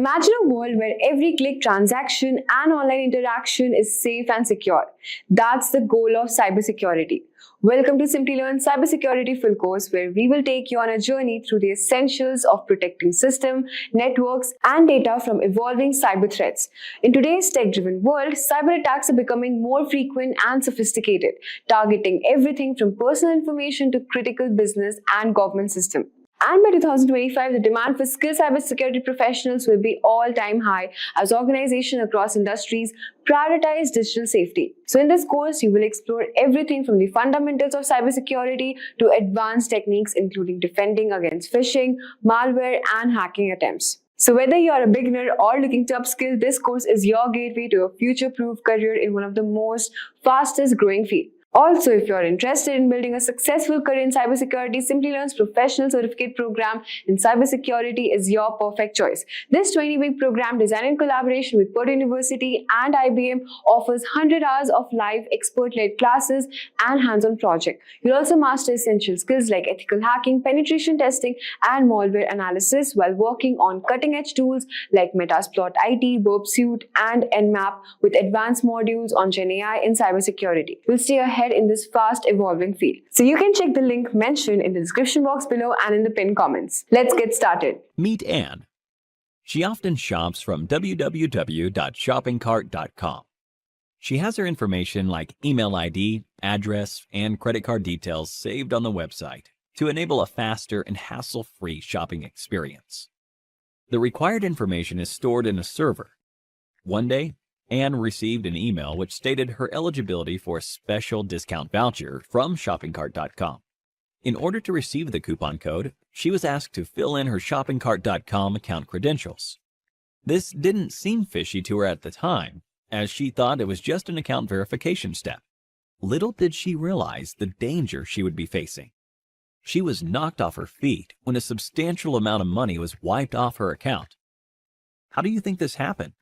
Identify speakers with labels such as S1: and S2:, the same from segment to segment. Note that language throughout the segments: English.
S1: Imagine a world where every click, transaction, and online interaction is safe and secure. That's the goal of cybersecurity. Welcome to Simplilearn Cybersecurity Full Course, where we will take you on a journey through the essentials of protecting systems, networks, and data from evolving cyber threats. In today's tech-driven world, cyber attacks are becoming more frequent and sophisticated, targeting everything from personal information to critical business and government systems. And by 2025, the demand for skilled cybersecurity professionals will be all-time high as organizations across industries prioritize digital safety. So in this course, you will explore everything from the fundamentals of cybersecurity to advanced techniques including defending against phishing, malware, and hacking attempts. So whether you are a beginner or looking to upskill, this course is your gateway to a future-proof career in one of the most fastest growing fields. Also, if you are interested in building a successful career in cybersecurity, Simplilearn's professional certificate program in cybersecurity is your perfect choice. This 20-week program, designed in collaboration with Purdue University and IBM, offers 100 hours of live expert-led classes and hands-on projects. You'll also master essential skills like ethical hacking, penetration testing, and malware analysis while working on cutting-edge tools like Metasploit IT, Burp Suite, and Nmap with advanced modules on GenAI in cybersecurity. You'll stay ahead in this fast evolving field. So you can check the link mentioned in the description box below and in the pinned comments. Let's get started.
S2: Meet Anne. She often shops from www.shoppingcart.com. She has her information like email ID, address, and credit card details saved on the website to enable a faster and hassle-free shopping experience. The required information is stored in a server. One day, Anne received an email which stated her eligibility for a special discount voucher from shoppingcart.com. In order to receive the coupon code, she was asked to fill in her shoppingcart.com account credentials. This didn't seem fishy to her at the time, as she thought it was just an account verification step. Little did she realize the danger she would be facing. She was knocked off her feet when a substantial amount of money was wiped off her account. How do you think this happened?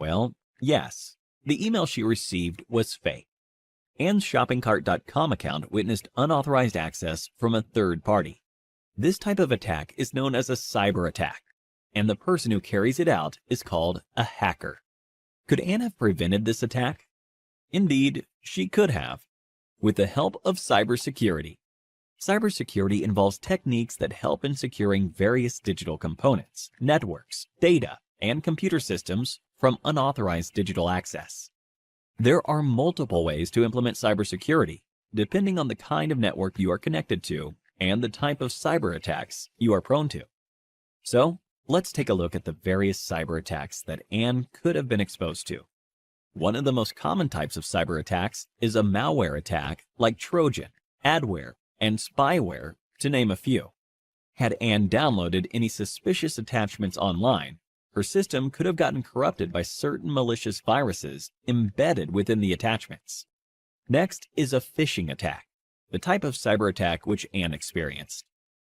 S2: Well, yes, the email she received was fake. Anne's shoppingcart.com account witnessed unauthorized access from a third party. This type of attack is known as a cyber attack, and the person who carries it out is called a hacker. Could Anne have prevented this attack? Indeed, she could have, with the help of cybersecurity. Cybersecurity involves techniques that help in securing various digital components, networks, data, and computer systems from unauthorized digital access. There are multiple ways to implement cybersecurity, depending on the kind of network you are connected to and the type of cyber attacks you are prone to. So, let's take a look at the various cyber attacks that Anne could have been exposed to. One of the most common types of cyber attacks is a malware attack like Trojan, adware, and spyware, to name a few. Had Anne downloaded any suspicious attachments online, her system could have gotten corrupted by certain malicious viruses embedded within the attachments. Next is a phishing attack, the type of cyber attack which Anne experienced.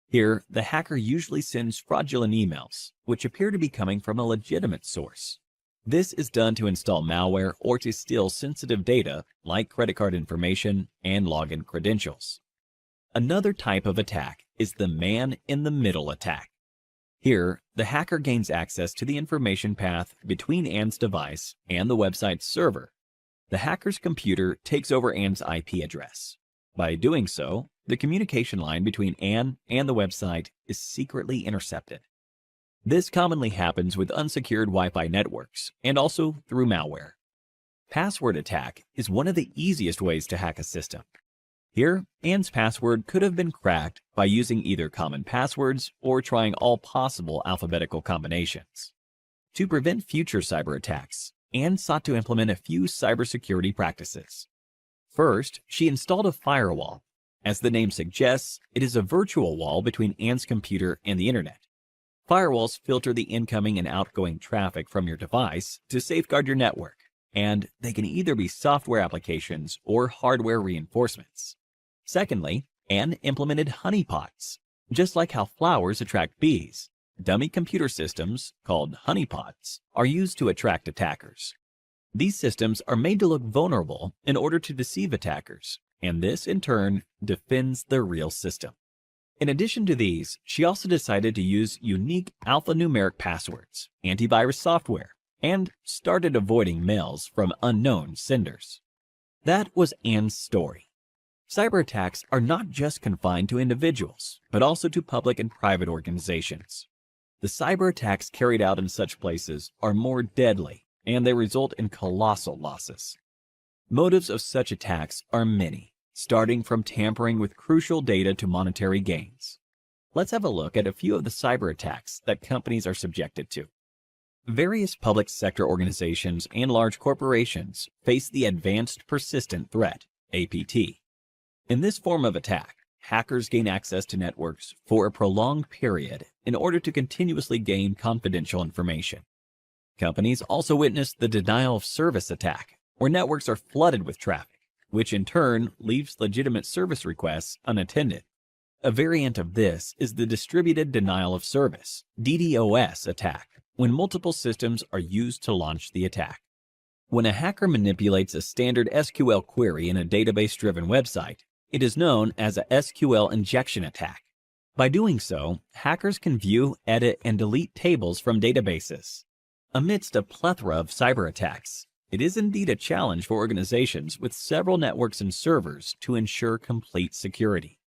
S2: Here, the hacker usually sends fraudulent emails, which appear to be coming from a legitimate source. This is done to install malware or to steal sensitive data like credit card information and login credentials. Another type of attack is the man-in-the-middle attack. Here, the hacker gains access to the information path between Anne's device and the website's server. The hacker's computer takes over Anne's IP address. By doing so, the communication line between Anne and the website is secretly intercepted. This commonly happens with unsecured Wi-Fi networks and also through malware. Password attack is one of the easiest ways to hack a system. Here, Anne's password could have been cracked by using either common passwords or trying all possible alphabetical combinations. To prevent future cyber attacks, Anne sought to implement a few cybersecurity practices. First, she installed a firewall. As the name suggests, it is a virtual wall between Anne's computer and the internet. Firewalls filter the incoming and outgoing traffic from your device to safeguard your network, and they can either be software applications or hardware reinforcements. Secondly, Anne implemented honeypots. Just like how flowers attract bees, dummy computer systems, called honeypots, are used to attract attackers. These systems are made to look vulnerable in order to deceive attackers, and this, in turn, defends the real system. In addition to these, she also decided to use unique alphanumeric passwords, antivirus software, and started avoiding mails from unknown senders. That was Anne's story. Cyber attacks are not just confined to individuals, but also to public and private organizations. The cyber attacks carried out in such places are more deadly, and they result in colossal losses. Motives of such attacks are many, starting from tampering with crucial data to monetary gains. Let's have a look at a few of the cyber attacks that companies are subjected to. Various public sector organizations and large corporations face the Advanced Persistent Threat, APT. In this form of attack, hackers gain access to networks for a prolonged period in order to continuously gain confidential information. Companies also witness the denial of service attack, where networks are flooded with traffic, which in turn leaves legitimate service requests unattended. A variant of this is the distributed denial of service, DDoS attack, when multiple systems are used to launch the attack. When a hacker manipulates a standard SQL query in a database-driven website, it is known as a SQL injection attack. By doing so, hackers can view, edit, and delete tables from databases. Amidst a plethora of cyber attacks, it is indeed a challenge for organizations with several networks and servers to ensure complete security.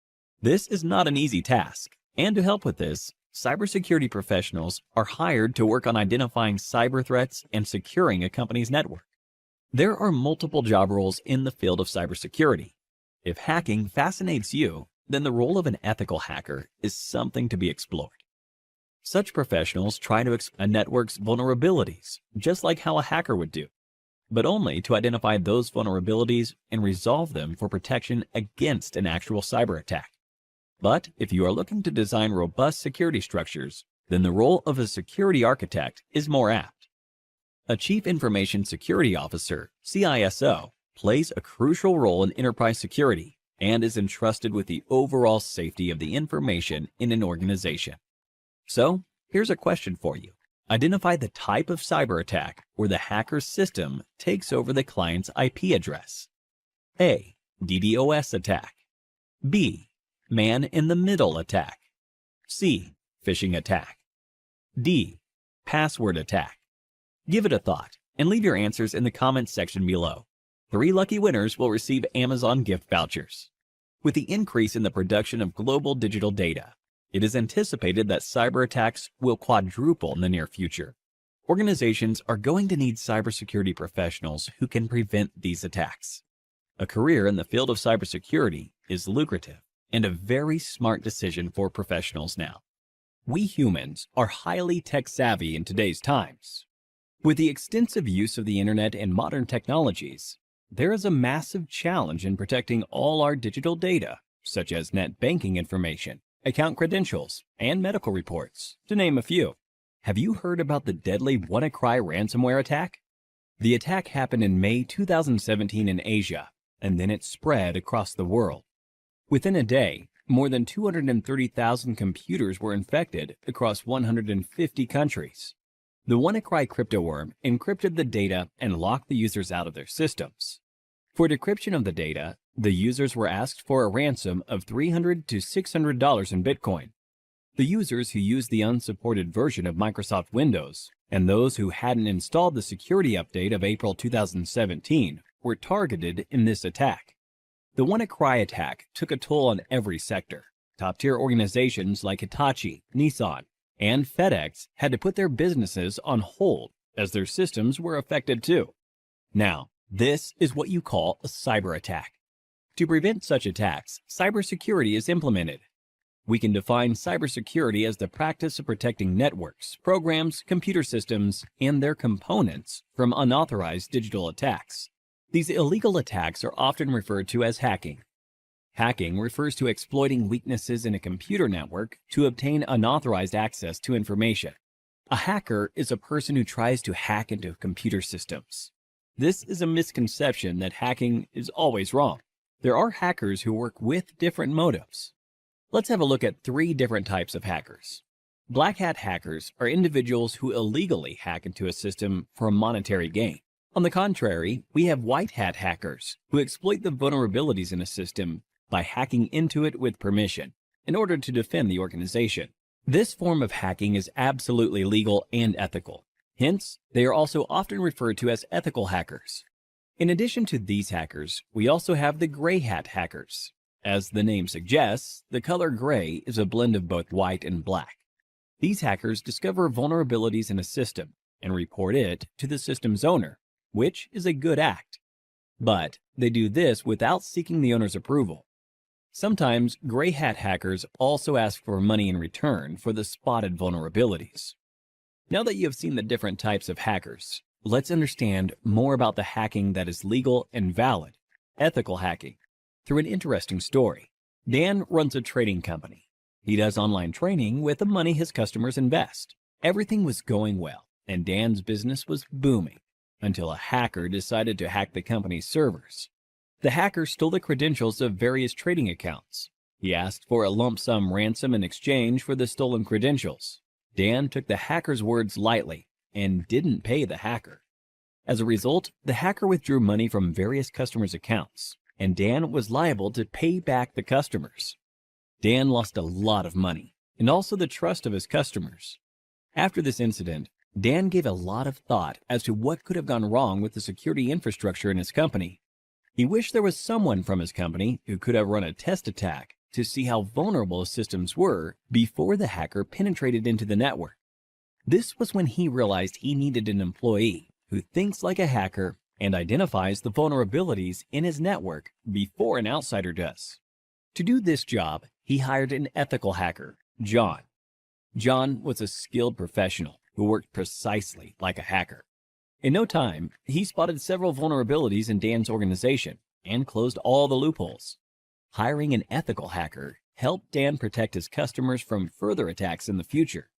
S2: This is not an easy task, and to help with this, cybersecurity professionals are hired to work on identifying cyber threats and securing a company's network. There are multiple job roles in the field of cybersecurity. If hacking fascinates you, then the role of an ethical hacker is something to be explored. Such professionals try to exploit a network's vulnerabilities, just like how a hacker would do, but only to identify those vulnerabilities and resolve them for protection against an actual cyber attack. But if you are looking to design robust security structures, then the role of a security architect is more apt. A Chief Information Security Officer, CISO, plays a crucial role in enterprise security and is entrusted with the overall safety of the information in an organization. So, here's a question for you. Identify the type of cyber attack where the hacker's system takes over the client's IP address. A. DDoS attack. B. Man-in-the-middle attack. C. Phishing attack. D. Password attack. Give it a thought and leave your answers in the comments section below. 3 lucky winners will receive Amazon gift vouchers. With the increase in the production of global digital data, it is anticipated that cyber attacks will quadruple in the near future. Organizations are going to need cybersecurity professionals who can prevent these attacks. A career in the field of cybersecurity is lucrative and a very smart decision for professionals now. We humans are highly tech-savvy in today's times. With the extensive use of the internet and modern technologies, there is a massive challenge in protecting all our digital data, such as net banking information, account credentials, and medical reports, to name a few. Have you heard about the deadly WannaCry ransomware attack? The attack happened in May 2017 in Asia, and then it spread across the world. Within a day, more than 230,000 computers were infected across 150 countries. The WannaCry cryptoworm encrypted the data and locked the users out of their systems. For decryption of the data, the users were asked for a ransom of $300 to $600 in Bitcoin. The users who used the unsupported version of Microsoft Windows and those who hadn't installed the security update of April 2017 were targeted in this attack. The WannaCry attack took a toll on every sector. Top-tier organizations like Hitachi, Nissan, and FedEx had to put their businesses on hold as their systems were affected too. Now, this is what you call a cyber attack. To prevent such attacks, cybersecurity is implemented. We can define cybersecurity as the practice of protecting networks, programs, computer systems, and their components from unauthorized digital attacks. These illegal attacks are often referred to as hacking. Hacking refers to exploiting weaknesses in a computer network to obtain unauthorized access to information. A hacker is a person who tries to hack into computer systems. This is a misconception that hacking is always wrong. There are hackers who work with different motives. Let's have a look at 3 different types of hackers. Black hat hackers are individuals who illegally hack into a system for monetary gain. On the contrary, we have white hat hackers who exploit the vulnerabilities in a system by hacking into it with permission. in order to defend the organization. This form of hacking is absolutely legal and ethical. Hence, they are also often referred to as ethical hackers. In addition to these hackers, we also have the gray hat hackers. As the name suggests, the color gray is a blend of both white and black. These hackers discover vulnerabilities in a system and report it to the system's owner, which is a good act. But they do this without seeking the owner's approval. Sometimes gray hat hackers also ask for money in return for the spotted vulnerabilities. Now that you have seen the different types of hackers, let's understand more about the hacking that is legal and valid, ethical hacking, through an interesting story. Dan runs a trading company. He does online training with the money his customers invest. Everything was going well, and Dan's business was booming, until a hacker decided to hack the company's servers. The hacker stole the credentials of various trading accounts. He asked for a lump sum ransom in exchange for the stolen credentials. Dan took the hacker's words lightly and didn't pay the hacker. As a result, the hacker withdrew money from various customers' accounts, and Dan was liable to pay back the customers. Dan lost a lot of money, and also the trust of his customers. After this incident, Dan gave a lot of thought as to what could have gone wrong with the security infrastructure in his company. He wished there was someone from his company who could have run a test attack to see how vulnerable his systems were before the hacker penetrated into the network. This was when he realized he needed an employee who thinks like a hacker and identifies the vulnerabilities in his network before an outsider does. To do this job, he hired an ethical hacker, John. John was a skilled professional who worked precisely like a hacker. In no time, he spotted several vulnerabilities in Dan's organization and closed all the loopholes. Hiring an ethical hacker helped Dan protect his customers from further attacks in the future.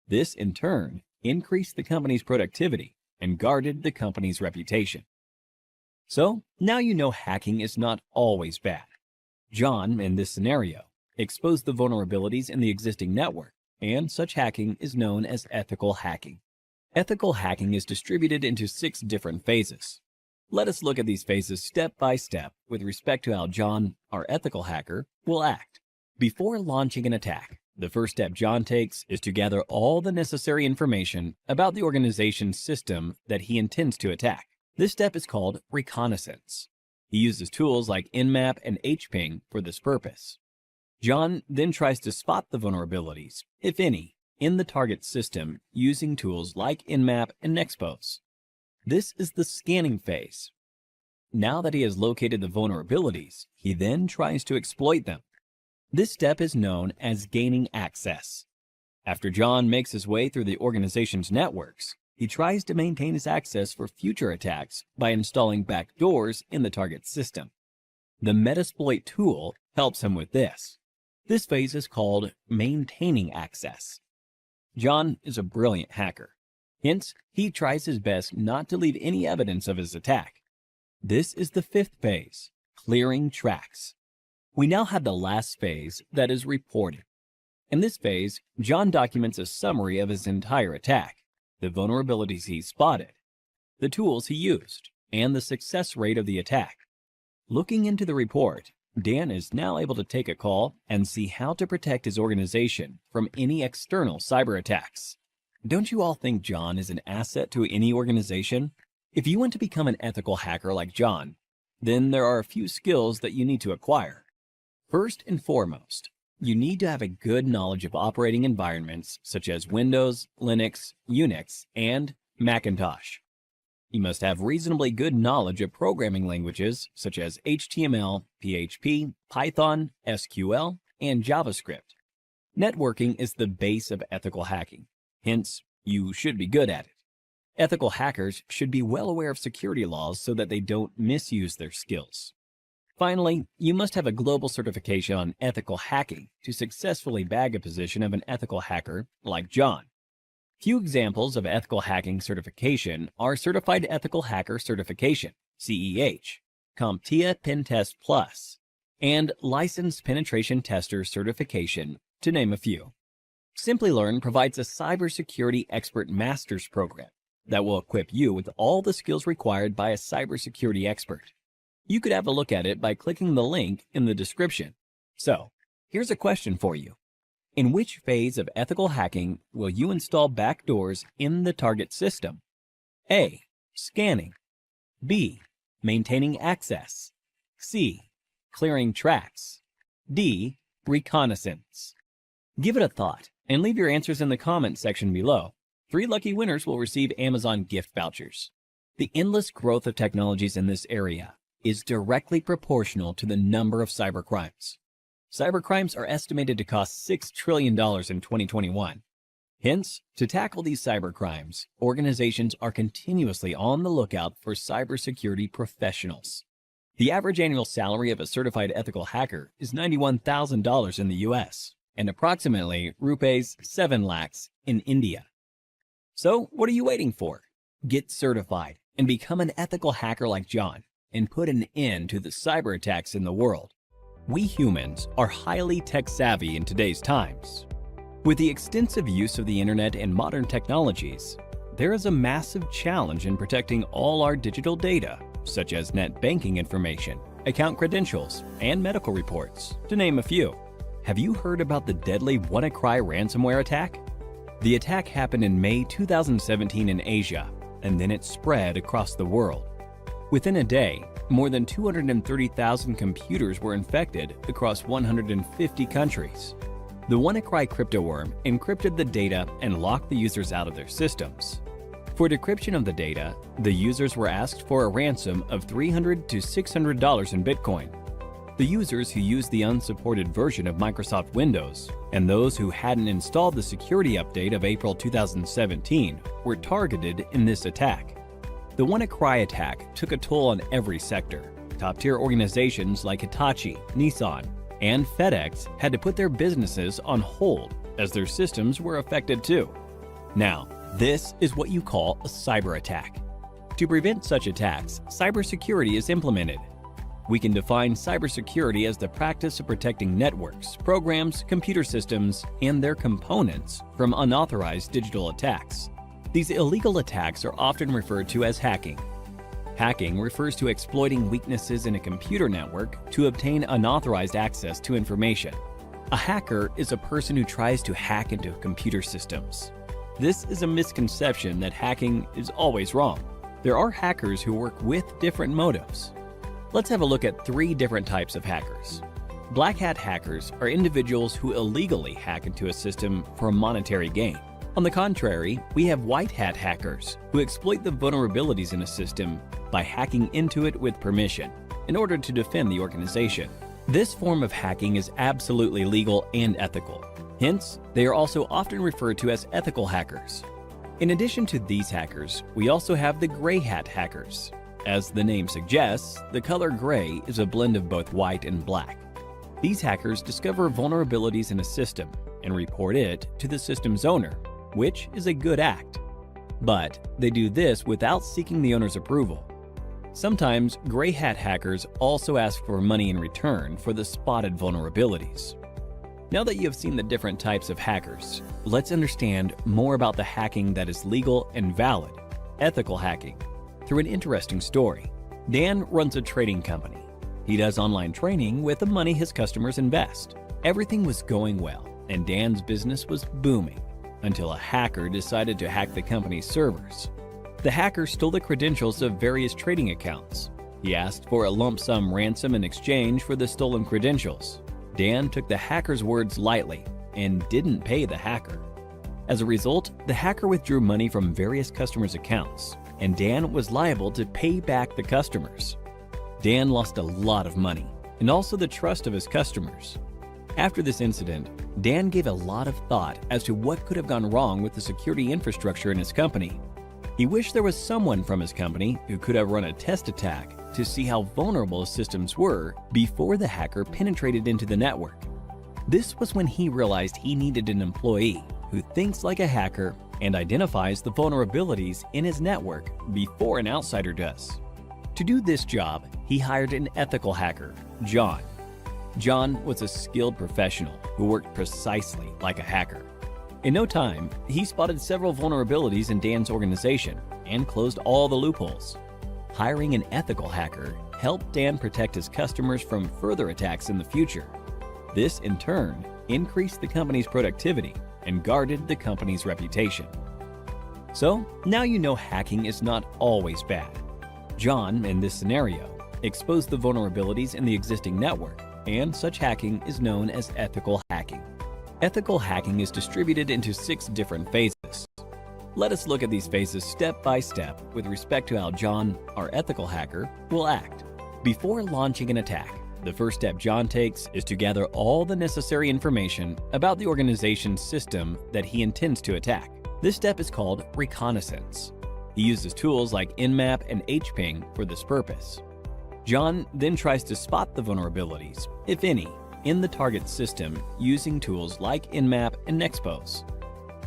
S2: This, in turn, increased the company's productivity and guarded the company's reputation. So, now you know hacking is not always bad. John, in this scenario, exposed the vulnerabilities in the existing network, and such hacking is known as ethical hacking. Ethical hacking is distributed into 6 different phases. Let us look at these phases step by step with respect to how John, our ethical hacker, will act. Before launching an attack, the first step John takes is to gather all the necessary information about the organization's system that he intends to attack. This step is called reconnaissance. He uses tools like Nmap and hping for this purpose. John then tries to spot the vulnerabilities, if any, in the target system using tools like Nmap and Nexpose. This is the scanning phase. Now that he has located the vulnerabilities, he then tries to exploit them. This step is known as gaining access. After John makes his way through the organization's networks, he tries to maintain his access for future attacks by installing backdoors in the target system. The Metasploit tool helps him with this. This phase is called maintaining access. John is a brilliant hacker. Hence, he tries his best not to leave any evidence of his attack. This is the 5th phase, clearing tracks. We now have the last phase, that is reporting. In this phase, John documents a summary of his entire attack, the vulnerabilities he spotted, the tools he used, and the success rate of the attack. Looking into the report, Dan is now able to take a call and see how to protect his organization from any external cyber attacks. Don't you all think John is an asset to any organization? If you want to become an ethical hacker like John, then there are a few skills that you need to acquire. First and foremost, you need to have a good knowledge of operating environments such as Windows, Linux, Unix, and Macintosh. You must have reasonably good knowledge of programming languages such as HTML, PHP, Python, SQL, and JavaScript. Networking is the base of ethical hacking. Hence, you should be good at it. Ethical hackers should be well aware of security laws so that they don't misuse their skills. Finally, you must have a global certification on ethical hacking to successfully bag a position of an ethical hacker like John. Few examples of ethical hacking certification are Certified Ethical Hacker Certification, CEH, CompTIA Pentest Plus, and Licensed Penetration Tester Certification, to name a few. Simplilearn provides a cybersecurity expert master's program that will equip you with all the skills required by a cybersecurity expert. You could have a look at it by clicking the link in the description. So, Here's a question for you. In which phase of ethical hacking will you install backdoors in the target system? A. Scanning. B. Maintaining access. C. Clearing tracks. D. Reconnaissance. Give it a thought and leave your answers in the comments section below. 3 lucky winners will receive Amazon gift vouchers. The endless growth of technologies in this area is directly proportional to the number of cybercrimes. Cybercrimes are estimated to cost $6 trillion in 2021. Hence, to tackle these cybercrimes, organizations are continuously on the lookout for cybersecurity professionals. The average annual salary of a certified ethical hacker is $91,000 in the US and approximately rupees 7 lakhs in India. So, what are you waiting for? Get certified and become an ethical hacker like John and put an end to the cyber attacks in the world. We humans are highly tech-savvy in today's times. With the extensive use of the internet and modern technologies, there is a massive challenge in protecting all our digital data, such as net banking information, account credentials, and medical reports, to name a few. Have you heard about the deadly WannaCry ransomware attack? The attack happened in May 2017 in Asia, and then it spread across the world. Within a day, more than 230,000 computers were infected across 150 countries. The WannaCry cryptoworm encrypted the data and locked the users out of their systems. For decryption of the data, the users were asked for a ransom of $300 to $600 in Bitcoin. The users who used the unsupported version of Microsoft Windows and those who hadn't installed the security update of April 2017 were targeted in this attack. The WannaCry attack took a toll on every sector. Top-tier organizations like Hitachi, Nissan, and FedEx had to put their businesses on hold as their systems were affected too. Now, this is what you call a cyber attack. To prevent such attacks, cybersecurity is implemented. We can define cybersecurity as the practice of protecting networks, programs, computer systems, and their components from unauthorized digital attacks. These illegal attacks are often referred to as hacking. Hacking refers to exploiting weaknesses in a computer network to obtain unauthorized access to information. A hacker is a person who tries to hack into computer systems. This is a misconception that hacking is always wrong. There are hackers who work with different motives. Let's have a look at 3 different types of hackers. Black hat hackers are individuals who illegally hack into a system for monetary gain. On the contrary, we have white hat hackers who exploit the vulnerabilities in a system by hacking into it with permission in order to defend the organization. This form of hacking is absolutely legal and ethical. Hence, they are also often referred to as ethical hackers. In addition to these hackers, we also have the gray hat hackers. As the name suggests, the color gray is a blend of both white and black. These hackers discover vulnerabilities in a system and report it to the system's owner, which is a good act. But they do this without seeking the owner's approval. Sometimes gray hat hackers also ask for money in return for the spotted vulnerabilities. Now that you have seen the different types of hackers, let's understand more about the hacking that is legal and valid, ethical hacking, through an interesting story. Dan runs a trading company. He does online training with the money his customers invest. Everything was going well, and Dan's business was booming, until a hacker decided to hack the company's servers. The hacker stole the credentials of various trading accounts. He asked for a lump sum ransom in exchange for the stolen credentials. Dan took the hacker's words lightly and didn't pay the hacker. As a result, the hacker withdrew money from various customers' accounts, and Dan was liable to pay back the customers. Dan lost a lot of money, and also the trust of his customers. After this incident, Dan gave a lot of thought as to what could have gone wrong with the security infrastructure in his company. He wished there was someone from his company who could have run a test attack to see how vulnerable his systems were before the hacker penetrated into the network. This was when he realized he needed an employee who thinks like a hacker and identifies the vulnerabilities in his network before an outsider does. To do this job, he hired an ethical hacker, John. John was a skilled professional who worked precisely like a hacker. In no time, he spotted several vulnerabilities in Dan's organization and closed all the loopholes. Hiring an ethical hacker helped Dan protect his customers from further attacks in the future. This, in turn, increased the company's productivity and guarded the company's reputation. So, now you know hacking is not always bad. John, in this scenario, exposed the vulnerabilities in the existing network, and such hacking is known as ethical hacking. Ethical hacking is distributed into 6 different phases. Let us look at these phases step by step with respect to how John, our ethical hacker, will act. Before launching an attack, the first step John takes is to gather all the necessary information about the organization's system that he intends to attack. This step is called reconnaissance. He uses tools like Nmap and hping for this purpose. John then tries to spot the vulnerabilities, if any, in the target system using tools like Nmap and Nexpose.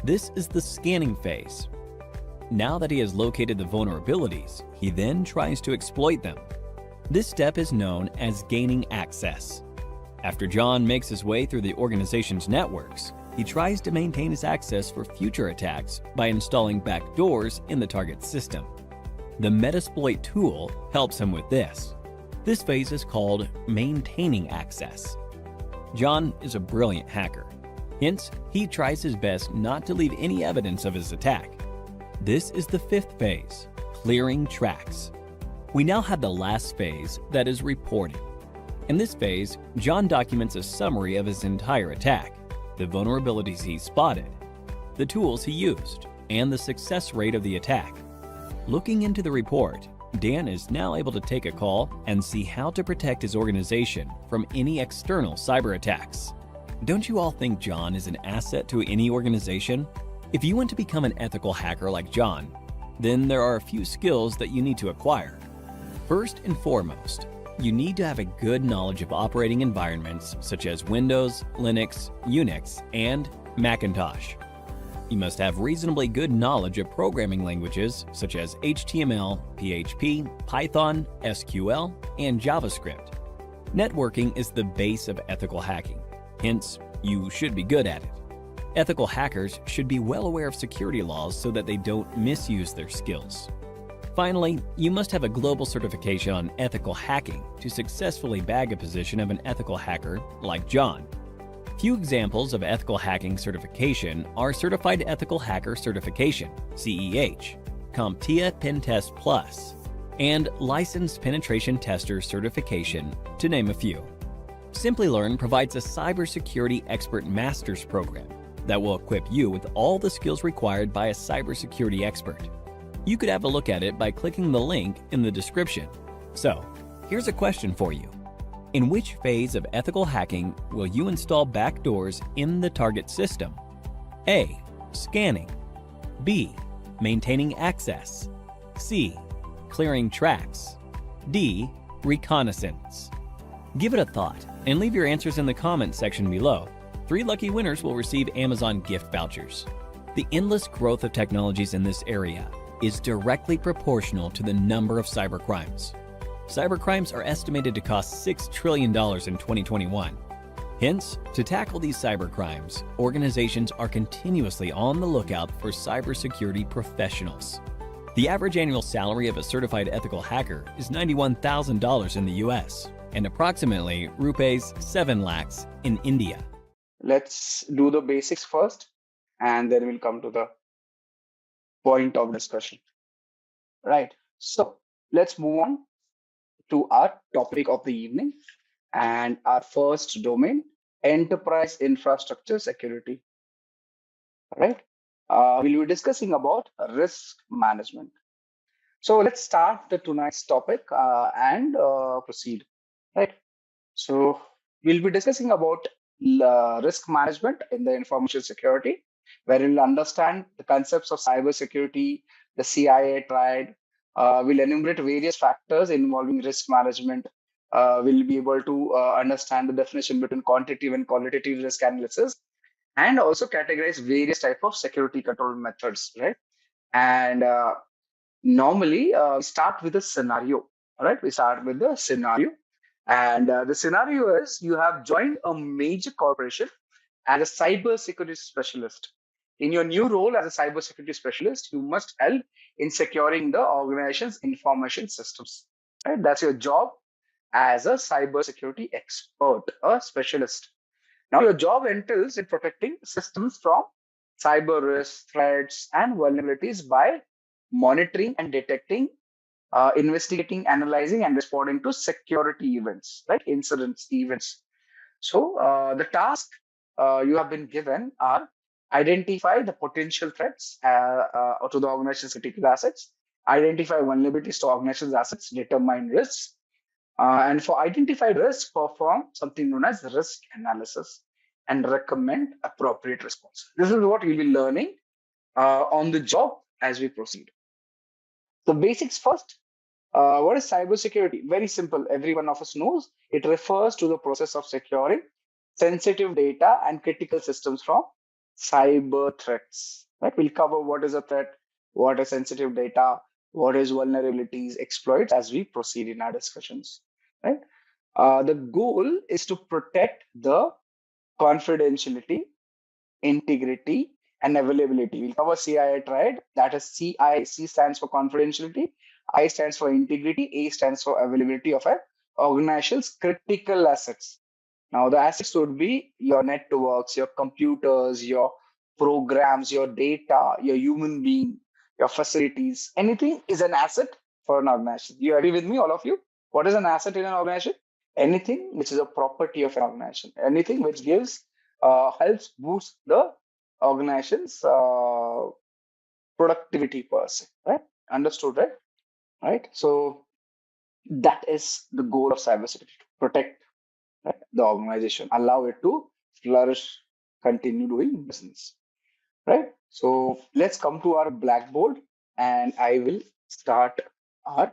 S2: This is the scanning phase. Now that he has located the vulnerabilities, he then tries to exploit them. This step is known as gaining access. After John makes his way through the organization's networks, he tries to maintain his access for future attacks by installing backdoors in the target system. The Metasploit tool helps him with this. This phase is called maintaining access. John is a brilliant hacker. Hence, he tries his best not to leave any evidence of his attack. This is the 5th phase, clearing tracks. We now have the last phase, that is reporting. In this phase, John documents a summary of his entire attack, the vulnerabilities he spotted, the tools he used, and the success rate of the attack. Looking into the report, Dan is now able to take a call and see how to protect his organization from any external cyber attacks. Don't you all think John is an asset to any organization? If you want to become an ethical hacker like John, then there are a few skills that you need to acquire. First and foremost, you need to have a good knowledge of operating environments such as Windows, Linux, Unix, and Macintosh. You must have reasonably good knowledge of programming languages such as HTML, PHP, Python, SQL, and JavaScript. Networking is the base of ethical hacking. Hence, you should be good at it. Ethical hackers should be well aware of security laws so that they don't misuse their skills. Finally, you must have a global certification on ethical hacking to successfully bag a position of an ethical hacker like John. Few examples of ethical hacking certification are Certified Ethical Hacker Certification, CEH, CompTIA Pentest Plus, and Licensed Penetration Tester Certification, to name a few. Simplilearn provides a Cybersecurity Expert Master's program that will equip you with all the skills required by a cybersecurity expert. You could have a look at it by clicking the link in the description. So, here's a question for you. In which phase of ethical hacking will you install backdoors in the target system? A. Scanning. B. Maintaining access. C. Clearing tracks. D. Reconnaissance. Give it a thought and leave your answers in the comments section below. 3 lucky winners will receive Amazon gift vouchers. The endless growth of technologies in this area is directly proportional to the number of cybercrimes. Cybercrimes are estimated to cost $6 trillion in 2021. Hence, to tackle these cybercrimes, organizations are continuously on the lookout for cybersecurity professionals. The average annual salary of a certified ethical hacker is $91,000 in the US and approximately rupees 7 lakhs in India.
S3: Let's do the basics first, and then we'll come to the point of discussion. Right. So let's move on to our topic of the evening, and our first domain, enterprise infrastructure security. Right. We'll be discussing about risk management. So let's start tonight's topic and proceed. Right. So we'll be discussing about risk management in the information security, where we'll understand the concepts of cybersecurity, the CIA triad. We'll enumerate various factors involving risk management. We'll be able to understand the definition between quantitative and qualitative risk analysis, and also categorize various types of security control methods, right? And normally, we start with a scenario, right? We start with the scenario. And the scenario is you have joined a major corporation as a cybersecurity specialist. In your new role as a cybersecurity specialist, you must help in securing the organization's information systems. Right? That's your job as a cybersecurity expert, a specialist. Now, your job entails in protecting systems from cyber risks, threats, and vulnerabilities by monitoring and detecting, investigating, analyzing, and responding to security events, like incidents, events. So, the task you have been given are identify the potential threats to the organization's critical assets, identify vulnerabilities to organization's assets, determine risks, and for identified risks, perform something known as risk analysis and recommend appropriate response. This is what you'll be learning on the job as we proceed. The basics first. What is cybersecurity? Very simple. Every one of us knows. It refers to the process of securing sensitive data and critical systems from cyber threats. Right? We'll cover what is a threat, what is sensitive data, what is vulnerabilities, exploits as we proceed in our discussions. Right? The goal is to protect the confidentiality, integrity, and availability. We'll cover CII triad. That is C stands for confidentiality, I stands for integrity, A stands for availability of an organization's critical assets. Now, the assets would be your networks, your computers, your programs, your data, your human being, your facilities. Anything is an asset for an organization. You agree with me, all of you? What is an asset in an organization? Anything which is a property of an organization. Anything which gives helps boost the organization's productivity per se. Right? Understood, right? Right. So that is the goal of cybersecurity: to protect, right, the organization, allow it to flourish, continue doing business. Right. So let's come to our blackboard, and I will start our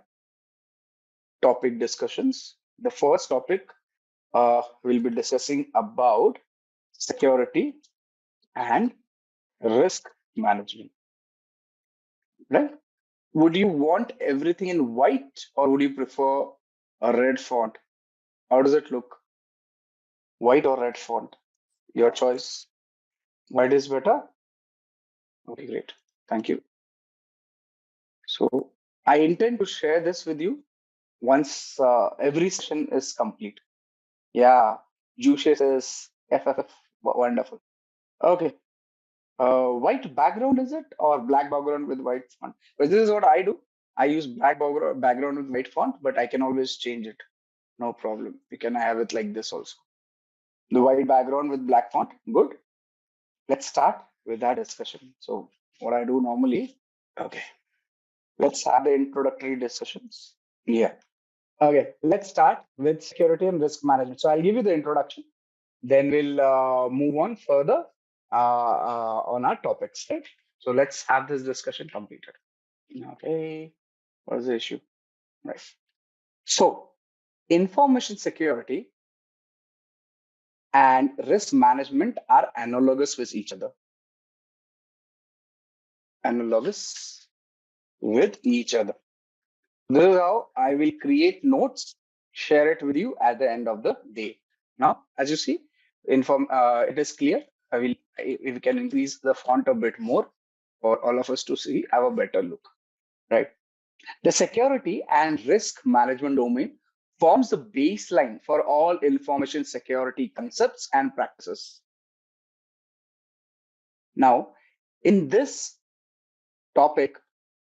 S3: topic discussions. The first topic we'll be discussing about security and risk management. Right. Would you want everything in white, or would you prefer a red font? How does it look? White or red font? Your choice. White is better? Okay, great. Thank you. So I intend to share this with you once every session is complete. Yeah, Juice says FFF. Wonderful. Okay. White background is it, or black background with white font? But this is what I do. I use black background with white font, but I can always change it. No problem. You can have it like this also. The white background with black font. Good. Let's start with that discussion. So what I do normally, okay, let's have the introductory discussions. Yeah. Okay, let's start with security and risk management. So I'll give you the introduction, then we'll move on further on our topics, right? So let's have this discussion completed. Okay, what is the issue? Right. So information security and risk management are analogous with each other. Analogous with each other. This is how I will create notes, share it with you at the end of the day. Now, as you see, it is clear. If we can increase the font a bit more for all of us to see, have a better look, right? The security and risk management domain forms the baseline for all information security concepts and practices. Now, in this topic,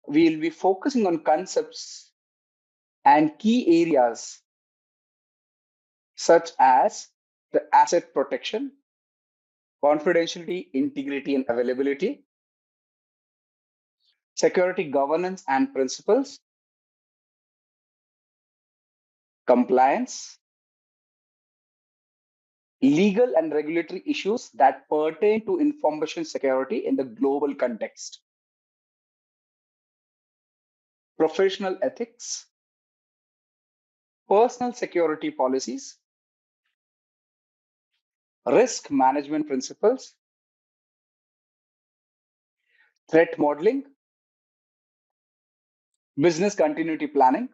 S3: we'll be focusing on concepts and key areas such as the asset protection, confidentiality, integrity, and availability, security governance and principles, compliance, legal and regulatory issues that pertain to information security in the global context, professional ethics, personal security policies, risk management principles, threat modeling, business continuity planning,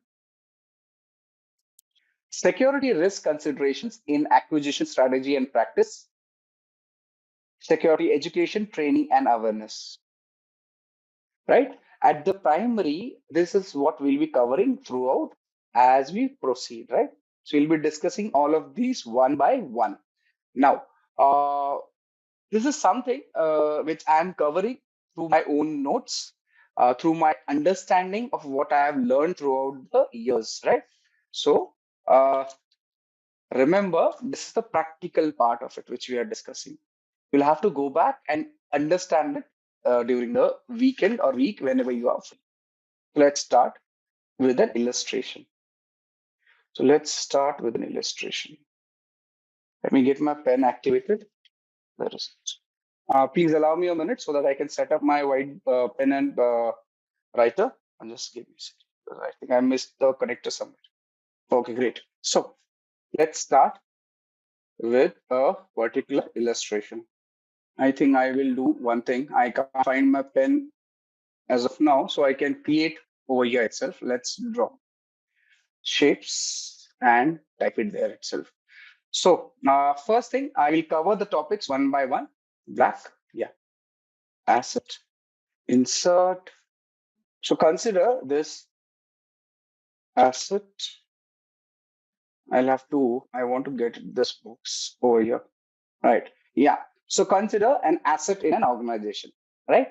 S3: security risk considerations in acquisition strategy and practice, security education, training, and awareness. Right? At the primary, this is what we'll be covering throughout as we proceed, right? So we'll be discussing all of these one by one. Now, This is something which I'm covering through my own notes, through my understanding of what I have learned throughout the years, right? So remember, this is the practical part of it, which we are discussing. You'll have to go back and understand it during the weekend or week whenever you are free. Let's start with an illustration. So let's start with an illustration. Let me get my pen activated. There is it. Please allow me a minute so that I can set up my white pen and writer. And just give me a second, because I think I missed the connector somewhere. Okay, great. So let's start with a particular illustration. I think I will do one thing. I can't find my pen as of now, so I can create over here itself. Let's draw shapes and type it there itself. So first thing, I will cover the topics one by one. Black, yeah. Asset, insert. So consider this asset. I want to get this box over here. Right. Yeah. So consider an asset in an organization. Right.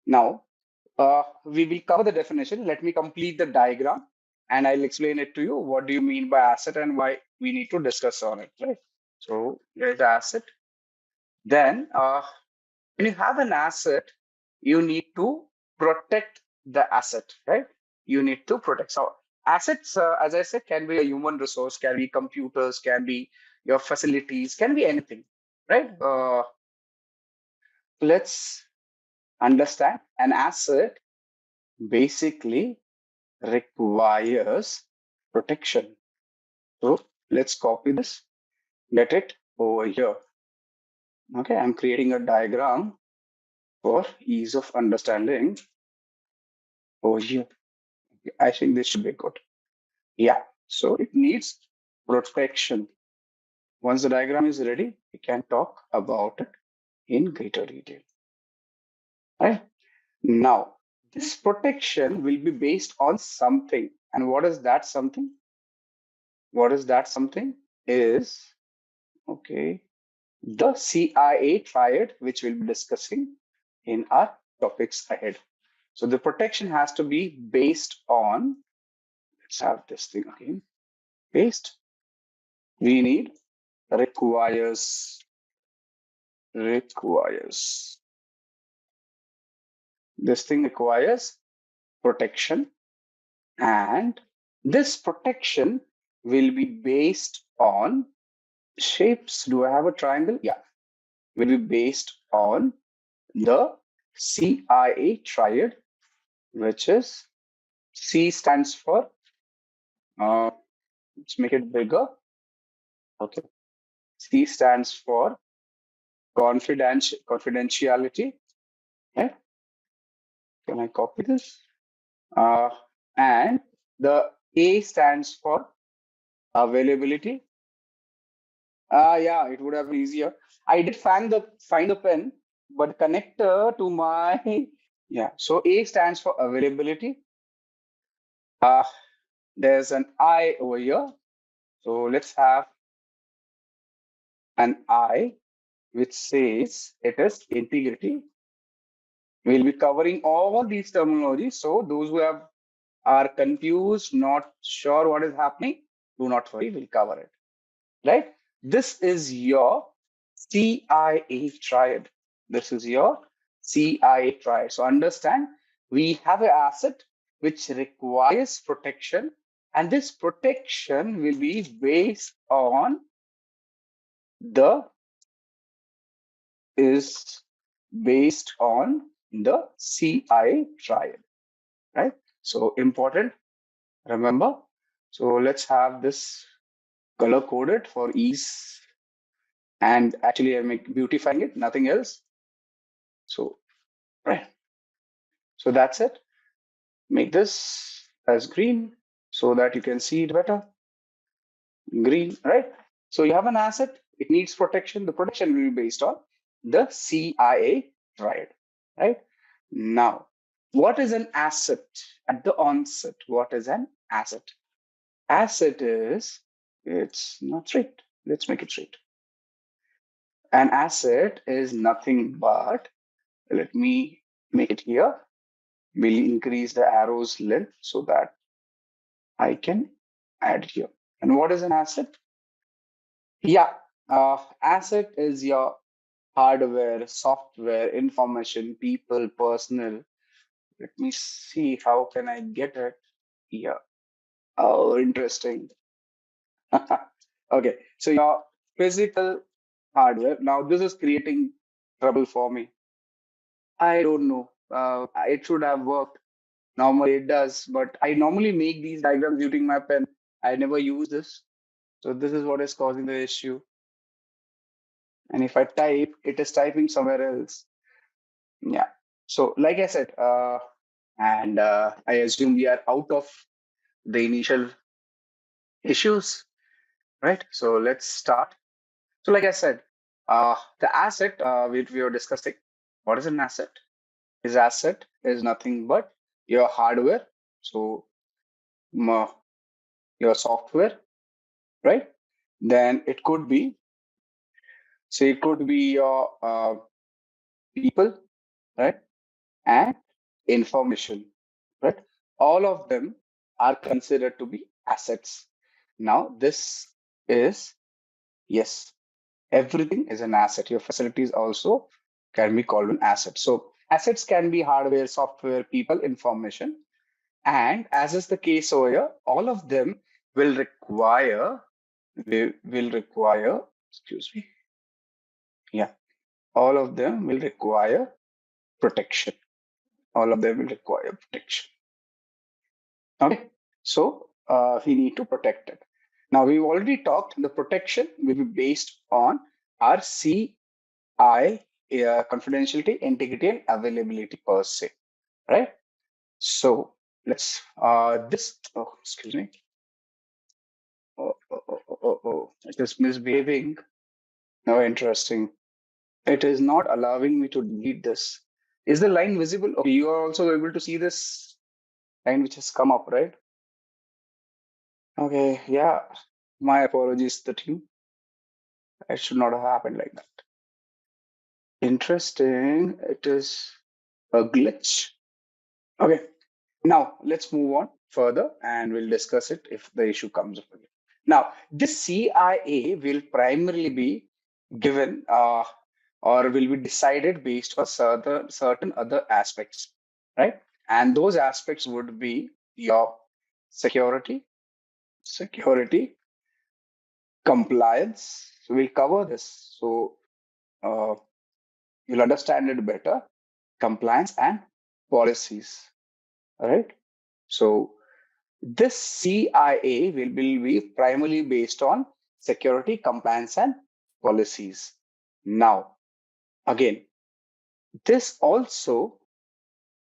S3: Now, we will cover the definition. Let me complete the diagram and I'll explain it to you. What do you mean by asset and why we need to discuss on it. Right. So here's the asset. Then when you have an asset, you need to protect the asset, right? You need to protect. So assets, as I said, can be a human resource, can be computers, can be your facilities, can be anything, right? Let's understand an asset basically requires protection. So let's copy this, get it over here. Okay, I'm creating a diagram for ease of understanding over here. I think this should be good. Yeah, so it needs protection. Once the diagram is ready, we can talk about it in greater detail. Right? Now, this protection will be based on something. And what is that something? What is that something? Is, okay, the CIA triad, which we'll be discussing in our topics ahead. So the protection has to be based on, let's have this thing again, based. We need requires. This thing requires protection, and this protection will be based on shapes. Do I have a triangle? Yeah, will be based on the CIA triad, which is C stands for, let's make it bigger. Okay, C stands for confidentiality. Okay, can I copy this? And the A stands for availability. Yeah, it would have been easier. I did find the pen, but connector to my yeah. So A stands for availability. There's an I over here. So let's have an I which says it is integrity. We'll be covering all these terminologies. So those who are confused, not sure what is happening, do not worry, we'll cover it. Right? This is your CIA triad. This is your CIA triad. So understand, we have an asset which requires protection, and this protection will be based on the CIA triad, right? So important, remember. So let's have this color coded for ease. And actually, I'm beautifying it, nothing else. So, right. So that's it. Make this as green so that you can see it better. Green, right? So you have an asset, it needs protection. The protection will be based on the CIA triad, right? Now, what is an asset at the onset? What is an asset? Asset is, it's not straight. Let's make it straight. An asset is nothing but, let me make it here. We'll increase the arrow's length so that I can add here. And what is an asset? Yeah, asset is your hardware, software, information, people, personal. Let me see how can I get it here. Oh, interesting. Okay, so your physical hardware. Now this is creating trouble for me. I don't know. It should have worked. Normally it does, but I normally make these diagrams using my pen. I never use this. So this is what is causing the issue. And if I type, it is typing somewhere else. Yeah. So like I said, I assume we are out of the initial issues, right? So let's start. So like I said, the asset we were discussing, what is an asset? Is asset is nothing but your hardware. So your software, right? Then it could be, say it could be your people, right? And information, right? All of them are considered to be assets. Now, this is, yes, everything is an asset. Your facilities also can be called an asset. So assets can be hardware, software, people, information. And as is the case over here, all of them will require, excuse me. Yeah, all of them will require protection. All of them will require protection. Okay, so we need to protect it. Now we've already talked. The protection will be based on our CI, confidentiality, integrity, and availability per se, right? So let's this. Oh, excuse me. It is misbehaving. No, interesting. It is not allowing me to delete this. Is the line visible? Okay, you are also able to see this line which has come up, right? Okay, yeah. My apologies to the team. It should not have happened like that. Interesting. It is a glitch. Okay. Now let's move on further and we'll discuss it if the issue comes up again. Now, this CIA will primarily be given or will be decided based on certain other aspects, right? And those aspects would be your security, compliance. So we'll cover this. So uh, you'll understand it better. Compliance and policies. All right. So this CIA will be primarily based on security, compliance, and policies. Now, again, this also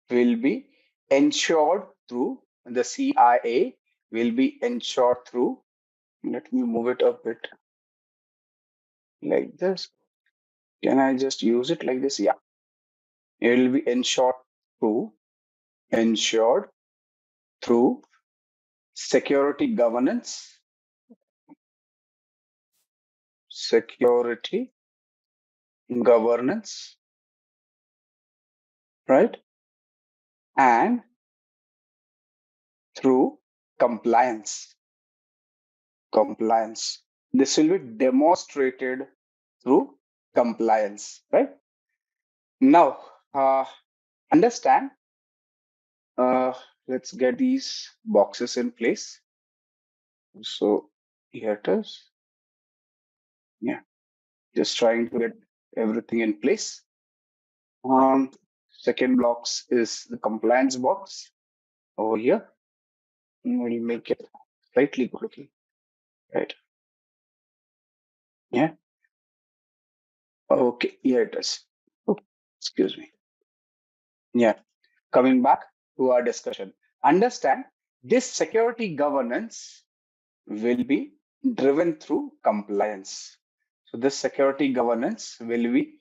S3: will be ensured through the CIA will be ensured through. Let me move it a bit like this. Can I just use it like this? Yeah. It will be ensured through security governance, security governance, right? And through compliance. Compliance. This will be demonstrated through compliance, right? Now, understand. Uh, let's get these boxes in place. So here it is. Yeah, just trying to get everything in place. Second box is the compliance box over here. We'll make it slightly good looking, right? Yeah. Okay, here it is. Oh, excuse me. Yeah. Coming back to our discussion. Understand this security governance will be driven through compliance. So this security governance will be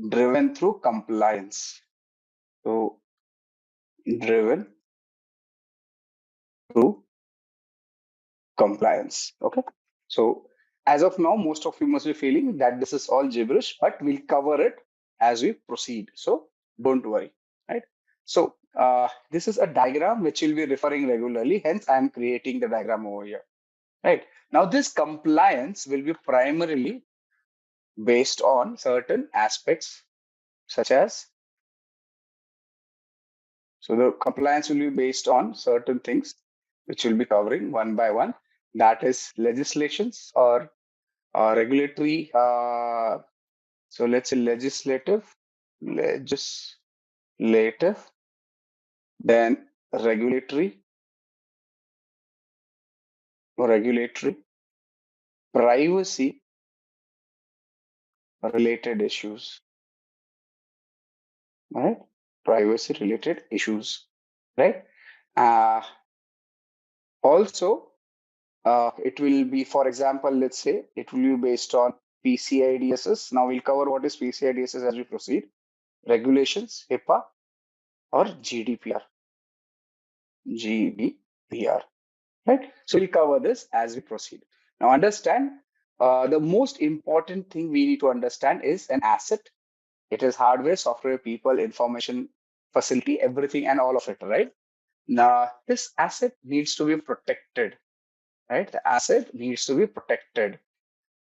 S3: driven through compliance. So driven through compliance. Okay. So as of now, most of you must be feeling that this is all gibberish, but we'll cover it as we proceed. So don't worry, right? So this is a diagram which we'll be referring regularly. Hence, I'm creating the diagram over here, right? Now, this compliance will be primarily based on certain aspects such as, so the compliance will be based on certain things which we'll be covering one by one. That is legislations or regulatory. So let's say legislative, then regulatory, privacy related issues, right? Privacy related issues, right? Also, it will be, for example, let's say it will be based on PCI DSS. Now we'll cover what is PCI DSS as we proceed. Regulations, HIPAA, or GDPR. GDPR, right? So we'll cover this as we proceed. Now understand, the most important thing we need to understand is an asset. It is hardware, software, people, information, facility, everything and all of it, right? Now, this asset needs to be protected, right? The asset needs to be protected.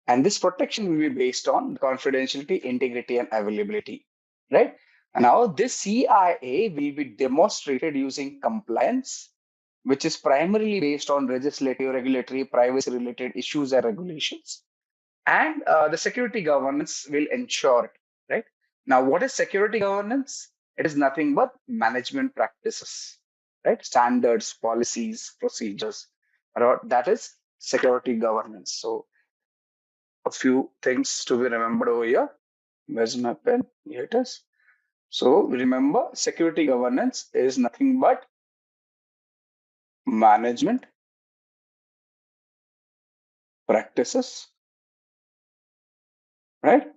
S3: And this protection will be based on confidentiality, integrity, and availability, right? And now this CIA will be demonstrated using compliance, which is primarily based on legislative, regulatory, privacy-related issues and regulations. And the security governance will ensure it, right? Now, what is security governance? It is nothing but management practices, right? Standards, policies, procedures. That is security governance. So a few things to be remembered over here. Where's my pen? Here it is. So remember, security governance is nothing but management practices, right?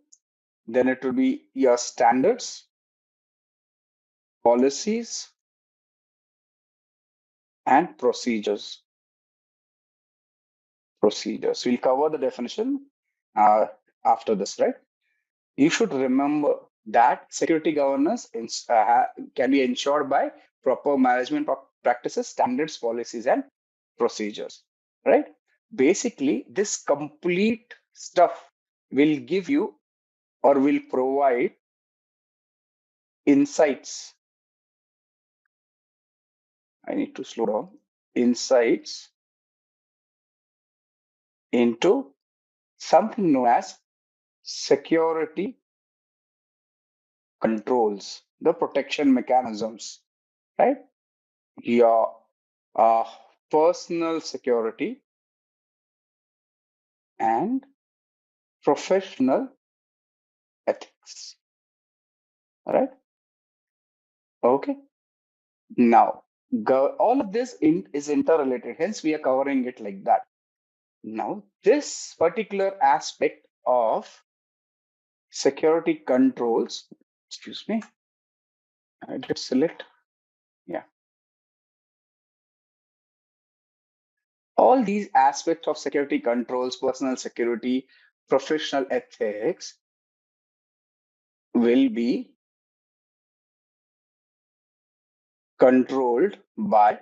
S3: Then it will be your standards, policies, and procedures. We'll cover the definition after this, right? You should remember that security governance can be ensured by proper management practices, standards, policies, and procedures, right? Basically, this complete stuff will give you or will provide insights. I need to slow down. Insights into something known as security controls, the protection mechanisms, right? Your uh, personal security and professional ethics, right? Okay. Now, all of this is interrelated, hence we are covering it like that. Now, this particular aspect of security controls, excuse me, I did select, yeah. All these aspects of security controls, personal security, professional ethics will be controlled by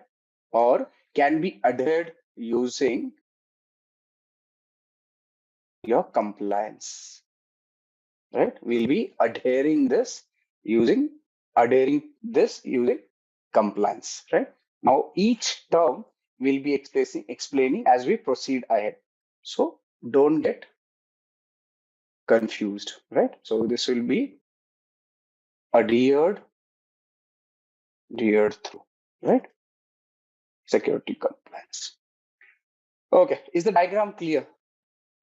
S3: or can be adhered using your compliance, right? We'll be adhering this using compliance, right? Now each term will be explaining as we proceed ahead. So don't get confused, right? So this will be adhered through, right? Security compliance. Okay, is the diagram clear?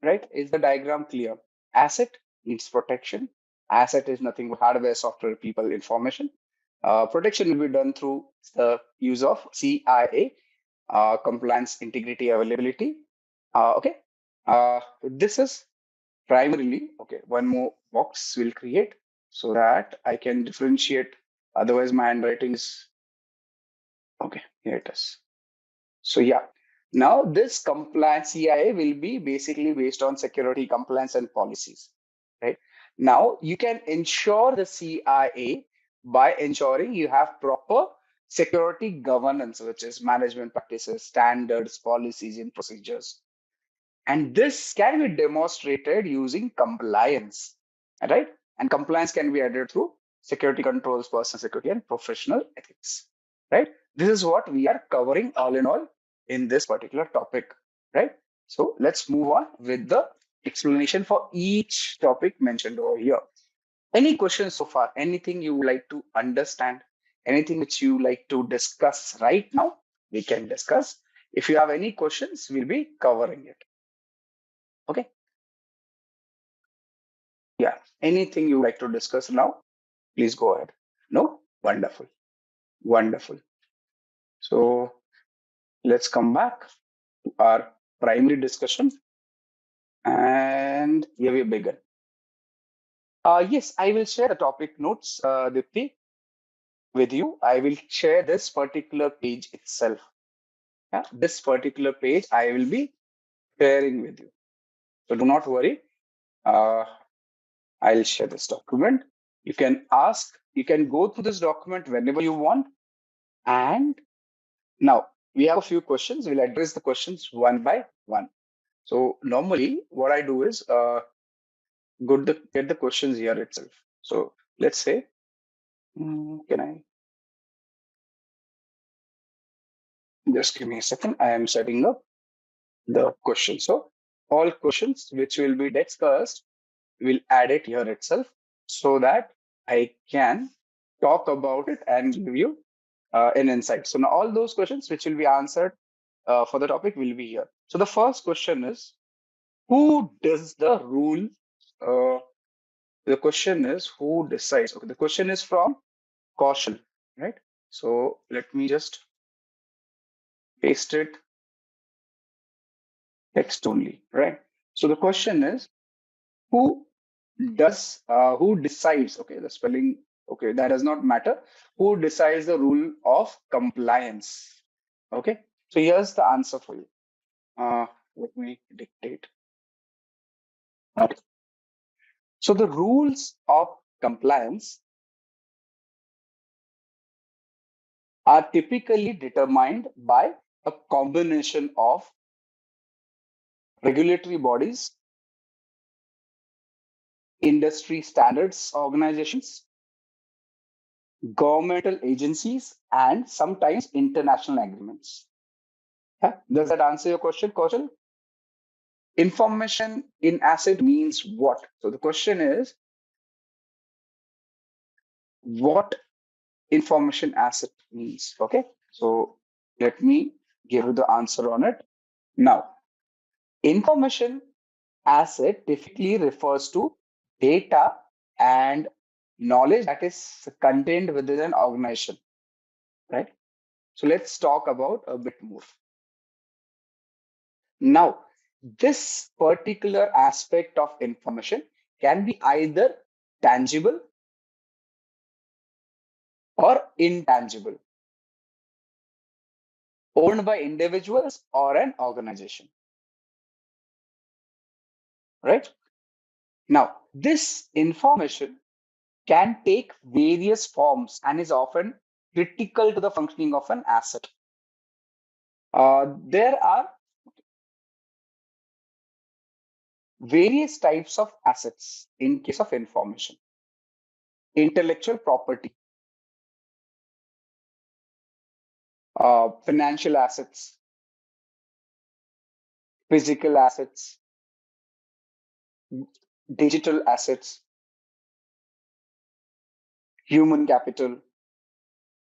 S3: Right? Is the diagram clear? Asset needs protection. Asset is nothing but hardware, software, people, information. Protection will be done through the use of CIA, compliance, integrity, availability. Okay. This is primarily, okay, one more box will create so that I can differentiate. Otherwise, my handwriting is, okay, here it is. So yeah, Now, this compliance CIA will be basically based on security compliance and policies, right? Now, you can ensure the CIA by ensuring you have proper security governance, which is management practices, standards, policies, and procedures. And this can be demonstrated using compliance, right? And compliance can be added through security controls, personal security, and professional ethics, right? This is what we are covering all in all in this particular topic, right? So let's move on with the explanation for each topic mentioned over here. Any questions so far? Anything you would like to understand? Anything which you like to discuss right now? We can discuss. If you have any questions, we'll be covering it. Okay. Yeah. Anything you like to discuss now? Please go ahead. No? Wonderful. Wonderful. So let's come back to our primary discussion. And here we begin. Yes, I will share the topic notes, Dipti, with you. I will share this particular page itself. Yeah, this particular page I will be sharing with you. So do not worry. I'll share this document. You can ask, you can go through this document whenever you want. And now we have a few questions. We'll address the questions one by one. So normally what I do is get the questions here itself. So let's say, can I just give me a second? I am setting up the question. So all questions which will be discussed, we'll add it here itself so that I can talk about it and give you an insight. So now all those questions which will be answered for the topic will be here. So the first question is, who does the rule? The question is, who decides? Okay, the question is from Kaushal, right? So let me just paste it text only, right? So the question is, who who decides? Okay, the spelling, okay, that does not matter. Who decides the rule of compliance? Okay, so here's the answer for you. Let me dictate. Okay. So the rules of compliance are typically determined by a combination of regulatory bodies, industry standards organizations, governmental agencies, and sometimes international agreements. Yeah? Does that answer your question, Kaushal? Information in asset means what? So the question is, what information asset means? Okay, so let me give you the answer on it. Now, information asset typically refers to data and knowledge that is contained within an organization, right? So let's talk about a bit more. Now, this particular aspect of information can be either tangible or intangible, owned by individuals or an organization, right? Now, this information can take various forms and is often critical to the functioning of an asset. There are various types of assets in case of information. Intellectual property, financial assets, physical assets, digital assets, human capital.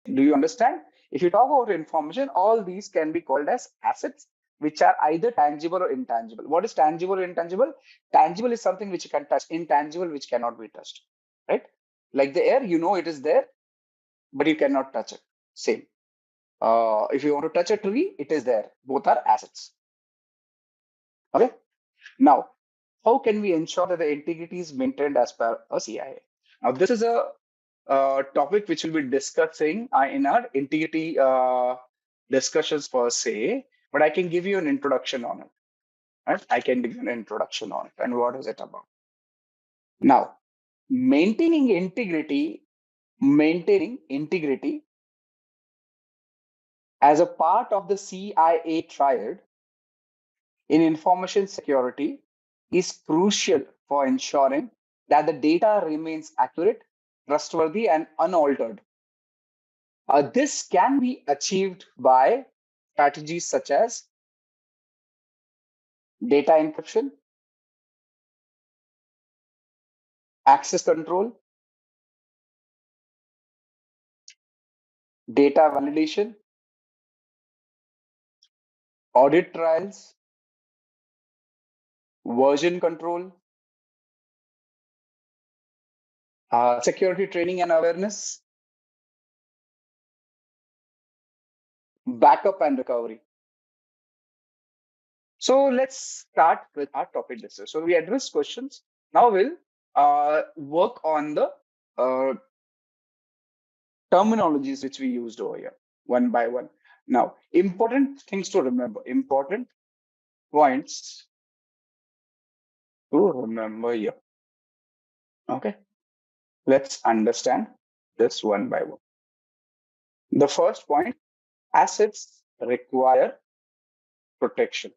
S3: Do you understand? If you talk about information, all these can be called as assets, which are either tangible or intangible. What is tangible or intangible? Tangible is something which you can touch, intangible which cannot be touched, right? Like the air, you know it is there, but you cannot touch it. Same. If you want to touch a tree, it is there. Both are assets. Okay. Now, how can we ensure that the integrity is maintained as per a CIA? Now, this is a topic which we'll be discussing in our integrity discussions per se. but I can give you an introduction on it. Right? I can give you an introduction on it and what is it about. Now, maintaining integrity as a part of the CIA triad in information security is crucial for ensuring that the data remains accurate, trustworthy, and unaltered. This can be achieved by strategies such as data encryption, access control, data validation, audit trials, version control, security training and awareness, backup and recovery. So let's start with our topic discussion. So we address questions. Now we'll work on the terminologies which we used over here, one by one. Now, important things to remember, important points to remember here. Okay, let's understand this one by one. The first point, assets require protection.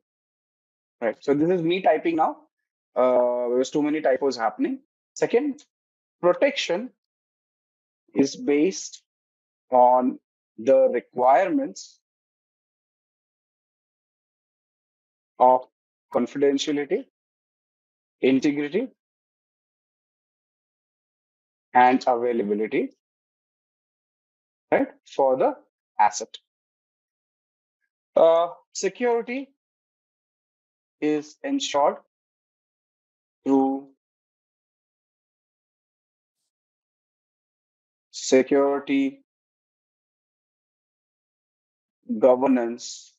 S3: Right. So this is me typing now. There's too many typos happening. Second, protection is based on the requirements of confidentiality, integrity, and availability, right, for the asset. Security is ensured through security governance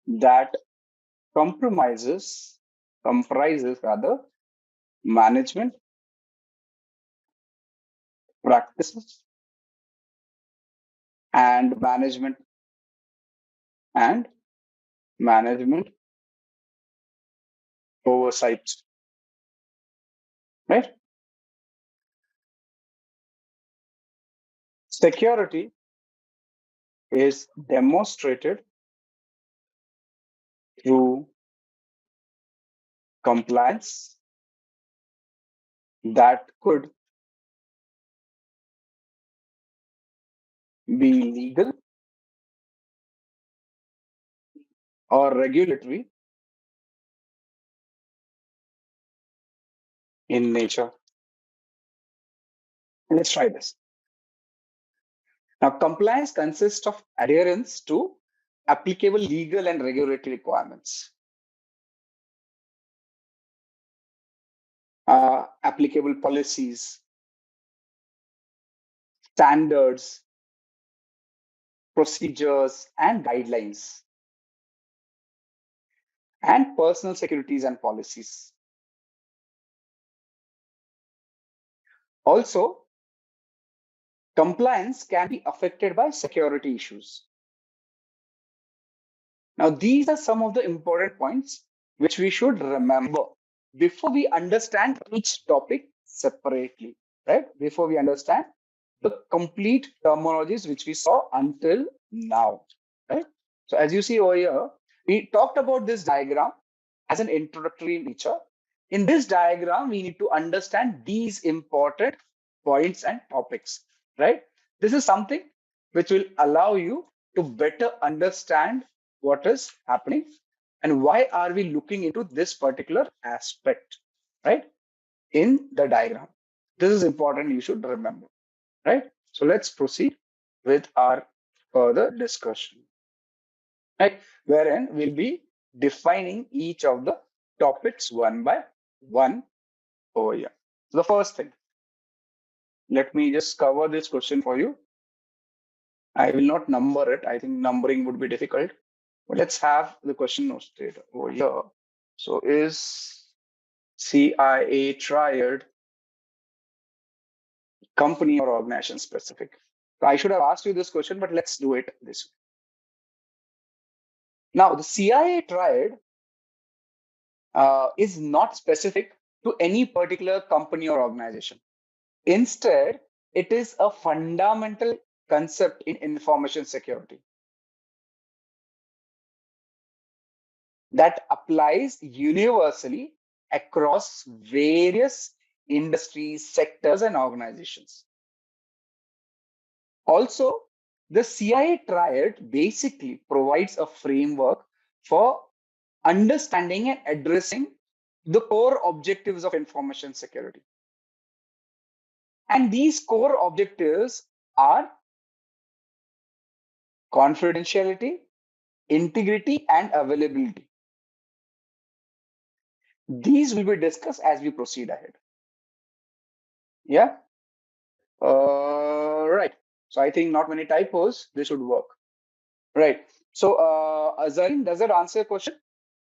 S3: that comprises management practices and management oversight, right? Security is demonstrated through compliance that could be legal or regulatory in nature. Let's try this. Now, compliance consists of adherence to applicable legal and regulatory requirements, applicable policies, standards, procedures, and guidelines, and personal securities and policies. Also, compliance can be affected by security issues. Now, these are some of the important points which we should remember before we understand each topic separately, right? Before we understand the complete terminologies which we saw until now, right? So as you see over here, we talked about this diagram as an introductory nature. In this diagram, we need to understand these important points and topics, right? This is something which will allow you to better understand what is happening and why are we looking into this particular aspect, right, in the diagram. This is important, you should remember, right? So let's proceed with our further discussion, right, wherein we'll be defining each of the topics one by one over here. So the first thing, let me just cover this question for you. I will not number it. I think numbering would be difficult, but let's have the question noted over here. So is CIA triad company or organization specific? So I should have asked you this question, but let's do it this way. Now, the CIA triad is not specific to any particular company or organization. Instead, it is a fundamental concept in information security that applies universally across various industries, sectors, and organizations. Also, the CIA triad basically provides a framework for understanding and addressing the core objectives of information security. And these core objectives are confidentiality, integrity, and availability. These will be discussed as we proceed ahead. Yeah. Right. So I think not many typos. This should work. Right. So, Zarin, does that answer your question?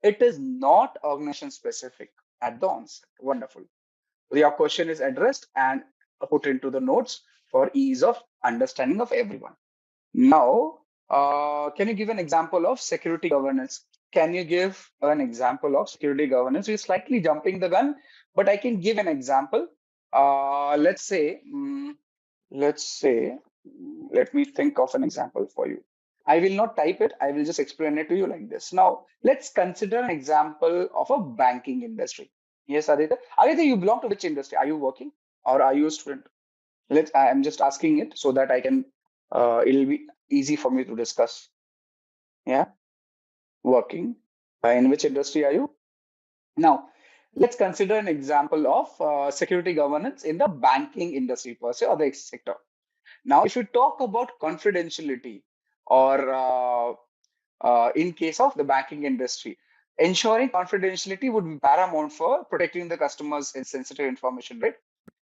S3: It is not organization specific at the onset. Wonderful. Your question is addressed and put into the notes for ease of understanding of everyone. Now, can you give an example of security governance? Can you give an example of security governance? We're slightly jumping the gun, but I can give an example. Let's say, let me think of an example for you. I will not type it. I will just explain it to you like this. Now, let's consider an example of a banking industry. Yes, Aditya. Aditya, you belong to which industry? Are you working or are you a student? I'm just asking it so that I can, it'll be easy for me to discuss. Yeah, working. In which industry are you? Now, let's consider an example of security governance in the banking industry per se or the sector. Now, if you talk about confidentiality or in case of the banking industry, ensuring confidentiality would be paramount for protecting the customers' sensitive information, right?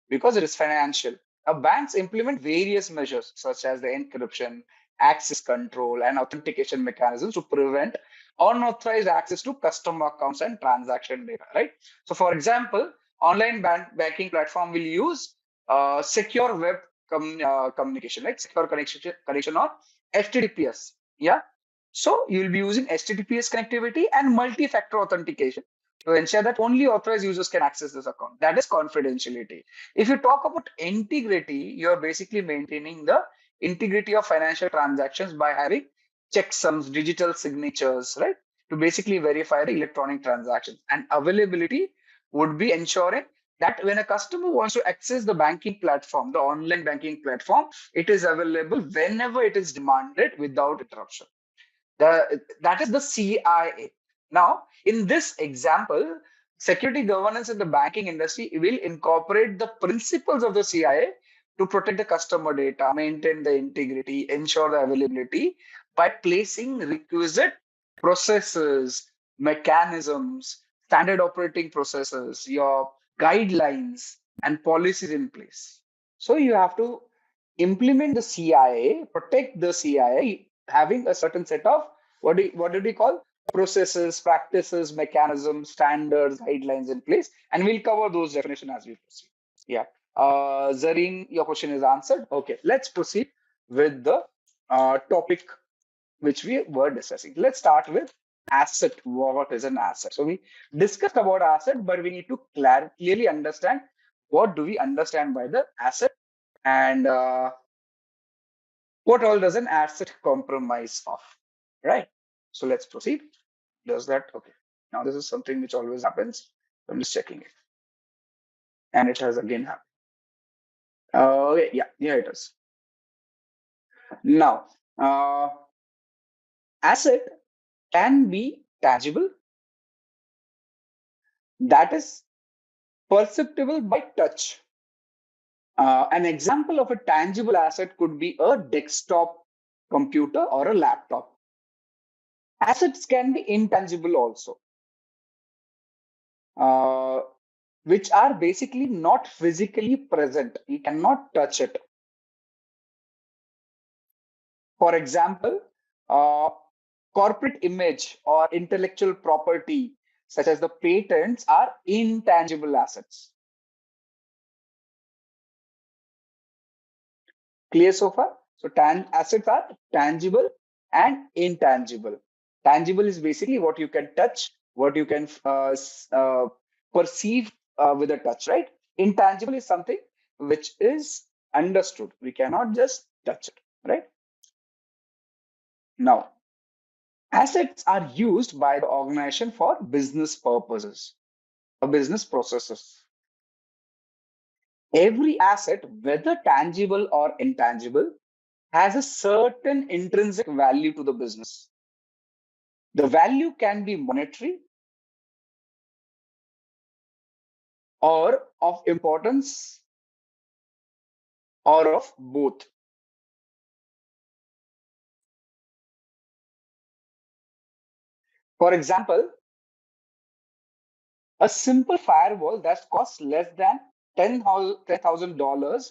S3: Because it is financial. Now, banks implement various measures such as the encryption, access control, and authentication mechanisms to prevent unauthorized access to customer accounts and transaction data, right? So, for example, online banking platform will use secure web communication, right? Secure connection or HTTPS. Yeah. So you'll be using HTTPS connectivity and multi-factor authentication to ensure that only authorized users can access this account. That is confidentiality. If you talk about integrity, you're basically maintaining the integrity of financial transactions by having checksums, digital signatures, right? To basically verify the electronic transactions. And availability would be ensuring that when a customer wants to access the banking platform, the online banking platform, it is available whenever it is demanded without interruption. That is the CIA. Now, in this example, security governance in the banking industry will incorporate the principles of the CIA to protect the customer data, maintain the integrity, ensure the availability by placing requisite processes, mechanisms, standard operating processes, your guidelines, and policies in place. So you have to implement the CIA, protect the CIA, having a certain set of what did we call processes, practices, mechanisms, standards, guidelines in place, and we'll cover those definitions as we proceed. Yeah, Zareen, your question is answered. Okay, let's proceed with the topic which we were discussing. Let's start with asset. What is an asset? So we discussed about asset, but we need to clearly understand what do we understand by the asset and what all does an asset compromise of, right? So let's proceed. Does that? Okay. Now this is something which always happens. I'm just checking it. And it has again happened. Okay, yeah, it is. Now, asset can be tangible, that is perceptible by touch. An example of a tangible asset could be a desktop computer or a laptop. Assets can be intangible also, which are basically not physically present. You cannot touch it. For example, corporate image or intellectual property, such as the patents, are intangible assets. Clear so far? So assets are tangible and intangible. Tangible is basically what you can touch, what you can perceive with a touch, right? Intangible is something which is understood. We cannot just touch it, right? Now, assets are used by the organization for business purposes or business processes. Every asset, whether tangible or intangible, has a certain intrinsic value to the business. The value can be monetary or of importance or of both. For example, a simple firewall that costs less than $10,000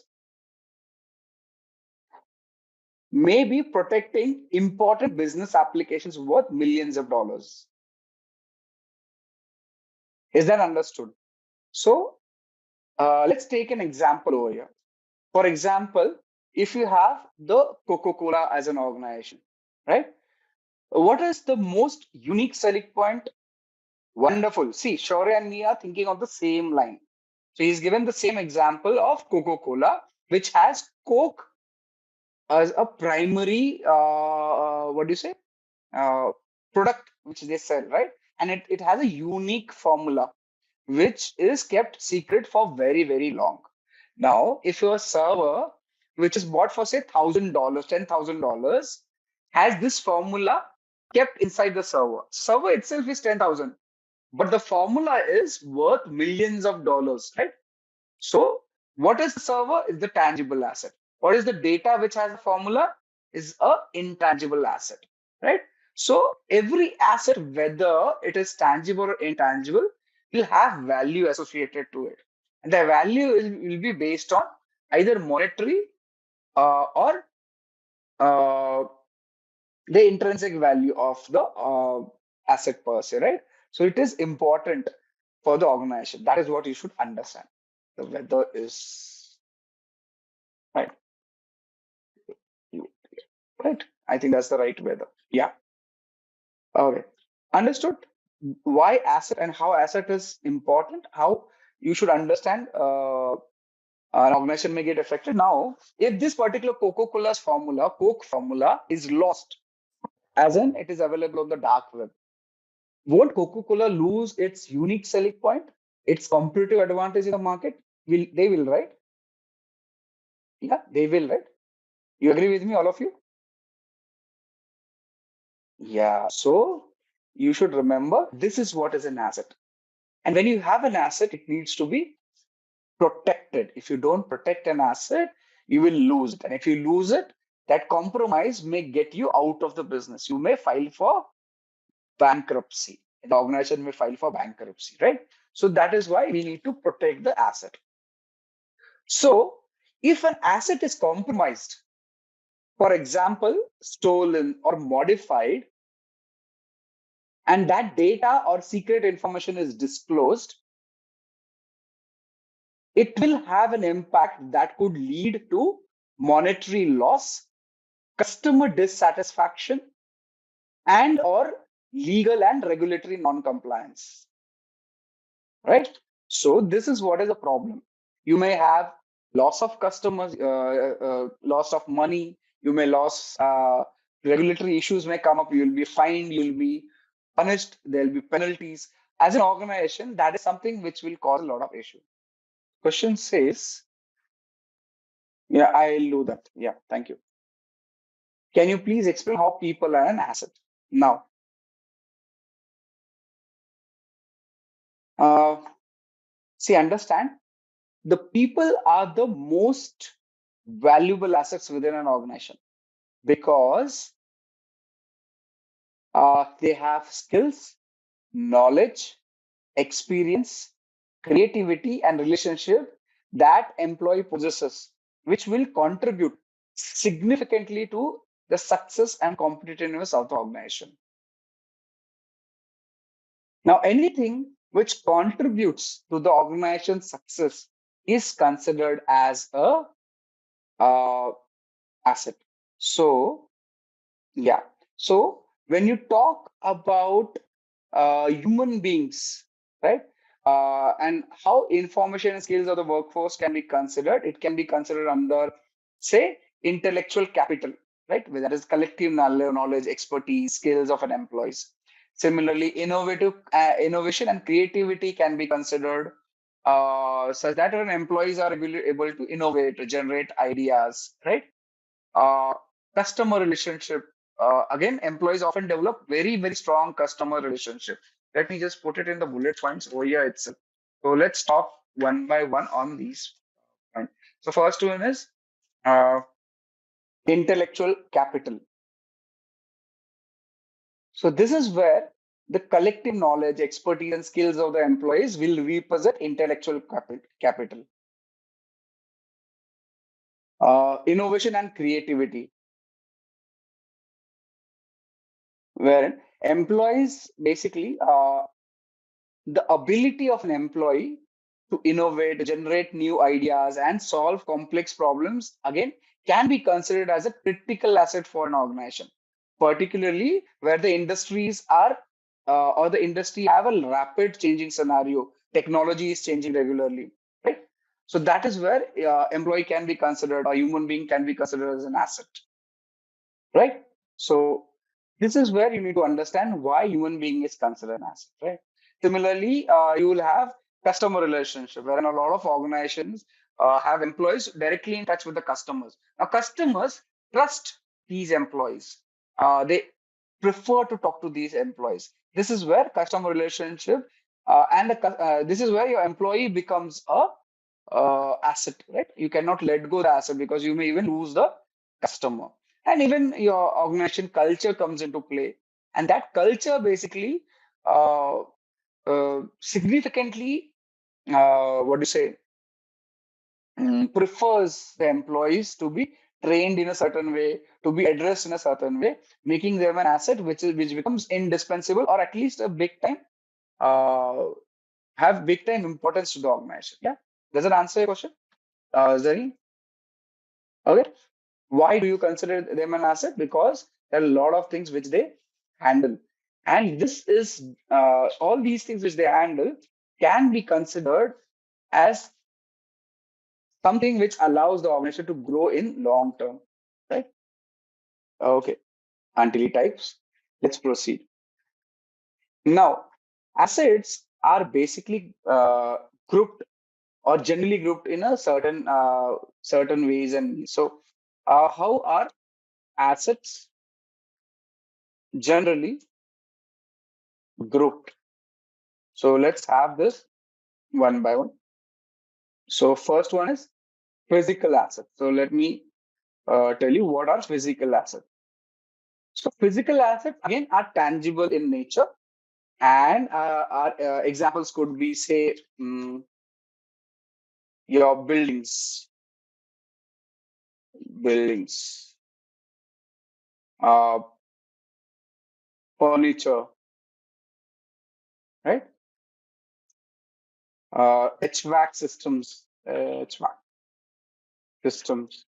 S3: may be protecting important business applications worth millions of dollars. Is that understood? So let's take an example over here. For example, if you have the Coca-Cola as an organization, right? What is the most unique selling point? Wonderful. See, Shaurya and me are thinking of the same line. So he's given the same example of Coca-Cola, which has Coke as a primary, what do you say, product which they sell, right? And it has a unique formula which is kept secret for very, very long. Now, if your server, which is bought for say $1,000, $10,000, has this formula kept inside the server itself is 10,000, but the formula is worth millions of dollars, right? So, what is the server? Is the tangible asset. What is the data which has a formula? Is a intangible asset, right? So, every asset, whether it is tangible or intangible, will have value associated to it. And the value will be based on either monetary or the intrinsic value of the asset per se, right? So it is important for the organization. That is what you should understand. The weather is right. Right. I think that's the right weather. Yeah. Okay. Understood why asset and how asset is important, how you should understand an organization may get affected. Now, if this particular Coca-Cola's formula, Coke formula is lost, as in it is available on the dark web, won't Coca-Cola lose its unique selling point, its competitive advantage in the market? They will, right? Yeah, they will, right? You agree with me, all of you? Yeah. So you should remember this is what is an asset. And when you have an asset, it needs to be protected. If you don't protect an asset, you will lose it. And if you lose it, that compromise may get you out of the business. You may file for bankruptcy. The organization may file for bankruptcy, right? So that is why we need to protect the asset. So if an asset is compromised, for example, stolen or modified, and that data or secret information is disclosed, it will have an impact that could lead to monetary loss, customer dissatisfaction, and or legal and regulatory non-compliance, right? So this is what is the problem. You may have loss of customers, loss of money, you may lose, regulatory issues may come up, you will be fined, you will be punished, there will be penalties. As an organization, that is something which will cause a lot of issue. Question says, yeah, I'll do that. Yeah, thank you. Can you please explain how people are an asset? Now, see, understand, the people are the most valuable assets within an organization because they have skills, knowledge, experience, creativity, and relationship that employee possesses, which will contribute significantly to the success and competitiveness of the organization. Now, anything which contributes to the organization's success is considered as a asset. So, yeah. So when you talk about human beings, right? And how information and skills of the workforce can be considered, it can be considered under, say, intellectual capital, right? Where that is collective knowledge, expertise, skills of an employees. Similarly, innovation and creativity can be considered such that an employees are able to innovate, to generate ideas, right? Uh, Customer relationship. Again, employees often develop very, very strong customer relationship. Let me just put it in the bullet points over here itself. So let's talk one by one on these points. So first one is uh, intellectual capital. So this is where the collective knowledge, expertise, and skills of the employees will represent intellectual capital. Innovation and creativity, where employees basically the ability of an employee to innovate, generate new ideas, and solve complex problems, again, can be considered as a critical asset for an organization, particularly where the industries are or the industry have a rapid changing scenario. Technology is changing regularly, right? So that is where employee can be considered, or human being can be considered as an asset, right? So this is where you need to understand why human being is considered an asset, right? Similarly, you will have customer relationship, where a lot of organizations have employees directly in touch with the customers. Now, customers trust these employees. They prefer to talk to these employees. This is where customer relationship this is where your employee becomes a asset, right? You cannot let go the asset because you may even lose the customer. And even your organization culture comes into play. And that culture basically uh, significantly, what do you say, prefers the employees to be trained in a certain way, to be addressed in a certain way, making them an asset which becomes indispensable, or at least a big time uh, have big time importance to the organization. Yeah, does it answer your question, Zari? Okay. Why do you consider them an asset? Because there are a lot of things which they handle. And this is all these things which they handle can be considered as something which allows the organization to grow in long term. Right? Okay. Until types. Let's proceed. Now, assets are basically grouped or generally grouped in a certain ways. And so, how are assets generally grouped? So let's have this one by one. So first one is physical assets. So let me tell you what are physical assets. So physical assets again are tangible in nature, and our examples could be, say, your buildings, uh, furniture, right? HVAC systems, systems,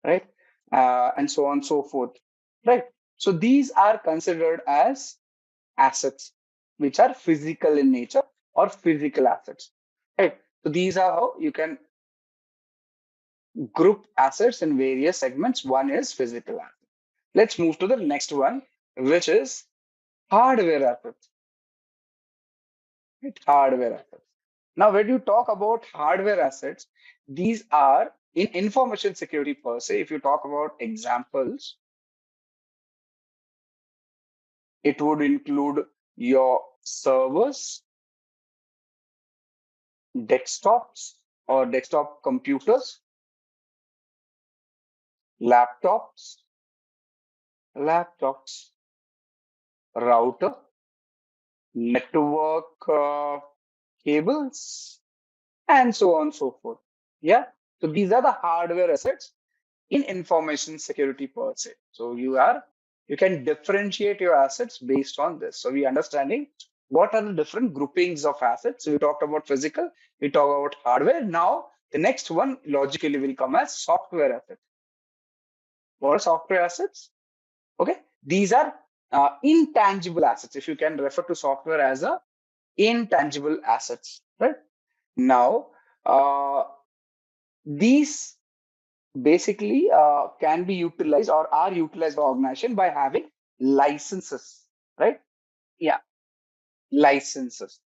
S3: right? And so on and so forth, right? So these are considered as assets which are physical in nature or physical assets, right? So these are how you can group assets in various segments. One is physical asset. Let's move to the next one, which is hardware assets. Right? Hardware assets. Now, when you talk about hardware assets, these are in information security per se. If you talk about examples, it would include your servers, desktops or desktop computers, laptops, router, network cables, and so on and so forth. Yeah. So these are the hardware assets in information security per se. So you can differentiate your assets based on this. So we understanding what are the different groupings of assets. So we talked about physical, we talk about hardware. Now the next one logically will come as software assets. What are software assets? Okay. These are intangible assets. If you can refer to software as a intangible assets, right? Now, these basically can be utilized or are utilized by organization by having licenses, right? Yeah, licenses,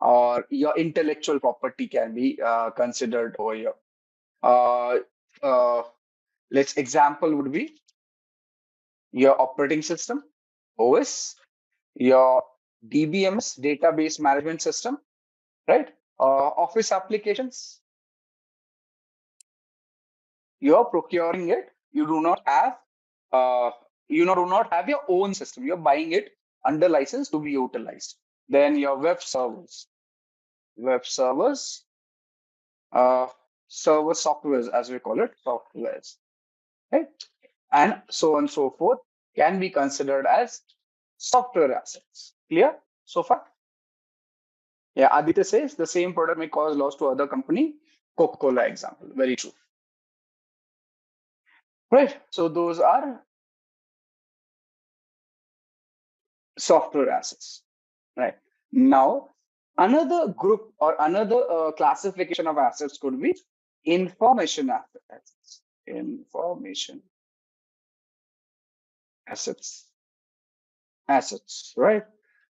S3: or your intellectual property can be considered over here. Uh, uh, let's example would be your operating system, OS, your DBMS, database management system, right? Office applications, you're procuring it. You do not have, do not have your own system. You're buying it under license to be utilized. Then your web servers, uh, server softwares, as we call it, softwares, right? And so on and so forth can be considered as software assets. Clear so far? Yeah, Aditya says the same product may cause loss to other company. Coca-Cola example, very true. Right. So those are software assets. Right. Now, another group or another classification of assets could be information assets. Information assets, right?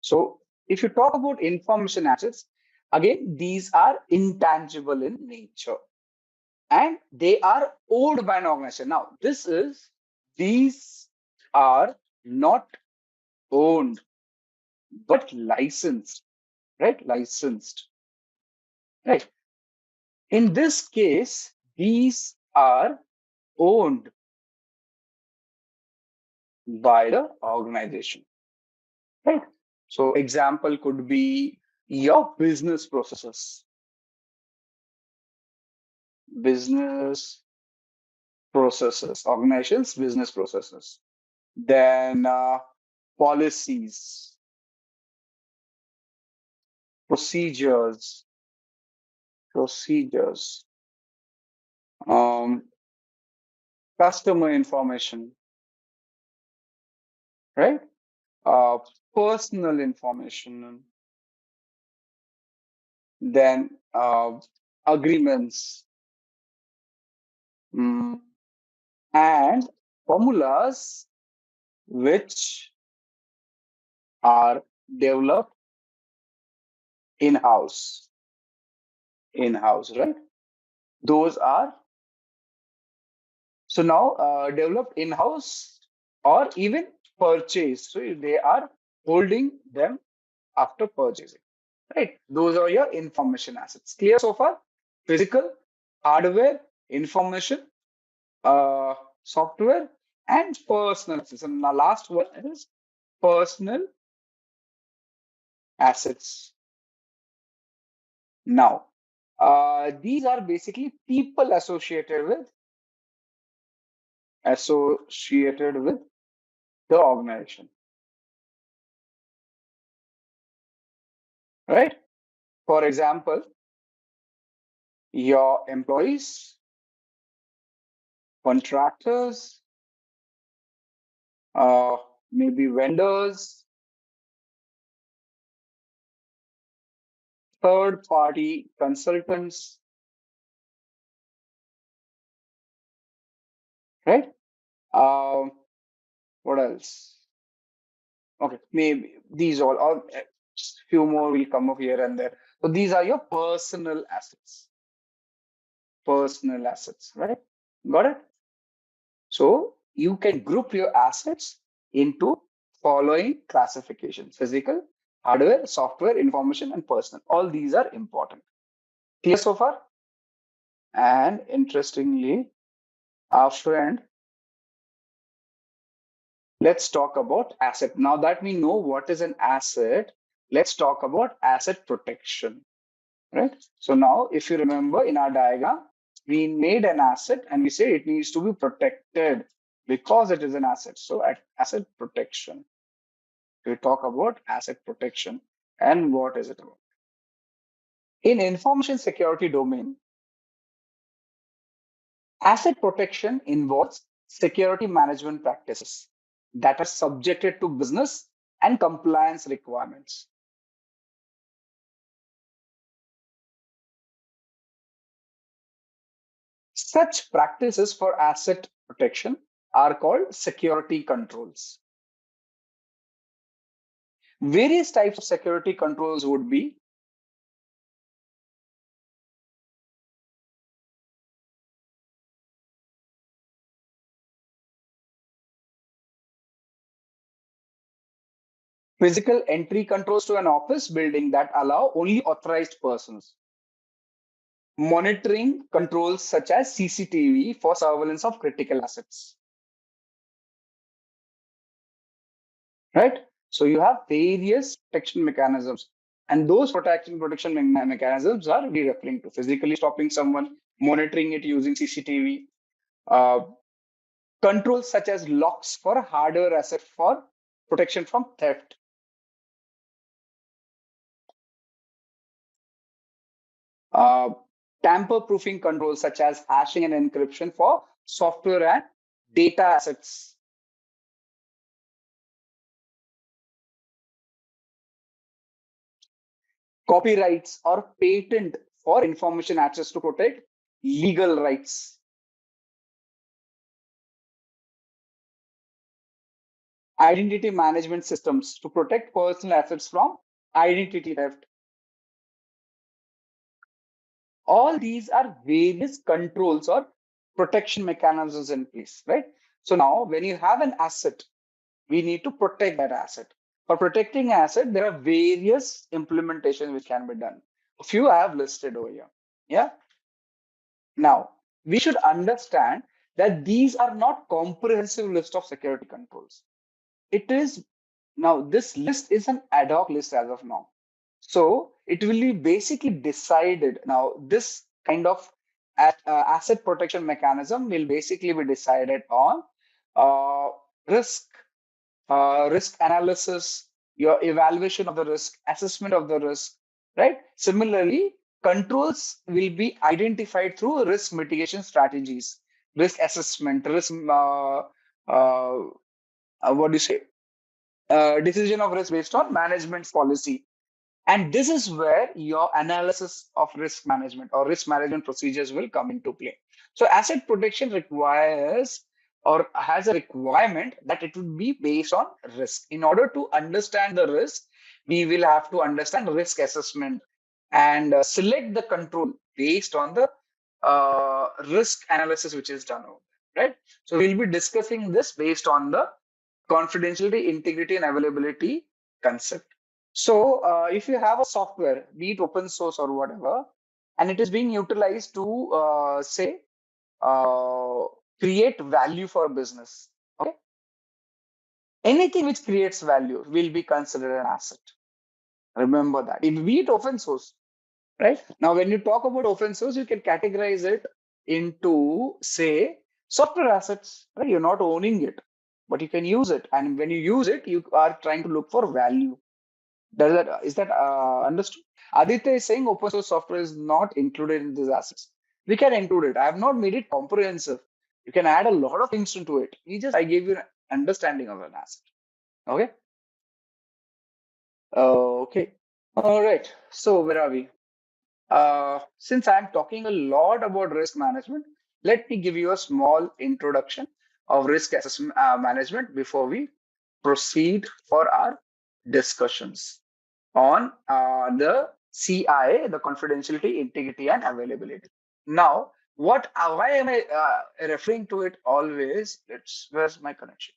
S3: So if you talk about information assets, again, these are intangible in nature and they are owned by an organization. Now, these are not owned, but licensed, right? Licensed, right? In this case, these are owned by the organization, right? So example could be your business processes, organizations, business processes. Then policies, procedures, um, customer information, right? Uh, Personal information, then agreements, and formulas which are developed in-house, right? Those are so now developed in-house or even purchased. So they are holding them after purchasing, right? Those are your information assets. Clear so far? Physical, hardware, information, uh, software, and personal assets. And the last one is personal assets. Now, these are basically people associated with the organization, right? For example, your employees, contractors, maybe vendors, third-party consultants, right? What else? Okay, maybe these all, or few more will come up here and there. So these are your personal assets. Personal assets, right? Got it? So you can group your assets into following classifications: physical, hardware, software, information, and personal. All these are important. Clear so far? And interestingly, our friend, let's talk about asset. Now that we know what is an asset, let's talk about asset protection, right? So now, if you remember in our diagram, we made an asset and we say it needs to be protected because it is an asset. So at asset protection, we talk about asset protection and what is it about. In information security domain, asset protection involves security management practices that are subjected to business and compliance requirements. Such practices for asset protection are called security controls. Various types of security controls would be physical entry controls to an office building that allow only authorized persons. Monitoring controls such as CCTV for surveillance of critical assets. Right? So you have various protection mechanisms, and those protection mechanisms are we referring to physically stopping someone, monitoring it using CCTV, controls such as locks for hardware asset for protection from theft. Tamper-proofing controls such as hashing and encryption for software and data assets. Copyrights or patent for information access to protect legal rights. Identity management systems to protect personal assets from identity theft. All these are various controls or protection mechanisms in place, right? So now when you have an asset, we need to protect that asset. For protecting asset, there are various implementations which can be done. A few I have listed over here. Yeah. Now, we should understand that these are not comprehensive list of security controls. It is now this list is an ad hoc list as of now. So it will be basically decided. Now, this kind of asset protection mechanism will basically be decided on uh, risk, risk analysis, your evaluation of the risk, assessment of the risk, right? Similarly, controls will be identified through risk mitigation strategies, risk assessment, risk, what do you say? Decision of risk based on management's policy. And this is where your analysis of risk management or risk management procedures will come into play. So asset protection requires or has a requirement that it would be based on risk. In order to understand the risk, we will have to understand risk assessment and select the control based on the risk analysis which is done over there, right? So we'll be discussing this based on the confidentiality, integrity, and availability concept. So if you have a software, be it open source or whatever, and it is being utilized to say uh, create value for business, okay? Anything which creates value will be considered an asset. Remember that. Be it open source, right? Now, when you talk about open source, you can categorize it into, say, software assets, right? You're not owning it, but you can use it. And when you use it, you are trying to look for value. Is that understood? Aditya is saying open source software is not included in these assets. We can include it. I have not made it comprehensive. You can add a lot of things into it. I gave you an understanding of an asset. Okay. Okay. All right. So where are we? Since I'm talking a lot about risk management, let me give you a small introduction of risk assessment management before we proceed for our discussions on the CIA, the confidentiality, integrity, and availability. Now, why am I referring to it always? Where's my connection?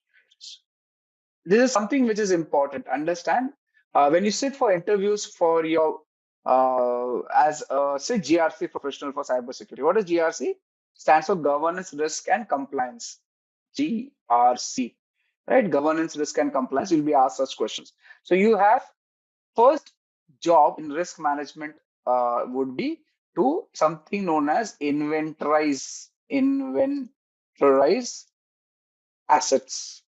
S3: This is something which is important. Understand when you sit for interviews for your as say GRC professional for cybersecurity. What is GRC? Stands for Governance, Risk, and Compliance. GRC, right? Governance, Risk, and Compliance. You'll be asked such questions. So you have first job in risk management would be to something known as inventorize assets.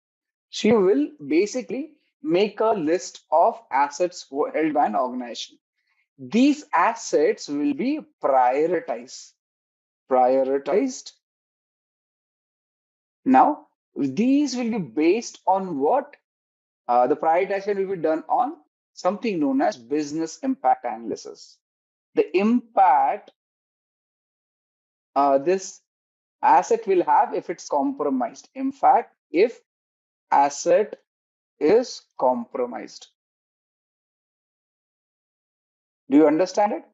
S3: She will basically make a list of assets held by an organization. These assets will be prioritized. Now, These will be based on what? The prioritization will be done on something known as business impact analysis. The impact this asset will have if it's compromised. In fact, if asset is compromised. Do you understand it?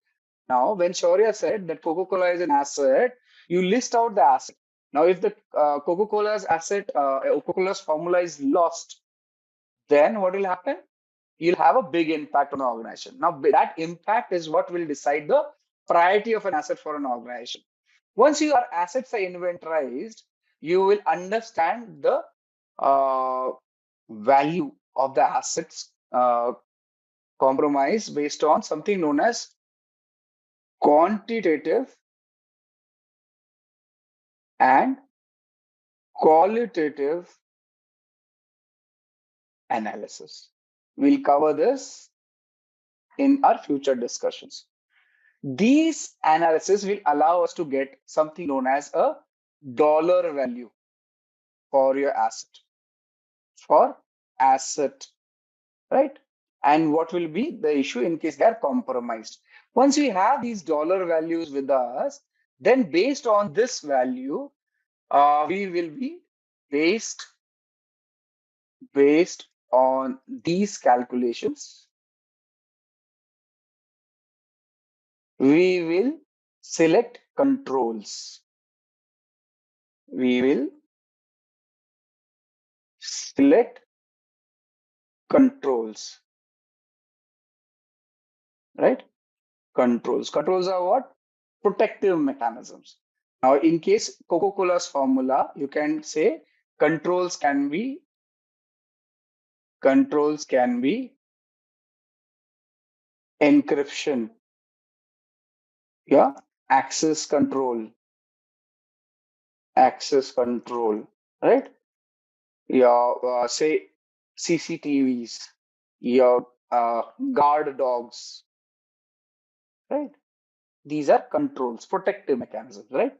S3: Now, when Shaurya said that Coca-Cola is an asset, you list out the asset. Now, if the Coca-Cola's asset, Coca-Cola's formula is lost, then what will happen? You'll have a big impact on the organization. Now, that impact is what will decide the priority of an asset for an organization. Once your assets are inventorized, you will understand the value of the assets compromise based on something known as quantitative and qualitative analysis. We'll cover this in our future discussions. These analysis will allow us to get something known as a dollar value for your asset, right? And what will be the issue in case they are compromised. Once we have these dollar values with us, then based on this value, we will be based on these calculations, we will select controls. We will select controls, right? Controls. Controls are what? Protective mechanisms. Now, in case Coca-Cola's formula, you can say controls can be encryption, yeah, access control, right? Yeah, say CCTVs, your guard dogs, right? These are controls, protective mechanisms, right?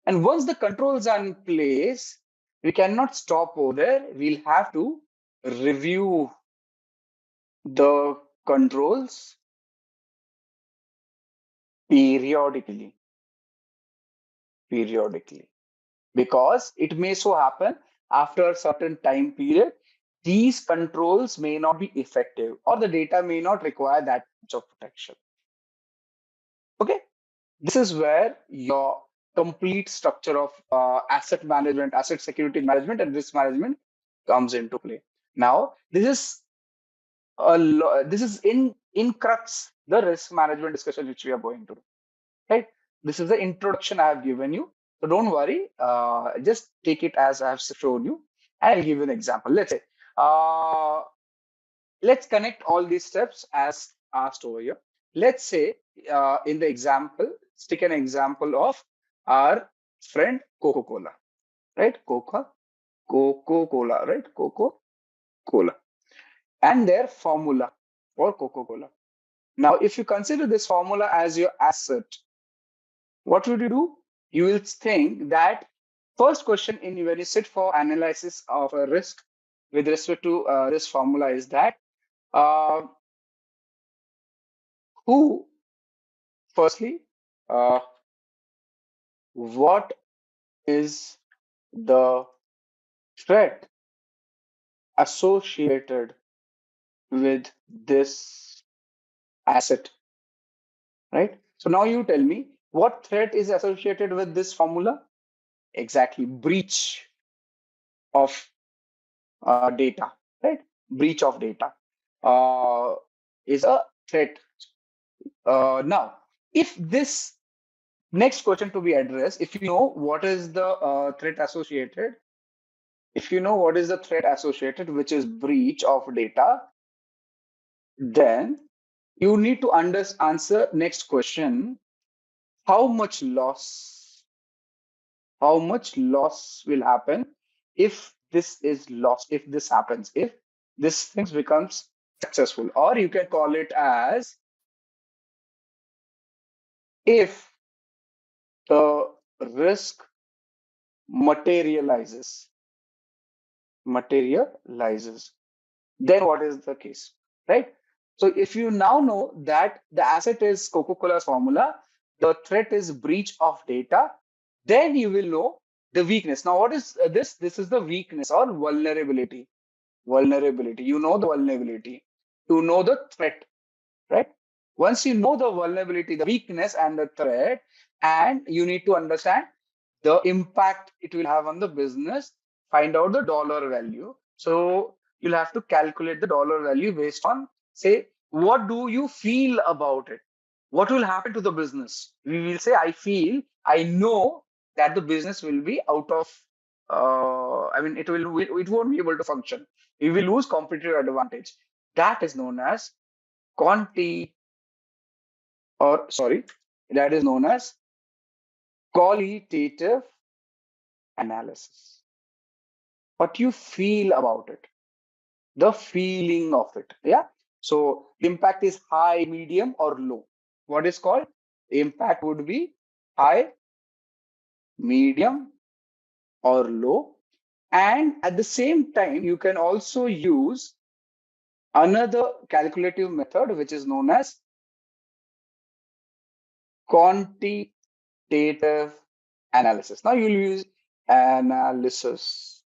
S3: And once the controls are in place, we cannot stop over there. We'll have to review the controls periodically, because it may so happen after a certain time period, these controls may not be effective or the data may not require that much of protection. Okay, this is where your complete structure of asset management, asset security management, and risk management comes into play. Now, this is in crux the risk management discussion which we are going to do, right? This is the introduction I have given you, so don't worry. Just take it as I have shown you, and I'll give you an example. Let's say, let's connect all these steps as asked over here. Let's say in the example, let's take an example of our friend Coca-Cola, right? Coca-Cola, right? Coca-Cola, and their formula for Coca-Cola. Now, if you consider this formula as your asset, what would you do? You will think that first question in when you sit for analysis of a risk with respect to this formula is that who, firstly, what is the threat associated with this asset, right? So now you tell me what threat is associated with this formula? Exactly, breach of data, right? Breach of data is a threat. Now, if this next question to be addressed, if you know what is the threat associated, which is breach of data, then you need to answer next question: how much loss will happen if this is lost, if this happens, if this thing becomes successful, or you can call it as if the risk materializes. materializes. Then what is the case, right? So if you now know that the asset is Coca-Cola's formula, the threat is breach of data, then you will know the weakness. Now, what is this? This is the weakness or vulnerability. Vulnerability. You know the vulnerability to know the threat, right? Once you know the vulnerability, the weakness, and the threat, and you need to understand the impact it will have on the business, find out the dollar value. So you'll have to calculate the dollar value based on, say, what do you feel about it? What will happen to the business? We will say, I know that the business will be out of, it won't be able to function. We will lose competitive advantage. That is known as quanti, or sorry, that is known as qualitative analysis. What you feel about it, the feeling of it. Yeah. So impact is high, medium, or low. What is called? Impact would be high, medium, or low. And at the same time, you can also use another calculative method, which is known as quantitative analysis. Now you'll use analysis.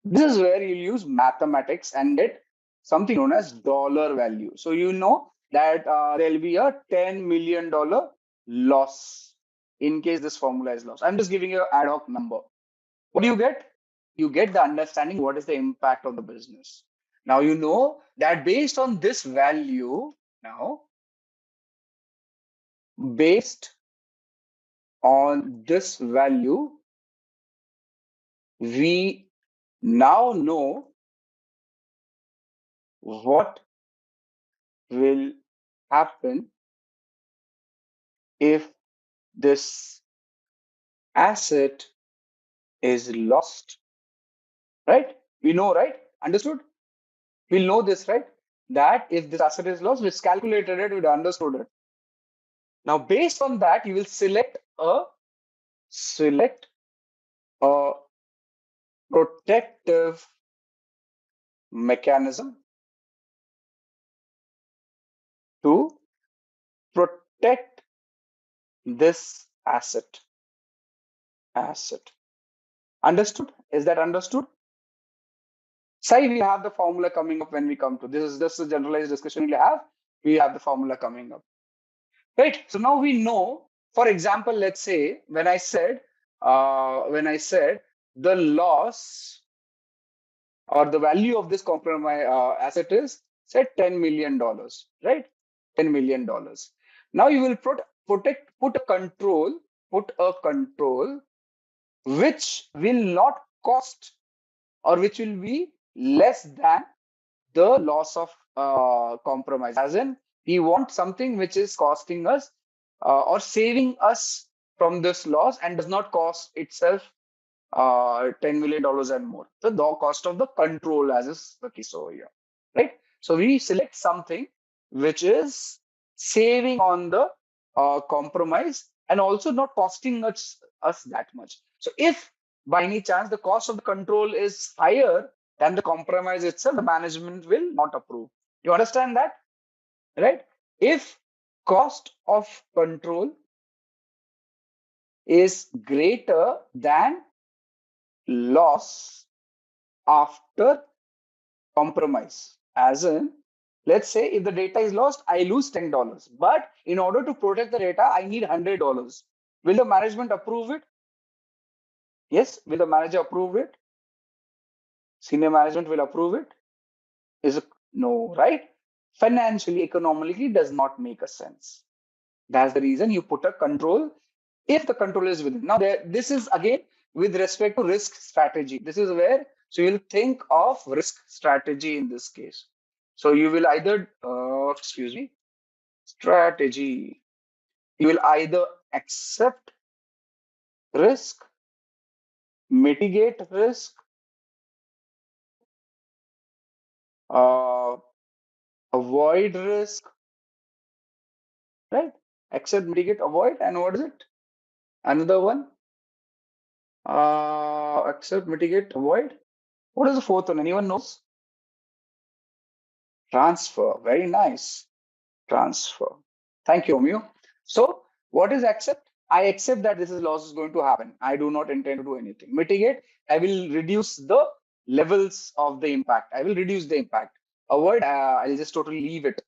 S3: This is where you'll use mathematics and get something known as dollar value. So you know that there'll be a $10 million loss in case this formula is lost. I'm just giving you an ad hoc number. What do you get? You get the understanding what is the impact on the business. Now you know that based on this value, based on this value, we now know what will happen if this asset is lost, right? We know, right? Understood? We'll know this, right? That if this asset is lost, we've calculated it, we've understood it. Now, based on that, you will select a protective mechanism to protect this asset. Understood? Is that understood? Say we have the formula coming up when we come to this. Is just a generalized discussion we'll have. We have the formula coming up. Right. So now we know, for example, let's say when I said the loss or the value of this compromise asset is say $10 million, right? $10 million. Now you will put a control which will not cost or which will be less than the loss of compromise. As in, we want something which is costing us or saving us from this loss and does not cost itself $10 million and more. So the cost of the control, as is the case over here, right? So we select something which is saving on the compromise and also not costing us that much. So if by any chance the cost of the control is higher than the compromise itself, the management will not approve. You understand that, right? If cost of control is greater than loss after compromise, as in, let's say if the data is lost, I lose $10, but in order to protect the data, I need $100. Will the management approve it? Yes. Will the manager approve it? Senior management will approve it? Is it no, right? Financially, economically does not make a sense. That's the reason you put a control if the control is within. Now, this is again with respect to risk strategy. This is where, so you'll think of risk strategy in this case. So you will either, strategy. You will either accept risk, mitigate risk, avoid risk, right? Accept, mitigate, avoid, and what is it? Another one. Accept, mitigate, avoid. What is the fourth one? Anyone knows? Transfer. Very nice. Transfer. Thank you, Romeo. So what is accept? I accept that this is loss is going to happen. I do not intend to do anything. Mitigate. I will reduce the levels of the impact. I will reduce the impact. Avoid. I'll just totally leave it.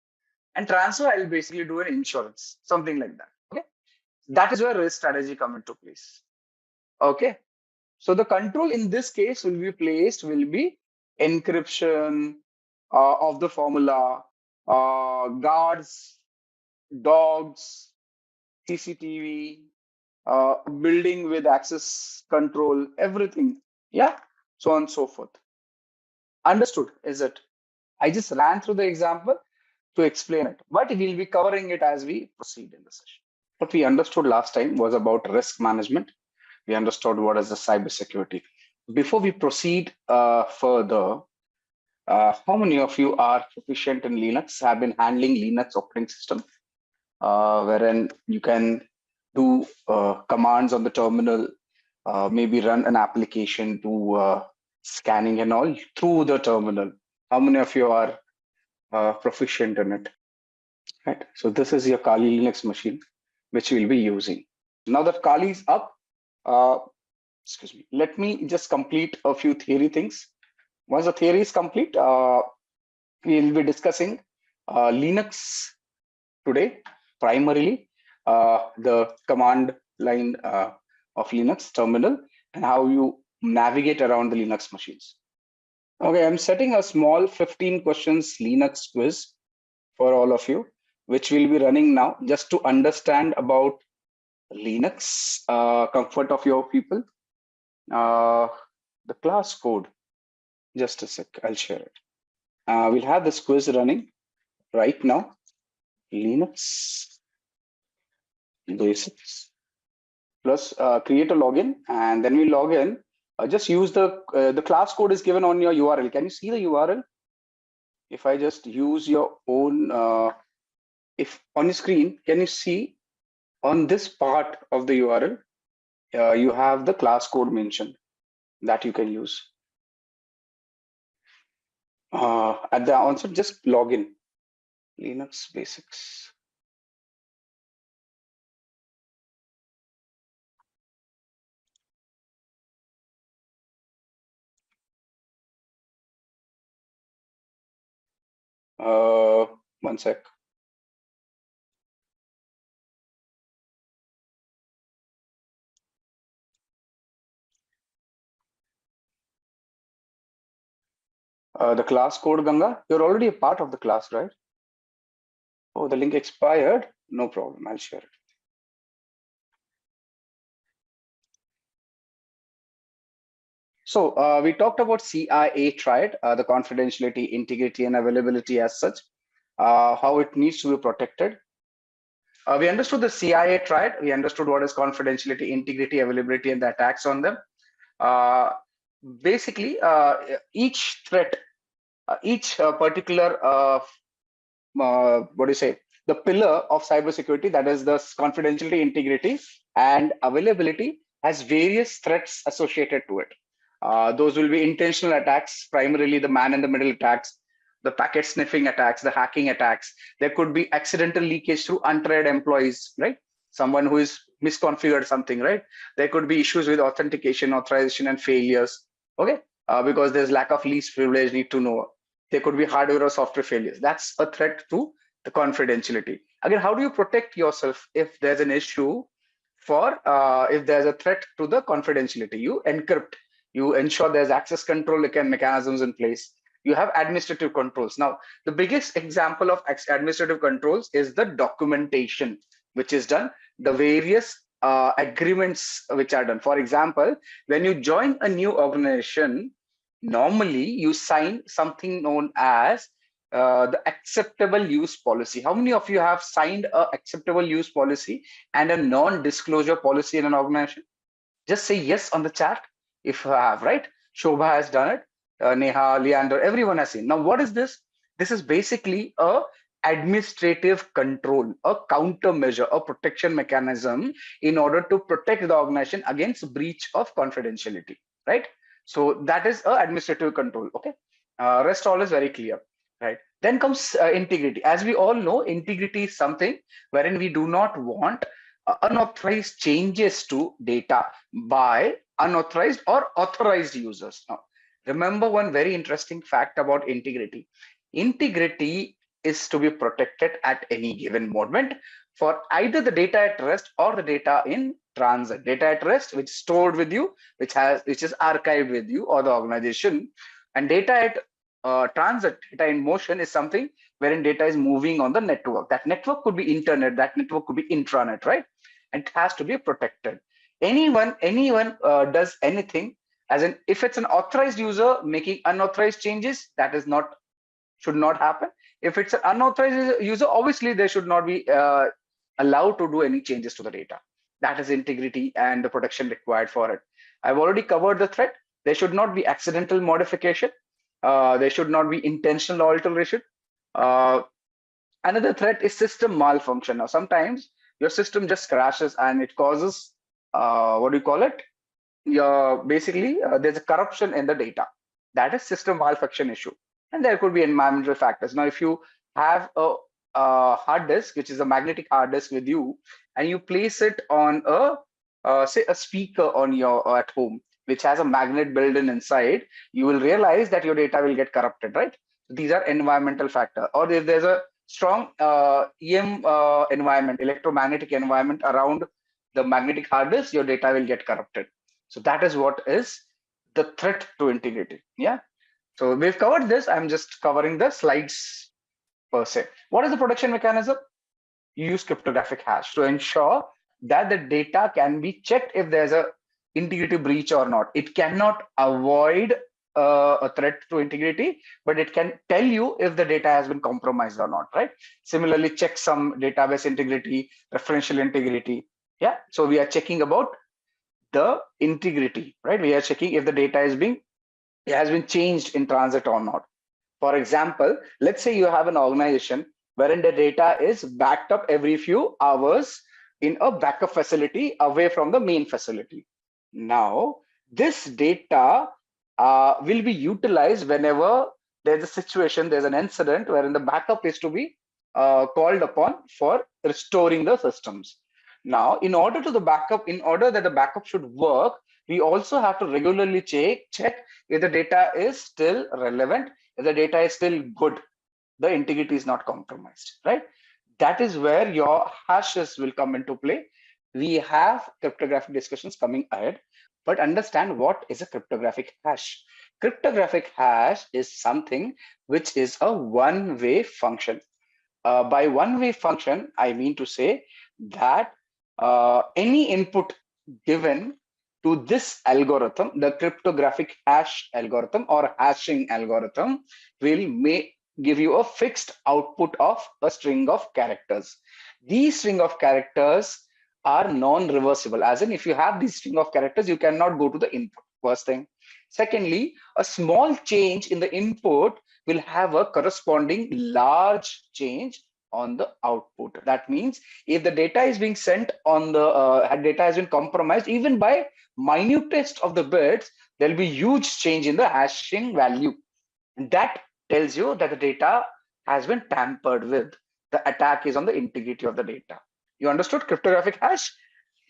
S3: And transfer, I'll basically do an insurance, something like that. Okay. That is where risk strategy come into place. Okay. So the control in this case will be encryption of the formula, guards, dogs, CCTV, building with access control, everything. Yeah, so on and so forth. Understood, is it? I just ran through the example to explain it, but we'll be covering it as we proceed in the session. What we understood last time was about risk management. We understood what is the cybersecurity. Before we proceed further, how many of you are proficient in Linux, have been handling Linux operating system, wherein you can do commands on the terminal, maybe run an application to scanning and all through the terminal? How many of you are proficient in it? Right. So this is your Kali Linux machine, which we'll be using. Now that Kali is up, excuse me, let me just complete a few theory things. Once the theory is complete, we'll be discussing Linux today, primarily the command line of Linux terminal and how you navigate around the Linux machines. Okay, I'm setting a small 15 questions Linux quiz for all of you, which will be running now just to understand about Linux, comfort of your people. The class code, just a sec, I'll share it. We'll have this quiz running right now. Linux basics plus create a login, and then we log in. Just use the class code is given on your URL. Can you see the URL? If I just use your own, if on your screen, can you see on this part of the URL, you have the class code mentioned that you can use. At the onset, just log in. Linux basics. One sec. The class code, Ganga, you're already a part of the class, right? Oh, the link expired. No problem. I'll share it. So we talked about CIA triad, the confidentiality, integrity, and availability as such, how it needs to be protected. We understood the CIA triad. We understood what is confidentiality, integrity, availability, and the attacks on them. Basically, each threat, each particular, what do you say, the pillar of cybersecurity, that is the confidentiality, integrity, and availability, has various threats associated to it. Those will be intentional attacks, primarily the man-in-the-middle attacks, the packet sniffing attacks, the hacking attacks. There could be accidental leakage through untrained employees, right? Someone who is misconfigured something, right? There could be issues with authentication, authorization, and failures, okay? Because there's lack of least privilege, need to know. There could be hardware or software failures. That's a threat to the confidentiality. Again, how do you protect yourself if there's an issue for, if there's a threat to the confidentiality? You encrypt, you ensure there's access control mechanisms in place. You have administrative controls. Now, the biggest example of administrative controls is the documentation, which is done, the various agreements which are done. For example, when you join a new organization, normally you sign something known as the acceptable use policy. How many of you have signed a acceptable use policy and a non-disclosure policy in an organization? Just say yes on the chat if you have, right? Shobha has done it. Neha, Leander, everyone has seen. Now, what is this? This is basically a administrative control, a countermeasure, a protection mechanism in order to protect the organization against breach of confidentiality, right? So that is a administrative control. Okay, rest all is very clear, right? Then comes integrity. As we all know, integrity is something wherein we do not want unauthorized changes to data by unauthorized or authorized users. Now, remember one very interesting fact about integrity. Integrity is to be protected at any given moment for either the data at rest or the data in transit. Data at rest, which is stored with you, which is archived with you or the organization, and data at transit, data in motion, is something wherein data is moving on the network. That network could be internet, that network could be intranet, right? And it has to be protected. Anyone does anything, as in if it's an authorized user making unauthorized changes, that is not, should not happen. If it's an unauthorized user, obviously they should not be allowed to do any changes to the data. That is integrity and the protection required for it. I've already covered the threat. There should not be accidental modification. There should not be intentional alteration. Uh, Another threat is system malfunction. Now, sometimes your system just crashes and it causes, what do you call it? Basically, there's a corruption in the data. That is system malfunction issue. And there could be environmental factors. Now, if you have a hard disk, which is a magnetic hard disk with you, and you place it on say a speaker on your at home, which has a magnet built in inside, you will realize that your data will get corrupted, right? These are environmental factor. Or if there's a strong EM environment, electromagnetic environment around the magnetic hard disk, your data will get corrupted. So that is what is the threat to integrity. Yeah. So we've covered this. I'm just covering the slides per se. What is the protection mechanism? You use cryptographic hash to ensure that the data can be checked if there's a integrity breach or not. It cannot avoid a threat to integrity, but it can tell you if the data has been compromised or not, right? Similarly, check some database integrity, referential integrity. Yeah. So we are checking about the integrity, right? We are checking if the data is being, it has been changed in transit or not. For example, let's say you have an organization wherein the data is backed up every few hours in a backup facility away from the main facility. Now, this data will be utilized whenever there's a situation, there's an incident wherein the backup is to be called upon for restoring the systems. Now, in order that the backup should work, we also have to regularly check if the data is still relevant, if the data is still good, the integrity is not compromised, right? That is where your hashes will come into play. We have cryptographic discussions coming ahead, but understand what is a cryptographic hash. Cryptographic hash is something which is a one-way function. By one-way function, I mean to say that any input given to this algorithm, the cryptographic hash algorithm or hashing algorithm, will give you a fixed output of a string of characters. These string of characters are non-reversible, as in if you have this string of characters, you cannot go to the input, first thing. Secondly, a small change in the input will have a corresponding large change on the output. That means if the data is being sent on the data has been compromised, even by minutest of the bits, there'll be huge change in the hashing value. And that tells you that the data has been tampered with. The attack is on the integrity of the data. You understood cryptographic hash?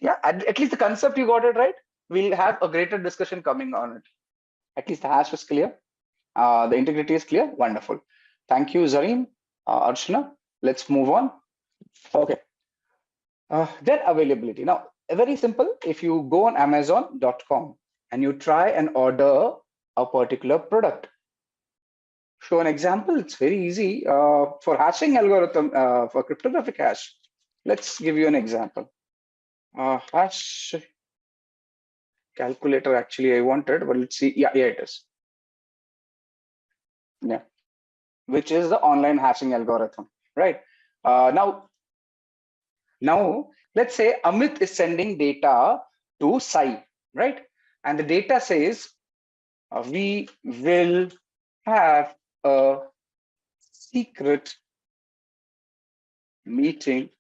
S3: Yeah, at least the concept you got it right. We'll have a greater discussion coming on it. At least the hash was clear. The integrity is clear. Wonderful. Thank you, Zareem, Archana. Let's move on. Okay. Then availability. Now, very simple. If you go on Amazon.com and you try and order a particular product, show an example. It's very easy for hashing algorithm for cryptographic hash. Let's give you an example. Hash calculator. Actually, I wanted, but let's see. Yeah, it is. Yeah, which is the online hashing algorithm, right? Now, let's say Amit is sending data to Sai, right? And the data says we will have a secret meeting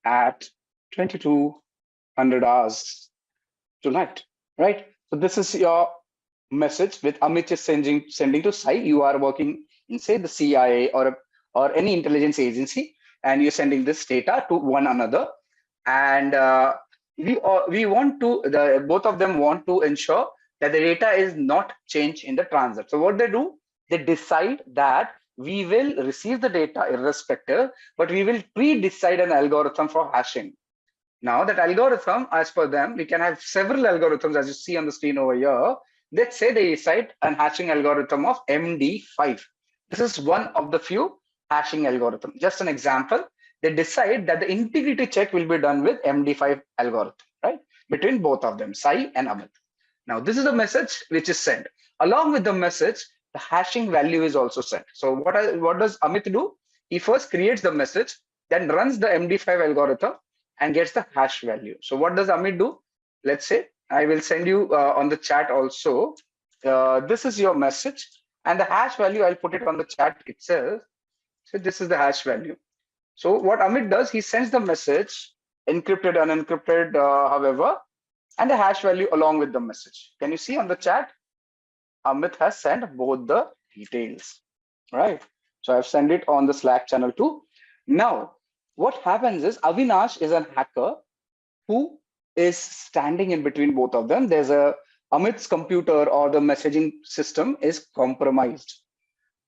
S3: at 2200 hours tonight, right? So this is your message which Amit is sending to Sai. You are working in, say, the CIA or any intelligence agency, and you're sending this data to one another. And we want to, both of them want to ensure that the data is not changed in the transit. So what they do, they decide that we will receive the data irrespective, but we will pre-decide an algorithm for hashing. Now that algorithm, as per them, we can have several algorithms, as you see on the screen over here. Let's say they decide an hashing algorithm of MD5. This is one of the few hashing algorithm. Just an example. They decide that the integrity check will be done with MD5 algorithm, right? Between both of them, Sai and Amit. Now, this is the message which is sent. Along with the message, the hashing value is also sent. So what does Amit do? He first creates the message, then runs the MD5 algorithm and gets the hash value. So what does Amit do? Let's say I will send you on the chat also. This is your message, and the hash value, I'll put it on the chat itself. So this is the hash value. So what Amit does, he sends the message, encrypted, unencrypted, however, and the hash value along with the message. Can you see on the chat? Amit has sent both the details, right? So I've sent it on the Slack channel too. Now, what happens is Avinash is a hacker who is standing in between both of them. There's Amit's computer or the messaging system is compromised.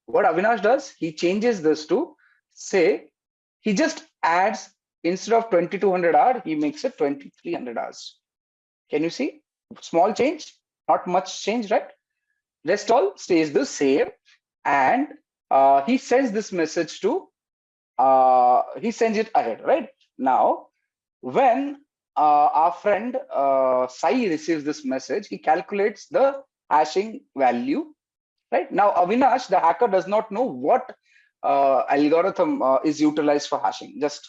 S3: What Avinash does, he changes this to, say, he just adds, instead of 2200 hours, he makes it 2300 hours. Can you see? Small change, not much change, right? Rest all stays the same. And he sends this message to, he sends it ahead, right? Now, when our friend Sai receives this message, he calculates the hashing value, right? Now, Avinash, the hacker, does not know what algorithm is utilized for hashing. Just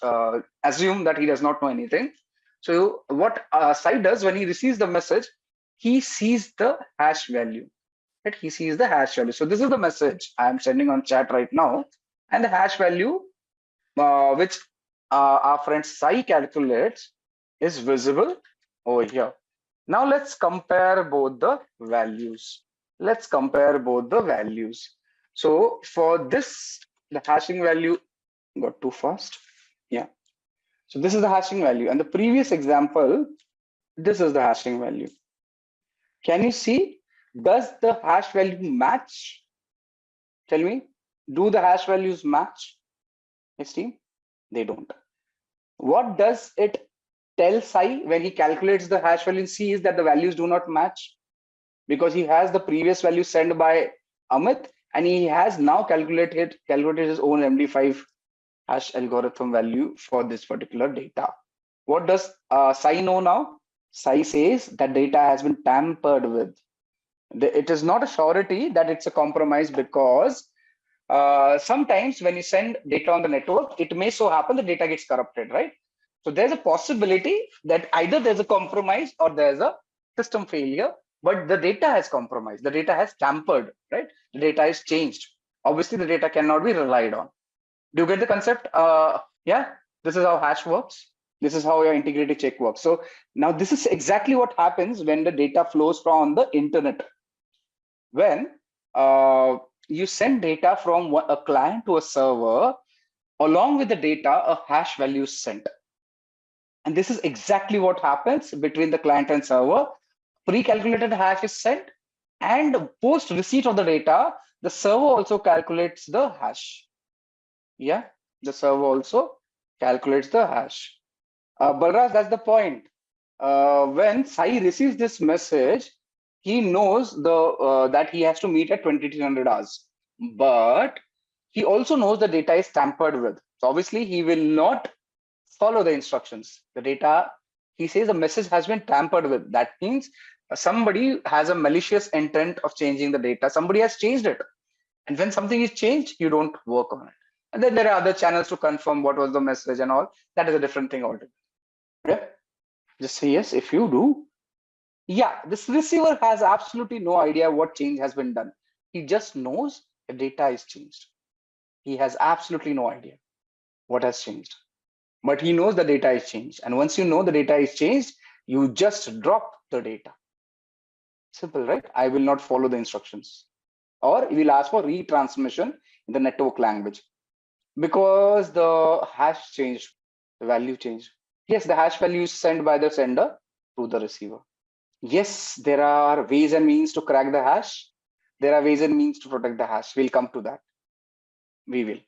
S3: assume that he does not know anything. So what Sai does when he receives the message, he sees the hash value. Right? He sees the hash value. So this is the message I am sending on chat right now, and the hash value which our friend Sai calculates is visible over here. Now let's compare both the values. Let's compare both the values. So for this, the hashing value got too fast. Yeah. So this is the hashing value, and the previous example, this is the hashing value. Can you see? Does the hash value match? Tell me, do the hash values match? Yes, team? They don't. What does it tell Sai when he calculates the hash value? See is that the values do not match, because he has the previous value sent by Amit, and he has now calculated his own MD5 hash algorithm value for this particular data. What does Sai know now? Sai says that data has been tampered with. It is not a surety that it's a compromise, because sometimes when you send data on the network, it may so happen the data gets corrupted, right? So there's a possibility that either there's a compromise or there's a system failure, but the data has compromised, the data has tampered, right? The data is changed. Obviously, the data cannot be relied on. Do you get the concept? Yeah, this is how hash works. This is how your integrity check works. So now this is exactly what happens when the data flows from the internet. When you send data from a client to a server, along with the data, a hash value is sent. And this is exactly what happens between the client and server. Pre-calculated hash is sent, and post receipt of the data, the server also calculates the hash. Yeah, the server also calculates the hash. Balraj, that's the point. When Sai receives this message, he knows that he has to meet at 2300 hours, but he also knows the data is tampered with. So obviously he will not follow the instructions. The data, he says the message has been tampered with. That means somebody has a malicious intent of changing the data. Somebody has changed it. And when something is changed, you don't work on it. And then there are other channels to confirm what was the message and all. That is a different thing altogether. Yeah? Just say yes if you do. Yeah, this receiver has absolutely no idea what change has been done. He just knows the data is changed. He has absolutely no idea what has changed. But he knows the data is changed. And once you know the data is changed, you just drop the data. Simple, right? I will not follow the instructions. Or we'll ask for retransmission in the network language because the hash changed, the value changed. Yes, the hash value is sent by the sender to the receiver. Yes, there are ways and means to crack the hash. There are ways and means to protect the hash. We'll come to that. We will.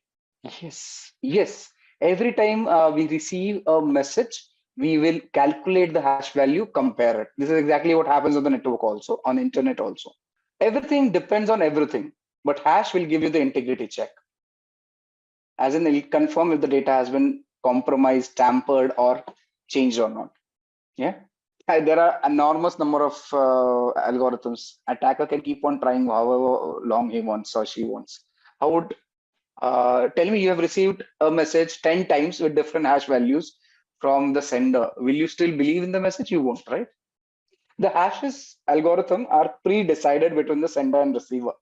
S3: Yes, yes. Every time we receive a message, we will calculate the hash value, compare it. This is exactly what happens on the network also, on internet also. Everything depends on everything, but hash will give you the integrity check. As in, it'll confirm if the data has been compromised, tampered, or changed or not. Yeah. There are enormous number of algorithms. Attacker can keep on trying however long he wants or she wants. How would tell me you have received a message 10 times with different hash values from the sender. Will you still believe in the message? You won't, right? The hashes algorithm are pre-decided between the sender and receiver.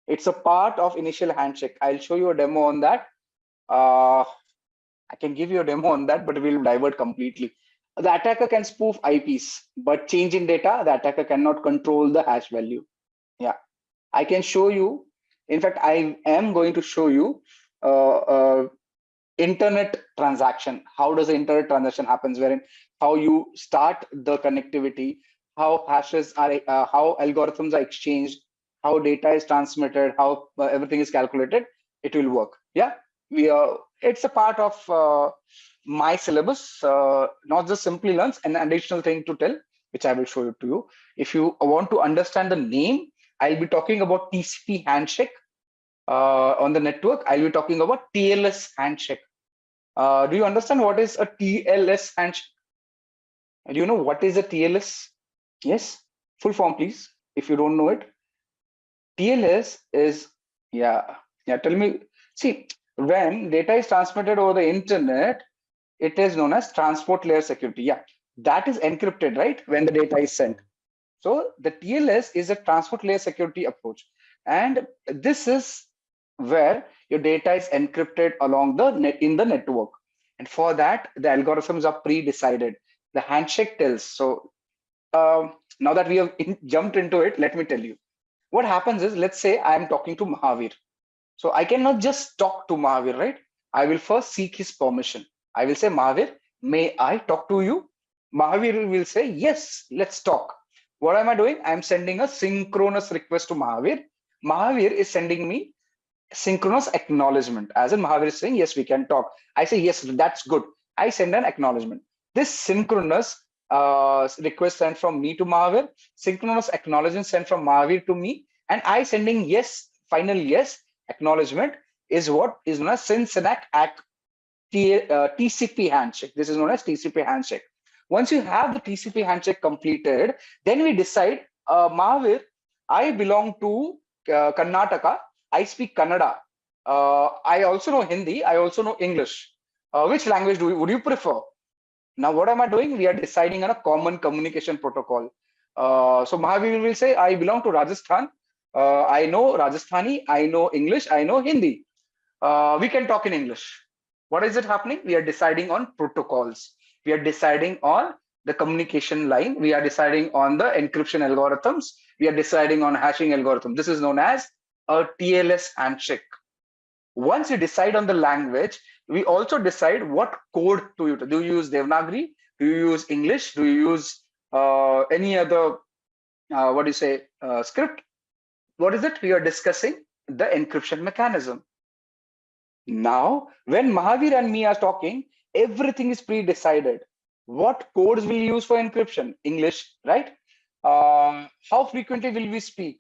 S3: It's a part of initial handshake. I'll show you a demo on that. I can give you a demo on that, but we'll divert completely. The attacker can spoof IPs, but change in data, the attacker cannot control the hash value. Yeah, I can show you. In fact, I am going to show you internet transaction. How does the internet transaction happens? Wherein how you start the connectivity, how hashes are, how algorithms are exchanged, how data is transmitted, how everything is calculated. It will work. Yeah, we are. It's a part of my syllabus, not just Simplilearn. An additional thing to tell, which I will show it to you. If you want to understand the name, I'll be talking about TCP handshake on the network. I'll be talking about TLS handshake. Do you understand what is a TLS handshake? Do you know what is a TLS? Yes, full form, please. If you don't know it, TLS is Tell me. See, when data is transmitted over the internet, it is known as transport layer security. Yeah, that is encrypted, right? When the data is sent. So the TLS is a transport layer security approach, and this is where your data is encrypted along the net in the network. And for that, the algorithms are pre-decided. The handshake tells. So now that we have jumped into it, let me tell you. What happens is, let's say I am talking to Mahavir. So I cannot just talk to Mahavir, right? I will first seek his permission. I will say, Mahavir, may I talk to you? Mahavir will say, yes, let's talk. What am I doing? I'm sending a synchronous request to Mahavir. Mahavir is sending me synchronous acknowledgement. As in Mahavir is saying, yes, we can talk. I say, yes, that's good. I send an acknowledgement. This synchronous request sent from me to Mahavir, synchronous acknowledgement sent from Mahavir to me, and I sending yes, final yes acknowledgement is what is known as Sync-Sync TCP handshake. This is known as TCP handshake. Once you have the TCP handshake completed, then we decide, Mahavir, I belong to Karnataka. I speak Kannada. I also know Hindi. I also know English. Which language would you prefer? Now, what am I doing? We are deciding on a common communication protocol. So Mahavir will say, I belong to Rajasthan. I know Rajasthani. I know English. I know Hindi. We can talk in English. What is it happening? We are deciding on protocols. We are deciding on the communication line. We are deciding on the encryption algorithms. We are deciding on hashing algorithm. This is known as a TLS handshake. Once you decide on the language, we also decide what code to use. Do you use Devanagari? Do you use English? Do you use any other, script? What is it? We are discussing the encryption mechanism. Now, when Mahavir and me are talking, everything is pre-decided. What codes will use for encryption? English, right? How frequently will we speak?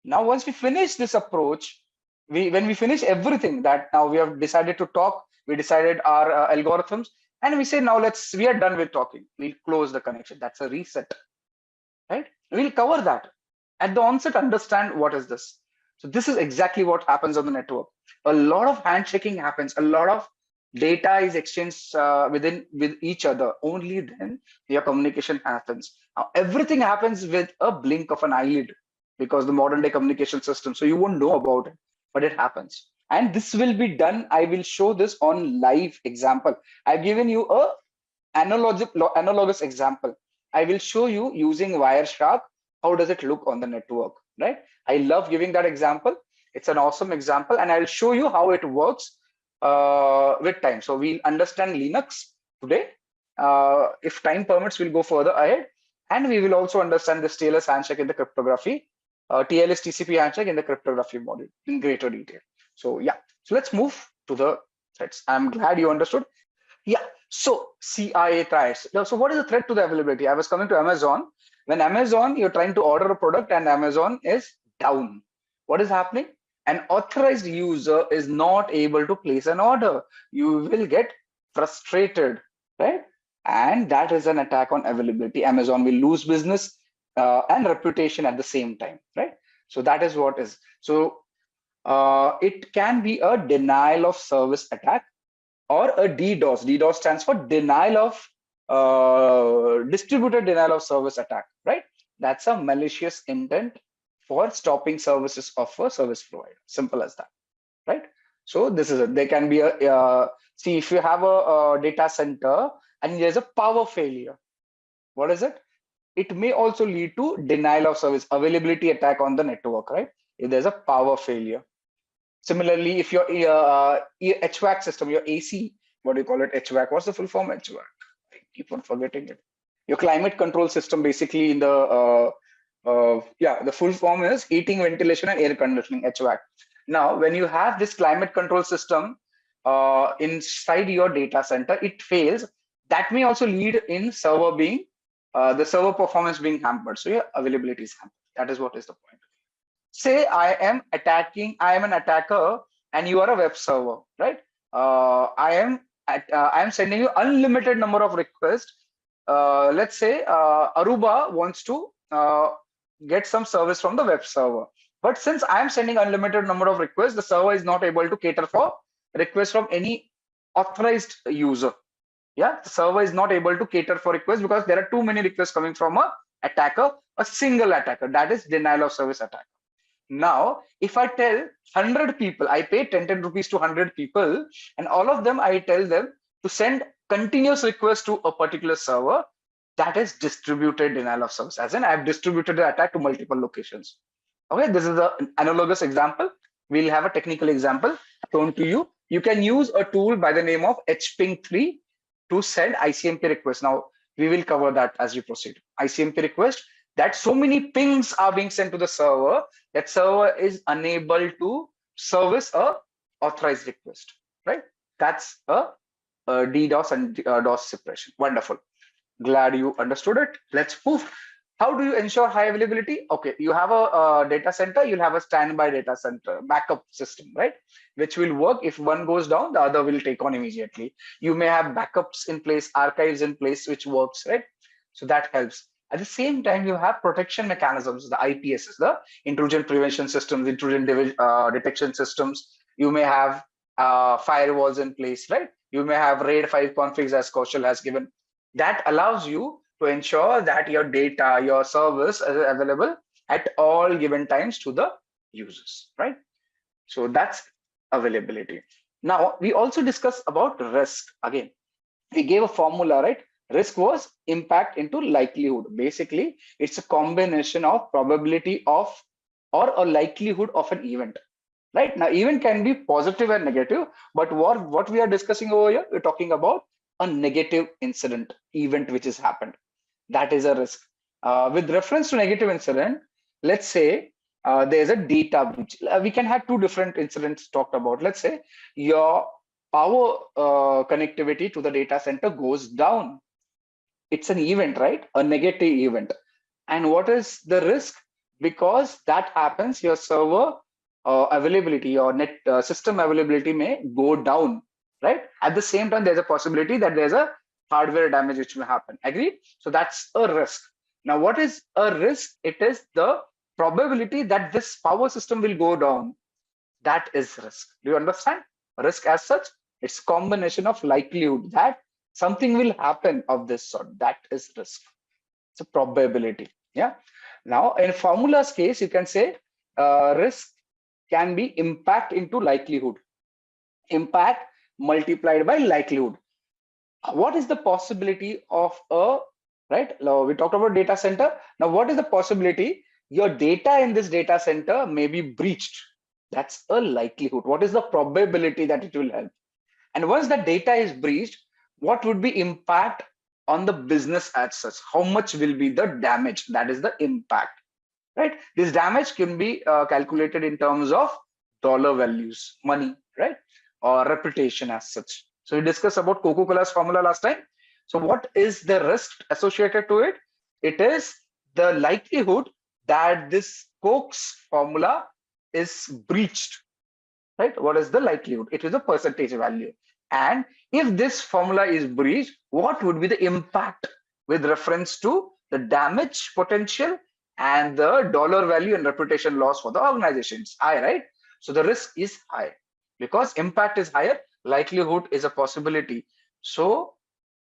S3: Now, once we finish this approach, when we finish everything that now we have decided to talk, we decided our algorithms, and we say, now we are done with talking. We'll close the connection. That's a reset, right? We'll cover that. At the onset, understand what is this. So this is exactly what happens on the network. A lot of handshaking happens. A lot of data is exchanged with each other. Only then your communication happens. Now, everything happens with a blink of an eyelid because the modern day communication system. So you won't know about it, but it happens. And this will be done. I will show this on live example. I've given you a analogous example. I will show you using Wireshark how does it look on the network, right? I love giving that example. It's an awesome example, and I'll show you how it works with time. So we'll understand Linux today. If time permits, we'll go further ahead, and we will also understand this TLS handshake in the cryptography, TLS TCP handshake in the cryptography module in greater detail. So yeah, so let's move to the threats. I'm glad you understood. Yeah, so CIA threats. So what is the threat to the availability? I was coming to Amazon. When Amazon, you're trying to order a product and Amazon is down. What is happening? An authorized user is not able to place an order. You will get frustrated, right? And that is an attack on availability. Amazon will lose business and reputation at the same time, right? So that is what is. So it can be a denial of service attack or a DDoS. DDoS stands for denial of distributed denial of service attack, right? That's a malicious intent for stopping services of a service provider. Simple as that, right? So this is it. There can be a see, if you have a data center and there's a power failure, what is it? It may also lead to denial of service, availability attack on the network, right? If there's a power failure. Similarly, if your HVAC system, your AC, what do you call it? HVAC. What's the full form? HVAC. I keep on forgetting it. Your climate control system, basically in the the full form is heating, ventilation, and air conditioning, HVAC. Now, when you have this climate control system inside your data center, it fails. That may also lead in server being the server performance being hampered. So your availability is hampered. That is what is the point. Say I am an attacker and you are a web server, right? I am sending you unlimited number of requests. Let's say Aruba wants to get some service from the web server. But since I am sending unlimited number of requests, the server is not able to cater for requests from any authorized user. Yeah, the server is not able to cater for requests because there are too many requests coming from a attacker, a single attacker. That is denial of service attack. Now, if I tell 100 people, I pay 10 rupees to 100 people, and all of them, I tell them to send continuous requests to a particular server, that is distributed denial of service. As in, I've distributed the attack to multiple locations. Okay, this is an analogous example. We'll have a technical example shown to you. You can use a tool by the name of hping3 to send ICMP requests. Now, we will cover that as we proceed. ICMP request, that so many pings are being sent to the server that server is unable to service a authorized request, right? That's a DDoS and DOS suppression. Wonderful. Glad you understood it. Let's move. How do you ensure high availability? Okay, you have a data center, you'll have a standby data center backup system, right? Which will work. If one goes down, the other will take on immediately. You may have backups in place, archives in place, which works, right? So that helps. At the same time, you have protection mechanisms, the IPSs, the intrusion prevention systems, intrusion detection systems. You may have firewalls in place, right? You may have RAID 5 configs as Kaushal has given. That allows you to ensure that your data, your service is available at all given times to the users, right? So that's availability. Now, we also discussed about risk. Again, we gave a formula, right? Risk was impact into likelihood. Basically, it's a combination of probability of or a likelihood of an event. Right now, event can be positive and negative, but what we are discussing over here, we're talking about a negative incident, event which has happened. That is a risk. With reference to negative incident, let's say there's a data breach. We can have two different incidents talked about. Let's say your power connectivity to the data center goes down. It's an event, right? A negative event. And what is the risk? Because that happens, your server availability, your net system availability may go down, right? At the same time, there's a possibility that there's a hardware damage which may happen. Agree? So that's a risk. Now, what is a risk? It is the probability that this power system will go down. That is risk. Do you understand? Risk as such, it's combination of likelihood that something will happen of this sort. That is risk. It's a probability. Yeah. Now, in formula's case, you can say risk can be impact into likelihood. Impact multiplied by likelihood. What is the possibility of a right? Now we talked about data center. Now, what is the possibility your data in this data center may be breached? That's a likelihood. What is the probability that it will help? And once the data is breached, what would be impact on the business as such? How much will be the damage? That is the impact, right? This damage can be calculated in terms of dollar values, money, right? Or reputation as such. So we discussed about Coca-Cola's formula last time. So what is the risk associated to it? It is the likelihood that this Coke's formula is breached, right? What is the likelihood? It is a percentage value. And if this formula is breached, what would be the impact with reference to the damage potential and the dollar value and reputation loss for the organization? It's high, right? So the risk is high. Because impact is higher, likelihood is a possibility. So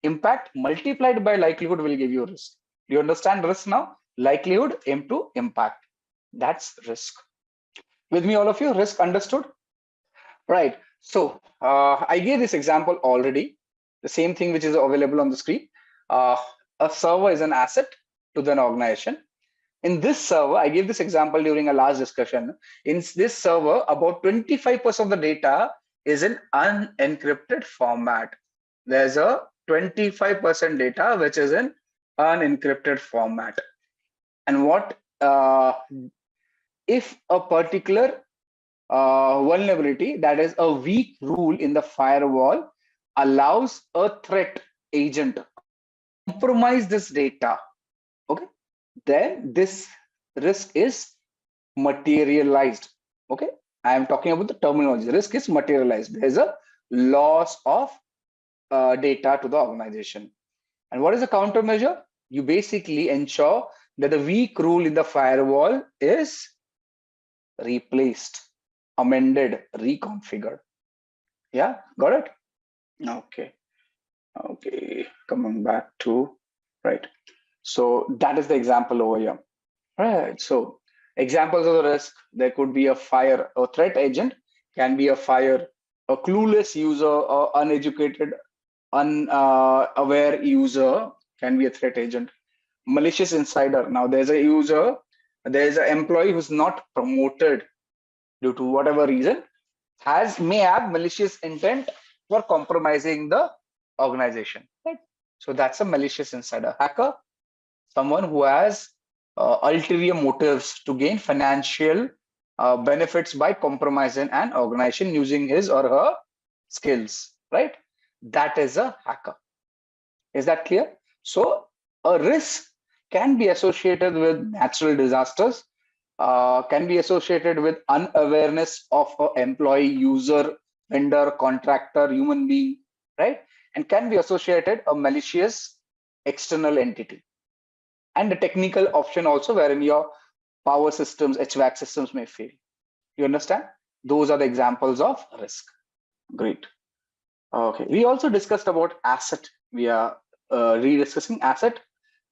S3: impact multiplied by likelihood will give you risk. Do you understand risk now? Likelihood into impact. That's risk. With me, all of you, risk understood? Right. So I gave this example already, the same thing which is available on the screen. A server is an asset to the organization. In this server, I gave this example during a last discussion. In this server, about 25% of the data is in unencrypted format. There's a 25% data which is in unencrypted format. And what if a particular vulnerability, that is a weak rule in the firewall, allows a threat agent to compromise this data, okay, then this risk is materialized. Okay, I am talking about the terminology. Risk is materialized. There is a loss of data to the organization. And what is the countermeasure? You basically ensure that the weak rule in the firewall is replaced, amended, reconfigured. Yeah, got it? Okay. Okay, coming back to, right. So that is the example over here. Right. So examples of the risk, there could be a fire, a threat agent can be a fire, a clueless user, or uneducated, unaware user can be a threat agent. Malicious insider. Now there's a user, there's an employee who's not promoted due to whatever reason, may have malicious intent for compromising the organization, right? So that's a malicious insider. Hacker, someone who has ulterior motives to gain financial benefits by compromising an organization using his or her skills, right? That is a hacker. Is that clear? So a risk can be associated with natural disasters, can be associated with unawareness of an employee, user, vendor, contractor, human being, right? And can be associated a malicious external entity. And the technical option also, wherein your power systems, HVAC systems may fail. You understand? Those are the examples of risk. Great. Okay. We also discussed about asset. We are rediscussing asset.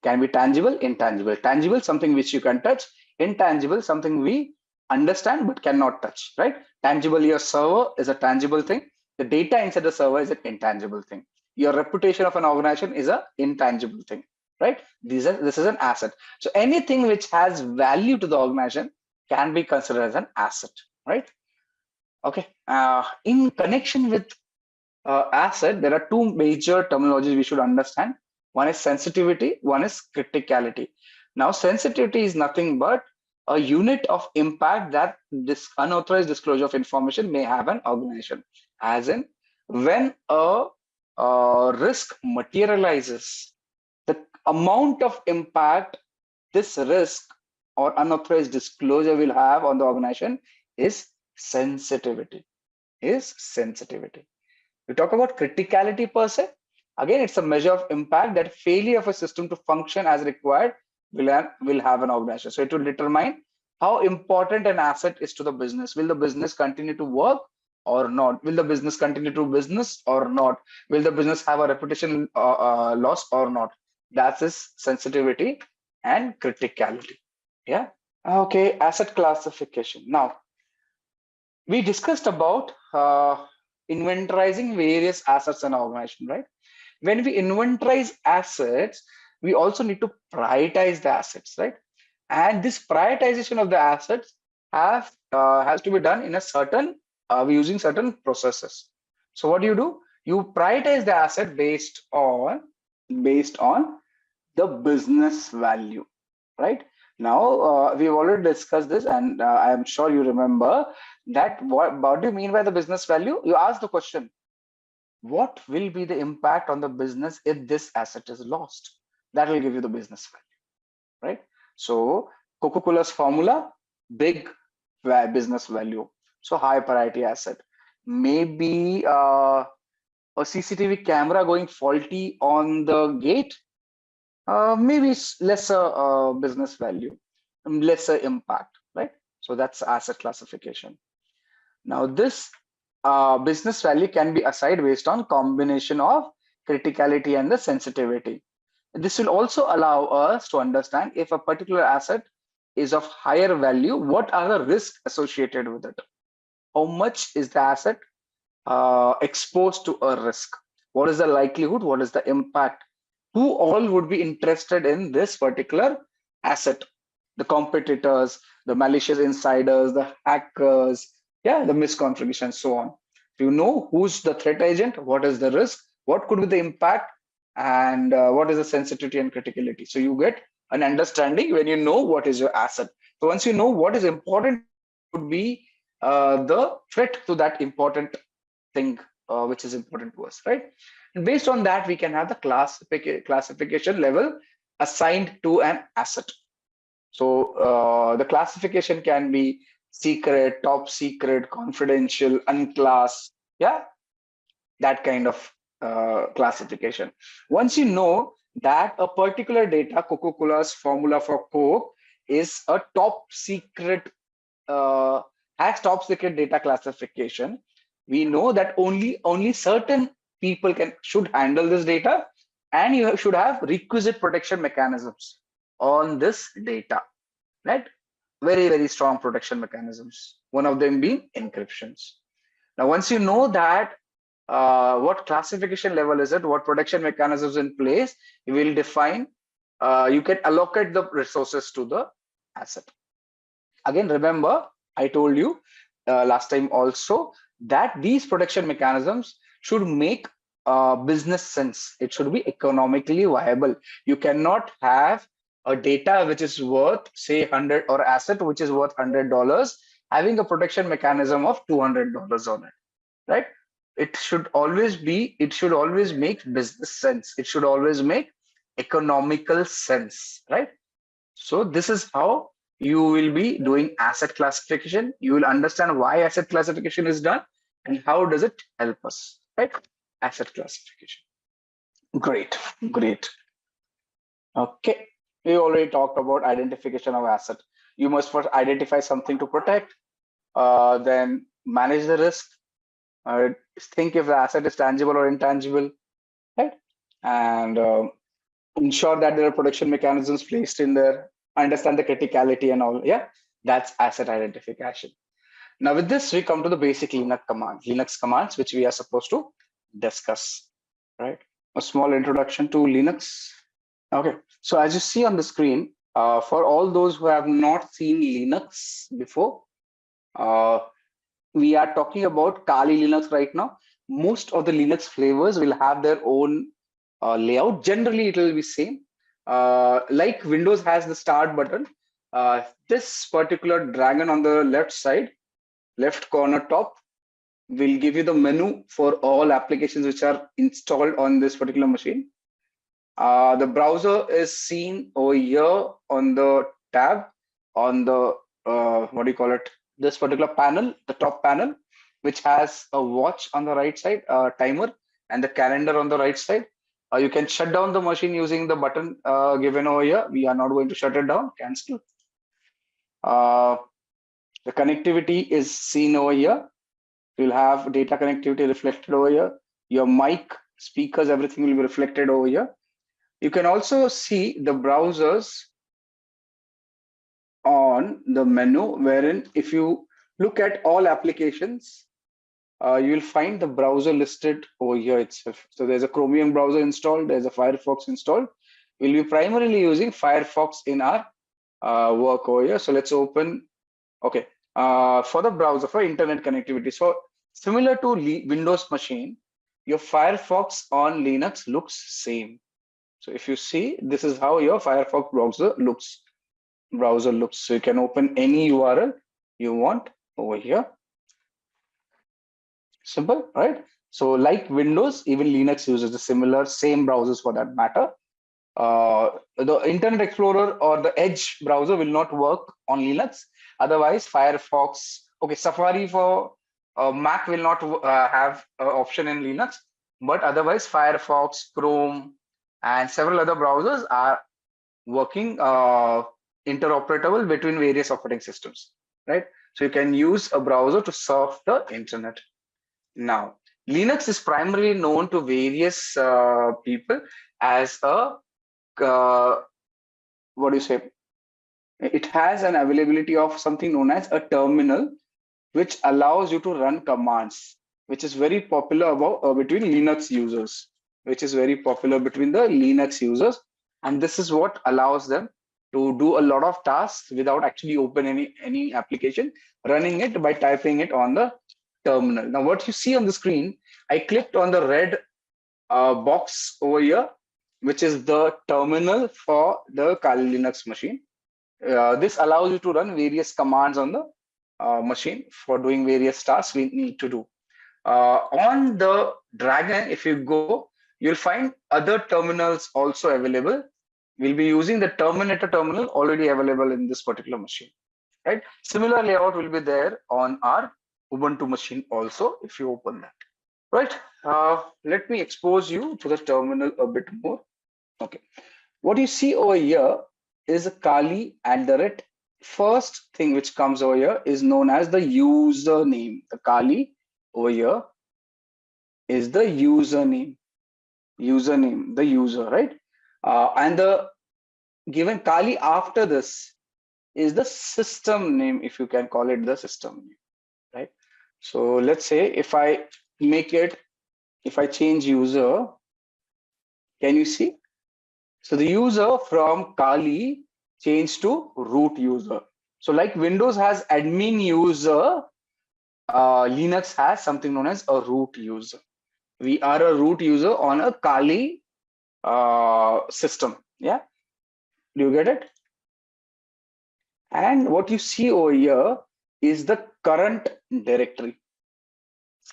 S3: Can be tangible, intangible. Tangible, something which you can touch. Intangible, something we understand but cannot touch, right? Tangible, your server is a tangible thing. The data inside the server is an intangible thing. Your reputation of an organization is an intangible thing, right? This is an asset. So anything which has value to the organization can be considered as an asset, right? Okay. In connection with asset, there are two major terminologies we should understand. One is sensitivity, one is criticality. Now, sensitivity is nothing but a unit of impact that this unauthorized disclosure of information may have an organization. As in, when a risk materializes, the amount of impact this risk or unauthorized disclosure will have on the organization is sensitivity. We talk about criticality per se. Again, it's a measure of impact that failure of a system to function as required will have an organization. So it will determine how important an asset is to the business. Will the business continue to work or not? Will the business continue to business or not? Will the business have a reputation loss or not? That is sensitivity and criticality. Yeah. Okay. Asset classification. Now, we discussed about inventorizing various assets in an organization, right? When we inventorize assets, we also need to prioritize the assets, right? And this prioritization of the assets has to be done in a certain using certain processes. So what do? You prioritize the asset based on the business value, right? Now we've already discussed this, and I am sure you remember that. What do you mean by the business value? You ask the question, what will be the impact on the business if this asset is lost? That will give you the business value, right? So Coca-Cola's formula, big business value. So high priority asset. Maybe a CCTV camera going faulty on the gate, maybe it's lesser business value, lesser impact, right? So that's asset classification. Now this business value can be assigned based on combination of criticality and the sensitivity. This will also allow us to understand if a particular asset is of higher value, what are the risks associated with it? How much is the asset exposed to a risk? What is the likelihood? What is the impact? Who all would be interested in this particular asset? The competitors, the malicious insiders, the hackers, yeah, the misconfiguration, so on. You know who's the threat agent, what is the risk, what could be the impact, and what is the sensitivity and criticality. So you get an understanding when you know what is your asset. So once you know what is important, would be the threat to that important thing which is important to us, right? And based on that, we can have the classification level assigned to an asset. So the classification can be secret, top secret, confidential, unclass, yeah, that kind of classification. Once you know that a particular data, Coca-Cola's formula for Coke, is a top secret, has top secret data classification, we know that only certain people should handle this data, and you should have requisite protection mechanisms on this data, right? Very, very strong protection mechanisms, one of them being encryptions. Now once you know that what classification level is it, what protection mechanisms in place, you will define, you can allocate the resources to the asset. Again, remember, I told you last time also that these protection mechanisms should make business sense. It should be economically viable. You cannot have a data which is worth, say, 100, or asset which is worth $100, having a protection mechanism of $200 on it, right? It should always make business sense. It should always make economical sense, right? So this is how you will be doing asset classification. You will understand why asset classification is done and how does it help us, right? Asset classification. Great. Okay, we already talked about identification of asset. You must first identify something to protect, then manage the risk, think if the asset is tangible or intangible, right? And ensure that there are protection mechanisms placed in there, understand the criticality and all. Yeah, that's asset identification. Now with this, we come to the basic Linux commands, which we are supposed to discuss, right? A small introduction to Linux. Okay, so as you see on the screen, for all those who have not seen Linux before, we are talking about Kali Linux right now. Most of the Linux flavors will have their own layout. Generally, it will be same. Like Windows has the start button, this particular dragon on the left side, left corner top, will give you the menu for all applications which are installed on this particular machine. The browser is seen over here on the tab on the this particular panel, the top panel, which has a watch on the right side, timer, and the calendar on the right side. You can shut down the machine using the button given over here. We are not going to shut it down. Cancel. The connectivity is seen over here. You'll have data connectivity reflected over here. Your mic, speakers, everything will be reflected over here. You can also see the browsers on the menu, wherein if you look at all applications, you will find the browser listed over here itself. So there's a Chromium browser installed, there's a Firefox installed. we'll be primarily using Firefox in our work over here. So let's open, okay, for the browser, for internet connectivity. So similar to Windows machine, your Firefox on Linux looks same. So if you see, this is how your Firefox browser looks. So you can open any URL you want over here. Simple, right? So like Windows, even Linux uses the same browsers for that matter. The Internet Explorer or the Edge browser will not work on Linux. Otherwise, Firefox, okay, Safari for Mac will not have an option in Linux, but otherwise Firefox, Chrome, and several other browsers are working interoperable between various operating systems, right? So you can use a browser to surf the internet. Now, Linux is primarily known to various people as a what do you say? It has an availability of something known as a terminal, which allows you to run commands, which is very popular between Linux users, and this is what allows them to do a lot of tasks without actually opening any application, running it by typing it on the terminal. Now, what you see on the screen, I clicked on the red box over here, which is the terminal for the Kali Linux machine. This allows you to run various commands on the machine for doing various tasks we need to do. On the Dragon, if you go, you'll find other terminals also available. We'll be using the Terminator terminal already available in this particular machine, right? Similar layout will be there on our Ubuntu machine also if you open that, right? Let me expose you to the terminal a bit more. Okay, what you see over here is a Kali, and the first thing which comes over here is known as the username. The Kali over here is the username, the user, right? And the given Kali after this is the system name, if you can call it the system name, right? So let's say if I change user, can you see? So the user from Kali changed to root user. So like Windows has admin user, Linux has something known as a root user. We are a root user on a Kali system. Yeah, do you get it? And what you see over here is the current directory.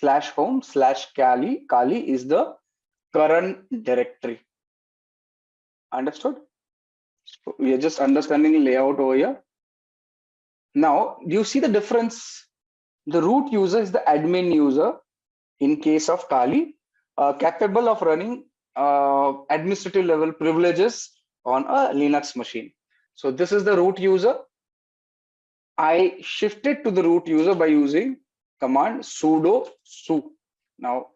S3: /home/Kali. Kali is the current directory. Understood? So we are just understanding layout over here. Now, do you see the difference? The root user is the admin user in case of Kali, capable of running administrative level privileges on a Linux machine. So this is the root user. I shifted to the root user by using command sudo su. Now,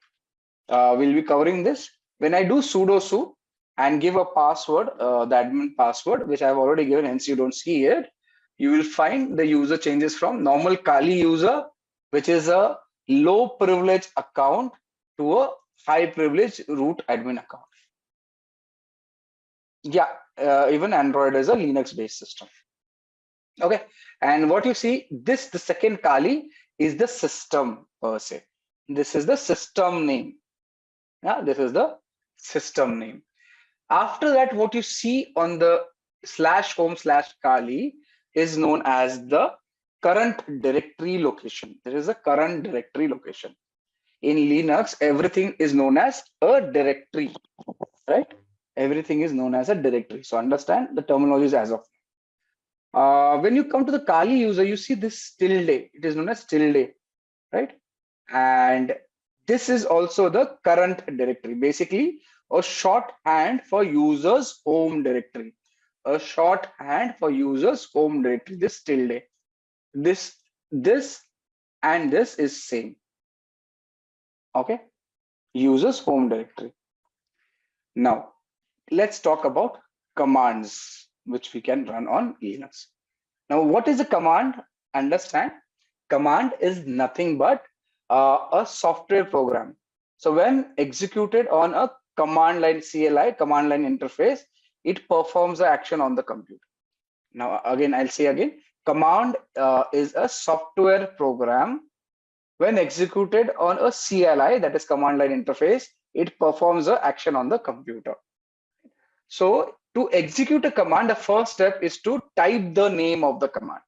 S3: we'll be covering this. When I do sudo su and give a password, the admin password, which I've already given, hence you don't see it, you will find the user changes from normal Kali user, which is a low privilege account, to a high privilege root admin account. Yeah, even Android is a Linux based system. Okay, and what you see, the second Kali is the system per se. This is the system name. Yeah, this is the system name. After that, what you see on the /home/Kali is known as the current directory location. There is a current directory location. In Linux, everything is known as a directory, right? Everything is known as a directory. So understand the terminology as of now. When you come to the Kali user, you see this tilde. It is known as tilde, right? And this is also the current directory. Basically, a shorthand for users home directory. A shorthand for users home directory. This tilde. This and this is same. Okay, users home directory. Now let's talk about commands which we can run on Linux. Now, what is a command? Understand, command is nothing but a software program. So when executed on a command line CLI, command line interface, it performs the action on the computer. Now, again, I'll say again, command is a software program. When executed on a CLI, that is command line interface, it performs the action on the computer. So to execute a command, the first step is to type the name of the command.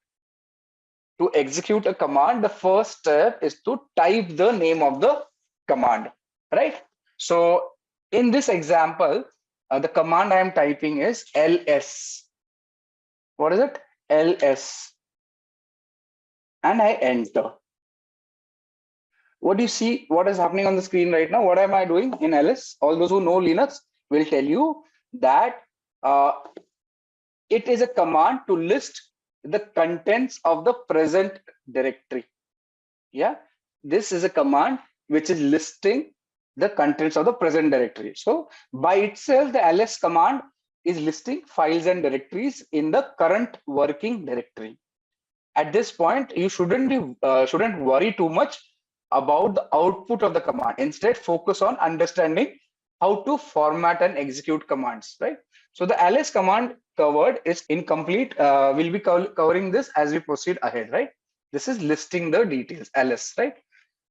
S3: To execute a command, the first step is to type the name of the command, right? So in this example, the command I am typing is ls. What is it? ls. And I enter. What do you see? What is happening on the screen right now? What am I doing in ls? All those who know Linux will tell you that it is a command to list the contents of the present directory. Yeah, this is a command which is listing the contents of the present directory. So by itself, the ls command is listing files and directories in the current working directory. At this point, you shouldn't worry too much about the output of the command. Instead, focus on understanding how to format and execute commands, right? So the ls command covered is incomplete. We'll be covering this as we proceed ahead, right? This is listing the details, ls, right?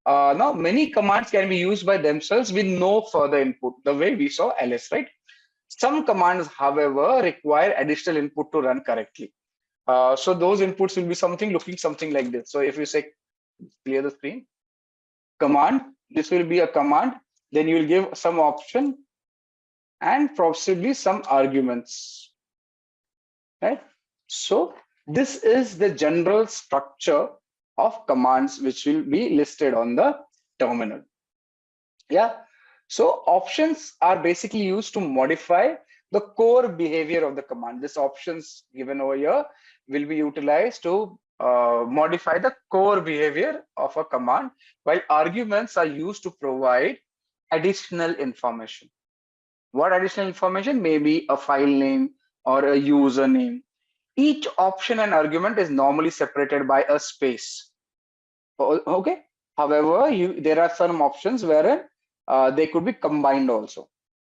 S3: Now, many commands can be used by themselves with no further input, the way we saw ls, right? Some commands, however, require additional input to run correctly. So those inputs will be looking something like this. So if you say clear the screen, command, this will be a command, then you will give some option and possibly some arguments, right? So this is the general structure of commands which will be listed on the terminal. Yeah, so options are basically used to modify the core behavior of the command. This options given over here will be utilized to modify the core behavior of a command, while arguments are used to provide additional information. What additional information? Maybe a file name or a username. Each option and argument is normally separated by a space. Okay. However, there are some options where they could be combined also.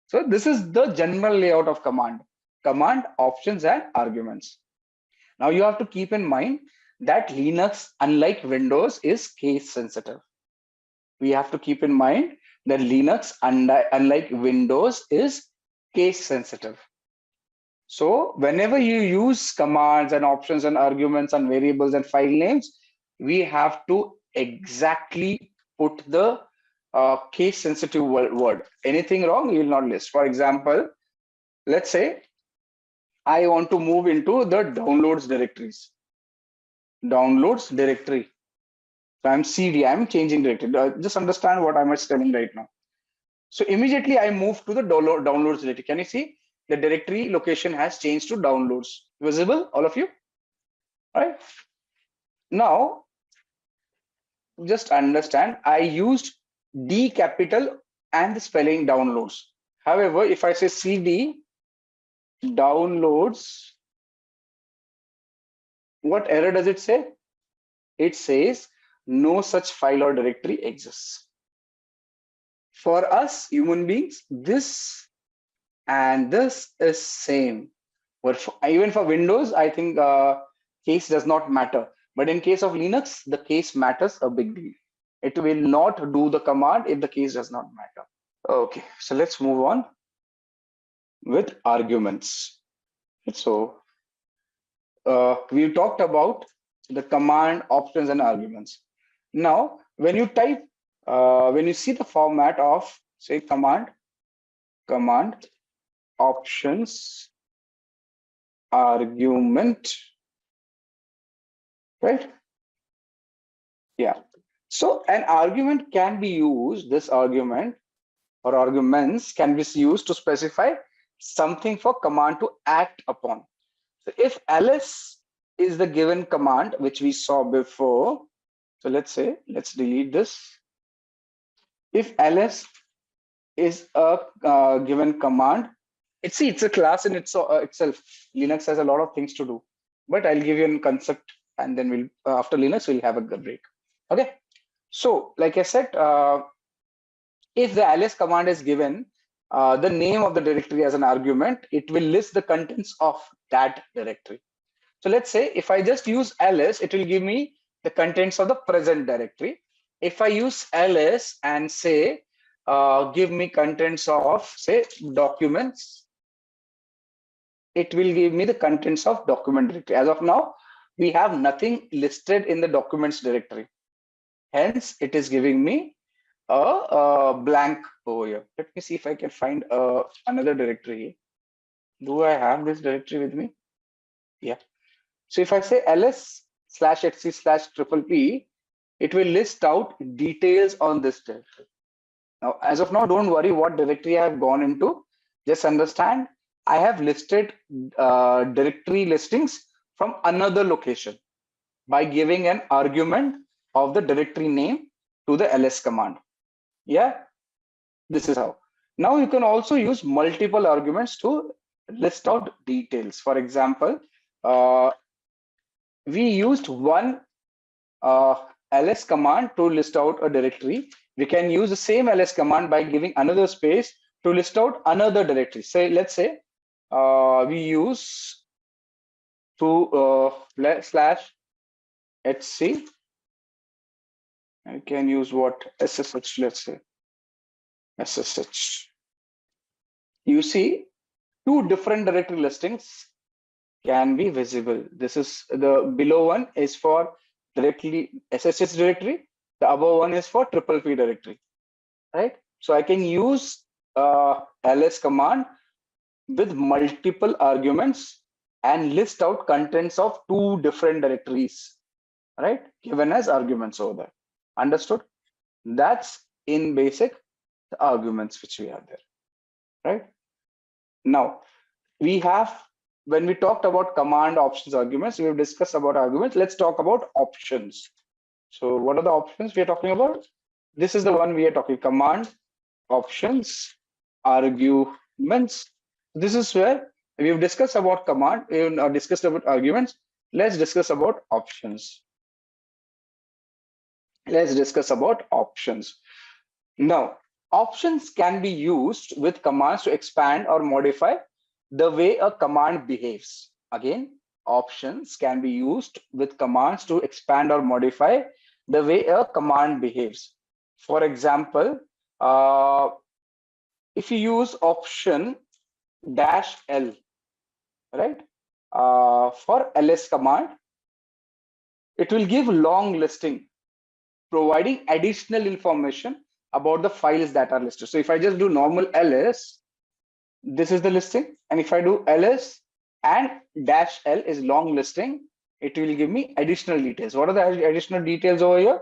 S3: So this is the general layout of command, options and arguments. Now you have to keep in mind that Linux, unlike Windows, is case sensitive. We have to keep in mind that Linux, unlike Windows, is case sensitive. So whenever you use commands and options and arguments and variables and file names, we have to exactly put the case sensitive word. Anything wrong, you will not list. For example, let's say I want to move into the downloads directories. Downloads directory. So I'm CD, I'm changing directory. Just understand what I'm telling right now. So immediately I move to the downloads directory. Can you see the directory location has changed to downloads? Visible, all of you? All right. Now, just understand, I used D capital and the spelling downloads. However, if I say CD downloads, what error does it say? It says no such file or directory exists. For us human beings, this and this is same. But even for Windows, I think case does not matter. But in case of Linux, the case matters a big deal. It will not do the command if the case does not matter. Okay, so let's move on with arguments. So we talked about the command, options, and arguments. Now, when you type, when you see the format of, say, command, options, argument, right? Yeah. So an argument can be used, this argument or arguments can be used to specify something for command to act upon. So if ls is the given command, which we saw before, so let's say, let's delete this. If ls is a given command, it's a class in itself. Linux has a lot of things to do, but I'll give you a concept, and then we'll after Linux we'll have a break. Okay. So like I said, if the ls command is given, the name of the directory as an argument, it will list the contents of that directory. So let's say if I just use ls, it will give me the contents of the present directory. If I use ls and say, give me contents of, say, documents, it will give me the contents of document directory. As of now, we have nothing listed in the documents directory. Hence, it is giving me a blank over here. Let me see if I can find another directory. Do I have this directory with me? Yeah. So if I say ls/etc/PPP, it will list out details on this directory. Now, as of now, don't worry what directory I have gone into. Just understand I have listed directory listings from another location by giving an argument of the directory name to the ls command. Yeah, this is how. Now you can also use multiple arguments to list out details. For example, we used one ls command to list out a directory. We can use the same ls command by giving another space to list out another directory. Say, let's say we use to /etc. I can use what ssh, let's say ssh. You see, two different directory listings can be visible. This is the below one is for directly SSH directory. The above one is for PPP directory, right? So I can use ls command with multiple arguments and list out contents of two different directories, right? Given as arguments over there. Understood? That's in basic the arguments which we have there, right? Now we have, when we talked about command options arguments, we've discussed about arguments. Let's talk about options. So what are the options we are talking about? This is the one we are talking: command, options, arguments. This is where we've discussed about command, we've discussed about arguments. Let's discuss about options. Let's discuss about options. Now, options can be used with commands to expand or modify the way a command behaves. Again, options can be used with commands to expand or modify the way a command behaves. For example, if you use option -l, right, for ls command, it will give long listing, providing additional information about the files that are listed. So if I just do normal ls, this is the listing, and if I do ls and -l is long listing, it will give me additional details. What are the additional details over here?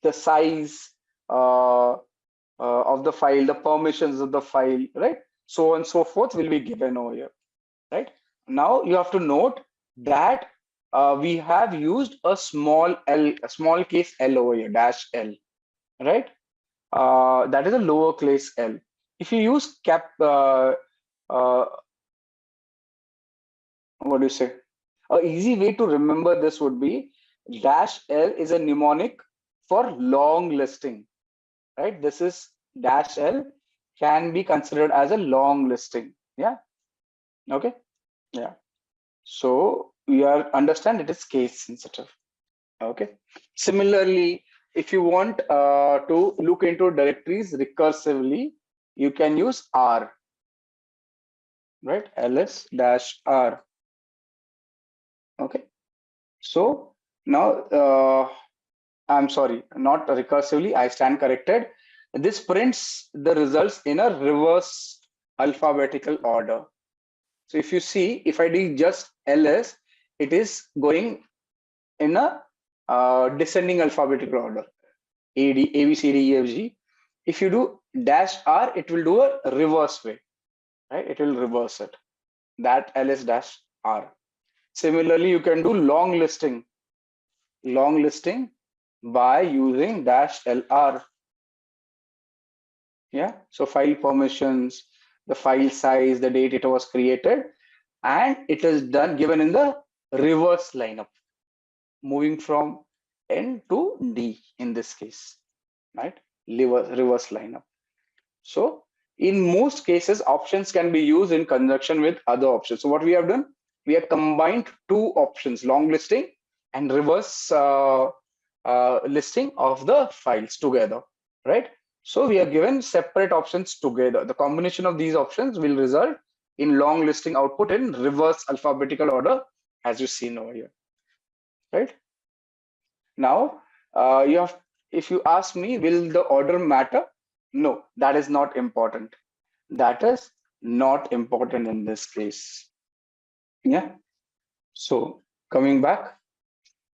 S3: The size of the file, the permissions of the file, right? So on and so forth will be given over here, right? Now you have to note that we have used a small case l over here, -l, right? That is a lowercase l. If you use what do you say? An easy way to remember this would be -l is a mnemonic for long listing, right? This is -l can be considered as a long listing. Yeah. Okay. Yeah. So we are understand it is case sensitive. Okay. Similarly, if you want to look into directories recursively, you can use R, right? ls-r. Okay. So now I'm sorry, not recursively, I stand corrected. This prints the results in a reverse alphabetical order. So if you see, if I do just ls, it is going in a descending alphabetical order, A, D, A, B, C, D, E, F, G. If you do -r, it will do a reverse way, right? It will reverse it, that ls-r. Similarly, you can do long listing by using -lr. Yeah, so file permissions, the file size, the date it was created, and it is done given in the reverse lineup, moving from N to D in this case, right? Reverse lineup. So in most cases, options can be used in conjunction with other options. So what we have done, we have combined two options, long listing and reverse listing of the files together, right? So we are given separate options together. The combination of these options will result in long listing output in reverse alphabetical order, as you see over here, right? Now, if you ask me, will the order matter? No, that is not important. That is not important in this case. Yeah. So coming back,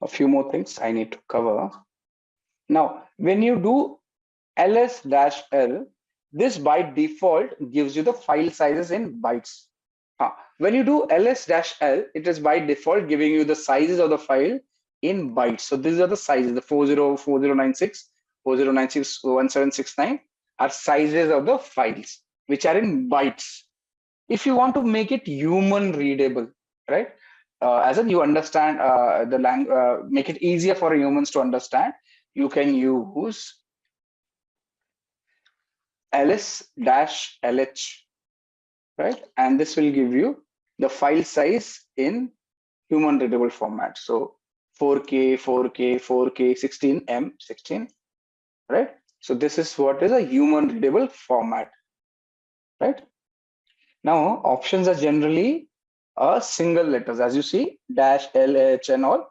S3: a few more things I need to cover. Now, when you do ls-l, this by default gives you the file sizes in bytes. When you do ls-l, it is by default giving you the sizes of the file in bytes. So these are the sizes, the 404096, 40961769 are sizes of the files, which are in bytes. If you want to make it human readable, right? As in you understand the language, make it easier for humans to understand, you can use ls-lh, right? And this will give you the file size in human readable format. So 4K, 4K, 4K, 16M, 16, right? So this is what is a human readable format, right? Now options are generally single letters, as you see, dash, LH and all.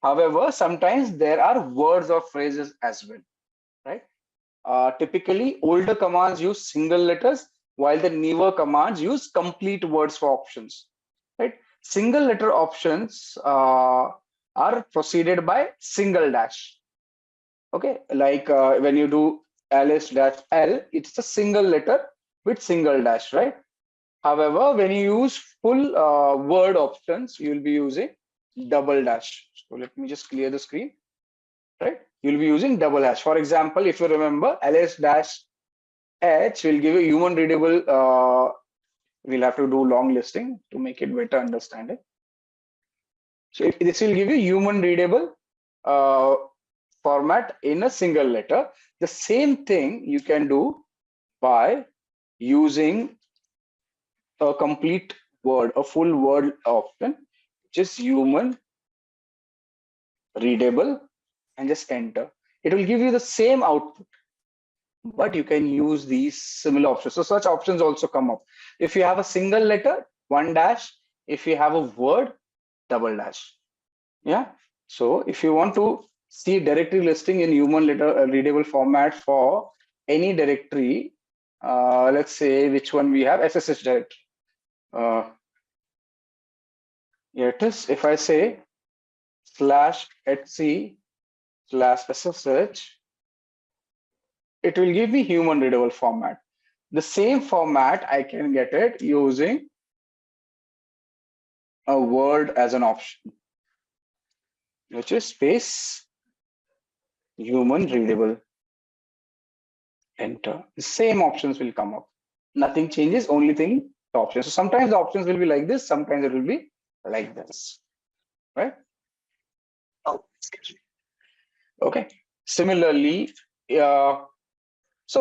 S3: However, sometimes there are words or phrases as well, right? Typically, older commands use single letters, while the newer commands use complete words for options, right? Single letter options are preceded by single dash. Okay, like when you do ls-l, it's a single letter with single dash, right? However, when you use full word options, you will be using double dash. So let me just clear the screen, right? You'll be using double hash. For example, if you remember, ls-h will give you human readable. We'll have to do long listing to make it better understanding. So this will give you human readable format in a single letter. The same thing you can do by using a complete word, a full word option, just human readable, and just enter. It will give you the same output, but you can use these similar options. So such options also come up. If you have a single letter, one dash. If you have a word, double dash. Yeah. So if you want to see directory listing in human letter readable format for any directory, let's say which one we have, SSH directory. Here it is. If I say /etc/SSH, it will give me human readable format. The same format I can get it using a word as an option, which is space human readable. Enter. The same options will come up. Nothing changes, only thing the options. So sometimes the options will be like this, sometimes it will be like this, right? Oh, excuse me. Okay. Similarly, so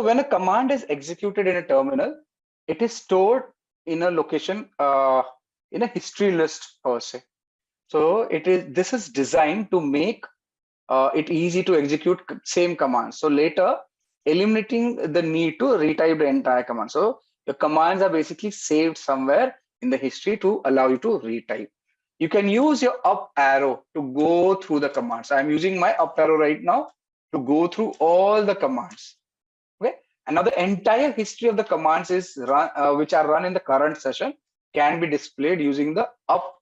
S3: when a command is executed in a terminal, it is stored in a location, in a history list per se. So this is designed to make it easy to execute same command. So later, eliminating the need to retype the entire command. So your commands are basically saved somewhere in the history to allow you to retype. You can use your up arrow to go through the commands. I'm using my up arrow right now to go through all the commands. Okay. And now the entire history of the commands is which are run in the current session can be displayed using the up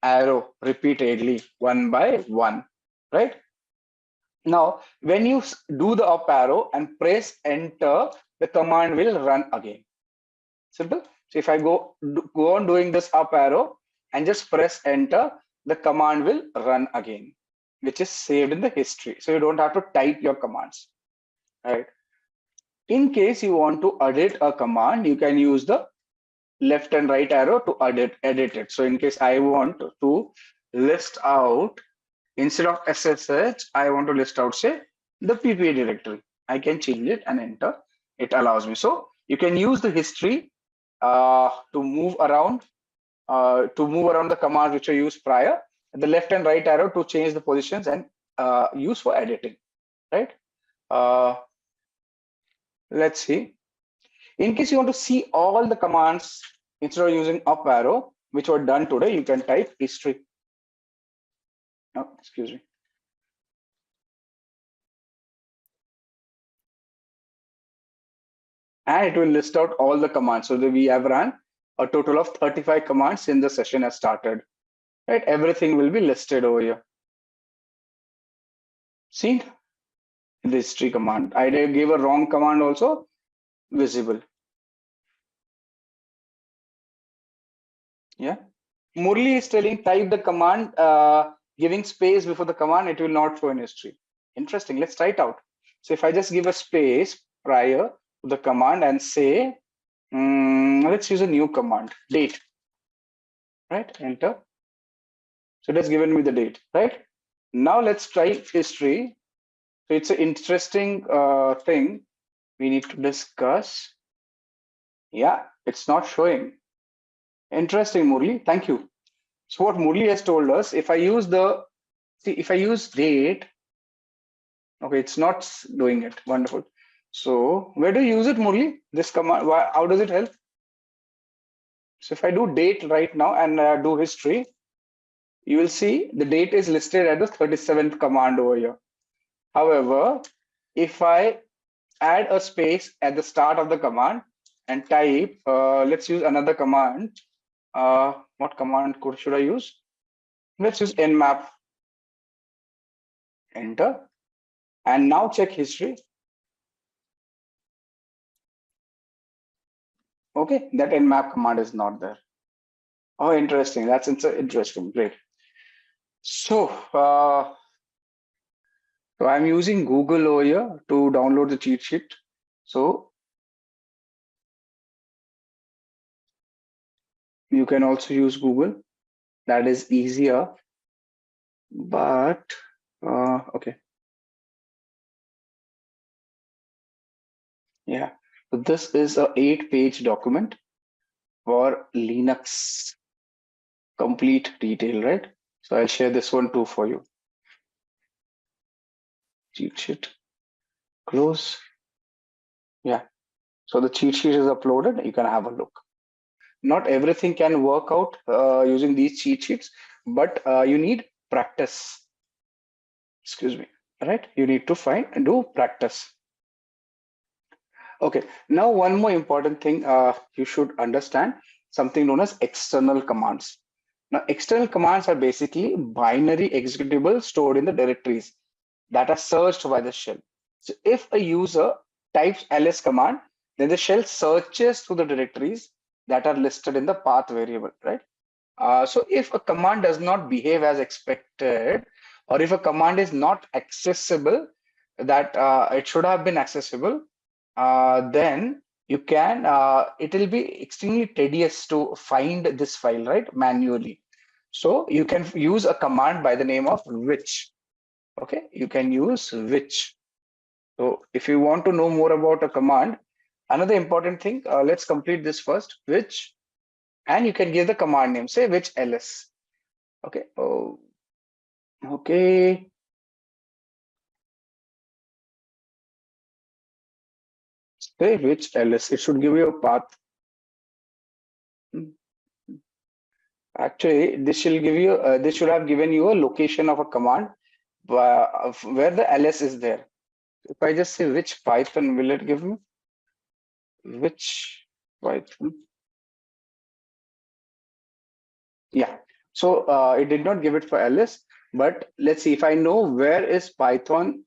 S3: arrow repeatedly, one by one, right? Now, when you do the up arrow and press enter, the command will run again. Simple. So if I go on doing this up arrow and just press enter, the command will run again, which is saved in the history. So you don't have to type your commands, right? In case you want to edit a command, you can use the left and right arrow to edit it. So in case I want to list out, instead of SSH, I want to list out, say, the PPA directory. I can change it and enter. it allows me. So you can use the history to move around the commands which are used prior, and the left and right arrow to change the positions and use for editing, right? Let's see. In case you want to see all the commands instead of using up arrow, which were done today, you can type history. Oh, excuse me. And it will list out all the commands. So that we have run a total of 35 commands since the session has started. Right? Everything will be listed over here. See? The history command. I gave a wrong command also visible. Yeah. Murli is telling type the command, giving space before the command, it will not show in history. Interesting. Let's try it out. So if I just give a space prior to the command and say, let's use a new command, date. Right? Enter. So it has given me the date. Right? Now let's try history. So it's an interesting thing we need to discuss. Yeah, it's not showing. Interesting, Murli. Thank you. So what Murli has told us, if I use date, okay, it's not doing it. Wonderful. So where do you use it, Murli? This command, how does it help? So if I do date right now and do history, you will see the date is listed at the 37th command over here. However, if I add a space at the start of the command and type, let's use another command. What command should I use? Let's use nmap. Enter. And now check history. Okay, that nmap command is not there. Oh, interesting. That's interesting. Great. So, so I'm using Google over here to download the cheat sheet. So you can also use Google. That is easier. But okay. Yeah. So this is a 8-page document for Linux complete detail, right? So I'll share this one too for you. Cheat sheet. Close. Yeah. So the cheat sheet is uploaded. You can have a look. Not everything can work out using these cheat sheets, but you need practice. Excuse me. Right? You need to find and do practice. Okay. Now, one more important thing you should understand, something known as external commands. Now, external commands are basically binary executables stored in the directories that are searched by the shell. So if a user types ls command, then the shell searches through the directories that are listed in the path variable, right? So if a command does not behave as expected, or if a command is not accessible, that it should have been accessible, then you can, it will be extremely tedious to find this file, right, manually. So you can use a command by the name of which. Okay, you can use which. So if you want to know more about a command, another important thing, let's complete this first, which, and you can give the command name, say which ls. Okay. Oh, okay. Say which ls. It should give you a path. Actually, this should give you. This should have given you a location of a command where the ls is there. If I just say which Python, will it give me? Which Python? Yeah. So it did not give it for ls, but let's see if I know where is Python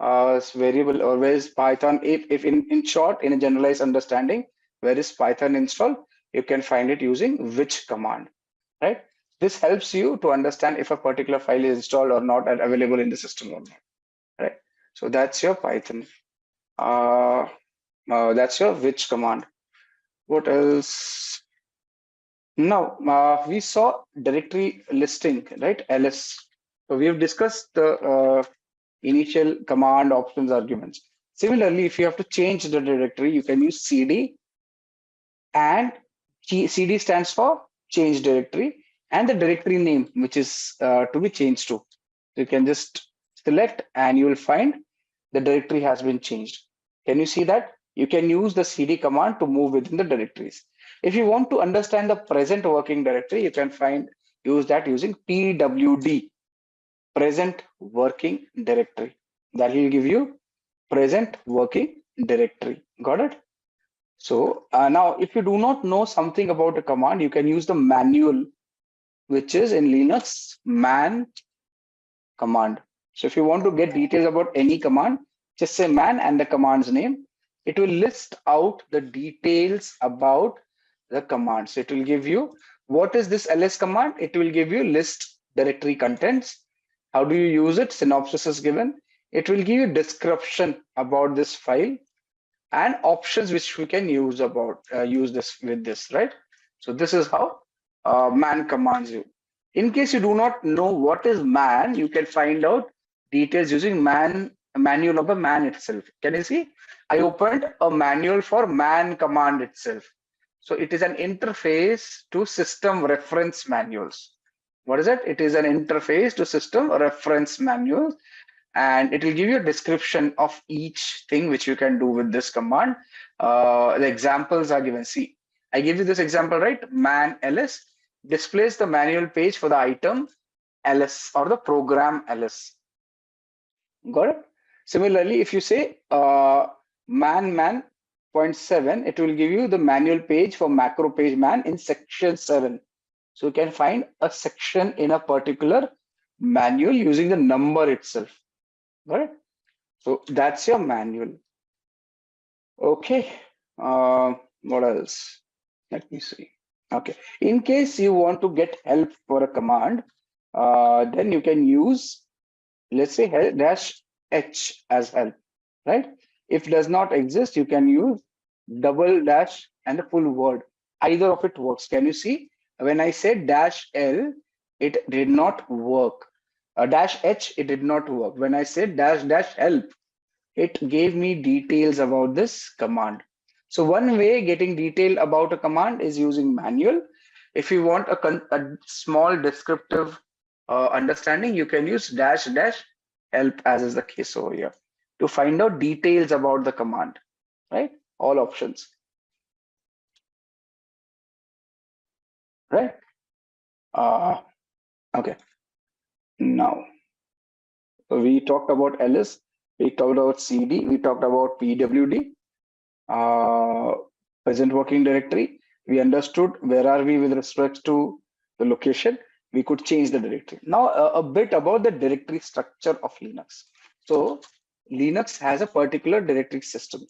S3: variable, or where is Python, if in short, in a generalized understanding, where is Python installed, you can find it using which command, right? This helps you to understand if a particular file is installed or not and available in the system or not, right? So that's your Python. That's your which command. What else? Now, we saw directory listing, right? ls. So we have discussed the initial command options arguments. Similarly, if you have to change the directory, you can use cd, and cd stands for change directory, and the directory name which is to be changed to. You can just select and you will find the directory has been changed. Can you see that? You can use the cd command to move within the directories. If you want to understand the present working directory, you can use that using pwd, present working directory. That will give you present working directory. Got it? So now if you do not know something about a command, you can use the manual, which is in Linux man command. So if you want to get details about any command, just say man and the command's name. It will list out the details about the command. So it will give you, what is this ls command? It will give you list directory contents. How do you use it? Synopsis is given. It will give you description about this file and options which we can use this with this, right? So this is how man commands you. In case you do not know what is man, you can find out details using manual of the man itself. Can you see? I opened a manual for man command itself. So it is an interface to system reference manuals. What is it? It is an interface to system reference manuals, and it will give you a description of each thing which you can do with this command. The examples are given. See, I give you this example, right? Man ls displays the manual page for the item ls or the program ls. Got it? Similarly, if you say man 0.7, it will give you the manual page for macro page man in section 7. So you can find a section in a particular manual using the number itself. Got it? So that's your manual. Okay. What else? Let me see. Okay. In case you want to get help for a command, then you can use, let's say, -h as help, right? If does not exist, you can use double dash and the full word. Either of it works. Can you see? When I said -l, it did not work. -h, it did not work. When I said -help, it gave me details about this command. So one way getting detail about a command is using manual. If you want a small descriptive understanding, you can use -help, as is the case over here, to find out details about the command, right? All options, right? Okay. Now, so we talked about ls, we talked about cd, we talked about pwd, present working directory. We understood where are we with respect to the location. We could change the directory. Now a bit about the directory structure of Linux. So Linux has a particular directory system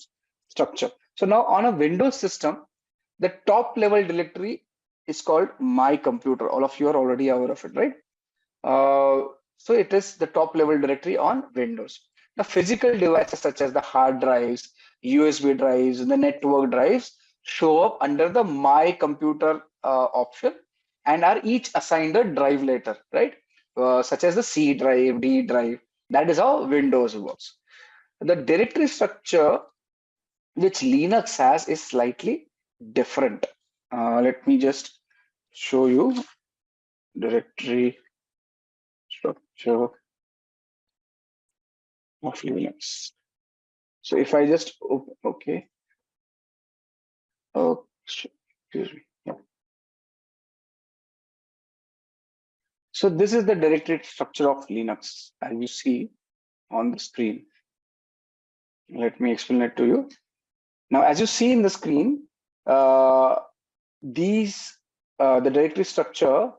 S3: structure. So now on a Windows system, the top level directory is called my computer. All of you are already aware of it, right? So it is the top level directory on Windows. The physical devices such as the hard drives, USB drives, the network drives show up under the my computer option and are each assigned a drive letter, right? Such as the C drive, D drive. That is how Windows works. The directory structure which Linux has is slightly different. Let me just show you directory structure of Linux. So if I just okay, excuse me. Yeah. So this is the directory structure of Linux, as you see on the screen. Let me explain it to you. Now, as you see in the screen, the directory structure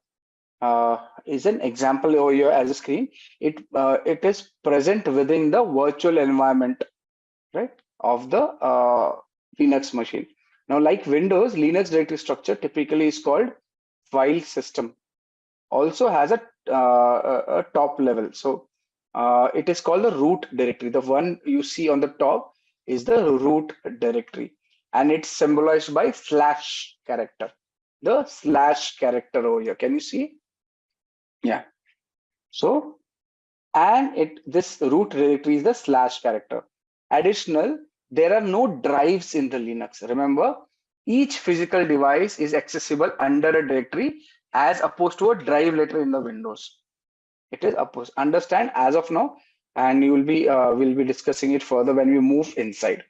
S3: is an example over here as a screen. It is present within the virtual environment, right, of the Linux machine. Now, like Windows, Linux directory structure typically is called file system. Also has a top level. So it is called the root directory. The one you see on the top is the root directory, and it's symbolized by slash character. The slash character over here. Can you see? Yeah. So, and this root directory is the slash character, additional, there are no drives in the Linux. Remember, each physical device is accessible under a directory as opposed to a drive later in the Windows. It is opposed. Understand as of now, and you will be we'll be discussing it further when we move inside.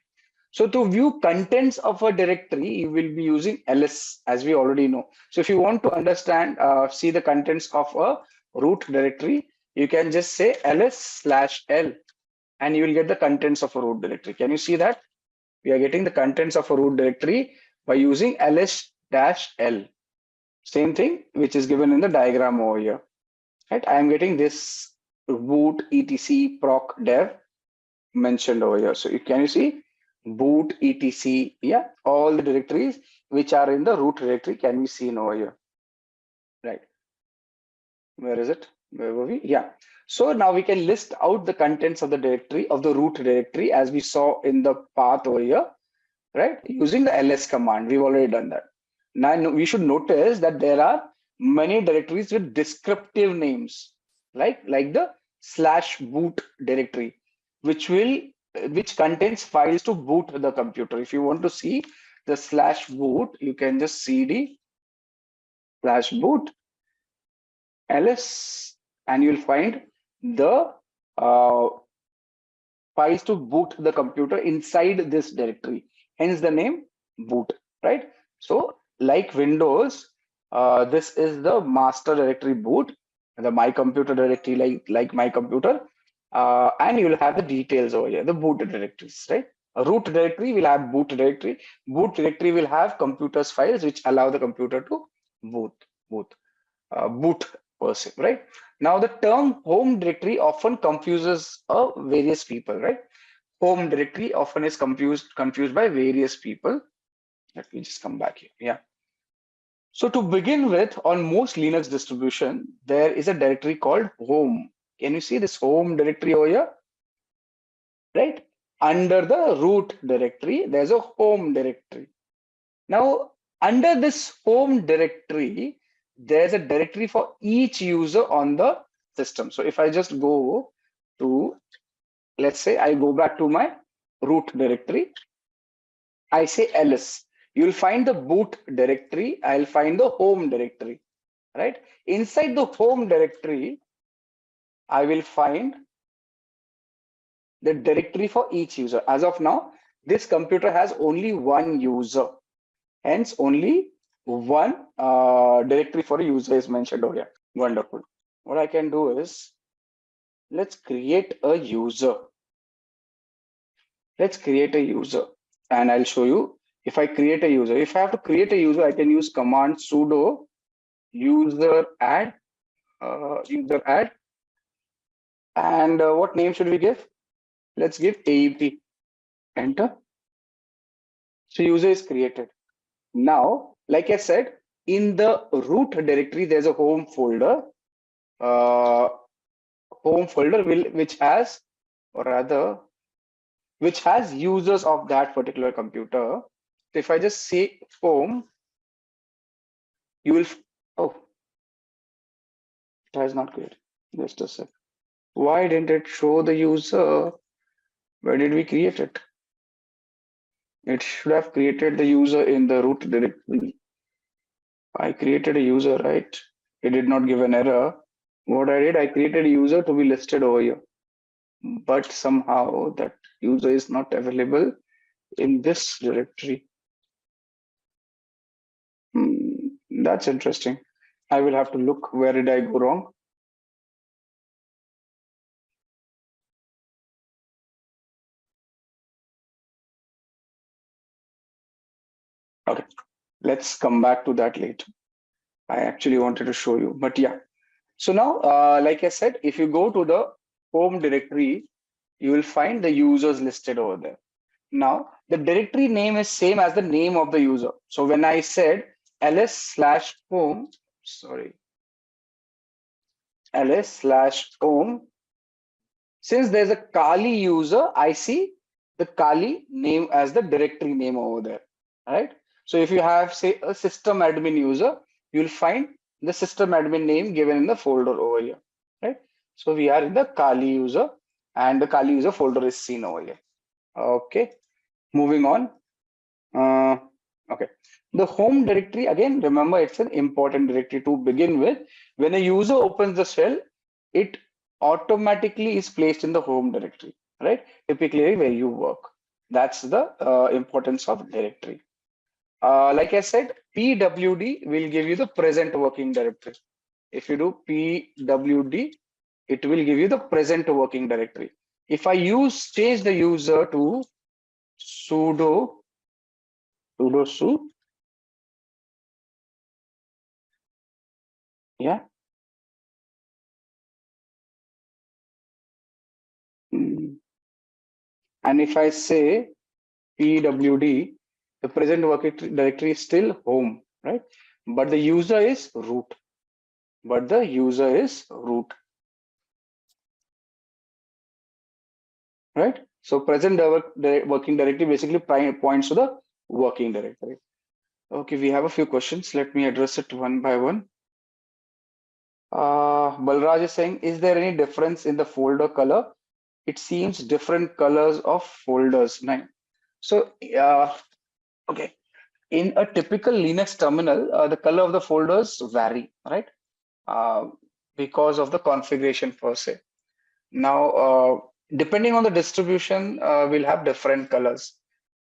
S3: So to view contents of a directory, you will be using ls, as we already know. So if you want to understand, see the contents of a root directory, you can just say ls/l, and you will get the contents of a root directory. Can you see that? We are getting the contents of a root directory by using ls-l. Same thing, which is given in the diagram over here. Right? I am getting this boot etc proc dev mentioned over here. So can you see boot etc? Yeah, all the directories which are in the root directory can be seen over here. Right? Where is it? Where were we? Yeah. So now we can list out the contents of the directory, of the root directory, as we saw in the path over here, right? Using the ls command. We've already done that. Now we should notice that there are many directories with descriptive names, like the /boot directory, which contains files to boot the computer. If you want to see the /boot, you can just cd /boot ls, and you'll find the files to boot the computer inside this directory. Hence the name boot, right? So like Windows, this is the master directory boot, the my computer directory, like my computer, and you'll have the details over here, the boot directories, right? A root directory will have boot directory. Boot directory will have computers files which allow the computer to boot per se, right? Now the term home directory often confuses various people, right? Home directory often is confused by various people. Let me just come back here. Yeah. So to begin with, on most Linux distribution, there is a directory called home. Can you see this home directory over here? Right? Under the root directory, there's a home directory. Now, under this home directory, there's a directory for each user on the system. So if I just go to, let's say I go back to my root directory, I say ls, you'll find the boot directory, I'll find the home directory, right? Inside the home directory, I will find the directory for each user. As of now, this computer has only one user. Hence, only one directory for a user is mentioned over here. Wonderful. What I can do is, let's create a user. Let's create a user, and I'll show you. If I create a user, if I have to create a user, I can use command sudo user add, and what name should we give? Let's give AEP. Enter. So user is created. Now, like I said, in the root directory, there's a home folder. Which has, or rather, which has users of that particular computer. So if I just say home, you will, oh, it has not created. Just a sec. Why didn't it show the user? Where did we create it? It should have created the user in the root directory. I created a user, right? It did not give an error. What I did, I created a user to be listed over here. But somehow that user is not available in this directory. That's interesting. I will have to look where did I go wrong. Okay, let's come back to that later. I actually wanted to show you, but yeah. So now, like I said, if you go to the home directory, you will find the users listed over there. Now, the directory name is same as the name of the user. So when I said ls/home, ls/home, since there's a Kali user, I see the Kali name as the directory name over there, right? So if you have, say, a system admin user, you'll find the system admin name given in the folder over here, right? So we are in the Kali user, and the Kali user folder is seen over here. Okay, moving on. Okay, the home directory, again, remember it's an important directory to begin with. When a user opens the shell, it automatically is placed in the home directory, right? Typically where you work. That's the importance of directory. Like I said, PWD will give you the present working directory. If you do PWD, it will give you the present working directory. If I change the user to sudo su, yeah. Mm. And if I say PWD, the present working directory is still home, right? But the user is root. Right? So present working directory basically points to the working directory. Okay, we have a few questions. Let me address it one by one. Balraj is saying, is there any difference in the folder color? It seems different colors of folders. Nine. So, okay, in a typical Linux terminal, the color of the folders vary, right? Uh, because of the configuration per se. Now, depending on the distribution, we'll have different colors.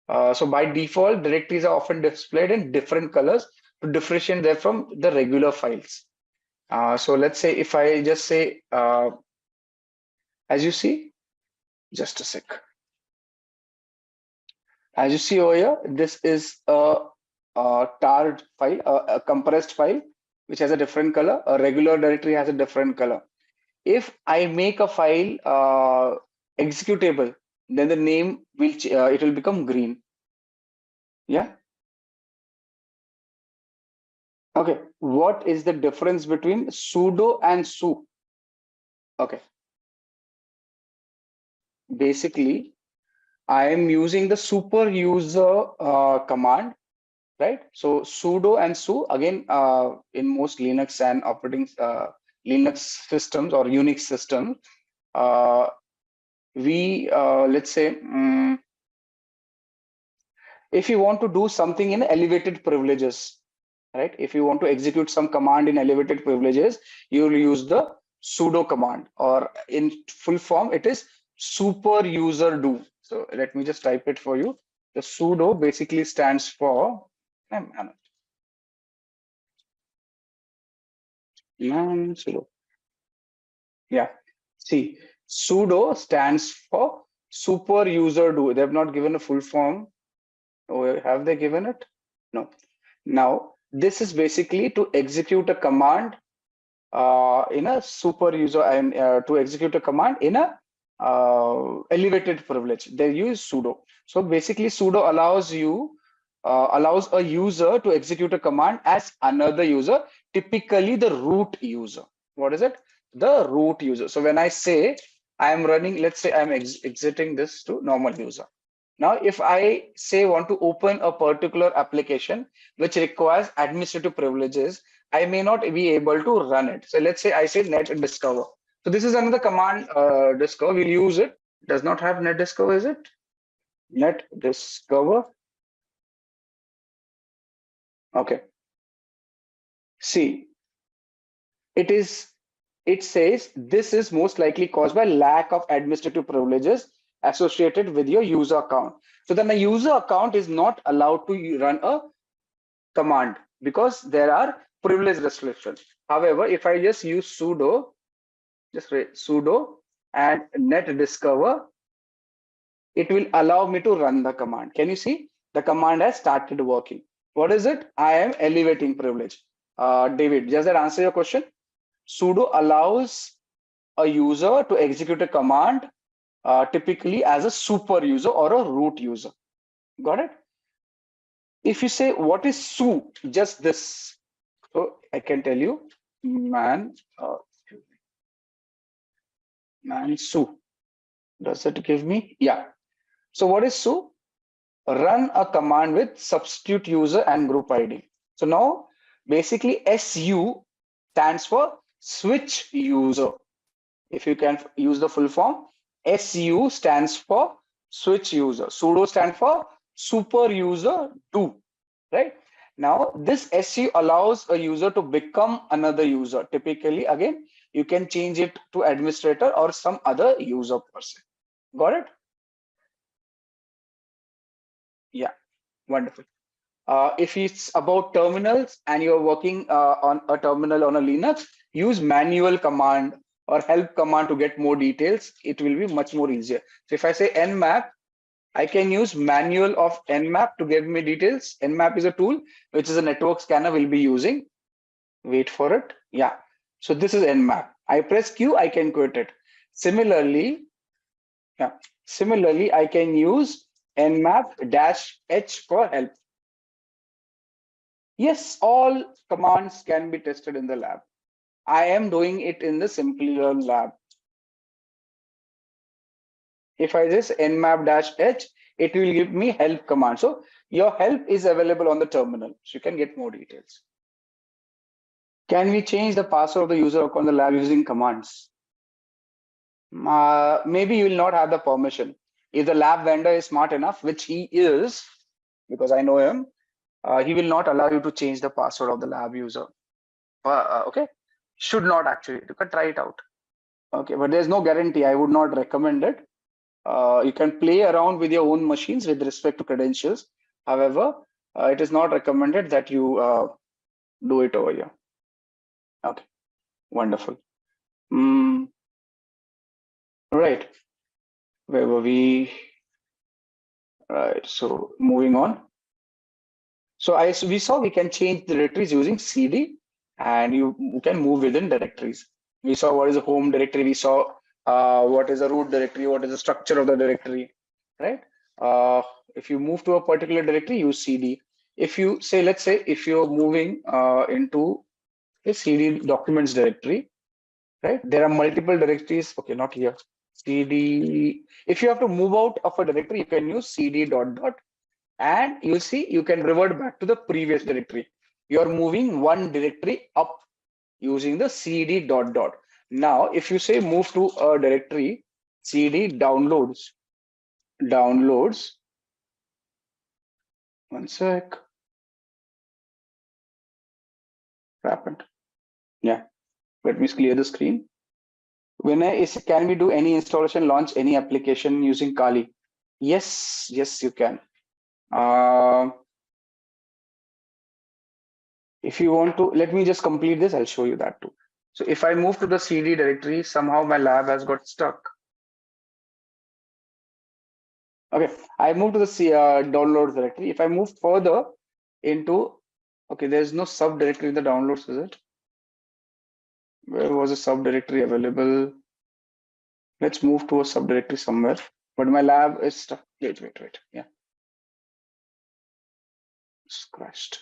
S3: So by default, directories are often displayed in different colors to differentiate them from the regular files. So let's say if I just say, as you see, just a sec. As you see over here, this is a tarred file, a compressed file, which has a different color. A regular directory has a different color. If I make a file executable, then the name will it will become green. Yeah. Okay. What is the difference between sudo and su? Okay. Basically, I am using the super user command, right? So sudo and su, again, in most Linux and operating Linux systems or Unix systems, we let's say if you want to do something in elevated privileges, right? If you want to execute some command in elevated privileges, you will use the sudo command, or in full form, it is super user do. So let me just type it for you. The sudo basically stands for, sudo. Yeah. See, sudo stands for super user do. They have not given a full form. Or have they given it? No. Now, this is basically to execute a command in a super user, and to execute a command in a elevated privilege. They use sudo. So basically, sudo allows a user to execute a command as another user, typically the root user. What is it? The root user. So when I say I am running, let's say I'm exiting this to normal user. Now, if I say want to open a particular application which requires administrative privileges, I may not be able to run it. So let's say I say net discover. So this is another command, discover. We'll use it. Does not have net discover, is it? Net discover. Okay. See, it says this is most likely caused by lack of administrative privileges associated with your user account. So then a user account is not allowed to run a command because there are privilege restrictions. However, if I just use sudo, just write sudo and net discover, it will allow me to run the command. Can you see? The command has started working. What is it? I am elevating privilege. David, does that answer your question? Sudo allows a user to execute a command typically as a super user or a root user. Got it? If you say, what is su? Just this. So I can tell you, man su. Does it give me? Yeah. So what is su? Run a command with substitute user and group ID. So now basically SU stands for switch user. If you can use the full form, SU stands for switch user. Sudo stand for super user do, right? Now this SU allows a user to become another user. Typically, again, you can change it to administrator or some other user person. Got it? Yeah, wonderful. If it's about terminals and you're working on a terminal on a Linux, use manual command or help command to get more details. It will be much more easier. So if I say nmap, I can use manual of nmap to give me details. Nmap is a tool which is a network scanner we'll be using. Wait for it. Yeah. So this is nmap. I press Q, I can quit it. Similarly, yeah. Similarly, I can use nmap-h for help. Yes, all commands can be tested in the lab. I am doing it in the Simplilearn lab. If I just nmap-h, it will give me help command. So your help is available on the terminal. So you can get more details. Can we change the password of the user account on the lab using commands? Maybe you will not have the permission. If the lab vendor is smart enough, which he is, because I know him, he will not allow you to change the password of the lab user. Okay, should not actually. You can try it out. Okay, but there's no guarantee. I would not recommend it. You can play around with your own machines with respect to credentials. However, it is not recommended that you do it over here. Okay, wonderful. Right, where were we? Right, so moving on. So we saw we can change the directories using CD, and you can move within directories. We saw what is a home directory. We saw what is a root directory, what is the structure of the directory, right? If you move to a particular directory, use CD. If you say, let's say, if you're moving into a CD documents directory, right? There are multiple directories. Okay, not here. CD. If you have to move out of a directory, you can use CD dot dot, and you'll see you can revert back to the previous directory. You're moving one directory up using the CD dot dot. Now, if you say move to a directory, CD downloads, one sec, what happened? Yeah, let me clear the screen. Can we do any installation, launch any application using Kali? Yes, you can. If you want to, let me just complete this, I'll show you that too. So if I move to the CD directory, somehow my lab has got stuck. Okay, I moved to the downloads directory. If I move further into, okay, there's no subdirectory in the downloads, is it? Where was a subdirectory available? Let's move to a subdirectory somewhere. But my lab is stuck. Wait. Yeah. It's crashed.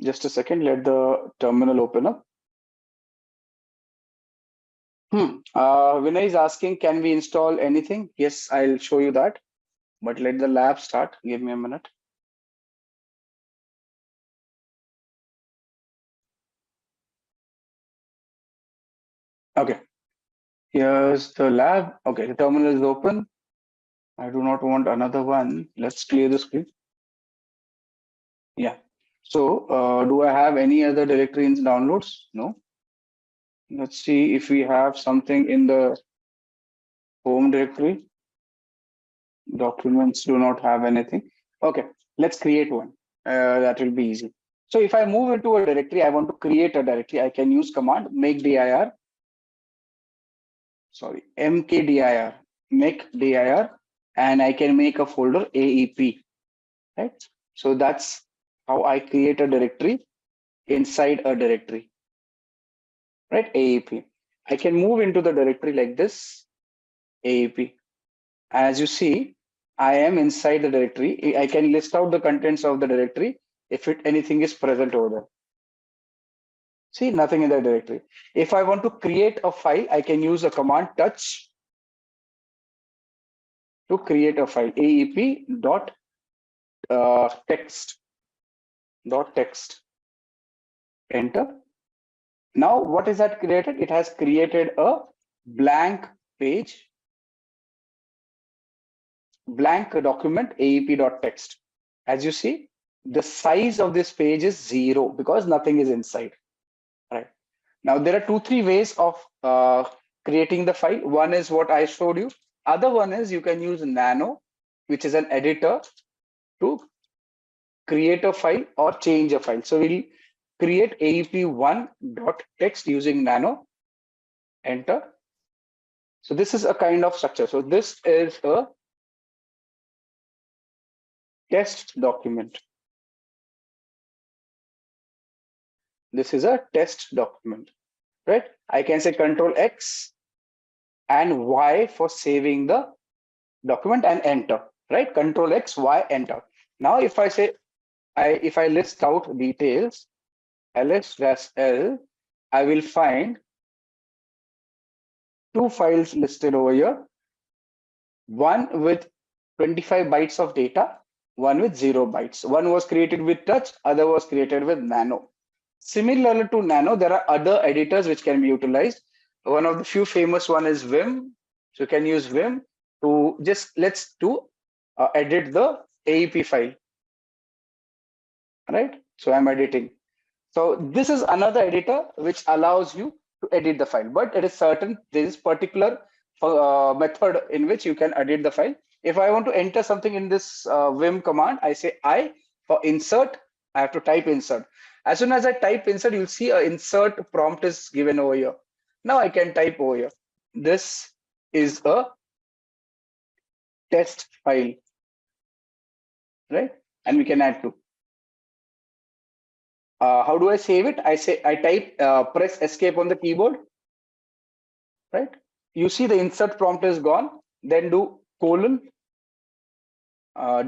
S3: Just a second, let the terminal open up. Vinay is asking, can we install anything? Yes, I'll show you that. But let the lab start. Give me a minute. Okay. Here's the lab. Okay, the terminal is open. I do not want another one. Let's clear the screen. Yeah. So do I have any other directory in downloads? No. Let's see if we have something in the home directory. Documents do not have anything. Okay, let's create one. That will be easy. So if I move into a directory, I want to create a directory. I can use command make dir. Sorry, mkdir, make dir, and I can make a folder AEP. Right. So that's how I create a directory inside a directory. Right, AEP. I can move into the directory like this, AEP. As you see, I am inside the directory. I can list out the contents of the directory if anything is present over there. See, nothing in the directory. If I want to create a file, I can use a command touch to create a file. AEP dot text. Enter. Now, what is that created? It has created a blank page blank document aep.text. As you see, the size of this page is 0 because nothing is inside. Right. Now there are 2-3 ways of creating the file. One is what I showed you. Other one is you can use Nano, which is an editor, to create a file or change a file. So we'll create aep1.text using Nano. Enter. So this is a kind of structure. So this is a test document. This is a test document, right? I can say Control X and Y for saving the document and enter, right? Control X, Y, enter. Now, if I say, if I list out details, ls-l, I will find 2 files listed over here. One with 25 bytes of data, one with 0 bytes. One was created with touch, other was created with Nano. Similar to Nano, there are other editors which can be utilized. One of the few famous one is Vim. So you can use Vim to just edit the AEP file, right? So I'm editing. So this is another editor which allows you to edit the file, but it is certain there is particular method in which you can edit the file. If I want to enter something in this Vim command, I say I for insert. I have to type insert. As soon as I type insert, you'll see an insert prompt is given over here. Now I can type over here. This is a test file, right? And we can add to. How do I save it? I type, press escape on the keyboard, right? You see the insert prompt is gone. Then do colon,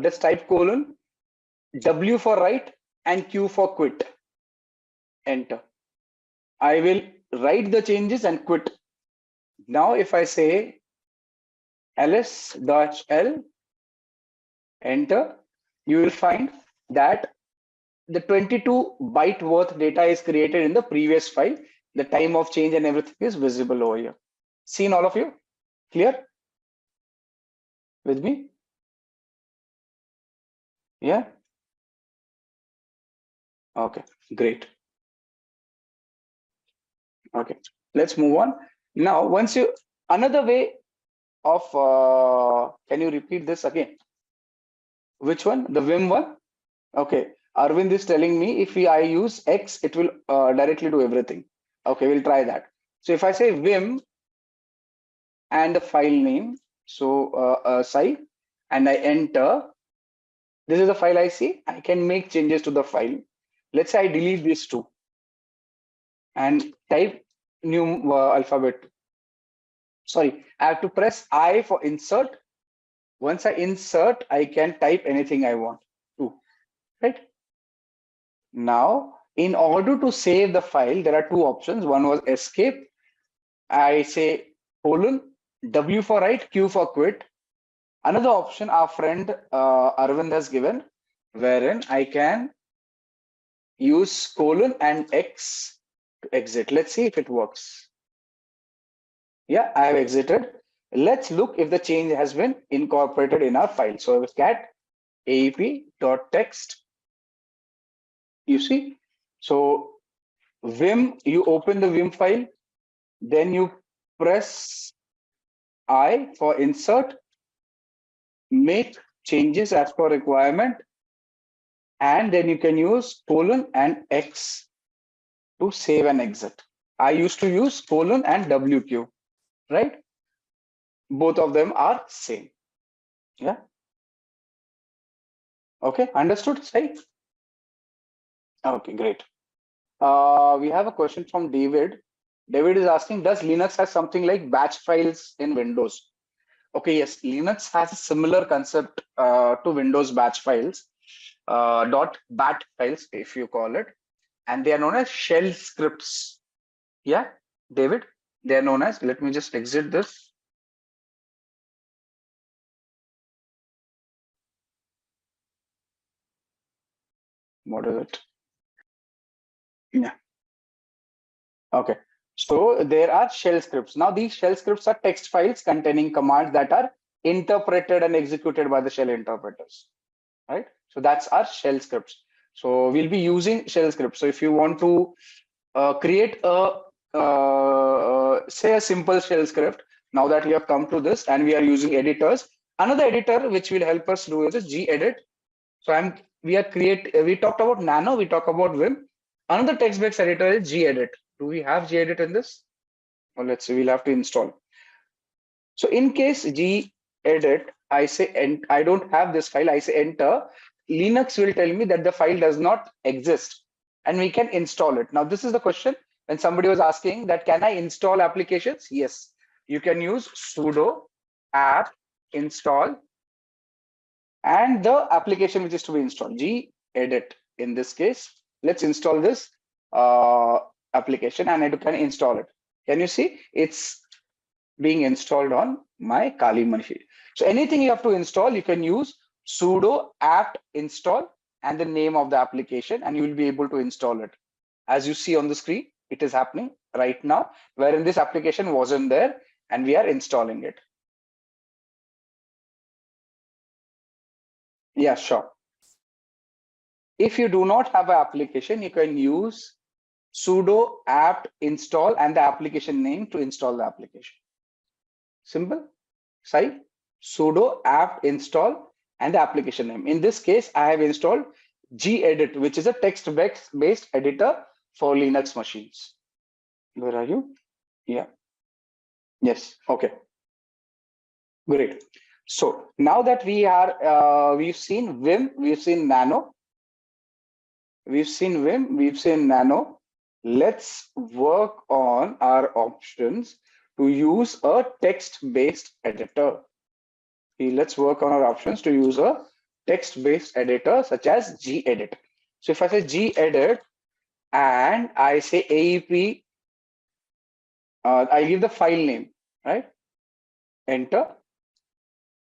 S3: just type colon, W for write and Q for quit. Enter. I will write the changes and quit. Now, if I say ls-l, enter, you will find that the 22 byte worth data is created in the previous file. The time of change and everything is visible over here. Seen all of you? Clear? With me? Yeah? Okay, great. Okay, let's move on. Now, another way of, can you repeat this again? Which one? The Vim one? Okay, Arvind is telling me if I use X, it will directly do everything. Okay, we'll try that. So if I say Vim and the file name, so site, and I enter, this is the file I see. I can make changes to the file. Let's say I delete these two and type new alphabet. Sorry, I have to press I for insert. Once I insert, I can type anything I want to, right? Now, in order to save the file, there are 2 options. One was escape. I say colon, W for write, Q for quit. Another option our friend Arvind has given, wherein I can use colon and X to exit. Let's see if it works. Yeah, I have exited. Let's look if the change has been incorporated in our file. So cat aep.text. You see, so Vim, you open the Vim file, then you press I for insert, make changes as per requirement, and then you can use colon and X to save and exit. I used to use colon and WQ, right? Both of them are same. Yeah. Okay, understood, Sai? Okay, great. We have a question from David. David is asking, does Linux have something like batch files in Windows? Okay, yes, Linux has a similar concept to Windows batch files, .bat files, if you call it, and they are known as shell scripts. Yeah, David, they are known as, let me just exit this. What is it? Yeah. Okay. So there are shell scripts. Now these shell scripts are text files containing commands that are interpreted and executed by the shell interpreters, right? So that's our shell scripts. So we'll be using shell scripts. So if you want to create a say a simple shell script, now that we have come to this and we are using editors, another editor which will help us do is a gedit. So we talked about Nano, we talk about Vim. Another text-based editor is gedit. Do we have gedit in this? Well, let's see, we'll have to install. So in case gedit, I say, and I don't have this file, I say enter, Linux will tell me that the file does not exist and we can install it. Now, this is the question when somebody was asking that, can I install applications? Yes, you can use sudo apt install and the application which is to be installed, gedit. In this case, let's install this application and I can install it. Can you see? It's being installed on my Kali machine. So anything you have to install, you can use sudo apt install and the name of the application, and you will be able to install it. As you see on the screen, it is happening right now, wherein this application wasn't there and we are installing it. Yeah, sure. If you do not have an application, you can use sudo apt install and the application name to install the application. Simple. Sai, sudo apt install and the application name. In this case, I have installed gedit, which is a text-based editor for Linux machines. Where are you? Yeah. Yes. Okay. Great. So now that we are, we've seen Vim, we've seen Nano, we've seen Vim, we've seen Nano. Let's work on our options to use a text-based editor. Let's work on our options to use a text-based editor such as gedit. So if I say gedit and I say AEP, I give the file name, right? Enter.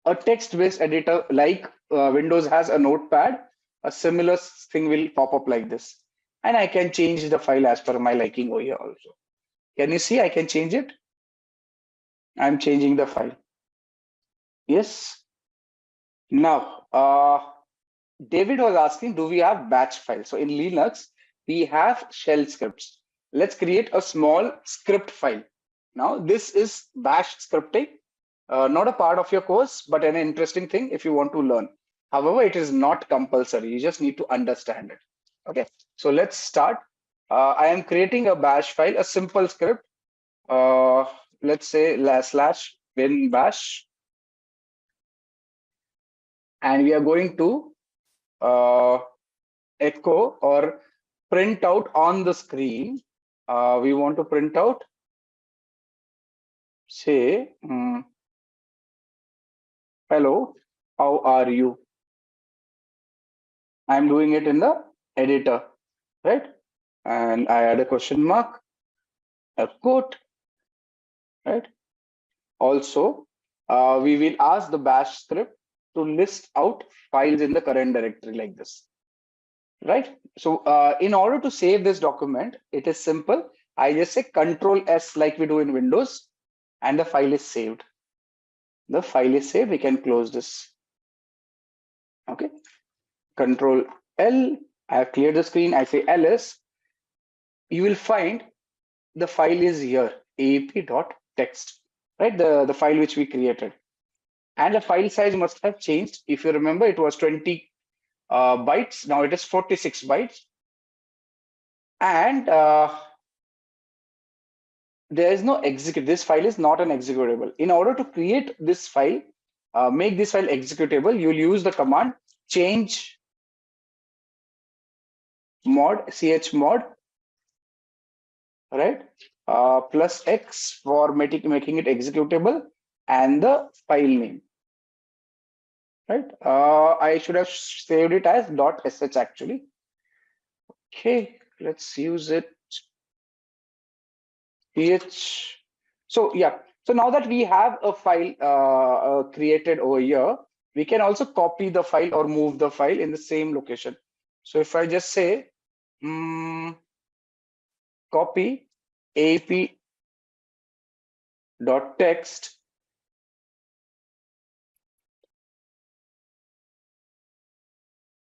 S3: A text-based editor like Windows has a notepad, a similar thing will pop up like this. And I can change the file as per my liking over here also. Can you see I can change it? I'm changing the file. Yes. Now, David was asking, do we have batch files? So in Linux, we have shell scripts. Let's create a small script file. Now, this is bash scripting, not a part of your course, but an interesting thing if you want to learn. However, it is not compulsory. You just need to understand it. Okay, so let's start. I am creating a bash file, a simple script. Let's say /bin bash. And we are going to echo or print out on the screen. We want to print out, say, hello, how are you? I'm doing it in the editor, right? And I add a question mark, a quote, right? Also, we will ask the bash script to list out files in the current directory like this. Right. So in order to save this document, it is simple. I just say Control S like we do in Windows, and the file is saved. The file is saved. We can close this. Okay. Control L. I have cleared the screen. I say ls. You will find the file is here, aap.txt, right? The file which we created. And the file size must have changed. If you remember, it was 20 bytes. Now it is 46 bytes. And there is no execute. This file is not an executable. In order to create this file, make this file executable, you'll use the command change mod, chmod, right? Plus X for making it executable and the file name, right? I should have saved it as .sh actually. Okay, let's use it. So yeah, so now that we have a file created over here, we can also copy the file or move the file in the same location. So if I just say copy ap.txt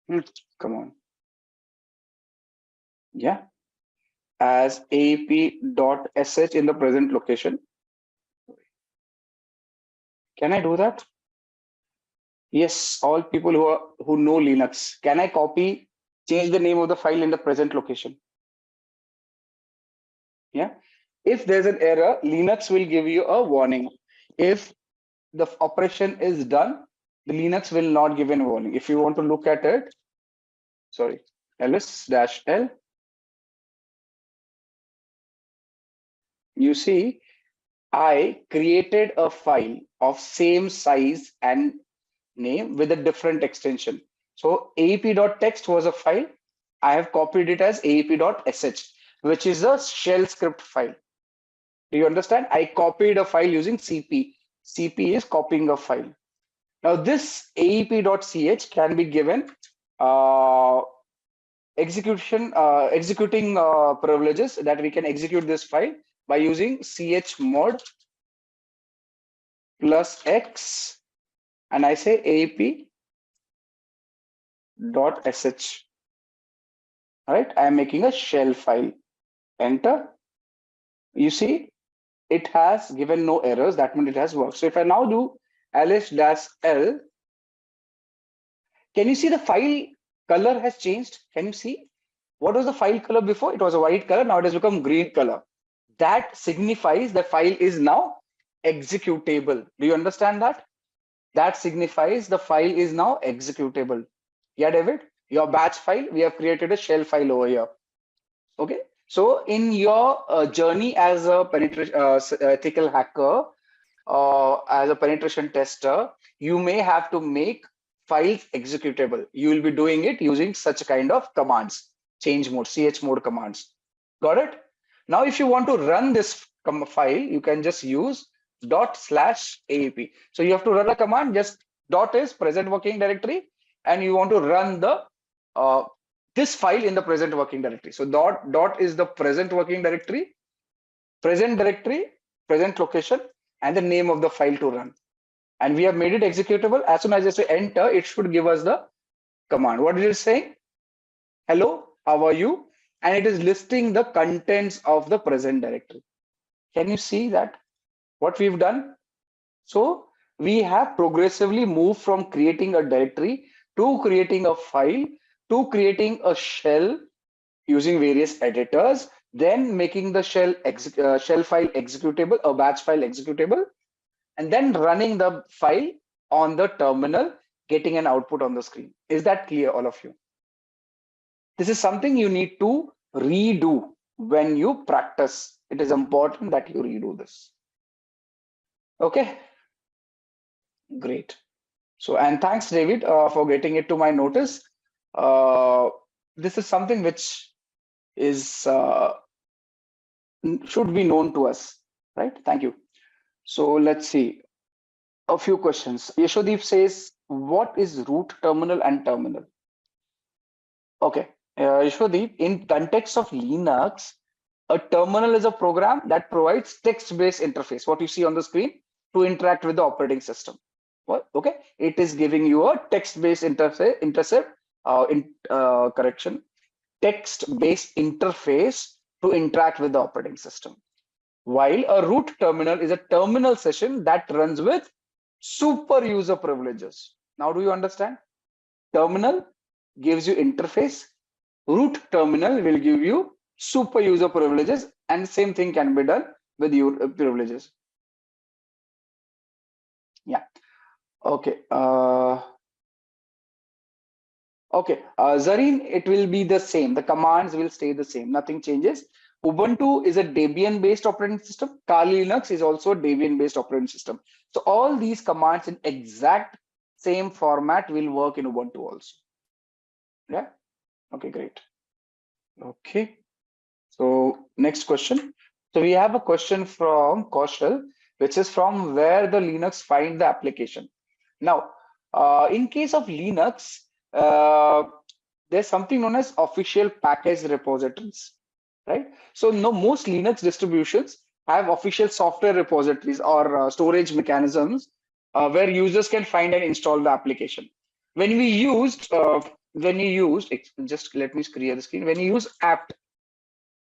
S3: Come on. Yeah. As aap.sh in the present location. Can I do that? Yes, all people who know Linux. Can I copy, change the name of the file in the present location? Yeah. If there's an error, Linux will give you a warning. If the operation is done, the Linux will not give a warning. If you want to look at it, sorry, ls-l, you see, I created a file of same size and name with a different extension. So aap.text was a file. I have copied it as aap.sh, which is a shell script file. Do you understand? I copied a file using CP. CP is copying a file. Now this aap.ch can be given executing privileges that we can execute this file by using chmod plus x, and I say aap.sh. Right, I am making a shell file. Enter. You see, it has given no errors. That means it has worked. So if I now do ls-l, can you see the file color has changed? Can you see? What was the file color before? It was a white color. Now it has become green color. That signifies the file is now executable. Do you understand that? That signifies the file is now executable. Yeah, David, your batch file, we have created a shell file over here. Okay. So in your journey as a ethical hacker, as a penetration tester, you may have to make files executable. You will be doing it using such kind of commands, change mode, chmod commands. Got it? Now, if you want to run this file, you can just use ./aap. So you have to run a command, just dot is present working directory, and you want to run the this file in the present working directory. So dot is the present working directory, present location, and the name of the file to run. And we have made it executable. As soon as I say enter, it should give us the command. What is it saying? Hello, how are you? And it is listing the contents of the present directory. Can you see that? What we've done? So we have progressively moved from creating a directory to creating a file to creating a shell using various editors, then making the shell file executable, a batch file executable, and then running the file on the terminal, getting an output on the screen. Is that clear, all of you? This is something you need to redo when you practice. It is important that you redo this. Okay, great. So, and thanks, David, for getting it to my notice. This is something which is should be known to us, right? Thank you. So let's see a few questions. Yashodeep says, what is root terminal and terminal? Okay, Yashodeep, in context of Linux, a terminal is a program that provides text-based interface, what you see on the screen, to interact with the operating system. Well, okay, it is giving you a text-based text-based interface to interact with the operating system. While a root terminal is a terminal session that runs with super user privileges. Now, do you understand? Terminal gives you interface. Root terminal will give you super user privileges, and the same thing can be done with your privileges. Yeah. Okay. Okay. Zareen, it will be the same. The commands will stay the same. Nothing changes. Ubuntu is a Debian-based operating system. Kali Linux is also a Debian-based operating system. So all these commands in exact same format will work in Ubuntu also. Yeah. Okay, great. Okay. So next question. So we have a question from Kaushal, which is from where the Linux find the application. Now, in case of Linux, there's something known as official package repositories, right? So no, most Linux distributions have official software repositories or storage mechanisms where users can find and install the application. When we used when you use, just let me clear the screen. When you use apt,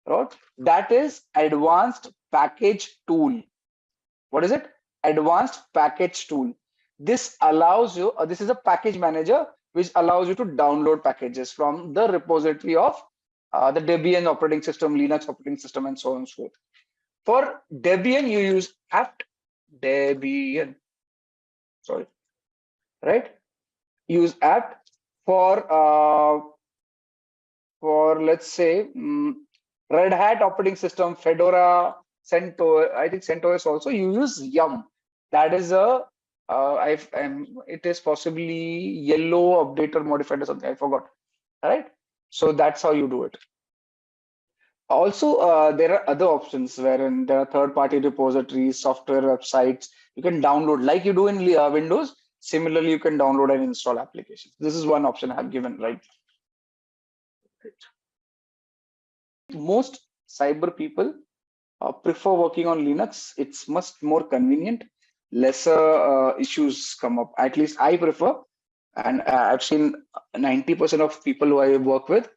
S3: right? That is advanced package tool. What is it? Advanced package tool. This allows you, this is a package manager which allows you to download packages from the repository of the Debian operating system, Linux operating system, and so on and so forth. For Debian, you use apt Debian. Sorry, right? Use apt for let's say Red Hat operating system, Fedora, CentOS. I think CentOS also. You use Yum. That is a it is possibly yellow updater modified or something. I forgot. All right. So that's how you do it. Also, there are other options wherein there are third-party repositories, software websites. You can download like you do in Windows. Similarly, you can download and install applications. This is one option I have given, right? Most cyber people prefer working on Linux. It's much more convenient. Lesser issues come up. At least I prefer, and I've seen 90% of people who I work with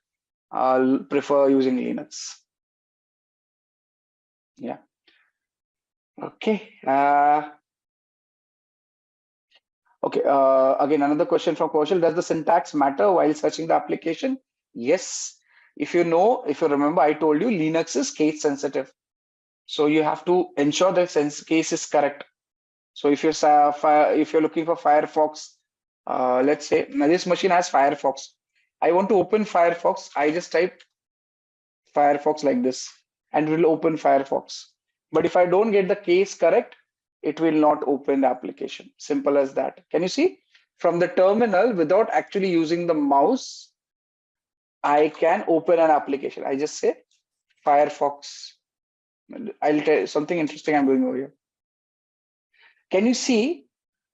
S3: prefer using Linux. Yeah. Okay. Okay. Again, another question from Kaushal. Does the syntax matter while searching the application? Yes. If you remember, I told you Linux is case sensitive. So you have to ensure that case is correct. So if you're looking for Firefox, let's say now this machine has Firefox. I want to open Firefox. I just type Firefox like this, and it will open Firefox. But if I don't get the case correct, it will not open the application. Simple as that. Can you see? From the terminal, without actually using the mouse, I can open an application. I just say Firefox. I'll tell you something interesting I'm doing over here. Can you see?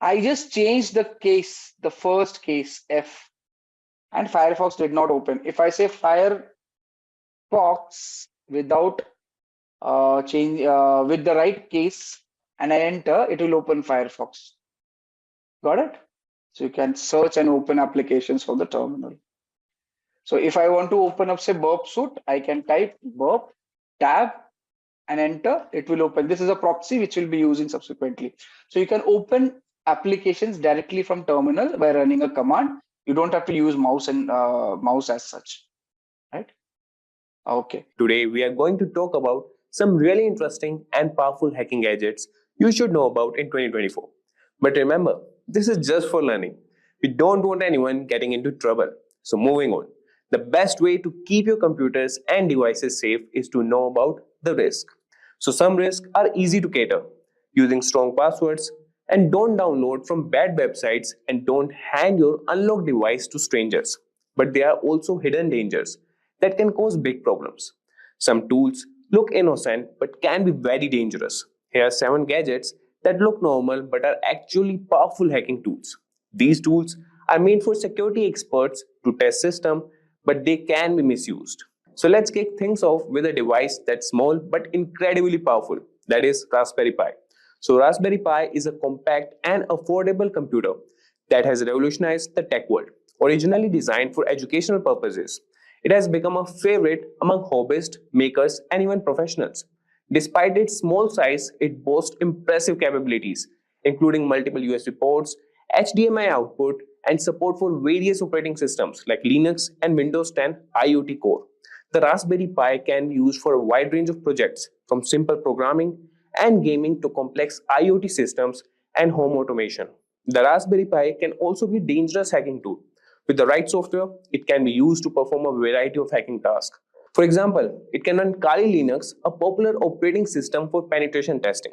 S3: I just changed the case, the first case, F, and Firefox did not open. If I say Firefox without with the right case and I enter, it will open Firefox. Got it? So you can search and open applications for the terminal. So if I want to open up, say, Burp Suite, I can type Burp, tab, and enter. It will open. This is a proxy which we'll be using subsequently. So you can open applications directly from terminal by running a command. You don't have to use mouse and mouse as such, right? Okay.
S4: Today we are going to talk about some really interesting and powerful hacking gadgets you should know about in 2024. But remember, this is just for learning. We don't want anyone getting into trouble. So moving on. The best way to keep your computers and devices safe is to know about the risk. So some risks are easy to cater, using strong passwords, and don't download from bad websites, and don't hand your unlocked device to strangers. But there are also hidden dangers that can cause big problems. Some tools look innocent but can be very dangerous. Here are 7 gadgets that look normal but are actually powerful hacking tools. These tools are made for security experts to test systems, but they can be misused. So let's kick things off with a device that's small but incredibly powerful. That is Raspberry Pi. So Raspberry Pi is a compact and affordable computer that has revolutionized the tech world. Originally designed for educational purposes, it has become a favorite among hobbyists, makers, and even professionals. Despite its small size, it boasts impressive capabilities, including multiple USB ports, HDMI output, and support for various operating systems like Linux and Windows 10 IoT Core. The Raspberry Pi can be used for a wide range of projects, from simple programming and gaming to complex IoT systems and home automation. The Raspberry Pi can also be a dangerous hacking tool. With the right software, it can be used to perform a variety of hacking tasks. For example, it can run Kali Linux, a popular operating system for penetration testing.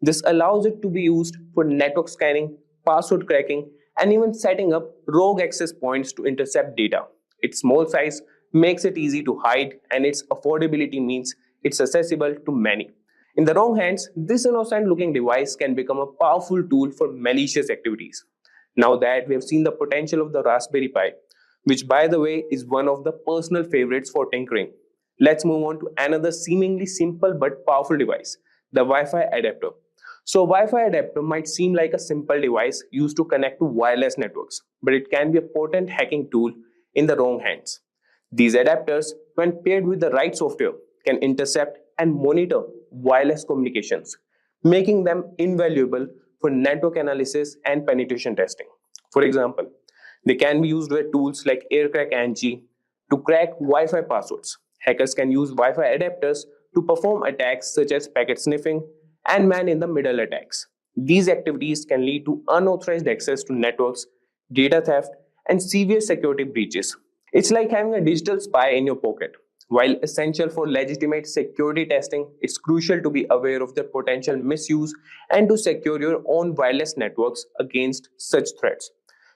S4: This allows it to be used for network scanning, password cracking, and even setting up rogue access points to intercept data. Its small size makes it easy to hide, and its affordability means it's accessible to many. In the wrong hands, this innocent looking device can become a powerful tool for malicious activities. Now that we have seen the potential of the Raspberry Pi, which by the way is one of the personal favorites for tinkering, let's move on to another seemingly simple but powerful device, the Wi-Fi adapter. So Wi-Fi adapter might seem like a simple device used to connect to wireless networks, but it can be a potent hacking tool in the wrong hands. These adapters, when paired with the right software, can intercept and monitor wireless communications, making them invaluable for network analysis and penetration testing. For example, they can be used with tools like AirCrack-NG to crack Wi-Fi passwords. Hackers can use Wi-Fi adapters to perform attacks such as packet sniffing and man-in-the-middle attacks. These activities can lead to unauthorized access to networks, data theft, and severe security breaches. It's like having a digital spy in your pocket. While essential for legitimate security testing, it's crucial to be aware of their potential misuse and to secure your own wireless networks against such threats.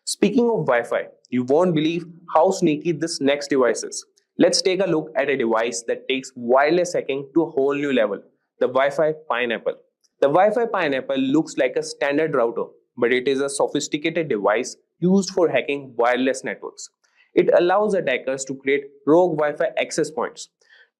S4: Speaking of Wi-Fi, you won't believe how sneaky this next device is. Let's take a look at a device that takes wireless hacking to a whole new level, the Wi-Fi Pineapple. The Wi-Fi Pineapple looks like a standard router, but it is a sophisticated device used for hacking wireless networks. It allows attackers to create rogue Wi-Fi access points,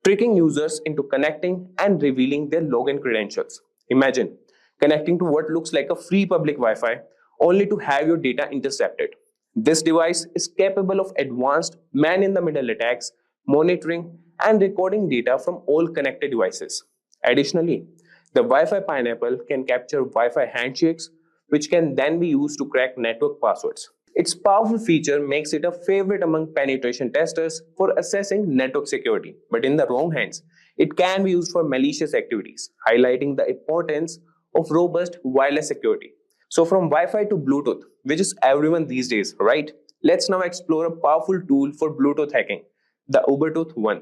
S4: tricking users into connecting and revealing their login credentials. Imagine connecting to what looks like a free public Wi-Fi only to have your data intercepted. This device is capable of advanced man-in-the-middle attacks, monitoring and recording data from all connected devices. Additionally, the Wi-Fi Pineapple can capture Wi-Fi handshakes, which can then be used to crack network passwords. Its powerful feature makes it a favorite among penetration testers for assessing network security, but in the wrong hands, it can be used for malicious activities, highlighting the importance of robust wireless security. So from Wi-Fi to Bluetooth, which is everyone these days, right? Let's now explore a powerful tool for Bluetooth hacking, the Ubertooth One.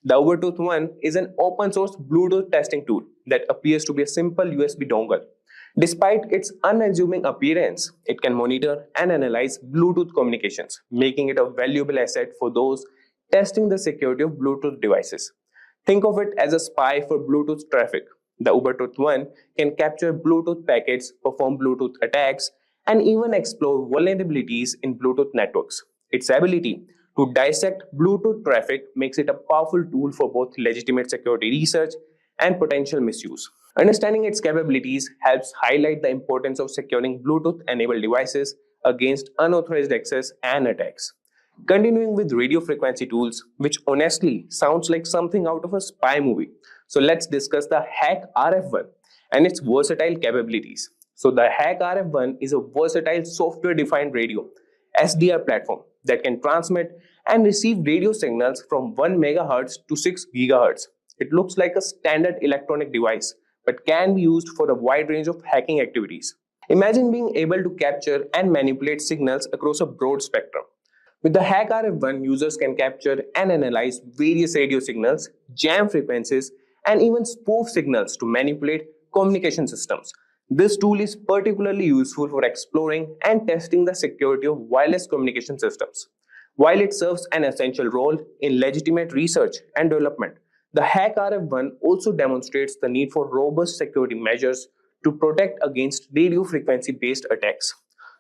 S4: The Ubertooth One is an open source Bluetooth testing tool that appears to be a simple USB dongle. Despite its unassuming appearance, it can monitor and analyze Bluetooth communications, making it a valuable asset for those testing the security of Bluetooth devices. Think of it as a spy for Bluetooth traffic. The Ubertooth One can capture Bluetooth packets, perform Bluetooth attacks, and even explore vulnerabilities in Bluetooth networks. Its ability to dissect Bluetooth traffic makes it a powerful tool for both legitimate security research and potential misuse. Understanding its capabilities helps highlight the importance of securing Bluetooth-enabled devices against unauthorized access and attacks. Continuing with radio frequency tools, which honestly sounds like something out of a spy movie. So let's discuss the Hack RF1 and its versatile capabilities. So the Hack RF1 is a versatile software-defined radio SDR platform that can transmit and receive radio signals from 1 MHz to 6 GHz. It looks like a standard electronic device, but can be used for a wide range of hacking activities. Imagine being able to capture and manipulate signals across a broad spectrum. With the Hack RF1, users can capture and analyze various radio signals, jam frequencies, and even spoof signals to manipulate communication systems. This tool is particularly useful for exploring and testing the security of wireless communication systems. While it serves an essential role in legitimate research and development, the Hack RF1 also demonstrates the need for robust security measures to protect against radio frequency-based attacks.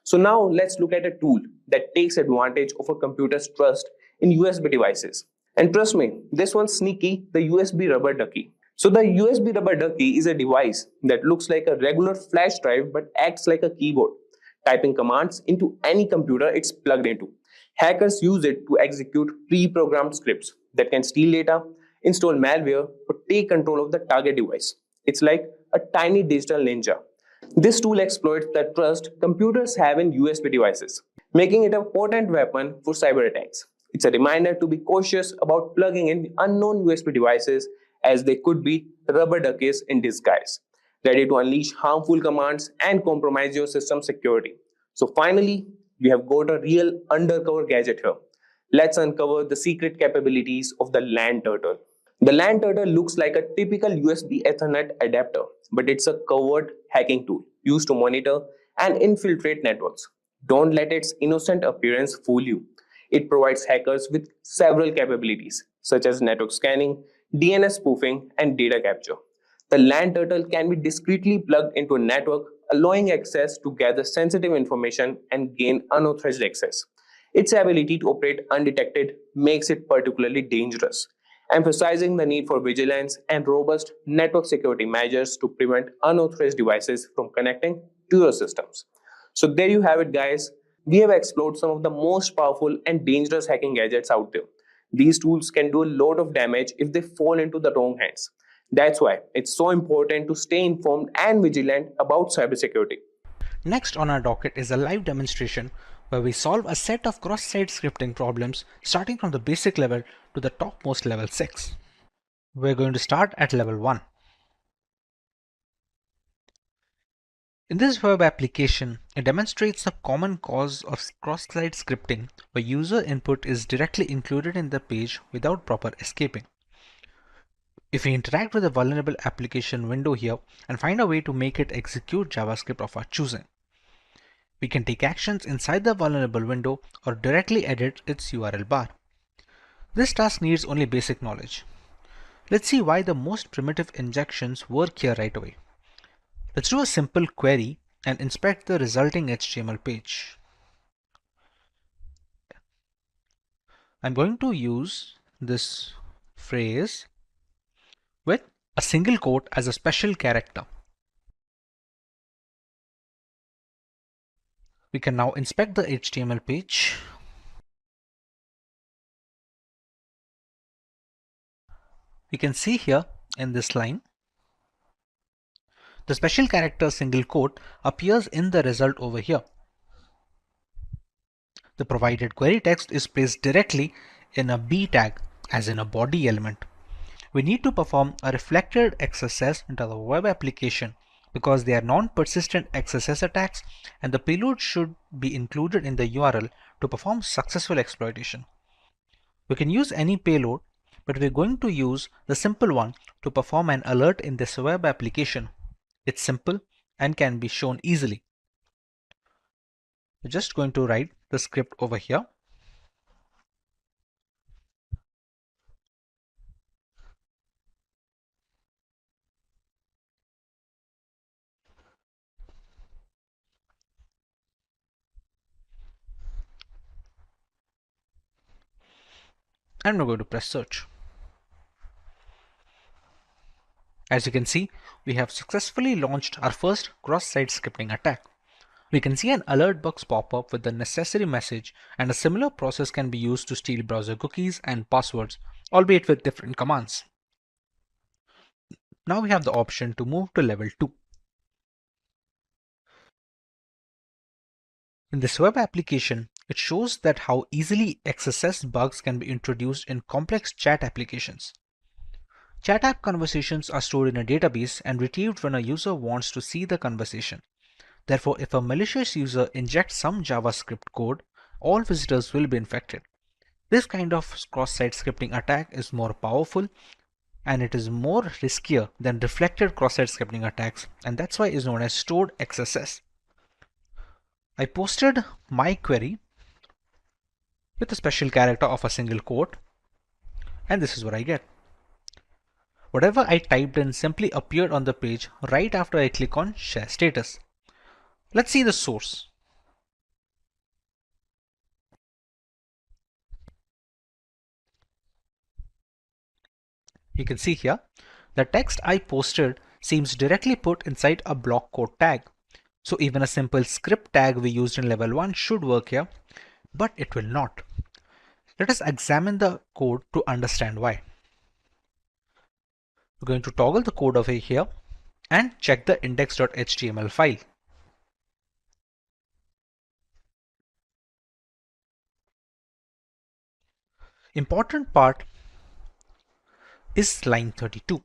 S4: So now let's look at a tool that takes advantage of a computer's trust in USB devices. And trust me, this one's sneaky, the USB rubber ducky. So the USB rubber ducky is a device that looks like a regular flash drive but acts like a keyboard, typing commands into any computer it's plugged into. Hackers use it to execute pre-programmed scripts that can steal data, install malware, or take control of the target device. It's like a tiny digital ninja. This tool exploits the trust computers have in USB devices, making it a potent weapon for cyber attacks. It's a reminder to be cautious about plugging in unknown USB devices, as they could be rubber duckies in disguise, ready to unleash harmful commands and compromise your system security. So finally, we have got a real undercover gadget here. Let's uncover the secret capabilities of the LAN turtle. The LAN turtle looks like a typical USB Ethernet adapter, but it's a covert hacking tool used to monitor and infiltrate networks. Don't let its innocent appearance fool you. It provides hackers with several capabilities, such as network scanning, DNS spoofing, and data capture. The LAN turtle can be discreetly plugged into a network, allowing access to gather sensitive information and gain unauthorized access. Its ability to operate undetected makes it particularly dangerous, emphasizing the need for vigilance and robust network security measures to prevent unauthorized devices from connecting to your systems. So there you have it, guys. we have explored some of the most powerful and dangerous hacking gadgets out there. These tools can do a lot of damage if they fall into the wrong hands. That's why it's so important to stay informed and vigilant about cybersecurity.
S5: Next on our docket is a live demonstration where we solve a set of cross-site scripting problems starting from the basic level to the topmost level 6. We're going to start at level 1. In this web application, it demonstrates a common cause of cross-site scripting where user input is directly included in the page without proper escaping. If we interact with a vulnerable application window here and find a way to make it execute JavaScript of our choosing, we can take actions inside the vulnerable window or directly edit its URL bar. This task needs only basic knowledge. Let's see why the most primitive injections work here right away. Let's do a simple query and inspect the resulting HTML page. I'm going to use this phrase with a single quote as a special character. We can now inspect the HTML page. We can see here in this line, the special character single quote appears in the result over here. The provided query text is placed directly in a B tag, as in a body element. We need to perform a reflected XSS into the web application because they are non-persistent XSS attacks and the payload should be included in the URL to perform successful exploitation. We can use any payload, but we're going to use the simple one to perform an alert in this web application. It's simple and can be shown easily. We're just going to write the script over here. And we're going to press search. As you can see, we have successfully launched our first cross-site scripting attack. We can see an alert box pop up with the necessary message, and a similar process can be used to steal browser cookies and passwords, albeit with different commands. Now we have the option to move to level 2. In this web application, it shows that how easily XSS bugs can be introduced in complex chat applications. Chat app conversations are stored in a database and retrieved when a user wants to see the conversation. Therefore, if a malicious user injects some JavaScript code, all visitors will be infected. This kind of cross-site scripting attack is more powerful and it is more riskier than reflected cross-site scripting attacks, and that's why it is known as stored XSS. I posted my query with a special character of a single quote, and this is what I get. Whatever I typed in simply appeared on the page right after I click on Share Status. Let's see the source. You can see here, the text I posted seems directly put inside a block quote tag. So even a simple script tag we used in level 1 should work here, but it will not. Let us examine the code to understand why. We're going to toggle the code over here and check the index.html file. Important part is line 32.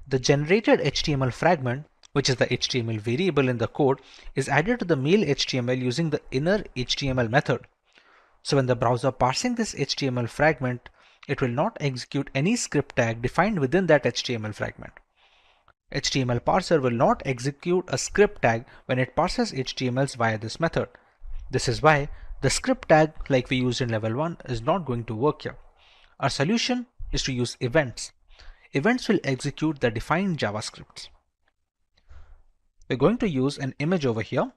S5: The generated HTML fragment, which is the HTML variable in the code, is added to the mail HTML using the inner HTML method. So when the browser parsing this HTML fragment, it will not execute any script tag defined within that HTML fragment. HTML parser will not execute a script tag when it parses HTMLs via this method. This is why the script tag like we used in level 1 is not going to work here. Our solution is to use events. Events will execute the defined JavaScripts. We're going to use an image over here.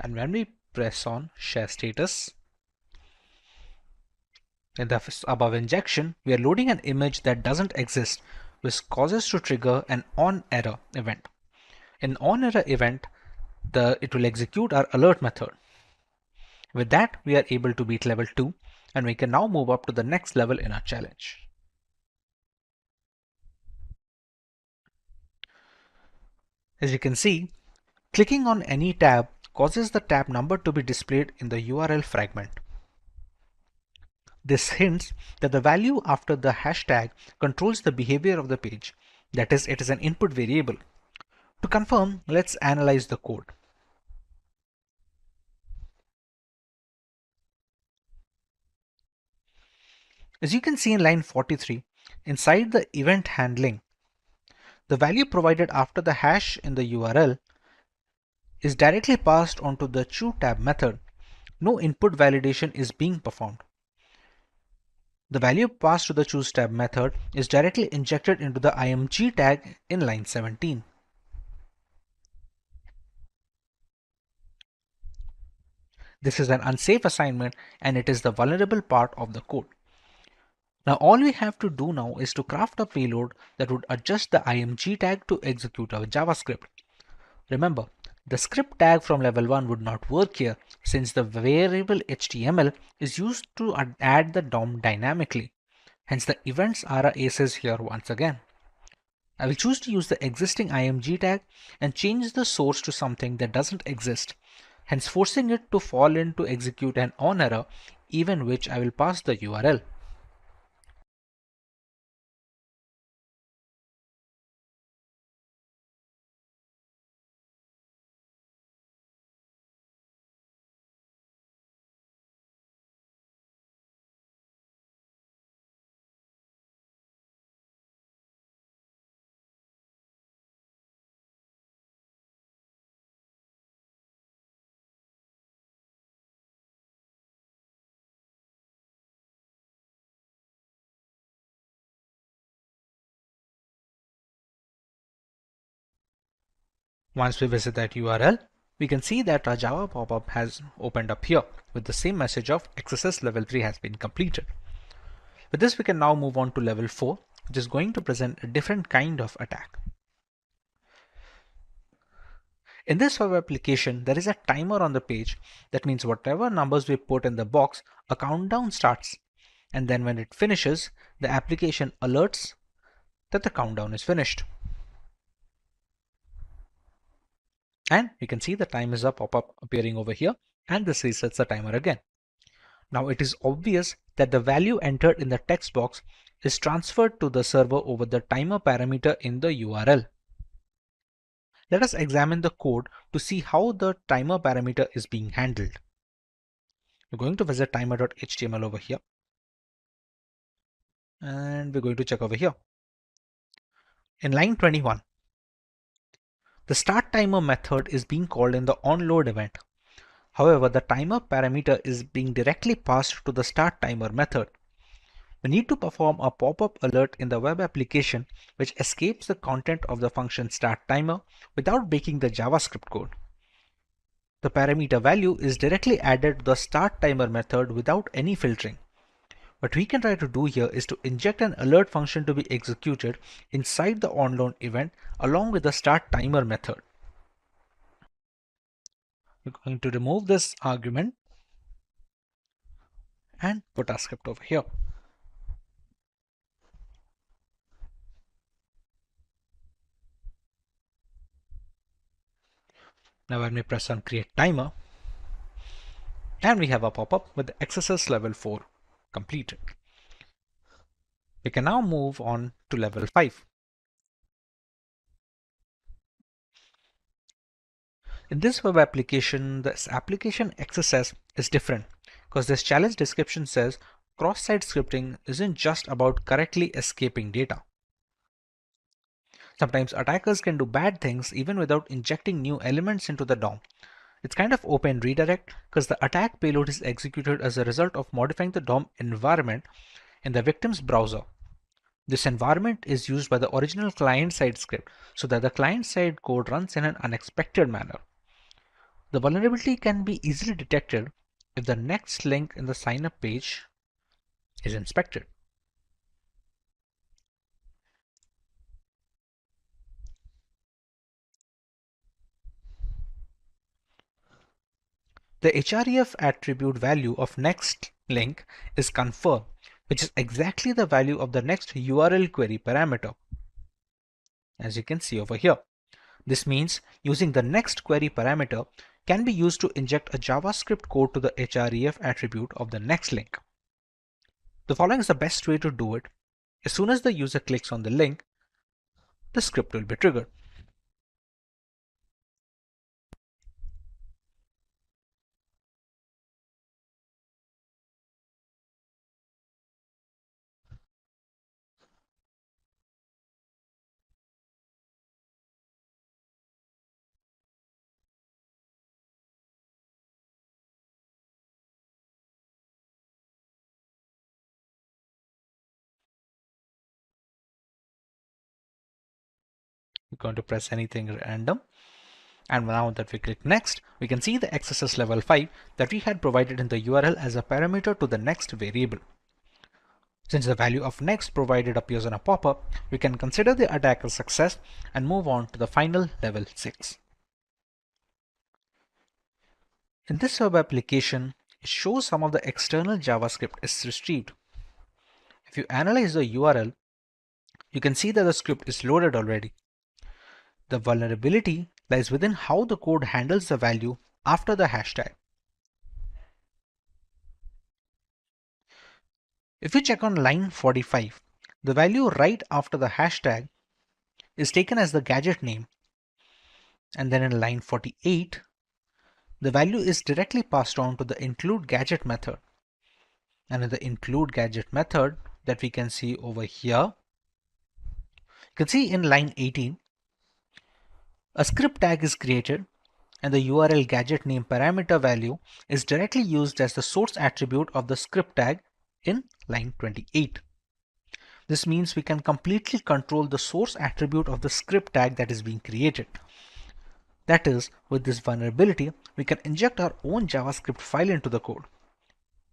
S5: And when we press on share status, in the above injection, we are loading an image that doesn't exist, which causes to trigger an on-error event. In on-error event, it will execute our alert method. With that, we are able to beat level 2, and we can now move up to the next level in our challenge. As you can see, clicking on any tab causes the tab number to be displayed in the URL fragment. This hints that the value after the hashtag controls the behavior of the page. That is, it is an input variable. To confirm, let's analyze the code. As you can see in line 43, inside the event handling, the value provided after the hash in the URL is directly passed onto the choose_tab method. No input validation is being performed. The value passed to the choose_tab method is directly injected into the img tag in line 17. This is an unsafe assignment and it is the vulnerable part of the code. Now all we have to do now is to craft a payload that would adjust the img tag to execute our JavaScript. Remember, the script tag from level 1 would not work here since the variable HTML is used to add the DOM dynamically. Hence the events are aces here once again. I will choose to use the existing img tag and change the source to something that doesn't exist, hence forcing it to fall in to execute an on error, even which I will pass the URL. Once we visit that URL, we can see that our Java pop-up has opened up here with the same message of XSS level 3 has been completed. With this, we can now move on to level 4, which is going to present a different kind of attack. In this web application, there is a timer on the page. That means whatever numbers we put in the box, a countdown starts. And then when it finishes, the application alerts that the countdown is finished. And you can see the time is up pop-up appearing over here, and this resets the timer again. Now it is obvious that the value entered in the text box is transferred to the server over the timer parameter in the URL. Let us examine the code to see how the timer parameter is being handled. We're going to visit timer.html over here. And we're going to check over here. In line 21, the start timer method is being called in the onload event. However, the timer parameter is being directly passed to the start timer method. We need to perform a pop-up alert in the web application which escapes the content of the function start timer without breaking the JavaScript code. The parameter value is directly added to the start timer method without any filtering. What we can try to do here is to inject an alert function to be executed inside the onload event along with the start timer method. We're going to remove this argument and put our script over here. Now when we press on create timer, and we have a pop-up with the XSS level 4 completed. We can now move on to level 5. In this web application, this application XSS is different because this challenge description says cross-site scripting isn't just about correctly escaping data. Sometimes attackers can do bad things even without injecting new elements into the DOM. It's kind of open redirect because the attack payload is executed as a result of modifying the DOM environment in the victim's browser. This environment is used by the original client-side script so that the client-side code runs in an unexpected manner. The vulnerability can be easily detected if the next link in the sign-up page is inspected. The href attribute value of next link is confirmed, which is exactly the value of the next URL query parameter, as you can see over here. This means using the next query parameter can be used to inject a JavaScript code to the href attribute of the next link. The following is the best way to do it. As soon as the user clicks on the link, the script will be triggered. We're going to press anything random. And now that we click next, we can see the XSS level 5 that we had provided in the URL as a parameter to the next variable. Since the value of next provided appears on a pop-up, we can consider the attack a success and move on to the final level 6. In this web application, it shows some of the external JavaScript is retrieved. If you analyze the URL, you can see that the script is loaded already. The vulnerability lies within how the code handles the value after the hashtag. If you check on line 45, the value right after the hashtag is taken as the gadget name. And then in line 48, the value is directly passed on to the include gadget method. And in the include gadget method that we can see over here, you can see in line 18, a script tag is created and the URL gadget name parameter value is directly used as the source attribute of the script tag in line 28. This means we can completely control the source attribute of the script tag that is being created. That is, with this vulnerability, we can inject our own JavaScript file into the code.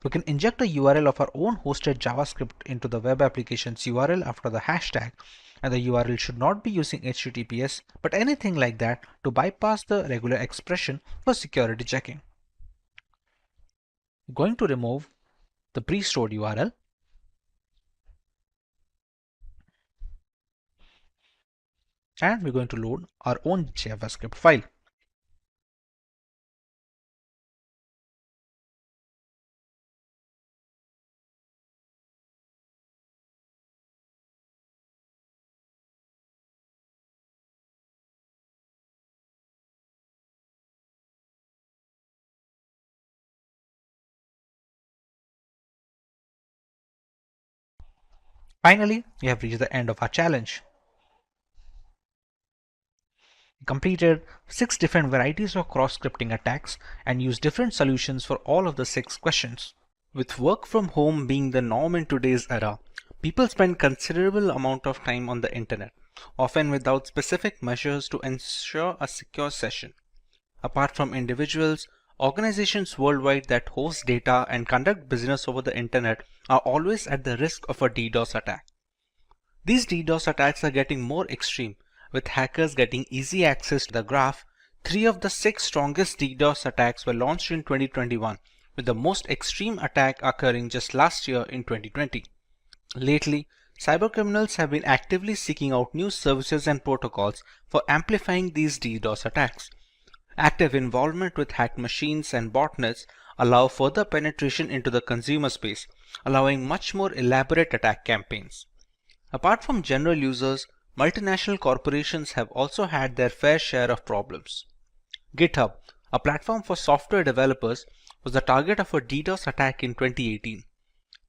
S5: We can inject a URL of our own hosted JavaScript into the web application's URL after the hashtag, and the URL should not be using HTTPS but anything like that to bypass the regular expression for security checking. We're going to remove the pre-stored URL and we're going to load our own JavaScript file. Finally, we have reached the end of our challenge. We completed 6 different varieties of cross-scripting attacks and used different solutions for all of the 6 questions. With work from home being the norm in today's era, people spend considerable amount of time on the internet, often without specific measures to ensure a secure session. Apart from individuals, organizations worldwide that host data and conduct business over the internet are always at the risk of a DDoS attack. These DDoS attacks are getting more extreme, with hackers getting easy access to the graph. 3 of the 6 strongest DDoS attacks were launched in 2021, with the most extreme attack occurring just last year in 2020. Lately, cybercriminals have been actively seeking out new services and protocols for amplifying these DDoS attacks. Active involvement with hacked machines and botnets allow further penetration into the consumer space, allowing much more elaborate attack campaigns. Apart from general users, multinational corporations have also had their fair share of problems. GitHub, a platform for software developers, was the target of a DDoS attack in 2018.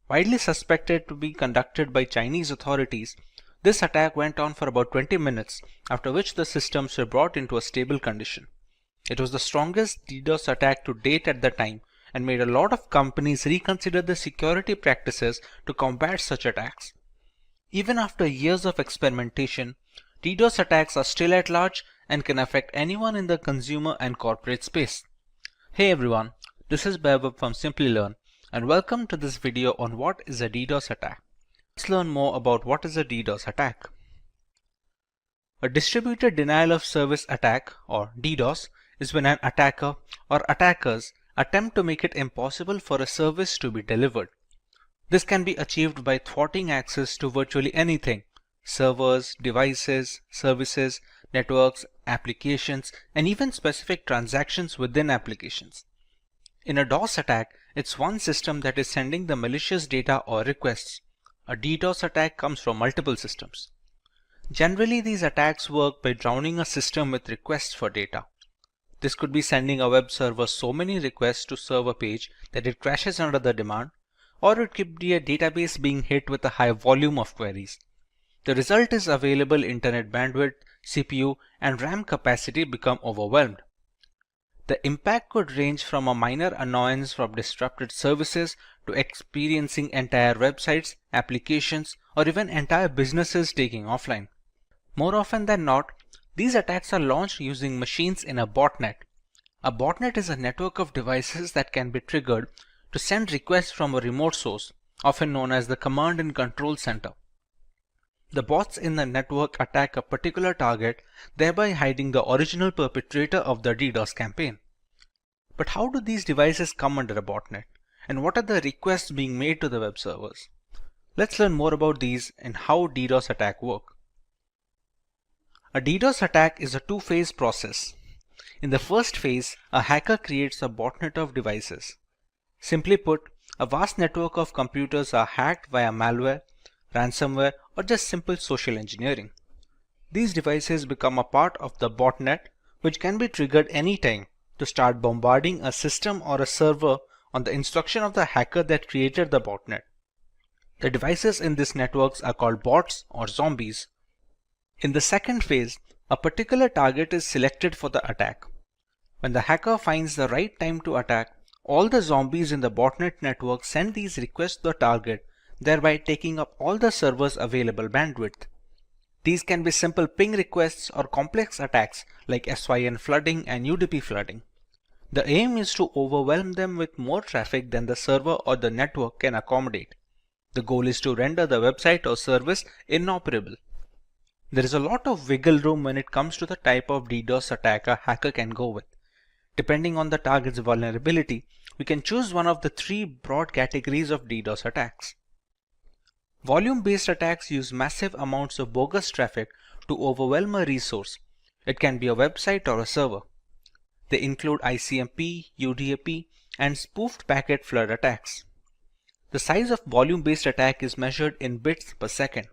S5: Widely suspected to be conducted by Chinese authorities, this attack went on for about 20 minutes, after which the systems were brought into a stable condition. It was the strongest DDoS attack to date at the time and made a lot of companies reconsider the security practices to combat such attacks. Even after years of experimentation, DDoS attacks are still at large and can affect anyone in the consumer and corporate space. Hey everyone, this is Vaibhav from Simplilearn and welcome to this video on what is a DDoS attack. Let's learn more about what is a DDoS attack. A distributed denial of service attack or DDoS is when an attacker or attackers attempt to make it impossible for a service to be delivered. This can be achieved by thwarting access to virtually anything: servers, devices, services, networks, applications, and even specific transactions within applications. In a DOS attack, it's one system that is sending the malicious data or requests. A DDoS attack comes from multiple systems. Generally, these attacks work by drowning a system with requests for data. This could be sending a web server so many requests to serve a page that it crashes under the demand, or it could be a database being hit with a high volume of queries. The result is available internet bandwidth, CPU, and RAM capacity become overwhelmed. The impact could range from a minor annoyance from disrupted services to experiencing entire websites, applications, or even entire businesses taking offline. More often than not, these attacks are launched using machines in a botnet. A botnet is a network of devices that can be triggered to send requests from a remote source, often known as the command and control center. The bots in the network attack a particular target, thereby hiding the original perpetrator of the DDoS campaign. But how do these devices come under a botnet? And what are the requests being made to the web servers? Let's learn more about these and how DDoS attacks work. A DDoS attack is a two-phase process. In the first phase, a hacker creates a botnet of devices. Simply put, a vast network of computers are hacked via malware, ransomware, or just simple social engineering. These devices become a part of the botnet, which can be triggered anytime to start bombarding a system or a server on the instruction of the hacker that created the botnet. The devices in these networks are called bots or zombies. In the second phase, a particular target is selected for the attack. When the hacker finds the right time to attack, all the zombies in the botnet network send these requests to the target, thereby taking up all the server's available bandwidth. These can be simple ping requests or complex attacks like SYN flooding and UDP flooding. The aim is to overwhelm them with more traffic than the server or the network can accommodate. The goal is to render the website or service inoperable. There is a lot of wiggle room when it comes to the type of DDoS attack a hacker can go with. Depending on the target's vulnerability, we can choose one of the three broad categories of DDoS attacks. Volume-based attacks use massive amounts of bogus traffic to overwhelm a resource. It can be a website or a server. They include ICMP, UDP, and spoofed packet flood attacks. The size of volume-based attack is measured in bits per second.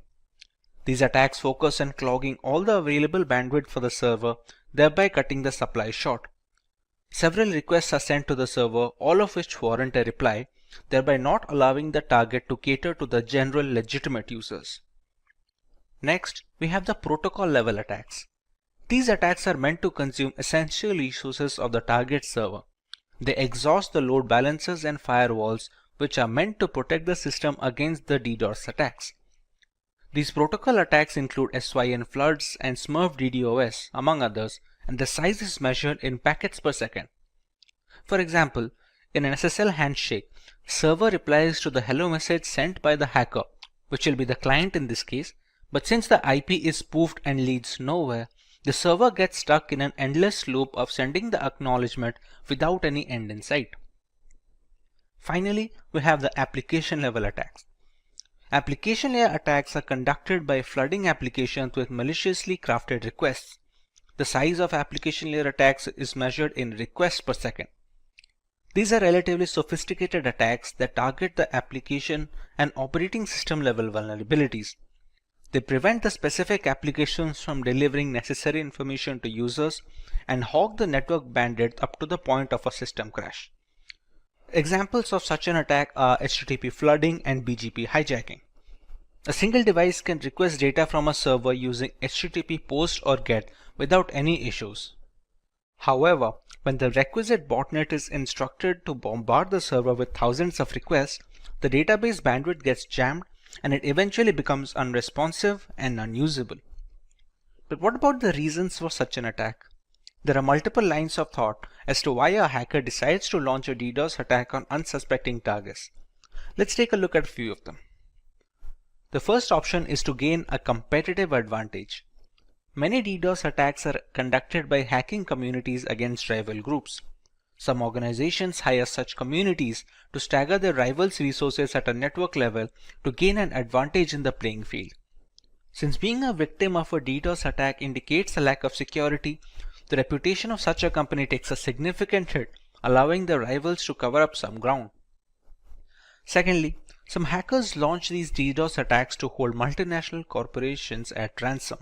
S5: These attacks focus on clogging all the available bandwidth for the server, thereby cutting the supply short. Several requests are sent to the server, all of which warrant a reply, thereby not allowing the target to cater to the general legitimate users. Next, we have the protocol level attacks. These attacks are meant to consume essential resources of the target server. They exhaust the load balancers and firewalls, which are meant to protect the system against the DDoS attacks. These protocol attacks include SYN floods and Smurf DDoS, among others, and the size is measured in packets per second. For example, in an SSL handshake, server replies to the hello message sent by the hacker, which will be the client in this case, but since the IP is spoofed and leads nowhere, the server gets stuck in an endless loop of sending the acknowledgement without any end in sight. Finally, we have the application level attacks. Application layer attacks are conducted by flooding applications with maliciously crafted requests. The size of application layer attacks is measured in requests per second. These are relatively sophisticated attacks that target the application and operating system level vulnerabilities. They prevent the specific applications from delivering necessary information to users and hog the network bandwidth up to the point of a system crash. Examples of such an attack are HTTP flooding and BGP hijacking. A single device can request data from a server using HTTP POST or GET without any issues. However, when the requisite botnet is instructed to bombard the server with thousands of requests, the database bandwidth gets jammed and it eventually becomes unresponsive and unusable. But what about the reasons for such an attack? There are multiple lines of thought as to why a hacker decides to launch a DDoS attack on unsuspecting targets. Let's take a look at a few of them. The first option is to gain a competitive advantage. Many DDoS attacks are conducted by hacking communities against rival groups. Some organizations hire such communities to stagger their rivals' resources at a network level to gain an advantage in the playing field. Since being a victim of a DDoS attack indicates a lack of security, the reputation of such a company takes a significant hit, allowing the rivals to cover up some ground. Secondly, some hackers launch these DDoS attacks to hold multinational corporations at ransom.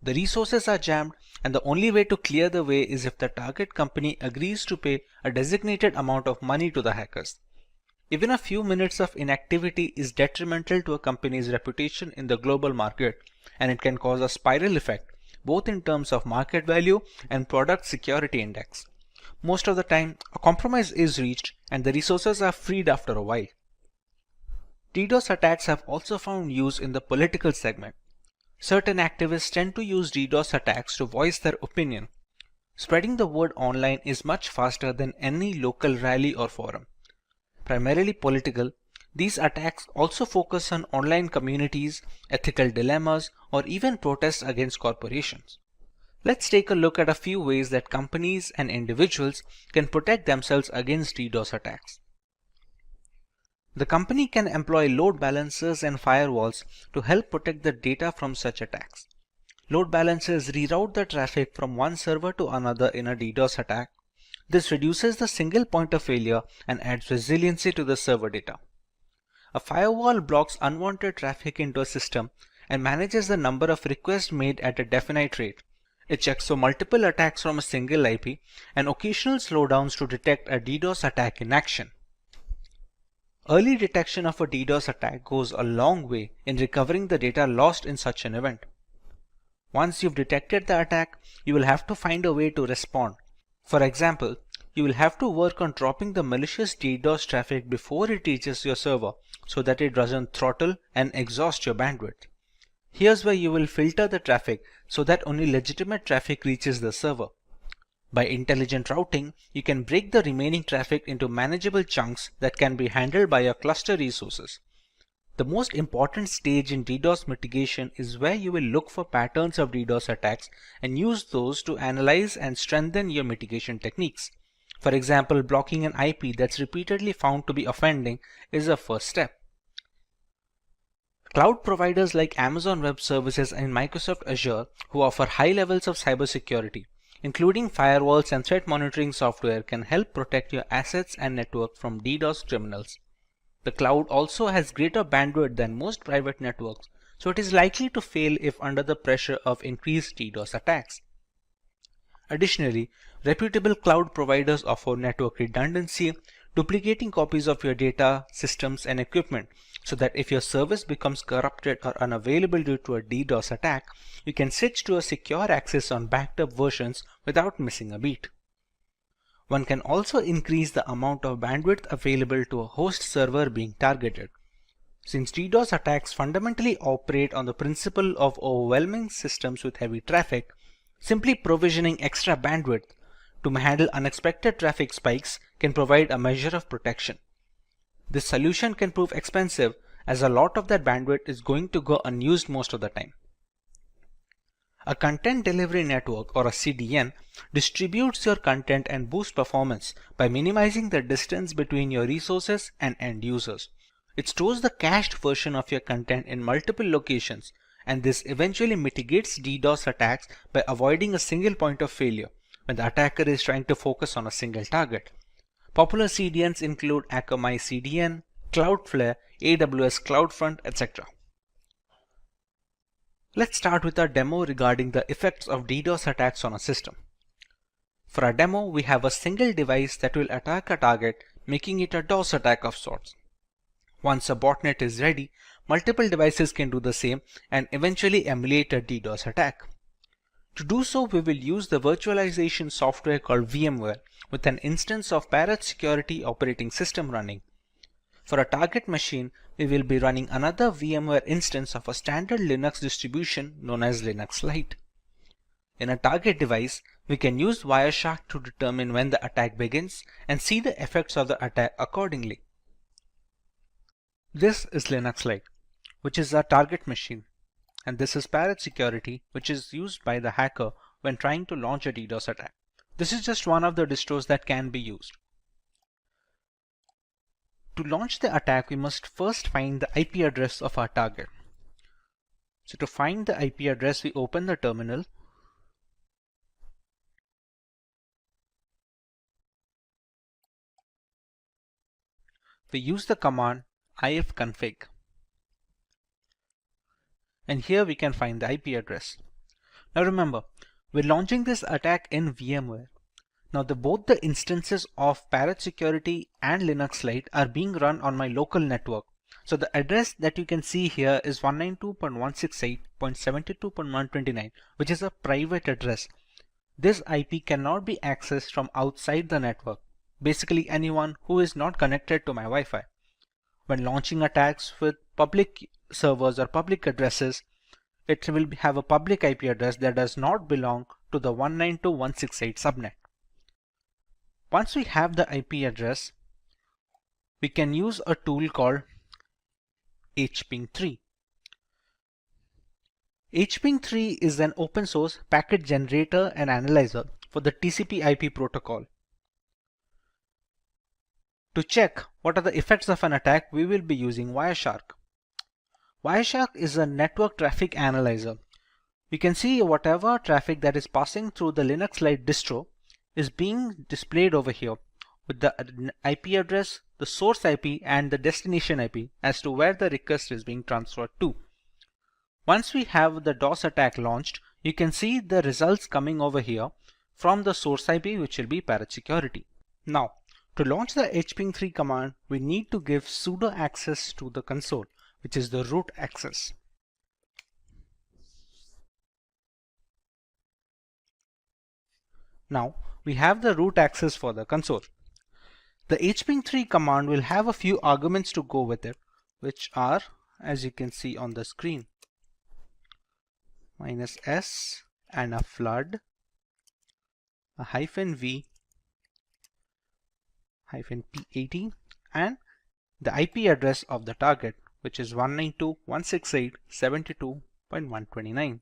S5: The resources are jammed, and the only way to clear the way is if the target company agrees to pay a designated amount of money to the hackers. Even a few minutes of inactivity is detrimental to a company's reputation in the global market, and it can cause a spiral effect, both in terms of market value and product security index. Most of the time, a compromise is reached and the resources are freed after a while. DDoS attacks have also found use in the political segment. Certain activists tend to use DDoS attacks to voice their opinion. Spreading the word online is much faster than any local rally or forum. Primarily political, these attacks also focus on online communities, ethical dilemmas, or even protests against corporations. Let's take a look at a few ways that companies and individuals can protect themselves against DDoS attacks. The company can employ load balancers and firewalls to help protect the data from such attacks. Load balancers reroute the traffic from one server to another in a DDoS attack. This reduces the single point of failure and adds resiliency to the server data. A firewall blocks unwanted traffic into a system and manages the number of requests made at a definite rate. It checks for multiple attacks from a single IP and occasional slowdowns to detect a DDoS attack in action. Early detection of a DDoS attack goes a long way in recovering the data lost in such an event. Once you've detected the attack, you will have to find a way to respond. For example, you will have to work on dropping the malicious DDoS traffic before it reaches your server so that it doesn't throttle and exhaust your bandwidth. Here's where you will filter the traffic so that only legitimate traffic reaches the server. By intelligent routing, you can break the remaining traffic into manageable chunks that can be handled by your cluster resources. The most important stage in DDoS mitigation is where you will look for patterns of DDoS attacks and use those to analyze and strengthen your mitigation techniques. For example, blocking an IP that's repeatedly found to be offending is a first step. Cloud providers like Amazon Web Services and Microsoft Azure, who offer high levels of cybersecurity, including firewalls and threat monitoring software, can help protect your assets and network from DDoS criminals. The cloud also has greater bandwidth than most private networks, so it is likely to fail if under the pressure of increased DDoS attacks. Additionally, reputable cloud providers offer network redundancy, duplicating copies of your data, systems, and equipment, so that if your service becomes corrupted or unavailable due to a DDoS attack, you can switch to a secure access on backed up versions without missing a beat. One can also increase the amount of bandwidth available to a host server being targeted. Since DDoS attacks fundamentally operate on the principle of overwhelming systems with heavy traffic, simply provisioning extra bandwidth to handle unexpected traffic spikes can provide a measure of protection. This solution can prove expensive as a lot of that bandwidth is going to go unused most of the time. A content delivery network, or a CDN, distributes your content and boosts performance by minimizing the distance between your resources and end users. It stores the cached version of your content in multiple locations, and this eventually mitigates DDoS attacks by avoiding a single point of failure when the attacker is trying to focus on a single target. Popular CDNs include Akamai CDN, Cloudflare, AWS CloudFront, etc. Let's start with our demo regarding the effects of DDoS attacks on a system. For our demo, we have a single device that will attack a target, making it a DOS attack of sorts. Once a botnet is ready, multiple devices can do the same and eventually emulate a DDoS attack. To do so, we will use the virtualization software called VMware with an instance of Parrot Security operating system running. For a target machine, we will be running another VMware instance of a standard Linux distribution known as Linux Lite. In a target device, We can use Wireshark to determine when the attack begins and see the effects of the attack accordingly. This is Linux Lite, which is our target machine, and this is Parrot Security, which is used by the hacker when trying to launch a DDoS attack. This is just one of the distros that can be used. To launch the attack, we must first find the IP address of our target. So to find the IP address, we open the terminal. We use the command ifconfig. And here we can find the IP address. Now remember, we're launching this attack in VMware. Now both the instances of Parrot Security and Linux Lite are being run on my local network. So the address that you can see here is 192.168.72.129, which is a private address. This IP cannot be accessed from outside the network. Basically anyone who is not connected to my Wi-Fi. When launching attacks with public servers or public addresses, it will have a public IP address that does not belong to the 192.168 subnet. Once we have the IP address, we can use a tool called hping3. hping3 is an open source packet generator and analyzer for the TCP/IP protocol. To check what are the effects of an attack, we will be using Wireshark. Wireshark is a network traffic analyzer. We can see whatever traffic that is passing through the Linux Lite distro is being displayed over here with the IP address, the source IP, and the destination IP as to where the request is being transferred to. Once we have the DOS attack launched, you can see the results coming over here from the source IP, which will be Parrot Security. Now, to launch the hping3 command, we need to give sudo access to the console, which is the root access. Now, we have the root access for the console. The hping3 command will have a few arguments to go with it, which are, as you can see on the screen, -s and a flood, a -v, -p80, and the IP address of the target, which is 192.168.72.129.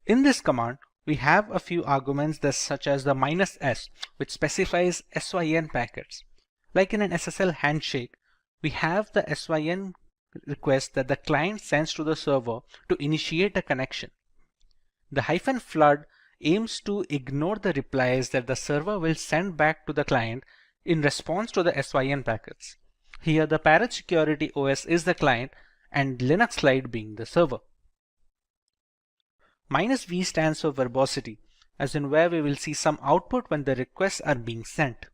S5: In this command, we have a few arguments such as the -s, which specifies SYN packets. Like in an SSL handshake, we have the SYN request that the client sends to the server to initiate a connection. The -flood aims to ignore the replies that the server will send back to the client in response to the SYN packets. Here the Parrot Security OS is the client and Linux Lite being the server. -v stands for verbosity, as in where we will see some output when the requests are being sent.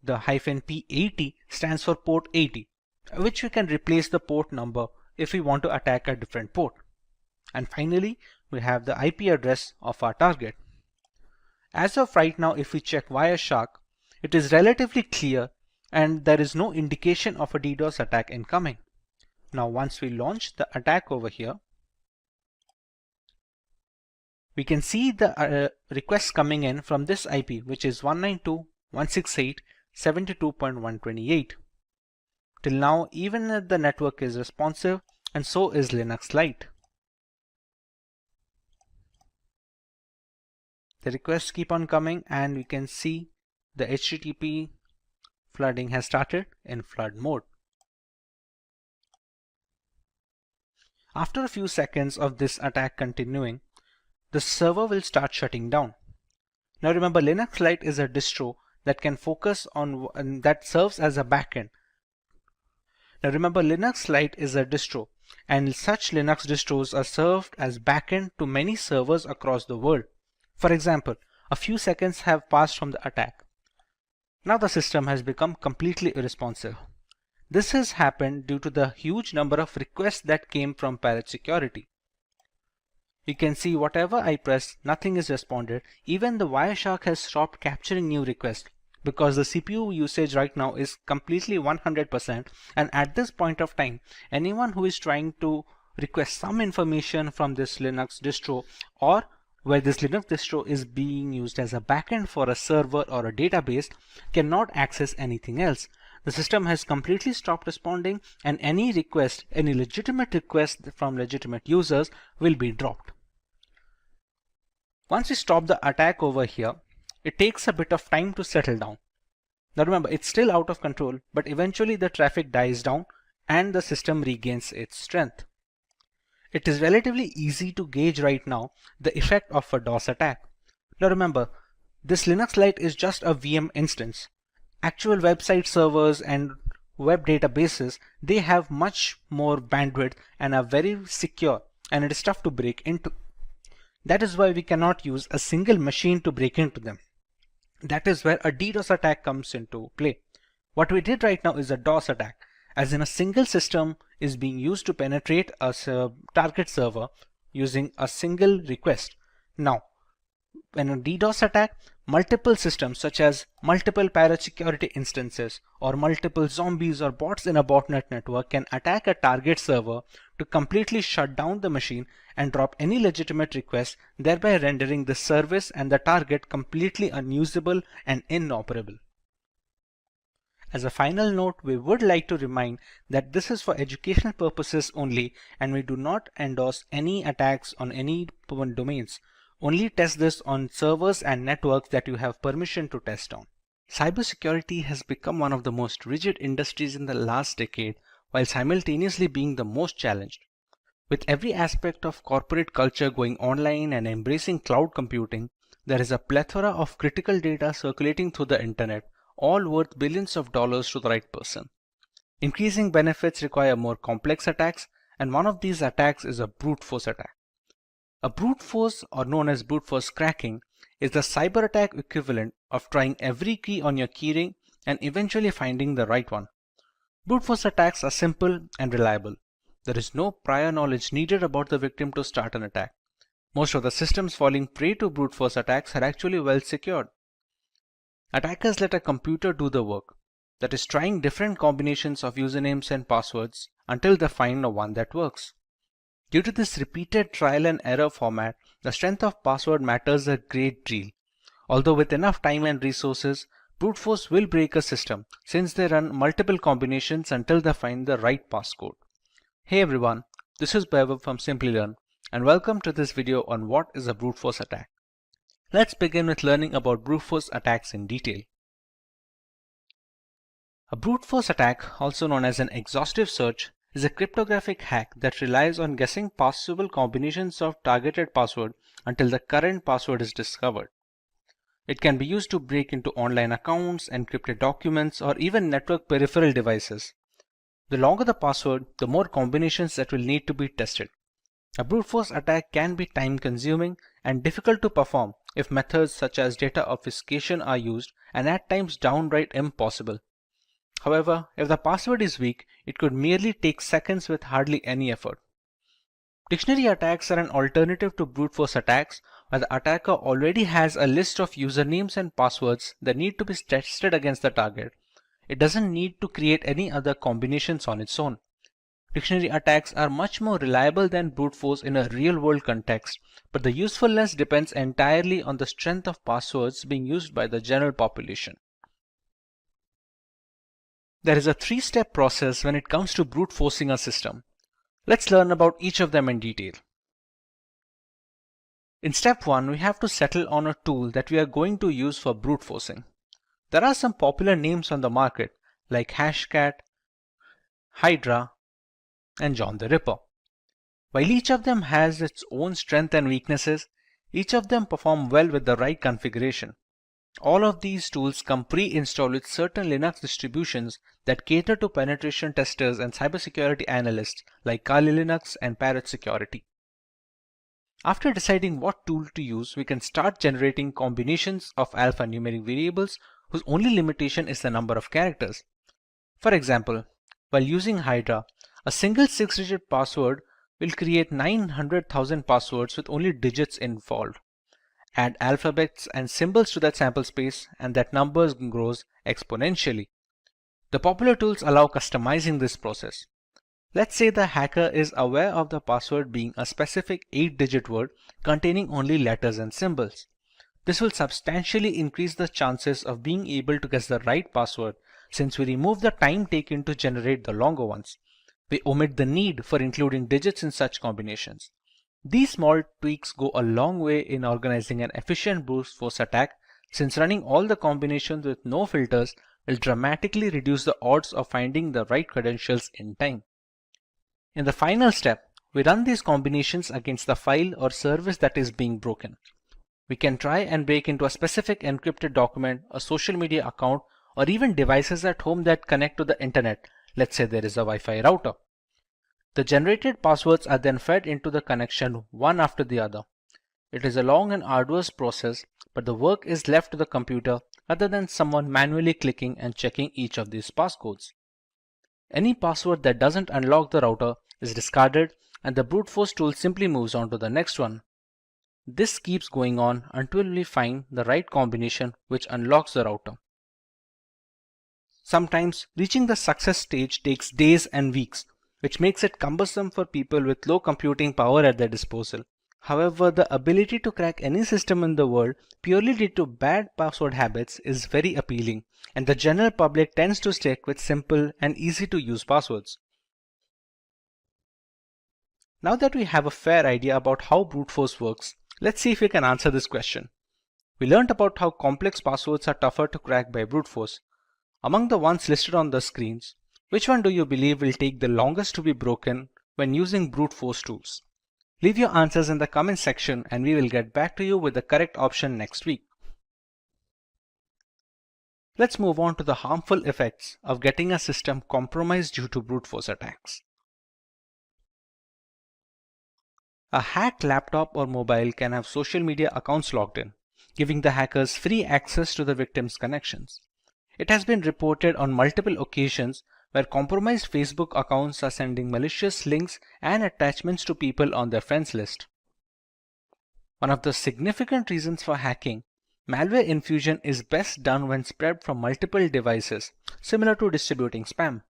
S5: The -p80 stands for port 80, which we can replace the port number if we want to attack a different port. And finally, we have the IP address of our target. As of right now, if we check Wireshark, it is relatively clear and there is no indication of a DDoS attack incoming. Now, once we launch the attack over here, we can see the requests coming in from this IP, which is 192.168.72.128. Till now, even the network is responsive, and so is Linux Lite. The requests keep on coming, and we can see the HTTP flooding has started in flood mode. After a few seconds of this attack continuing, the server will start shutting down. Now remember, Linux Lite is a distro that can focus on that serves as a backend. Now remember, Linux Lite is a distro, and such Linux distros are served as backend to many servers across the world. For example, a few seconds have passed from the attack. Now the system has become completely irresponsive. This has happened due to the huge number of requests that came from Parrot Security. You can see whatever I press, nothing is responded. Even the Wireshark has stopped capturing new requests because the CPU usage right now is completely 100%, and at this point of time, anyone who is trying to request some information from this Linux distro, or where this Linux distro is being used as a backend for a server or a database, cannot access anything else. The system has completely stopped responding, and any legitimate request from legitimate users will be dropped. Once we stop the attack over here, it takes a bit of time to settle down. Now remember, it's still out of control, but eventually the traffic dies down and the system regains its strength. It is relatively easy to gauge right now the effect of a DOS attack. Now remember, this Linux Lite is just a VM instance. Actual website servers and web databases, they have much more bandwidth and are very secure, and it is tough to break into. That is why we cannot use a single machine to break into them. That is where a DDoS attack comes into play. What we did right now is a DOS attack, as in a single system is being used to penetrate a target server using a single request. Now, when a DDoS attack, multiple systems such as multiple pirate security instances or multiple zombies or bots in a botnet network can attack a target server to completely shut down the machine and drop any legitimate request, thereby rendering the service and the target completely unusable and inoperable. As a final note, we would like to remind that this is for educational purposes only, and we do not endorse any attacks on any domains. Only test this on servers and networks that you have permission to test on. Cybersecurity has become one of the most rigid industries in the last decade, while simultaneously being the most challenged. With every aspect of corporate culture going online and embracing cloud computing, there is a plethora of critical data circulating through the internet, all worth billions of dollars to the right person. Increasing benefits require more complex attacks, and one of these attacks is a brute force attack. A brute force, or known as brute force cracking, is the cyber attack equivalent of trying every key on your keyring and eventually finding the right one. Brute force attacks are simple and reliable. There is no prior knowledge needed about the victim to start an attack. Most of the systems falling prey to brute force attacks are actually well secured. Attackers let a computer do the work, that is, trying different combinations of usernames and passwords until they find one that works. Due to this repeated trial and error format, the strength of password matters a great deal. Although with enough time and resources, brute force will break a system since they run multiple combinations until they find the right passcode. Hey everyone, this is Vaibhav from Simplilearn, and welcome to this video on what is a brute force attack. Let's begin with learning about brute force attacks in detail. A brute force attack, also known as an exhaustive search, is a cryptographic hack that relies on guessing possible combinations of targeted password until the current password is discovered. It can be used to break into online accounts, encrypted documents, or even network peripheral devices. The longer the password, the more combinations that will need to be tested. A brute force attack can be time-consuming and difficult to perform if methods such as data obfuscation are used, and at times downright impossible. However, if the password is weak, it could merely take seconds with hardly any effort. Dictionary attacks are an alternative to brute force attacks, where the attacker already has a list of usernames and passwords that need to be tested against the target. It doesn't need to create any other combinations on its own. Dictionary attacks are much more reliable than brute force in a real-world context, but the usefulness depends entirely on the strength of passwords being used by the general population. There is a three-step process when it comes to brute forcing a system. Let's learn about each of them in detail. In step 1, we have to settle on a tool that we are going to use for brute forcing. There are some popular names on the market like Hashcat, Hydra, and John the Ripper. While each of them has its own strengths and weaknesses, each of them perform well with the right configuration. All of these tools come pre-installed with certain Linux distributions that cater to penetration testers and cybersecurity analysts like Kali Linux and Parrot Security. After deciding what tool to use, we can start generating combinations of alphanumeric variables whose only limitation is the number of characters. For example, while using Hydra, a single 6-digit password will create 900,000 passwords with only digits involved. Add alphabets and symbols to that sample space and that number grows exponentially. The popular tools allow customizing this process. Let's say the hacker is aware of the password being a specific 8-digit word containing only letters and symbols. This will substantially increase the chances of being able to guess the right password since we remove the time taken to generate the longer ones. We omit the need for including digits in such combinations. These small tweaks go a long way in organizing an efficient brute force attack since running all the combinations with no filters will dramatically reduce the odds of finding the right credentials in time. In the final step, we run these combinations against the file or service that is being broken. We can try and break into a specific encrypted document, a social media account, or even devices at home that connect to the internet. Let's say there is a Wi-Fi router. The generated passwords are then fed into the connection one after the other. It is a long and arduous process, but the work is left to the computer rather than someone manually clicking and checking each of these passcodes. Any password that doesn't unlock the router is discarded and the brute force tool simply moves on to the next one. This keeps going on until we find the right combination which unlocks the router. Sometimes reaching the success stage takes days and weeks, which makes it cumbersome for people with low computing power at their disposal. However, the ability to crack any system in the world purely due to bad password habits is very appealing, and the general public tends to stick with simple and easy to use passwords. Now that we have a fair idea about how brute force works, let's see if we can answer this question. We learned about how complex passwords are tougher to crack by brute force. Among the ones listed on the screens, which one do you believe will take the longest to be broken when using brute force tools? Leave your answers in the comment section and we will get back to you with the correct option next week. Let's move on to the harmful effects of getting a system compromised due to brute force attacks. A hacked laptop or mobile can have social media accounts logged in, giving the hackers free access to the victim's connections. It has been reported on multiple occasions where compromised Facebook accounts are sending malicious links and attachments to people on their friends list. One of the significant reasons for hacking, malware infusion is best done when spread from multiple devices, similar to distributing spam.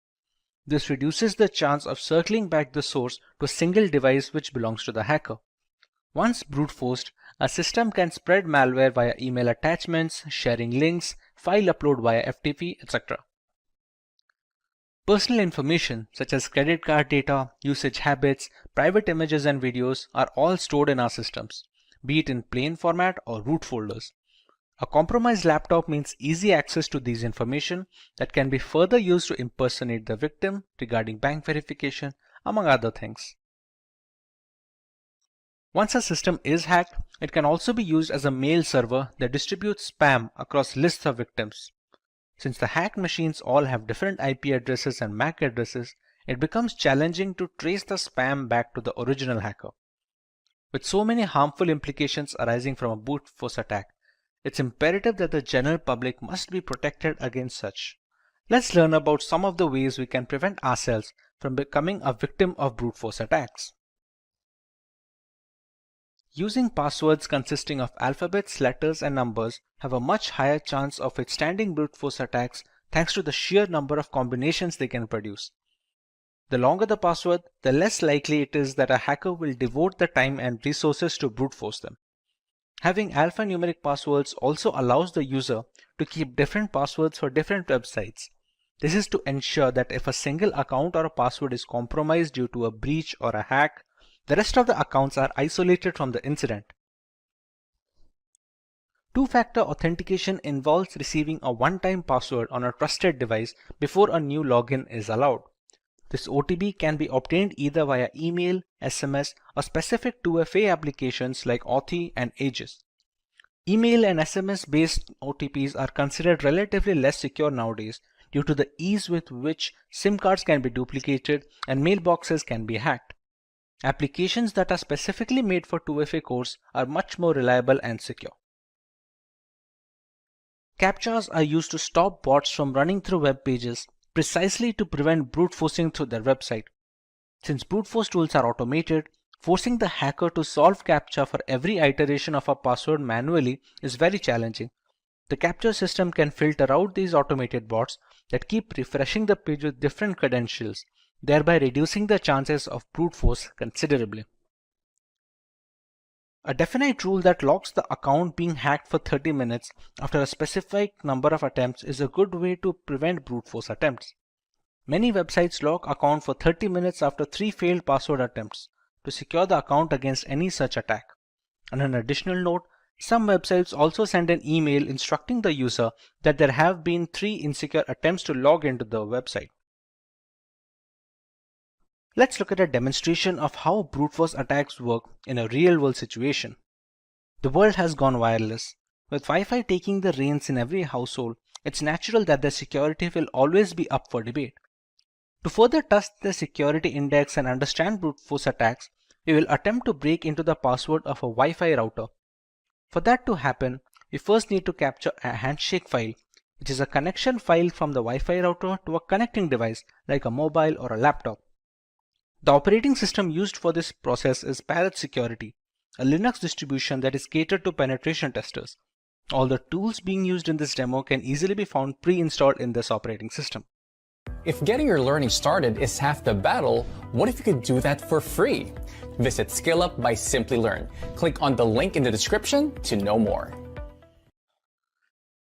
S5: This reduces the chance of circling back the source to a single device which belongs to the hacker. Once brute forced, a system can spread malware via email attachments, sharing links, file upload via FTP, etc. Personal information such as credit card data, usage habits, private images and videos are all stored in our systems, be it in plain format or root folders. A compromised laptop means easy access to these information that can be further used to impersonate the victim regarding bank verification, among other things. Once a system is hacked, it can also be used as a mail server that distributes spam across lists of victims. Since the hacked machines all have different IP addresses and MAC addresses, it becomes challenging to trace the spam back to the original hacker. With so many harmful implications arising from a brute force attack, it's imperative that the general public must be protected against such. Let's learn about some of the ways we can prevent ourselves from becoming a victim of brute force attacks. Using passwords consisting of alphabets, letters, and numbers have a much higher chance of withstanding brute force attacks thanks to the sheer number of combinations they can produce. The longer the password, the less likely it is that a hacker will devote the time and resources to brute force them. Having alphanumeric passwords also allows the user to keep different passwords for different websites. This is to ensure that if a single account or a password is compromised due to a breach or a hack, the rest of the accounts are isolated from the incident. Two-factor authentication involves receiving a one-time password on a trusted device before a new login is allowed. This OTP can be obtained either via email, SMS, or specific 2FA applications like Authy and Aegis. Email and SMS-based OTPs are considered relatively less secure nowadays due to the ease with which SIM cards can be duplicated and mailboxes can be hacked. Applications that are specifically made for 2FA cores are much more reliable and secure. CAPTCHAs are used to stop bots from running through web pages precisely to prevent brute forcing through their website. Since brute force tools are automated, forcing the hacker to solve CAPTCHA for every iteration of a password manually is very challenging. The CAPTCHA system can filter out these automated bots that keep refreshing the page with different credentials, thereby reducing the chances of brute force considerably. A definite rule that locks the account being hacked for 30 minutes after a specific number of attempts is a good way to prevent brute force attempts. Many websites lock account for 30 minutes after 3 failed password attempts to secure the account against any such attack. On an additional note, some websites also send an email instructing the user that there have been 3 insecure attempts to log into the website. Let's look at a demonstration of how brute force attacks work in a real-world situation. The world has gone wireless. With Wi-Fi taking the reins in every household, it's natural that the security will always be up for debate. To further test the security index and understand brute force attacks, we will attempt to break into the password of a Wi-Fi router. For that to happen, we first need to capture a handshake file, which is a connection file from the Wi-Fi router to a connecting device like a mobile or a laptop. The operating system used for this process is Parrot Security, a Linux distribution that is catered to penetration testers. All the tools being used in this demo can easily be found pre-installed in this operating system.
S6: If getting your learning started is half the battle, what if you could do that for free? Visit SkillUp by Simplilearn. Click on the link in the description to know more.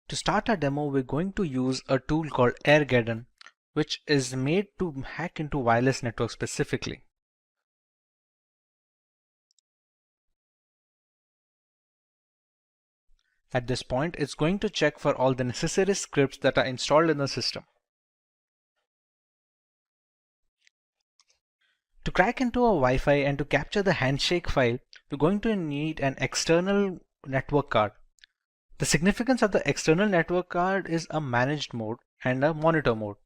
S5: To start our demo, we're going to use a tool called Airgeddon, which is made to hack into wireless networks specifically. At this point, it's going to check for all the necessary scripts that are installed in the system. To crack into a Wi-Fi and to capture the handshake file, we're going to need an external network card. The significance of the external network card is a managed mode and a monitor mode.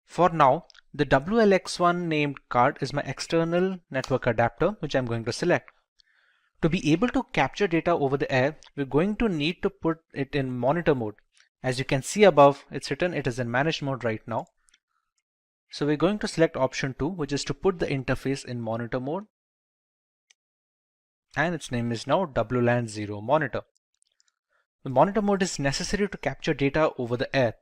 S5: For now, the WLX1 named card is my external network adapter, which I'm going to select. To be able to capture data over the air, we're going to need to put it in monitor mode. As you can see above, it's written it is in managed mode right now. So we're going to select option 2, which is to put the interface in monitor mode. And its name is now WLAN0 monitor. The monitor mode is necessary to capture data over the air.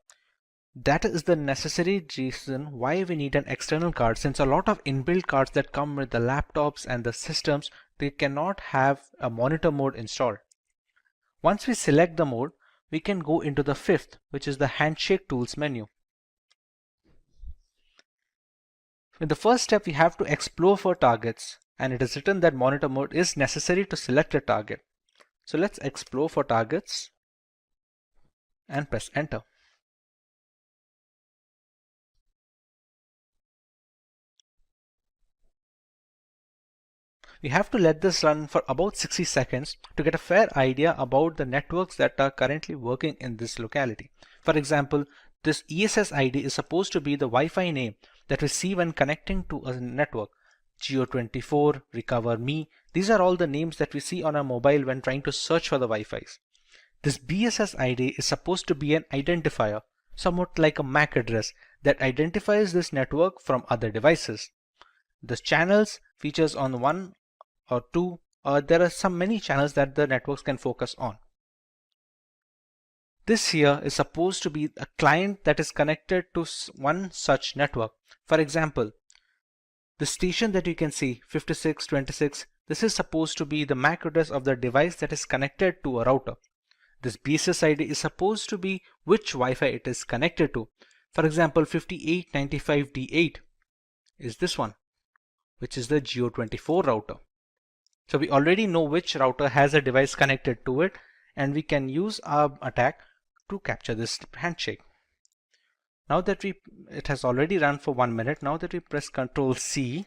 S5: That is the necessary reason why we need an external card, since a lot of inbuilt cards that come with the laptops and the systems, they cannot have a monitor mode installed. Once we select the mode, we can go into the fifth, which is the handshake tools menu. In the first step, we have to explore for targets, and it is written that monitor mode is necessary to select a target. So let's explore for targets and press enter. We have to let this run for about 60 seconds to get a fair idea about the networks that are currently working in this locality. For example, this ESS ID is supposed to be the Wi-Fi name that we see when connecting to a network. Geo24, Recover Me, these are all the names that we see on our mobile when trying to search for the Wi-Fis. This BSS ID is supposed to be an identifier, somewhat like a MAC address that identifies this network from other devices. The channels features on 1 or 2, there are many channels that the networks can focus on. This here is supposed to be a client that is connected to one such network. For example, the station that you can see, 5626, this is supposed to be the MAC address of the device that is connected to a router. This BSS ID is supposed to be which Wi-Fi it is connected to. For example, 5895D8 is this one, which is the Geo24 router. So we already know which router has a device connected to it, and we can use our attack to capture this handshake. Now that it has already run for 1 minute, now that we press Ctrl C,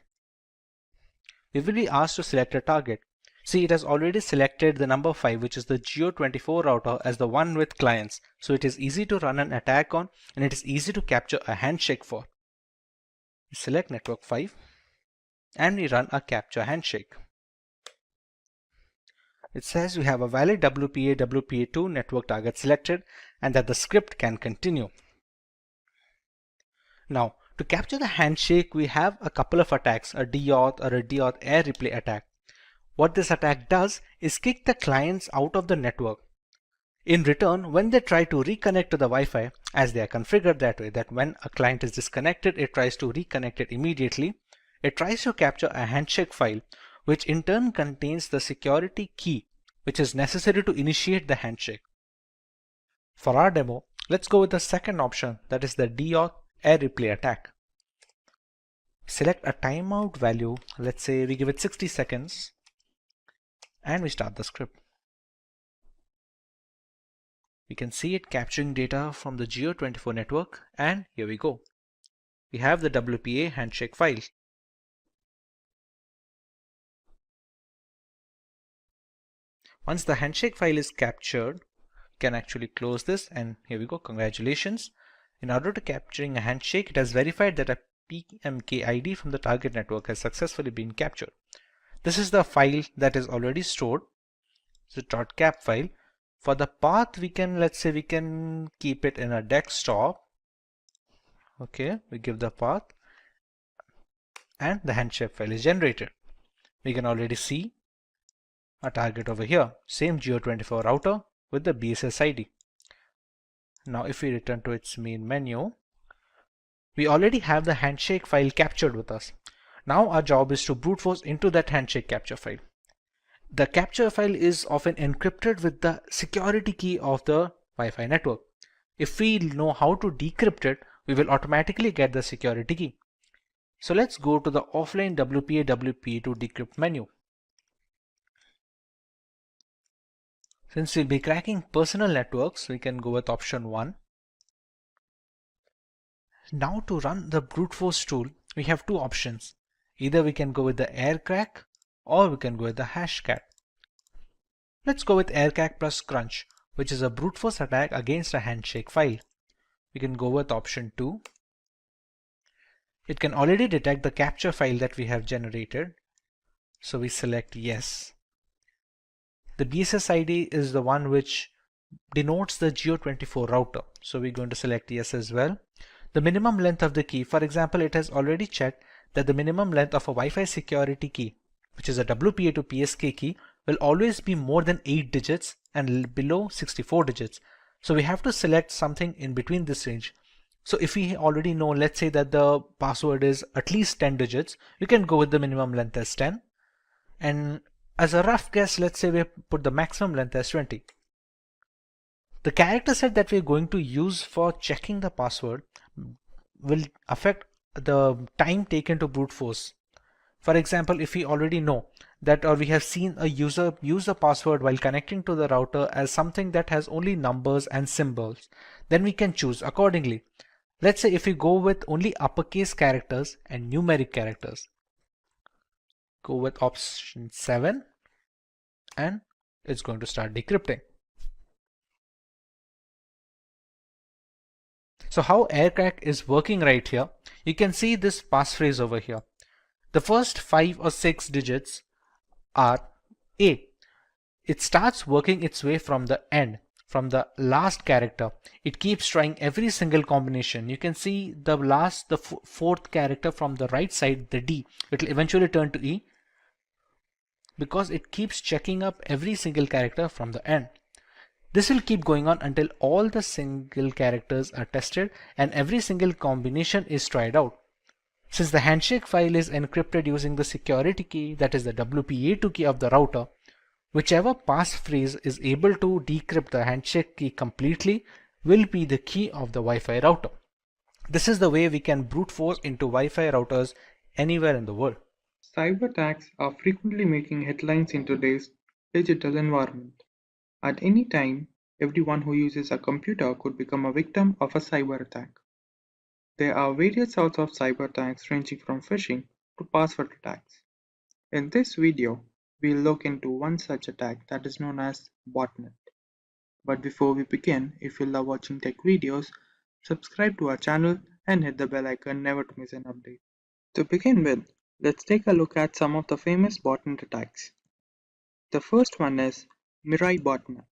S5: we will be asked to select a target. See, it has already selected the number 5, which is the Geo24 router, as the one with clients. So it is easy to run an attack on, and it is easy to capture a handshake for. We select network 5, and we run a capture handshake. It says we have a valid WPA2 network target selected and that the script can continue. Now, to capture the handshake, we have a couple of attacks, a DAuth or a DAuth air replay attack. What this attack does is kick the clients out of the network. In return, when they try to reconnect to the Wi-Fi, as they are configured that way, that when a client is disconnected, it tries to reconnect it immediately, it tries to capture a handshake file, which in turn contains the security key, which is necessary to initiate the handshake. For our demo, let's go with the second option, that is the DAuth air replay attack. Select a timeout value, let's say we give it 60 seconds, and we start the script. We can see it capturing data from the Geo24 network, and here we go. We have the WPA handshake file. Once the handshake file is captured, you can actually close this, and here we go. Congratulations. In order to capturing a handshake, it has verified that a PMK ID from the target network has successfully been captured. This is the file that is already stored. It's a .cap file. For the path, let's say we can keep it in a desktop. Okay, we give the path, and the handshake file is generated. We can already see a target over here, same Geo24 router with the BSS ID. Now if we return to its main menu, we already have the handshake file captured with us. Now our job is to brute force into that handshake capture file. The capture file is often encrypted with the security key of the Wi-Fi network. If we know how to decrypt it, we will automatically get the security key. So let's go to the offline WPA to decrypt menu. Since we'll be cracking personal networks, we can go with option 1. Now to run the brute force tool, we have two options. Either we can go with the aircrack or we can go with the hashcat. Let's go with aircrack plus crunch, which is a brute force attack against a handshake file. We can go with option 2. It can already detect the capture file that we have generated, so we select yes. The BSS ID is the one which denotes the Geo24 router, so we're going to select yes as well. The minimum length of the key, for example, it has already checked that the minimum length of a Wi-Fi security key, which is a WPA to PSK key, will always be more than 8 digits and below 64 digits. So we have to select something in between this range. So if we already know, let's say that the password is at least 10 digits, we can go with the minimum length as 10. And as a rough guess, let's say we put the maximum length as 20. The character set that we're going to use for checking the password will affect the time taken to brute force. For example, if we already know that, or we have seen a user use the password while connecting to the router as something that has only numbers and symbols, then we can choose accordingly. Let's say if we go with only uppercase characters and numeric characters, go with option 7, and it's going to start decrypting. So how aircrack is working right here, you can see this passphrase over here. The first 5 or 6 digits are A. It starts working its way from the end, from the last character. It keeps trying every single combination. You can see the fourth character from the right side, the D. It will eventually turn to E because it keeps checking up every single character from the end. This will keep going on until all the single characters are tested and every single combination is tried out. Since the handshake file is encrypted using the security key, that is the WPA2 key of the router, whichever passphrase is able to decrypt the handshake key completely will be the key of the Wi-Fi router. This is the way we can brute force into Wi-Fi routers anywhere in the world.
S7: Cyber attacks are frequently making headlines in today's digital environment. At any time, everyone who uses a computer could become a victim of a cyber attack. There are various sorts of cyber attacks ranging from phishing to password attacks. In this video, we'll look into one such attack that is known as botnet. But before we begin, if you love watching tech videos, subscribe to our channel and hit the bell icon never to miss an update. To begin with, let's take a look at some of the famous botnet attacks. The first one is Mirai botnet,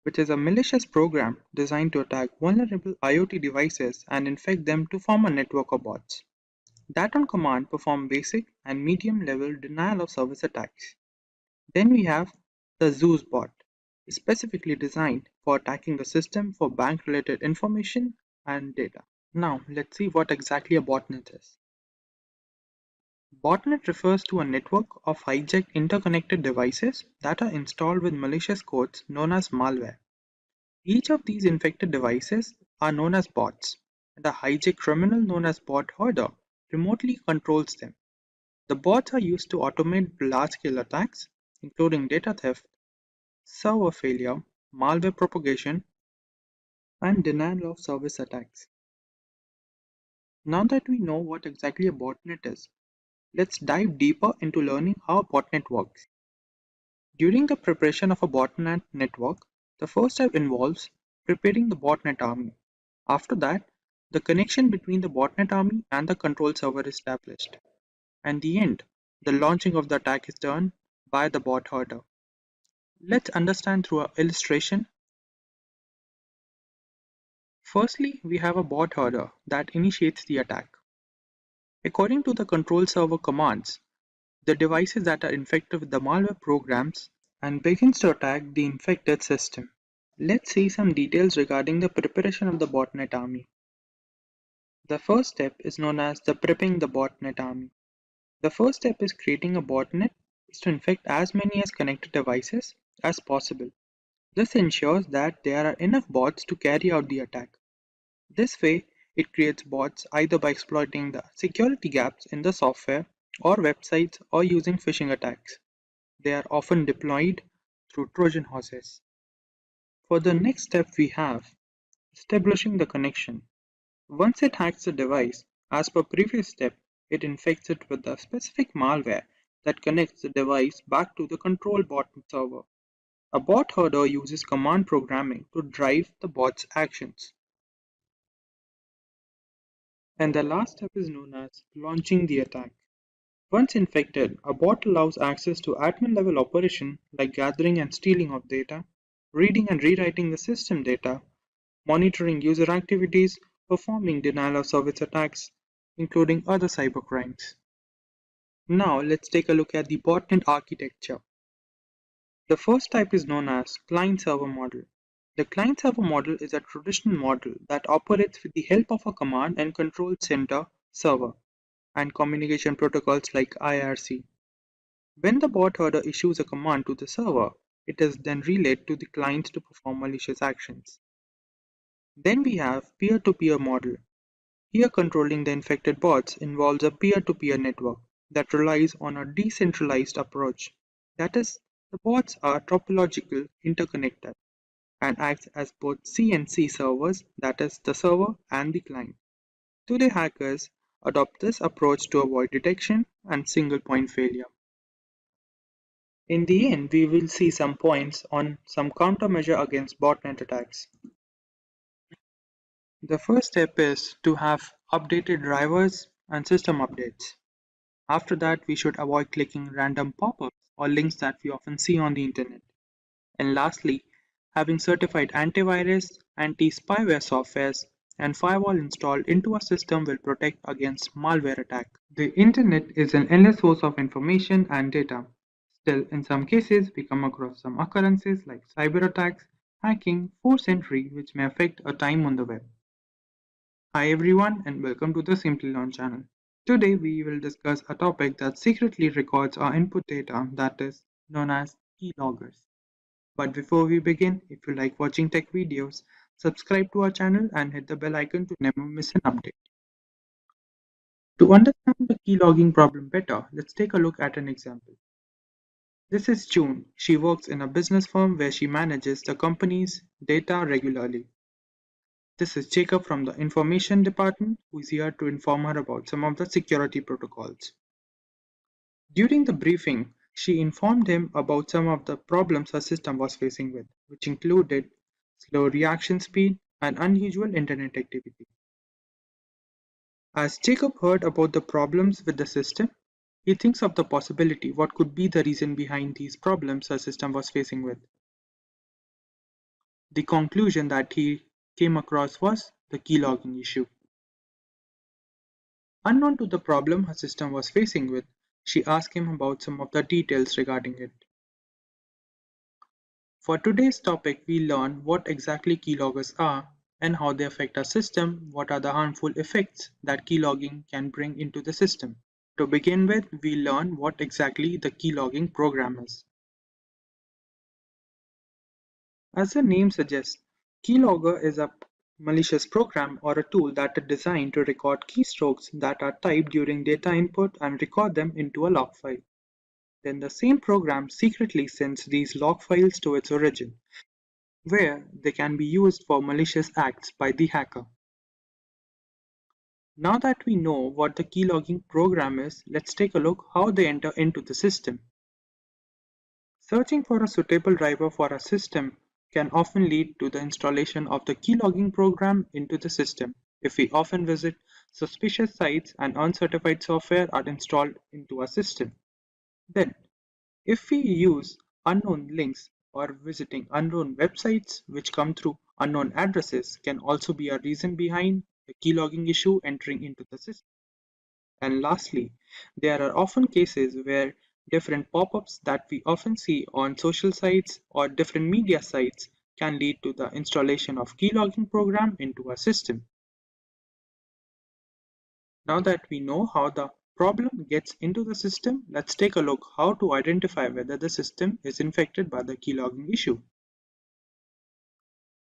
S7: which is a malicious program designed to attack vulnerable IoT devices and infect them to form a network of bots that on command perform basic and medium level denial of service attacks. Then we have the Zeus bot. specifically designed for attacking a system for bank-related information and data. Now, let's see what exactly a botnet is. Botnet refers to a network of hijacked interconnected devices that are installed with malicious codes known as malware. Each of these infected devices are known as bots, and a hijacked criminal known as bot herder remotely controls them. The bots are used to automate large-scale attacks, including data theft, server failure, malware propagation, and denial of service attacks. Now that we know what exactly a botnet is, let's dive deeper into learning how a botnet works. During the preparation of a botnet network, the first step involves preparing the botnet army. After that, the connection between the botnet army and the control server is established. And the end, the launching of the attack is done by the bot herder. Let's understand through an illustration. Firstly, we have a bot herder that initiates the attack. According to the control server commands, the devices that are infected with the malware programs and begins to attack the infected system. Let's see some details regarding the preparation of the botnet army. The first step is known as the prepping the botnet army. The first step is creating a botnet is to infect as many as connected devices as possible. This ensures that there are enough bots to carry out the attack. This way, it creates bots either by exploiting the security gaps in the software or websites or using phishing attacks. They are often deployed through Trojan horses. For the next step we have establishing the connection. Once it hacks the device, as per previous step, it infects it with the specific malware that connects the device back to the control bot server. A bot herder uses command programming to drive the bot's actions. And the last step is known as launching the attack. Once infected, a bot allows access to admin level operation like gathering and stealing of data, reading and rewriting the system data, monitoring user activities, performing denial of service attacks, including other cybercrimes. Now let's take a look at the botnet architecture. The first type is known as client-server model. The client-server model is a traditional model that operates with the help of a command and control center server and communication protocols like IRC. When the bot herder issues a command to the server, it is then relayed to the client to perform malicious actions. Then we have peer-to-peer model. Here controlling the infected bots involves a peer-to-peer network that relies on a decentralized approach. That is, the bots are topological interconnected and acts as both C and C servers, that is, the server and the client. Today hackers adopt this approach to avoid detection and single point failure. In the end, we will see some points on some countermeasure against botnet attacks. The first step is to have updated drivers and system updates. After that, we should avoid clicking random pop-ups or links that we often see on the internet. And lastly, having certified antivirus, anti-spyware softwares, and firewall installed into a system will protect against malware attack. The internet is an endless source of information and data. Still, in some cases, we come across some occurrences like cyber attacks, hacking, forced entry, which may affect our time on the web. Hi everyone, and welcome to the Simplilearn channel. Today we will discuss a topic that secretly records our input data, that is known as keyloggers. But before we begin, if you like watching tech videos, subscribe to our channel and hit the bell icon to never miss an update. To understand the keylogging problem better, let's take a look at an example. This is June. She works in a business firm where she manages the company's data regularly. This is Jacob from the information department who is here to inform her about some of the security protocols. During the briefing, she informed him about some of the problems her system was facing with, which included slow reaction speed and unusual internet activity. As Jacob heard about the problems with the system, he thinks of the possibility what could be the reason behind these problems her system was facing with. The conclusion that he came across was the keylogging issue. Unknown to the problem her system was facing with, she asked him about some of the details regarding it. For today's topic, we learn what exactly keyloggers are and how they affect our system, what are the harmful effects that keylogging can bring into the system. To begin with, we learn what exactly the keylogging program is. As the name suggests, keylogger is a malicious program or a tool that is designed to record keystrokes that are typed during data input and record them into a log file. Then the same program secretly sends these log files to its origin, where they can be used for malicious acts by the hacker. Now that we know what the keylogging program is, let's take a look how they enter into the system. Searching for a suitable driver for a system can often lead to the installation of the keylogging program into the system if we often visit suspicious sites and uncertified software are installed into our system. Then, if we use unknown links or visiting unknown websites which come through unknown addresses can also be a reason behind the keylogging issue entering into the system. And lastly, there are often cases where different pop-ups that we often see on social sites or different media sites can lead to the installation of keylogging program into our system. Now that we know how the problem gets into the system, let's take a look how to identify whether the system is infected by the keylogging issue.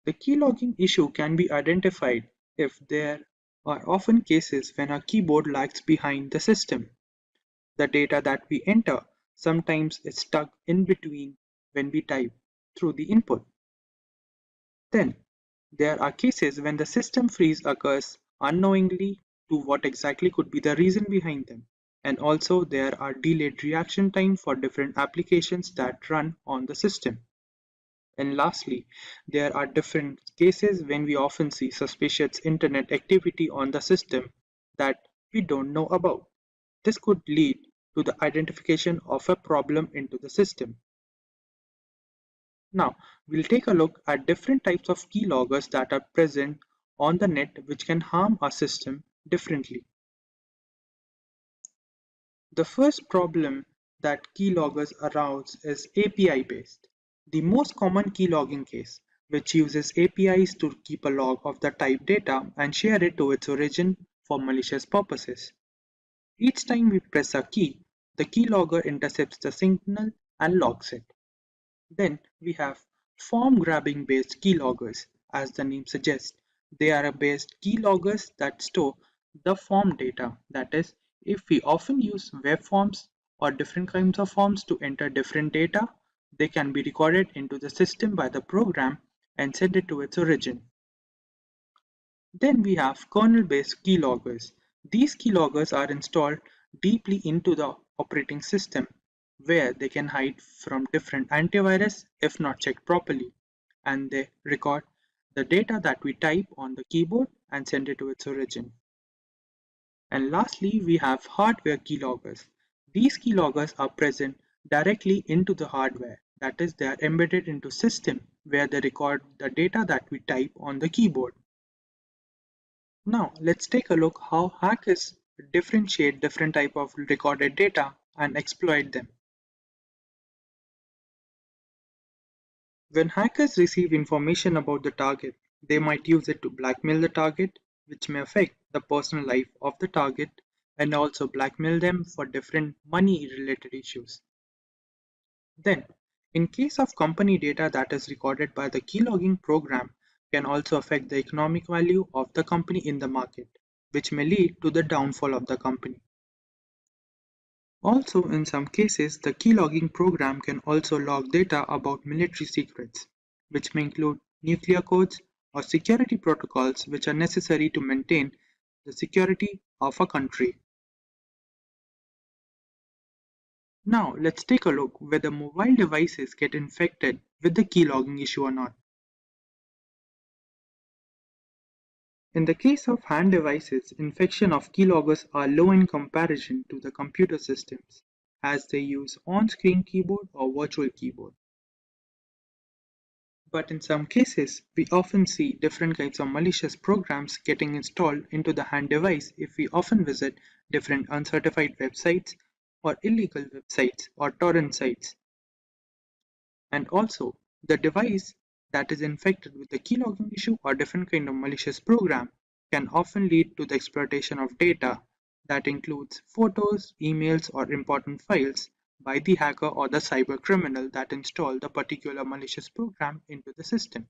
S7: The keylogging issue can be identified if there are often cases when a keyboard lags behind the system. The data that we enter sometimes is stuck in between when we type through the input. Then, there are cases when the system freeze occurs unknowingly to what exactly could be the reason behind them. And also there are delayed reaction time for different applications that run on the system. And lastly, there are different cases when we often see suspicious internet activity on the system that we don't know about. This could lead to the identification of a problem into the system. Now, we'll take a look at different types of keyloggers that are present on the net which can harm our system differently. The first problem that keyloggers arouse is API based. The most common keylogging case, which uses APIs to keep a log of the type data and share it to its origin for malicious purposes. Each time we press a key, the keylogger intercepts the signal and logs it. Then we have form grabbing based keyloggers. As the name suggests, they are based keyloggers that store the form data. That is, if we often use web forms or different kinds of forms to enter different data, they can be recorded into the system by the program and sent it to its origin. Then we have kernel-based keyloggers. These keyloggers are installed deeply into the operating system, where they can hide from different antivirus if not checked properly, and they record the data that we type on the keyboard and send it to its origin. And lastly, we have hardware keyloggers. These keyloggers are present directly into the hardware, that is, they are embedded into system where they record the data that we type on the keyboard. Now let's take a look how hackers differentiate different type of recorded data and exploit them. When hackers receive information about the target, they might use it to blackmail the target, which may affect the personal life of the target and also blackmail them for different money related issues. Then, in case of company data that is recorded by the keylogging program can also affect the economic value of the company in the market, which may lead to the downfall of the company. Also, in some cases, the keylogging program can also log data about military secrets, which may include nuclear codes or security protocols which are necessary to maintain the security of a country. Now, let's take a look whether mobile devices get infected with the keylogging issue or not. In the case of hand devices, infection of keyloggers are low in comparison to the computer systems, as they use on-screen keyboard or virtual keyboard. But in some cases, we often see different kinds of malicious programs getting installed into the hand device if we often visit different uncertified websites or illegal websites or torrent sites. And also, The device that is infected with the keylogging issue or different kind of malicious program can often lead to the exploitation of data that includes photos, emails, or important files by the hacker or the cyber criminal that installed the particular malicious program into the system.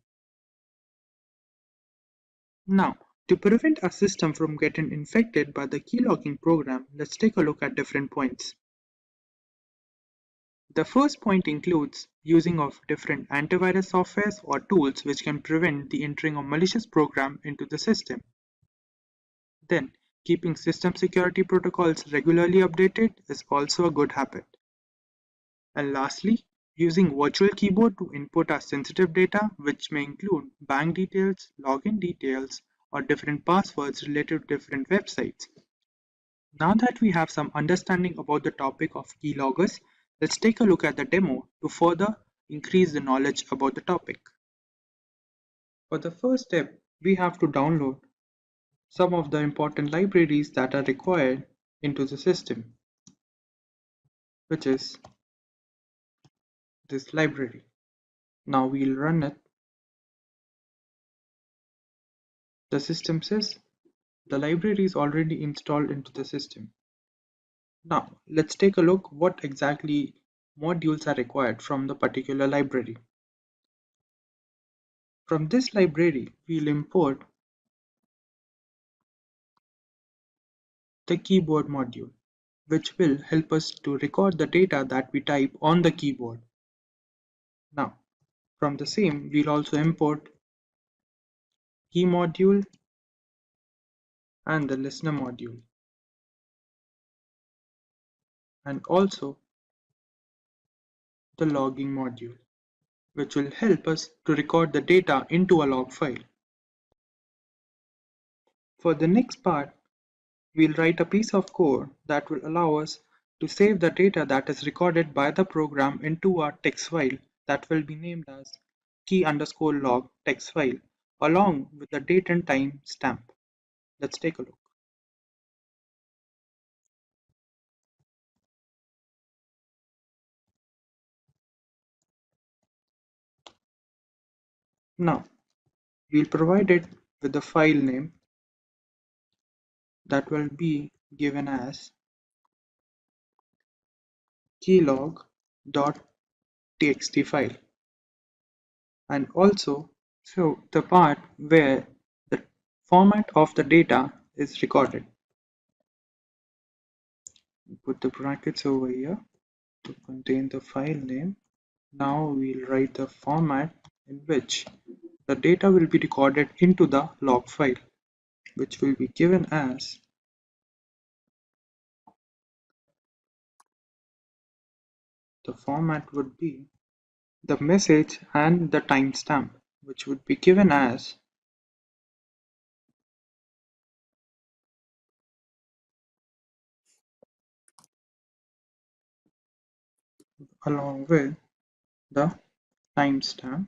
S7: Now, to prevent a system from getting infected by the keylogging program, let's take a look at different points. The first point includes using of different antivirus softwares or tools which can prevent the entering of malicious program into the system. Then, keeping system security protocols regularly updated is also a good habit. And lastly, using virtual keyboard to input our sensitive data, which may include bank details, login details, or different passwords related to different websites. Now that we have some understanding about the topic of keyloggers, let's take a look at the demo to further increase the knowledge about the topic. For the first step, we have to download some of the important libraries that are required into the system, which is this library. Now we'll run it. The system says the library is already installed into the system. Now let's take a look what exactly modules are required from the particular library. From this library, we'll import the keyboard module, which will help us to record the data that we type on the keyboard. Now, from the same, we'll also import key module and the listener module, and also the logging module, which will help us to record the data into a log file. For the next part, we'll write a piece of code that will allow us to save the data that is recorded by the program into a text file that will be named as key_log text file along with the date and time stamp. Let's take a look. Now, we'll provide it with the file name that will be given as keylog.txt file, and also show the part where the format of the data is recorded. Put the brackets over here to contain the file name. Now we'll write the format in which the data will be recorded into the log file, which will be given as the format would be the message and the timestamp, which would be given as along with the timestamp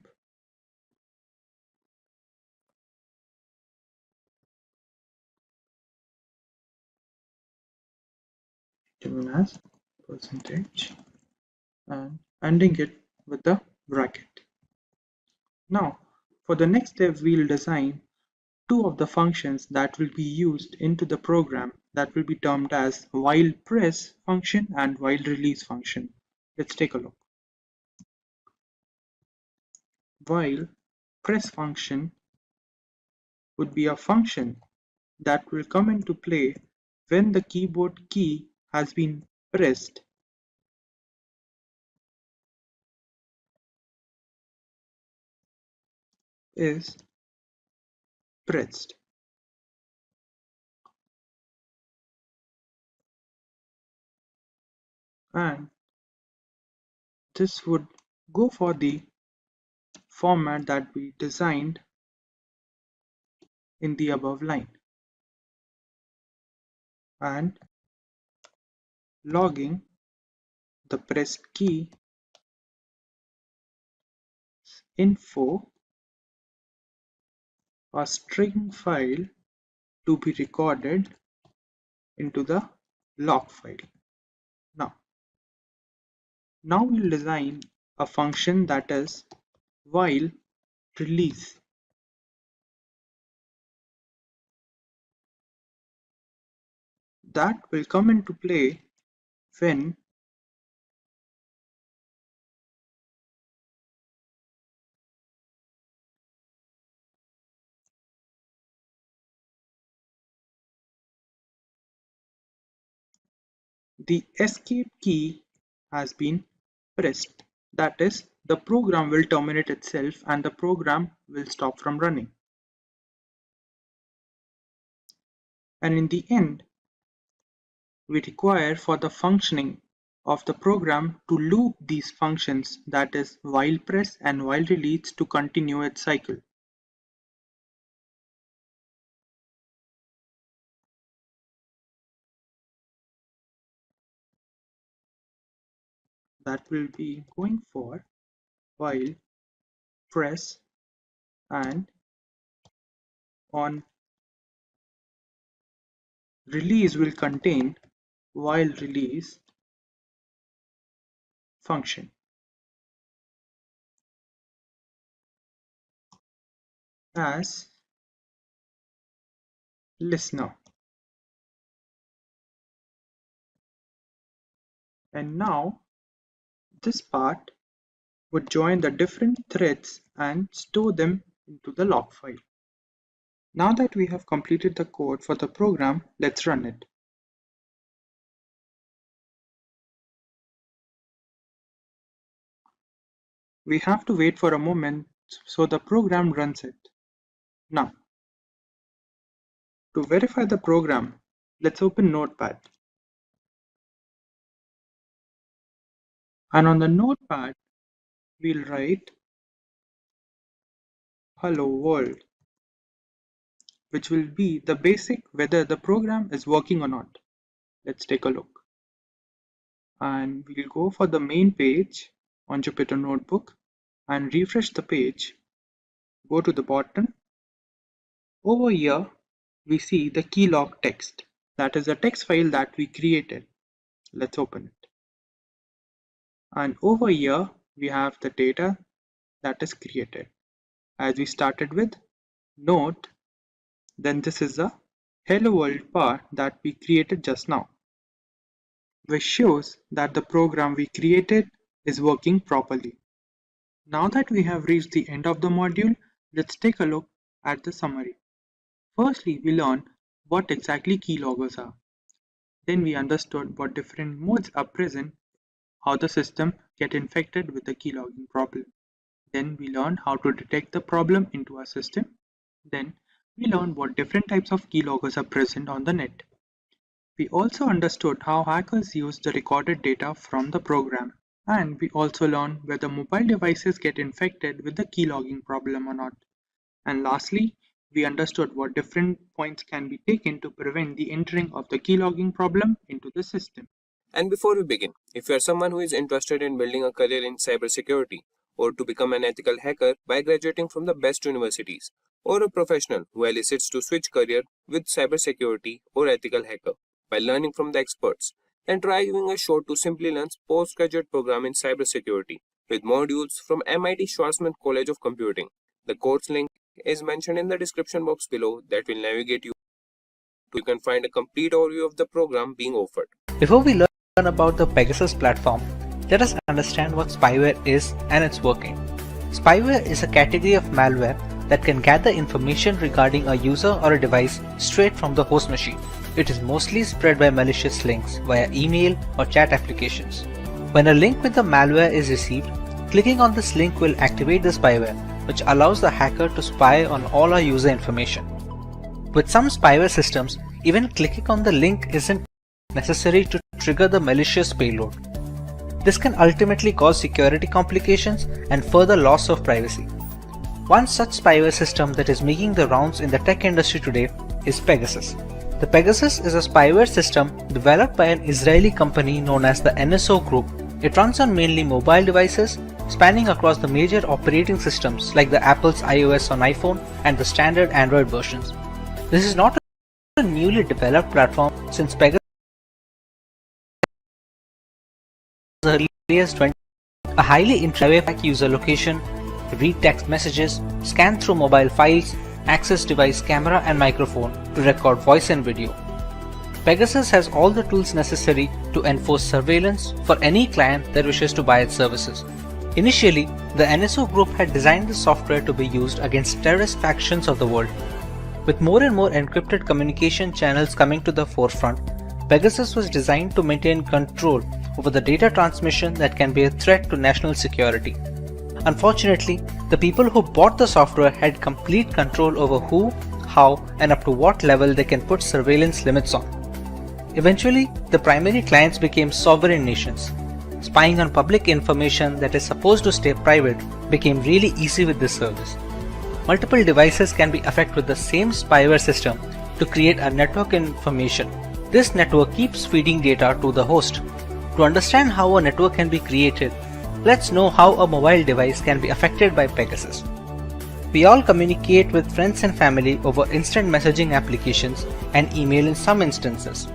S7: given as percentage and ending it with the bracket. Now, for the next step, we'll design two of the functions that will be used into the program that will be termed as while press function and while release function. Let's take a look. While press function would be a function that will come into play when the keyboard key has been pressed is pressed. And this would go for the format that we designed in the above line. And logging the pressed key info, a string file to be recorded into the log file. Now we'll design a function that is while release. That will come into play when the escape key has been pressed. That is, the program will terminate itself and the program will stop from running. And in the end, we require for the functioning of the program to loop these functions, that is, while press and while release, to continue its cycle. That will be going for while press and on release will contain while release function. As listener. And now this part would join the different threads and store them into the log file. Now that we have completed the code for the program, let's run it. We have to wait for a moment so the program runs it. Now, to verify the program, let's open Notepad. And on the Notepad, we'll write hello world, which will be the basic whether the program is working or not. Let's take a look. And we'll go for the main page on Jupyter Notebook and refresh the page. Go to the bottom. Over here, we see the keylog text. That is a text file that we created. Let's open it. And over here, we have the data that is created. As we started with note, then this is the hello world part that we created just now, which shows that the program we created is working properly. Now that we have reached the end of the module, let's take a look at the summary. Firstly, we learned what exactly keyloggers are. Then we understood what different modes are present, how the system get infected with the keylogging problem. Then we learned how to detect the problem into our system. Then we learned what different types of keyloggers are present on the net. We also understood how hackers use the recorded data from the program. And we also learned whether mobile devices get infected with the keylogging problem or not. And lastly, we understood what different points can be taken to prevent the entering of the keylogging problem into the system.
S4: And before we begin, if you are someone who is interested in building a career in cybersecurity, or to become an ethical hacker by graduating from the best universities, or a professional who elicits to switch career with cybersecurity or ethical hacker by learning from the experts, then try giving a shot to Simplilearn's postgraduate program in cybersecurity with modules from MIT Schwarzman College of Computing. The course link is mentioned in the description box below that will navigate you. You can find a complete overview of the program being offered.
S5: Before we learn about the Pegasus platform, let us understand what spyware is and its working. Spyware is a category of malware that can gather information regarding a user or a device straight from the host machine. It is mostly spread by malicious links via email or chat applications. When a link with the malware is received, clicking on this link will activate the spyware, which allows the hacker to spy on all our user information. With some spyware systems, even clicking on the link isn't necessary to trigger the malicious payload. This can ultimately cause security complications and further loss of privacy. One such spyware system that is making the rounds in the tech industry today is Pegasus. The Pegasus is a spyware system developed by an Israeli company known as the NSO Group. It runs on mainly mobile devices, spanning across the major operating systems like the Apple's iOS on iPhone and the standard Android versions. This is not a newly developed platform since Pegasus was as early as 20. A highly interactive user location read text messages, scan through mobile files, access device camera and microphone to record voice and video. Pegasus has all the tools necessary to enforce surveillance for any client that wishes to buy its services. Initially, the NSO group had designed the software to be used against terrorist factions of the world. With more and more encrypted communication channels coming to the forefront, Pegasus was designed to maintain control over the data transmission that can be a threat to national security. Unfortunately, the people who bought the software had complete control over who, how, and up to what level they can put surveillance limits on. Eventually, the primary clients became sovereign nations. Spying on public information that is supposed to stay private became really easy with this service. Multiple devices can be affected with the same spyware system to create a network information. This network keeps feeding data to the host. To understand how a network can be created, let's know how a mobile device can be affected by Pegasus. We all communicate with friends and family over instant messaging applications and email in some instances.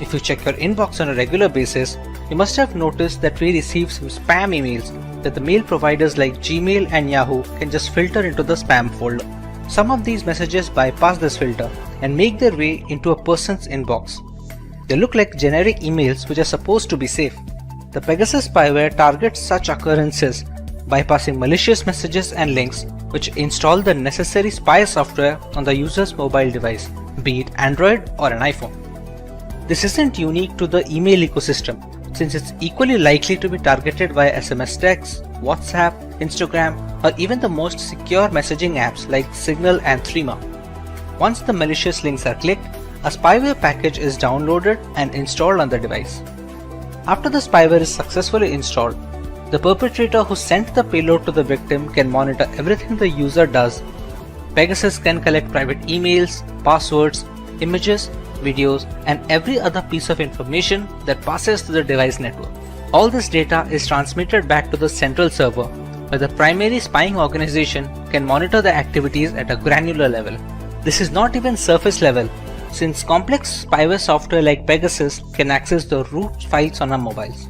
S5: If you check your inbox on a regular basis, you must have noticed that we receive some spam emails that the mail providers like Gmail and Yahoo can just filter into the spam folder. Some of these messages bypass this filter and make their way into a person's inbox. They look like generic emails which are supposed to be safe. The Pegasus spyware targets such occurrences, bypassing malicious messages and links which install the necessary spy software on the user's mobile device, be it Android or an iPhone. This isn't unique to the email ecosystem, since it's equally likely to be targeted via SMS text, WhatsApp, Instagram, or even the most secure messaging apps like Signal and Threema. Once the malicious links are clicked, a spyware package is downloaded and installed on the device. After the spyware is successfully installed, the perpetrator who sent the payload to the victim can monitor everything the user does. Pegasus can collect private emails, passwords, images, videos, and every other piece of information that passes through the device network. All this data is transmitted back to the central server, where the primary spying organization can monitor the activities at a granular level. This is not even surface level, since complex spyware software like Pegasus can access the root files on our mobiles.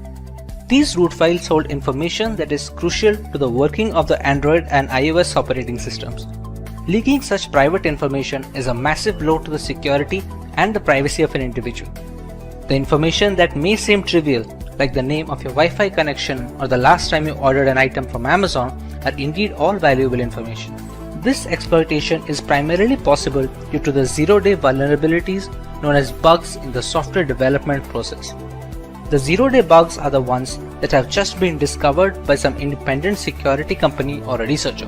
S5: These root files hold information that is crucial to the working of the Android and iOS operating systems. Leaking such private information is a massive blow to the security and the privacy of an individual. The information that may seem trivial, like the name of your Wi-Fi connection or the last time you ordered an item from Amazon, are indeed all valuable information. This exploitation is primarily possible due to the zero-day vulnerabilities known as bugs in the software development process. The zero-day bugs are the ones that have just been discovered by some independent security company or a researcher.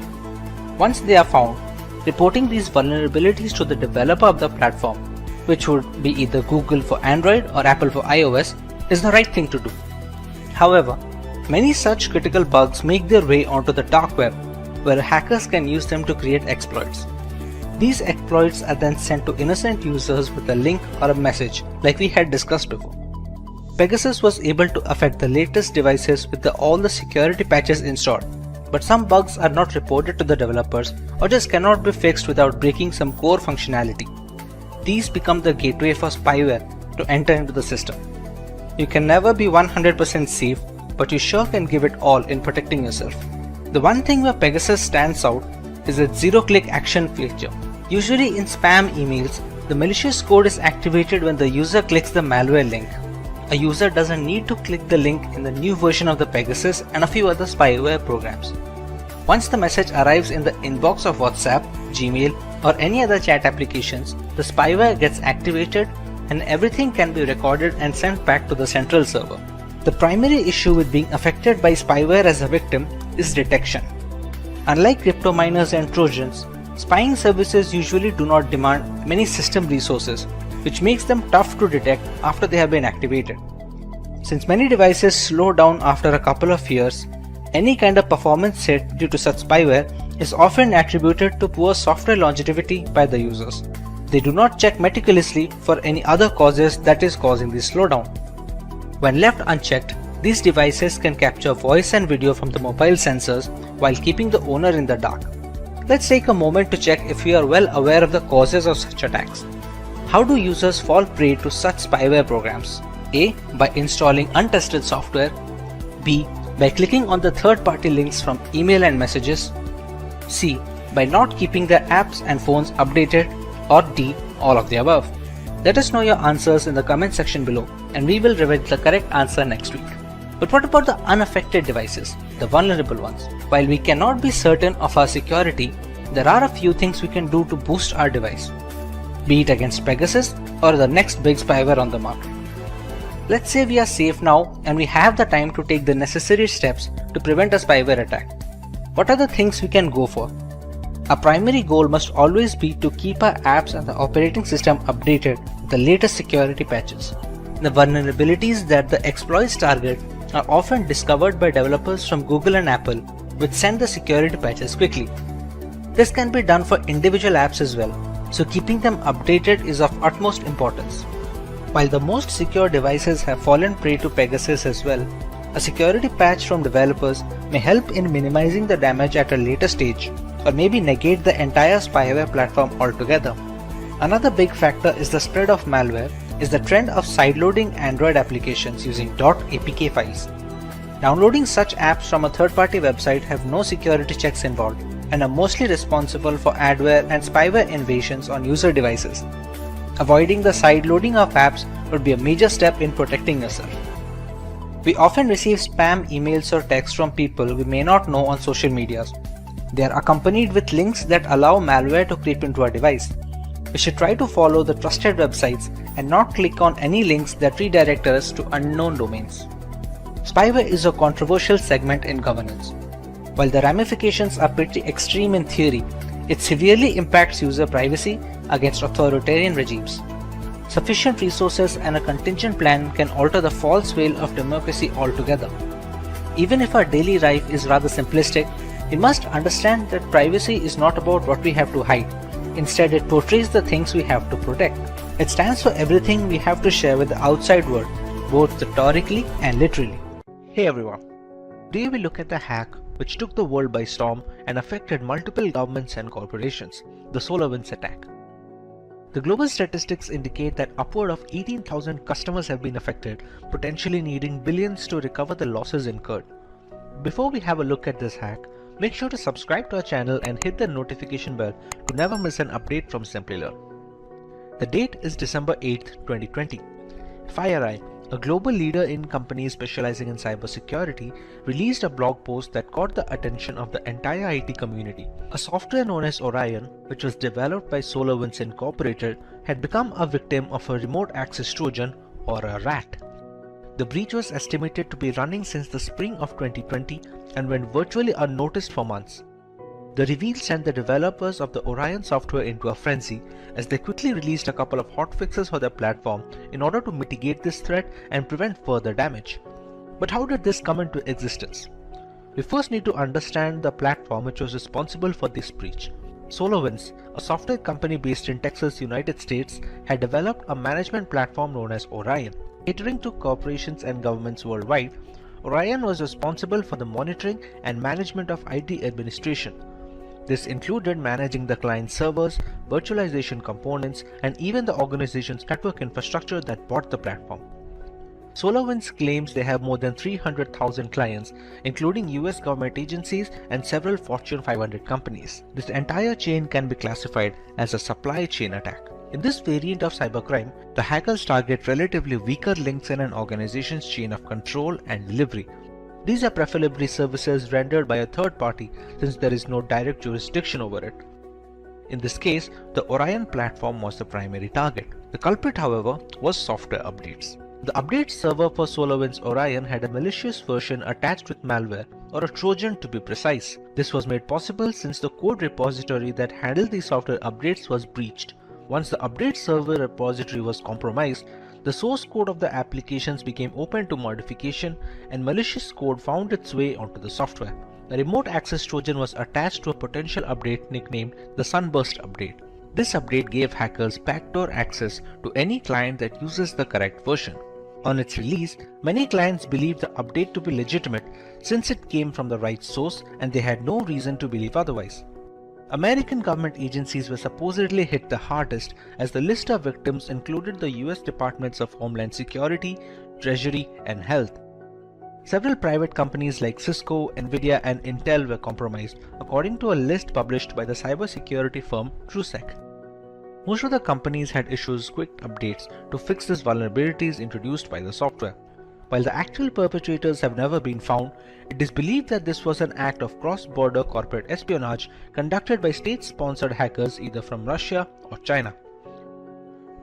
S5: Once they are found, reporting these vulnerabilities to the developer of the platform, which would be either Google for Android or Apple for iOS, is the right thing to do. However, many such critical bugs make their way onto the dark web, where hackers can use them to create exploits. These exploits are then sent to innocent users with a link or a message, like we had discussed before. Pegasus was able to affect the latest devices with all the security patches installed, but some bugs are not reported to the developers or just cannot be fixed without breaking some core functionality. These become the gateway for spyware to enter into the system. You can never be 100% safe, but you sure can give it all in protecting yourself. The one thing where Pegasus stands out is its zero-click action feature. Usually in spam emails, the malicious code is activated when the user clicks the malware link. A user doesn't need to click the link in the new version of the Pegasus and a few other spyware programs. Once the message arrives in the inbox of WhatsApp, Gmail, or any other chat applications, the spyware gets activated and everything can be recorded and sent back to the central server. The primary issue with being affected by spyware as a victim is detection. Unlike crypto miners and Trojans, spying services usually do not demand many system resources, which makes them tough to detect after they have been activated. Since many devices slow down after a couple of years, any kind of performance hit due to such spyware is often attributed to poor software longevity by the users. They do not check meticulously for any other causes that is causing this slowdown. When left unchecked, these devices can capture voice and video from the mobile sensors while keeping the owner in the dark. Let's take a moment to check if we are well aware of the causes of such attacks. How do users fall prey to such spyware programs? A. By installing untested software. B. By clicking on the third-party links from email and messages. C. By not keeping their apps and phones updated, or D. All of the above. Let us know your answers in the comment section below and we will reveal the correct answer next week. But what about the unaffected devices, the vulnerable ones? While we cannot be certain of our security, there are a few things we can do to boost our device, be it against Pegasus or the next big spyware on the market. Let's say we are safe now and we have the time to take the necessary steps to prevent a spyware attack. What are the things we can go for? Our primary goal must always be to keep our apps and the operating system updated with the latest security patches. The vulnerabilities that the exploits target are often discovered by developers from Google and Apple, which send the security patches quickly. This can be done for individual apps as well, so keeping them updated is of utmost importance. While the most secure devices have fallen prey to Pegasus as well, a security patch from developers may help in minimizing the damage at a later stage, or maybe negate the entire spyware platform altogether. Another big factor is the spread of malware is the trend of sideloading Android applications using .apk files. Downloading such apps from a third-party website have no security checks involved and are mostly responsible for adware and spyware invasions on user devices. Avoiding the sideloading of apps would be a major step in protecting yourself. We often receive spam emails or texts from people we may not know on social medias. They are accompanied with links that allow malware to creep into our device. We should try to follow the trusted websites and not click on any links that redirect us to unknown domains. Spyware is a controversial segment in governance. While the ramifications are pretty extreme in theory, it severely impacts user privacy against authoritarian regimes. Sufficient resources and a contingent plan can alter the false veil of democracy altogether. Even if our daily life is rather simplistic, we must understand that privacy is not about what we have to hide. Instead, it portrays the things we have to protect. It stands for everything we have to share with the outside world, both rhetorically and literally. Hey everyone, today we look at the hack which took the world by storm and affected multiple governments and corporations, the SolarWinds attack. The global statistics indicate that upward of 18,000 customers have been affected, potentially needing billions to recover the losses incurred. Before we have a look at this hack, make sure to subscribe to our channel and hit the notification bell to never miss an update from Simplilearn. The date is December 8th, 2020. FireEye, a global leader in companies specializing in cybersecurity, released a blog post that caught the attention of the entire IT community. A software known as Orion, which was developed by SolarWinds Incorporated, had become a victim of a remote access Trojan, or a RAT. The breach was estimated to be running since the spring of 2020 and went virtually unnoticed for months. The reveal sent the developers of the Orion software into a frenzy as they quickly released a couple of hotfixes for their platform in order to mitigate this threat and prevent further damage. But how did this come into existence? We first need to understand the platform which was responsible for this breach. SolarWinds, a software company based in Texas, United States, had developed a management platform known as Orion. Catering to corporations and governments worldwide, Orion was responsible for the monitoring and management of IT administration. This included managing the client's servers, virtualization components, and even the organization's network infrastructure that bought the platform. SolarWinds claims they have more than 300,000 clients, including US government agencies and several Fortune 500 companies. This entire chain can be classified as a supply chain attack. In this variant of cybercrime, the hackers target relatively weaker links in an organization's chain of control and delivery. These are preferably services rendered by a third party since there is no direct jurisdiction over it. In this case, the Orion platform was the primary target. The culprit, however, was software updates. The update server for SolarWinds Orion had a malicious version attached with malware, or a Trojan to be precise. This was made possible since the code repository that handled these software updates was breached. Once the update server repository was compromised, the source code of the applications became open to modification and malicious code found its way onto the software. A remote access Trojan was attached to a potential update nicknamed the Sunburst update. This update gave hackers backdoor access to any client that uses the correct version. On its release, many clients believed the update to be legitimate since it came from the right source and they had no reason to believe otherwise. American government agencies were supposedly hit the hardest as the list of victims included the US Departments of Homeland Security, Treasury, and Health. Several private companies like Cisco, Nvidia, and Intel were compromised, according to a list published by the cybersecurity firm TrueSec. Most of the companies had issued quick updates to fix these vulnerabilities introduced by the software. While the actual perpetrators have never been found, it is believed that this was an act of cross-border corporate espionage conducted by state-sponsored hackers either from Russia or China.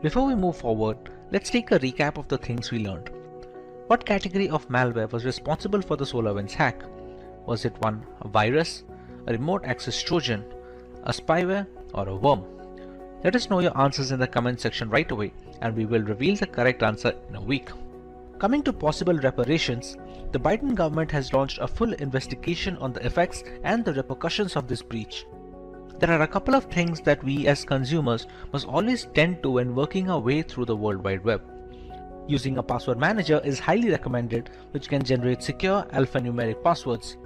S5: Before we move forward, let's take a recap of the things we learned. What category of malware was responsible for the SolarWinds hack? Was it one, a virus, a remote access Trojan, a spyware, or a worm? Let us know your answers in the comment section right away, and we will reveal the correct answer in a week. Coming to possible reparations, the Biden government has launched a full investigation on the effects and the repercussions of this breach. There are a couple of things that we as consumers must always tend to when working our way through the World Wide Web. Using a password manager is highly recommended, which can generate secure alphanumeric passwords.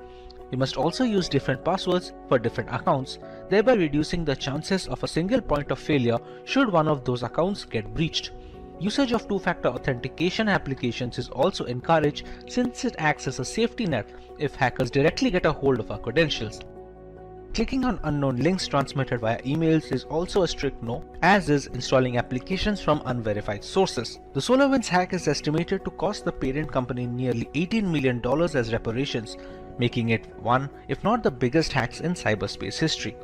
S5: You must also use different passwords for different accounts, thereby reducing the chances of a single point of failure should one of those accounts get breached. Usage of two-factor authentication applications is also encouraged since it acts as a safety net if hackers directly get a hold of our credentials. Clicking on unknown links transmitted via emails is also a strict no, as is installing applications from unverified sources. The SolarWinds hack is estimated to cost the parent company nearly $18 million as reparations, making it one, if not the biggest hacks in cyberspace history.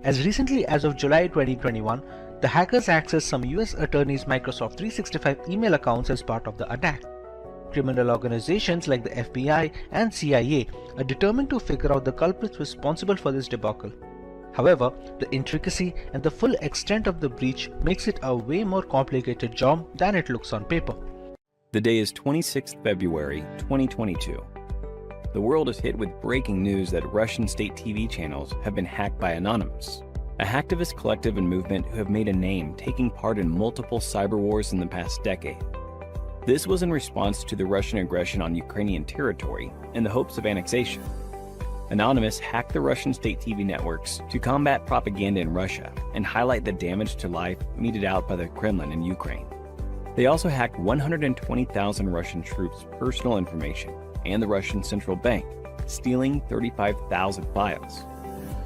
S5: As recently as of July 2021, the hackers accessed some US attorneys' Microsoft 365 email accounts as part of the attack. Criminal organizations like the FBI and CIA are determined to figure out the culprits responsible for this debacle. However, the intricacy and the full extent of the breach makes it a way more complicated job than it looks on paper.
S2: The day is 26th February 2022. The world is hit with breaking news that Russian state TV channels have been hacked by Anonymous, a hacktivist collective and movement who have made a name taking part in multiple cyber wars in the past decade. This was in response to the Russian aggression on Ukrainian territory in the hopes of annexation. Anonymous hacked the Russian state TV networks to combat propaganda in Russia and highlight the damage to life meted out by the Kremlin in Ukraine. They also hacked 120,000 Russian troops' personal information and the Russian central bank, stealing 35,000 files.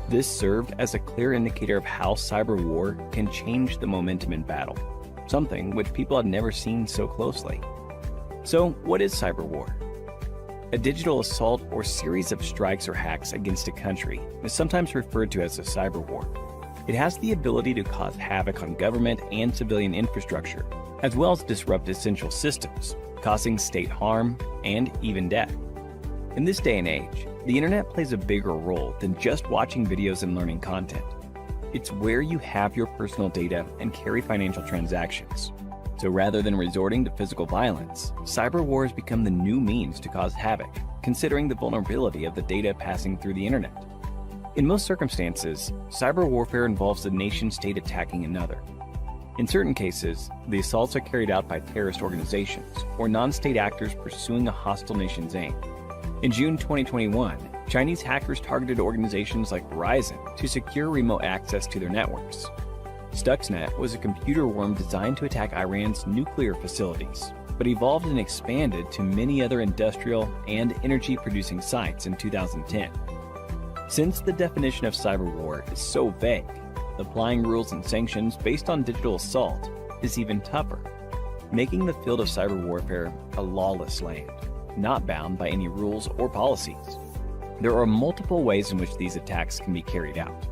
S2: This served as a clear indicator of how cyber war can change the momentum in battle, something which people had never seen so closely. So, what is cyber war? A digital assault or series of strikes or hacks against a country is sometimes referred to as a cyber war. It has the ability to cause havoc on government and civilian infrastructure, as well as disrupt essential systems, causing state harm and even death. In this day and age, the internet plays a bigger role than just watching videos and learning content. It's where you have your personal data and carry financial transactions. So rather than resorting to physical violence, cyber wars become the new means to cause havoc, considering the vulnerability of the data passing through the internet. In most circumstances, cyber warfare involves a nation-state attacking another. In certain cases, the assaults are carried out by terrorist organizations or non-state actors pursuing a hostile nation's aim. In June 2021, Chinese hackers targeted organizations like Verizon to secure remote access to their networks. Stuxnet was a computer worm designed to attack Iran's nuclear facilities, but evolved and expanded to many other industrial and energy-producing sites in 2010. Since the definition of cyber war is so vague, applying rules and sanctions based on digital assault is even tougher, making the field of cyber warfare a lawless land, not bound by any rules or policies. There are multiple ways in which these attacks can be carried out.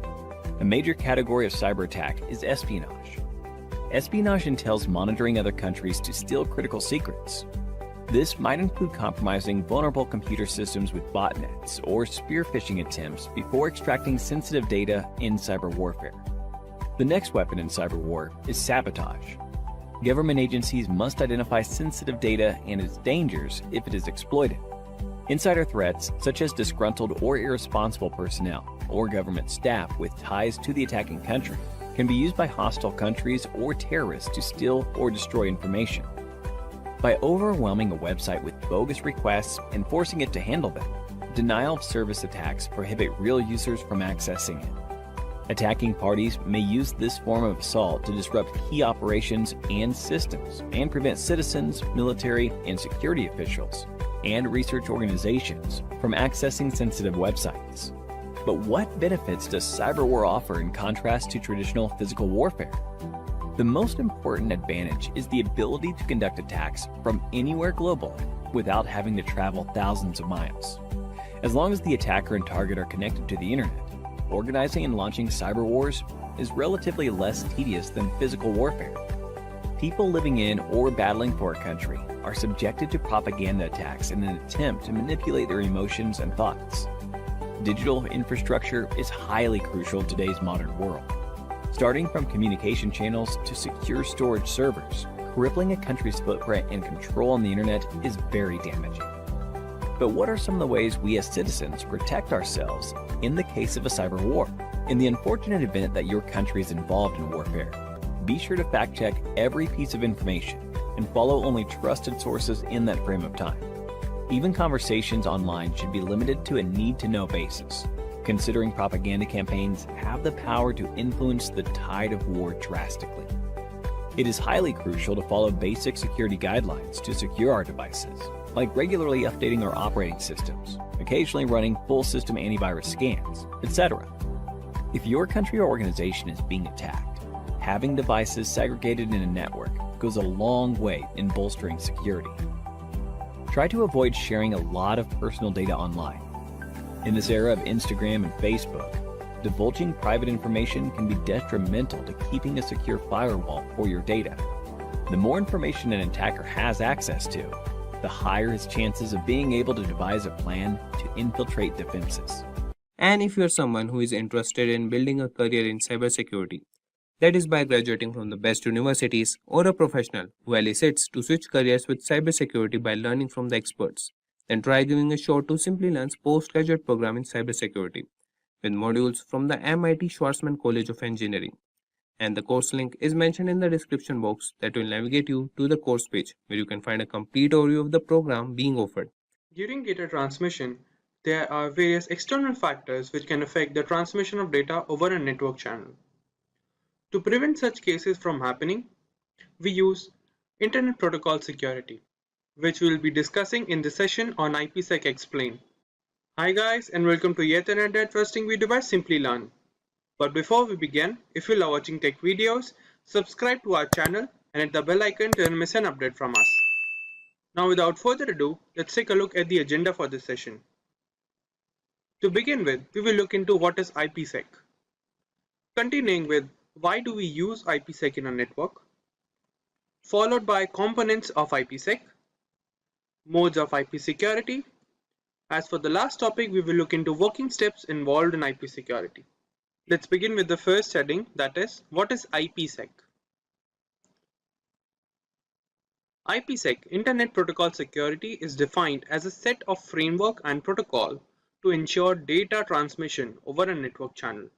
S2: A major category of cyber attack is espionage. Espionage entails monitoring other countries to steal critical secrets. This might include compromising vulnerable computer systems with botnets or spear phishing attempts before extracting sensitive data in cyber warfare. The next weapon in cyber war is sabotage. Government agencies must identify sensitive data and its dangers if it is exploited. Insider threats, such as disgruntled or irresponsible personnel or government staff with ties to the attacking country, can be used by hostile countries or terrorists to steal or destroy information. By overwhelming a website with bogus requests and forcing it to handle them, denial of service attacks prohibit real users from accessing it. Attacking parties may use this form of assault to disrupt key operations and systems and prevent citizens, military, and security officials and research organizations from accessing sensitive websites. But what benefits does cyber war offer in contrast to traditional physical warfare? The most important advantage is the ability to conduct attacks from anywhere globally without having to travel thousands of miles. As long as the attacker and target are connected to the internet, organizing and launching cyber wars is relatively less tedious than physical warfare. People living in or battling for a country are subjected to propaganda attacks in an attempt to manipulate their emotions and thoughts. Digital infrastructure is highly crucial in today's modern world. Starting from communication channels to secure storage servers, crippling a country's footprint and control on the internet is very damaging. But what are some of the ways we as citizens protect ourselves in the case of a cyber war? In the unfortunate event that your country is involved in warfare, be sure to fact-check every piece of information and follow only trusted sources in that frame of time. Even conversations online should be limited to a need-to-know basis, considering propaganda campaigns have the power to influence the tide of war drastically. It is highly crucial to follow basic security guidelines to secure our devices, like regularly updating our operating systems, occasionally running full system antivirus scans, etc. If your country or organization is being attacked, having devices segregated in a network goes a long way in bolstering security. Try to avoid sharing a lot of personal data online. In this era of Instagram and Facebook, divulging private information can be detrimental to keeping a secure firewall for your data. The more information an attacker has access to, the higher his chances of being able to devise a plan to infiltrate defenses.
S4: And if you're someone who is interested in building a career in cybersecurity, that is by graduating from the best universities, or a professional who elicits to switch careers with cybersecurity by learning from the experts, then try giving a shot to Simplilearn's postgraduate program in cybersecurity with modules from the MIT Schwarzman College of Engineering. And the course link is mentioned in the description box that will navigate you to the course page where you can find a complete overview of the program being offered.
S7: During data transmission, there are various external factors which can affect the transmission of data over a network channel. To prevent such cases from happening, we use Internet Protocol Security, which we will be discussing in the session on IPsec Explained. Hi guys, and welcome to yet another interesting video by Simplilearn. But before we begin, if you love watching tech videos, subscribe to our channel and hit the bell icon to never miss an update from us. Now without further ado, let's take a look at the agenda for this session. To begin with, we will look into what is IPsec. Continuing with why do we use IPsec in a network, followed by components of IPsec, modes of IP security. As for the last topic, we will look into working steps involved in IP security. Let's begin with the first heading, that is, what is IPsec? IPsec, Internet Protocol Security, is defined as a set of framework and protocol to ensure data transmission over a network channel.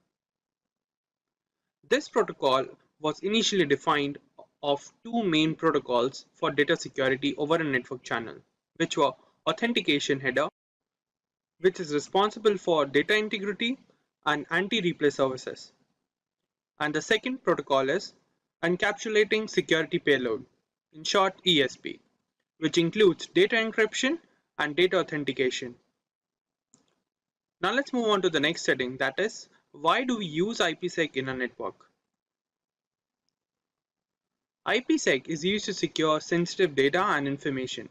S7: This protocol was initially defined of two main protocols for data security over a network channel, which were authentication header, which is responsible for data integrity and anti-replay services. And the second protocol is encapsulating security payload, in short ESP, which includes data encryption and data authentication. Now let's move on to the next heading, that is, why do we use IPsec in a network? IPsec is used to secure sensitive data and information,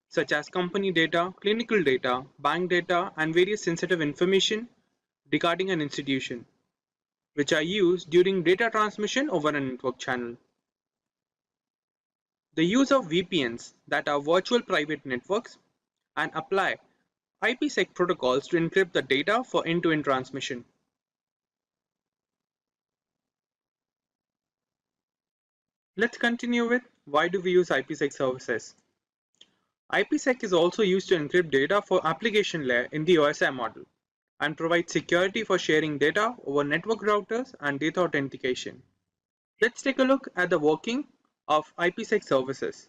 S7: such as company data, clinical data, bank data, and various sensitive information regarding an institution, which are used during data transmission over a network channel. The use of VPNs, that are virtual private networks, and apply IPsec protocols to encrypt the data for end-to-end transmission. Let's continue with why do we use IPsec services. IPsec is also used to encrypt data for application layer in the OSI model and provide security for sharing data over network routers and data authentication. Let's take a look at the working of IPsec services.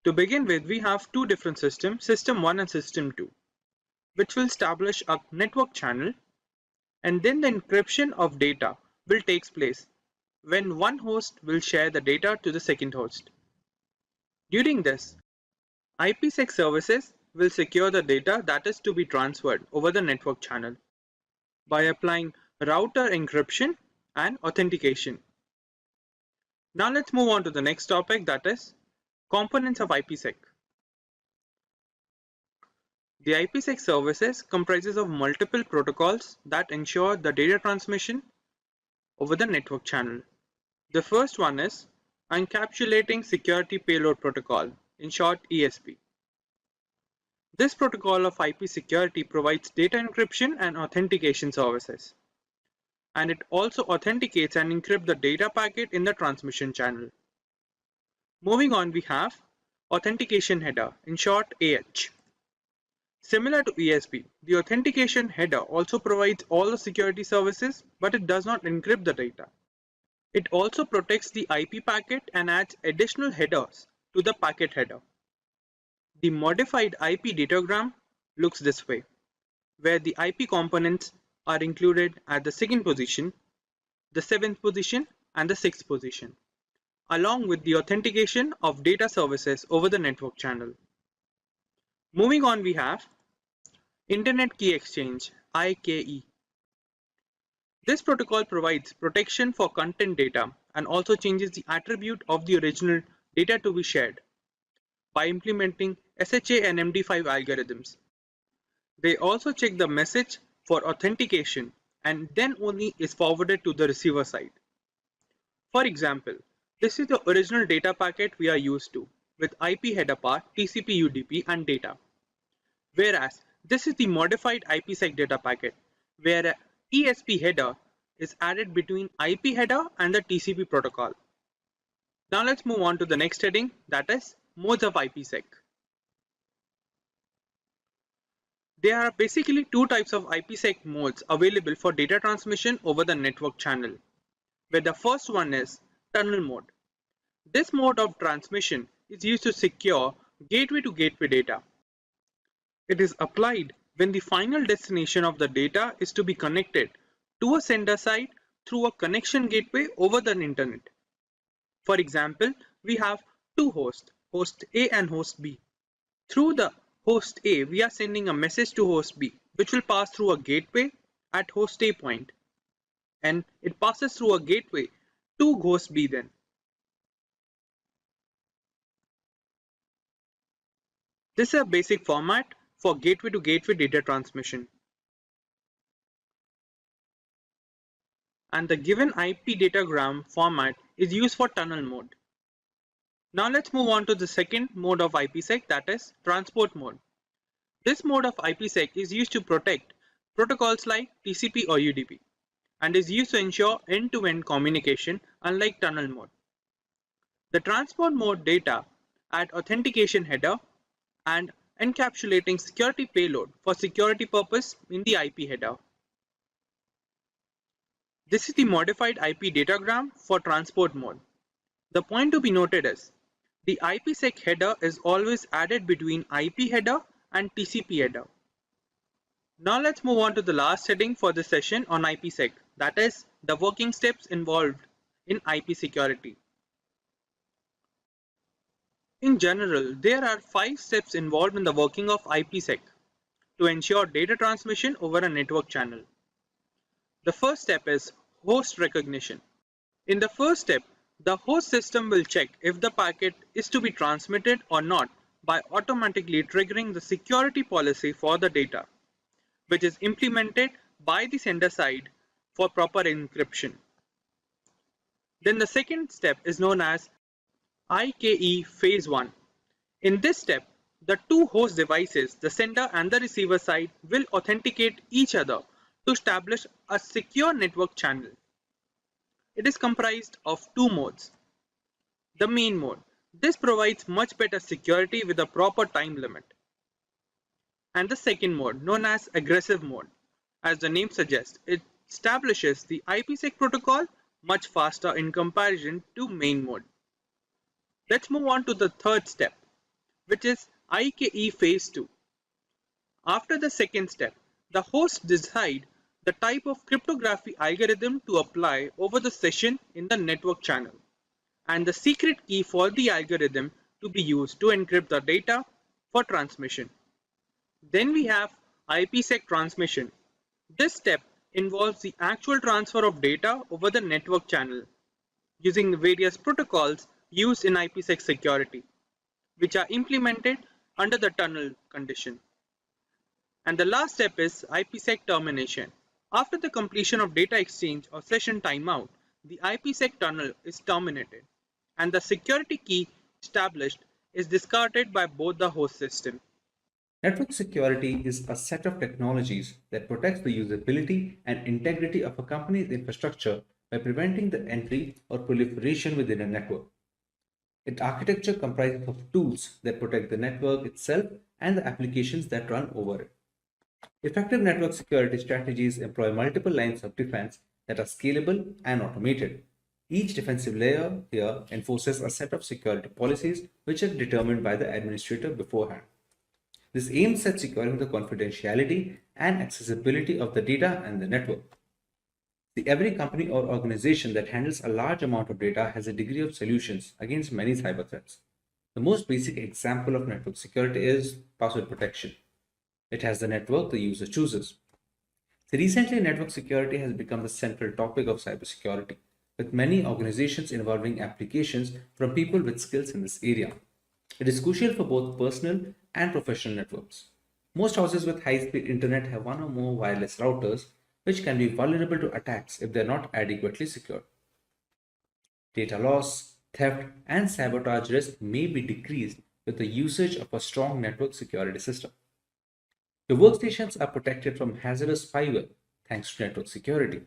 S7: To begin with, we have two different systems, System 1 and System 2, which will establish a network channel, and then the encryption of data will take place when one host will share the data to the second host. During this, IPsec services will secure the data that is to be transferred over the network channel by applying router encryption and authentication. Now let's move on to the next topic, that is components of IPsec. The IPsec services comprises of multiple protocols that ensure the data transmission over the network channel. The first one is Encapsulating Security Payload Protocol, in short ESP. This protocol of IP security provides data encryption and authentication services, and it also authenticates and encrypts the data packet in the transmission channel. Moving on, we have Authentication Header, in short AH. Similar to ESP, the authentication header also provides all the security services, but it does not encrypt the data. It also protects the IP packet and adds additional headers to the packet header. The modified IP datagram looks this way, where the IP components are included at the 2nd position, the 7th position, and the 6th position, along with the authentication of data services over the network channel. Moving on, we have Internet Key Exchange, IKE. This protocol provides protection for content data and also changes the attribute of the original data to be shared by implementing SHA and MD5 algorithms. They also check the message for authentication and then only is forwarded to the receiver side. For example, this is the original data packet we are used to with IP header path, TCP UDP and data. Whereas this is the modified IPsec data packet, where a ESP header is added between IP header and the TCP protocol. Now let's move on to the next heading, that is modes of IPsec. There are basically two types of IPsec modes available for data transmission over the network channel, where the first one is tunnel mode. This mode of transmission is used to secure gateway to gateway data. It is applied when the final destination of the data is to be connected to a sender side through a connection gateway over the internet. For example, we have two hosts, host A and host B. Through the host A, we are sending a message to host B, which will pass through a gateway at host A point, and it passes through a gateway to host B then. This is a basic format for gateway to gateway data transmission. And the given IP datagram format is used for tunnel mode. Now let's move on to the second mode of IPsec, that is transport mode. This mode of IPsec is used to protect protocols like TCP or UDP and is used to ensure end-to-end communication, unlike tunnel mode. The transport mode data add authentication header and encapsulating security payload for security purpose in the IP header. This is the modified IP datagram for transport mode. The point to be noted is the IPsec header is always added between IP header and TCP header. Now let's move on to the last heading for this session on IPsec, that is the working steps involved in IP security. In general, there are 5 steps involved in the working of IPsec to ensure data transmission over a network channel. The first step is host recognition. In the first step, the host system will check if the packet is to be transmitted or not by automatically triggering the security policy for the data, which is implemented by the sender side for proper encryption. Then the second step is known as IKE Phase 1. In this step, the two host devices, the sender and the receiver side, will authenticate each other to establish a secure network channel. It is comprised of two modes. The main mode. This provides much better security with a proper time limit. And the second mode, known as aggressive mode. As the name suggests, it establishes the IPsec protocol much faster in comparison to main mode. Let's move on to the third step, which is IKE Phase 2. After the second step, the hosts decide the type of cryptography algorithm to apply over the session in the network channel, and the secret key for the algorithm to be used to encrypt the data for transmission. Then we have IPsec transmission. This step involves the actual transfer of data over the network channel using the various protocols used in IPsec security, which are implemented under the tunnel condition. And the last step is IPsec termination. After the completion of data exchange or session timeout, the IPsec tunnel is terminated and the security key established is discarded by both the host system.
S8: Network security is a set of technologies that protects the usability and integrity of a company's infrastructure by preventing the entry or proliferation within a network. Its architecture comprises of tools that protect the network itself and the applications that run over it. Effective network security strategies employ multiple lines of defense that are scalable and automated. Each defensive layer here enforces a set of security policies which are determined by the administrator beforehand. This aims at securing the confidentiality and accessibility of the data and the network. Every company or organization that handles a large amount of data has a degree of solutions against many cyber threats. The most basic example of network security is password protection. It has the network the user chooses. So recently, network security has become the central topic of cybersecurity, with many organizations involving applications from people with skills in this area. It is crucial for both personal and professional networks. Most houses with high-speed internet have one or more wireless routers, which can be vulnerable to attacks if they are not adequately secured. Data loss, theft, and sabotage risk may be decreased with the usage of a strong network security system. Your workstations are protected from hazardous spyware thanks to network security.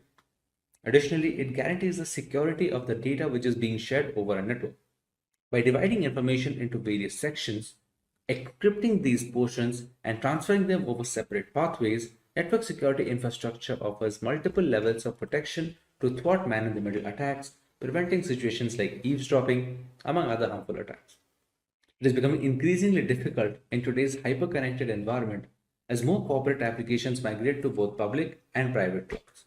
S8: Additionally, it guarantees the security of the data which is being shared over a network. By dividing information into various sections, encrypting these portions, and transferring them over separate pathways, network security infrastructure offers multiple levels of protection to thwart man-in-the-middle attacks, preventing situations like eavesdropping, among other harmful attacks. It is becoming increasingly difficult in today's hyper-connected environment as more corporate applications migrate to both public and private clouds.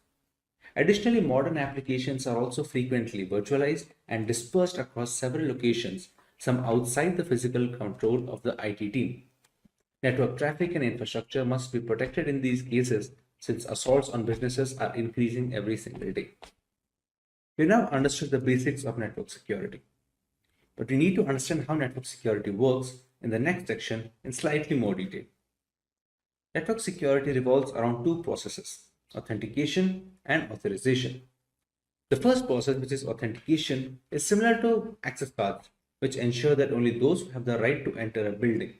S8: Additionally, modern applications are also frequently virtualized and dispersed across several locations, some outside the physical control of the IT team. Network traffic and infrastructure must be protected in these cases since assaults on businesses are increasing every single day. We now understood the basics of network security, but we need to understand how network security works in the next section in slightly more detail. Network security revolves around two processes: authentication and authorization. The first process, which is authentication, is similar to access cards, which ensure that only those who have the right to enter a building.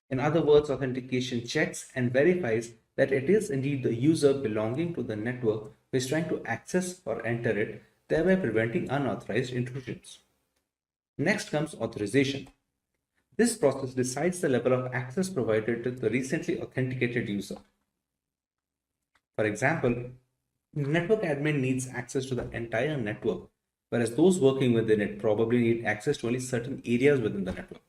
S8: In other words, authentication checks and verifies that it is indeed the user belonging to the network who is trying to access or enter it, thereby preventing unauthorized intrusions. Next comes authorization. This process decides the level of access provided to the recently authenticated user. For example, network admin needs access to the entire network, whereas those working within it probably need access to only certain areas within the network.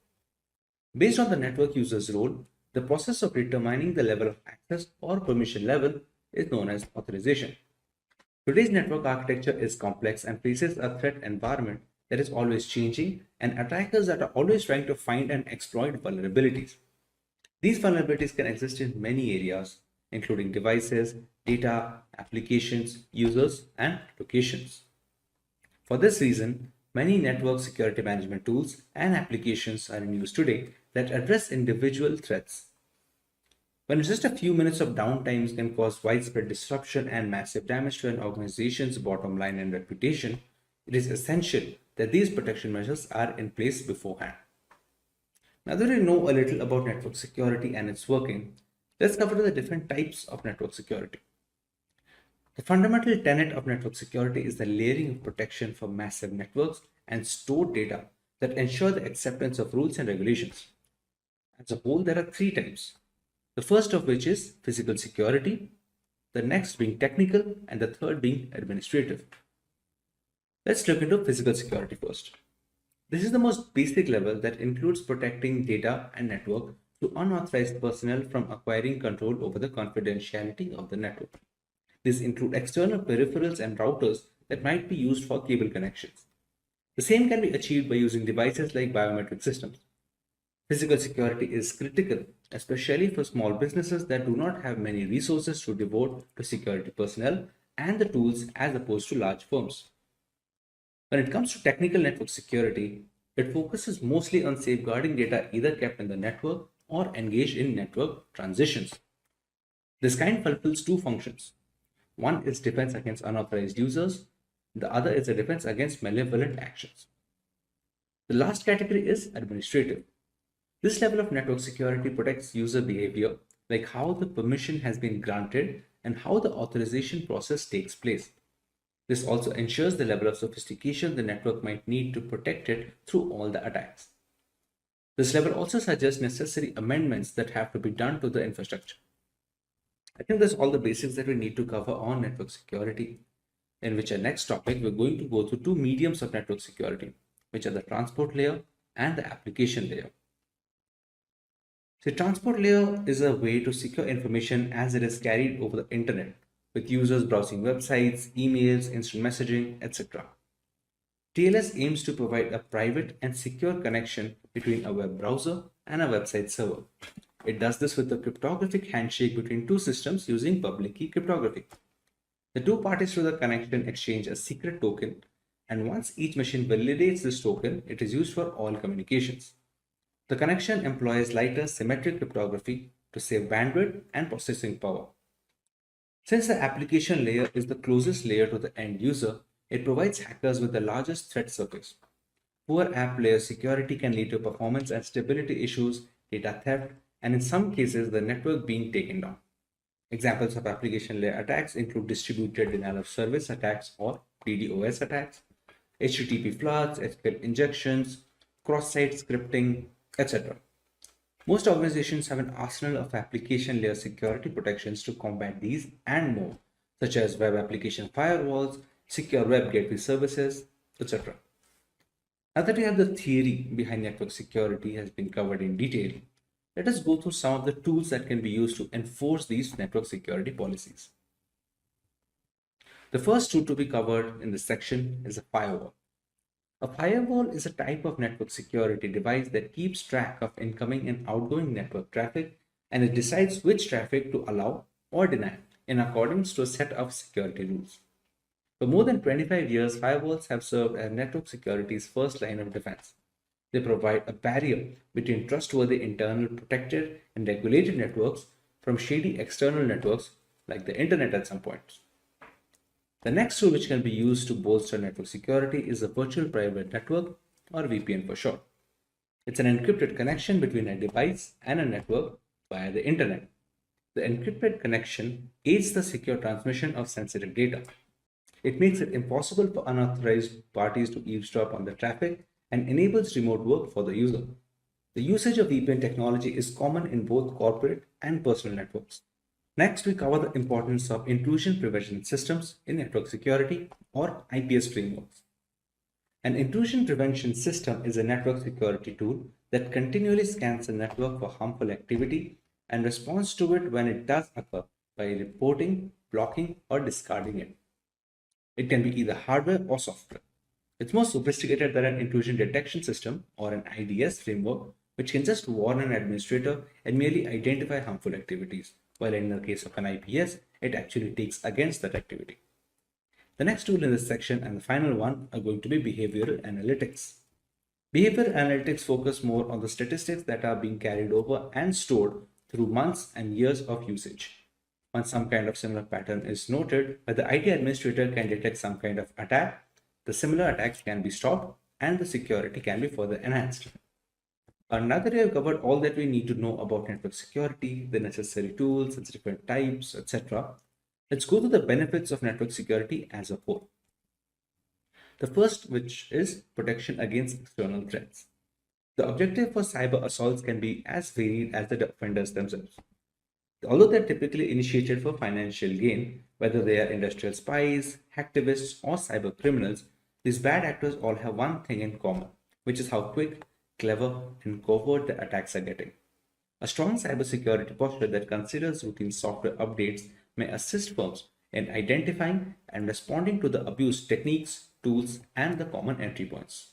S8: Based on the network user's role, the process of determining the level of access or permission level is known as authorization. Today's network architecture is complex and faces a threat environment that is always changing and attackers that are always trying to find and exploit vulnerabilities. These vulnerabilities can exist in many areas, including devices, data, applications, users, and locations. For this reason, many network security management tools and applications are in use today that address individual threats. When just a few minutes of downtime can cause widespread disruption and massive damage to an organization's bottom line and reputation, it is essential that these protection measures are in place beforehand. Now that we know a little about network security and its working, let's cover the different types of network security. The fundamental tenet of network security is the layering of protection for massive networks and stored data that ensure the acceptance of rules and regulations. As a whole, there are three types. The first of which is physical security, the next being technical, and the third being administrative. Let's look into physical security first. This is the most basic level that includes protecting data and network to unauthorized personnel from acquiring control over the confidentiality of the network. These include external peripherals and routers that might be used for cable connections. The same can be achieved by using devices like biometric systems. Physical security is critical, especially for small businesses that do not have many resources to devote to security personnel and the tools as opposed to large firms. When it comes to technical network security, it focuses mostly on safeguarding data either kept in the network or engaged in network transitions. This kind fulfills two functions. One is defense against unauthorized users, the other is a defense against malevolent actions. The last category is administrative. This level of network security protects user behavior, like how the permission has been granted and how the authorization process takes place. This also ensures the level of sophistication the network might need to protect it through all the attacks. This level also suggests necessary amendments that have to be done to the infrastructure. I think that's all the basics that we need to cover on network security, in which our next topic we're going to go through two mediums of network security, which are the transport layer and the application layer. The transport layer is a way to secure information as it is carried over the internet, with users browsing websites, emails, instant messaging, etc. TLS aims to provide a private and secure connection between a web browser and a website server. It does this with a cryptographic handshake between two systems using public key cryptography. The two parties to the connection exchange a secret token, and once each machine validates this token, it is used for all communications. The connection employs lighter symmetric cryptography to save bandwidth and processing power. Since the application layer is the closest layer to the end user, it provides hackers with the largest threat surface. Poor app layer security can lead to performance and stability issues, data theft, and in some cases, the network being taken down. Examples of application layer attacks include distributed denial of service attacks or DDoS attacks, HTTP floods, SQL injections, cross-site scripting, etc. Most organizations have an arsenal of application layer security protections to combat these and more, such as web application firewalls, secure web gateway services, etc. Now that we have the theory behind network security has been covered in detail, let us go through some of the tools that can be used to enforce these network security policies. The first tool to be covered in this section is a firewall. A firewall is a type of network security device that keeps track of incoming and outgoing network traffic, and it decides which traffic to allow or deny in accordance to a set of security rules. For more than 25 years, firewalls have served as network security's first line of defense. They provide a barrier between trustworthy internal protected and regulated networks from shady external networks like the internet at some points. The next tool which can be used to bolster network security is a virtual private network, or VPN for short. It's an encrypted connection between a device and a network via the internet. The encrypted connection aids the secure transmission of sensitive data. It makes it impossible for unauthorized parties to eavesdrop on the traffic and enables remote work for the user. The usage of VPN technology is common in both corporate and personal networks. Next, we cover the importance of intrusion prevention systems in network security, or IPS frameworks. An intrusion prevention system is a network security tool that continually scans the network for harmful activity and responds to it when it does occur by reporting, blocking, or discarding it. It can be either hardware or software. It's more sophisticated than an intrusion detection system or an IDS framework, which can just warn an administrator and merely identify harmful activities, while in the case of an IPS, it actually takes against that activity. The next tool in this section and the final one are going to be behavioral analytics. Behavioral analytics focus more on the statistics that are being carried over and stored through months and years of usage. Once some kind of similar pattern is noted, where the IT administrator can detect some kind of attack, the similar attacks can be stopped and the security can be further enhanced. Now that we have covered all that we need to know about network security, the necessary tools, its different types, etc., let's go to the benefits of network security as a whole. The first, which is protection against external threats. The objective for cyber assaults can be as varied as the offenders themselves. Although they're typically initiated for financial gain, whether they are industrial spies, hacktivists, or cyber criminals, these bad actors all have one thing in common, which is how quick, clever, and covert the attacks are getting. A strong cybersecurity posture that considers routine software updates may assist firms in identifying and responding to the abuse techniques, tools, and the common entry points.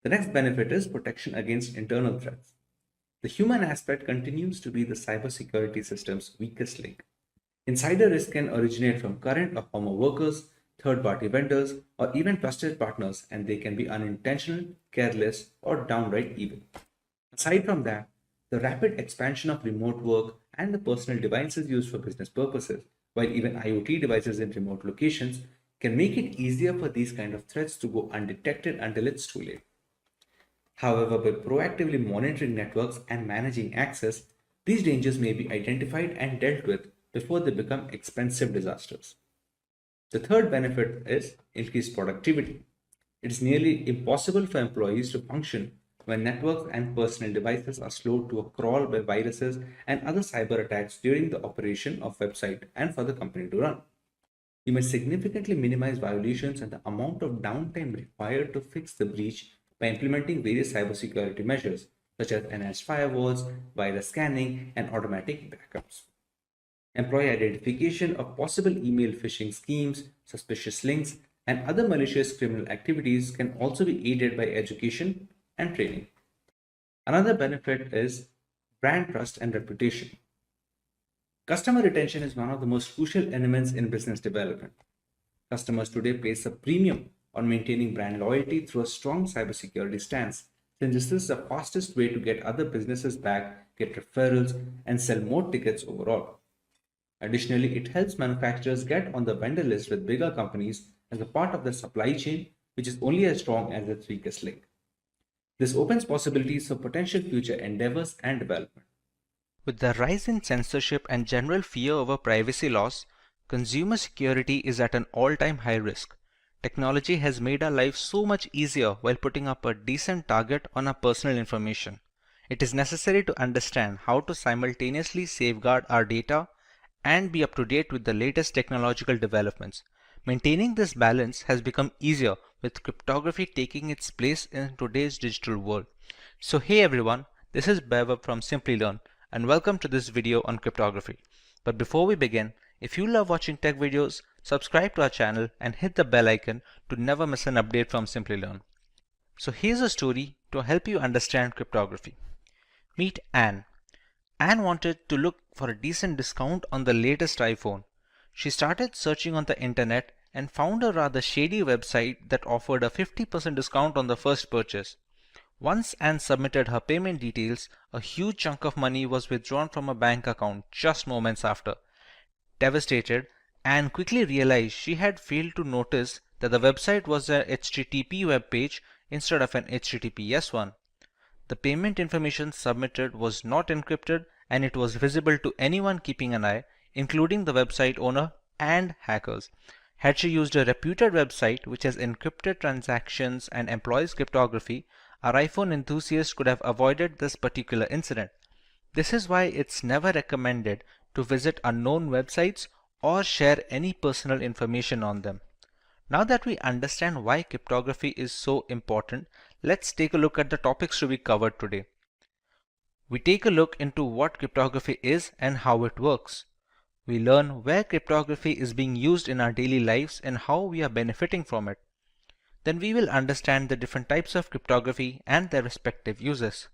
S8: The next benefit is protection against internal threats. The human aspect continues to be the cybersecurity system's weakest link. Insider risk can originate from current or former workers, third-party vendors, or even trusted partners, and they can be unintentional, careless, or downright evil. Aside from that, the rapid expansion of remote work and the personal devices used for business purposes, while even IoT devices in remote locations, can make it easier for these kind of threats to go undetected until it's too late. However, by proactively monitoring networks and managing access, these dangers may be identified and dealt with before they become expensive disasters. The third benefit is increased productivity. It is nearly impossible for employees to function when networks and personal devices are slowed to a crawl by viruses and other cyber attacks during the operation of website and for the company to run. You may significantly minimize violations and the amount of downtime required to fix the breach by implementing various cybersecurity measures such as enhanced firewalls, virus scanning, and automatic backups. Employee identification of possible email phishing schemes, suspicious links, and other malicious criminal activities can also be aided by education and training. Another benefit is brand trust and reputation. Customer retention is one of the most crucial elements in business development. Customers today place a premium on maintaining brand loyalty through a strong cybersecurity stance, since this is the fastest way to get other businesses back, get referrals, and sell more tickets overall. Additionally, it helps manufacturers get on the vendor list with bigger companies as a part of their supply chain, which is only as strong as its weakest link. This opens possibilities for potential future endeavors and development.
S5: With the rise in censorship and general fear over privacy loss, consumer security is at an all-time high risk. Technology has made our lives so much easier while putting up a decent target on our personal information. It is necessary to understand how to simultaneously safeguard our data and be up to date with the latest technological developments. Maintaining this balance has become easier with cryptography taking its place in today's digital world. So hey everyone, this is Bev from Simplilearn and welcome to this video on cryptography. But before we begin, if you love watching tech videos, subscribe to our channel and hit the bell icon to never miss an update from Simplilearn. So here's a story to help you understand cryptography. Meet Anne. Anne wanted to look for a decent discount on the latest iPhone. She started searching on the internet and found a rather shady website that offered a 50% discount on the first purchase. Once Anne submitted her payment details, a huge chunk of money was withdrawn from her bank account just moments after. Devastated, Anne quickly realized she had failed to notice that the website was a HTTP web page instead of an HTTPS one. The payment information submitted was not encrypted and it was visible to anyone keeping an eye, including the website owner and hackers. Had she used a reputed website which has encrypted transactions and employs cryptography, our iPhone enthusiast could have avoided this particular incident. This is why it's never recommended to visit unknown websites or share any personal information on them. Now that we understand why cryptography is so important, let's take a look at the topics to be covered today. We take a look into what cryptography is and how it works. We learn where cryptography is being used in our daily lives and how we are benefiting from it. Then we will understand the different types of cryptography and their respective uses.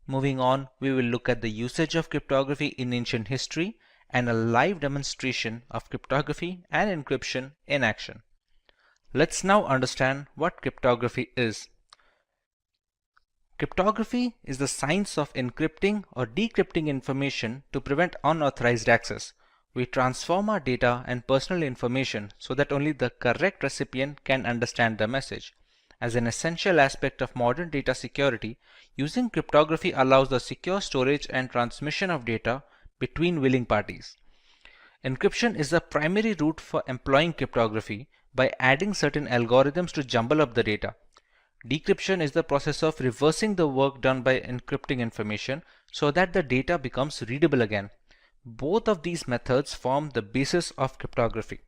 S5: Moving on, we will look at the usage of cryptography in ancient history and a live demonstration of cryptography and encryption in action. Let's now understand what cryptography is. Cryptography is the science of encrypting or decrypting information to prevent unauthorized access. We transform our data and personal information so that only the correct recipient can understand the message. As an essential aspect of modern data security, using cryptography allows the secure storage and transmission of data between willing parties. Encryption is the primary route for employing cryptography by adding certain algorithms to jumble up the data. Decryption is the process of reversing the work done by encrypting information so that the data becomes readable again. Both of these methods form the basis of cryptography.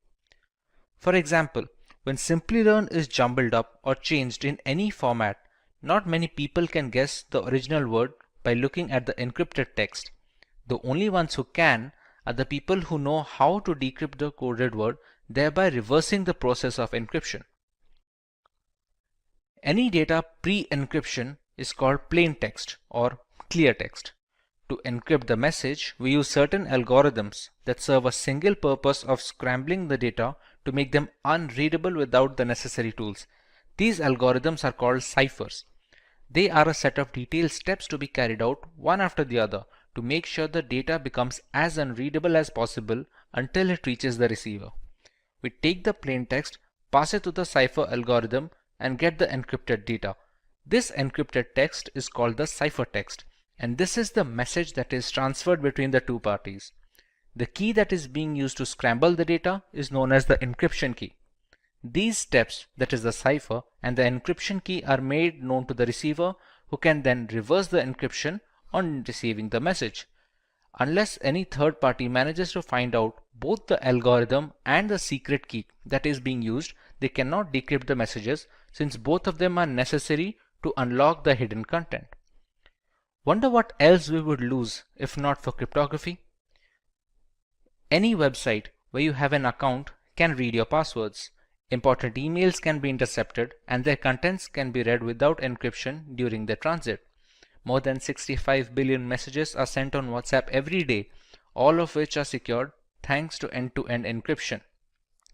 S5: For example, when Simplilearn is jumbled up or changed in any format, not many people can guess the original word by looking at the encrypted text. The only ones who can are the people who know how to decrypt the coded word, thereby reversing the process of encryption. Any data pre-encryption is called plain text or clear text. To encrypt the message, we use certain algorithms that serve a single purpose of scrambling the data to make them unreadable without the necessary tools. These algorithms are called ciphers. They are a set of detailed steps to be carried out one after the other to make sure the data becomes as unreadable as possible until it reaches the receiver. We take the plain text, pass it to the cipher algorithm, and get the encrypted data. This encrypted text is called the ciphertext, and this is the message that is transferred between the two parties. The key that is being used to scramble the data is known as the encryption key. These steps, that is the cipher and the encryption key, are made known to the receiver, who can then reverse the encryption on receiving the message. Unless any third party manages to find out both the algorithm and the secret key that is being used, they cannot decrypt the messages, since both of them are necessary to unlock the hidden content. Wonder what else we would lose if not for cryptography? Any website where you have an account can read your passwords. Important emails can be intercepted and their contents can be read without encryption during their transit. More than 65 billion messages are sent on WhatsApp every day, all of which are secured thanks to end-to-end encryption.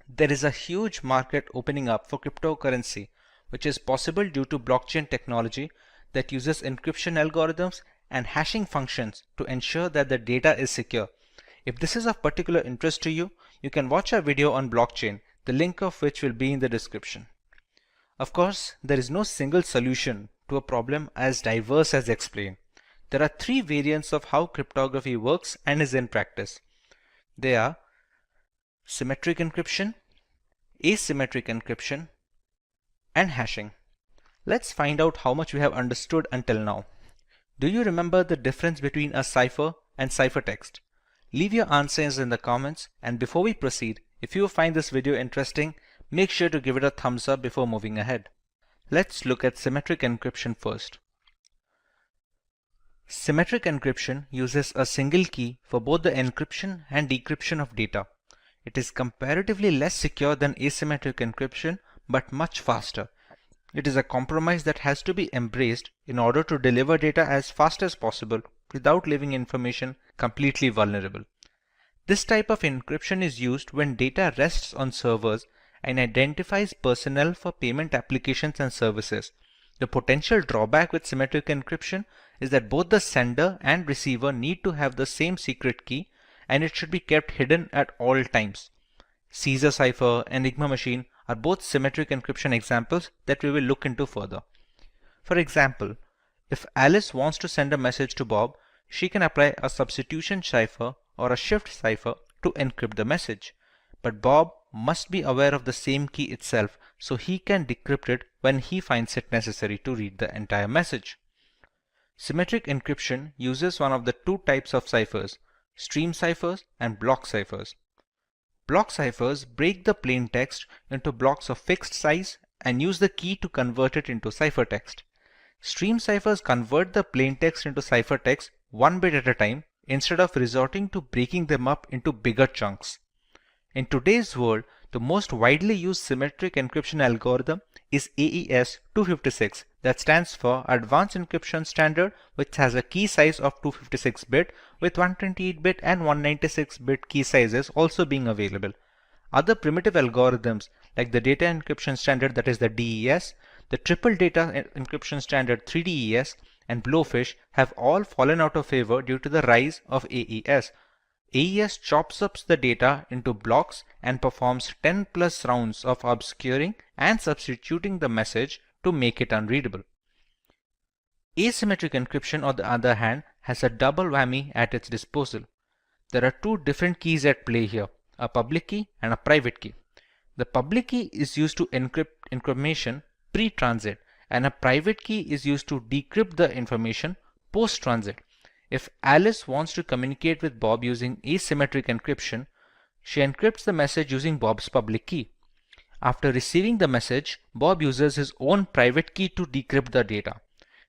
S5: There is a huge market opening up for cryptocurrency, which is possible due to blockchain technology that uses encryption algorithms and hashing functions to ensure that the data is secure. If this is of particular interest to you, you can watch our video on blockchain, the link of which will be in the description. Of course, there is no single solution to a problem as diverse as explained. There are three variants of how cryptography works and is in practice. They are symmetric encryption, asymmetric encryption, and hashing. Let's find out how much we have understood until now. Do you remember the difference between a cipher and ciphertext? Leave your answers in the comments, and before we proceed, if you find this video interesting, make sure to give it a thumbs up before moving ahead. Let's look at symmetric encryption first. Symmetric encryption uses a single key for both the encryption and decryption of data. It is comparatively less secure than asymmetric encryption, but much faster. It is a compromise that has to be embraced in order to deliver data as fast as possible without leaving information completely vulnerable. This type of encryption is used when data rests on servers and identifies personnel for payment applications and services. The potential drawback with symmetric encryption is that both the sender and receiver need to have the same secret key, and it should be kept hidden at all times. Caesar cipher and Enigma machine are both symmetric encryption examples that we will look into further. For example, if Alice wants to send a message to Bob, she can apply a substitution cipher or a shift cipher to encrypt the message. But Bob must be aware of the same key itself, so he can decrypt it when he finds it necessary to read the entire message. Symmetric encryption uses one of the two types of ciphers, stream ciphers and block ciphers. Block ciphers break the plain text into blocks of fixed size and use the key to convert it into ciphertext. Stream ciphers convert the plain text into ciphertext one bit at a time instead of resorting to breaking them up into bigger chunks. In today's world, the most widely used symmetric encryption algorithm is AES 256, that stands for Advanced Encryption Standard, which has a key size of 256-bit with 128-bit and 196-bit key sizes also being available. Other primitive algorithms like the Data Encryption Standard, that is the DES, the Triple Data Encryption Standard 3DES, and Blowfish have all fallen out of favor due to the rise of AES. AES chops up the data into blocks and performs 10 plus rounds of obscuring and substituting the message to make it unreadable. Asymmetric encryption, on the other hand, has a double whammy at its disposal. There are two different keys at play here, a public key and a private key. The public key is used to encrypt information pre-transit, and a private key is used to decrypt the information post-transit. If Alice wants to communicate with Bob using asymmetric encryption, she encrypts the message using Bob's public key. After receiving the message, Bob uses his own private key to decrypt the data.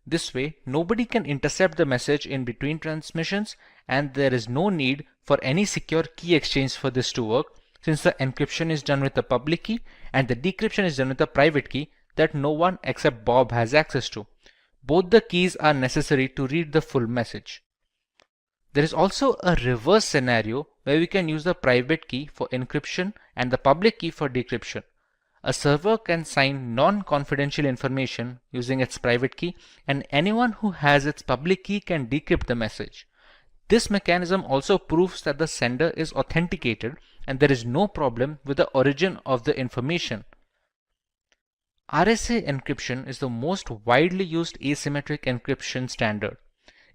S5: This way, nobody can intercept the message in between transmissions, and there is no need for any secure key exchange for this to work, since the encryption is done with the public key and the decryption is done with the private key, that no one except Bob has access to. Both the keys are necessary to read the full message. There is also a reverse scenario where we can use the private key for encryption and the public key for decryption. A server can sign non-confidential information using its private key, and anyone who has its public key can decrypt the message. This mechanism also proves that the sender is authenticated and there is no problem with the origin of the information. RSA encryption is the most widely used asymmetric encryption standard.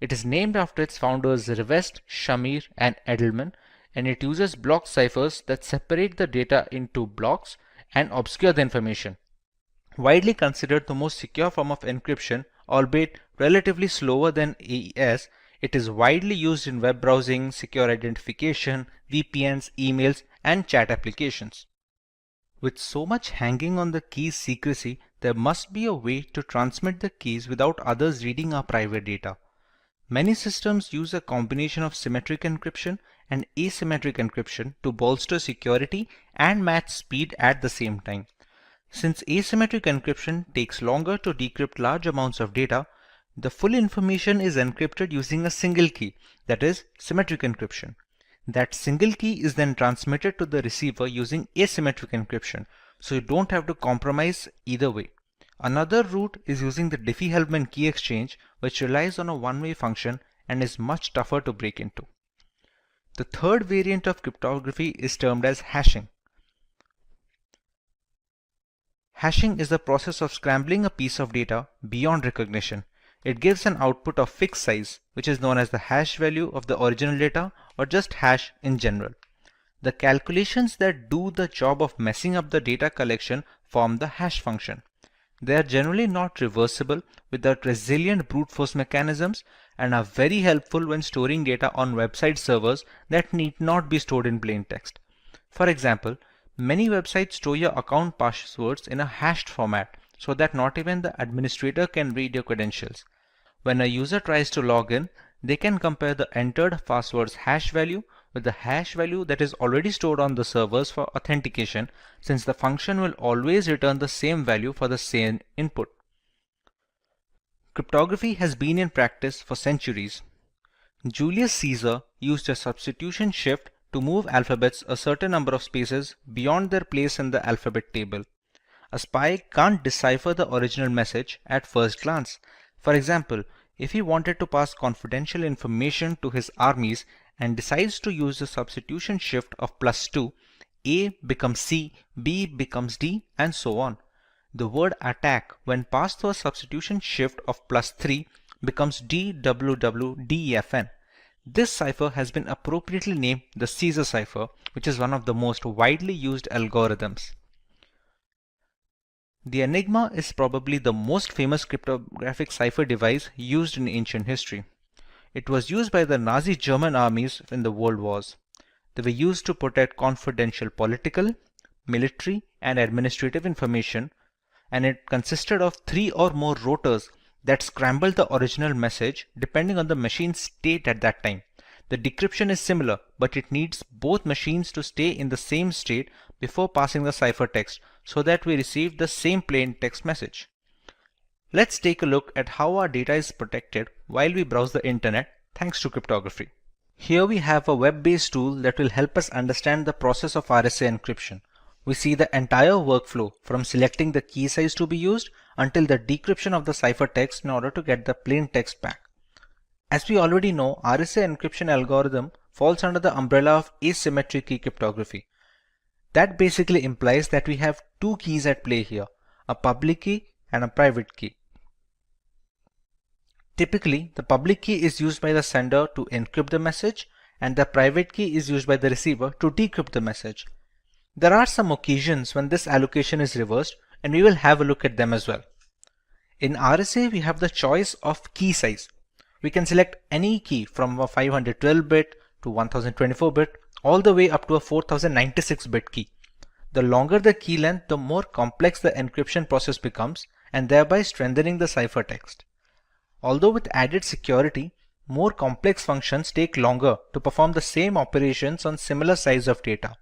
S5: It is named after its founders Rivest, Shamir, and Edelman, and it uses block ciphers that separate the data into blocks and obscure the information. Widely considered the most secure form of encryption, albeit relatively slower than AES, it is widely used in web browsing, secure identification, VPNs, emails, and chat applications. With so much hanging on the key's secrecy, there must be a way to transmit the keys without others reading our private data. Many systems use a combination of symmetric encryption and asymmetric encryption to bolster security and match speed at the same time. Since asymmetric encryption takes longer to decrypt large amounts of data, the full information is encrypted using a single key, that is, symmetric encryption. That single key is then transmitted to the receiver using asymmetric encryption, so you don't have to compromise either way. Another route is using the Diffie-Hellman key exchange, which relies on a one-way function and is much tougher to break into. The third variant of cryptography is termed as hashing. Hashing is the process of scrambling a piece of data beyond recognition. It gives an output of fixed size, which is known as the hash value of the original data, or just hash in general. The calculations that do the job of messing up the data collection form the hash function. They are generally not reversible without resilient brute force mechanisms and are very helpful when storing data on website servers that need not be stored in plain text. For example, many websites store your account passwords in a hashed format so that not even the administrator can read your credentials. When a user tries to log in, they can compare the entered password's hash value with the hash value that is already stored on the servers for authentication, since the function will always return the same value for the same input. Cryptography has been in practice for centuries. Julius Caesar used a substitution shift to move alphabets a certain number of spaces beyond their place in the alphabet table. A spy can't decipher the original message at first glance. For example, if he wanted to pass confidential information to his armies and decides to use the substitution shift of +2, A becomes C, B becomes D, and so on. The word attack, when passed through a substitution shift of +3, becomes DWWDEFN. This cipher has been appropriately named the Caesar cipher, which is one of the most widely used algorithms. The Enigma is probably the most famous cryptographic cipher device used in ancient history. It was used by the Nazi German armies in the World Wars. They were used to protect confidential political, military, and administrative information, and it consisted of 3 or more rotors that scrambled the original message depending on the machine's state at that time. The decryption is similar, but it needs both machines to stay in the same state before passing the ciphertext so that we receive the same plain text message. Let's take a look at how our data is protected while we browse the internet thanks to cryptography. Here we have a web-based tool that will help us understand the process of RSA encryption. We see the entire workflow from selecting the key size to be used until the decryption of the ciphertext in order to get the plain text back. As we already know, RSA encryption algorithm falls under the umbrella of asymmetric key cryptography. That basically implies that we have two keys at play here, a public key and a private key. Typically, the public key is used by the sender to encrypt the message, and the private key is used by the receiver to decrypt the message. There are some occasions when this allocation is reversed, and we will have a look at them as well. In RSA, we have the choice of key size. We can select any key from a 512-bit to 1024-bit, all the way up to a 4096-bit key. The longer the key length, the more complex the encryption process becomes, and thereby strengthening the ciphertext. Although with added security, more complex functions take longer to perform the same operations on similar size of data.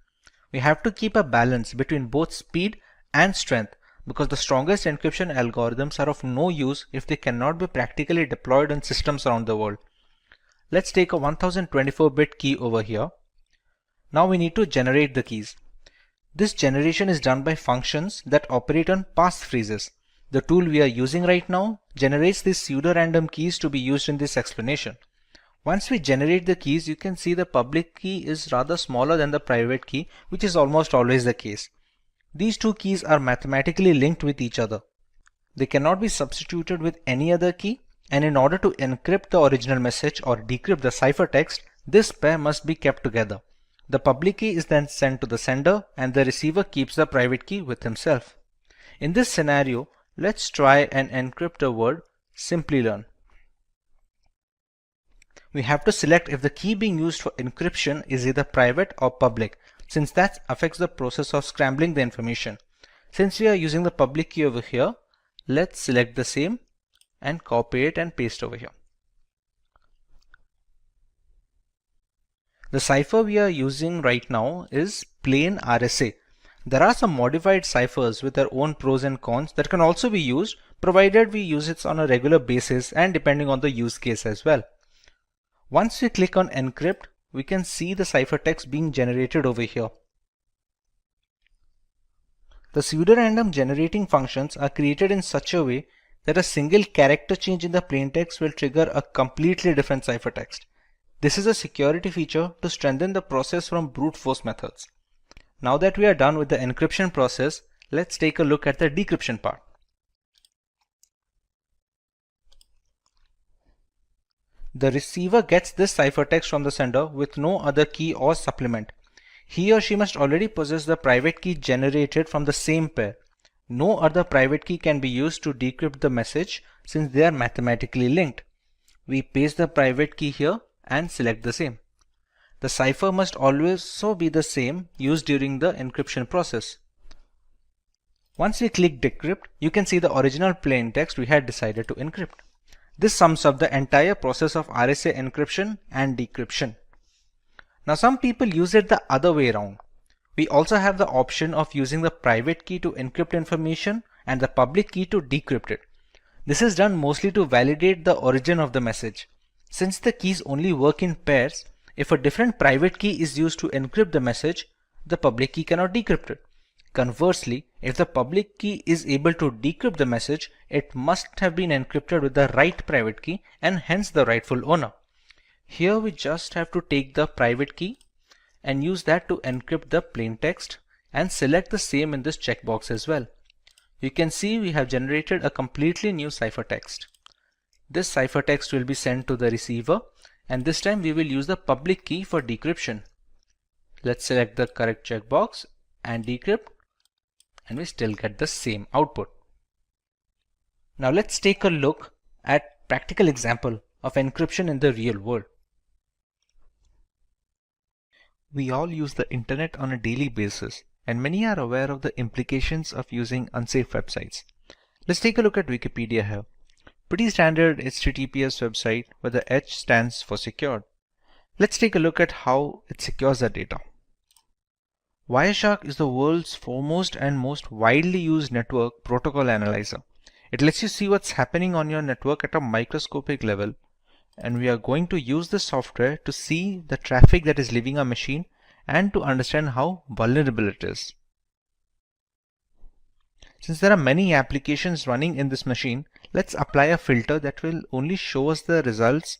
S5: We have to keep a balance between both speed and strength because the strongest encryption algorithms are of no use if they cannot be practically deployed on systems around the world. Let's take a 1024-bit key over here. Now we need to generate the keys. This generation is done by functions that operate on passphrases. The tool we are using right now generates these pseudo-random keys to be used in this explanation. Once we generate the keys, you can see the public key is rather smaller than the private key, which is almost always the case. These two keys are mathematically linked with each other. They cannot be substituted with any other key, and in order to encrypt the original message or decrypt the ciphertext, this pair must be kept together. The public key is then sent to the sender, and the receiver keeps the private key with himself. In this scenario, let's try and encrypt the word Simplilearn. We have to select if the key being used for encryption is either private or public, since that affects the process of scrambling the information. Since we are using the public key over here, let's select the same and copy it and paste over here. The cipher we are using right now is plain RSA. There are some modified ciphers with their own pros and cons that can also be used, provided we use it on a regular basis and depending on the use case as well. Once we click on encrypt, we can see the ciphertext being generated over here. The pseudorandom generating functions are created in such a way that a single character change in the plaintext will trigger a completely different ciphertext. This is a security feature to strengthen the process from brute force methods. Now that we are done with the encryption process, let's take a look at the decryption part. The receiver gets this ciphertext from the sender with no other key or supplement. He or she must already possess the private key generated from the same pair. No other private key can be used to decrypt the message since they are mathematically linked. We paste the private key here and select the same. The cipher must also be the same used during the encryption process. Once we click decrypt, you can see the original plaintext we had decided to encrypt. This sums up the entire process of RSA encryption and decryption. Now some people use it the other way around. We also have the option of using the private key to encrypt information and the public key to decrypt it. This is done mostly to validate the origin of the message. Since the keys only work in pairs, if a different private key is used to encrypt the message, the public key cannot decrypt it. Conversely, if the public key is able to decrypt the message, it must have been encrypted with the right private key and hence the rightful owner. Here we just have to take the private key and use that to encrypt the plaintext and select the same in this checkbox as well. You can see we have generated a completely new ciphertext. This ciphertext will be sent to the receiver, and this time we will use the public key for decryption. Let's select the correct checkbox and decrypt, and we still get the same output. Now let's take a look at practical example of encryption in the real world. We all use the internet on a daily basis, and many are aware of the implications of using unsafe websites. Let's take a look at Wikipedia here. Pretty standard HTTPS website where the H stands for secured. Let's take a look at how it secures the data. Wireshark is the world's foremost and most widely used network protocol analyzer. It lets you see what's happening on your network at a microscopic level, and we are going to use this software to see the traffic that is leaving our machine and to understand how vulnerable it is. Since there are many applications running in this machine, let's apply a filter that will only show us the results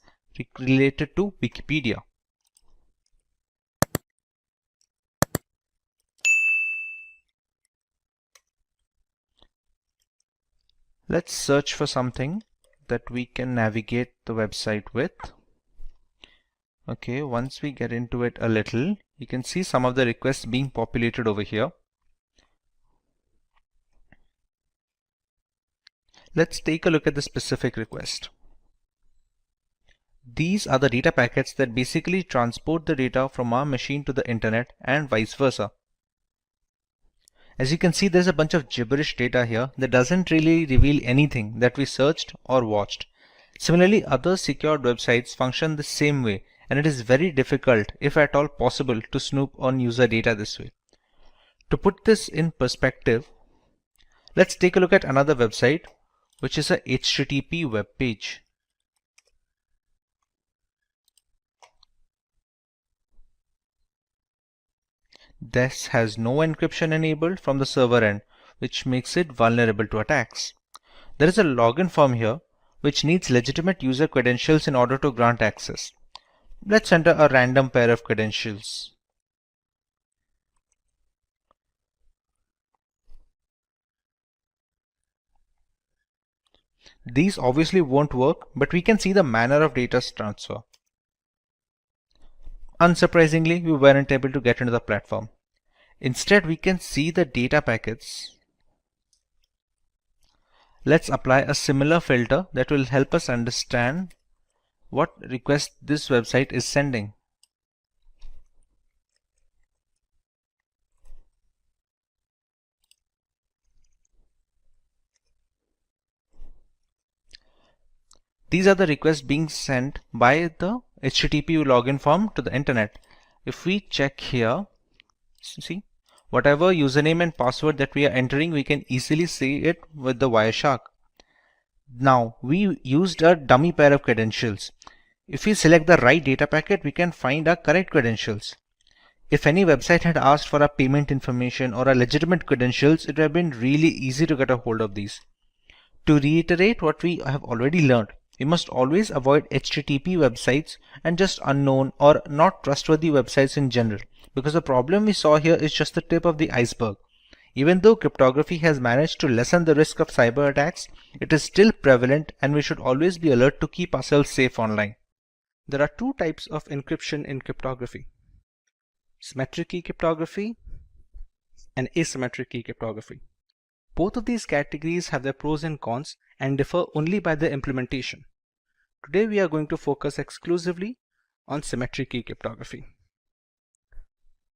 S5: related to Wikipedia. Let's search for something that we can navigate the website with. Okay, once we get into it a little, you can see some of the requests being populated over here. Let's take a look at the specific request. These are the data packets that basically transport the data from our machine to the internet and vice versa. As you can see, there's a bunch of gibberish data here that doesn't really reveal anything that we searched or watched. Similarly, other secured websites function the same way, and it is very difficult, if at all possible, to snoop on user data this way. To put this in perspective, Let's take a look at another website, which is a HTTP web page. This has no encryption enabled from the server end, which makes it vulnerable to attacks. There is a login form here, which needs legitimate user credentials in order to grant access. Let's enter a random pair of credentials. These obviously won't work, but we can see the manner of data transfer. Unsurprisingly, we weren't able to get into the platform. Instead, we can see the data packets. Let's apply a similar filter that will help us understand what request this website is sending. These are the requests being sent by the HTTP login form to the internet. If we check here, see, whatever username and password that we are entering, we can easily see it with the Wireshark. Now, we used a dummy pair of credentials. If we select the right data packet, we can find our correct credentials. If any website had asked for our payment information or our legitimate credentials, it would have been really easy to get a hold of these. To reiterate what we have already learned, we must always avoid HTTP websites and just unknown or not trustworthy websites in general, because the problem we saw here is just the tip of the iceberg. Even though cryptography has managed to lessen the risk of cyber attacks, it is still prevalent and we should always be alert to keep ourselves safe online. There are two types of encryption in cryptography: symmetric key cryptography and asymmetric key cryptography. Both of these categories have their pros and cons and differ only by their implementation. Today we are going to focus exclusively on symmetric key cryptography.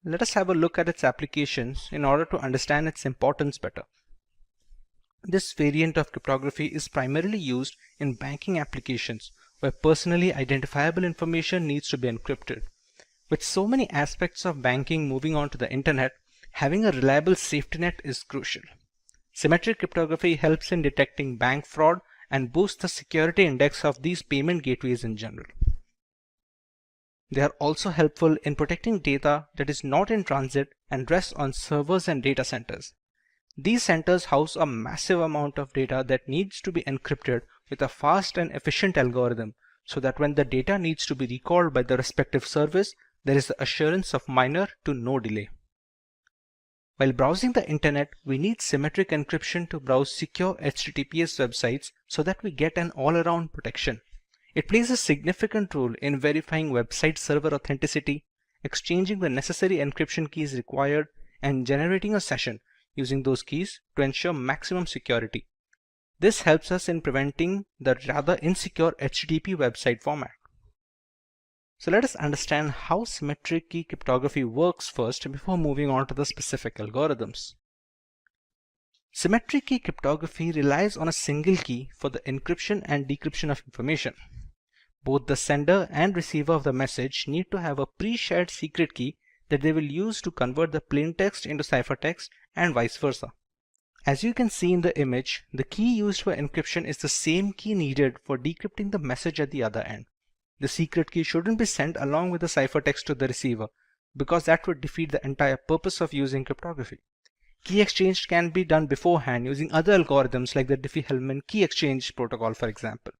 S5: Let us have a look at its applications in order to understand its importance better. This variant of cryptography is primarily used in banking applications where personally identifiable information needs to be encrypted. With so many aspects of banking moving on to the internet, having a reliable safety net is crucial. Symmetric cryptography helps in detecting bank fraud and boosts the security index of these payment gateways in general. They are also helpful in protecting data that is not in transit and rests on servers and data centers. These centers house a massive amount of data that needs to be encrypted with a fast and efficient algorithm, so that when the data needs to be recalled by the respective service, there is the assurance of minor to no delay. While browsing the internet, we need symmetric encryption to browse secure HTTPS websites so that we get an all-around protection. It plays a significant role in verifying website server authenticity, exchanging the necessary encryption keys required, and generating a session using those keys to ensure maximum security. This helps us in preventing the rather insecure HTTP website format. So let us understand how symmetric key cryptography works first before moving on to the specific algorithms. Symmetric key cryptography relies on a single key for the encryption and decryption of information. Both the sender and receiver of the message need to have a pre-shared secret key that they will use to convert the plain text into ciphertext and vice versa. As you can see in the image, the key used for encryption is the same key needed for decrypting the message at the other end. The secret key shouldn't be sent along with the ciphertext to the receiver, because that would defeat the entire purpose of using cryptography. Key exchange can be done beforehand using other algorithms like the Diffie-Hellman key exchange protocol, for example.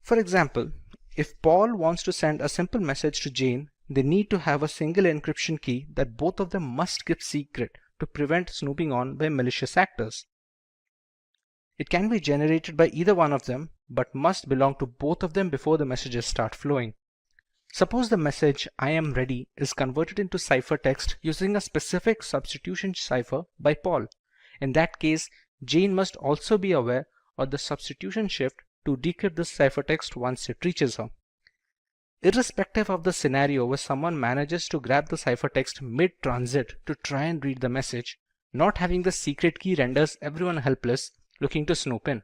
S5: For example, if Paul wants to send a simple message to Jane, they need to have a single encryption key that both of them must keep secret to prevent snooping on by malicious actors. It can be generated by either one of them, but must belong to both of them before the messages start flowing. Suppose the message "I am ready" is converted into ciphertext using a specific substitution cipher by Paul. In that case, Jane must also be aware of the substitution shift to decrypt the ciphertext once it reaches her. Irrespective of the scenario where someone manages to grab the ciphertext mid-transit to try and read the message, not having the secret key renders everyone helpless looking to snoop in.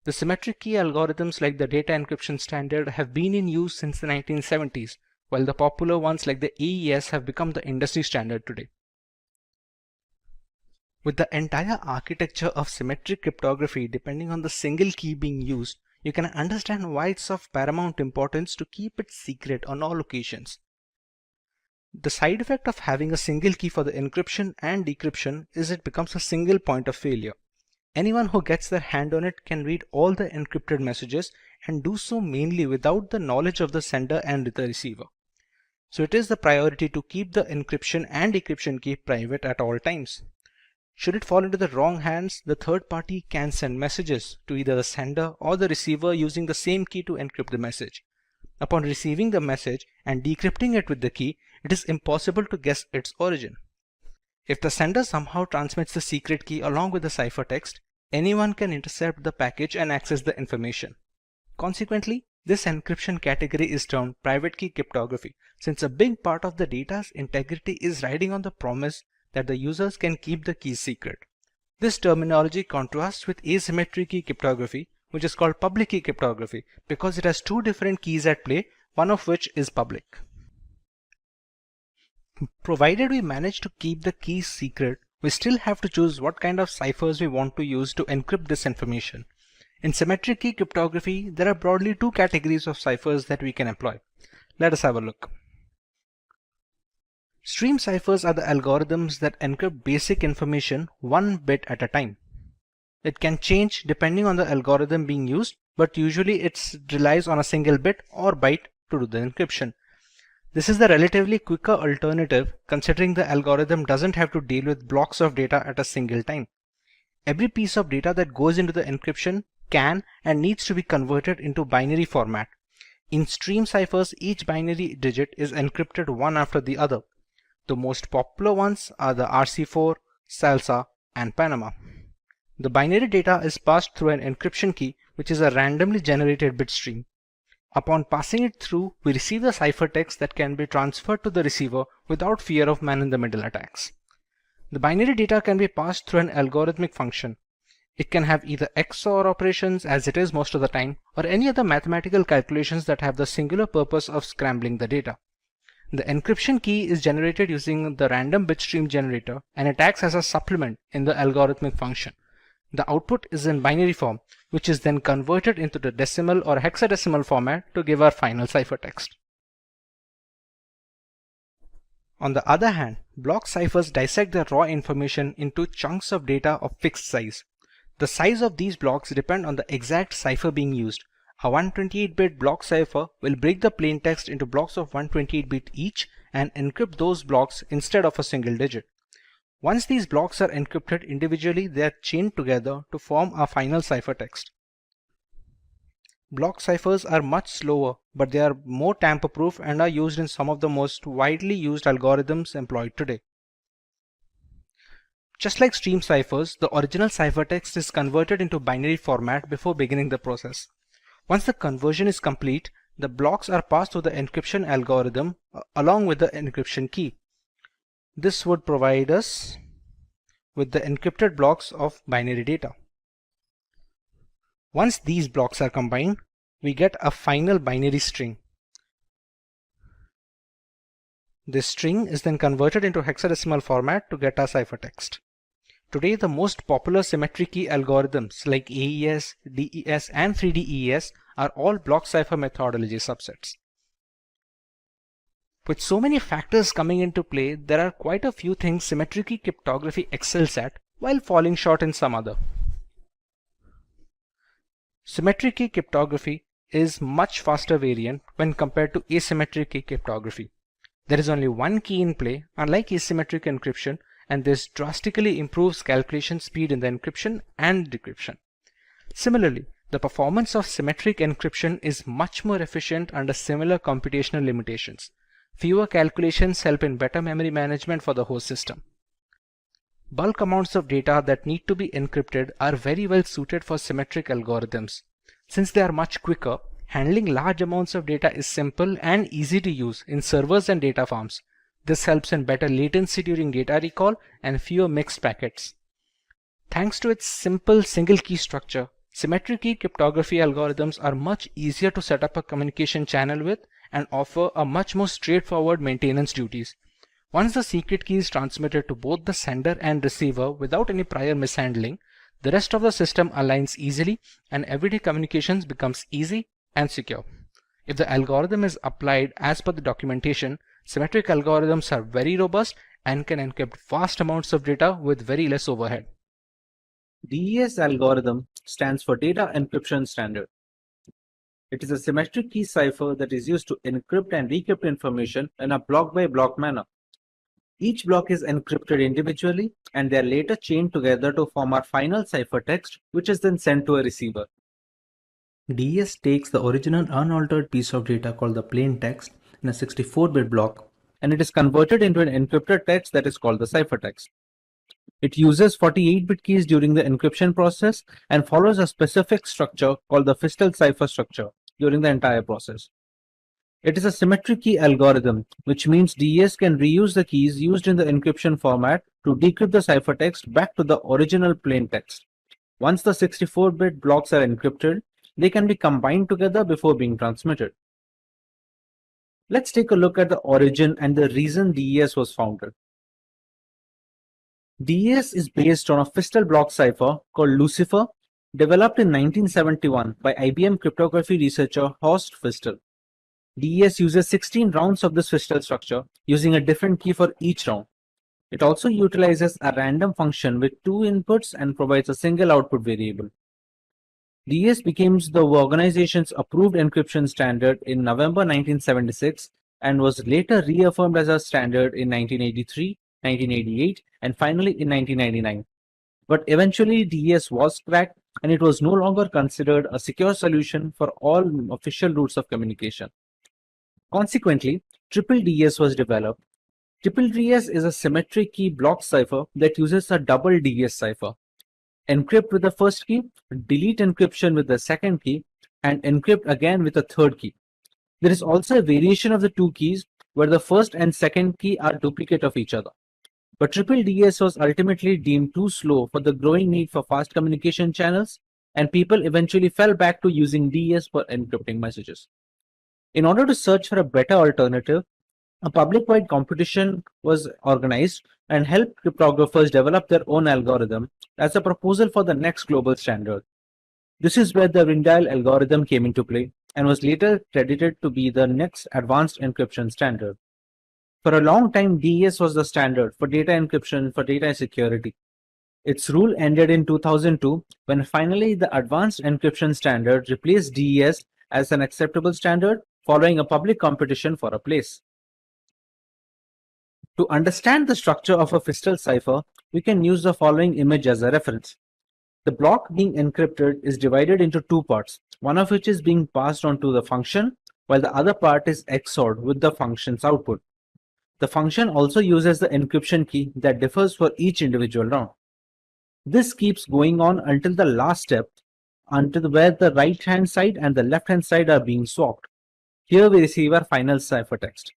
S5: The symmetric key algorithms like the data encryption standard have been in use since the 1970s, while the popular ones like the AES have become the industry standard today. With the entire architecture of symmetric cryptography depending on the single key being used, you can understand why it's of paramount importance to keep it secret on all occasions. The side effect of having a single key for the encryption and decryption is it becomes a single point of failure. Anyone who gets their hand on it can read all the encrypted messages and do so mainly without the knowledge of the sender and the receiver. So it is the priority to keep the encryption and decryption key private at all times. Should it fall into the wrong hands, the third party can send messages to either the sender or the receiver using the same key to encrypt the message. Upon receiving the message and decrypting it with the key, it is impossible to guess its origin. If the sender somehow transmits the secret key along with the ciphertext, anyone can intercept the package and access the information. Consequently, this encryption category is termed private key cryptography, since a big part of the data's integrity is riding on the promise that the users can keep the keys secret. This terminology contrasts with asymmetric key cryptography, which is called public key cryptography, because it has two different keys at play, one of which is public. Provided we manage to keep the keys secret, we still have to choose what kind of ciphers we want to use to encrypt this information. In symmetric key cryptography, there are broadly two categories of ciphers that we can employ. Let us have a look. Stream ciphers are the algorithms that encrypt basic information one bit at a time. It can change depending on the algorithm being used, but usually it relies on a single bit or byte to do the encryption. This is the relatively quicker alternative considering the algorithm doesn't have to deal with blocks of data at a single time. Every piece of data that goes into the encryption can and needs to be converted into binary format. In stream ciphers, each binary digit is encrypted one after the other. The most popular ones are the RC4, Salsa, and Panama. The binary data is passed through an encryption key, which is a randomly generated bit stream. Upon passing it through, we receive the ciphertext that can be transferred to the receiver without fear of man-in-the-middle attacks. The binary data can be passed through an algorithmic function. It can have either XOR operations, as it is most of the time, or any other mathematical calculations that have the singular purpose of scrambling the data. The encryption key is generated using the random bitstream generator, and it acts as a supplement in the algorithmic function. The output is in binary form, which is then converted into the decimal or hexadecimal format to give our final ciphertext. On the other hand, block ciphers dissect the raw information into chunks of data of fixed size. The size of these blocks depend on the exact cipher being used. A 128-bit block cipher will break the plaintext into blocks of 128-bit each and encrypt those blocks instead of a single digit. Once these blocks are encrypted individually, they are chained together to form a final ciphertext. Block ciphers are much slower, but they are more tamper-proof and are used in some of the most widely used algorithms employed today. Just like stream ciphers, the original ciphertext is converted into binary format before beginning the process. Once the conversion is complete, the blocks are passed through the encryption algorithm along with the encryption key. This would provide us with the encrypted blocks of binary data. Once these blocks are combined, we get a final binary string. This string is then converted into hexadecimal format to get our ciphertext. Today, the most popular symmetric key algorithms like AES, DES, and 3DES are all block cipher methodology subsets. With so many factors coming into play, there are quite a few things symmetric key cryptography excels at while falling short in some other. Symmetric key cryptography is much faster variant when compared to asymmetric key cryptography. There is only one key in play, unlike asymmetric encryption, and this drastically improves calculation speed in the encryption and decryption. Similarly, the performance of symmetric encryption is much more efficient under similar computational limitations. Fewer calculations help in better memory management for the host system. Bulk amounts of data that need to be encrypted are very well suited for symmetric algorithms. Since they are much quicker, handling large amounts of data is simple and easy to use in servers and data farms. This helps in better latency during data recall and fewer mixed packets. Thanks to its simple single key structure, symmetric key cryptography algorithms are much easier to set up a communication channel with and offer a much more straightforward maintenance duties. Once the secret key is transmitted to both the sender and receiver without any prior mishandling, the rest of the system aligns easily and everyday communications becomes easy and secure. If the algorithm is applied as per the documentation, symmetric algorithms are very robust and can encrypt vast amounts of data with very less overhead.
S8: DES algorithm stands for Data Encryption Standard. It is a symmetric key cipher that is used to encrypt and decrypt information in a block-by-block manner. Each block is encrypted individually and they are later chained together to form our final ciphertext, which is then sent to a receiver. DES takes the original unaltered piece of data called the plain text in a 64-bit block and it is converted into an encrypted text that is called the ciphertext. It uses 48-bit keys during the encryption process and follows a specific structure called the Fistel cipher structure during the entire process. It is a symmetric key algorithm, which means DES can reuse the keys used in the encryption format to decrypt the ciphertext back to the original plain text. Once the 64-bit blocks are encrypted, they can be combined together before being transmitted. Let's take a look at the origin and the reason DES was founded. DES is based on a Fistel block cipher called Lucifer, developed in 1971 by IBM cryptography researcher Horst Fistel. DES uses 16 rounds of this Fistel structure, using a different key for each round. It also utilizes a random function with 2 inputs and provides a single output variable. DES became the organization's approved encryption standard in November 1976 and was later reaffirmed as a standard in 1983, 1988, and finally in 1999. But eventually DES was cracked and it was no longer considered a secure solution for all official routes of communication. Consequently, Triple DES was developed. Triple DES is a symmetric key block cipher that uses a double DES cipher. Encrypt with the first key, delete encryption with the second key, and encrypt again with the third key. There is also a variation of the two keys where the first and second key are duplicate of each other. But Triple DES was ultimately deemed too slow for the growing need for fast communication channels, and people eventually fell back to using DES for encrypting messages. In order to search for a better alternative, a public-wide competition was organized and helped cryptographers develop their own algorithm as a proposal for the next global standard. This is where the Rindale algorithm came into play and was later credited to be the next advanced encryption standard. For a long time, DES was the standard for data encryption for data security. Its rule ended in 2002 when finally the advanced encryption standard replaced DES as an acceptable standard following a public competition for a place. To understand the structure of a Fistel cipher, we can use the following image as a reference. The block being encrypted is divided into two parts, one of which is being passed on to the function, while the other part is XORed with the function's output. The function also uses the encryption key that differs for each individual round. This keeps going on until the last step, until where the right-hand side and the left-hand side are being swapped. Here we receive our final ciphertext.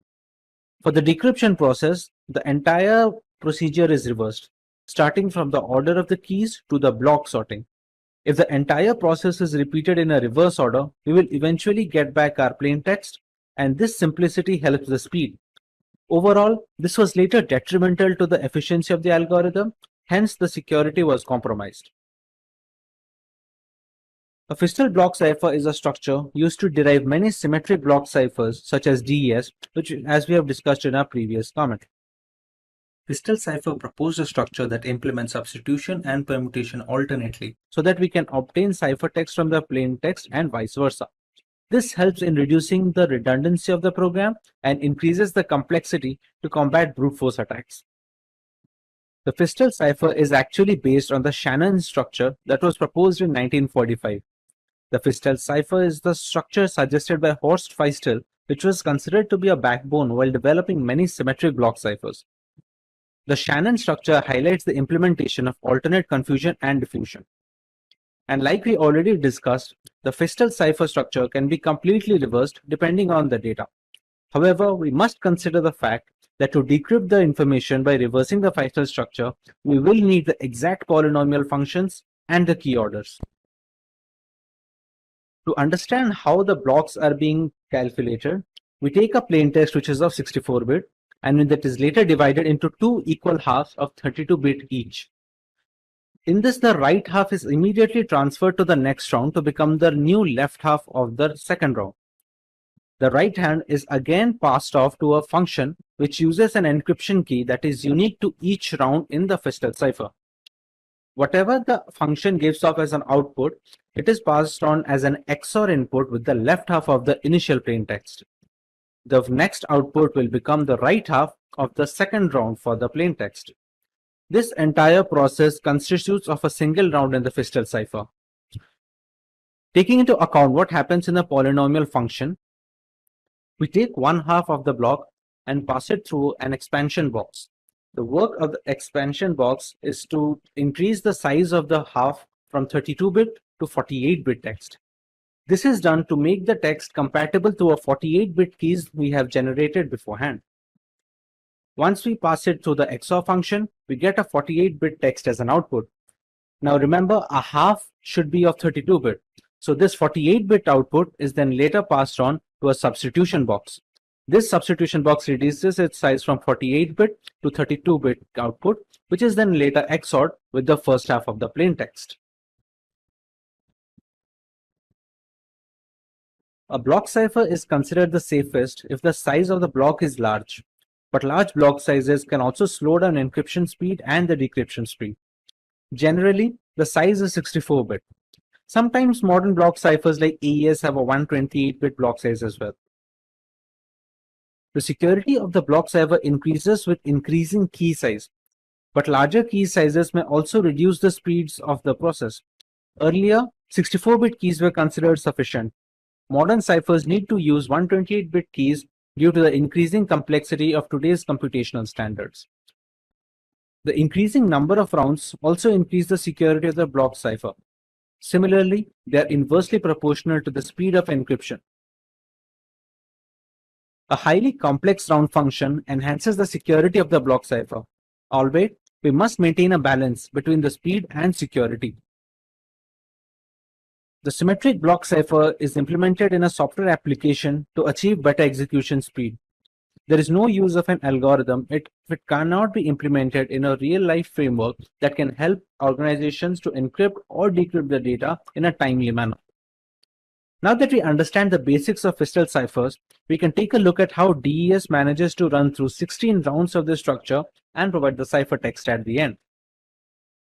S8: For the decryption process, the entire procedure is reversed, starting from the order of the keys to the block sorting. If the entire process is repeated in a reverse order, we will eventually get back our plain text, and this simplicity helps the speed. Overall, this was later detrimental to the efficiency of the algorithm, hence the security was compromised. A Fistel block cipher is a structure used to derive many symmetric block ciphers such as DES, which as we have discussed in our previous comment. Fistel cipher proposed a structure that implements substitution and permutation alternately so that we can obtain ciphertext from the plain text and vice versa. This helps in reducing the redundancy of the program and increases the complexity to combat brute force attacks. The Fistel cipher is actually based on the Shannon structure that was proposed in 1945. The Fistel cipher is the structure suggested by Horst Fistel, which was considered to be a backbone while developing many symmetric block ciphers. The Shannon structure highlights the implementation of alternate confusion and diffusion. And like we already discussed, the Fistel cipher structure can be completely reversed depending on the data. However, we must consider the fact that to decrypt the information by reversing the Fistel structure, we will need the exact polynomial functions and the key orders. To understand how the blocks are being calculated, we take a plain text which is of 64-bit and that is later divided into two equal halves of 32-bit each. In this, the right half is immediately transferred to the next round to become the new left half of the second round. The right hand is again passed off to a function which uses an encryption key that is unique to each round in the Festool cipher. Whatever the function gives off as an output, it is passed on as an XOR input with the left half of the initial plaintext. The next output will become the right half of the second round for the plaintext. This entire process constitutes of a single round in the Festool cipher. Taking into account what happens in a polynomial function, we take one half of the block and pass it through an expansion box. The work of the expansion box is to increase the size of the half from 32-bit to 48-bit text. This is done to make the text compatible to a 48-bit keys we have generated beforehand. Once we pass it through the XOR function, we get a 48-bit text as an output. Now remember, a half should be of 32-bit. So this 48-bit output is then later passed on to a substitution box. This substitution box reduces its size from 48-bit to 32-bit output, which is then later XORed with the first half of the plaintext. A block cipher is considered the safest if the size of the block is large, but large block sizes can also slow down encryption speed and the decryption speed. Generally, the size is 64-bit. Sometimes modern block ciphers like AES have a 128-bit block size as well. The security of the block cipher increases with increasing key size, but larger key sizes may also reduce the speeds of the process. Earlier, 64-bit keys were considered sufficient. Modern ciphers need to use 128-bit keys due to the increasing complexity of today's computational standards. The increasing number of rounds also increase the security of the block cipher. Similarly, they are inversely proportional to the speed of encryption. A highly complex round function enhances the security of the block cipher, albeit we must maintain a balance between the speed and security. The symmetric block cipher is implemented in a software application to achieve better execution speed. There is no use of an algorithm if it cannot be implemented in a real-life framework that can help organizations to encrypt or decrypt the data in a timely manner. Now that we understand the basics of Festool ciphers, we can take a look at how DES manages to run through 16 rounds of this structure and provide the ciphertext at the end.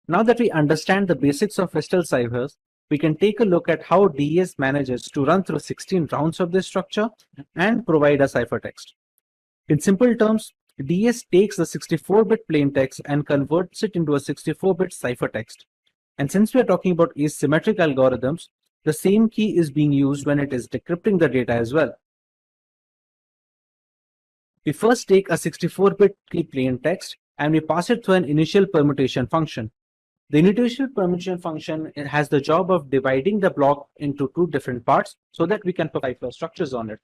S8: Now that we understand the basics of Festool ciphers, we can take a look at how DES manages to run through 16 rounds of this structure and provide a ciphertext. In simple terms, DES takes the 64-bit plaintext and converts it into a 64-bit ciphertext. And since we are talking about asymmetric algorithms, the same key is being used when it is decrypting the data as well. We first take a 64-bit key plaintext and we pass it through an initial permutation function. The initial permutation function has the job of dividing the block into two different parts so that we can put cipher structures on it.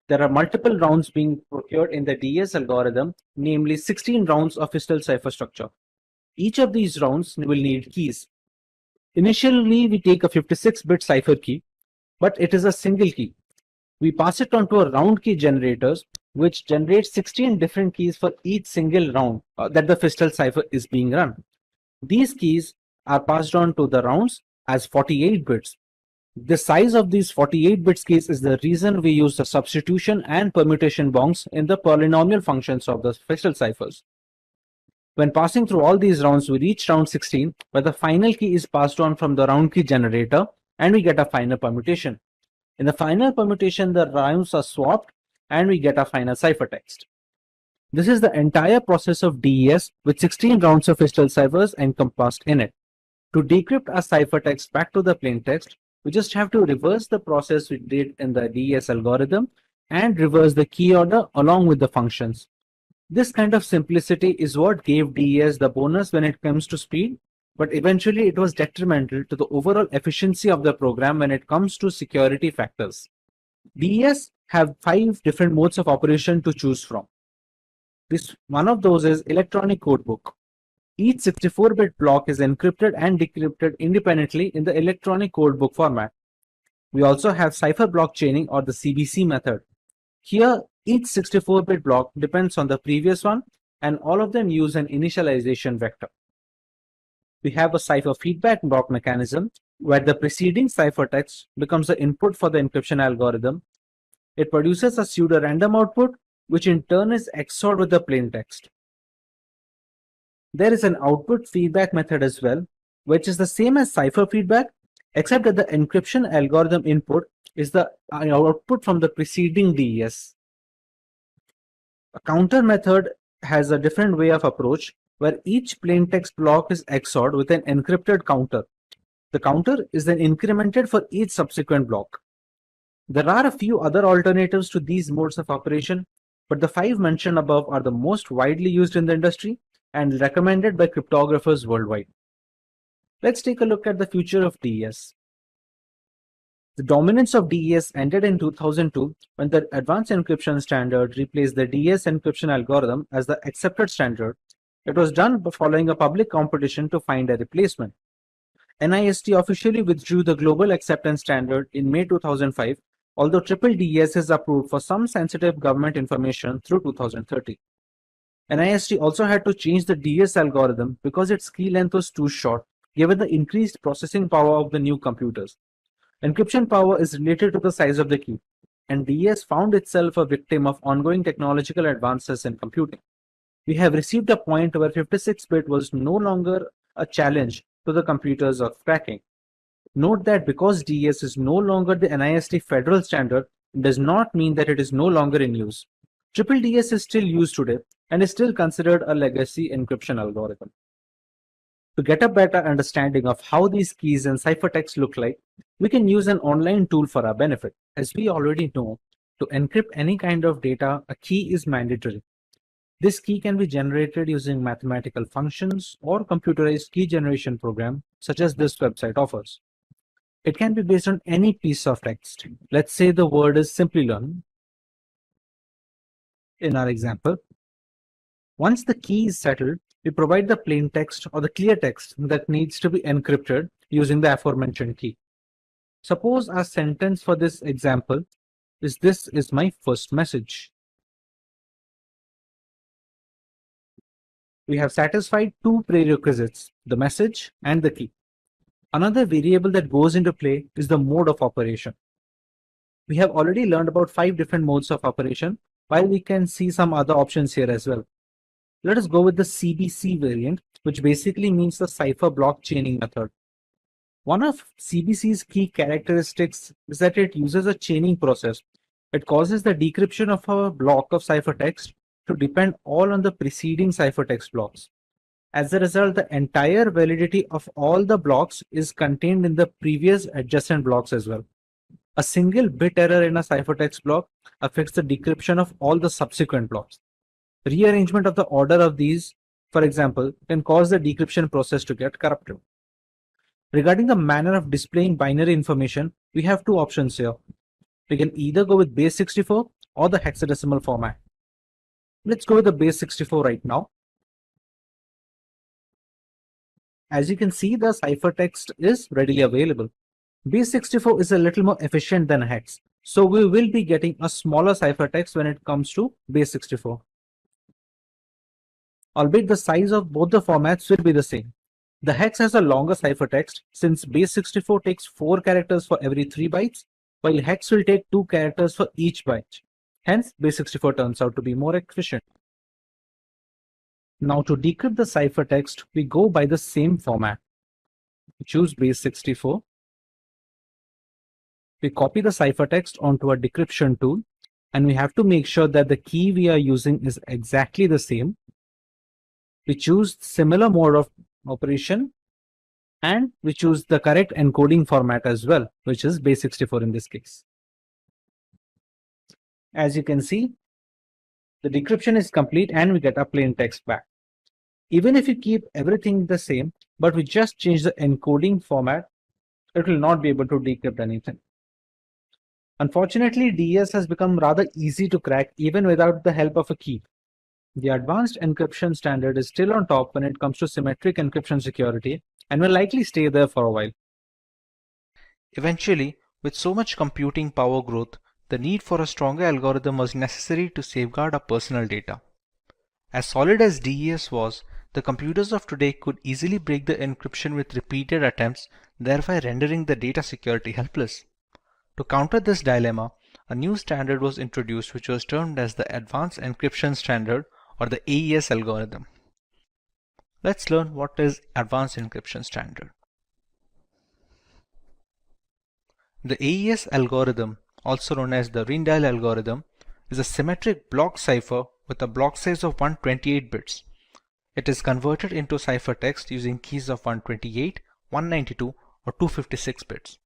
S8: There are multiple rounds being procured in the DES algorithm, namely 16 rounds of Festool cipher structure. Each of these rounds will need keys. Initially, we take a 56-bit cipher key, but it is a single key. We pass it on to a round key generators, which generates 16 different keys for each single round that the Festool cipher is being run. These keys are passed on to the rounds as 48 bits. The size of these 48 bits keys is the reason we use the substitution and permutation bonds in the polynomial functions of the Festool ciphers. When passing through all these rounds, we reach round 16, where the final key is passed on from the round key generator, and we get a final permutation. In the final permutation, the rounds are swapped, and we get a final ciphertext. This is the entire process of DES with 16 rounds of Festool ciphers encompassed in it. To decrypt our ciphertext back to the plaintext, we just have to reverse the process we did in the DES algorithm and reverse the key order along with the functions. This kind of simplicity is what gave DES the bonus when it comes to speed, but eventually it was detrimental to the overall efficiency of the program when it comes to security factors. DES have 5 different modes of operation to choose from. One of those is electronic codebook. Each 64-bit block is encrypted and decrypted independently in the electronic codebook format. We also have cipher block chaining, or the CBC method. Here, Each 64-bit block depends on the previous one, and all of them use an initialization vector. We have a cipher feedback block mechanism where the preceding ciphertext becomes the input for the encryption algorithm. It produces a pseudo-random output, which in turn is XORed with the plain text. There is an output feedback method as well, which is the same as cipher feedback, except that the encryption algorithm input is the output from the preceding DES. A counter method has a different way of approach, where each plain text block is XORed with an encrypted counter. The counter is then incremented for each subsequent block. There are a few other alternatives to these modes of operation, but the 5 mentioned above are the most widely used in the industry and recommended by cryptographers worldwide. Let's take a look at the future of DES. The dominance of DES ended in 2002 when the Advanced Encryption Standard replaced the DES encryption algorithm as the accepted standard. It was done following a public competition to find a replacement. NIST officially withdrew the global acceptance standard in May 2005, although triple DES is approved for some sensitive government information through 2030. NIST also had to change the DES algorithm because its key length was too short, given the increased processing power of the new computers. Encryption power is related to the size of the key, and DES found itself a victim of ongoing technological advances in computing. We have received a point where 56-bit was no longer a challenge to the computers of cracking. Note that because DES is no longer the NIST federal standard, it does not mean that it is no longer in use. Triple DES is still used today and is still considered a legacy encryption algorithm. To get a better understanding of how these keys and ciphertext look like, we can use an online tool for our benefit. As we already know, to encrypt any kind of data, a key is mandatory. This key can be generated using mathematical functions or computerized key generation program, such as this website offers. It can be based on any piece of text. Let's say the word is Simplilearn in our example. Once the key is settled, we provide the plain text or the clear text that needs to be encrypted using the aforementioned key. Suppose our sentence for this example is "This is my first message." We have satisfied two prerequisites, the message and the key. Another variable that goes into play is the mode of operation. We have already learned about 5 different modes of operation, while we can see some other options here as well. Let us go with the CBC variant, which basically means the cipher block chaining method. One of CBC's key characteristics is that it uses a chaining process. It causes the decryption of a block of ciphertext to depend all on the preceding ciphertext blocks. As a result, the entire validity of all the blocks is contained in the previous adjacent blocks as well. A single bit error in a ciphertext block affects the decryption of all the subsequent blocks. Rearrangement of the order of these, for example, can cause the decryption process to get corrupted. Regarding the manner of displaying binary information, we have 2 options here. We can either go with base 64 or the hexadecimal format. Let's go with the base 64 right now. As you can see, the ciphertext is readily available. Base 64 is a little more efficient than hex, so we will be getting a smaller ciphertext when it comes to base 64. Albeit the size of both the formats will be the same. The hex has a longer ciphertext since base 64 takes 4 characters for every 3 bytes, while hex will take 2 characters for each byte. Hence, base 64 turns out to be more efficient. Now to decrypt the ciphertext, we go by the same format. We choose base 64. We copy the ciphertext onto a decryption tool, and we have to make sure that the key we are using is exactly the same. We choose similar mode of operation, and we choose the correct encoding format as well, which is base 64 in this case. As you can see, the decryption is complete and we get a plain text back. Even if you keep everything the same, but we just change the encoding format, it will not be able to decrypt anything. Unfortunately, DES has become rather easy to crack even without the help of a key. The advanced encryption standard is still on top when it comes to symmetric encryption security and will likely stay there for a while.
S5: Eventually, with so much computing power growth, the need for a stronger algorithm was necessary to safeguard our personal data. As solid as DES was, the computers of today could easily break the encryption with repeated attempts, thereby rendering the data security helpless. To counter this dilemma, a new standard was introduced which was termed as the Advanced Encryption Standard, or the AES algorithm. Let's learn what is Advanced Encryption Standard. The AES algorithm, also known as the Rijndael algorithm, is a symmetric block cipher with a block size of 128 bits. It is converted into ciphertext using keys of 128, 192, or 256 bits.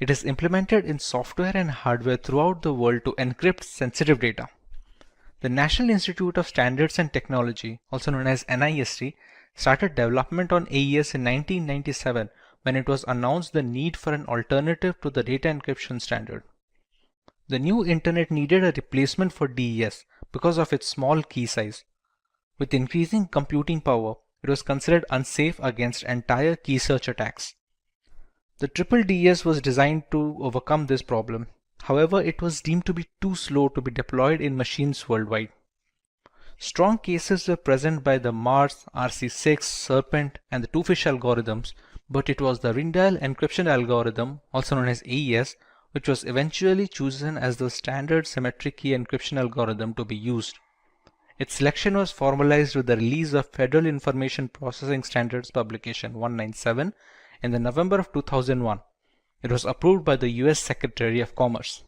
S5: It is implemented in software and hardware throughout the world to encrypt sensitive data. The National Institute of Standards and Technology, also known as NIST, started development on AES in 1997 when it was announced the need for an alternative to the data encryption standard. The new internet needed a replacement for DES because of its small key size. With increasing computing power, it was considered unsafe against entire key search attacks. The triple DES was designed to overcome this problem. However, it was deemed to be too slow to be deployed in machines worldwide. Strong cases were present by the Mars, RC6, Serpent, and the Twofish algorithms, but it was the Rijndael encryption algorithm, also known as AES, which was eventually chosen as the standard symmetric key encryption algorithm to be used. Its selection was formalized with the release of Federal Information Processing Standards Publication 197 in the November of 2001. It was approved by the US Secretary of Commerce.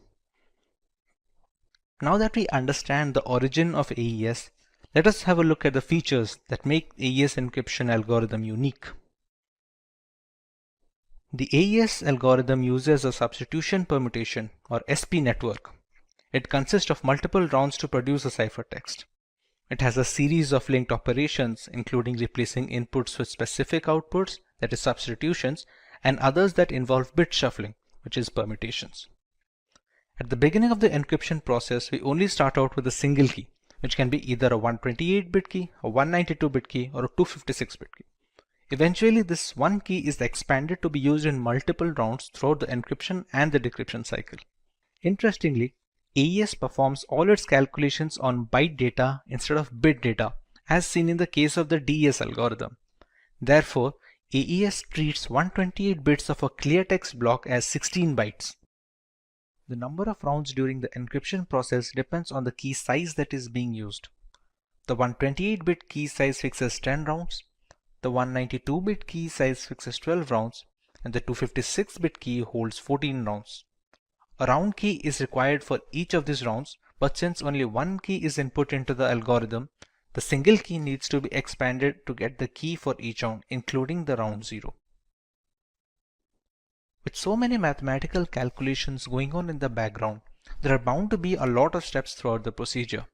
S5: Now that we understand the origin of AES, let us have a look at the features that make AES encryption algorithm unique. The AES algorithm uses a substitution permutation, or SP network. It consists of multiple rounds to produce a ciphertext. It has a series of linked operations, including replacing inputs with specific outputs, that is substitutions, and others that involve bit shuffling, which is permutations. At the beginning of the encryption process, we only start out with a single key, which can be either a 128-bit key, a 192-bit key, or a 256-bit key. Eventually, this one key is expanded to be used in multiple rounds throughout the encryption and the decryption cycle. Interestingly, AES performs all its calculations on byte data instead of bit data, as seen in the case of the DES algorithm. Therefore, AES treats 128 bits of a clear text block as 16 bytes. The number of rounds during the encryption process depends on the key size that is being used. The 128-bit key size fixes 10 rounds, the 192-bit key size fixes 12 rounds, and the 256-bit key holds 14 rounds. A round key is required for each of these rounds, but since only one key is input into the algorithm, the single key needs to be expanded to get the key for each round, including the round 0. With so many mathematical calculations going on in the background, there are bound to be a lot of steps throughout the procedure.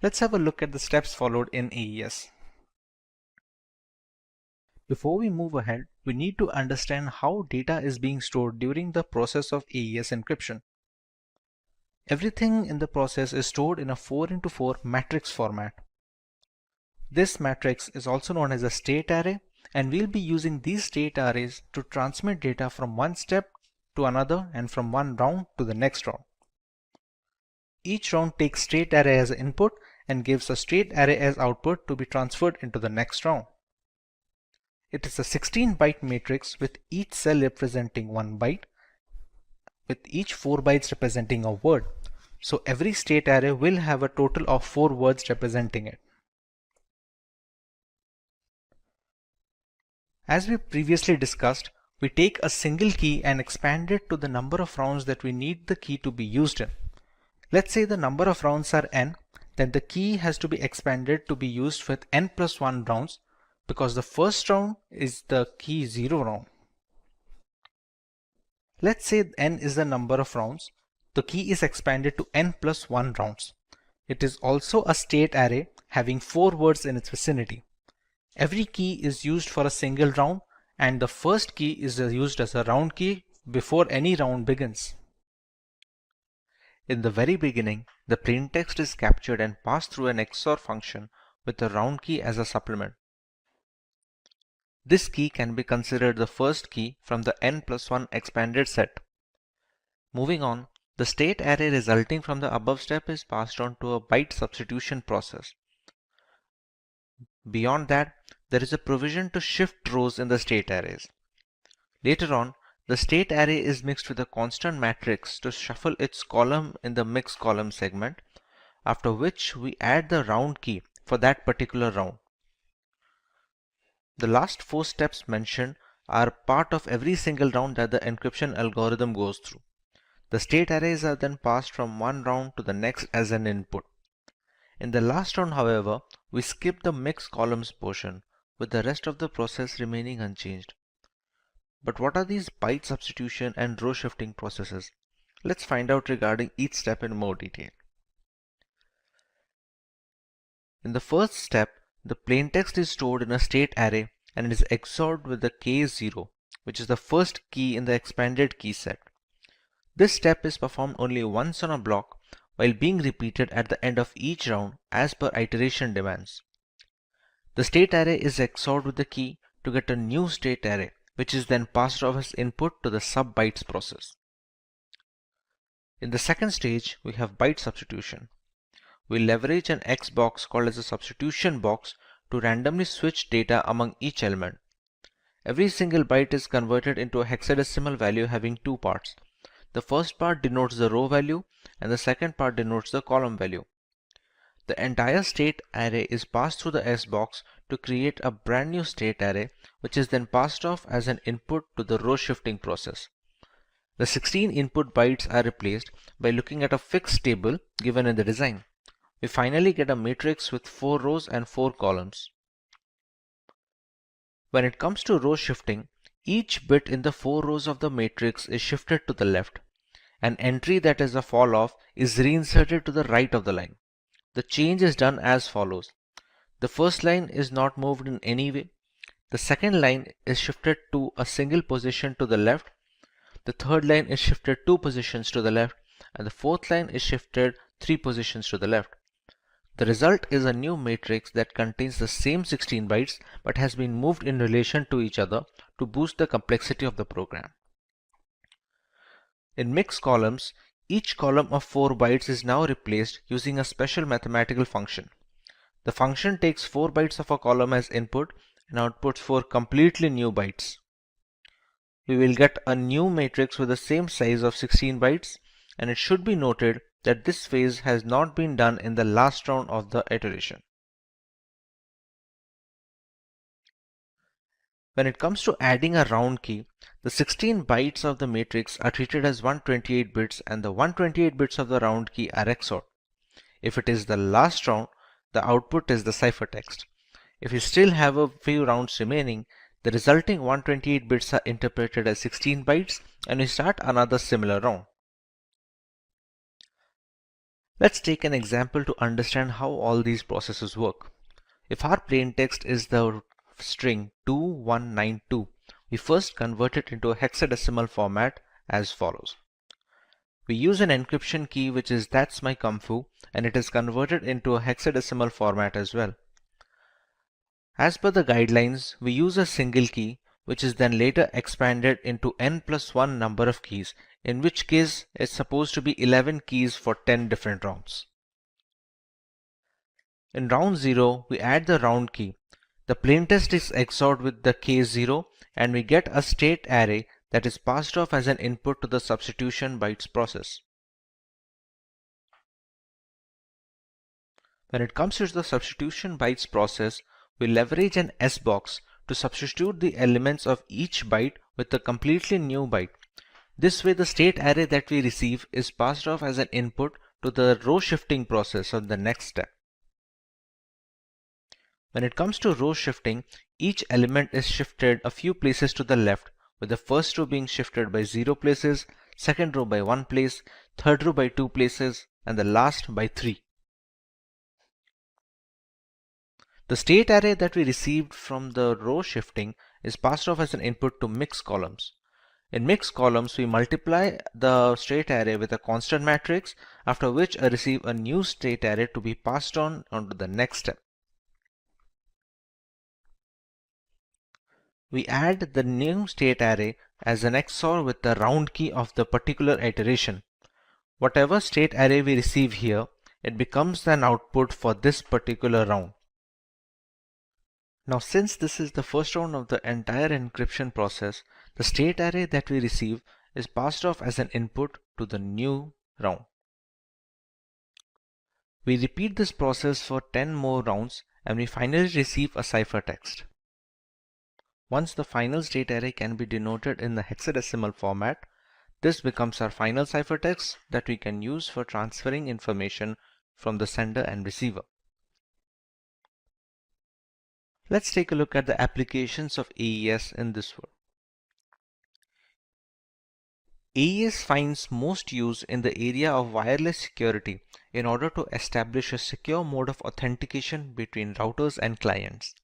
S5: Let's have a look at the steps followed in AES. Before we move ahead, we need to understand how data is being stored during the process of AES encryption. Everything in the process is stored in a 4x4 matrix format. This matrix is also known as a state array, and we'll be using these state arrays to transmit data from one step to another and from one round to the next round. Each round takes state array as input and gives a state array as output to be transferred into the next round. It is a 16-byte matrix with each cell representing 1 byte, with each 4 bytes representing a word. So every state array will have a total of 4 words representing it. As we previously discussed, we take a single key and expand it to the number of rounds that we need the key to be used in. Let's say the number of rounds are n, then the key has to be expanded to be used with n plus 1 rounds, because the first round is the key 0 round. Let's say n is the number of rounds. The key is expanded to n plus 1 rounds. It is also a state array having 4 words in its vicinity. Every key is used for a single round, and the first key is used as a round key before any round begins. In the very beginning, the plain text is captured and passed through an XOR function with the round key as a supplement. This key can be considered the first key from the n plus 1 expanded set. Moving on, The state array resulting from the above step is passed on to a byte substitution process. Beyond that, there is a provision to shift rows in the state arrays. Later on, the state array is mixed with a constant matrix to shuffle its column in the mix column segment, after which we add the round key for that particular round. The last 4 steps mentioned are part of every single round that the encryption algorithm goes through. The state arrays are then passed from one round to the next as an input. In the last round, however, we skip the mix columns portion, with the rest of the process remaining unchanged. But what are these byte substitution and row shifting processes? Let's find out regarding each step in more detail. In the first step, the plaintext is stored in a state array and it is XORed with the K0, which is the first key in the expanded key set. This step is performed only once on a block while being repeated at the end of each round as per iteration demands. The state array is XORed with the key to get a new state array, which is then passed off as input to the sub-bytes process. In the second stage, we have byte substitution. We leverage an X box called as a substitution box to randomly switch data among each element. Every single byte is converted into a hexadecimal value having 2 parts. The first part denotes the row value and the second part denotes the column value. The entire state array is passed through the S box to create a brand new state array, which is then passed off as an input to the row shifting process. The 16 input bytes are replaced by looking at a fixed table given in the design. We finally get a matrix with 4 rows and 4 columns. When it comes to row shifting, each bit in the 4 rows of the matrix is shifted to the left. An entry that is a fall off is reinserted to the right of the line. The change is done as follows. The first line is not moved in any way. The second line is shifted to a single position to the left. The third line is shifted 2 positions to the left, and the fourth line is shifted 3 positions to the left. The result is a new matrix that contains the same 16 bytes but has been moved in relation to each other to boost the complexity of the program. In mix columns, each column of 4 bytes is now replaced using a special mathematical function. The function takes 4 bytes of a column as input and outputs 4 completely new bytes. We will get a new matrix with the same size of 16 bytes, and it should be noted that this phase has not been done in the last round of the iteration. When it comes to adding a round key, the 16 bytes of the matrix are treated as 128 bits and the 128 bits of the round key are XORed. If it is the last round, the output is the ciphertext. If you still have a few rounds remaining, the resulting 128 bits are interpreted as 16 bytes and we start another similar round. Let's take an example to understand how all these processes work. If our plaintext is the string 2192, we first convert it into a hexadecimal format as follows. We use an encryption key which is "that's my kung fu" and it is converted into a hexadecimal format as well. As per the guidelines, we use a single key which is then later expanded into n+1 number of keys, in which case it's supposed to be 11 keys for 10 different rounds. In round 0, we add the round key. The plaintext is XORed with the K0 and we get a state array that is passed off as an input to the substitution bytes process. When it comes to the substitution bytes process, we leverage an S box to substitute the elements of each byte with a completely new byte. This way the state array that we receive is passed off as an input to the row shifting process of the next step. When it comes to row shifting, each element is shifted a few places to the left, with the first row being shifted by 0 places, second row by 1 place, third row by 2 places, and the last by 3. The state array that we received from the row shifting is passed off as an input to mix columns. In mix columns, we multiply the state array with a constant matrix, after which I receive a new state array to be passed on to the next step. We add the new state array as an XOR with the round key of the particular iteration. Whatever state array we receive here, it becomes an output for this particular round. Now, since this is the first round of the entire encryption process, the state array that we receive is passed off as an input to the new round. We repeat this process for 10 more rounds and we finally receive a ciphertext. Once the final state array can be denoted in the hexadecimal format, this becomes our final ciphertext that we can use for transferring information from the sender and receiver. Let's take a look at the applications of AES in this world. AES finds most use in the area of wireless security in order to establish a secure mode of authentication between routers and clients.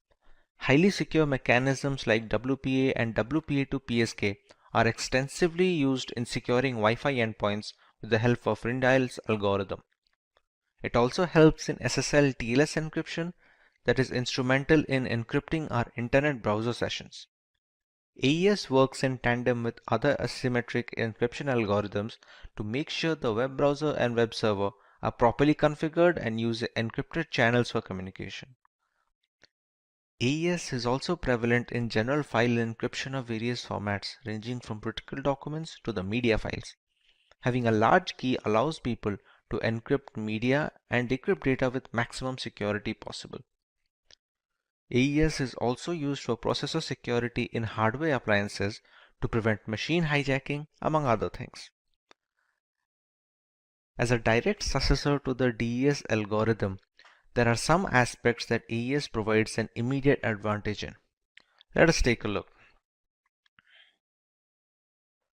S5: Highly secure mechanisms like WPA and WPA2 are extensively used in securing Wi-Fi endpoints with the help of Rindial's algorithm. It also helps in SSL TLS encryption that is instrumental in encrypting our internet browser sessions. AES works in tandem with other asymmetric encryption algorithms to make sure the web browser and web server are properly configured and use encrypted channels for communication. AES is also prevalent in general file encryption of various formats, ranging from critical documents to the media files. Having a large key allows people to encrypt media and decrypt data with maximum security possible. AES is also used for processor security in hardware appliances to prevent machine hijacking, among other things. As a direct successor to the DES algorithm, there are some aspects that AES provides an immediate advantage in. Let us take a look.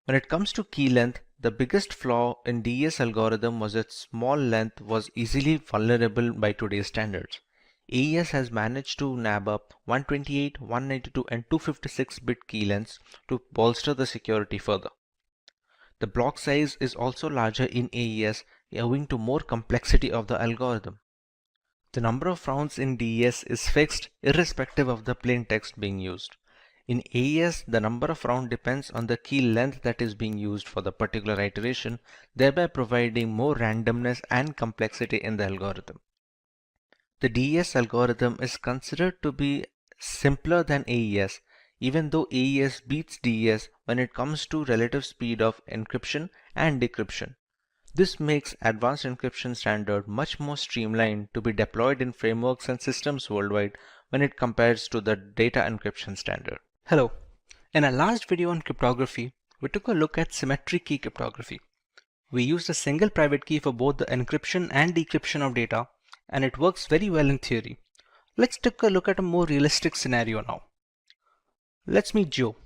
S5: When it comes to key length, the biggest flaw in DES algorithm was its small length was easily vulnerable by today's standards. AES has managed to nab up 128, 192 and 256-bit key lengths to bolster the security further. The block size is also larger in AES owing to more complexity of the algorithm. The number of rounds in DES is fixed irrespective of the plain text being used. In AES, the number of rounds depends on the key length that is being used for the particular iteration, thereby providing more randomness and complexity in the algorithm. The DES algorithm is considered to be simpler than AES, even though AES beats DES when it comes to relative speed of encryption and decryption. This makes advanced encryption standard much more streamlined to be deployed in frameworks and systems worldwide when it compares to the data encryption standard.
S9: Hello. In our last video on cryptography, we took a look at symmetric key cryptography. We used a single private key for both the encryption and decryption of data, and it works very well in theory. Let's take a look at a more realistic scenario now. Let's meet Joe.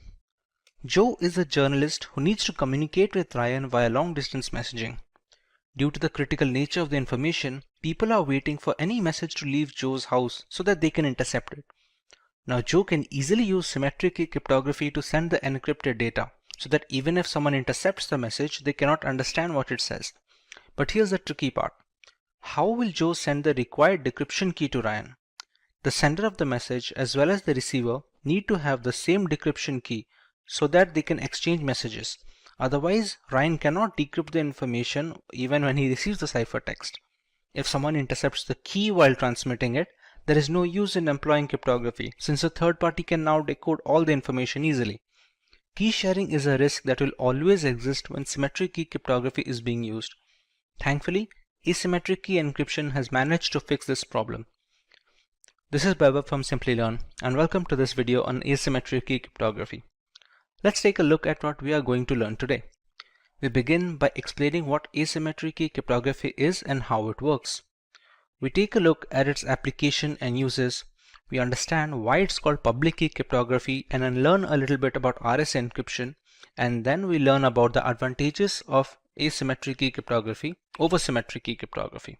S9: Joe is a journalist who needs to communicate with Ryan via long-distance messaging. Due to the critical nature of the information, people are waiting for any message to leave Joe's house so that they can intercept it. Now Joe can easily use symmetric key cryptography to send the encrypted data so that even if someone intercepts the message, they cannot understand what it says. But here's the tricky part. How will Joe send the required decryption key to Ryan? The sender of the message as well as the receiver need to have the same decryption key so that they can exchange messages. Otherwise, Ryan cannot decrypt the information even when he receives the ciphertext. If someone intercepts the key while transmitting it, there is no use in employing cryptography since a third party can now decode all the information easily. Key sharing is a risk that will always exist when symmetric key cryptography is being used. Thankfully, asymmetric key encryption has managed to fix this problem. This is Baba from Simplilearn and welcome to this video on asymmetric key cryptography. Let's take a look at what we are going to learn today. We begin by explaining what asymmetric key cryptography is and how it works. We take a look at its application and uses. We understand why it's called public key cryptography and then learn a little bit about RSA encryption, and then we learn about the advantages of asymmetric key cryptography over symmetric key cryptography.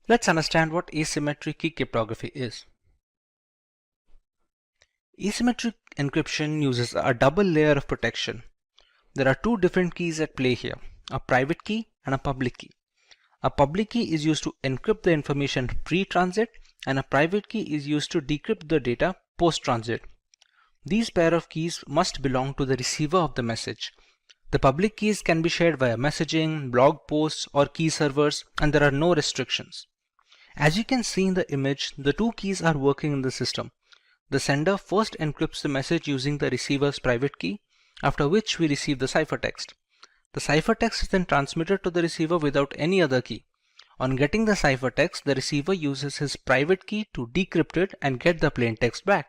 S9: Let's understand what asymmetric key cryptography is. Asymmetric encryption uses a double layer of protection. There are two different keys at play here, a private key and a public key. A public key is used to encrypt the information pre-transit and a private key is used to decrypt the data post-transit. These pair of keys must belong to the receiver of the message. The public keys can be shared via messaging, blog posts, or key servers, and there are no restrictions. As you can see in the image, the two keys are working in the system. The sender first encrypts the message using the receiver's private key, after which we receive the ciphertext. The ciphertext is then transmitted to the receiver without any other key. On getting the ciphertext, the receiver uses his private key to decrypt it and get the plain text back.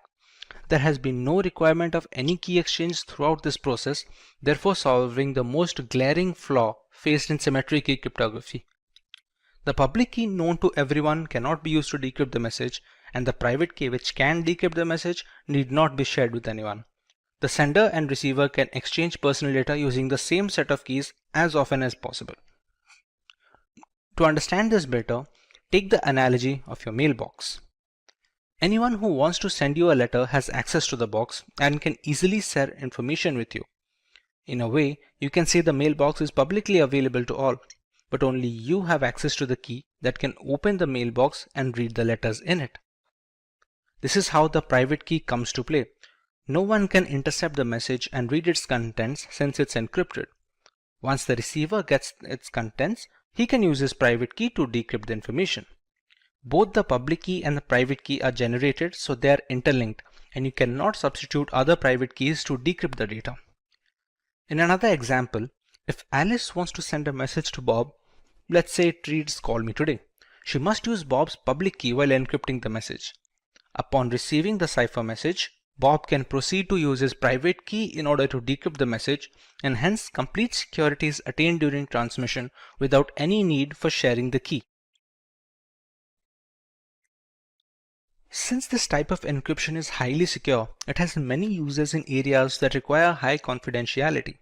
S9: There has been no requirement of any key exchange throughout this process, therefore solving the most glaring flaw faced in symmetric key cryptography. The public key known to everyone cannot be used to decrypt the message, and the private key which can decrypt the message need not be shared with anyone. The sender and receiver can exchange personal data using the same set of keys as often as possible. To understand this better, take the analogy of your mailbox. Anyone who wants to send you a letter has access to the box and can easily share information with you. In a way, you can say the mailbox is publicly available to all, but only you have access to the key that can open the mailbox and read the letters in it. This is how the private key comes to play. No one can intercept the message and read its contents since it's encrypted. Once the receiver gets its contents, he can use his private key to decrypt the information. Both the public key and the private key are generated, so they are interlinked, and you cannot substitute other private keys to decrypt the data. In another example, if Alice wants to send a message to Bob, let's say it reads "Call me today," she must use Bob's public key while encrypting the message. Upon receiving the cipher message, Bob can proceed to use his private key in order to decrypt the message, and hence complete security is attained during transmission without any need for sharing the key. Since this type of encryption is highly secure, it has many uses in areas that require high confidentiality.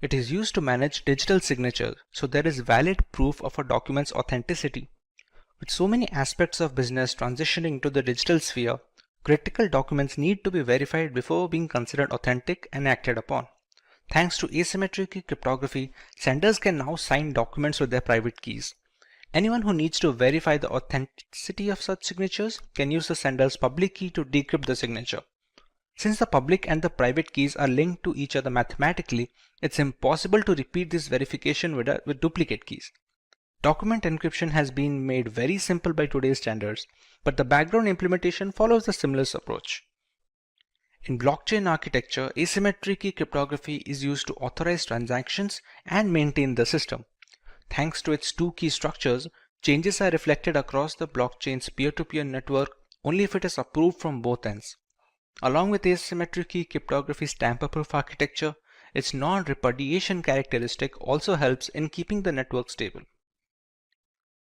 S9: It is used to manage digital signatures, so there is valid proof of a document's authenticity. With so many aspects of business transitioning to the digital sphere, critical documents need to be verified before being considered authentic and acted upon. Thanks to asymmetric key cryptography, senders can now sign documents with their private keys. Anyone who needs to verify the authenticity of such signatures can use the sender's public key to decrypt the signature. Since the public and the private keys are linked to each other mathematically, it's impossible to repeat this verification with duplicate keys. Document encryption has been made very simple by today's standards, but the background implementation follows a similar approach. In blockchain architecture, asymmetric key cryptography is used to authorize transactions and maintain the system. Thanks to its two key structures, changes are reflected across the blockchain's peer-to-peer network only if it is approved from both ends. Along with asymmetric key cryptography's tamper-proof architecture, its non-repudiation characteristic also helps in keeping the network stable.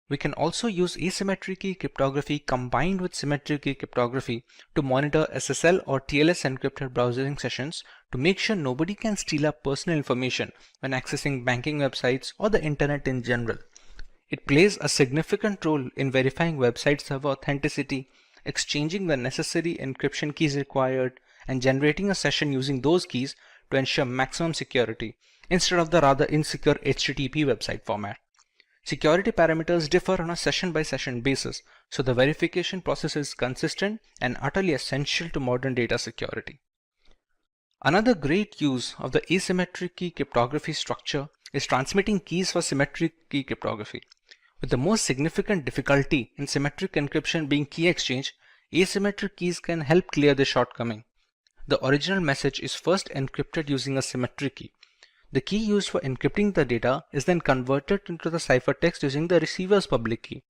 S9: We can also use asymmetric key cryptography combined with symmetric key cryptography to monitor SSL or TLS encrypted browsing sessions to make sure nobody can steal our personal information when accessing banking websites or the internet in general. It plays a significant role in verifying website server authenticity, exchanging the necessary encryption keys required, and generating a session using those keys to ensure maximum security instead of the rather insecure HTTP website format. Security parameters differ on a session-by-session basis, so the verification process is consistent and utterly essential to modern data security. Another great use of the asymmetric key cryptography structure is transmitting keys for symmetric key cryptography. With the most significant difficulty in symmetric encryption being key exchange, asymmetric keys can help clear this shortcoming. The original message is first encrypted using a symmetric key. The key used for encrypting the data is then converted into the ciphertext using the receiver's public key.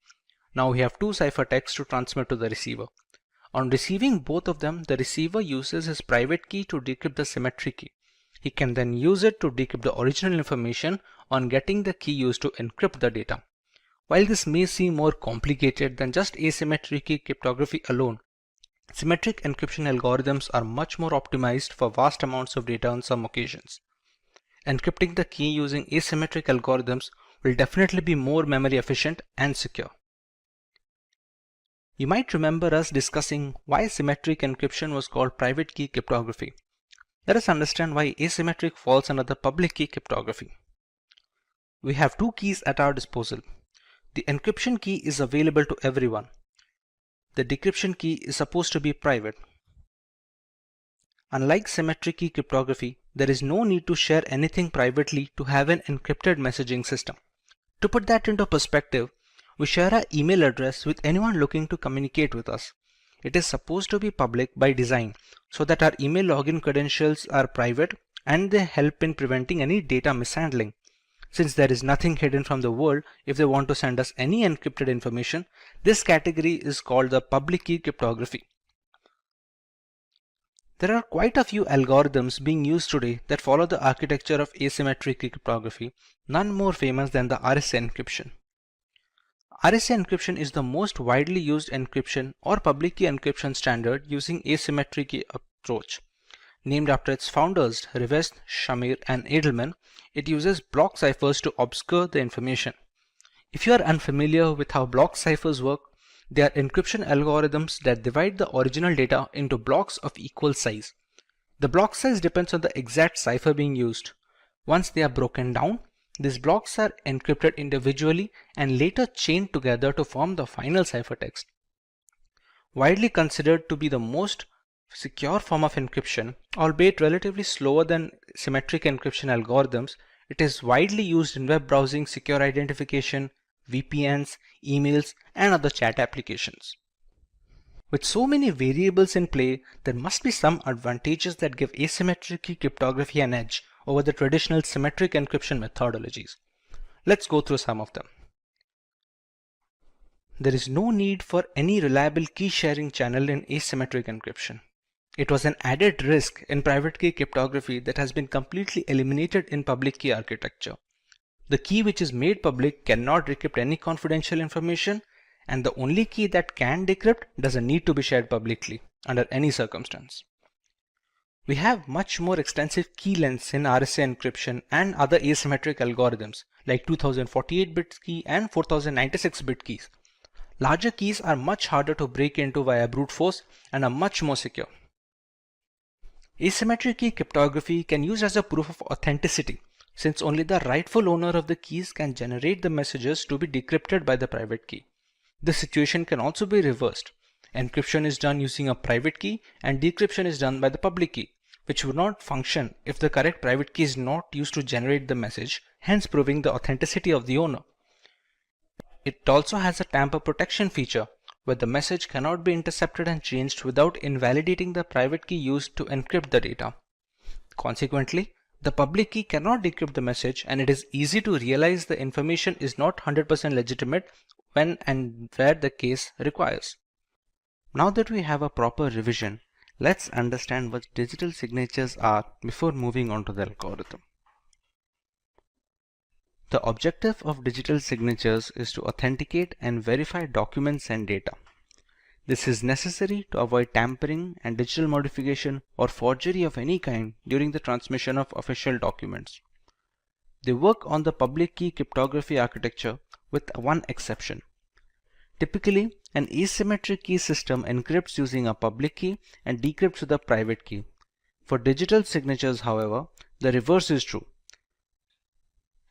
S9: Now we have two ciphertexts to transmit to the receiver. On receiving both of them, the receiver uses his private key to decrypt the symmetric key. He can then use it to decrypt the original information on getting the key used to encrypt the data. While this may seem more complicated than just asymmetric key cryptography alone, symmetric encryption algorithms are much more optimized for vast amounts of data on some occasions. Encrypting the key using asymmetric algorithms will definitely be more memory efficient and secure. You might remember us discussing why symmetric encryption was called private key cryptography. Let us understand why asymmetric falls under the public key cryptography. We have two keys at our disposal. The encryption key is available to everyone. The decryption key is supposed to be private. Unlike symmetric key cryptography, there is no need to share anything privately to have an encrypted messaging system. To put that into perspective, we share our email address with anyone looking to communicate with us. It is supposed to be public by design so that our email login credentials are private and they help in preventing any data mishandling. Since there is nothing hidden from the world, if they want to send us any encrypted information, this category is called the public key cryptography. There are quite a few algorithms being used today that follow the architecture of asymmetric key cryptography, none more famous than the RSA encryption. RSA encryption is the most widely used encryption or public key encryption standard using asymmetric key approach. Named after its founders, Rivest, Shamir, and Edelman, it uses block ciphers to obscure the information. If you are unfamiliar with how block ciphers work, they are encryption algorithms that divide the original data into blocks of equal size. The block size depends on the exact cipher being used. Once they are broken down, these blocks are encrypted individually and later chained together to form the final ciphertext. Widely considered to be the most secure form of encryption, albeit relatively slower than symmetric encryption algorithms, it is widely used in web browsing, secure identification, VPNs, emails, and other chat applications. With so many variables in play, there must be some advantages that give asymmetric key cryptography an edge over the traditional symmetric encryption methodologies. Let's go through some of them. There is no need for any reliable key sharing channel in asymmetric encryption. It was an added risk in private key cryptography that has been completely eliminated in public key architecture. The key which is made public cannot decrypt any confidential information, and the only key that can decrypt doesn't need to be shared publicly under any circumstance. We have much more extensive key lengths in RSA encryption and other asymmetric algorithms like 2048-bit key and 4096-bit keys. Larger keys are much harder to break into via brute force and are much more secure. Asymmetric key cryptography can use as a proof of authenticity, since only the rightful owner of the keys can generate the messages to be decrypted by the private key. This situation can also be reversed. Encryption is done using a private key and decryption is done by the public key, which would not function if the correct private key is not used to generate the message, hence proving the authenticity of the owner. It also has a tamper protection feature, where the message cannot be intercepted and changed without invalidating the private key used to encrypt the data. Consequently, the public key cannot decrypt the message, and it is easy to realize the information is not 100% legitimate when and where the case requires. Now that we have a proper revision, let's understand what digital signatures are before moving on to the algorithm. The objective of digital signatures is to authenticate and verify documents and data. This is necessary to avoid tampering and digital modification or forgery of any kind during the transmission of official documents. They work on the public key cryptography architecture with one exception. Typically, an asymmetric key system encrypts using a public key and decrypts with a private key. For digital signatures, however, the reverse is true.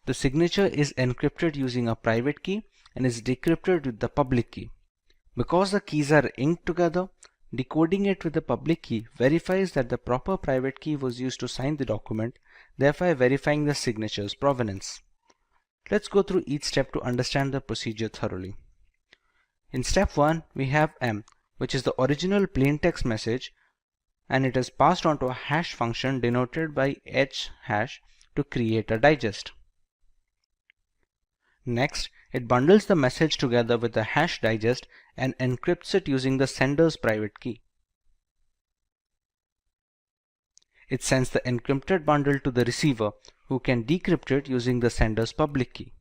S9: The signature is encrypted using a private key and is decrypted with the public key. Because the keys are inked together, decoding it with the public key verifies that the proper private key was used to sign the document, thereby verifying the signature's provenance. Let's go through each step to understand the procedure thoroughly. In step 1, we have M, which is the original plaintext message, and it is passed on to a hash function denoted by h hash to create a digest. Next, it bundles the message together with the hash digest and encrypts it using the sender's private key. It sends the encrypted bundle to the receiver, who can decrypt it using the sender's public key.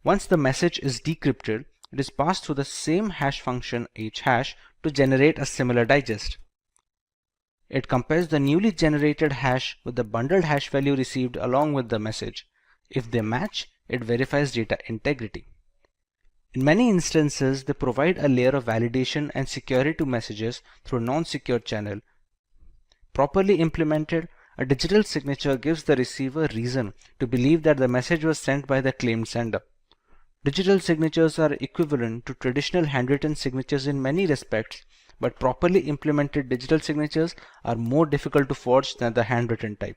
S9: Once the message is decrypted, it is passed through the same hash function hhash to generate a similar digest. It compares the newly generated hash with the bundled hash value received along with the message. If they match, it verifies data integrity. In many instances, they provide a layer of validation and security to messages through a non-secure channel. Properly implemented, a digital signature gives the receiver reason to believe that the message was sent by the claimed sender. Digital signatures are equivalent to traditional handwritten signatures in many respects, but properly implemented digital signatures are more difficult to forge than the handwritten type.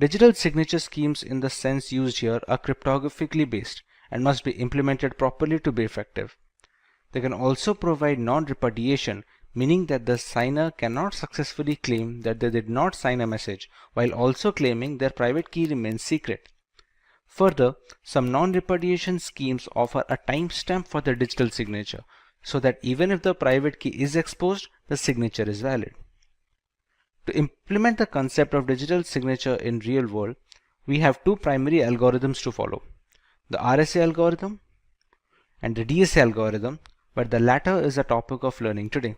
S9: Digital signature schemes in the sense used here are cryptographically based and must be implemented properly to be effective. They can also provide non-repudiation, meaning that the signer cannot successfully claim that they did not sign a message while also claiming their private key remains secret. Further, some non-repudiation schemes offer a timestamp for the digital signature, so that even if the private key is exposed, the signature is valid. To implement the concept of digital signature in real world, we have two primary algorithms to follow: the RSA algorithm and the DSA algorithm, but the latter is a topic of learning today.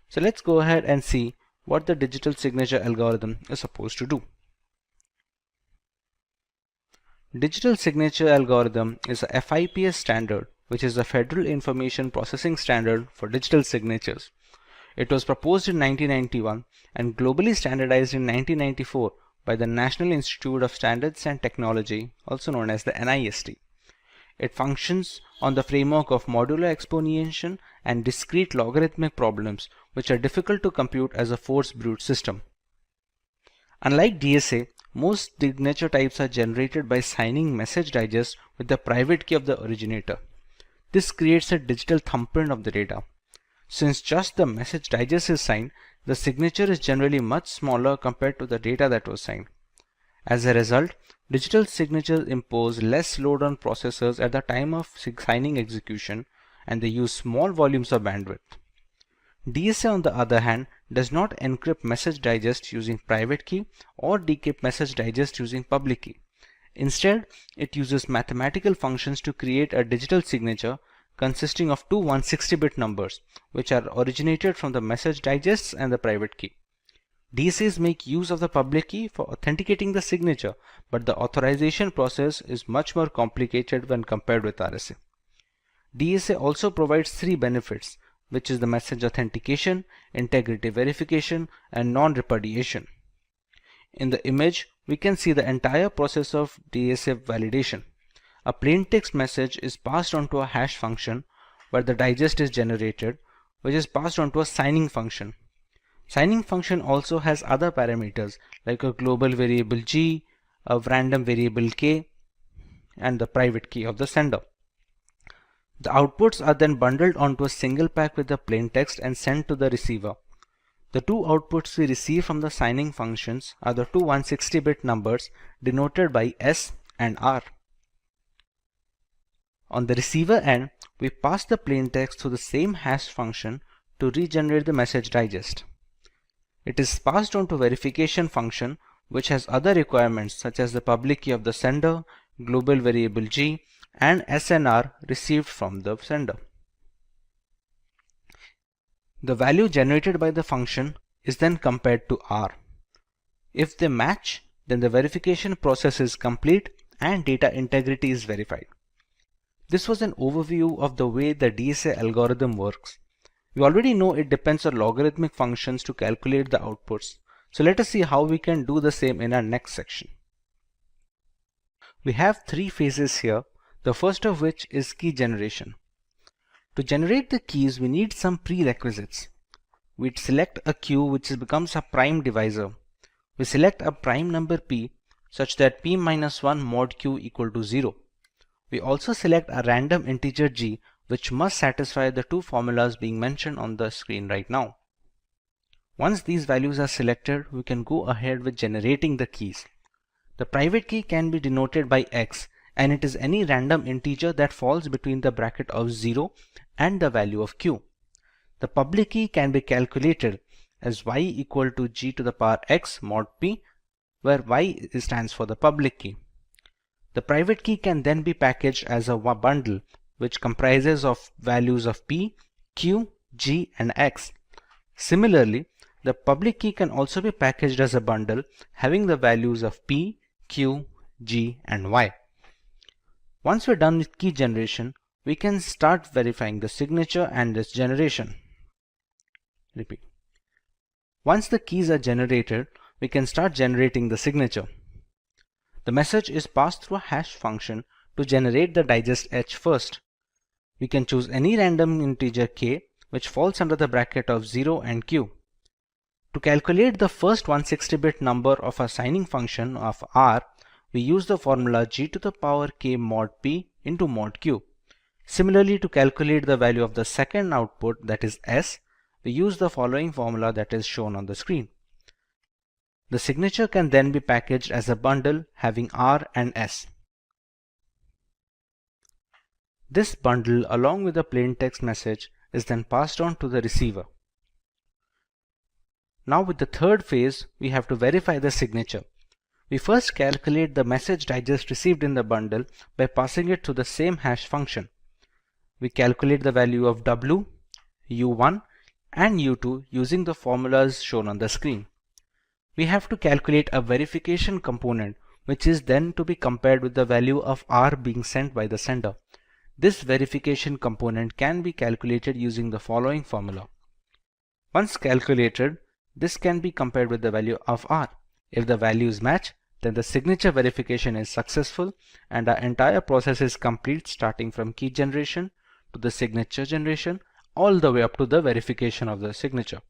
S9: So let's go ahead and see what the digital signature algorithm is supposed to do. Digital signature algorithm is a FIPS standard, which is the Federal Information Processing Standard for digital signatures. It was proposed in 1991 and globally standardized in 1994 by the National Institute of Standards and Technology, also known as the NIST. It functions on the framework of modular exponentiation and discrete logarithmic problems, which are difficult to compute as a force brute system. Unlike DSA, most signature types are generated by signing message digest with the private key of the originator. This creates a digital thumbprint of the data. Since just the message digest is signed, the signature is generally much smaller compared to the data that was signed. As a result, digital signatures impose less load on processors at the time of signing execution, and they use small volumes of bandwidth. DSA, on the other hand, does not encrypt message digest using private key or decrypt message digest using public key. Instead, it uses mathematical functions to create a digital signature consisting of two 160-bit numbers, which are originated from the message digests and the private key. DSAs make use of the public key for authenticating the signature, but the authorization process is much more complicated when compared with RSA. DSA also provides three benefits, which is the message authentication, integrity verification, and non-repudiation. In the image, we can see the entire process of DSA validation. A plain text message is passed on to a hash function where the digest is generated, which is passed on to a signing function. Signing function also has other parameters like a global variable G, a random variable K, and the private key of the sender. The outputs are then bundled onto a single pack with the plain text and sent to the receiver. The two outputs we receive from the signing functions are the two 160-bit numbers denoted by S and R. On the receiver end, we pass the plain text through the same hash function to regenerate the message digest. It is passed on to verification function, which has other requirements such as the public key of the sender, global variable G, and SNR received from the sender. The value generated by the function is then compared to R. If they match, then the verification process is complete and data integrity is verified. This was an overview of the way the DSA algorithm works. We already know it depends on logarithmic functions to calculate the outputs, so let us see how we can do the same in our next section. We have three phases here, the first of which is key generation. To generate the keys, we need some prerequisites. We select a queue which becomes a prime divisor. We select a prime number p such that p-1 mod q equal to 0. We also select a random integer g which must satisfy the two formulas being mentioned on the screen right now. Once these values are selected, we can go ahead with generating the keys. The private key can be denoted by x, and it is any random integer that falls between the bracket of 0 and the value of q. The public key can be calculated as y equal to g to the power x mod p, where y stands for the public key. The private key can then be packaged as a bundle which comprises of values of p, q, g, and x. Similarly, the public key can also be packaged as a bundle having the values of p, q, g, and y. Once we're done with key generation, we can start verifying the signature and its generation. Repeat. Once the keys are generated, we can start generating the signature. The message is passed through a hash function to generate the digest H first. We can choose any random integer k, which falls under the bracket of 0 and Q. To calculate the first 160-bit number of a signing function of R, we use the formula g to the power k mod p into mod q. Similarly, to calculate the value of the second output, that is S, we use the following formula that is shown on the screen. The signature can then be packaged as a bundle having R and S. This bundle, along with the plain text message, is then passed on to the receiver. Now with the third phase, we have to verify the signature. We first calculate the message digest received in the bundle by passing it to the same hash function. We calculate the value of W, U1 and U2 using the formulas shown on the screen. We have to calculate a verification component, which is then to be compared with the value of R being sent by the sender. This verification component can be calculated using the following formula. Once calculated, this can be compared with the value of R. If the values match, then the signature verification is successful and our entire process is complete, starting from key generation to the signature generation all the way up to the verification of the signature.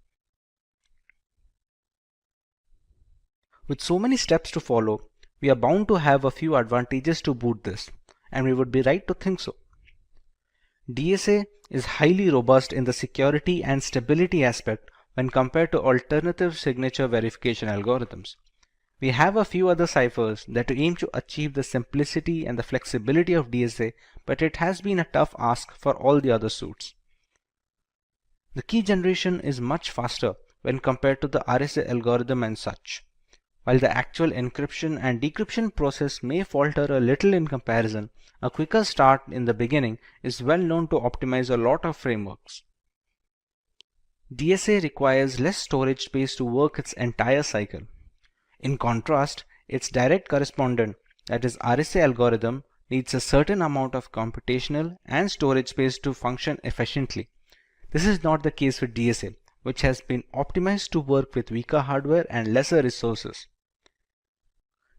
S9: With so many steps to follow, we are bound to have a few advantages to boot this, and we would be right to think so. DSA is highly robust in the security and stability aspect when compared to alternative signature verification algorithms. We have a few other ciphers that aim to achieve the simplicity and the flexibility of DSA, but it has been a tough ask for all the other suits. The key generation is much faster when compared to the RSA algorithm and such. While the actual encryption and decryption process may falter a little in comparison, a quicker start in the beginning is well known to optimize a lot of frameworks. DSA requires less storage space to work its entire cycle. In contrast, its direct correspondent, that is RSA algorithm, needs a certain amount of computational and storage space to function efficiently. This is not the case with DSA, which has been optimized to work with weaker hardware and lesser resources.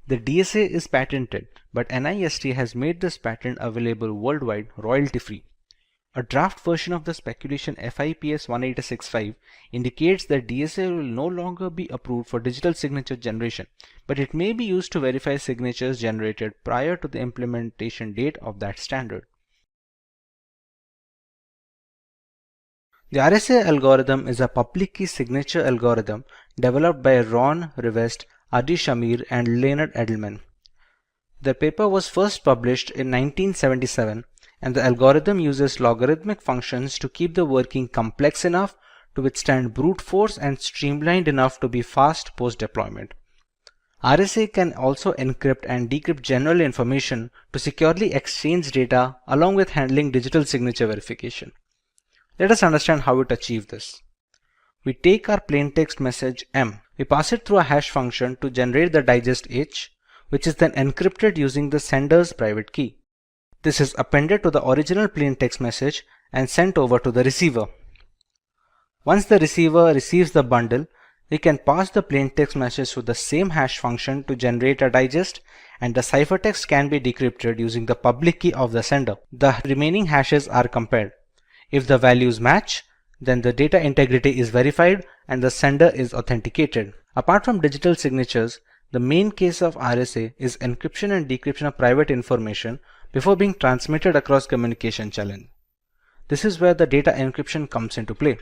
S9: The DSA is patented, but NIST has made this patent available worldwide royalty-free. A draft version of the speculation FIPS 186.5 indicates that DSA will no longer be approved for digital signature generation, but it may be used to verify signatures generated prior to the implementation date of that standard. The RSA algorithm is a public key signature algorithm developed by Ron Rivest, Adi Shamir, and Leonard Edelman. The paper was first published in 1977, and the algorithm uses logarithmic functions to keep the working complex enough to withstand brute force and streamlined enough to be fast post-deployment. RSA can also encrypt and decrypt general information to securely exchange data along with handling digital signature verification. Let us understand how it achieves this. We take our plaintext message M. We pass it through a hash function to generate the digest H, which is then encrypted using the sender's private key. This is appended to the original plaintext message and sent over to the receiver. Once the receiver receives the bundle, we can pass the plaintext message to the same hash function to generate a digest, and the ciphertext can be decrypted using the public key of the sender. The remaining hashes are compared. If the values match, then the data integrity is verified and the sender is authenticated. Apart from digital signatures, the main case of RSA is encryption and decryption of private information before being transmitted across communication channel. This is where the data encryption comes into play.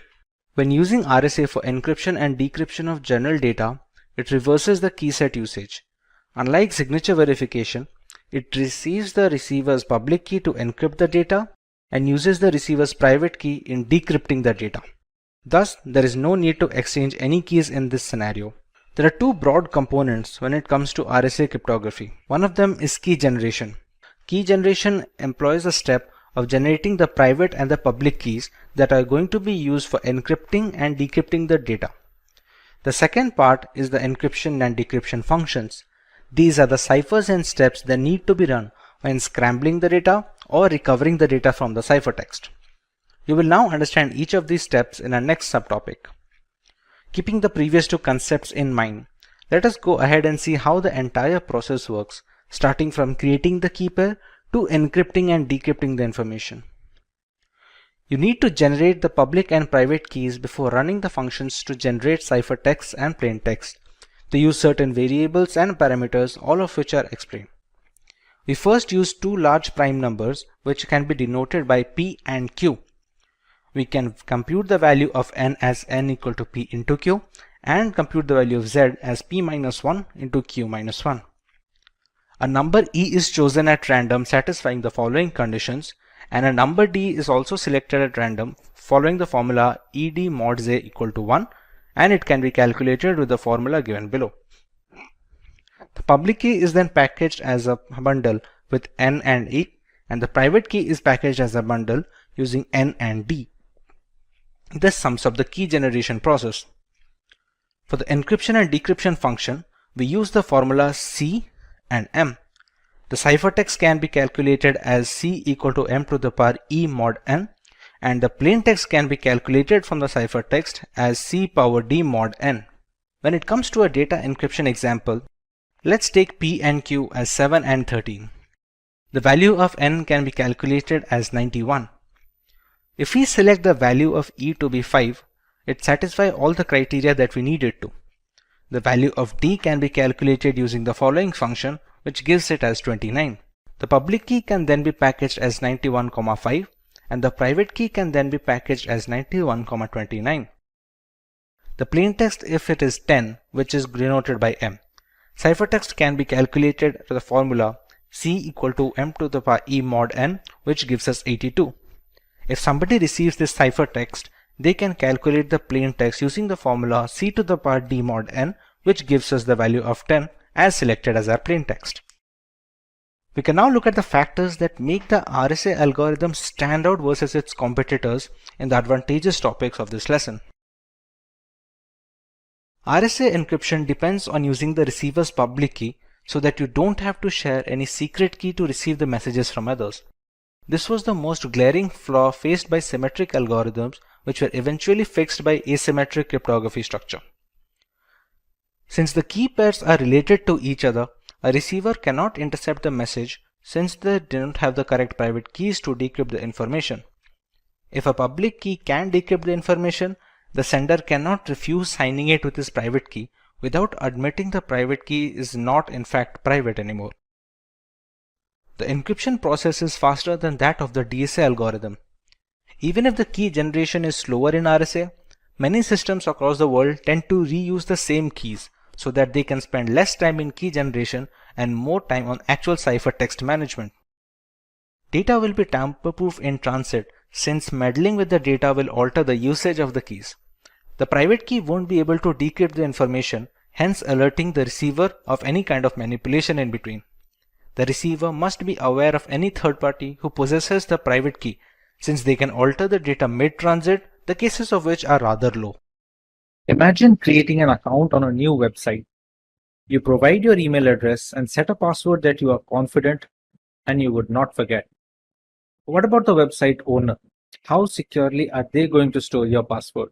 S9: When using RSA for encryption and decryption of general data, it reverses the key set usage. Unlike signature verification, it receives the receiver's public key to encrypt the data and uses the receiver's private key in decrypting the data. Thus, there is no need to exchange any keys in this scenario. There are two broad components when it comes to RSA cryptography. One of them is key generation. Key generation employs the step of generating the private and the public keys that are going to be used for encrypting and decrypting the data. The second part is the encryption and decryption functions. These are the ciphers and steps that need to be run when scrambling the data or recovering the data from the ciphertext. You will now understand each of these steps in our next subtopic. Keeping the previous two concepts in mind, let us go ahead and see how the entire process works, starting from creating the key pair to encrypting and decrypting the information. You need to generate the public and private keys before running the functions to generate ciphertext and plaintext. They use certain variables and parameters, all of which are explained. We first use two large prime numbers, which can be denoted by P and Q. We can compute the value of n as n equal to P into Q and compute the value of z as P minus 1 into Q minus 1. A number E is chosen at random satisfying the following conditions, and a number D is also selected at random following the formula ED mod Z equal to 1, and it can be calculated with the formula given below. The public key is then packaged as a bundle with N and E, and the private key is packaged as a bundle using N and D. This sums up the key generation process. For the encryption and decryption function, we use the formula C and M. The ciphertext can be calculated as C equal to M to the power E mod N, and the plaintext can be calculated from the ciphertext as C power D mod N. When it comes to a data encryption example, let's take P and Q as 7 and 13. The value of N can be calculated as 91. If we select the value of E to be 5, it satisfies all the criteria that we needed to. The value of D can be calculated using the following function, which gives it as 29. The public key can then be packaged as 91,5, and the private key can then be packaged as 91,29. The plaintext if it is 10, which is denoted by M. Ciphertext can be calculated to the formula C equal to M to the power E mod N, which gives us 82. If somebody receives this ciphertext, they can calculate the plaintext using the formula C to the power D mod N, which gives us the value of 10 as selected as our plaintext. We can now look at the factors that make the RSA algorithm stand out versus its competitors in the advantageous topics of this lesson. RSA encryption depends on using the receiver's public key so that you don't have to share any secret key to receive the messages from others. This was the most glaring flaw faced by symmetric algorithms, which were eventually fixed by asymmetric cryptography structure. Since the key pairs are related to each other, a receiver cannot intercept the message since they don't have the correct private keys to decrypt the information. If a public key can decrypt the information, the sender cannot refuse signing it with his private key without admitting the private key is not in fact private anymore. The encryption process is faster than that of the DSA algorithm. Even if the key generation is slower in RSA, many systems across the world tend to reuse the same keys so that they can spend less time in key generation and more time on actual ciphertext management. Data will be tamper-proof in transit since meddling with the data will alter the usage of the keys. The private key won't be able to decrypt the information, hence alerting the receiver of any kind of manipulation in between. The receiver must be aware of any third party who possesses the private key since they can alter the data mid-transit, the cases of which are rather low.
S8: Imagine creating an account on a new website. You provide your email address and set a password that you are confident and you would not forget. What about the website owner? How securely are they going to store your password?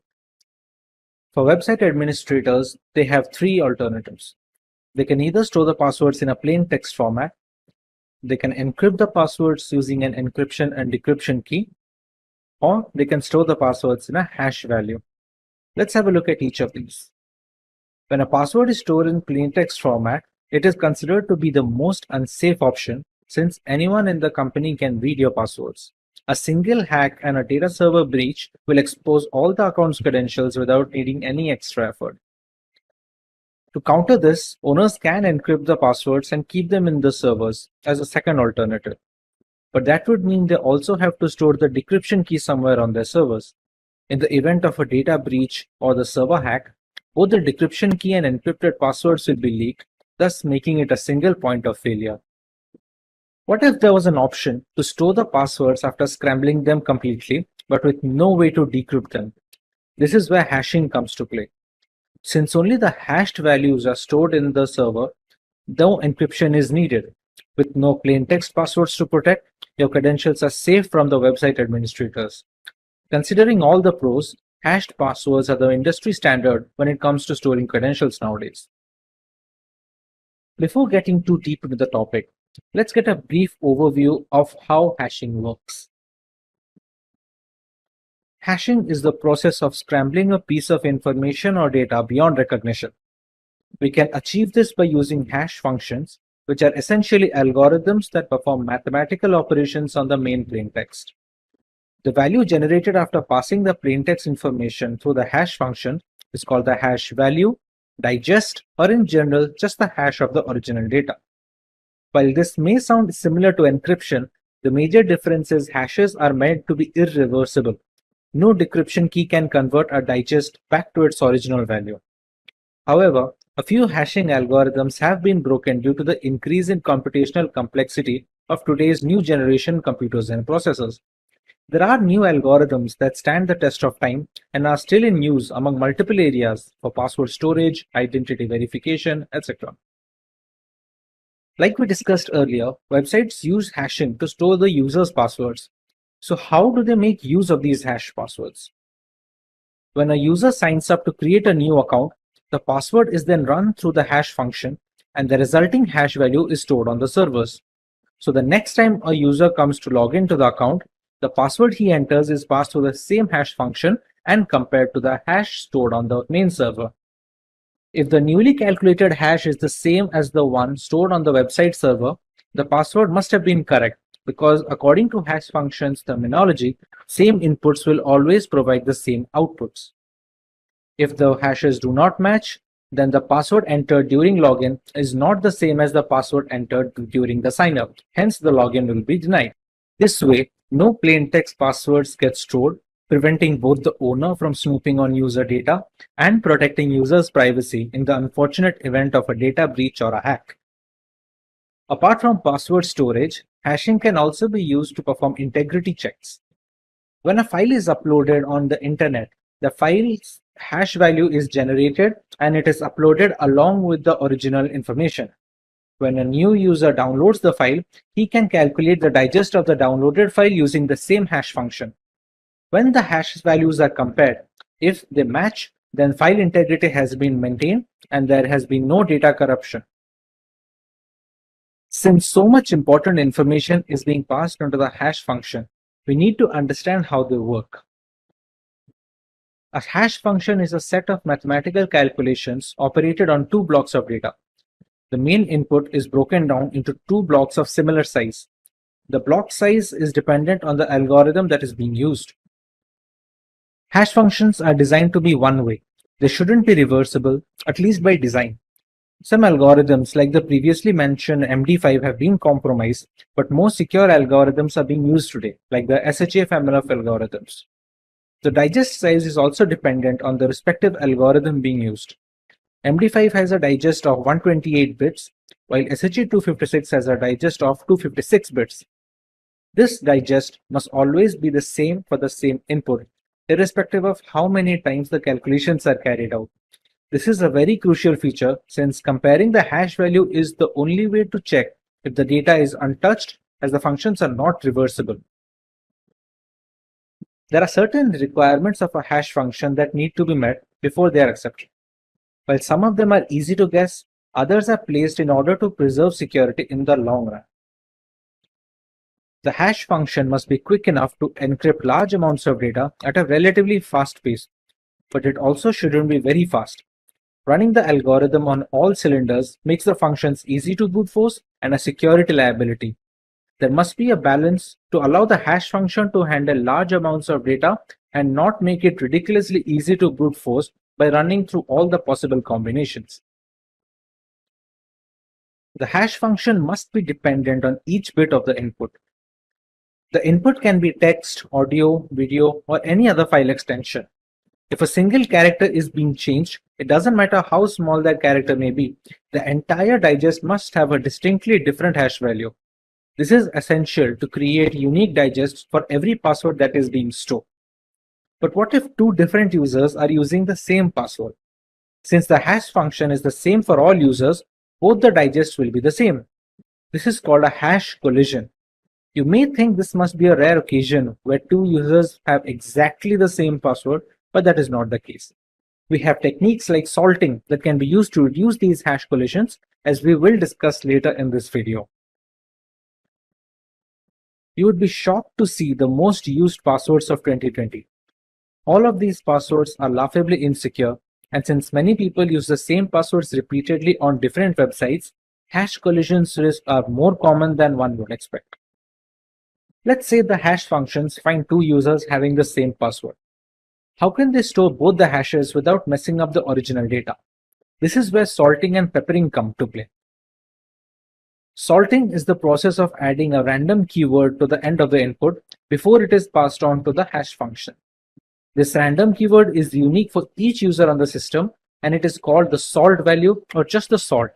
S8: For website administrators, they have three alternatives. They can either store the passwords in a plain text format, they can encrypt the passwords using an encryption and decryption key, or they can store the passwords in a hash value. Let's have a look at each of these. When a password is stored in plain text format, it is considered to be the most unsafe option since anyone in the company can read your passwords. A single hack and a data server breach will expose all the account's credentials without needing any extra effort. To counter this, owners can encrypt the passwords and keep them in the servers as a second alternative. But that would mean they also have to store the decryption key somewhere on their servers. In the event of a data breach or the server hack, both the decryption key and encrypted passwords will be leaked, thus making it a single point of failure. What if there was an option to store the passwords after scrambling them completely, but with no way to decrypt them? This is where hashing comes to play. Since only the hashed values are stored in the server, no encryption is needed. With no plain text passwords to protect, your credentials are safe from the website administrators. Considering all the pros, hashed passwords are the industry standard when it comes to storing credentials nowadays. Before getting too deep into the topic, let's get a brief overview of how hashing works. Hashing is the process of scrambling a piece of information or data beyond recognition. We can achieve this by using hash functions, which are essentially algorithms that perform mathematical operations on the main plaintext. The value generated after passing the plaintext information through the hash function is called the hash value, digest, or in general, just the hash of the original data. While this may sound similar to encryption, the major difference is hashes are meant to be irreversible. No decryption key can convert a digest back to its original value. However, a few hashing algorithms have been broken due to the increase in computational complexity of today's new generation computers and processors. There are new algorithms that stand the test of time and are still in use among multiple areas for password storage, identity verification, etc. Like we discussed earlier, websites use hashing to store the user's passwords. So how do they make use of these hash passwords? When a user signs up to create a new account, the password is then run through the hash function and the resulting hash value is stored on the servers. So the next time a user comes to log into the account, the password he enters is passed through the same hash function and compared to the hash stored on the main server. If the newly calculated hash is the same as the one stored on the website server, the password must have been correct because according to hash functions terminology, same inputs will always provide the same outputs. If the hashes do not match, then the password entered during login is not the same as the password entered during the sign-up. Hence, the login will be denied. This way, no plain text passwords get stored, preventing both the owner from snooping on user data and protecting users' privacy in the unfortunate event of a data breach or a hack. Apart from password storage, hashing can also be used to perform integrity checks. When a file is uploaded on the internet, the file's hash value is generated and it is uploaded along with the original information. When a new user downloads the file, he can calculate the digest of the downloaded file using the same hash function. When the hash values are compared, if they match, then file integrity has been maintained and there has been no data corruption. Since so much important information is being passed onto the hash function, we need to understand how they work. A hash function is a set of mathematical calculations operated on two blocks of data. The main input is broken down into two blocks of similar size. The block size is dependent on the algorithm that is being used. Hash functions are designed to be one-way. They shouldn't be reversible, at least by design. Some algorithms like the previously mentioned MD5 have been compromised, but more secure algorithms are being used today, like the SHA family of algorithms. The digest size is also dependent on the respective algorithm being used. MD5 has a digest of 128 bits, while SHA-256 has a digest of 256 bits. This digest must always be the same for the same input, irrespective of how many times the calculations are carried out. This is a very crucial feature since comparing the hash value is the only way to check if the data is untouched, as the functions are not reversible. There are certain requirements of a hash function that need to be met before they are accepted. While some of them are easy to guess, others are placed in order to preserve security in the long run. The hash function must be quick enough to encrypt large amounts of data at a relatively fast pace, but it also shouldn't be very fast. Running the algorithm on all cylinders makes the functions easy to brute force and a security liability. There must be a balance to allow the hash function to handle large amounts of data and not make it ridiculously easy to brute force by running through all the possible combinations. The hash function must be dependent on each bit of the input. The input can be text, audio, video, or any other file extension. If a single character is being changed, it doesn't matter how small that character may be, the entire digest must have a distinctly different hash value. This is essential to create unique digests for every password that is being stored. But what if two different users are using the same password? Since the hash function is the same for all users, both the digests will be the same. This is called a hash collision. You may think this must be a rare occasion where two users have exactly the same password, but that is not the case. We have techniques like salting that can be used to reduce these hash collisions, as we will discuss later in this video. You would be shocked to see the most used passwords of 2020. All of these passwords are laughably insecure, and since many people use the same passwords repeatedly on different websites, hash collisions risk are more common than one would expect. Let's say the hash functions find two users having the same password. How can they store both the hashes without messing up the original data? This is where salting and peppering come to play. Salting is the process of adding a random keyword to the end of the input before it is passed on to the hash function. This random keyword is unique for each user on the system, and it is called the salt value or just the salt.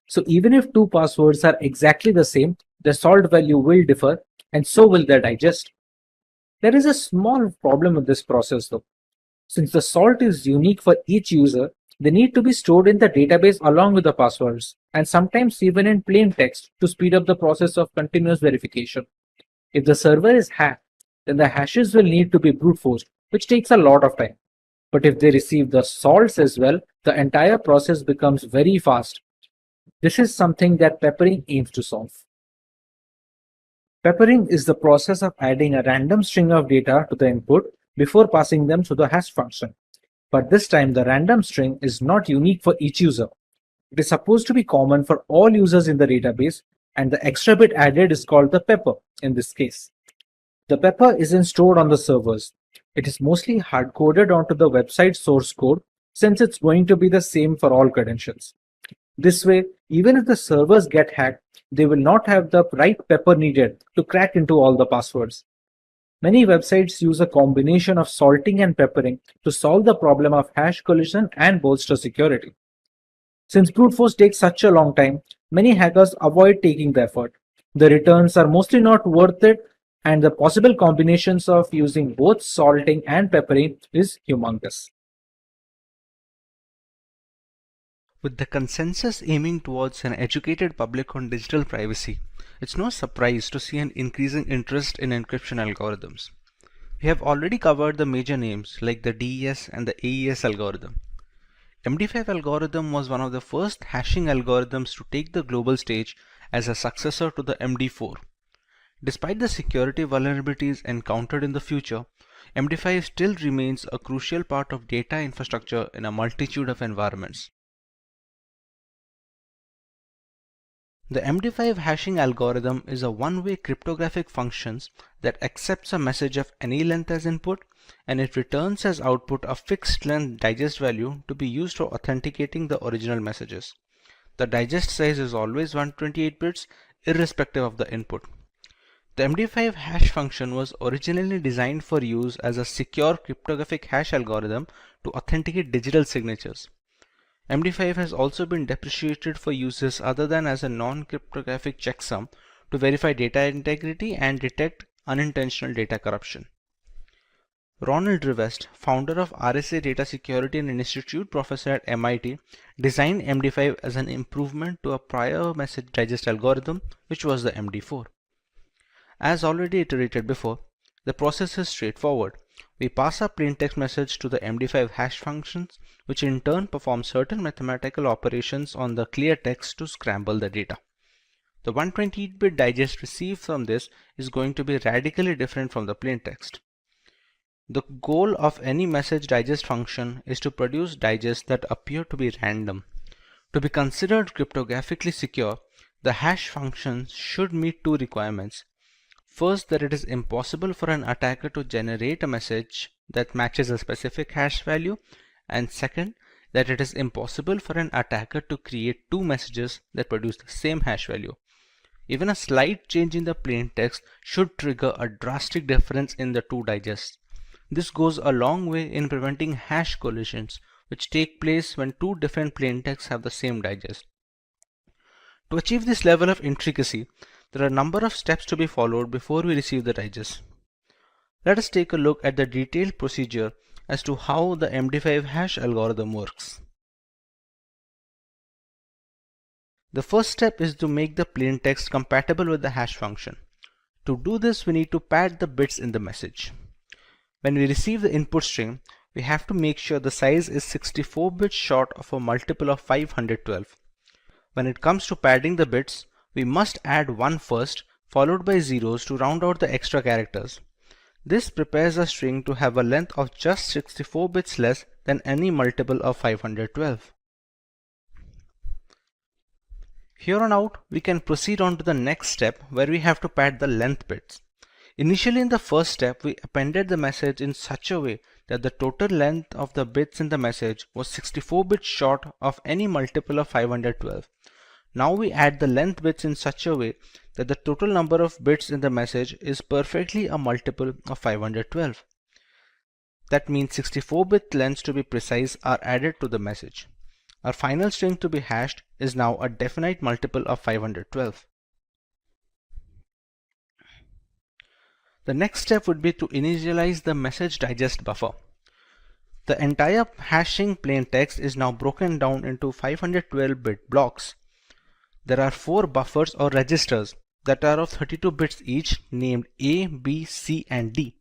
S8: So even if two passwords are exactly the same, the salt value will differ, and so will their digest. There is a small problem with this process though. Since the salt is unique for each user, they need to be stored in the database along with the passwords, and sometimes even in plain text to speed up the process of continuous verification. If the server is hacked, then the hashes will need to be brute forced, which takes a lot of time. But if they receive the salts as well, the entire process becomes very fast. This is something that peppering aims to solve. Peppering is the process of adding a random string of data to the input before passing them to the hash function. But this time the random string is not unique for each user. It is supposed to be common for all users in the database, and the extra bit added is called the pepper in this case. The pepper isn't stored on the servers. It is mostly hard-coded onto the website source code since it's going to be the same for all credentials. This way, even if the servers get hacked, they will not have the right pepper needed to crack into all the passwords. Many websites use a combination of salting and peppering to solve the problem of hash collision and bolster security. Since brute force takes such a long time, many hackers avoid taking the effort. The returns are mostly not worth it, and the possible combinations of using both salting and peppering is humongous.
S9: With the consensus aiming towards an educated public on digital privacy, it's no surprise to see an increasing interest in encryption algorithms. We have already covered the major names like the DES and the AES algorithm. MD5 algorithm was one of the first hashing algorithms to take the global stage as a successor to the MD4. Despite the security vulnerabilities encountered in the future, MD5 still remains a crucial part of data infrastructure in a multitude of environments. The MD5 hashing algorithm is a one-way cryptographic function that accepts a message of any length as input, and it returns as output a fixed length digest value to be used for authenticating the original messages. The digest size is always 128 bits irrespective of the input. The MD5 hash function was originally designed for use as a secure cryptographic hash algorithm to authenticate digital signatures. MD5 has also been deprecated for uses other than as a non-cryptographic checksum to verify data integrity and detect unintentional data corruption. Ronald Rivest, founder of RSA Data Security and Institute professor at MIT, designed MD5 as an improvement to a prior message digest algorithm, which was the MD4. As already iterated before, the process is straightforward. We pass a plaintext message to the MD5 hash functions, which in turn perform certain mathematical operations on the clear text to scramble the data. The 128-bit digest received from this is going to be radically different from the plaintext. The goal of any message digest function is to produce digests that appear to be random. To be considered cryptographically secure, the hash function should meet two requirements. First, that it is impossible for an attacker to generate a message that matches a specific hash value, and second, that it is impossible for an attacker to create two messages that produce the same hash value. Even a slight change in the plaintext should trigger a drastic difference in the two digests. This goes a long way in preventing hash collisions, which take place when two different plaintexts have the same digest. To achieve this level of intricacy, there are a number of steps to be followed before we receive the digest. Let us take a look at the detailed procedure as to how the MD5 hash algorithm works. The first step is to make the plaintext compatible with the hash function. To do this, we need to pad the bits in the message. When we receive the input string, we have to make sure the size is 64 bits short of a multiple of 512. When it comes to padding the bits, we must add 1 first, followed by zeros to round out the extra characters. This prepares a string to have a length of just 64 bits less than any multiple of 512. Here on out, we can proceed on to the next step where we have to pad the length bits. Initially in the first step, we appended the message in such a way that the total length of the bits in the message was 64 bits short of any multiple of 512. Now we add the length bits in such a way that the total number of bits in the message is perfectly a multiple of 512. That means 64-bit lengths to be precise are added to the message. Our final string to be hashed is now a definite multiple of 512. The next step would be to initialize the message digest buffer. The entire hashing plain text is now broken down into 512-bit blocks. There are 4 buffers or registers that are of 32 bits each, named A, B, C, and D.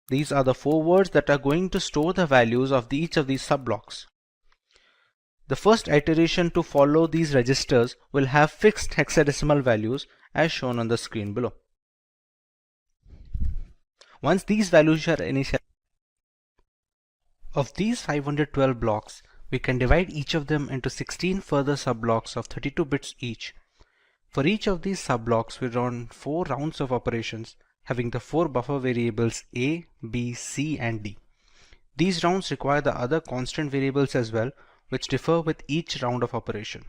S9: These are the 4 words that are going to store the values of each of these subblocks. The first iteration to follow these registers will have fixed hexadecimal values as shown on the screen below. Once these values are initialized, of these 512 blocks, we can divide each of them into 16 further subblocks of 32 bits each. For each of these subblocks, we run 4 rounds of operations having the 4 buffer variables A, B, C, and D. These rounds require the other constant variables as well, which differ with each round of operation.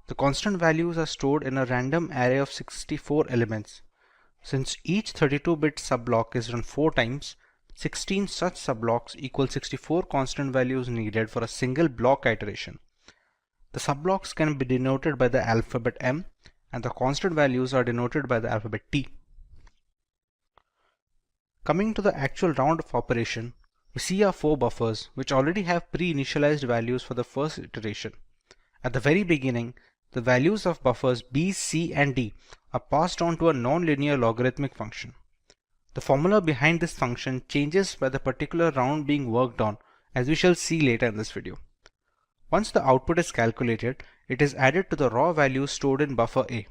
S9: The constant values are stored in a random array of 64 elements. Since each 32-bit subblock is run 4 times, 16 such subblocks equal 64 constant values needed for a single block iteration. The subblocks can be denoted by the alphabet M, and the constant values are denoted by the alphabet T. Coming to the actual round of operation, we see our 4 buffers which already have pre-initialized values for the first iteration. At the very beginning, the values of buffers B, C, and D are passed on to a non-linear logarithmic function. The formula behind this function changes by the particular round being worked on, as we shall see later in this video. Once the output is calculated, it is added to the raw values stored in buffer A.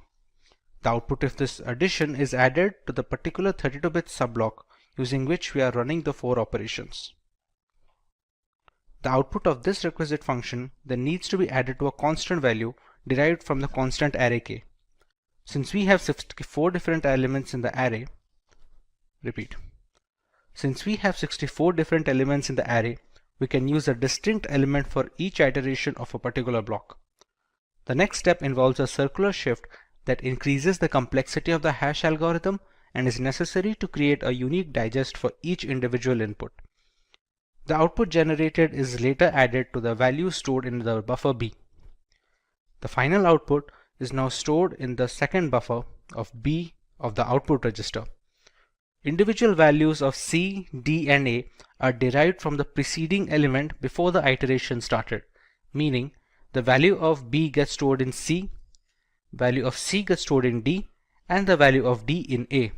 S9: The output of this addition is added to the particular 32-bit subblock using which we are running the 4 operations. The output of this requisite function then needs to be added to a constant value derived from the constant array k. Since we have 64 different elements in the array, Since we have 64 different elements in the array, we can use a distinct element for each iteration of a particular block. The next step involves a circular shift that increases the complexity of the hash algorithm and is necessary to create a unique digest for each individual input. The output generated is later added to the value stored in the buffer B. The final output is now stored in the second buffer of B of the output register. Individual values of C, D, and A are derived from the preceding element before the iteration started, meaning the value of B gets stored in C, value of C gets stored in D, and the value of D in A.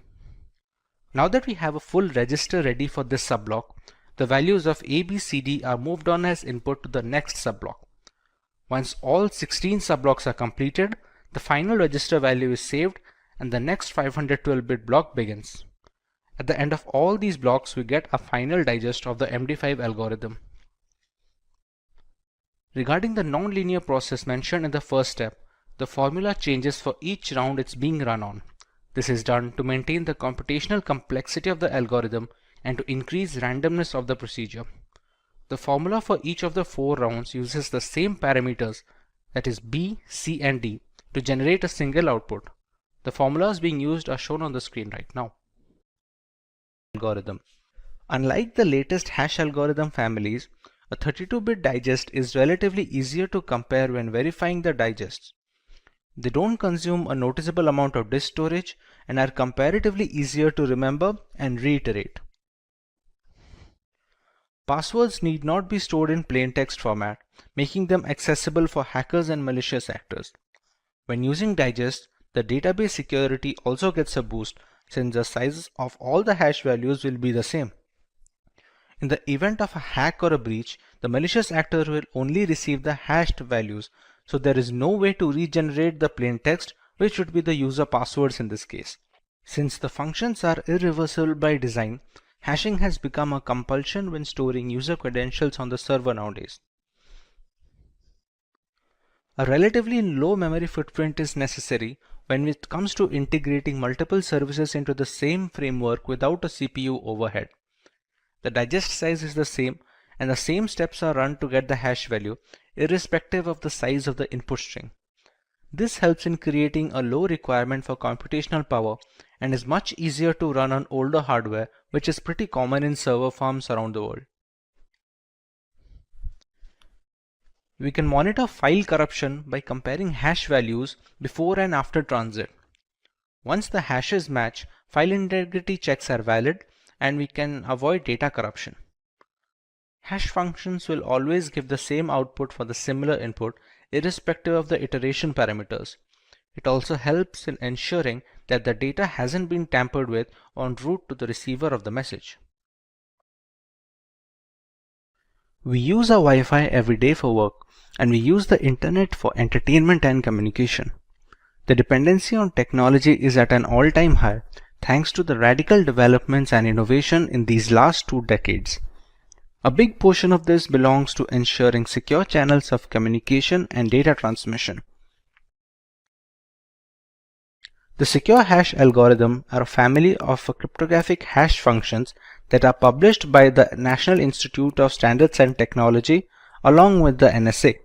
S9: Now that we have a full register ready for this subblock, the values of A, B, C, D are moved on as input to the next subblock. Once all 16 subblocks are completed, the final register value is saved and the next 512-bit block begins. At the end of all these blocks, we get a final digest of the MD5 algorithm. Regarding the nonlinear process mentioned in the first step, the formula changes for each round it's being run on. This is done to maintain the computational complexity of the algorithm and to increase randomness of the procedure. The formula for each of the 4 rounds uses the same parameters, that is B, C, and D, to generate a single output. The formulas being used are shown on the screen right now. Algorithm. Unlike the latest hash algorithm families, a 32-bit digest is relatively easier to compare when verifying the digests. They don't consume a noticeable amount of disk storage and are comparatively easier to remember and reiterate. Passwords need not be stored in plain text format, making them accessible for hackers and malicious actors. When using digests, the database security also gets a boost since the sizes of all the hash values will be the same. In the event of a hack or a breach, the malicious actor will only receive the hashed values, so there is no way to regenerate the plain text, which would be the user passwords in this case. Since the functions are irreversible by design, hashing has become a compulsion when storing user credentials on the server nowadays. A relatively low memory footprint is necessary when it comes to integrating multiple services into the same framework without a CPU overhead. The digest size is the same, and the same steps are run to get the hash value, irrespective of the size of the input string. This helps in creating a low requirement for computational power and is much easier to run on older hardware, which is pretty common in server farms around the world. We can monitor file corruption by comparing hash values before and after transit. Once the hashes match, file integrity checks are valid and we can avoid data corruption. Hash functions will always give the same output for the similar input, irrespective of the iteration parameters. It also helps in ensuring that the data hasn't been tampered with en route to the receiver of the message. We use our Wi-Fi every day for work, and we use the internet for entertainment and communication. The dependency on technology is at an all-time high thanks to the radical developments and innovation in these last 2 decades. A big portion of this belongs to ensuring secure channels of communication and data transmission. The secure hash algorithm are a family of cryptographic hash functions that are published by the National Institute of Standards and Technology along with the NSA.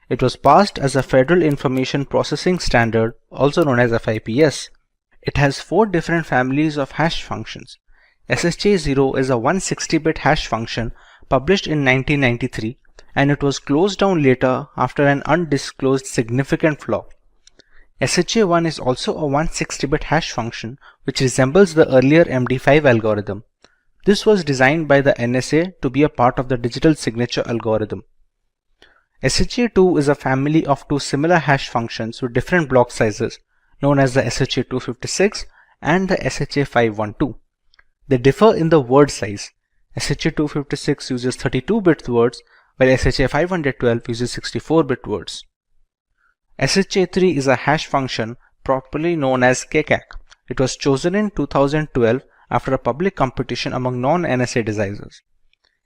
S9: It was passed as a Federal Information Processing Standard, also known as FIPS. It has 4 different families of hash functions. SHA-0 is a 160-bit hash function published in 1993, and it was closed down later after an undisclosed significant flaw. SHA-1 is also a 160-bit hash function which resembles the earlier MD5 algorithm. This was designed by the NSA to be a part of the digital signature algorithm. SHA-2 is a family of 2 similar hash functions with different block sizes, known as the SHA-256 and the SHA-512. They differ in the word size. SHA-256 uses 32-bit words, while SHA-512 uses 64-bit words. SHA-3 is a hash function properly known as KCAC. It was chosen in 2012 after a public competition among non-NSA designers.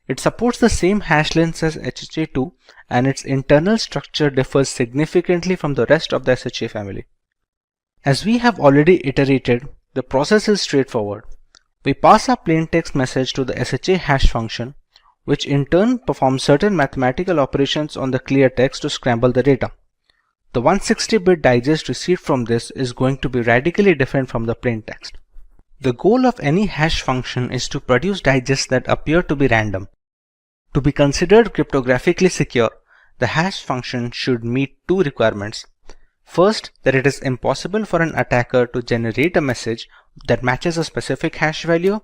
S9: It supports the same hash length as SHA-2, and its internal structure differs significantly from the rest of the SHA family. As we have already iterated, the process is straightforward. We pass a plaintext message to the SHA hash function, which in turn performs certain mathematical operations on the clear text to scramble the data. The 160-bit digest received from this is going to be radically different from the plaintext. The goal of any hash function is to produce digests that appear to be random. To be considered cryptographically secure, the hash function should meet 2 requirements. First, that it is impossible for an attacker to generate a message that matches a specific hash value,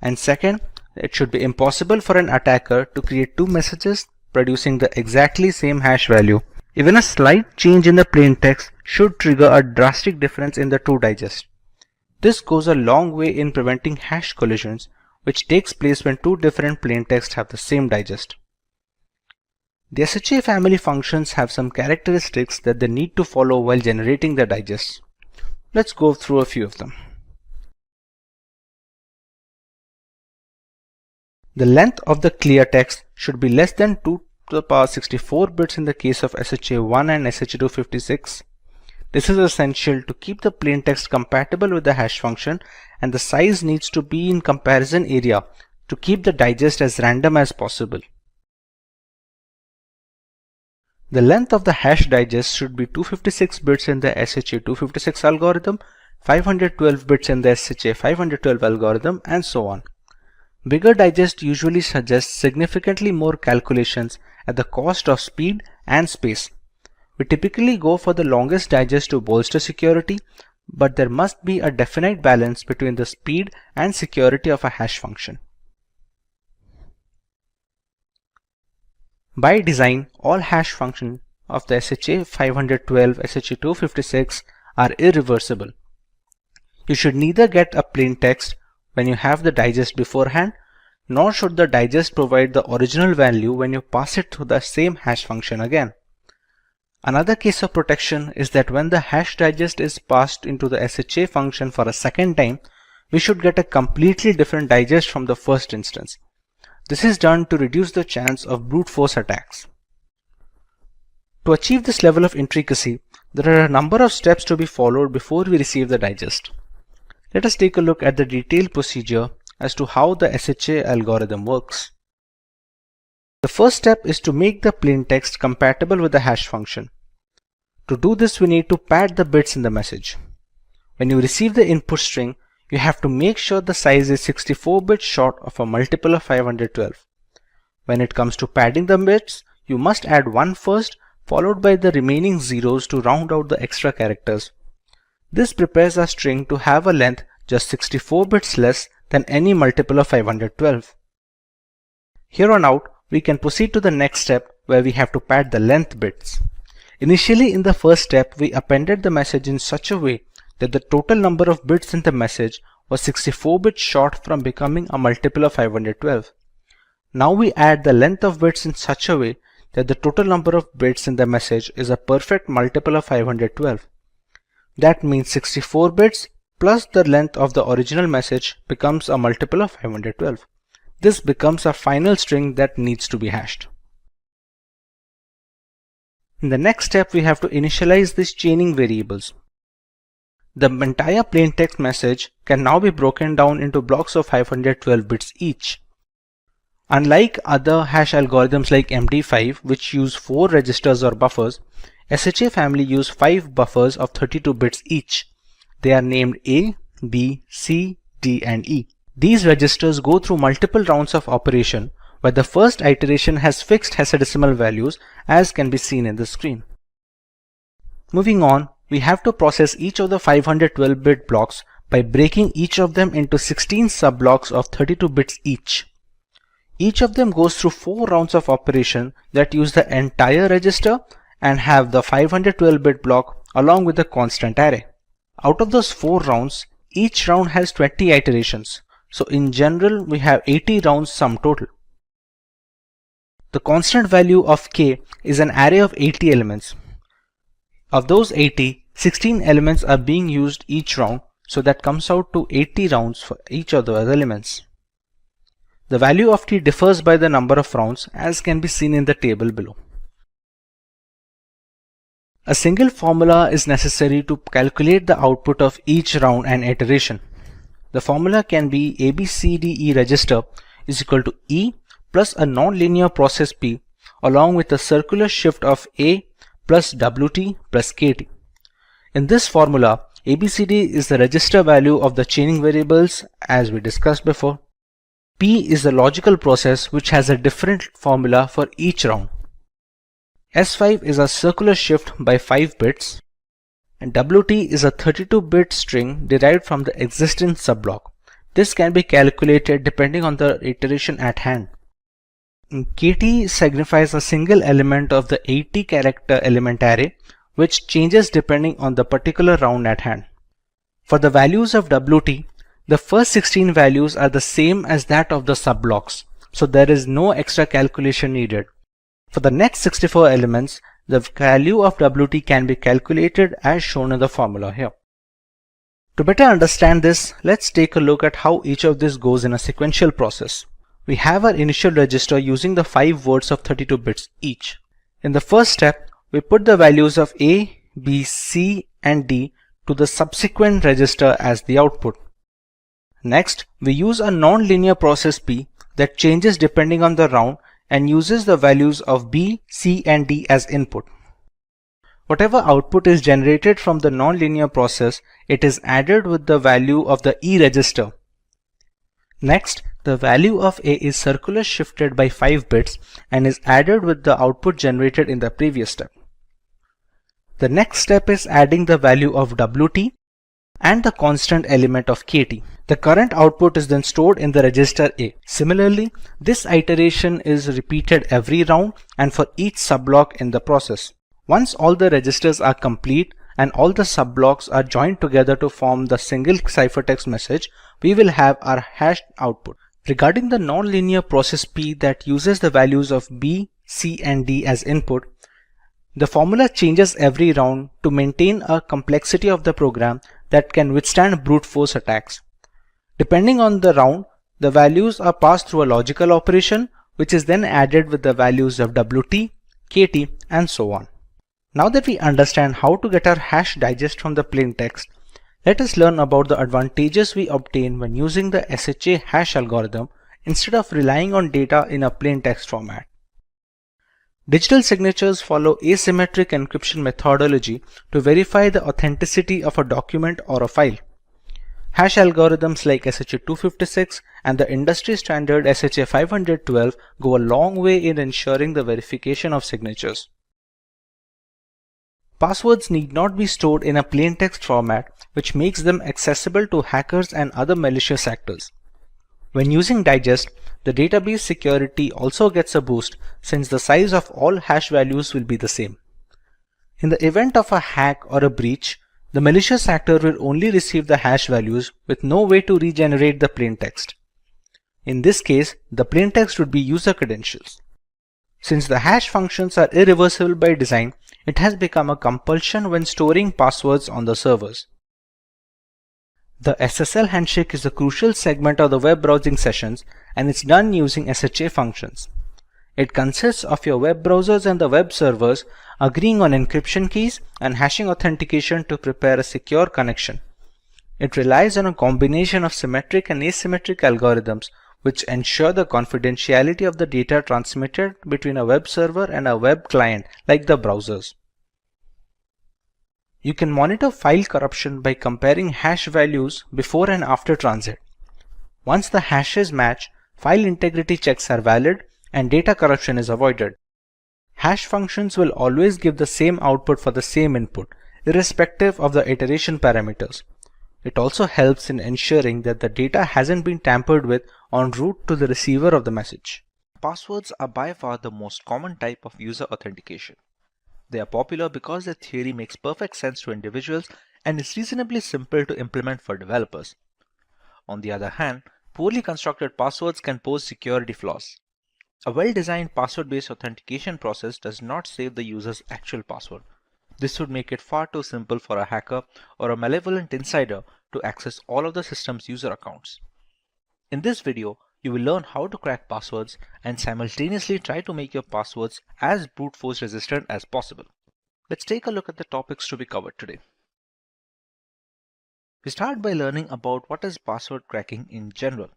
S9: and second, it should be impossible for an attacker to create 2 messages producing the exactly same hash value. Even a slight change in the plaintext should trigger a drastic difference in the 2 digests. This goes a long way in preventing hash collisions, which takes place when 2 different plaintexts have the same digest. The SHA family functions have some characteristics that they need to follow while generating the digests. Let's go through a few of them. The length of the clear text should be less than 2 to the power 64 bits in the case of SHA-1 and SHA-256. This is essential to keep the plaintext compatible with the hash function, and the size needs to be in comparison area to keep the digest as random as possible. The length of the hash digest should be 256 bits in the SHA-256 algorithm, 512 bits in the SHA-512 algorithm, and so on. Bigger digest usually suggests significantly more calculations at the cost of speed and space. We typically go for the longest digest to bolster security, but there must be a definite balance between the speed and security of a hash function. By design, all hash functions of the SHA-512, SHA-256 are irreversible. You should neither get a plain text when you have the digest beforehand, nor should the digest provide the original value when you pass it through the same hash function again. Another case of protection is that when the hash digest is passed into the SHA function for a second time, we should get a completely different digest from the first instance. This is done to reduce the chance of brute force attacks. To achieve this level of intricacy, there are a number of steps to be followed before we receive the digest. Let us take a look at the detailed procedure as to how the SHA algorithm works. The first step is to make the plaintext compatible with the hash function. To do this, we need to pad the bits in the message. When you receive the input string, you have to make sure the size is 64 bits short of a multiple of 512. When it comes to padding the bits, you must add 1 first, followed by the remaining zeros to round out the extra characters. This prepares our string to have a length just 64 bits less than any multiple of 512. Here on out, we can proceed to the next step where we have to pad the length bits. Initially, in the first step, we appended the message in such a way that the total number of bits in the message was 64 bits short from becoming a multiple of 512. Now we add the length of bits in such a way that the total number of bits in the message is a perfect multiple of 512. That means 64 bits plus the length of the original message becomes a multiple of 512. This becomes a final string that needs to be hashed. In the next step, we have to initialize these chaining variables. The entire plaintext message can now be broken down into blocks of 512 bits each. Unlike other hash algorithms like MD5, which use 4 registers or buffers, SHA family use 5 buffers of 32 bits each. They are named A, B, C, D, and E. These registers go through multiple rounds of operation, where the first iteration has fixed hexadecimal values, as can be seen in the screen. Moving on, we have to process each of the 512-bit blocks by breaking each of them into 16 subblocks of 32 bits each. Each of them goes through 4 rounds of operation that use the entire register and have the 512-bit block along with the constant array. Out of those 4 rounds, each round has 20 iterations. So in general, we have 80 rounds sum total. The constant value of k is an array of 80 elements. Of those 80, 16 elements are being used each round, so that comes out to 80 rounds for each of the other elements. The value of t differs by the number of rounds, as can be seen in the table below. A single formula is necessary to calculate the output of each round and iteration. The formula can be ABCDE register is equal to E plus a nonlinear process P along with a circular shift of A plus WT plus KT. In this formula, ABCD is the register value of the chaining variables as we discussed before. P is the logical process which has a different formula for each round. S5 is a circular shift by 5 bits. And WT is a 32-bit string derived from the existing subblock. This can be calculated depending on the iteration at hand. KT signifies a single element of the 80-character element array, which changes depending on the particular round at hand. For the values of WT, the first 16 values are the same as that of the subblocks, so there is no extra calculation needed. For the next 64 elements, the value of WT can be calculated as shown in the formula here. To better understand this, let's take a look at how each of this goes in a sequential process. We have our initial register using the 5 words of 32 bits each. In the first step, we put the values of A, B, C, and D to the subsequent register as the output. Next, we use a nonlinear process P that changes depending on the round and uses the values of B, C, and D as input. Whatever output is generated from the nonlinear process, it is added with the value of the E register. Next, the value of A is circular shifted by 5 bits and is added with the output generated in the previous step. The next step is adding the value of WT and the constant element of KT. The current output is then stored in the register A. Similarly, this iteration is repeated every round and for each subblock in the process. Once all the registers are complete and all the subblocks are joined together to form the single ciphertext message, we will have our hashed output. Regarding the nonlinear process P that uses the values of B, C, and D as input, The formula changes every round to maintain a complexity of the program that can withstand brute force attacks. Depending on the round, the values are passed through a logical operation, which is then added with the values of WT, KT, and so on. Now that we understand how to get our hash digest from the plain text, let us learn about the advantages we obtain when using the SHA hash algorithm instead of relying on data in a plain text format. Digital signatures follow asymmetric encryption methodology to verify the authenticity of a document or a file. Hash algorithms like SHA-256 and the industry standard SHA-512 go a long way in ensuring the verification of signatures. Passwords need not be stored in a plain text format, which makes them accessible to hackers and other malicious actors. When using digest, the database security also gets a boost since the size of all hash values will be the same. In the event of a hack or a breach, the malicious actor will only receive the hash values with no way to regenerate the plain text. In this case, the plain text would be user credentials. Since the hash functions are irreversible by design, it has become a compulsion when storing passwords on the servers. The SSL handshake is a crucial segment of the web browsing sessions, and it's done using SHA functions. It consists of your web browsers and the web servers agreeing on encryption keys and hashing authentication to prepare a secure connection. It relies on a combination of symmetric and asymmetric algorithms which ensure the confidentiality of the data transmitted between a web server and a web client like the browsers. You can monitor file corruption by comparing hash values before and after transit. Once the hashes match, file integrity checks are valid and data corruption is avoided. Hash functions will always give the same output for the same input, irrespective of the iteration parameters. It also helps in ensuring that the data hasn't been tampered with en route to the receiver of the message. Passwords are by far the most common type of user authentication. They are popular because their theory makes perfect sense to individuals and is reasonably simple to implement for developers. On the other hand, poorly constructed passwords can pose security flaws. A well-designed password-based authentication process does not save the user's actual password. This would make it far too simple for a hacker or a malevolent insider to access all of the system's user accounts. In this video, you will learn how to crack passwords and simultaneously try to make your passwords as brute force resistant as possible. Let's take a look at the topics to be covered today. We start by learning about what is password cracking in general.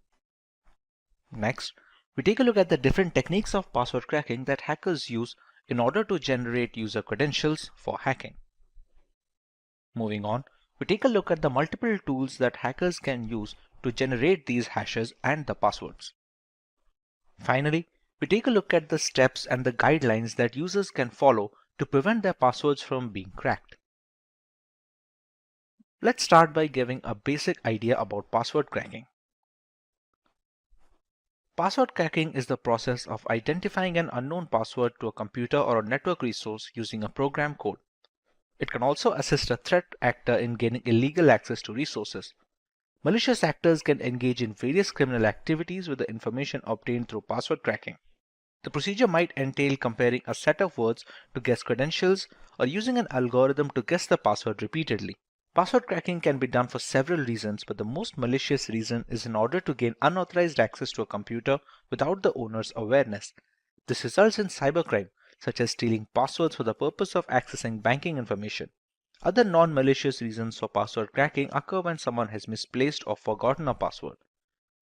S9: Next, we take a look at the different techniques of password cracking that hackers use in order to generate user credentials for hacking. Moving on, we take a look at the multiple tools that hackers can use to generate these hashes and the passwords. Finally, we take a look at the steps and the guidelines that users can follow to prevent their passwords from being cracked. Let's start by giving a basic idea about password cracking. Password cracking is the process of identifying an unknown password to a computer or a network resource using a program code. It can also assist a threat actor in gaining illegal access to resources. Malicious actors can engage in various criminal activities with the information obtained through password cracking. The procedure might entail comparing a set of words to guess credentials or using an algorithm to guess the password repeatedly. Password cracking can be done for several reasons, but the most malicious reason is in order to gain unauthorized access to a computer without the owner's awareness. This results in cybercrime, such as stealing passwords for the purpose of accessing banking information. Other non-malicious reasons for password cracking occur when someone has misplaced or forgotten a password.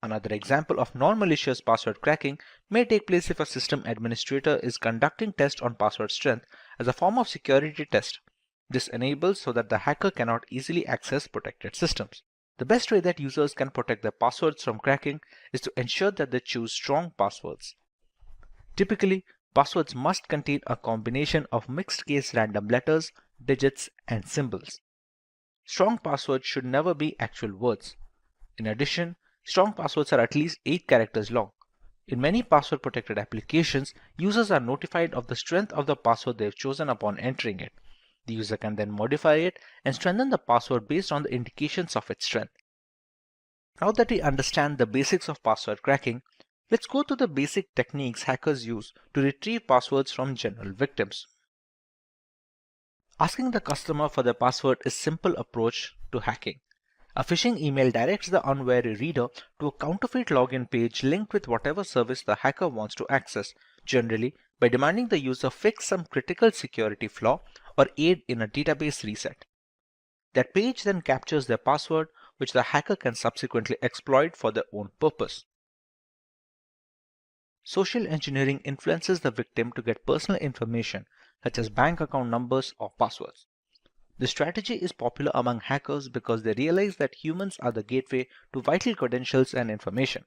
S9: Another example of non-malicious password cracking may take place if a system administrator is conducting tests on password strength as a form of security test. This enables so that the hacker cannot easily access protected systems. The best way that users can protect their passwords from cracking is to ensure that they choose strong passwords. Typically, passwords must contain a combination of mixed case random letters, digits, and symbols. Strong passwords should never be actual words. In addition, strong passwords are at least 8 characters long. In many password-protected applications, users are notified of the strength of the password they have chosen upon entering it. The user can then modify it and strengthen the password based on the indications of its strength. Now that we understand the basics of password cracking, let's go to the basic techniques hackers use to retrieve passwords from general victims.
S5: Asking the customer for their password is a simple approach to hacking. A phishing email directs the unwary reader to a counterfeit login page linked with whatever service the hacker wants to access, generally by demanding the user fix some critical security flaw or aid in a database reset. That page then captures their password, which the hacker can subsequently exploit for their own purpose. Social engineering influences the victim to get personal information such as bank account numbers or passwords. This strategy is popular among hackers because they realize that humans are the gateway to vital credentials and information.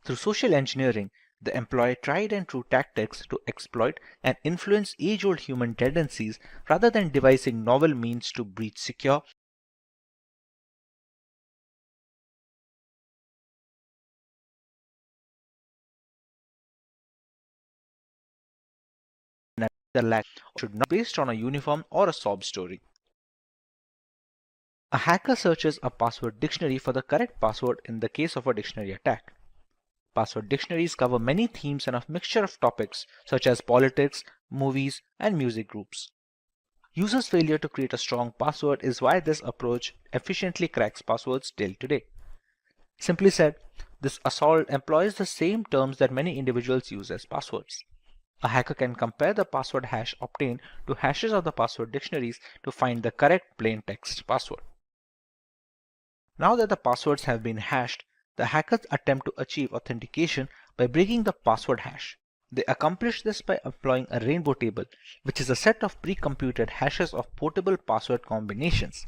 S5: Through social engineering, they employ tried and true tactics to exploit and influence age-old human tendencies rather than devising novel means to breach secure the lack should not be based on a uniform or a sob story. A hacker searches a password dictionary for the correct password in the case of a dictionary attack. Password dictionaries cover many themes and a mixture of topics such as politics, movies, and music groups. Users' failure to create a strong password is why this approach efficiently cracks passwords till today. Simply said, this assault employs the same terms that many individuals use as passwords. A hacker can compare the password hash obtained to hashes of the password dictionaries to find the correct plain text password. Now that the passwords have been hashed, the hackers attempt to achieve authentication by breaking the password hash. They accomplish this by employing a rainbow table, which is a set of pre-computed hashes of portable password combinations.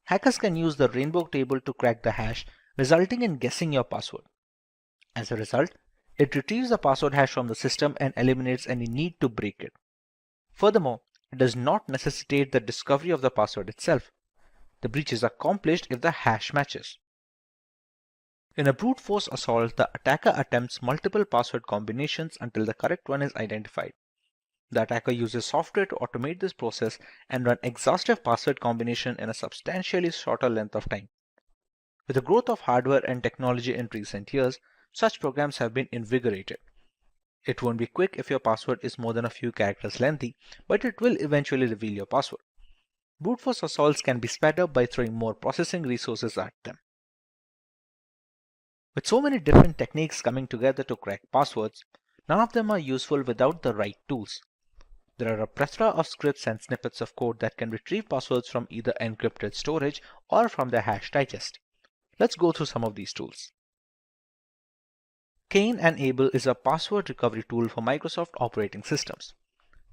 S5: Hackers can use the rainbow table to crack the hash, resulting in guessing your password. As a result, it retrieves the password hash from the system and eliminates any need to break it. Furthermore, it does not necessitate the discovery of the password itself. The breach is accomplished if the hash matches. In a brute force assault, the attacker attempts multiple password combinations until the correct one is identified. The attacker uses software to automate this process and run exhaustive password combination in a substantially shorter length of time. With the growth of hardware and technology in recent years, such programs have been invigorated. It won't be quick if your password is more than a few characters lengthy, but it will eventually reveal your password. Brute force assaults can be sped up by throwing more processing resources at them. With so many different techniques coming together to crack passwords, none of them are useful without the right tools. There are a plethora of scripts and snippets of code that can retrieve passwords from either encrypted storage or from their hash digest. Let's go through some of these tools. Cain and Abel is a password recovery tool for Microsoft operating systems.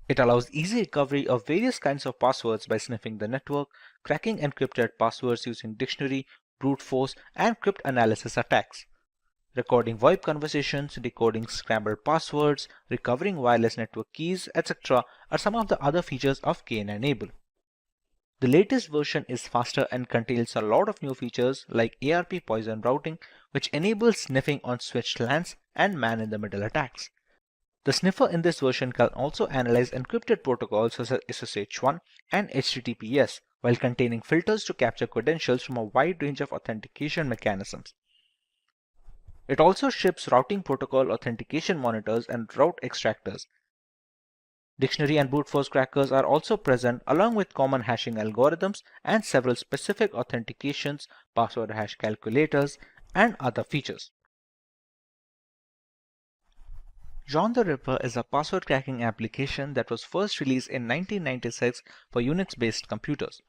S5: It allows easy recovery of various kinds of passwords by sniffing the network, cracking encrypted passwords using dictionary, brute force, and cryptanalysis attacks. Recording VoIP conversations, decoding scrambled passwords, recovering wireless network keys, etc. are some of the other features of Cain and Abel. The latest version is faster and contains a lot of new features like ARP poison routing, which enables sniffing on switched LANs and man-in-the-middle attacks. The sniffer in this version can also analyze encrypted protocols such as SSH1 and HTTPS, while containing filters to capture credentials from a wide range of authentication mechanisms. It also ships routing protocol authentication monitors and route extractors. Dictionary and brute force crackers are also present along with common hashing algorithms and several specific authentications, password hash calculators, and other features. John the Ripper is a password cracking application that was first released in 1996 for Unix-based computers.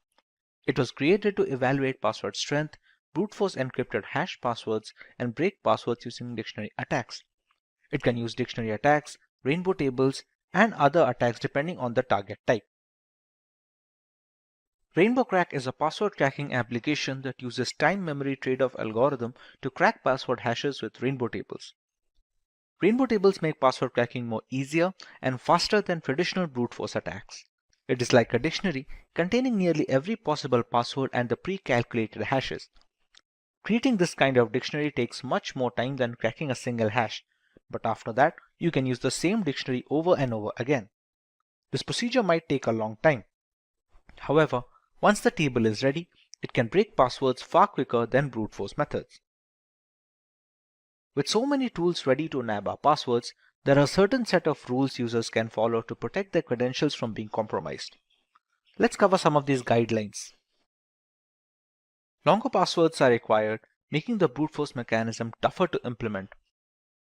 S5: It was created to evaluate password strength, brute force encrypted hash passwords, and break passwords using dictionary attacks. It can use dictionary attacks, rainbow tables, and other attacks depending on the target type. Rainbow Crack is a password cracking application that uses time memory trade-off algorithm to crack password hashes with rainbow tables. Rainbow tables make password cracking more easier and faster than traditional brute force attacks. It is like a dictionary containing nearly every possible password and the pre-calculated hashes. Creating this kind of dictionary takes much more time than cracking a single hash, but after that, you can use the same dictionary over and over again. This procedure might take a long time. However, once the table is ready, it can break passwords far quicker than brute force methods. With so many tools ready to nab our passwords, there are a certain set of rules users can follow to protect their credentials from being compromised. Let's cover some of these guidelines. Longer passwords are required, making the brute force mechanism tougher to implement.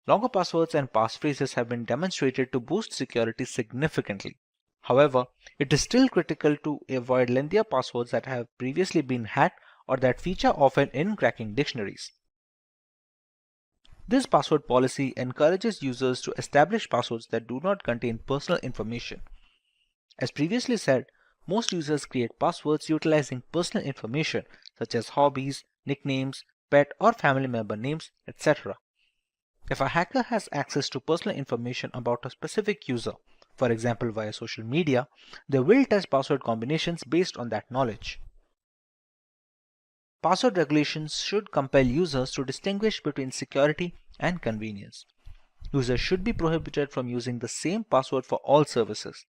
S5: Longer passwords and passphrases have been demonstrated to boost security significantly. However, it is still critical to avoid lengthier passwords that have previously been hacked or that feature often in cracking dictionaries. This password policy encourages users to establish passwords that do not contain personal information. As previously said, most users create passwords utilizing personal information such as hobbies, nicknames, pet or family member names, etc. If a hacker has access to personal information about a specific user, for example via social media, they will test password combinations based on that knowledge. Password regulations should compel users to distinguish between security and convenience. Users should be prohibited from using the same password for all services.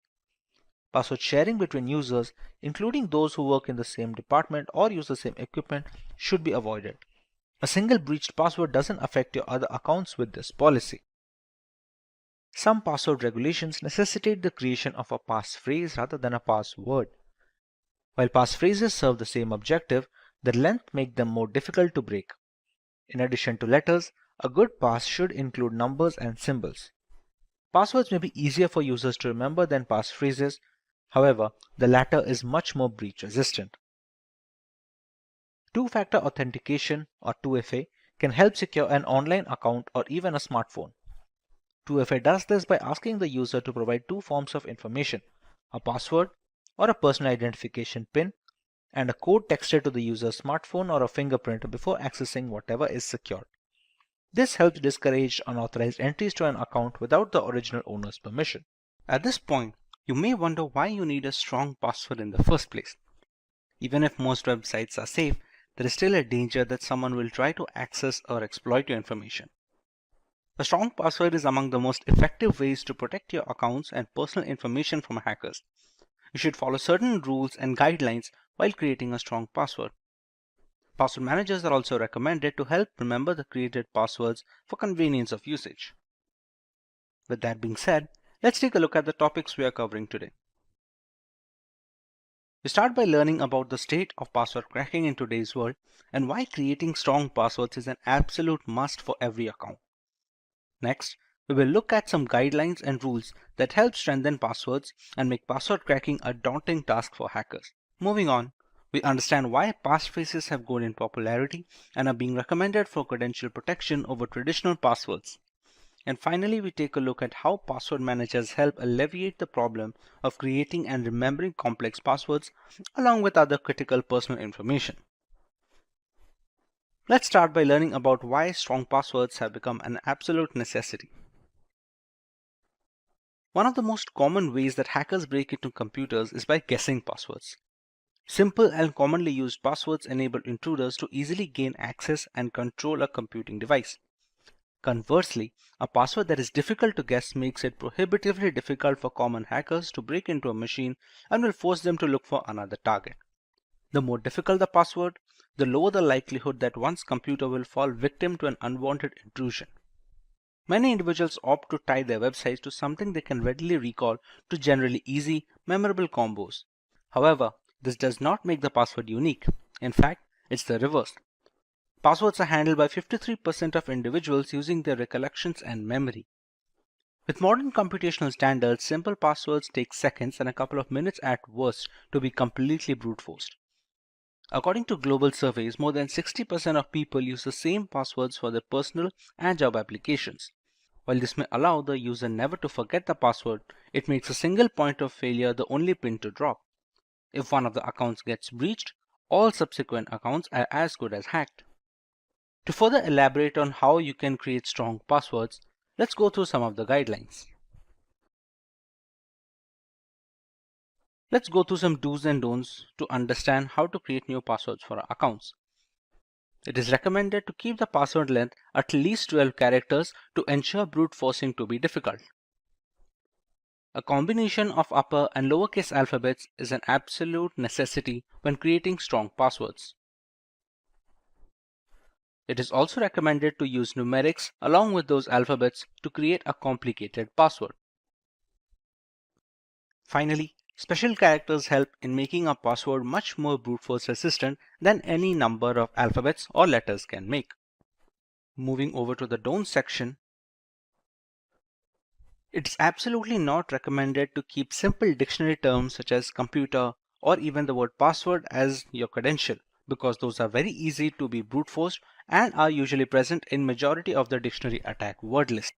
S5: Password sharing between users, including those who work in the same department or use the same equipment, should be avoided. A single breached password doesn't affect your other accounts with this policy. Some password regulations necessitate the creation of a passphrase rather than a password. While passphrases serve the same objective, their length makes them more difficult to break. In addition to letters, a good pass should include numbers and symbols. Passwords may be easier for users to remember than passphrases. However, the latter is much more breach resistant. Two-factor authentication, or 2FA, can help secure an online account or even a smartphone. 2FA does this by asking the user to provide two forms of information, a password or a personal identification PIN, and a code texted to the user's smartphone or a fingerprint before accessing whatever is secured. This helps discourage unauthorized entries to an account without the original owner's permission. At this point, you may wonder why you need a strong password in the first place. Even if most websites are safe, there is still a danger that someone will try to access or exploit your information. A strong password is among the most effective ways to protect your accounts and personal information from hackers. You should follow certain rules and guidelines while creating a strong password. Password managers are also recommended to help remember the created passwords for convenience of usage. With that being said, let's take a look at the topics we are covering today. We start by learning about the state of password cracking in today's world and why creating strong passwords is an absolute must for every account. Next, we will look at some guidelines and rules that help strengthen passwords and make password cracking a daunting task for hackers. Moving on, we understand why passphrases have grown in popularity and are being recommended for credential protection over traditional passwords. And finally, we take a look at how password managers help alleviate the problem of creating and remembering complex passwords along with other critical personal information. Let's start by learning about why strong passwords have become an absolute necessity. One of the most common ways that hackers break into computers is by guessing passwords. Simple and commonly used passwords enable intruders to easily gain access and control a computing device. Conversely, a password that is difficult to guess makes it prohibitively difficult for common hackers to break into a machine and will force them to look for another target. The more difficult the password, the lower the likelihood that one's computer will fall victim to an unwanted intrusion. Many individuals opt to tie their websites to something they can readily recall to generally easy, memorable combos. However, this does not make the password unique. In fact, it's the reverse. Passwords are handled by 53% of individuals using their recollections and memory. With modern computational standards, simple passwords take seconds and a couple of minutes at worst to be completely brute forced. According to global surveys, more than 60% of people use the same passwords for their personal and job applications. While this may allow the user never to forget the password, it makes a single point of failure the only pin to drop. If one of the accounts gets breached, all subsequent accounts are as good as hacked. To further elaborate on how you can create strong passwords, let's go through some of the guidelines. Let's go through some do's and don'ts to understand how to create new passwords for our accounts. It is recommended to keep the password length at least 12 characters to ensure brute forcing to be difficult. A combination of upper and lowercase alphabets is an absolute necessity when creating strong passwords. It is also recommended to use numerics along with those alphabets to create a complicated password. Finally,
S9: Special characters help in making a password much more brute force resistant than any number of alphabets or letters can make. Moving over to the don't section, it's absolutely not recommended to keep simple dictionary terms such as computer or even the word password as your credential, because those are very easy to be brute forced and are usually present in majority of the dictionary attack word list.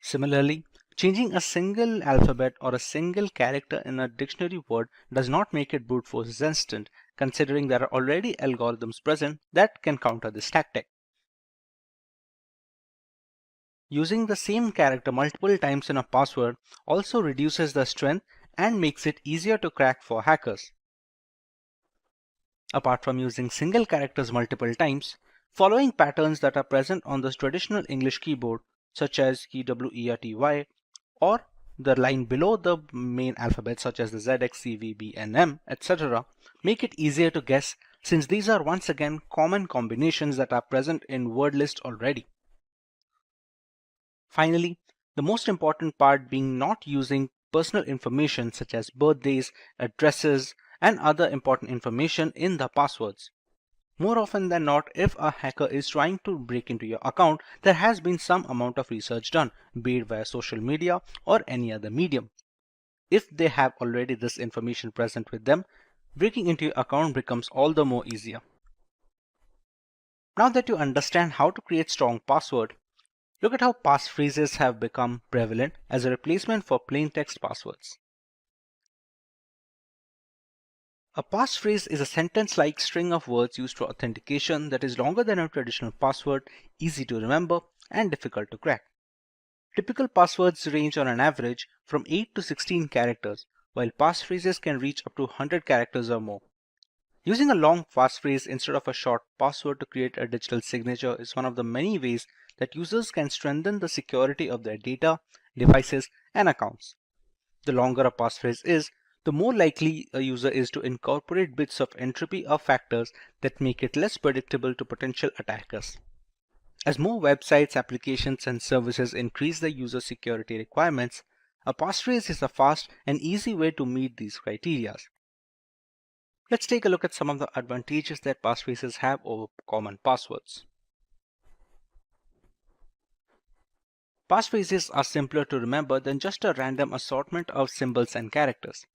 S9: Similarly, changing a single alphabet or a single character in a dictionary word does not make it brute force resistant, considering there are already algorithms present that can counter this tactic. Using the same character multiple times in a password also reduces the strength and makes it easier to crack for hackers. Apart from using single characters multiple times, following patterns that are present on the traditional English keyboard, such as KWERTY, or the line below the main alphabet such as the ZX, CV, B, and M, etc., make it easier to guess, since these are once again common combinations that are present in word list already. Finally, the most important part being not using personal information such as birthdays, addresses, and other important information in the passwords. More often than not, if a hacker is trying to break into your account, there has been some amount of research done, be it via social media or any other medium. If they have already this information present with them, breaking into your account becomes all the more easier. Now that you understand how to create strong password, look at how passphrases have become prevalent as a replacement for plain text passwords. A passphrase is a sentence-like string of words used for authentication that is longer than a traditional password, easy to remember, and difficult to crack. Typical passwords range on an average from 8 to 16 characters, while passphrases can reach up to 100 characters or more. Using a long passphrase instead of a short password to create a digital signature is one of the many ways that users can strengthen the security of their data, devices, and accounts. The longer a passphrase is, the more likely a user is to incorporate bits of entropy or factors that make it less predictable to potential attackers. As more websites, applications, and services increase their user security requirements, a passphrase is a fast and easy way to meet these criteria. Let's take a look at some of the advantages that passphrases have over common passwords. Passphrases are simpler to remember than just a random assortment of symbols and characters.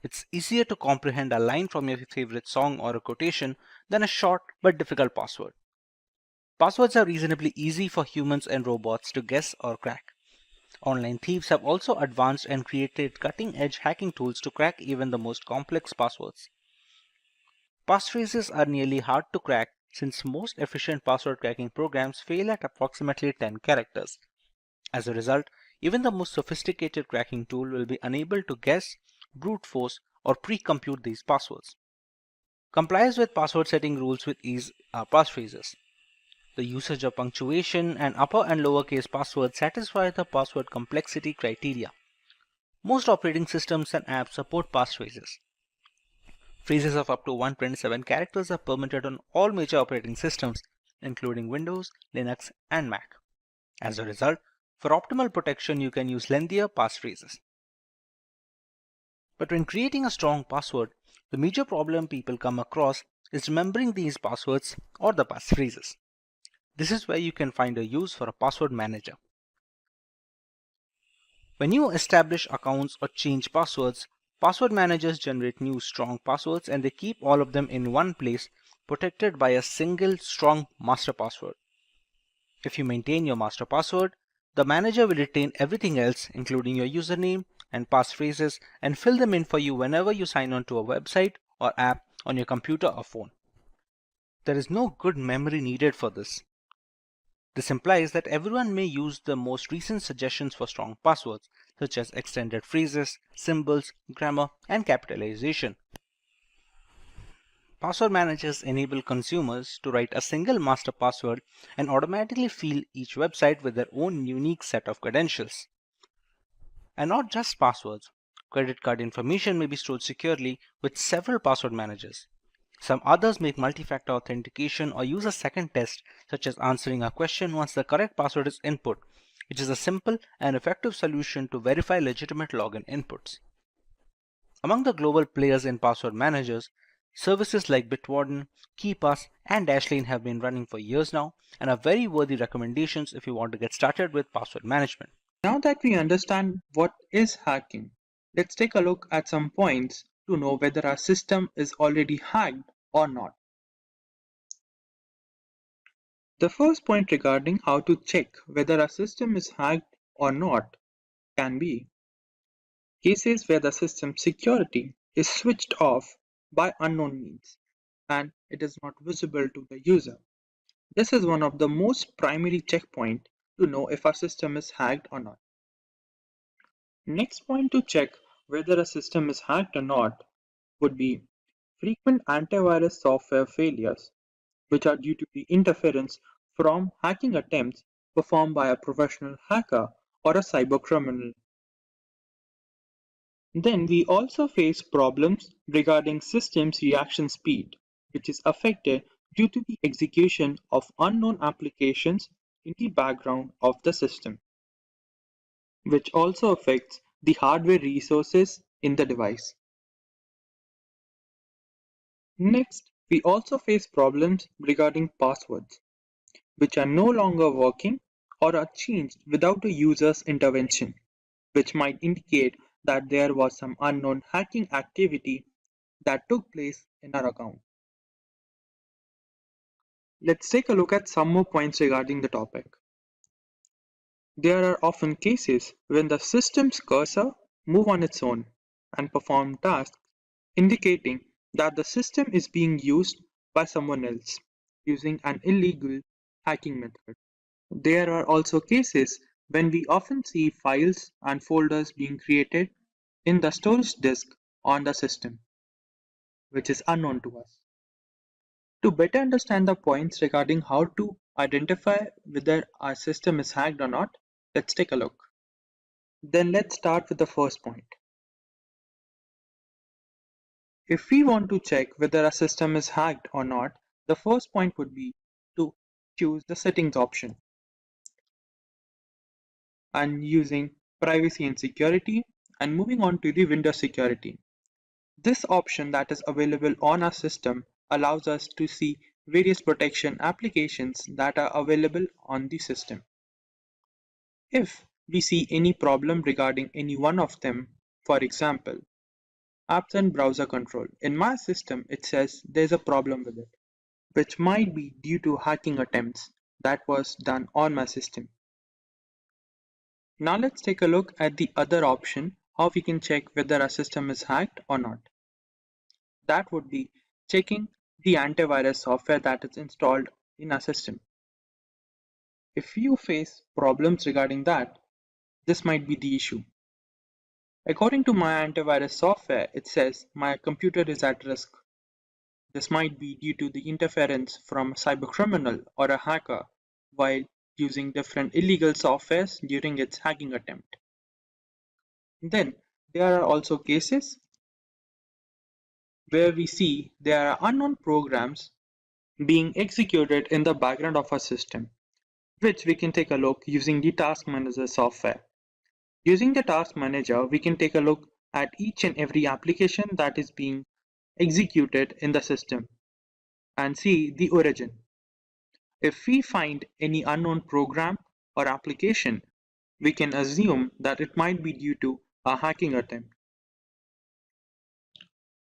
S9: It's easier to comprehend a line from your favorite song or a quotation than a short but difficult password. Passwords are reasonably easy for humans and robots to guess or crack. Online thieves have also advanced and created cutting-edge hacking tools to crack even the most complex passwords. Passphrases are nearly hard to crack since most efficient password cracking programs fail at approximately 10 characters. As a result, even the most sophisticated cracking tool will be unable to guess, brute force, or pre-compute these passwords. Complies with password setting rules with ease are passphrases. The usage of punctuation and upper and lowercase passwords satisfy the password complexity criteria. Most operating systems and apps support passphrases. Phrases of up to 127 characters are permitted on all major operating systems, including Windows, Linux, and Mac. As a result, for optimal protection, you can use lengthier passphrases. But when creating a strong password, the major problem people come across is remembering these passwords or the passphrases. This is where you can find a use for a password manager. When you establish accounts or change passwords, password managers generate new strong passwords and they keep all of them in one place, protected by a single strong master password. If you maintain your master password, the manager will retain everything else, including your username and passphrases, and fill them in for you whenever you sign on to a website or app on your computer or phone. There is no good memory needed for this. This implies that everyone may use the most recent suggestions for strong passwords, such as extended phrases, symbols, grammar, and capitalization. Password managers enable consumers to write a single master password and automatically fill each website with their own unique set of credentials. And not just passwords. Credit card information may be stored securely with several password managers. Some others make multi-factor authentication or use a second test, such as answering a question once the correct password is input, which is a simple and effective solution to verify legitimate login inputs. Among the global players in password managers, services like Bitwarden, KeePass, and Dashlane have been running for years now and are very worthy recommendations if you want to get started with password management.
S7: Now that we understand what is hacking, let's take a look at some points to know whether our system is already hacked or not. The first point regarding how to check whether a system is hacked or not can be cases where the system security is switched off by unknown means and it is not visible to the user. This is one of the most primary checkpoints to know if our system is hacked or not. Next point to check whether a system is hacked or not would be frequent antivirus software failures, which are due to the interference from hacking attempts performed by a professional hacker or a cybercriminal. Then we also face problems regarding systems reaction speed, which is affected due to the execution of unknown applications in the background of the system, which also affects the hardware resources in the device. Next, we also face problems regarding passwords, which are no longer working or are changed without the user's intervention, which might indicate that there was some unknown hacking activity that took place in our account. Let's take a look at some more points regarding the topic. There are often cases when the system's cursor moves on its own and perform tasks indicating that the system is being used by someone else using an illegal hacking method. There are also cases when we often see files and folders being created in the storage disk on the system, which is unknown to us. To better understand the points regarding how to identify whether our system is hacked or not, let's take a look. Then let's start with the first point. If we want to check whether a system is hacked or not, the first point would be to choose the settings option and using privacy and security and moving on to the Windows security. This option that is available on our system allows us to see various protection applications that are available on the system. If we see any problem regarding any one of them, for example, apps and browser control, in my system it says there's a problem with it, which might be due to hacking attempts that was done on my system. Now let's take a look at the other option, how we can check whether our system is hacked or not. That would be checking the antivirus software that is installed in our system. If you face problems regarding that, this might be the issue. According to my antivirus software, it says my computer is at risk. This might be due to the interference from a cybercriminal or a hacker while using different illegal softwares during its hacking attempt. Then there are also cases where we see there are unknown programs being executed in the background of our system, which we can take a look using the Task Manager software. Using the Task Manager, we can take a look at each and every application that is being executed in the system and see the origin. If we find any unknown program or application, we can assume that it might be due to a hacking attempt.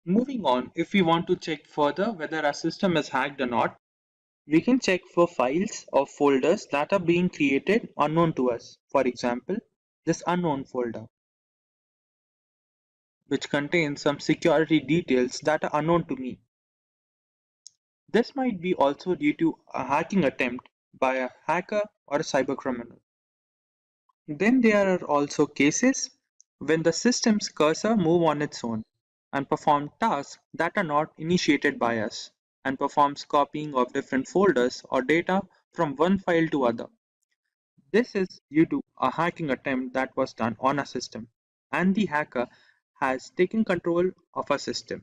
S7: Moving on, if we want to check further whether our system is hacked or not, we can check for files or folders that are being created unknown to us. For example, this unknown folder, which contains some security details that are unknown to me. This might be also due to a hacking attempt by a hacker or a cybercriminal. Then there are also cases when the system's cursor moves on its own and performs tasks that are not initiated by us and performs copying of different folders or data from one file to other. This is due to a hacking attempt that was done on a system and the hacker has taken control of a system.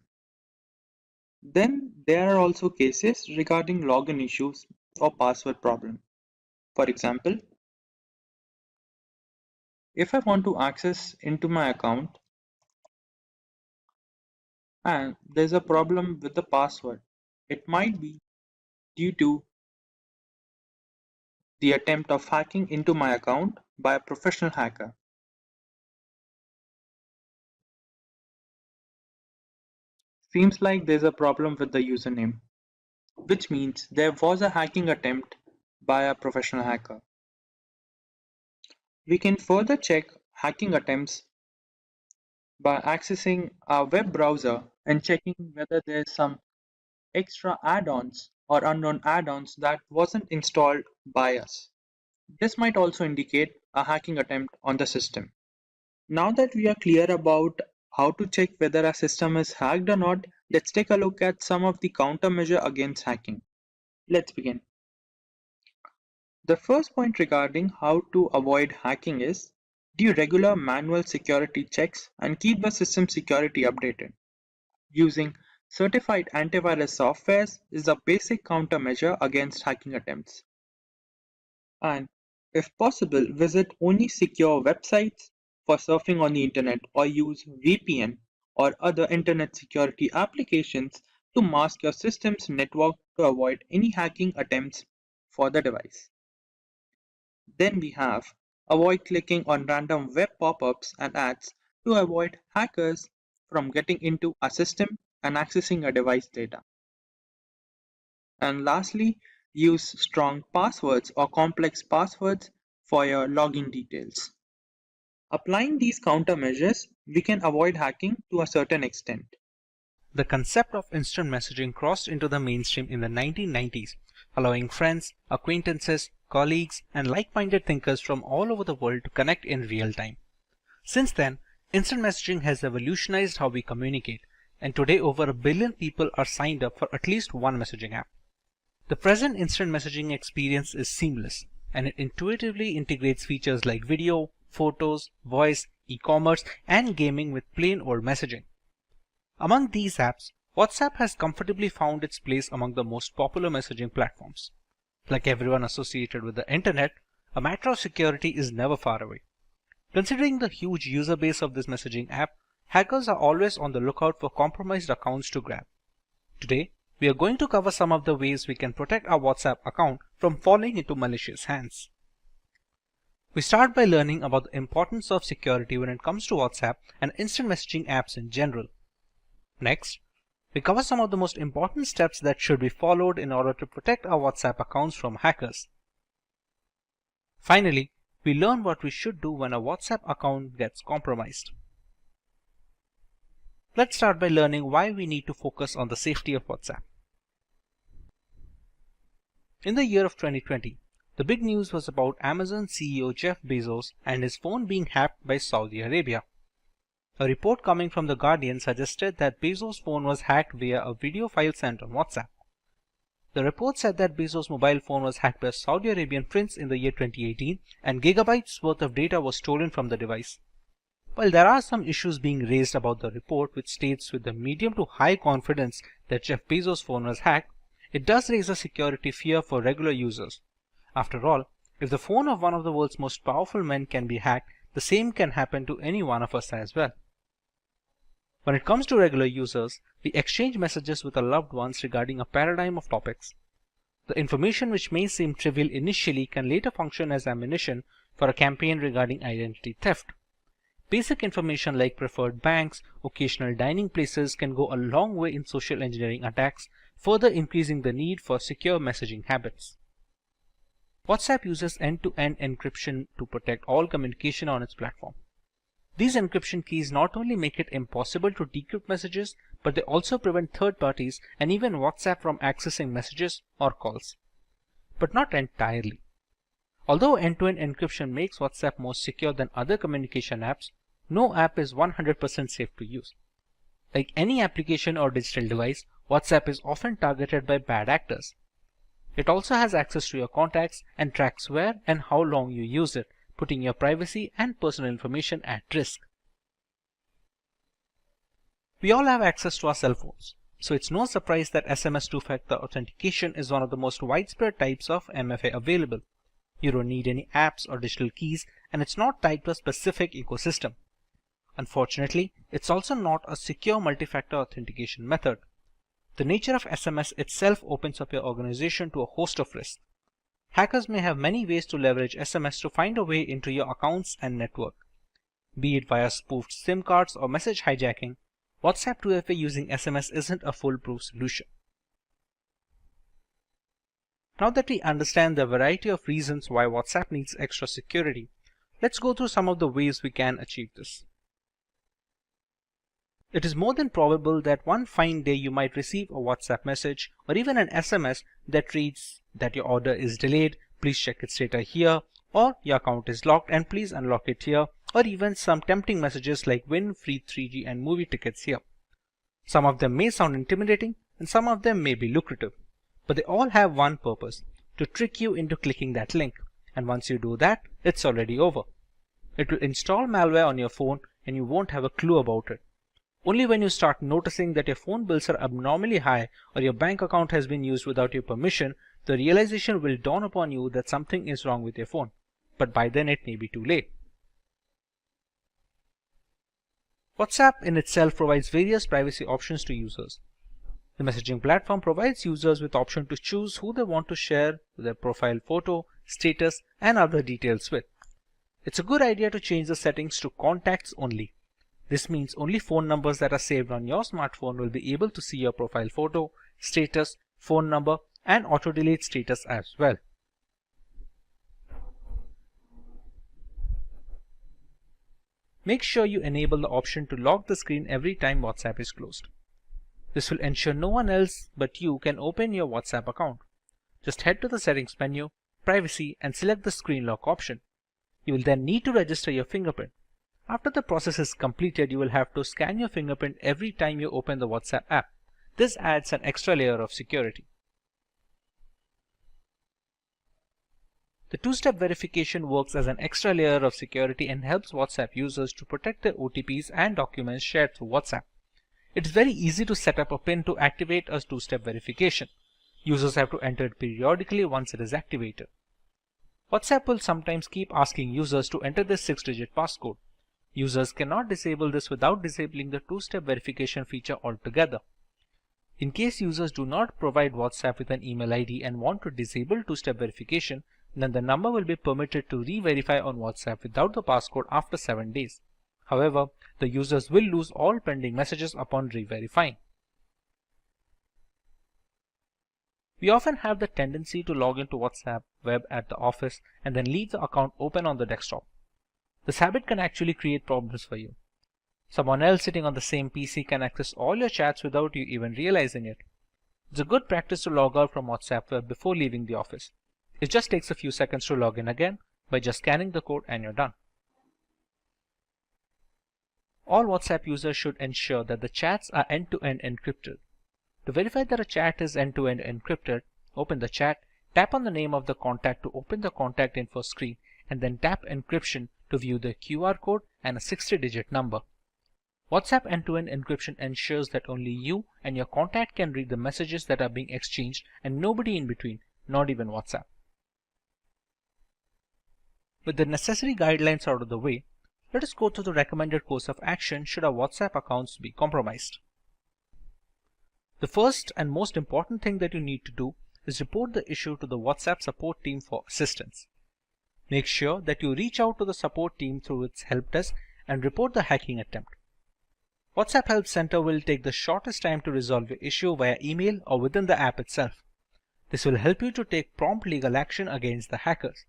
S7: Then there are also cases regarding login issues or password problem. For example, if I want to access into my account and there's a problem with the password. It might be due to the attempt of hacking into my account by a professional hacker. Seems like there's a problem with the username, which means there was a hacking attempt by a professional hacker. We can further check hacking attempts by accessing our web browser and checking whether there's some extra add-ons or unknown add-ons that wasn't installed by us. This might also indicate a hacking attempt on the system. Now that we are clear about how to check whether a system is hacked or not, let's take a look at some of the countermeasure against hacking. Let's begin. The first point regarding how to avoid hacking is do regular manual security checks and keep the system security updated. Using certified antivirus softwares is a basic countermeasure against hacking attempts. And if possible, visit only secure websites for surfing on the internet or use VPN or other internet security applications to mask your system's network to avoid any hacking attempts for the device. Then we have avoid clicking on random web pop-ups and ads to avoid hackers from getting into a system and accessing a device data. And lastly, use strong passwords or complex passwords for your login details. Applying these countermeasures, we can avoid hacking to a certain extent.
S5: The concept of instant messaging crossed into the mainstream in the 1990s, allowing friends, acquaintances, colleagues, and like-minded thinkers from all over the world to connect in real time. Since then, instant messaging has revolutionized how we communicate, and today over 1 billion people are signed up for at least one messaging app. The present instant messaging experience is seamless, and it intuitively integrates features like video, photos, voice, e-commerce, and gaming with plain old messaging. Among these apps, WhatsApp has comfortably found its place among the most popular messaging platforms. Like everyone associated with the internet, a matter of security is never far away. Considering the huge user base of this messaging app, hackers are always on the lookout for compromised accounts to grab. Today, we are going to cover some of the ways we can protect our WhatsApp account from falling into malicious hands. We start by learning about the importance of security when it comes to WhatsApp and instant messaging apps in general. Next, we cover some of the most important steps that should be followed in order to protect our WhatsApp accounts from hackers. Finally, we learn what we should do when a WhatsApp account gets compromised. Let's start by learning why we need to focus on the safety of WhatsApp. In the year of 2020, the big news was about Amazon CEO Jeff Bezos and his phone being hacked by Saudi Arabia. A report coming from The Guardian suggested that Bezos' phone was hacked via a video file sent on WhatsApp. The report said that Bezos' mobile phone was hacked by a Saudi Arabian prince in the year 2018 and gigabytes worth of data was stolen from the device. While there are some issues being raised about the report which states with a medium to high confidence that Jeff Bezos' phone was hacked, it does raise a security fear for regular users. After all, if the phone of one of the world's most powerful men can be hacked, the same can happen to any one of us as well. When it comes to regular users, we exchange messages with our loved ones regarding a paradigm of topics. The information which may seem trivial initially can later function as ammunition for a campaign regarding identity theft. Basic information like preferred banks, occasional dining places can go a long way in social engineering attacks, further increasing the need for secure messaging habits. WhatsApp uses end-to-end encryption to protect all communication on its platform. These encryption keys not only make it impossible to decrypt messages, but they also prevent third parties and even WhatsApp from accessing messages or calls. But not entirely. Although end-to-end encryption makes WhatsApp more secure than other communication apps, no app is 100% safe to use. Like any application or digital device, WhatsApp is often targeted by bad actors. It also has access to your contacts and tracks where and how long you use it, putting your privacy and personal information at risk. We all have access to our cell phones, so it's no surprise that SMS two-factor authentication is one of the most widespread types of MFA available. You don't need any apps or digital keys, and it's not tied to a specific ecosystem.
S9: Unfortunately, it's also not a secure multi-factor authentication method. The nature of SMS itself opens up your organization to a host of risks. Hackers may have many ways to leverage SMS to find a way into your accounts and network. Be it via spoofed SIM cards or message hijacking, WhatsApp 2FA using SMS isn't a foolproof solution. Now that we understand the variety of reasons why WhatsApp needs extra security, let's go through some of the ways we can achieve this. It is more than probable that one fine day you might receive a WhatsApp message or even an SMS that reads that your order is delayed, please check its status here, or your account is locked and please unlock it here, or even some tempting messages like win free 3G and movie tickets here. Some of them may sound intimidating and some of them may be lucrative, but they all have one purpose: to trick you into clicking that link, and once you do that, it's already over. It will install malware on your phone and you won't have a clue about it. Only when you start noticing that your phone bills are abnormally high or your bank account has been used without your permission, the realization will dawn upon you that something is wrong with your phone. But by then it may be too late. WhatsApp in itself provides various privacy options to users. The messaging platform provides users with the option to choose who they want to share their profile photo, status, and other details with. It's a good idea to change the settings to contacts only. This means only phone numbers that are saved on your smartphone will be able to see your profile photo, status, phone number, and auto-delete status as well. Make sure you enable the option to lock the screen every time WhatsApp is closed. This will ensure no one else but you can open your WhatsApp account. Just head to the settings menu, privacy, and select the screen lock option. You will then need to register your fingerprint. After the process is completed, you will have to scan your fingerprint every time you open the WhatsApp app. This adds an extra layer of security. The two-step verification works as an extra layer of security and helps WhatsApp users to protect their OTPs and documents shared through WhatsApp. It is very easy to set up a PIN to activate a two-step verification. Users have to enter it periodically once it is activated. WhatsApp will sometimes keep asking users to enter this 6-digit passcode. Users cannot disable this without disabling the two-step verification feature altogether. In case users do not provide WhatsApp with an email ID and want to disable two-step verification, then the number will be permitted to re-verify on WhatsApp without the passcode after 7 days. However, the users will lose all pending messages upon re-verifying. We often have the tendency to log into WhatsApp web at the office and then leave the account open on the desktop. This habit can actually create problems for you. Someone else sitting on the same PC can access all your chats without you even realizing it. It's a good practice to log out from WhatsApp web before leaving the office. It just takes a few seconds to log in again by just scanning the code and you're done. All WhatsApp users should ensure that the chats are end-to-end encrypted. To verify that a chat is end-to-end encrypted, open the chat, tap on the name of the contact to open the contact info screen, and then tap encryption to view the QR code and a 60-digit number. WhatsApp end-to-end encryption ensures that only you and your contact can read the messages that are being exchanged and nobody in between, not even WhatsApp. With the necessary guidelines out of the way, let us go through the recommended course of action should our WhatsApp accounts be compromised. The first and most important thing that you need to do is report the issue to the WhatsApp support team for assistance. Make sure that you reach out to the support team through its help desk and report the hacking attempt. WhatsApp Help Center will take the shortest time to resolve your issue via email or within the app itself. This will help you to take prompt legal action against the hackers.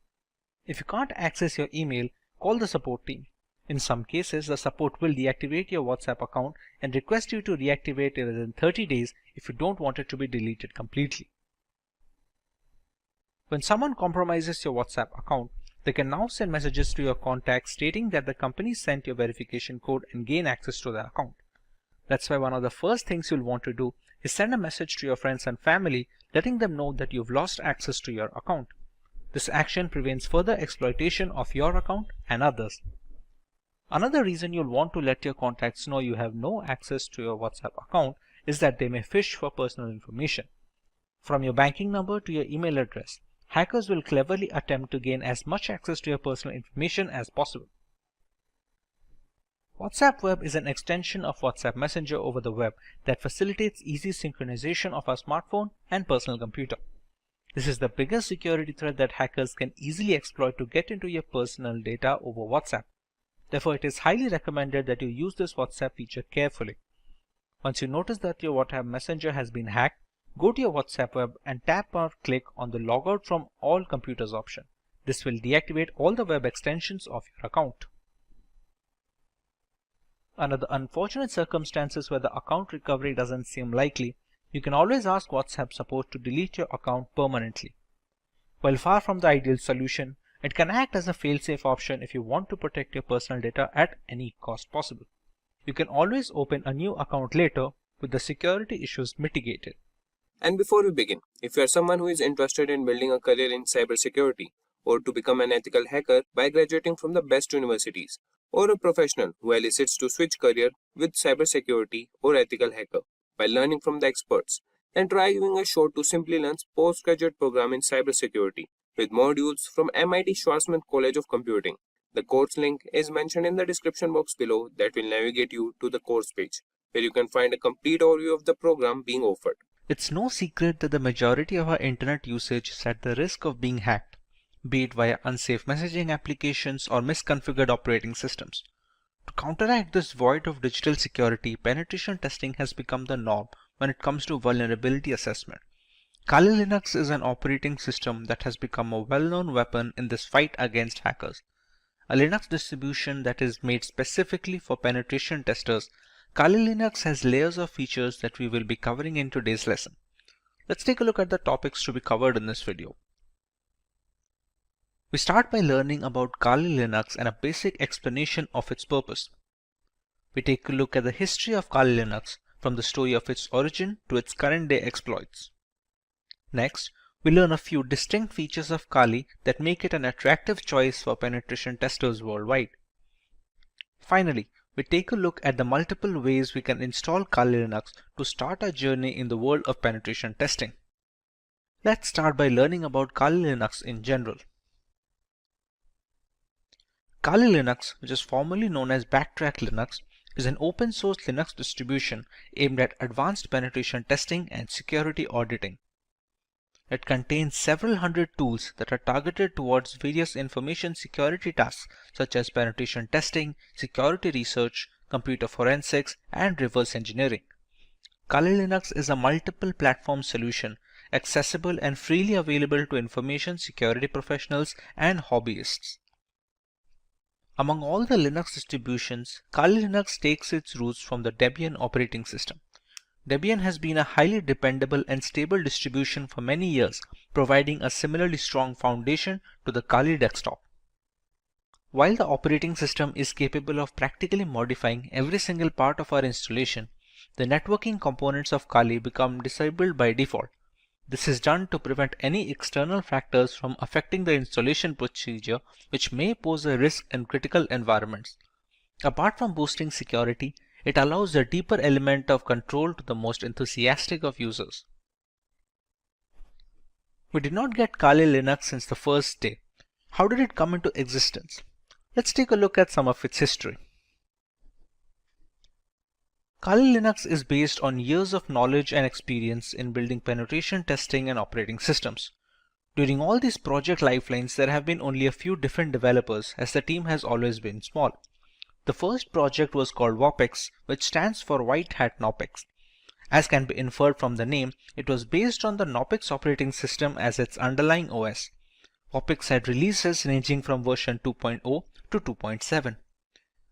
S9: If you can't access your email, call the support team. In some cases, the support will deactivate your WhatsApp account and request you to reactivate it within 30 days if you don't want it to be deleted completely. When someone compromises your WhatsApp account, they can now send messages to your contacts stating that the company sent your verification code and gain access to their account. That's why one of the first things you'll want to do is send a message to your friends and family letting them know that you've lost access to your account. This action prevents further exploitation of your account and others. Another reason you'll want to let your contacts know you have no access to your WhatsApp account is that they may phish for personal information. From your banking number to your email address, hackers will cleverly attempt to gain as much access to your personal information as possible.
S5: WhatsApp Web is an extension of WhatsApp Messenger over the web that facilitates easy synchronization of our smartphone and personal computer. This is the biggest security threat that hackers can easily exploit to get into your personal data over WhatsApp. Therefore, it is highly recommended that you use this WhatsApp feature carefully. Once you notice that your WhatsApp Messenger has been hacked, go to your WhatsApp Web and tap or click on the Logout from all computers option. This will deactivate all the web extensions of your account. Under the unfortunate circumstances where the account recovery doesn't seem likely, you can always ask WhatsApp support to delete your account permanently. While far from the ideal solution, it can act as a fail-safe option if you want to protect your personal data at any cost possible. You can always open a new account later with the security issues mitigated.
S4: And before we begin, if you are someone who is interested in building a career in cybersecurity, or to become an ethical hacker by graduating from the best universities, or a professional who elicits to switch career with cybersecurity or ethical hacker by learning from the experts, then try giving a shot to Simplilearn's postgraduate program in cybersecurity with modules from MIT Schwarzman College of Computing. The course link is mentioned in the description box below that will navigate you to the course page, where you can find a complete overview of the program being offered.
S5: It's no secret that the majority of our internet usage is at the risk of being hacked, be it via unsafe messaging applications or misconfigured operating systems. To counteract this void of digital security, penetration testing has become the norm when it comes to vulnerability assessment. Kali Linux is an operating system that has become a well-known weapon in this fight against hackers. A Linux distribution that is made specifically for penetration testers, Kali Linux has layers of features that we will be covering in today's lesson. Let's take a look at the topics to be covered in this video. We start by learning about Kali Linux and a basic explanation of its purpose. We take a look at the history of Kali Linux from the story of its origin to its current day exploits. Next, we learn a few distinct features of Kali that make it an attractive choice for penetration testers worldwide. Finally, we take a look at the multiple ways we can install Kali Linux to start our journey in the world of penetration testing. Let's start by learning about Kali Linux in general. Kali Linux, which is formerly known as Backtrack Linux, is an open source Linux distribution aimed at advanced penetration testing and security auditing. It contains several hundred tools that are targeted towards various information security tasks such as penetration testing, security research, computer forensics, and reverse engineering. Kali Linux is a multiple platform solution accessible and freely available to information security professionals and hobbyists. Among all the Linux distributions, Kali Linux takes its roots from the Debian operating system. Debian has been a highly dependable and stable distribution for many years, providing a similarly strong foundation to the Kali desktop. While the operating system is capable of practically modifying every single part of our installation, the networking components of Kali become disabled by default. This is done to prevent any external factors from affecting the installation procedure, which may pose a risk in critical environments. Apart from boosting security, it allows a deeper element of control to the most enthusiastic of users. We did not get Kali Linux since the first day. How did it come into existence? Let's take a look at some of its history. Kali Linux is based on years of knowledge and experience in building penetration testing and operating systems. During all these project lifelines, there have been only a few different developers, as the team has always been small. The first project was called WOPEX, which stands for White Hat Knopex. As can be inferred from the name, it was based on the Knopex operating system as its underlying OS. WOPEX had releases ranging from version 2.0 to 2.7.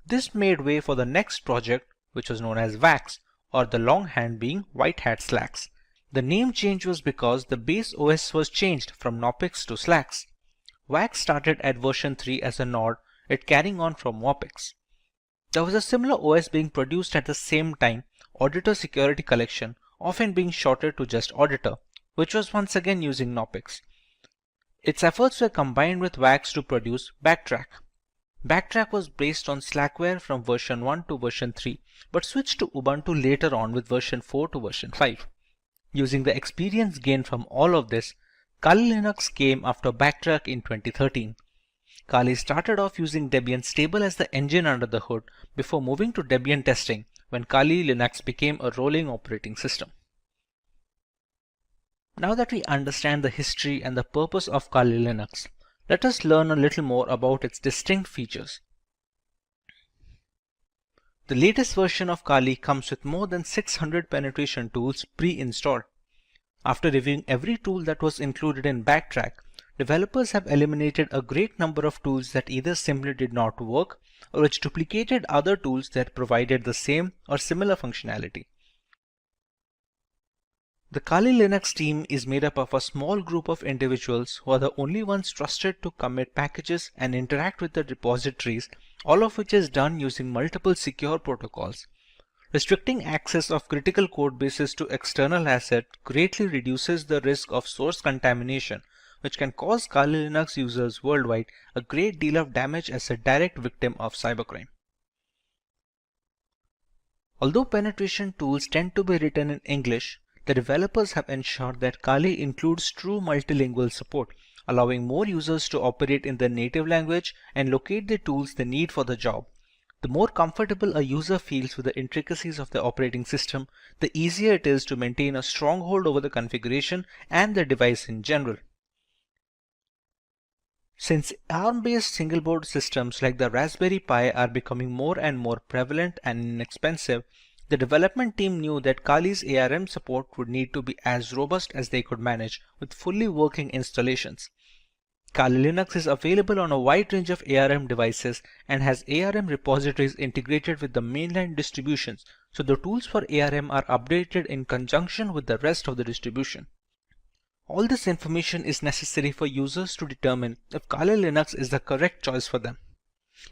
S5: This made way for the next project, which was known as WAX, or the longhand being White Hat Slacks. The name change was because the base OS was changed from Knopex to Slacks. WAX started at version 3 as a nod, it carrying on from WOPEX. There was a similar OS being produced at the same time, Auditor Security Collection, often being shortened to just Auditor, which was once again using Knopex. Its efforts were combined with WAX to produce Backtrack. Backtrack was based on Slackware from version 1 to version 3, but switched to Ubuntu later on with version 4 to version 5. Using the experience gained from all of this, Kali Linux came after Backtrack in 2013.
S9: Kali started off using Debian stable as the engine under the hood before moving to Debian testing when Kali Linux became a rolling operating system. Now that we understand the history and the purpose of Kali Linux, let us learn a little more about its distinct features. The latest version of Kali comes with more than 600 penetration tools pre-installed. After reviewing every tool that was included in Backtrack, developers have eliminated a great number of tools that either simply did not work or which duplicated other tools that provided the same or similar functionality. The Kali Linux team is made up of a small group of individuals who are the only ones trusted to commit packages and interact with the repositories, all of which is done using multiple secure protocols. Restricting access of critical code bases to external assets greatly reduces the risk of source contamination, which can cause Kali Linux users worldwide a great deal of damage as a direct victim of cybercrime. Although penetration tools tend to be written in English, the developers have ensured that Kali includes true multilingual support, allowing more users to operate in their native language and locate the tools they need for the job. The more comfortable a user feels with the intricacies of the operating system, the easier it is to maintain a stronghold over the configuration and the device in general. Since ARM-based single-board systems like the Raspberry Pi are becoming more and more prevalent and inexpensive, the development team knew that Kali's ARM support would need to be as robust as they could manage with fully working installations. Kali Linux is available on a wide range of ARM devices and has ARM repositories integrated with the mainline distributions, so the tools for ARM are updated in conjunction with the rest of the distribution. All this information is necessary for users to determine if Kali Linux is the correct choice for them.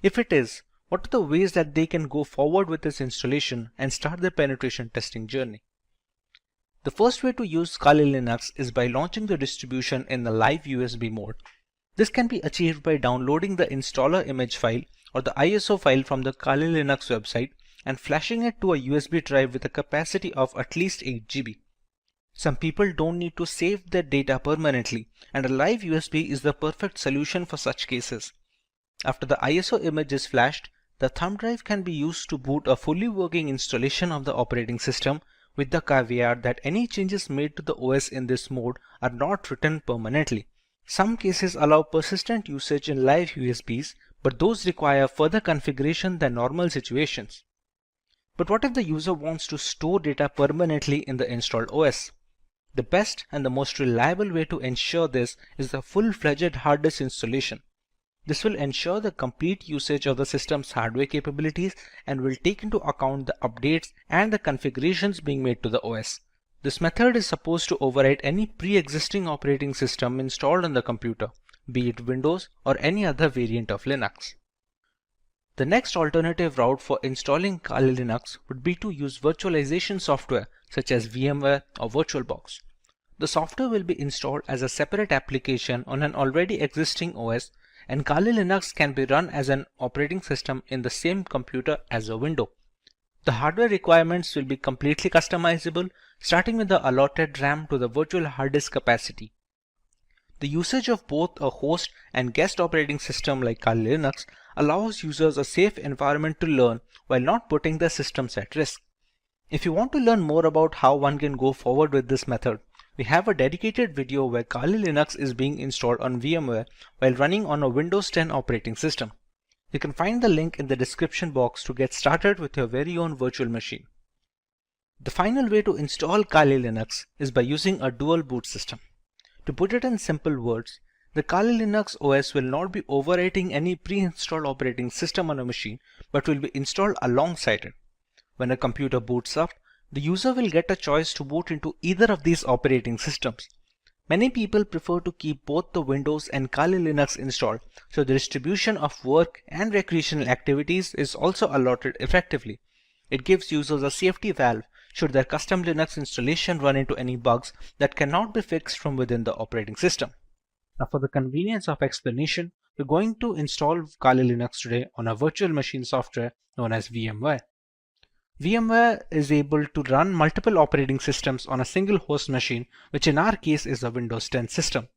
S9: If it is, what are the ways that they can go forward with this installation and start their penetration testing journey? The first way to use Kali Linux is by launching the distribution in the live USB mode. This can be achieved by downloading the installer image file or the ISO file from the Kali Linux website and flashing it to a USB drive with a capacity of at least 8 GB. Some people don't need to save their data permanently, and a live USB is the perfect solution for such cases. After the ISO image is flashed, the thumb drive can be used to boot a fully working installation of the operating system, with the caveat that any changes made to the OS in this mode are not written permanently. Some cases allow persistent usage in live USBs, but those require further configuration than normal situations. But what if the user wants to store data permanently in the installed OS? The best and the most reliable way to ensure this is the full-fledged hard disk installation. This will ensure the complete usage of the system's hardware capabilities and will take into account the updates and the configurations being made to the OS. This method is supposed to override any pre-existing operating system installed on the computer, be it Windows or any other variant of Linux. The next alternative route for installing Kali Linux would be to use virtualization software such as VMware or VirtualBox. The software will be installed as a separate application on an already existing OS, and Kali Linux can be run as an operating system in the same computer as a window. The hardware requirements will be completely customizable, starting with the allotted RAM to the virtual hard disk capacity. The usage of both a host and guest operating system like Kali Linux allows users a safe environment to learn while not putting their systems at risk. If you want to learn more about how one can go forward with this method, we have a dedicated video where Kali Linux is being installed on VMware while running on a Windows 10 operating system. You can find the link in the description box to get started with your very own virtual machine. The final way to install Kali Linux is by using a dual boot system. To put it in simple words, the Kali Linux OS will not be overwriting any pre-installed operating system on a machine, but will be installed alongside it. When a computer boots up, the user will get a choice to boot into either of these operating systems. Many people prefer to keep both the Windows and Kali Linux installed, so the distribution of work and recreational activities is also allotted effectively. It gives users a safety valve should their custom Linux installation run into any bugs that cannot be fixed from within the operating system. Now, for the convenience of explanation, we're going to install Kali Linux today on a virtual machine software known as VMware. VMware is able to run multiple operating systems on a single host machine, which in our case is a Windows 10 system.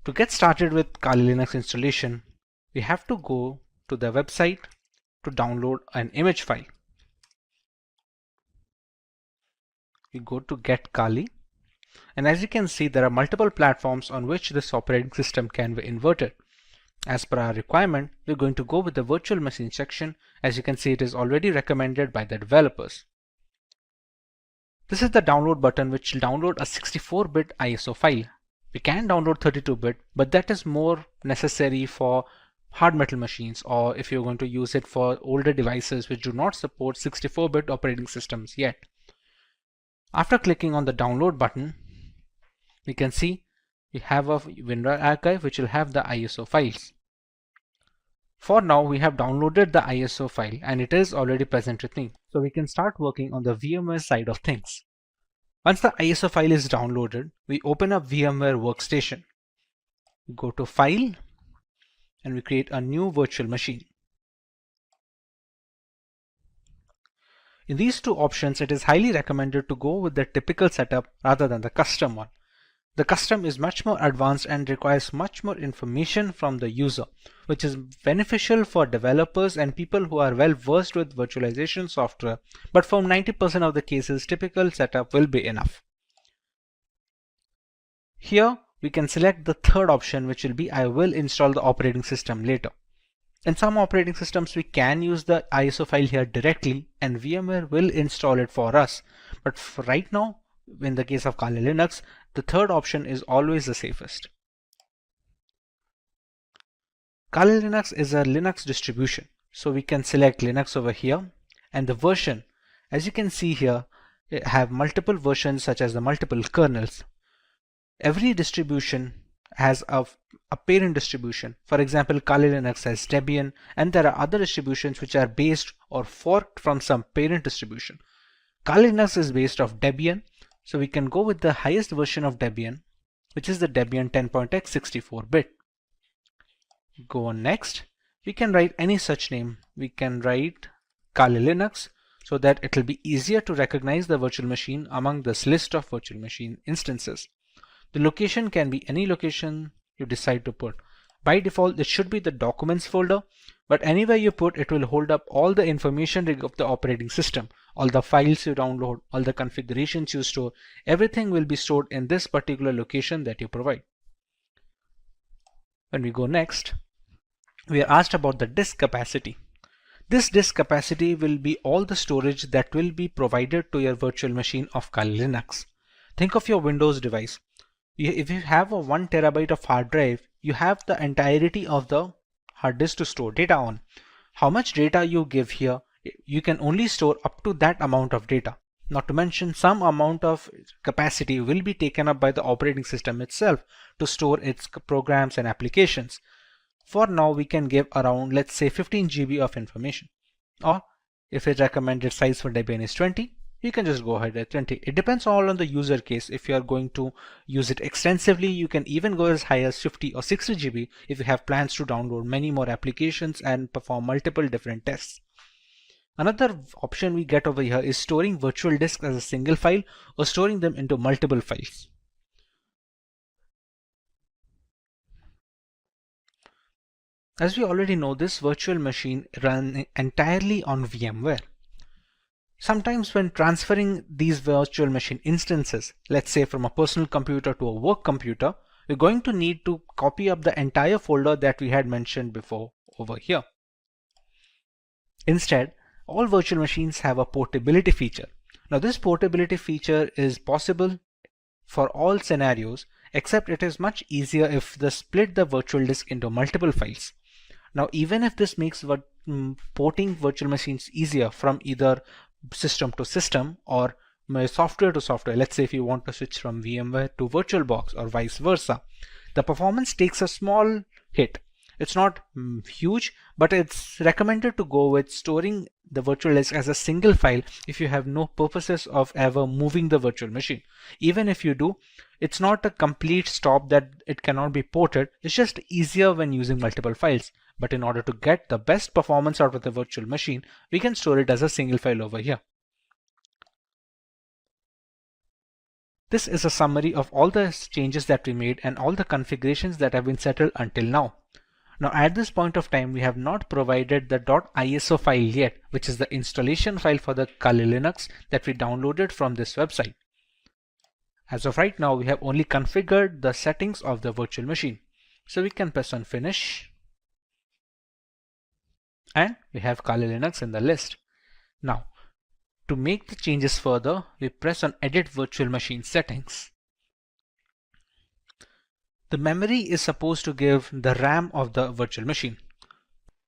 S5: To get started with Kali Linux installation, we have to go to the website to download an image file. We go to Get Kali, and as you can see, there are multiple platforms on which this operating system can be inverted. As per our requirement, we're going to go with the virtual machine section. As you can see, it is already recommended by the developers. This is the download button, which will download a 64-bit ISO file. We can download 32-bit, but that is more necessary for hard metal machines, or if you're going to use it for older devices which do not support 64-bit operating systems yet. After clicking on the download button, we can see we have a WinRAR archive which will have the ISO files. For now, we have downloaded the ISO file and it is already present with me. So we can start working on the VMware side of things. Once the ISO file is downloaded, we open up VMware Workstation. We go to File and we create a new virtual machine. In these two options, it is highly recommended to go with the typical setup rather than the custom one. The custom is much more advanced and requires much more information from the user, which is beneficial for developers and people who are well versed with virtualization software, but for 90% of the cases, typical setup will be enough. Here, we can select the third option, which will be I will install the operating system later. In some operating systems, we can use the ISO file here directly and VMware will install it for us. But for right now, in the case of Kali Linux, the third option is always the safest. Kali Linux is a Linux distribution. So we can select Linux over here, and the version, as you can see here, it have multiple versions such as the multiple kernels. Every distribution has a parent distribution. For example, Kali Linux has Debian, and there are other distributions which are based or forked from some parent distribution. Kali Linux is based off Debian, so we can go with the highest version of Debian, which is the Debian 10.x 64-bit. Go on next. We can write any such name. We can write Kali Linux so that it will be easier to recognize the virtual machine among this list of virtual machine instances. The location can be any location you decide to put. By default, it should be the documents folder, but anywhere you put, it will hold up all the information of the operating system. All the files you download, all the configurations you store, everything will be stored in this particular location that you provide. When we go next, we are asked about the disk capacity. This disk capacity will be all the storage that will be provided to your virtual machine of Kali Linux. Think of your Windows device. If you have a 1 terabyte of hard drive, you have the entirety of the hard disk to store data on. How much data you give here, you can only store up to that amount of data. Not to mention, some amount of capacity will be taken up by the operating system itself to store its programs and applications. For now, we can give around, let's say, 15 GB of information. Or if its recommended size for Debian is 20, you can just go ahead at 20. It depends all on the user case. If you are going to use it extensively, you can even go as high as 50 or 60 GB if you have plans to download many more applications and perform multiple different tests. Another option we get over here is storing virtual disks as a single file or storing them into multiple files. As we already know, this virtual machine runs entirely on VMware. Sometimes when transferring these virtual machine instances, let's say from a personal computer to a work computer, we're going to need to copy up the entire folder that we had mentioned before over here. Instead, all virtual machines have a portability feature. Now this portability feature is possible for all scenarios, except it is much easier if they split the virtual disk into multiple files. Now even if this makes porting virtual machines easier from either system to system or software to software, let's say if you want to switch from VMware to VirtualBox or vice versa, the performance takes a small hit. It's not huge, but it's recommended to go with storing the virtual disk as a single file if you have no purposes of ever moving the virtual machine. Even if you do, it's not a complete stop that it cannot be ported. It's just easier when using multiple files. But in order to get the best performance out of the virtual machine, we can store it as a single file over here. This is a summary of all the changes that we made and all the configurations that have been settled until now. Now at this point of time, we have not provided the .iso file yet, which is the installation file for the Kali Linux that we downloaded from this website. As of right now, we have only configured the settings of the virtual machine. So we can press on Finish. And we have Kali Linux in the list. Now, to make the changes further, we press on Edit Virtual Machine Settings. The memory is supposed to give the RAM of the virtual machine.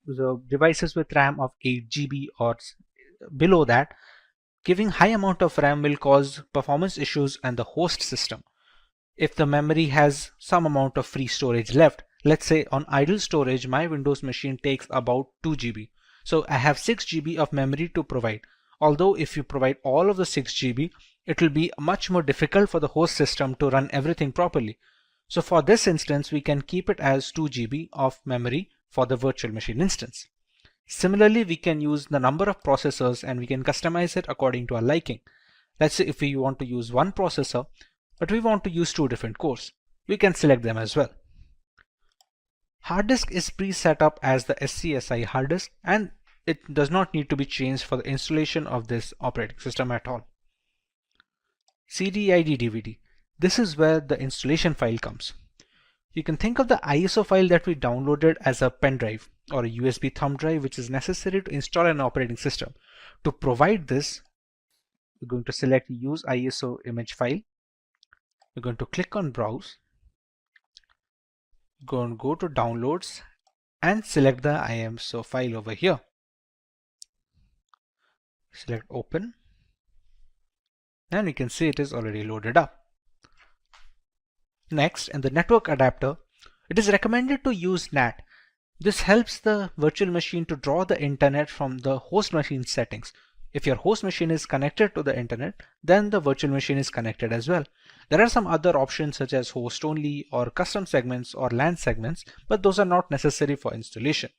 S5: The devices with RAM of 8 GB or below that, giving high amount of RAM will cause performance issues on the host system. If the memory has some amount of free storage left, let's say on idle storage, my Windows machine takes about 2 GB. So I have 6 GB of memory to provide. Although if you provide all of the 6 GB, it will be much more difficult for the host system to run everything properly. So for this instance, we can keep it as 2 GB of memory for the virtual machine instance. Similarly, we can use the number of processors and we can customize it according to our liking. Let's say if we want to use one processor, but we want to use 2 different cores, we can select them as well. Hard disk is pre-set up as the SCSI hard disk and it does not need to be changed for the installation of this operating system at all. CD-ID DVD. This is where the installation file comes. You can think of the ISO file that we downloaded as a pen drive or a USB thumb drive which is necessary to install an operating system. To provide this, we're going to select Use ISO image file. We're going to click on Browse. Go to Downloads and select the ISO file over here. Select Open and we can see it is already loaded up. Next, in the network adapter, it is recommended to use NAT. This helps the virtual machine to draw the internet from the host machine settings. If your host machine is connected to the internet, then the virtual machine is connected as well. There are some other options such as host only or custom segments or LAN segments, but those are not necessary for installation.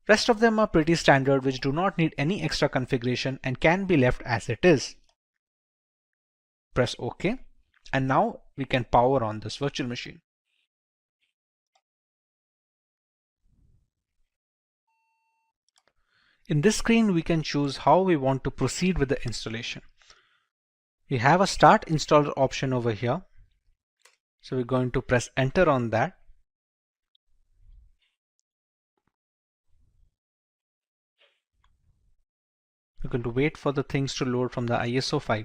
S5: Rest of them are pretty standard, which do not need any extra configuration and can be left as it is. Press OK. And now we can power on this virtual machine. In this screen, we can choose how we want to proceed with the installation. We have a Start Installer option over here. So we're going to press Enter on that. We're going to wait for the things to load from the ISO file.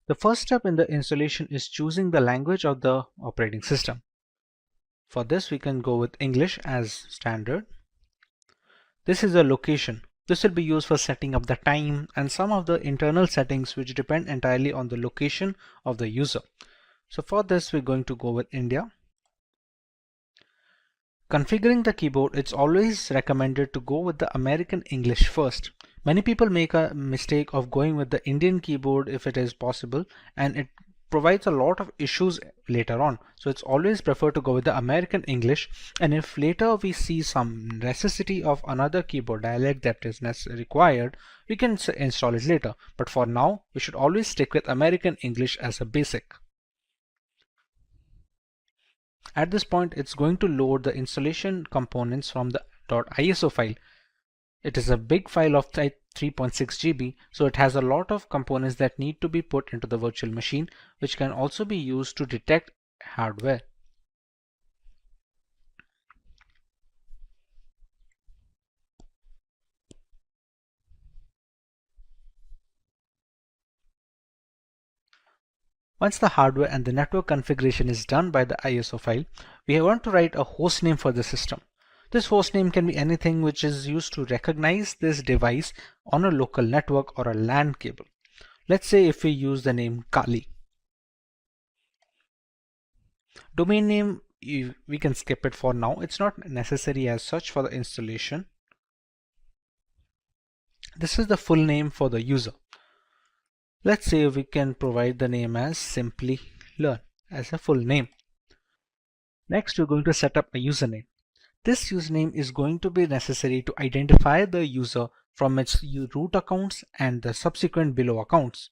S5: The first step in the installation is choosing the language of the operating system. For this, we can go with English as standard. This is a location. This will be used for setting up the time and some of the internal settings which depend entirely on the location of the user. So for this, we're going to go with India. Configuring the keyboard, it's always recommended to go with the American English first. Many people make a mistake of going with the Indian keyboard if it is possible, and it provides a lot of issues later on. So it's always preferred to go with the American English, and if later we see some necessity of another keyboard dialect that is required, we can install it later. But for now, we should always stick with American English as a basic. At this point, it's going to load the installation components from the .iso file. It is a big file of 3.6 GB, so it has a lot of components that need to be put into the virtual machine, which can also be used to detect hardware. Once the hardware and the network configuration is done by the ISO file, we want to write a host name for the system. This host name can be anything which is used to recognize this device on a local network or a LAN cable. Let's say if we use the name Kali. Domain name, we can skip it for now. It's not necessary as such for the installation. This is the full name for the user. Let's say we can provide the name as Simplilearn as a full name. Next, we're going to set up a username. This username is going to be necessary to identify the user from its root accounts and the subsequent below accounts.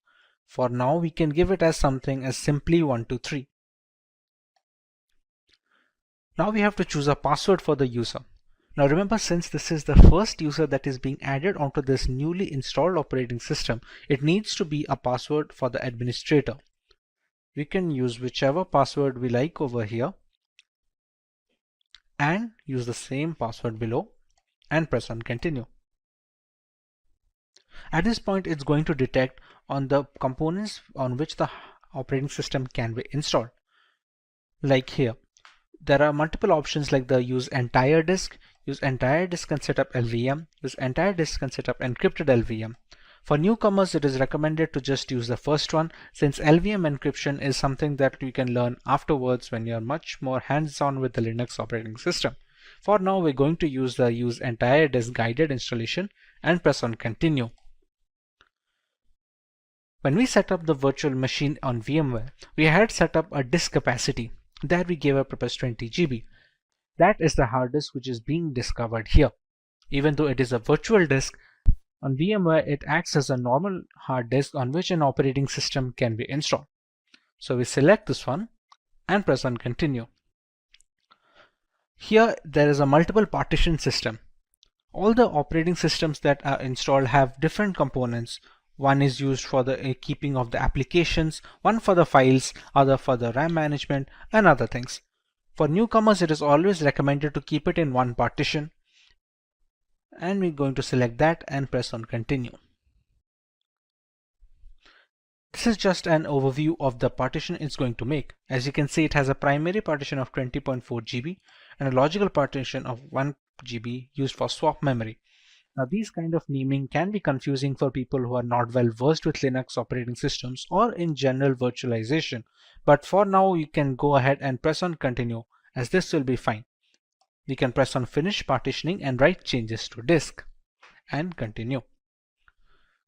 S5: For now, we can give it as something as simply 123. Now we have to choose a password for the user. Now remember, since this is the first user that is being added onto this newly installed operating system, it needs to be a password for the administrator. We can use whichever password we like over here and use the same password below and press on continue. At this point, it's going to detect on the components on which the operating system can be installed. Like here, there are multiple options like the use entire disk and set up LVM, use entire disk and set up encrypted LVM. For newcomers, it is recommended to just use the first one, since LVM encryption is something that you can learn afterwards when you're much more hands-on with the Linux operating system. For now, we're going to use the use entire disk guided installation and press on continue. When we set up the virtual machine on VMware, we had set up a disk capacity. There we gave a purpose 20 GB. That is the hard disk which is being discovered here. Even though it is a virtual disk, on VMware it acts as a normal hard disk on which an operating system can be installed. So we select this one and press on continue. Here there is a multiple partition system. All the operating systems that are installed have different components. One is used for the keeping of the applications, one for the files, other for the RAM management and other things. For newcomers, it is always recommended to keep it in one partition. And we're going to select that and press on continue. This is just an overview of the partition it's going to make. As you can see, it has a primary partition of 20.4 GB and a logical partition of 1 GB used for swap memory. Now these kind of naming can be confusing for people who are not well versed with Linux operating systems or in general virtualization. But for now, you can go ahead and press on continue, as this will be fine. We can press on finish partitioning and write changes to disk and continue.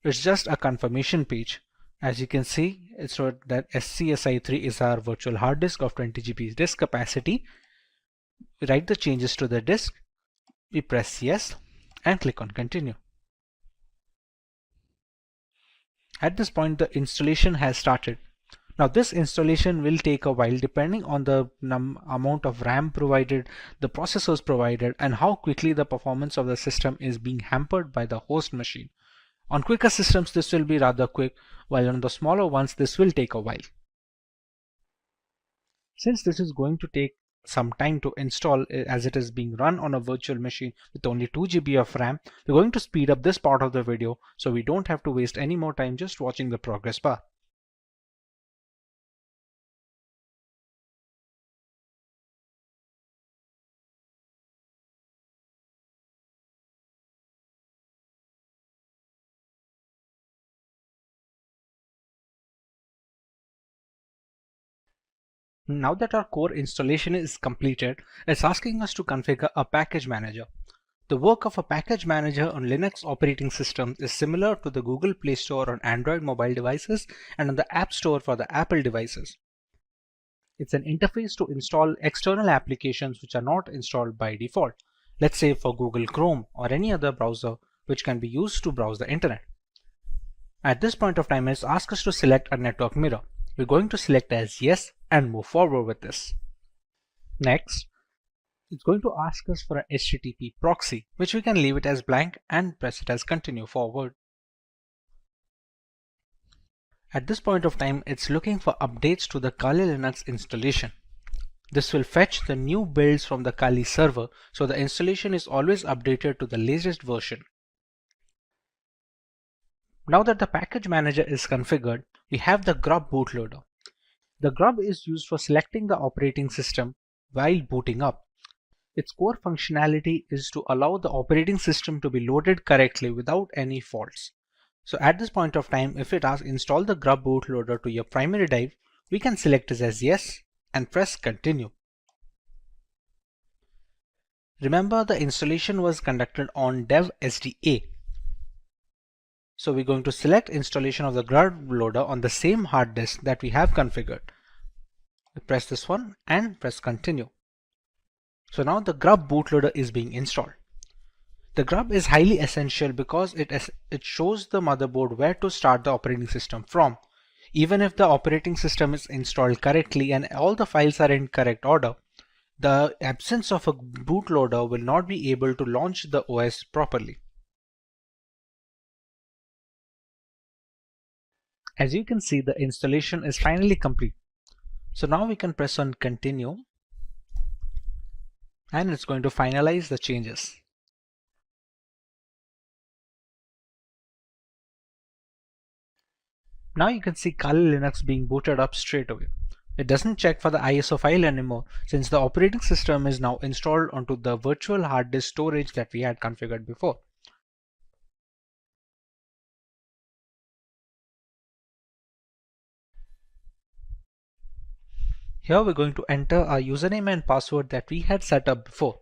S5: It's just a confirmation page. As you can see, it's wrote that SCSI3 is our virtual hard disk of 20 GB disk capacity. We write the changes to the disk. We press yes and click on continue. At this point, the installation has started. Now this installation will take a while depending on the amount of RAM provided, the processors provided, and how quickly the performance of the system is being hampered by the host machine. On quicker systems, this will be rather quick, while on the smaller ones, this will take a while. Since this is going to take some time to install, as it is being run on a virtual machine with only 2 GB of RAM, we're going to speed up this part of the video so we don't have to waste any more time just watching the progress bar. Now that our core installation is completed, it's asking us to configure a package manager. The work of a package manager on Linux operating systems is similar to the Google Play Store on Android mobile devices and on the App Store for the Apple devices. It's an interface to install external applications which are not installed by default. Let's say for Google Chrome or any other browser which can be used to browse the internet. At this point of time, it's asked us to select a network mirror. We're going to select as yes and move forward with this. Next, it's going to ask us for an HTTP proxy, which we can leave it as blank and press it as continue forward. At this point of time, it's looking for updates to the Kali Linux installation. This will fetch the new builds from the Kali server, so the installation is always updated to the latest version. Now that the package manager is configured, we have the grub bootloader. The grub is used for selecting the operating system while booting up. Its core functionality is to allow the operating system to be loaded correctly without any faults. So at this point of time, if it asks install the grub bootloader to your primary drive, we can select it as yes and press continue. Remember, the installation was conducted on dev SDA. So we're going to select installation of the grub loader on the same hard disk that we have configured. We press this one and press continue. So now the grub bootloader is being installed. The grub is highly essential because it shows the motherboard where to start the operating system from. Even if the operating system is installed correctly and all the files are in correct order, the absence of a bootloader will not be able to launch the OS properly. As you can see, the installation is finally complete. So now we can press on continue and it's going to finalize the changes. Now you can see Kali Linux being booted up straight away. It doesn't check for the ISO file anymore since the operating system is now installed onto the virtual hard disk storage that we had configured before. Here we're going to enter our username and password that we had set up before.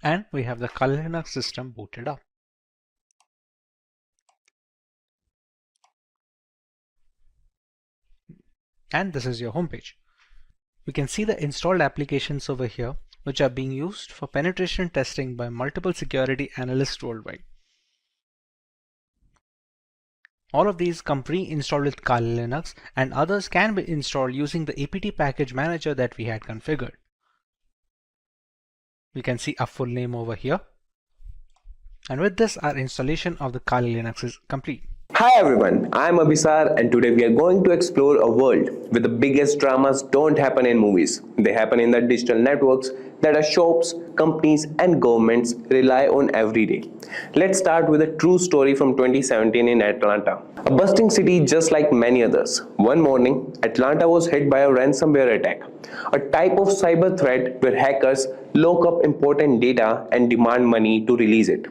S5: And we have the Kali Linux system booted up. And this is your homepage. We can see the installed applications over here, which are being used for penetration testing by multiple security analysts worldwide. All of these come pre-installed with Kali Linux, and others can be installed using the apt package manager that we had configured. We can see our full name over here. And with this, our installation of the Kali Linux is complete.
S4: Hi everyone, I am Abhisar and today we are going to explore a world where the biggest dramas don't happen in movies. They happen in the digital networks that our shops, companies and governments rely on every day. Let's start with a true story from 2017 in Atlanta. A bustling city just like many others. One morning, Atlanta was hit by a ransomware attack, a type of cyber threat where hackers lock up important data and demand money to release it.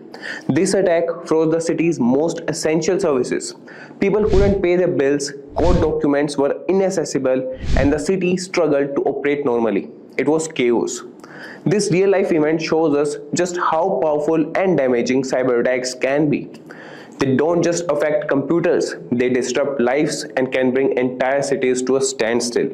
S4: This attack froze the city's most essential services. People couldn't pay their bills, court documents were inaccessible, and the city struggled to operate normally. It was chaos. This real-life event shows us just how powerful and damaging cyber attacks can be. They don't just affect computers, they disrupt lives and can bring entire cities to a standstill.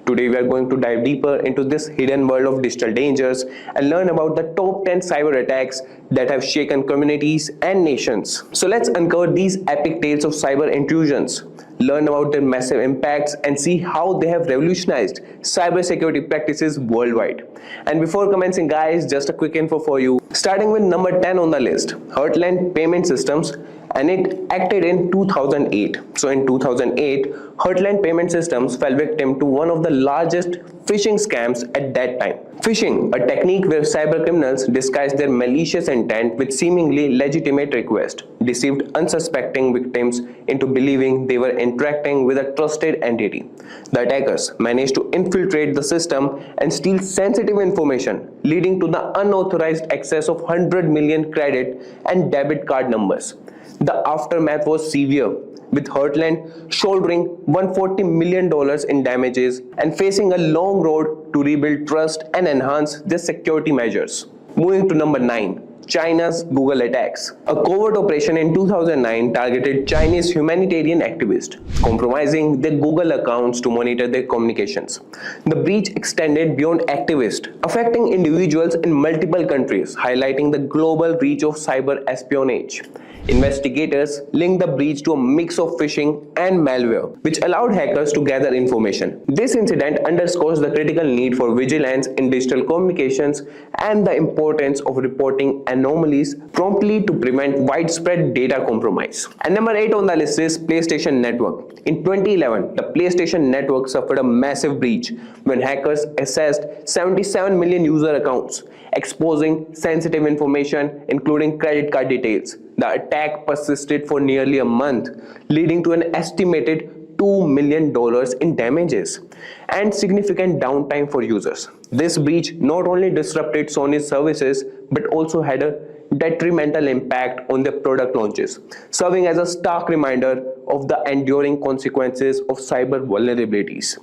S4: Today we are going to dive deeper into this hidden world of digital dangers and learn about the top 10 cyber attacks that have shaken communities and nations. So let's uncover these epic tales of cyber intrusions, learn about their massive impacts and see how they have revolutionized cybersecurity practices worldwide. And before commencing guys, just a quick info for you. Starting with number 10 on the list, Heartland Payment Systems, and it acted in 2008. So in 2008, Heartland Payment Systems fell victim to one of the largest phishing scams at that time. Phishing, a technique where cyber criminals disguise their malicious intent with seemingly legitimate requests, deceived unsuspecting victims into believing they were interacting with a trusted entity. The attackers managed to infiltrate the system and steal sensitive information, leading to the unauthorized access of 100 million credit and debit card numbers. The aftermath was severe, with Heartland shouldering $140 million in damages and facing a long road to rebuild trust and enhance their security measures. Moving to number 9. China's Google attacks. A covert operation in 2009 targeted Chinese humanitarian activists, compromising their Google accounts to monitor their communications. The breach extended beyond activists, affecting individuals in multiple countries, highlighting the global reach of cyber espionage. Investigators linked the breach to a mix of phishing and malware, which allowed hackers to gather information. This incident underscores the critical need for vigilance in digital communications and the importance of reporting anomalies promptly to prevent widespread data compromise. And number 8 on the list is PlayStation Network. In 2011, the PlayStation Network suffered a massive breach when hackers accessed 77 million user accounts, exposing sensitive information including credit card details. The attack persisted for nearly a month, leading to an estimated $2 million in damages and significant downtime for users. This breach not only disrupted Sony's services but also had a detrimental impact on their product launches, serving as a stark reminder of the enduring consequences of cyber vulnerabilities.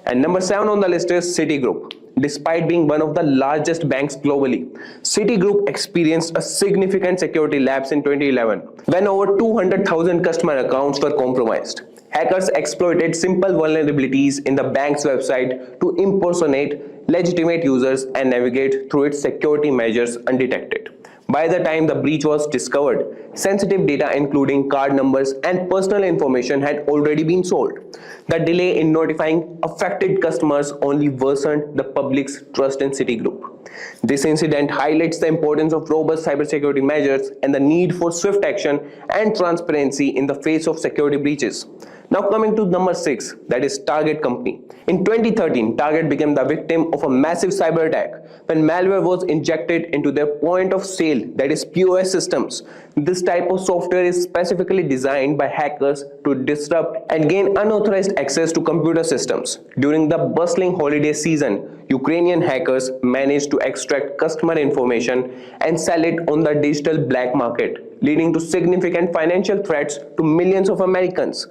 S4: And number 7 on the list is Citigroup. Despite being one of the largest banks globally, Citigroup experienced a significant security lapse in 2011 when over 200,000 customer accounts were compromised. Hackers exploited simple vulnerabilities in the bank's website to impersonate legitimate users and navigate through its security measures undetected. By the time the breach was discovered, sensitive data including card numbers and personal information had already been sold. The delay in notifying affected customers only worsened the public's trust in Citigroup. This incident highlights the importance of robust cybersecurity measures and the need for swift action and transparency in the face of security breaches. Now coming to number 6, that is Target company. In 2013, Target became the victim of a massive cyber attack when malware was injected into their point of sale, that is POS systems. This type of software is specifically designed by hackers to disrupt and gain unauthorized access to computer systems. During the bustling holiday season, Ukrainian hackers managed to extract customer information and sell it on the digital black market, leading to significant financial threats to millions of Americans.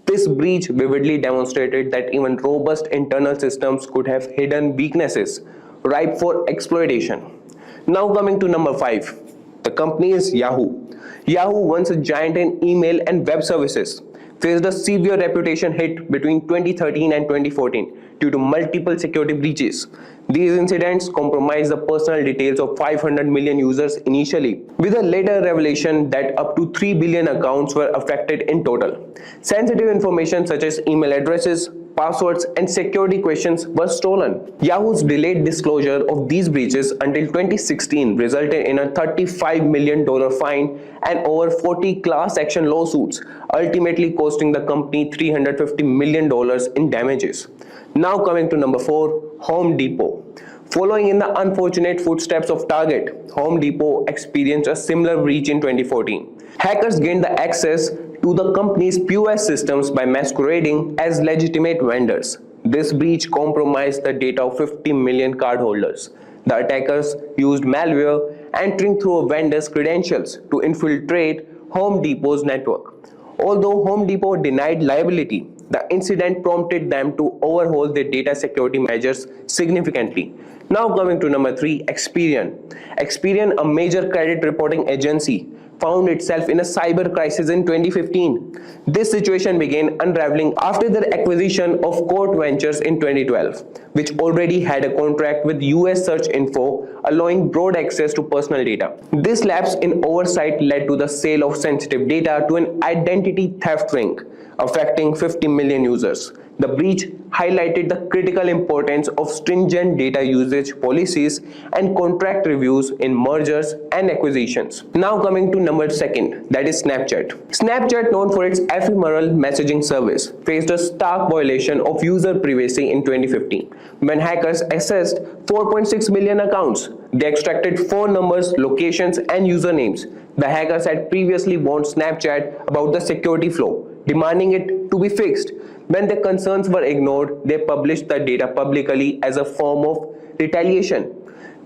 S4: This breach vividly demonstrated that even robust internal systems could have hidden weaknesses, ripe for exploitation. Now coming to number 5, the company is Yahoo. Yahoo, once a giant in email and web services, faced a severe reputation hit between 2013 and 2014 due to multiple security breaches. These incidents compromised the personal details of 500 million users initially, with a later revelation that up to 3 billion accounts were affected in total. Sensitive information such as email addresses, passwords, and security questions were stolen. Yahoo's delayed disclosure of these breaches until 2016 resulted in a $35 million fine and over 40 class action lawsuits, ultimately costing the company $350 million in damages. Now coming to number 4, Home Depot. Following in the unfortunate footsteps of Target, Home Depot experienced a similar breach in 2014. Hackers gained the access to the company's POS systems by masquerading as legitimate vendors. This breach compromised the data of 50 million cardholders. The attackers used malware entering through a vendor's credentials to infiltrate Home Depot's network. Although Home Depot denied liability, the incident prompted them to overhaul their data security measures significantly. Now coming to number 3, Experian. Experian, a major credit reporting agency, found itself in a cyber crisis in 2015. This situation began unraveling after their acquisition of Court Ventures in 2012, which already had a contract with US Search Info, allowing broad access to personal data. This lapse in oversight led to the sale of sensitive data to an identity theft ring, affecting 50 million users. The breach highlighted the critical importance of stringent data usage policies and contract reviews in mergers and acquisitions. Now coming to number 2, that is Snapchat. Snapchat, known for its ephemeral messaging service, faced a stark violation of user privacy in 2015. When hackers accessed 4.6 million accounts, they extracted phone numbers, locations, and usernames. The hackers had previously warned Snapchat about the security flaw, demanding it to be fixed. When their concerns were ignored, they published the data publicly as a form of retaliation.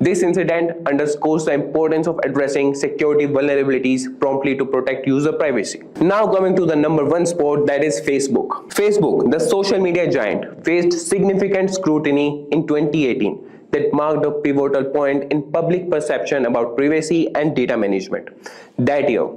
S4: This incident underscores the importance of addressing security vulnerabilities promptly to protect user privacy. Now coming to the number 1 spot, that is Facebook. Facebook, the social media giant, faced significant scrutiny in 2018 that marked a pivotal point in public perception about privacy and data management. That year,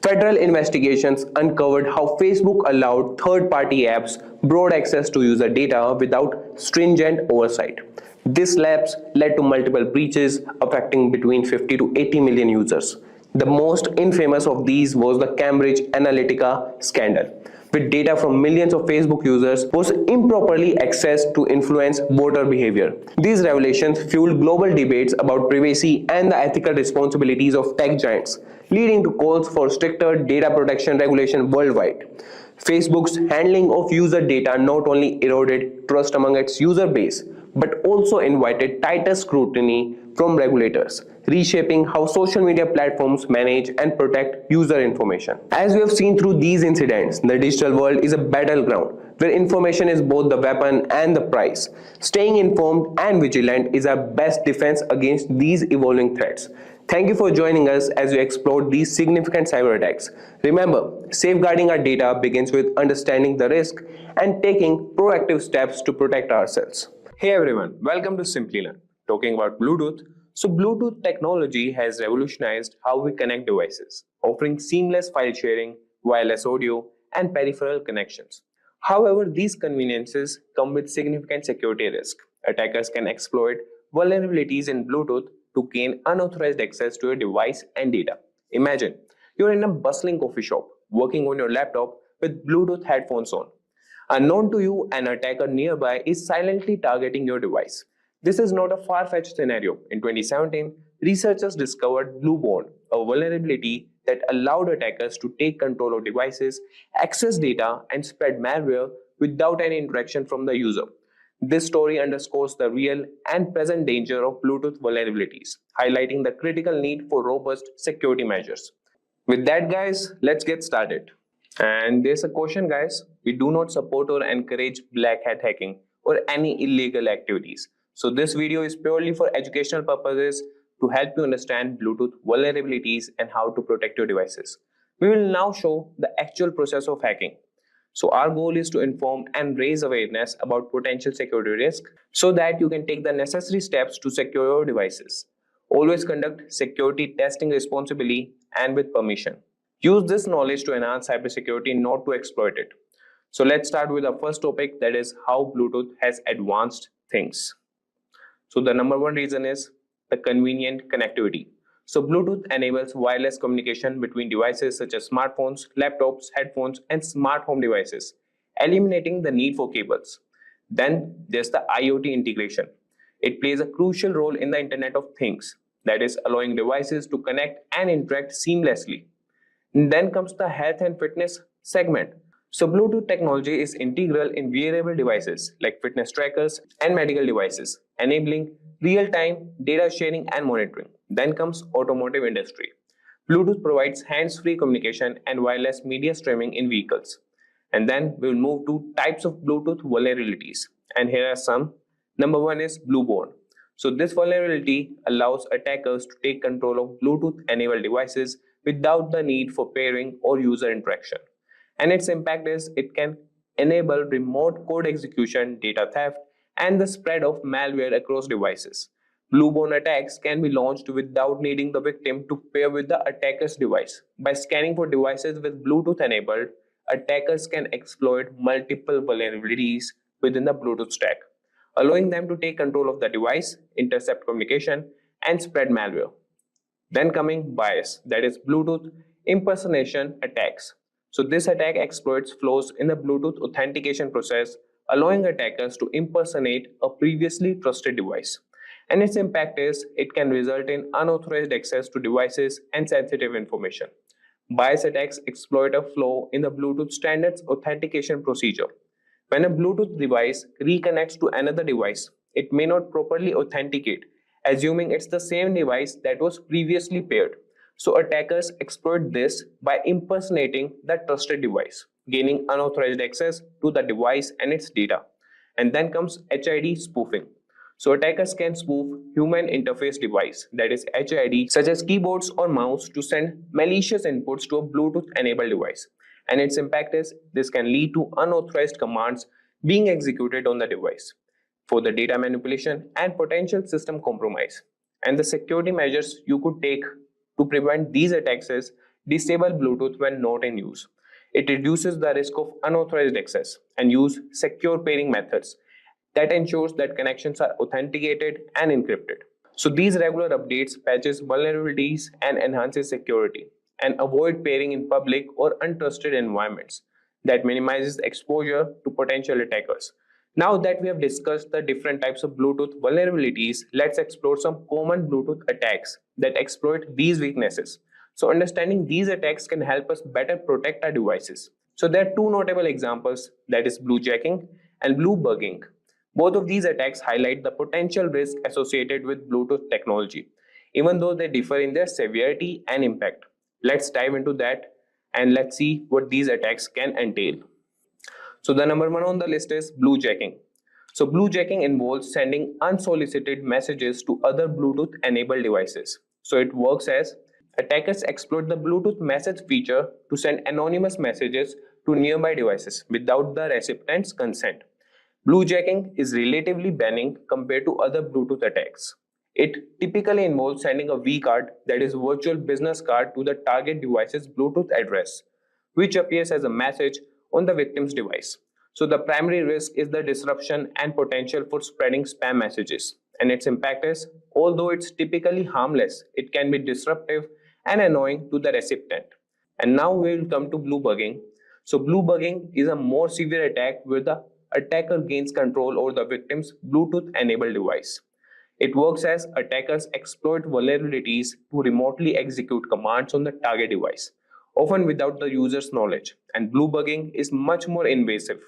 S4: federal investigations uncovered how Facebook allowed third-party apps broad access to user data without stringent oversight. This lapse led to multiple breaches affecting between 50 to 80 million users. The most infamous of these was the Cambridge Analytica scandal, with data from millions of Facebook users was improperly accessed to influence voter behavior. These revelations fueled global debates about privacy and the ethical responsibilities of tech giants, leading to calls for stricter data protection regulation worldwide. Facebook's handling of user data not only eroded trust among its user base, but also invited tighter scrutiny from regulators, reshaping how social media platforms manage and protect user information. As we have seen through these incidents, the digital world is a battleground where information is both the weapon and the prize. Staying informed and vigilant is our best defense against these evolving threats. Thank you for joining us as we explore these significant cyber attacks. Remember, safeguarding our data begins with understanding the risk and taking proactive steps to protect ourselves. Hey everyone, welcome to Simplilearn. Talking about Bluetooth. So Bluetooth technology has revolutionized how we connect devices, offering seamless file sharing, wireless audio, and peripheral connections. However, these conveniences come with significant security risk. Attackers can exploit vulnerabilities in Bluetooth to gain unauthorized access to your device and data. Imagine you're in a bustling coffee shop, working on your laptop with Bluetooth headphones on. Unknown to you, an attacker nearby is silently targeting your device. This is not a far-fetched scenario. In 2017, researchers discovered Blueborn, a vulnerability that allowed attackers to take control of devices, access data, and spread malware without any interaction from the user. This story underscores the real and present danger of Bluetooth vulnerabilities, highlighting the critical need for robust security measures. With that, guys, let's get started. And there's a question, guys. We do not support or encourage black hat hacking or any illegal activities. So this video is purely for educational purposes to help you understand Bluetooth vulnerabilities and how to protect your devices. We will now show the actual process of hacking. So our goal is to inform and raise awareness about potential security risk so that you can take the necessary steps to secure your devices. Always conduct security testing responsibly and with permission. Use this knowledge to enhance cybersecurity, not to exploit it. So let's start with the first topic, that is how Bluetooth has advanced things. So the number one reason is the convenient connectivity. So Bluetooth enables wireless communication between devices such as smartphones, laptops, headphones, and smart home devices, eliminating the need for cables. Then there's the IoT integration. It plays a crucial role in the Internet of Things, that is allowing devices to connect and interact seamlessly. And then comes the health and fitness segment. So Bluetooth technology is integral in wearable devices like fitness trackers and medical devices, enabling real-time data sharing and monitoring. Then comes automotive industry. Bluetooth provides hands-free communication and wireless media streaming in vehicles. And then we'll move to types of Bluetooth vulnerabilities. And here are some. Number one is Blueborn. So this vulnerability allows attackers to take control of Bluetooth-enabled devices without the need for pairing or user interaction. And its impact is it can enable remote code execution, data theft, and the spread of malware across devices. Blueborn attacks can be launched without needing the victim to pair with the attacker's device. By scanning for devices with Bluetooth enabled, attackers can exploit multiple vulnerabilities within the Bluetooth stack, allowing them to take control of the device, intercept communication, and spread malware. Then coming bias, that is Bluetooth impersonation attacks. So this attack exploits flaws in the Bluetooth authentication process, allowing attackers to impersonate a previously trusted device. And its impact is it can result in unauthorized access to devices and sensitive information. Bias attacks exploit a flaw in the Bluetooth standards authentication procedure. When a Bluetooth device reconnects to another device, it may not properly authenticate, assuming it's the same device that was previously paired. So attackers exploit this by impersonating the trusted device, gaining unauthorized access to the device and its data. And then comes HID spoofing. So attackers can spoof human interface device, that is HID, such as keyboards or mouse, to send malicious inputs to a Bluetooth enabled device. And its impact is this can lead to unauthorized commands being executed on the device for the data manipulation and potential system compromise. And the security measures you could take to prevent these attacks is disable Bluetooth when not in use. It reduces the risk of unauthorized access and use secure pairing methods that ensures that connections are authenticated and encrypted. So these regular updates patches vulnerabilities and enhances security, and avoid pairing in public or untrusted environments. That minimizes exposure to potential attackers. Now that we have discussed the different types of Bluetooth vulnerabilities, let's explore some common Bluetooth attacks that exploit these weaknesses. So understanding these attacks can help us better protect our devices. So there are two notable examples, that is bluejacking and bluebugging. Both of these attacks highlight the potential risk associated with Bluetooth technology, even though they differ in their severity and impact. Let's dive into that and let's see what these attacks can entail. So the number one on the list is bluejacking. So bluejacking involves sending unsolicited messages to other Bluetooth enabled devices. So it works as attackers exploit the Bluetooth message feature to send anonymous messages to nearby devices without the recipient's consent. Bluejacking is relatively benign compared to other Bluetooth attacks. It typically involves sending a vCard, that is virtual business card, to the target device's Bluetooth address, which appears as a message on the victim's device. So the primary risk is the disruption and potential for spreading spam messages. And its impact is, although it's typically harmless, it can be disruptive and annoying to the recipient. And now we will come to bluebugging. So bluebugging is a more severe attack where the attacker gains control over the victim's Bluetooth-enabled device. It works as attackers exploit vulnerabilities to remotely execute commands on the target device, often without the user's knowledge, and bluebugging is much more invasive.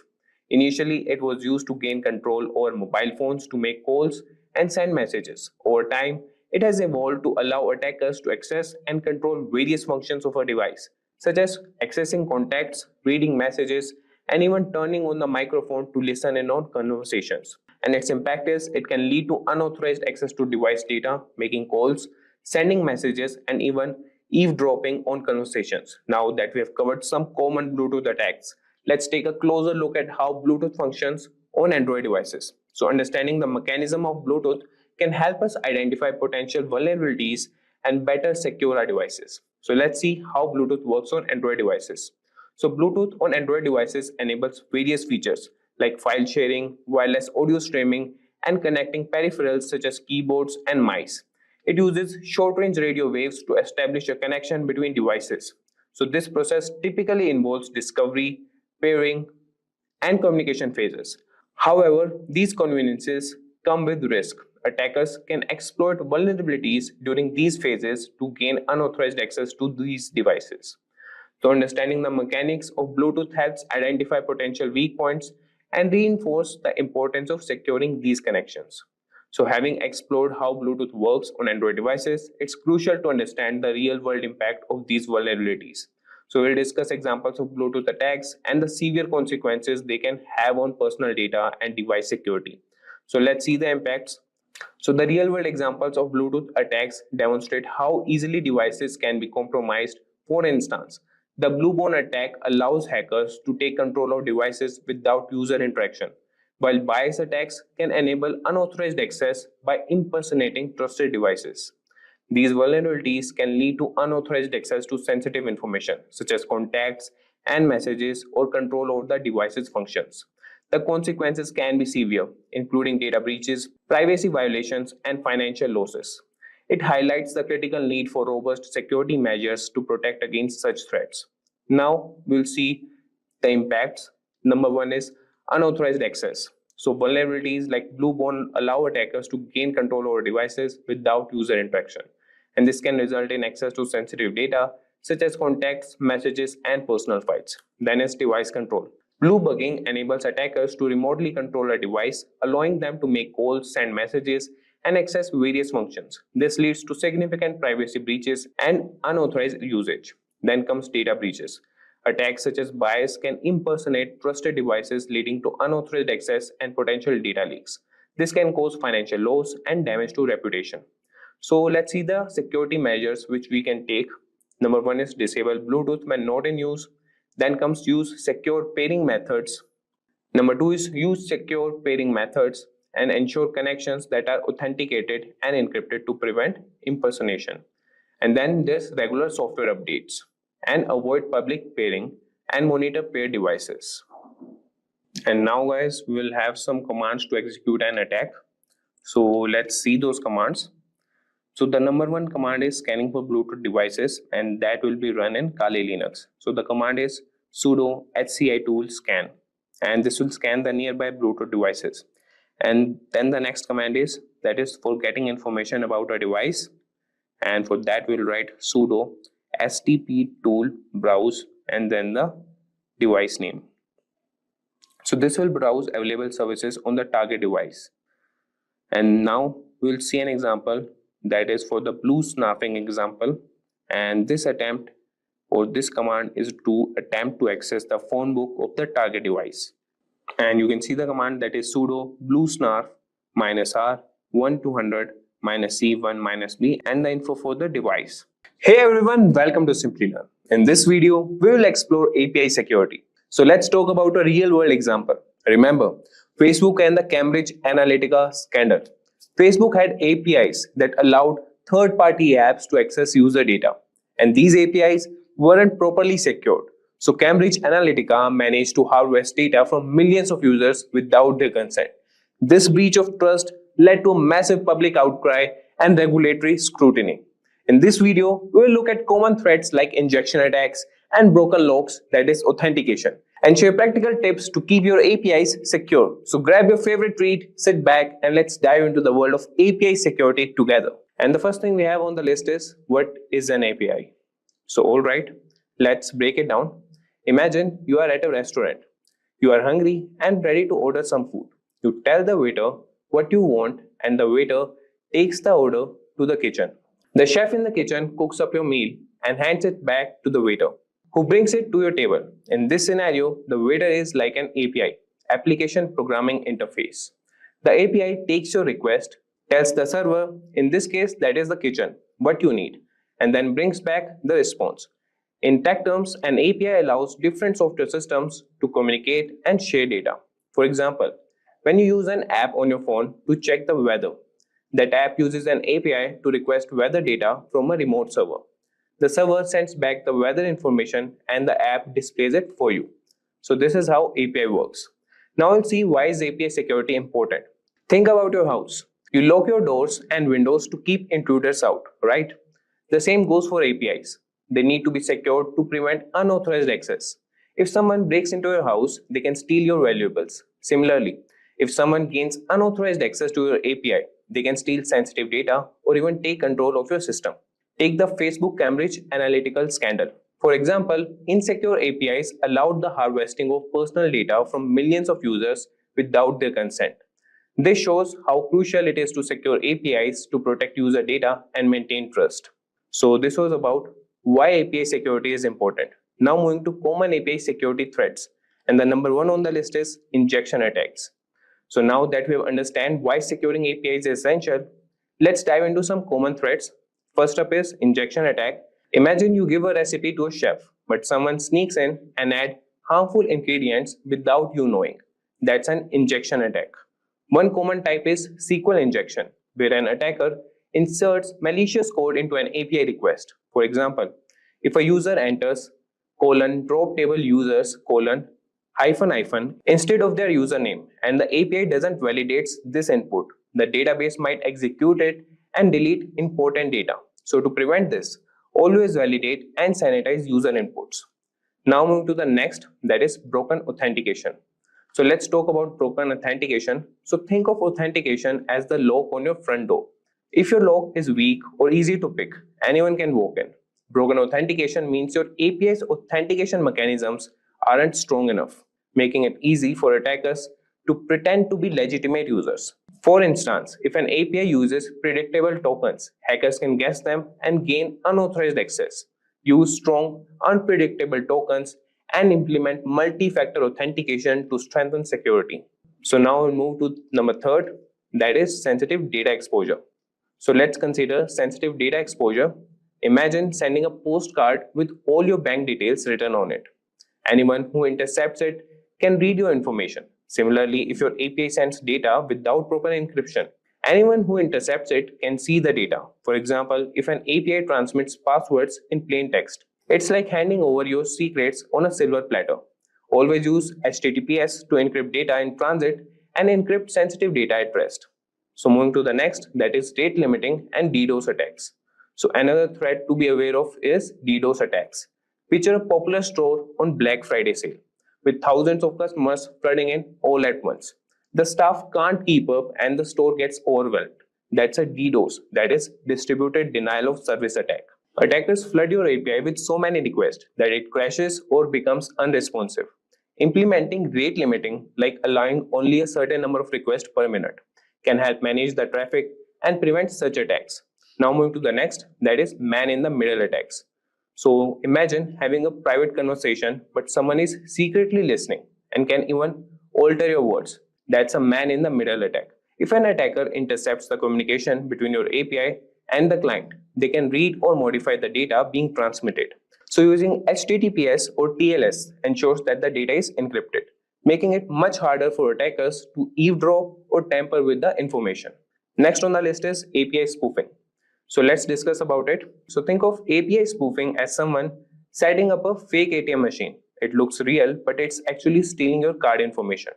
S4: Initially, it was used to gain control over mobile phones to make calls and send messages. Over time, it has evolved to allow attackers to access and control various functions of a device, such as accessing contacts, reading messages, and even turning on the microphone to listen in on conversations. And its impact is it can lead to unauthorized access to device data, making calls, sending messages, and even eavesdropping on conversations. Now that we have covered some common Bluetooth attacks, let's take a closer look at how Bluetooth functions on Android devices. So understanding the mechanism of Bluetooth can help us identify potential vulnerabilities and better secure our devices. So let's see how Bluetooth works on Android devices. So Bluetooth on Android devices enables various features like file sharing, wireless audio streaming, and connecting peripherals such as keyboards and mice. It uses short-range radio waves to establish a connection between devices. So this process typically involves discovery, pairing, and communication phases. However, these conveniences come with risk. Attackers can exploit vulnerabilities during these phases to gain unauthorized access to these devices. So understanding the mechanics of Bluetooth helps identify potential weak points and reinforce the importance of securing these connections. So having explored how Bluetooth works on Android devices, it's crucial to understand the real-world impact of these vulnerabilities. So we'll discuss examples of Bluetooth attacks and the severe consequences they can have on personal data and device security. So let's see the impacts. So the real-world examples of Bluetooth attacks demonstrate how easily devices can be compromised. For instance, the Bluebone attack allows hackers to take control of devices without user interaction, while bias attacks can enable unauthorized access by impersonating trusted devices. These vulnerabilities can lead to unauthorized access to sensitive information, such as contacts and messages, or control over the device's functions. The consequences can be severe, including data breaches, privacy violations, and financial losses. It highlights the critical need for robust security measures to protect against such threats. Now we'll see the impacts. Number one is unauthorized access. So vulnerabilities like Bluebone allow attackers to gain control over devices without user interaction. And this can result in access to sensitive data such as contacts, messages, and personal files. Then is device control. Bluebugging enables attackers to remotely control a device, allowing them to make calls, send messages, and access various functions. This leads to significant privacy breaches and unauthorized usage. Then comes data breaches. Attacks such as bias can impersonate trusted devices, leading to unauthorized access and potential data leaks. This can cause financial loss and damage to reputation. So let's see the security measures which we can take. Number one is disable Bluetooth when not in use. Then comes use secure pairing methods. Number two is use secure pairing methods and ensure connections that are authenticated and encrypted to prevent impersonation. And then there's regular software updates and avoid public pairing and monitor paired devices. And now guys, we will have some commands to execute an attack. So let's see those commands. So the number one command is scanning for Bluetooth devices, and that will be run in Kali Linux. So the command is sudo hci tool scan, and this will scan the nearby Bluetooth devices. And then the next command is for getting information about a device, and for that we'll write sudo stp tool browse and then the device name. So this will browse available services on the target device. And now we'll see an example that is for the blue snapping example, and this attempt or this command is to attempt to access the phone book of the target device. And you can see the command that is sudo blue snarf -r 1200 -C1 -B and the info for the device. Hey everyone, welcome to Simplilearn. In this video, we will explore API security. So let's talk about a real world example. Remember, Facebook and the Cambridge Analytica scandal. Facebook had APIs that allowed third-party apps to access user data, and these APIs weren't properly secured. So Cambridge Analytica managed to harvest data from millions of users without their consent. This breach of trust led to a massive public outcry and regulatory scrutiny. In this video, we will look at common threats like injection attacks and broken locks, that is authentication, and share practical tips to keep your APIs secure. So grab your favorite treat, sit back, and let's dive into the world of API security together. And the first thing we have on the list is, what is an API? So alright, let's break it down. Imagine you are at a restaurant. You are hungry and ready to order some food. You tell the waiter what you want and the waiter takes the order to the kitchen. The chef in the kitchen cooks up your meal and hands it back to the waiter, who brings it to your table. In this scenario, the waiter is like an API, application programming interface. The API takes your request, tells the server, in this case that is the kitchen, what you need, and then brings back the response. In tech terms, an API allows different software systems to communicate and share data. For example, when you use an app on your phone to check the weather, that app uses an API to request weather data from a remote server. The server sends back the weather information and the app displays it for you. So this is how API works. Now we'll see why is API security important. Think about your house. You lock your doors and windows to keep intruders out, right? The same goes for APIs. They need to be secured to prevent unauthorized access. If someone breaks into your house, they can steal your valuables. Similarly, if someone gains unauthorized access to your API, they can steal sensitive data or even take control of your system. Take the Facebook Cambridge Analytica scandal. For example, insecure APIs allowed the harvesting of personal data from millions of users without their consent. This shows how crucial it is to secure APIs to protect user data and maintain trust. So this was about why API security is important. Now moving to common API security threats. And the number one on the list is injection attacks. So now that we have understand why securing APIs is essential, let's dive into some common threats. First up is injection attack. Imagine you give a recipe to a chef, but someone sneaks in and adds harmful ingredients without you knowing. That's an injection attack. One common type is SQL injection, where an attacker inserts malicious code into an API request. For example, if a user enters drop table users -- instead of their username and the API doesn't validate this input, the database might execute it and delete important data. So to prevent this, always validate and sanitize user inputs. Now move to the next, that is broken authentication. So let's talk about broken authentication. So think of authentication as the lock on your front door. If your lock is weak or easy to pick, anyone can walk in. Broken authentication means your API's authentication mechanisms aren't strong enough, making it easy for attackers to pretend to be legitimate users. For instance, if an API uses predictable tokens, hackers can guess them and gain unauthorized access. Use strong, unpredictable tokens and implement multi-factor authentication to strengthen security. So now we'll move to number third, that is sensitive data exposure. So let's consider sensitive data exposure. Imagine sending a postcard with all your bank details written on it. Anyone who intercepts it can read your information. Similarly, if your API sends data without proper encryption, anyone who intercepts it can see the data. For example, if an API transmits passwords in plain text, it's like handing over your secrets on a silver platter. Always use HTTPS to encrypt data in transit and encrypt sensitive data at rest. So moving to the next, that is rate limiting and DDoS attacks. So another threat to be aware of is DDoS attacks. Picture a popular store on Black Friday sale with thousands of customers flooding in all at once. The staff can't keep up and the store gets overwhelmed. That's a DDoS, that is distributed denial of service attack. Attackers flood your API with so many requests that it crashes or becomes unresponsive. Implementing rate limiting, like allowing only a certain number of requests per minute, can help manage the traffic and prevent such attacks. Now moving to the next, that is man-in-the-middle attacks. So imagine having a private conversation, but someone is secretly listening and can even alter your words. That's a man-in-the-middle attack. If an attacker intercepts the communication between your API and the client, they can read or modify the data being transmitted. So using HTTPS or TLS ensures that the data is encrypted, making it much harder for attackers to eavesdrop or tamper with the information. Next on the list is API spoofing. So let's discuss about it. So think of API spoofing as someone setting up a fake ATM machine. It looks real, but it's actually stealing your card information.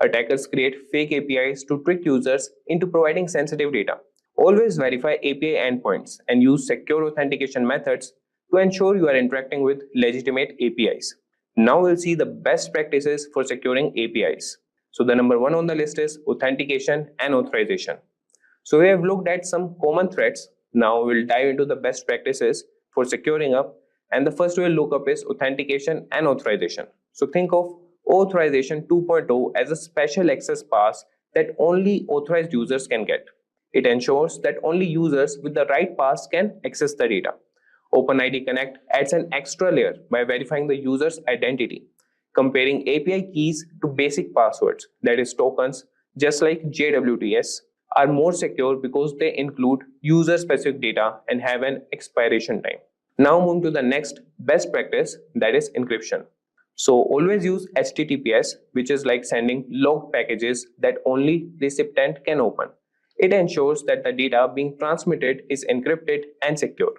S4: Attackers create fake APIs to trick users into providing sensitive data. Always verify API endpoints and use secure authentication methods to ensure you are interacting with legitimate APIs. Now we'll see the best practices for securing APIs. So the number one on the list is authentication and authorization. So we have looked at some common threats. Now we'll dive into the best practices for securing up. And the first we'll look up is authentication and authorization. So think of Authorization 2.0 as a special access pass that only authorized users can get. It ensures that only users with the right pass can access the data. OpenID Connect adds an extra layer by verifying the user's identity, comparing API keys to basic passwords, that is tokens, just like JWTs, are more secure because they include user-specific data and have an expiration time. Now moving to the next best practice, that is encryption. So always use HTTPS, which is like sending logged packages that only recipient can open. It ensures that the data being transmitted is encrypted and secure.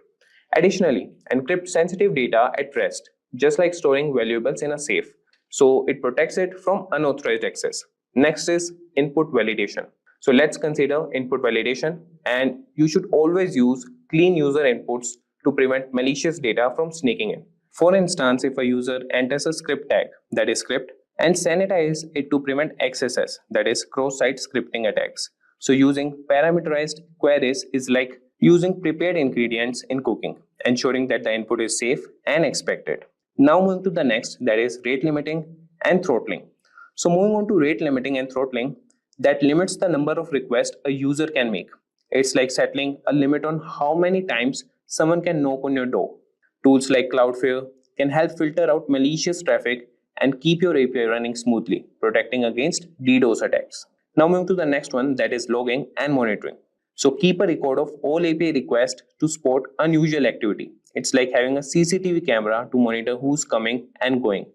S4: Additionally, encrypt sensitive data at rest, just like storing valuables in a safe. So it protects it from unauthorized access. Next is input validation. So let's consider input validation, and you should always use clean user inputs to prevent malicious data from sneaking in. For instance, if a user enters a script tag, that is script, and sanitize it to prevent XSS, that is cross-site scripting attacks. So using parameterized queries is like using prepared ingredients in cooking, ensuring that the input is safe and expected. Now moving to the next, that is rate limiting and throttling. So moving on to rate limiting and throttling, that limits the number of requests a user can make. It's like settling a limit on how many times someone can knock on your door. Tools like Cloudflare can help filter out malicious traffic and keep your API running smoothly, protecting against DDoS attacks. Now moving to the next one, that is logging and monitoring. So keep a record of all API requests to spot unusual activity. It's like having a CCTV camera to monitor who's coming and going.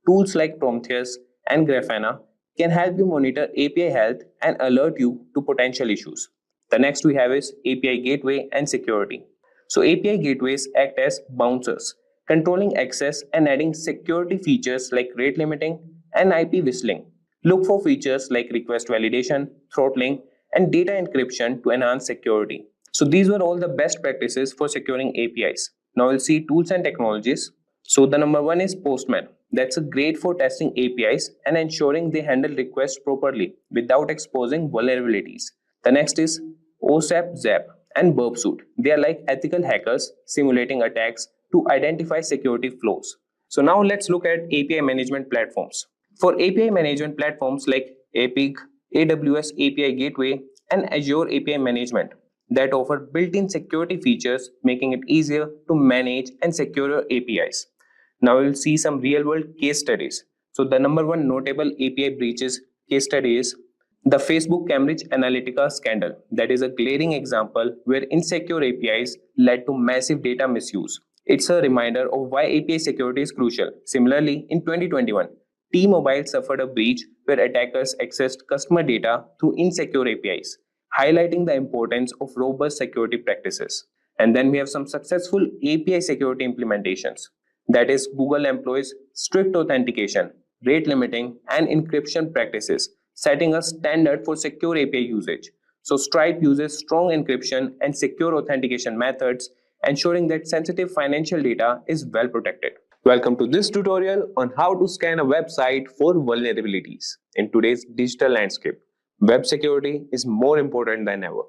S4: Tools like Prometheus and Grafana can help you monitor API health and alert you to potential issues. The next we have is API gateway and security. So API gateways act as bouncers, controlling access and adding security features like rate limiting and IP whistling. Look for features like request validation, throttling, and data encryption to enhance security. So these were all the best practices for securing APIs. Now we'll see tools and technologies. So the number one is Postman. That's great for testing APIs and ensuring they handle requests properly without exposing vulnerabilities. The next is OSAP Zap and Burpsuit. They are like ethical hackers simulating attacks to identify security flaws. So now let's look at API management platforms. For API management platforms like Epic, AWS API Gateway, and Azure API Management that offer built-in security features, making it easier to manage and secure your APIs. Now we'll see some real-world case studies. So the number one notable API breaches case study is the Facebook Cambridge Analytica scandal. That is a glaring example where insecure APIs led to massive data misuse. It's a reminder of why API security is crucial. Similarly, in 2021, T-Mobile suffered a breach where attackers accessed customer data through insecure APIs, highlighting the importance of robust security practices. And then we have some successful API security implementations. That is, Google employs strict authentication, rate limiting, and encryption practices, setting a standard for secure API usage. So Stripe uses strong encryption and secure authentication methods, ensuring that sensitive financial data is well protected. Welcome to this tutorial on how to scan a website for vulnerabilities. In today's digital landscape, web security is more important than ever.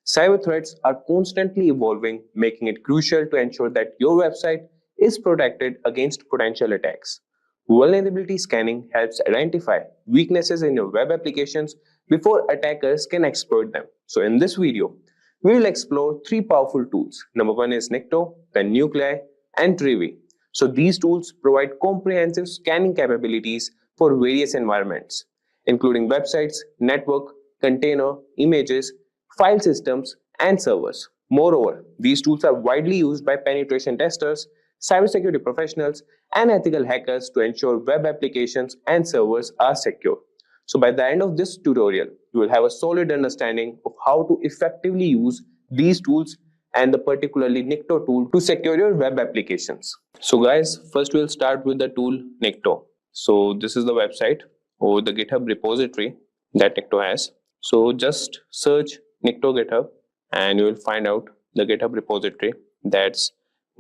S4: Cyber threats are constantly evolving, making it crucial to ensure that your website is protected against potential attacks. Vulnerability scanning helps identify weaknesses in your web applications before attackers can exploit them. So in this video, we will explore three powerful tools. Number one is Nikto, then Nuclei, and Trivi. So these tools provide comprehensive scanning capabilities for various environments, including websites, network, container, images, file systems, and servers. Moreover, these tools are widely used by penetration testers, cybersecurity professionals, and ethical hackers to ensure web applications and servers are secure. So by the end of this tutorial, you will have a solid understanding of how to effectively use these tools and the particularly Nikto tool to secure your web applications. So guys, first we'll start with the tool Nikto. So this is the website or the GitHub repository that Nikto has. So just search Nikto GitHub and you will find out the GitHub repository that's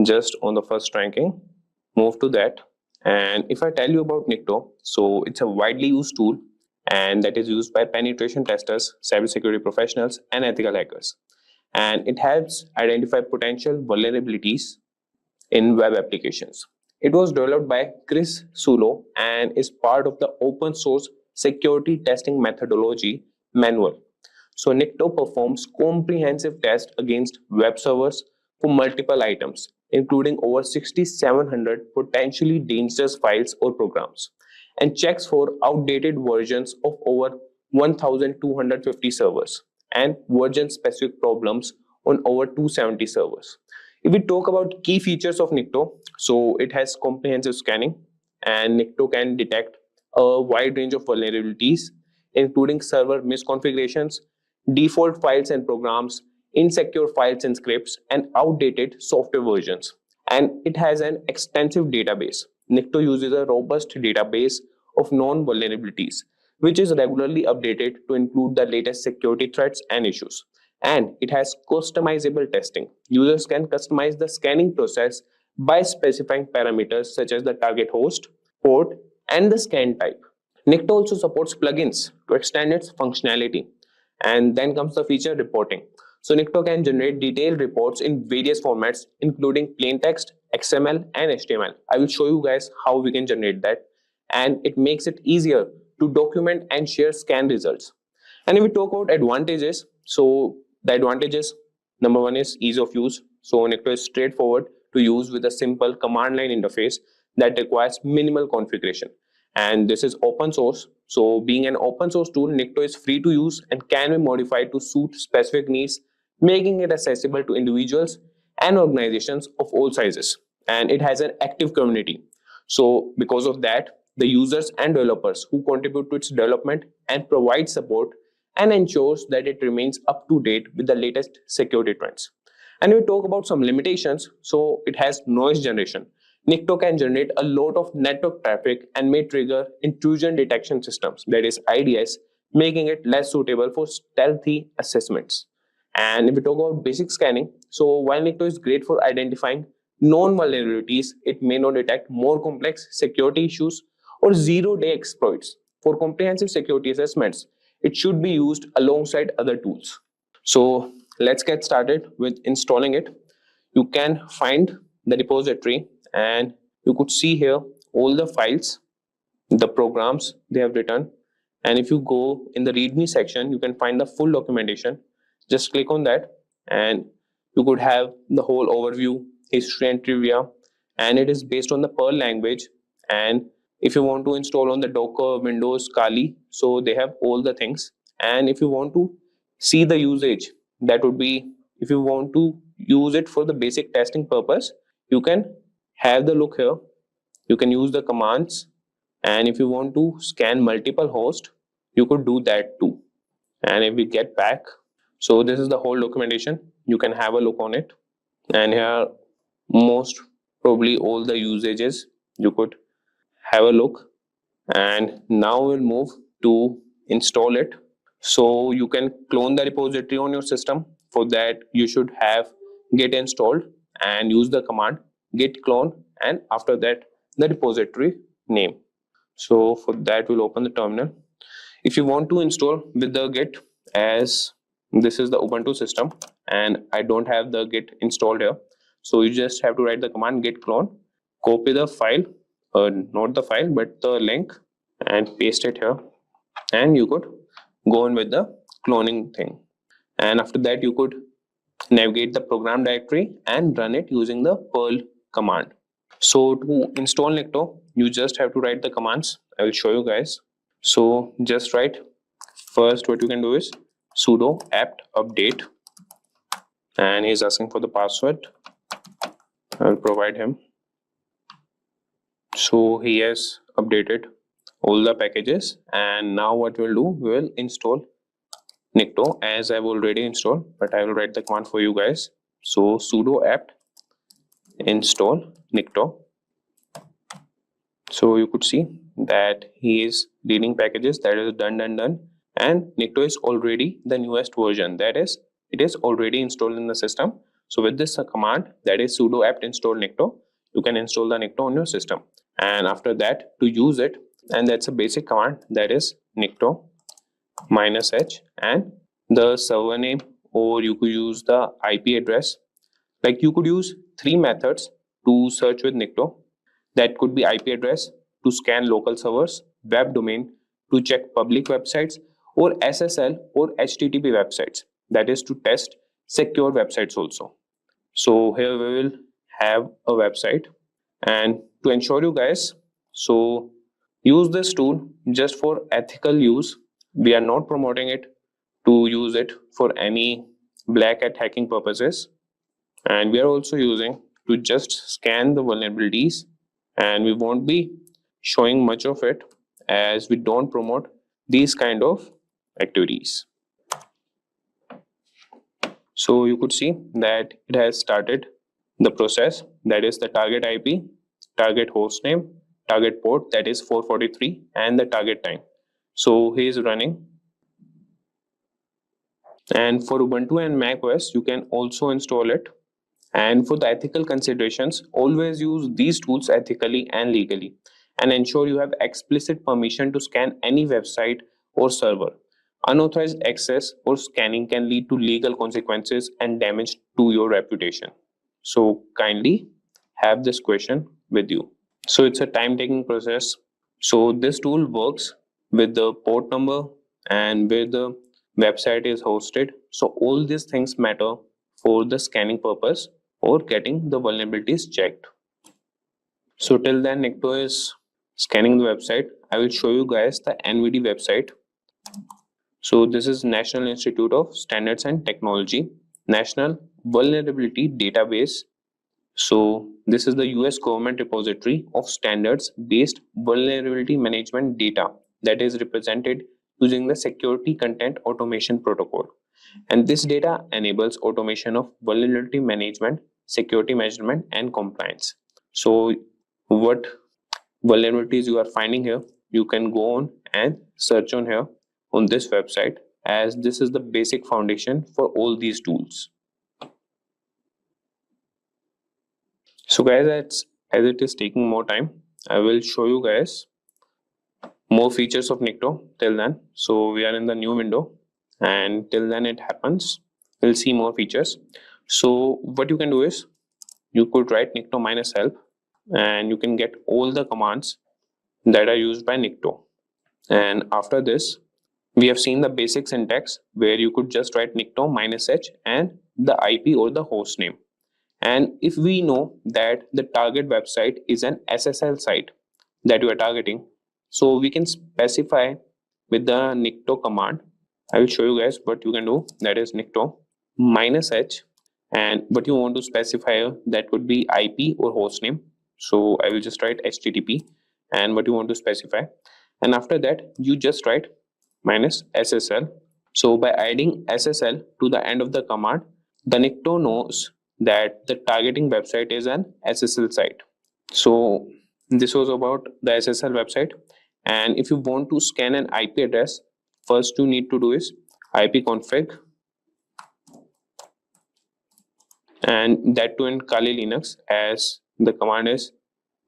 S4: just on the first ranking. Move to that. And if I tell you about Nikto, so it's a widely used tool and that is used by penetration testers, cybersecurity professionals, and ethical hackers. And it helps identify potential vulnerabilities in web applications. It was developed by Chris Sulo and is part of the open source security testing methodology manual. So Nikto performs comprehensive tests against web servers for multiple items, including over 6,700 potentially dangerous files or programs, and checks for outdated versions of over 1,250 servers and version-specific problems on over 270 servers. If we talk about key features of Nikto, so it has comprehensive scanning, and Nikto can detect a wide range of vulnerabilities, including server misconfigurations, default files and programs, insecure files and scripts, and outdated software versions. And it has an extensive database. Nikto uses a robust database of known vulnerabilities, which is regularly updated to include the latest security threats and issues. And it has customizable testing. Users can customize the scanning process by specifying parameters such as the target host, port, and the scan type. Nikto also supports plugins to extend its functionality. And then comes the feature reporting. So Nikto can generate detailed reports in various formats, including plain text, XML, and HTML. I will show you guys how we can generate that. And it makes it easier to document and share scan results. And if we talk about advantages, so the advantages, number one is ease of use. So Nikto is straightforward to use with a simple command line interface that requires minimal configuration. And this is open source. So being an open source tool, Nikto is free to use and can be modified to suit specific needs, making it accessible to individuals and organizations of all sizes. And it has an active community. So because of that, the users and developers who contribute to its development and provide support and ensures that it remains up to date with the latest security trends. And we talk about some limitations. So it has noise generation. Nikto can generate a lot of network traffic and may trigger intrusion detection systems, that is IDS, making it less suitable for stealthy assessments. And if we talk about basic scanning, so while Nikto is great for identifying known vulnerabilities, it may not detect more complex security issues or zero-day exploits. For comprehensive security assessments, it should be used alongside other tools. So let's get started with installing it. You can find the repository and you could see here all the files, the programs they have written. And if you go in the README section, you can find the full documentation. Just click on that and you could have the whole overview, history and trivia. And it is based on the Perl language. And if you want to install on the Docker, Windows, Kali, so they have all the things. And if you want to see the usage, that would be, if you want to use it for the basic testing purpose, you can have the look here. You can use the commands. And if you want to scan multiple hosts, you could do that too. And if we get back, so this is the whole documentation. You can have a look on it. And here, most probably all the usages, you could have a look. And now we'll move to install it. So you can clone the repository on your system. For that, you should have git installed and use the command git clone, and after that, the repository name. So for that, we'll open the terminal. If you want to install with the git, as this is the Ubuntu system and I don't have the git installed here, so you just have to write the command git clone, copy the file, not the file but the link, and paste it here, and you could go on with the cloning thing. And after that, you could navigate the program directory and run it using the Perl command. So to install Nikto, you just have to write the commands. I will show you guys. So just write First, what you can do is sudo apt update, and he's asking for the password. I'll provide him. So he has updated all the packages, and now what we'll do, we will install Nikto as I've already installed, but I will write the command for you guys. So sudo apt install Nikto. So you could see that he is reading packages, that is done. And Nikto is already the newest version, that is it is already installed in the system. So with this command, that is sudo apt install Nikto, you can install the Nikto on your system. And after that, to use it, and that's a basic command, that is Nikto -h, and the server name, or you could use the IP address. Like you could use 3 methods to search with Nikto. That could be IP address to scan local servers, web domain to check public websites, or SSL or HTTP websites, that is to test secure websites also. So here we will have a website, and to ensure you guys, so use this tool just for ethical use. We are not promoting it to use it for any black hat hacking purposes, and we are also using to just scan the vulnerabilities, and we won't be showing much of it as we don't promote these kind of activities. So you could see that it has started the process, that is the target IP, target host name, target port, that is 443, and the target time. So he is running. And for Ubuntu and Mac OS, you can also install it. And for the ethical considerations, always use these tools ethically and legally, and ensure you have explicit permission to scan any website or server. Unauthorized access or scanning can lead to legal consequences and damage to your reputation. So kindly have this question with you. So it's a time-taking process. So this tool works with the port number and where the website is hosted. So all these things matter for the scanning purpose or getting the vulnerabilities checked. So till then, Nikto is scanning the website. I will show you guys the NVD website. So this is National Institute of Standards and Technology, National Vulnerability Database. So this is the US government repository of standards-based vulnerability management data that is represented using the Security Content Automation Protocol. And this data enables automation of vulnerability management, security measurement, and compliance. So what vulnerabilities you are finding here, you can go on and search on here on this website, as this is the basic foundation for all these tools. So guys, as it is taking more time, I will show you guys more features of Nikto till then. So we are in the new window, and till then it happens, we'll see more features. So what you can do is, you could write Nikto -help, and you can get all the commands that are used by Nikto. And after this, we have seen the basic syntax where you could just write Nikto -h and the IP or the host name. And if we know that the target website is an SSL site that you are targeting, so we can specify with the Nikto command. I will show you guys what you can do, that is Nikto -h, and what you want to specify, that could be IP or host name. So I will just write HTTP and what you want to specify, and after that you just write -SSL. So by adding SSL to the end of the command, the Nikto knows that the targeting website is an SSL site. So this was about the SSL website. And if you want to scan an IP address, first you need to do is ipconfig, and that too in Kali Linux, as the command is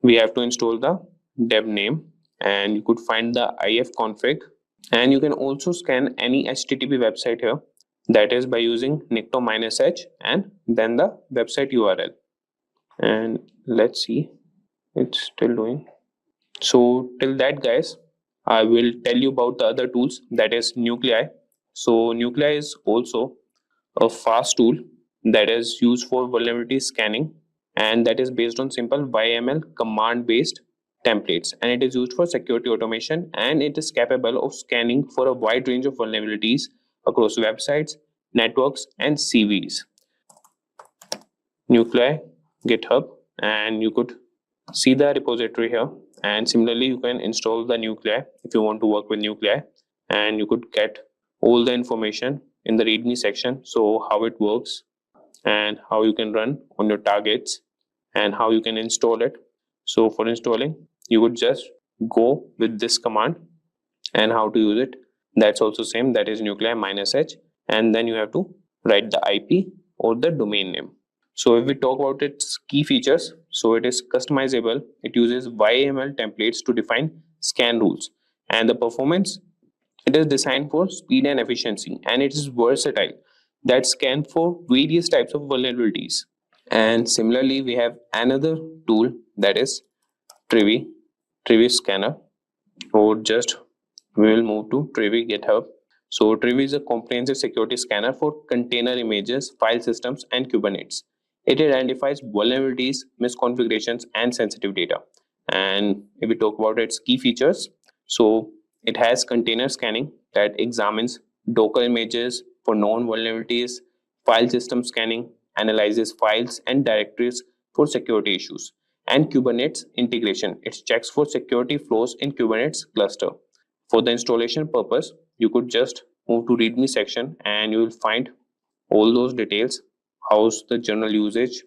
S4: we have to install the dev name, and you could find the ifconfig. And you can also scan any HTTP website here, that is by using Nikto -h and then the website URL. And let's see, it's still doing. So till that guys, I will tell you about the other tools, that is Nuclei. So Nuclei is also a fast tool that is used for vulnerability scanning, and that is based on simple YML command based templates, and it is used for security automation, and it is capable of scanning for a wide range of vulnerabilities across websites, networks, and CVEs. Nuclei, GitHub, and you could see the repository here. And similarly, you can install the Nuclei if you want to work with Nuclei, and you could get all the information in the README section. So how it works and how you can run on your targets and how you can install it. So for installing, you would just go with this command, and how to use it, that's also same, that is nuclei -h, and then you have to write the IP or the domain name. So if we talk about its key features, so it is customizable, it uses YAML templates to define scan rules, and the performance, it is designed for speed and efficiency, and it is versatile, that scan for various types of vulnerabilities. And similarly, we have another tool, that is Trivi Scanner, or just we will move to Trivi GitHub. So Trivi is a comprehensive security scanner for container images, file systems, and Kubernetes. It identifies vulnerabilities, misconfigurations, and sensitive data. And if we talk about its key features, so it has container scanning that examines Docker images for known vulnerabilities, file system scanning, analyzes files and directories for security issues, and Kubernetes integration. It checks for security flows in Kubernetes cluster. For the installation purpose, you could just move to README section, and you will find all those details, how's the general usage.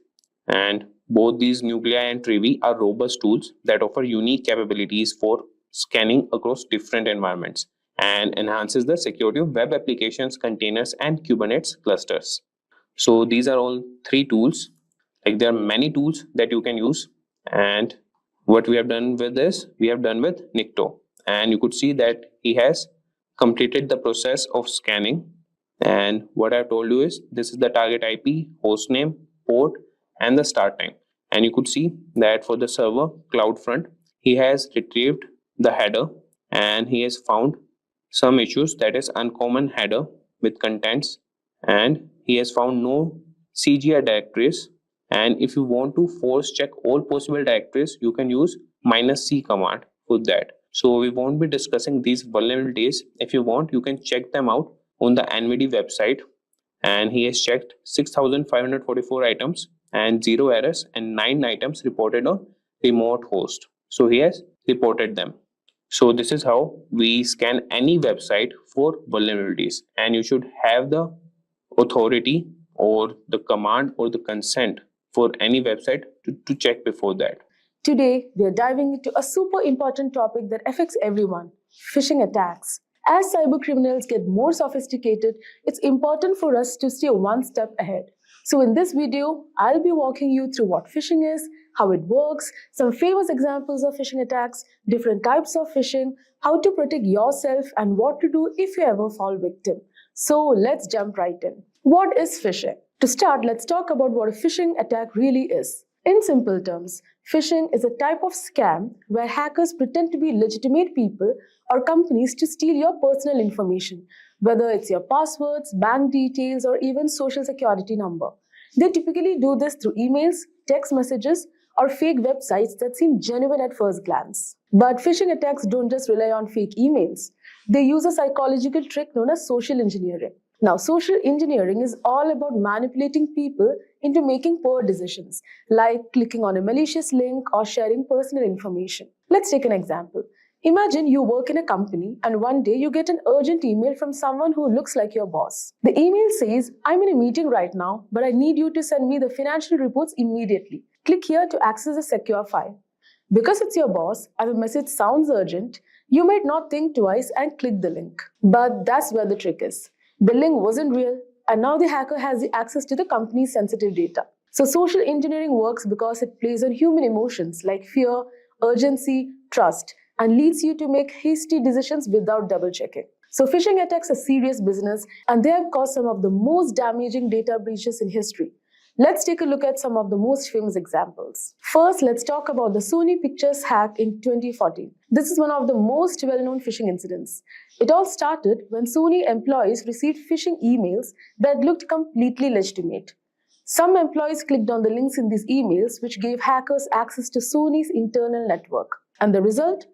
S4: And both these Nuclei and Trivi are robust tools that offer unique capabilities for scanning across different environments and enhances the security of web applications, containers, and Kubernetes clusters. So these are all three tools. Like, there are many tools that you can use, and what we have done with this, we have done with Nikto, and you could see that he has completed the process of scanning. And what I've told you is, this is the target IP, hostname, port, and the start time. And you could see that for the server CloudFront, he has retrieved the header, and he has found some issues, that is uncommon header with contents, and he has found no CGI directories. And if you want to force check all possible directories, you can use -c command for that. So we won't be discussing these vulnerabilities. If you want, you can check them out on the NVD website. And he has checked 6,544 items and 0 errors, and 9 items reported on remote host. So he has reported them. So this is how we scan any website for vulnerabilities, and you should have the authority or the command or the consent for any website to check before that.
S10: Today, we are diving into a super important topic that affects everyone: phishing attacks. As cyber criminals get more sophisticated, it's important for us to stay one step ahead. So in this video, I'll be walking you through what phishing is, how it works, some famous examples of phishing attacks, different types of phishing, how to protect yourself, and what to do if you ever fall victim. So let's jump right in. What is phishing? To start, let's talk about what a phishing attack really is. In simple terms, phishing is a type of scam where hackers pretend to be legitimate people or companies to steal your personal information, whether it's your passwords, bank details, or even social security number. They typically do this through emails, text messages, or fake websites that seem genuine at first glance. But phishing attacks don't just rely on fake emails. They use a psychological trick known as social engineering. Now, social engineering is all about manipulating people into making poor decisions, like clicking on a malicious link or sharing personal information. Let's take an example. Imagine you work in a company and one day you get an urgent email from someone who looks like your boss. The email says, "I'm in a meeting right now, but I need you to send me the financial reports immediately. Click here to access a secure file." Because it's your boss and the message sounds urgent, you might not think twice and click the link. But that's where the trick is. The link wasn't real, and now the hacker has the access to the company's sensitive data. So social engineering works because it plays on human emotions like fear, urgency, trust, and leads you to make hasty decisions without double checking. So phishing attacks are serious business, and they have caused some of the most damaging data breaches in history. Let's take a look at some of the most famous examples. First, let's talk about the Sony Pictures hack in 2014. This is one of the most well-known phishing incidents. It all started when Sony employees received phishing emails that looked completely legitimate. Some employees clicked on the links in these emails, which gave hackers access to Sony's internal network. And the result?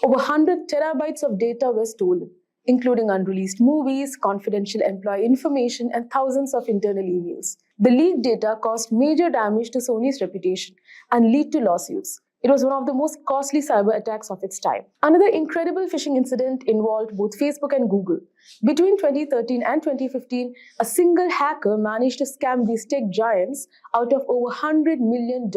S10: Over 100 terabytes of data were stolen, including unreleased movies, confidential employee information, and thousands of internal emails. The leaked data caused major damage to Sony's reputation and led to lawsuits. It was one of the most costly cyber attacks of its time. Another incredible phishing incident involved both Facebook and Google. Between 2013 and 2015, a single hacker managed to scam these tech giants out of over $100 million.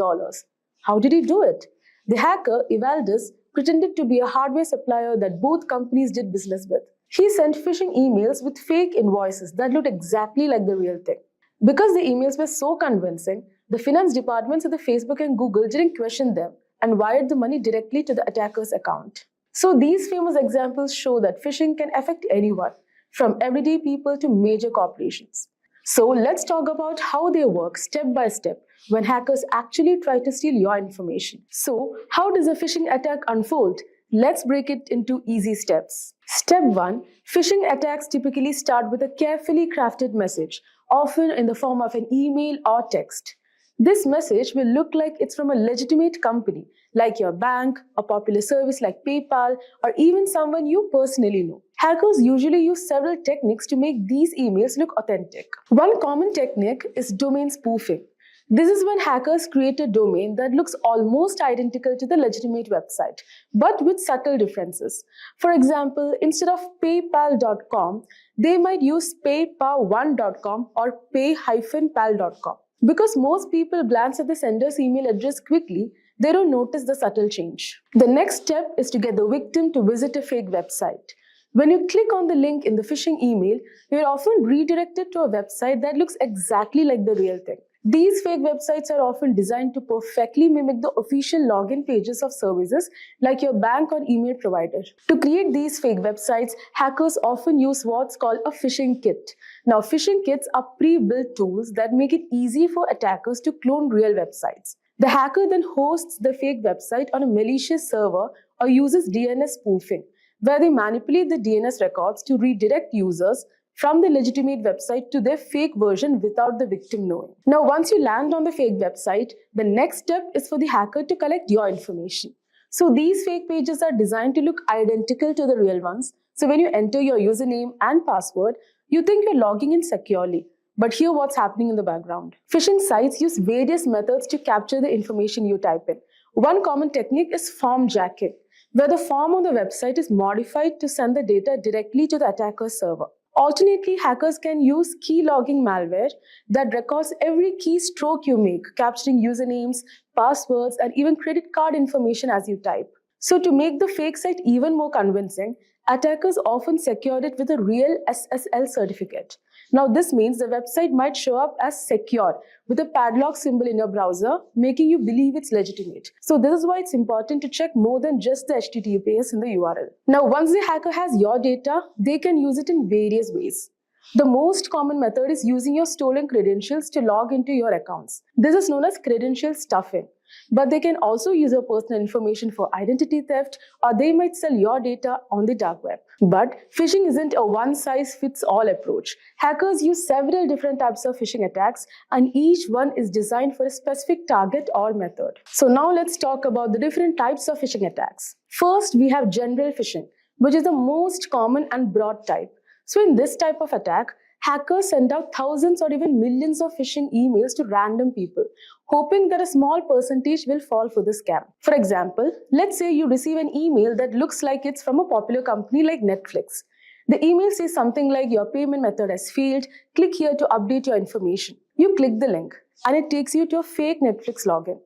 S10: How did he do it? The hacker, Evaldus, pretended to be a hardware supplier that both companies did business with. He sent phishing emails with fake invoices that looked exactly like the real thing. Because the emails were so convincing, the finance departments of the Facebook and Google didn't question them and wired the money directly to the attacker's account. So these famous examples show that phishing can affect anyone, from everyday people to major corporations. So let's talk about how they work step by step when hackers actually try to steal your information. So how does a phishing attack unfold? Let's break it into easy steps. Step 1. Phishing attacks typically start with a carefully crafted message, often in the form of an email or text. This message will look like it's from a legitimate company, like your bank, a popular service like PayPal, or even someone you personally know. Hackers usually use several techniques to make these emails look authentic. One common technique is domain spoofing. This is when hackers create a domain that looks almost identical to the legitimate website, but with subtle differences. For example, instead of paypal.com, they might use paypal1.com or pay-pal.com. Because most people glance at the sender's email address quickly, they don't notice the subtle change. The next step is to get the victim to visit a fake website. When you click on the link in the phishing email, you're often redirected to a website that looks exactly like the real thing. These fake websites are often designed to perfectly mimic the official login pages of services like your bank or email provider. To create these fake websites, hackers often use what's called a phishing kit. Now, phishing kits are pre-built tools that make it easy for attackers to clone real websites. The hacker then hosts the fake website on a malicious server or uses DNS spoofing, where they manipulate the DNS records to redirect users from the legitimate website to their fake version without the victim knowing. Now, once you land on the fake website, the next step is for the hacker to collect your information. So these fake pages are designed to look identical to the real ones. So when you enter your username and password, you think you're logging in securely. But hear what's happening in the background. Phishing sites use various methods to capture the information you type in. One common technique is form jacking, where the form on the website is modified to send the data directly to the attacker's server. Alternately, hackers can use key logging malware that records every keystroke you make, capturing usernames, passwords, and even credit card information as you type. So to make the fake site even more convincing, attackers often secure it with a real SSL certificate. Now, this means the website might show up as secure with a padlock symbol in your browser, making you believe it's legitimate. So this is why it's important to check more than just the HTTPS in the URL. Now, once the hacker has your data, they can use it in various ways. The most common method is using your stolen credentials to log into your accounts. This is known as credential stuffing. But they can also use your personal information for identity theft, or they might sell your data on the dark web. But phishing isn't a one-size-fits-all approach. Hackers use several different types of phishing attacks, and each one is designed for a specific target or method. So now let's talk about the different types of phishing attacks. First, we have general phishing, which is the most common and broad type. So in this type of attack, hackers send out thousands or even millions of phishing emails to random people, hoping that a small percentage will fall for the scam. For example, let's say you receive an email that looks like it's from a popular company like Netflix. The email says something like, your payment method has failed, click here to update your information. You click the link and it takes you to a fake Netflix login.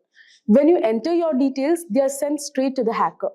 S10: When you enter your details, they are sent straight to the hacker.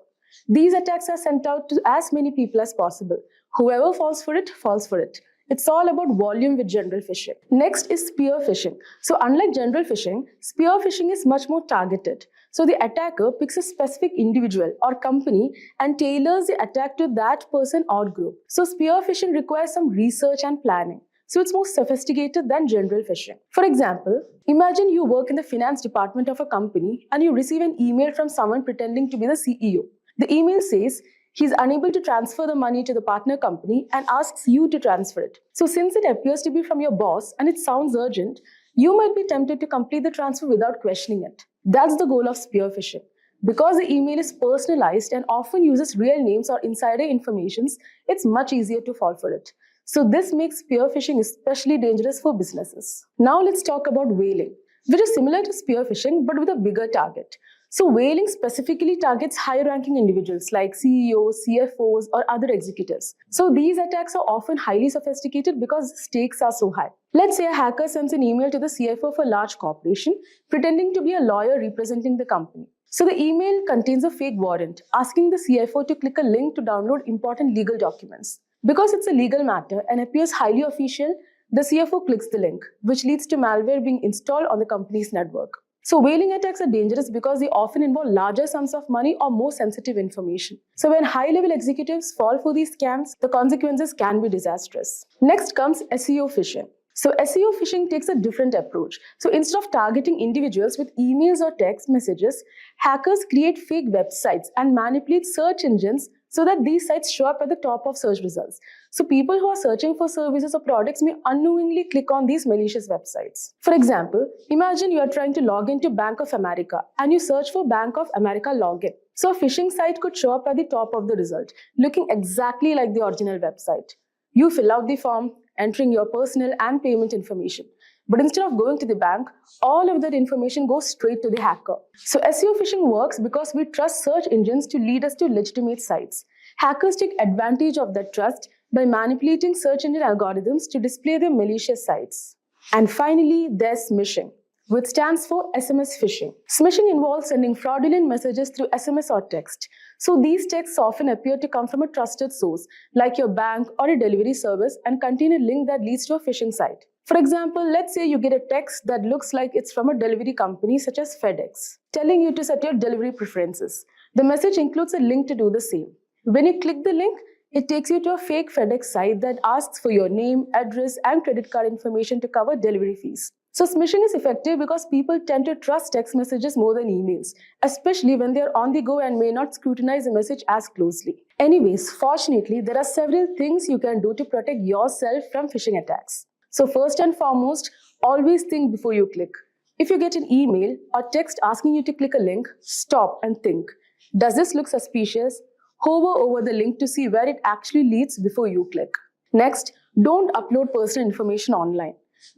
S10: These attacks are sent out to as many people as possible. Whoever falls for it, falls for it. It's all about volume with general phishing. Next is spear phishing. So unlike general phishing, spear phishing is much more targeted. So the attacker picks a specific individual or company and tailors the attack to that person or group. So spear phishing requires some research and planning. So it's more sophisticated than general phishing. For example, imagine you work in the finance department of a company and you receive an email from someone pretending to be the CEO. The email says, he's unable to transfer the money to the partner company and asks you to transfer it. So since it appears to be from your boss and it sounds urgent, you might be tempted to complete the transfer without questioning it. That's the goal of spear phishing. Because the email is personalized and often uses real names or insider informations, it's much easier to fall for it. So this makes spear phishing especially dangerous for businesses. Now let's talk about whaling, which is similar to spear phishing but with a bigger target. So whaling specifically targets high-ranking individuals like CEOs, CFOs, or other executives. So these attacks are often highly sophisticated because the stakes are so high. Let's say a hacker sends an email to the CFO of a large corporation, pretending to be a lawyer representing the company. So the email contains a fake warrant, asking the CFO to click a link to download important legal documents. Because it's a legal matter and appears highly official, the CFO clicks the link, which leads to malware being installed on the company's network. So whaling attacks are dangerous because they often involve larger sums of money or more sensitive information. So when high-level executives fall for these scams, the consequences can be disastrous. Next comes SEO phishing. So SEO phishing takes a different approach. So instead of targeting individuals with emails or text messages, hackers create fake websites and manipulate search engines so that these sites show up at the top of search results. So people who are searching for services or products may unknowingly click on these malicious websites. For example, imagine you are trying to log into Bank of America and you search for Bank of America login. So a phishing site could show up at the top of the result, looking exactly like the original website. You fill out the form, entering your personal and payment information. But instead of going to the bank, all of that information goes straight to the hacker. So SEO phishing works because we trust search engines to lead us to legitimate sites. Hackers take advantage of that trust by manipulating search engine algorithms to display their malicious sites. And finally, there's smishing, which stands for SMS phishing. Smishing involves sending fraudulent messages through SMS or text. So these texts often appear to come from a trusted source, like your bank or a delivery service, and contain a link that leads to a phishing site. For example, let's say you get a text that looks like it's from a delivery company such as FedEx, telling you to set your delivery preferences. The message includes a link to do the same. When you click the link, it takes you to a fake FedEx site that asks for your name, address, and credit card information to cover delivery fees. So smishing is effective because people tend to trust text messages more than emails, especially when they are on the go and may not scrutinize the message as closely. Anyways, fortunately, there are several things you can do to protect yourself from phishing attacks. So first and foremost, always think before you click. If you get an email or text asking you to click a link, stop and think. Does this look suspicious? Hover over the link to see where it actually leads before you click. Next, don't upload personal information online.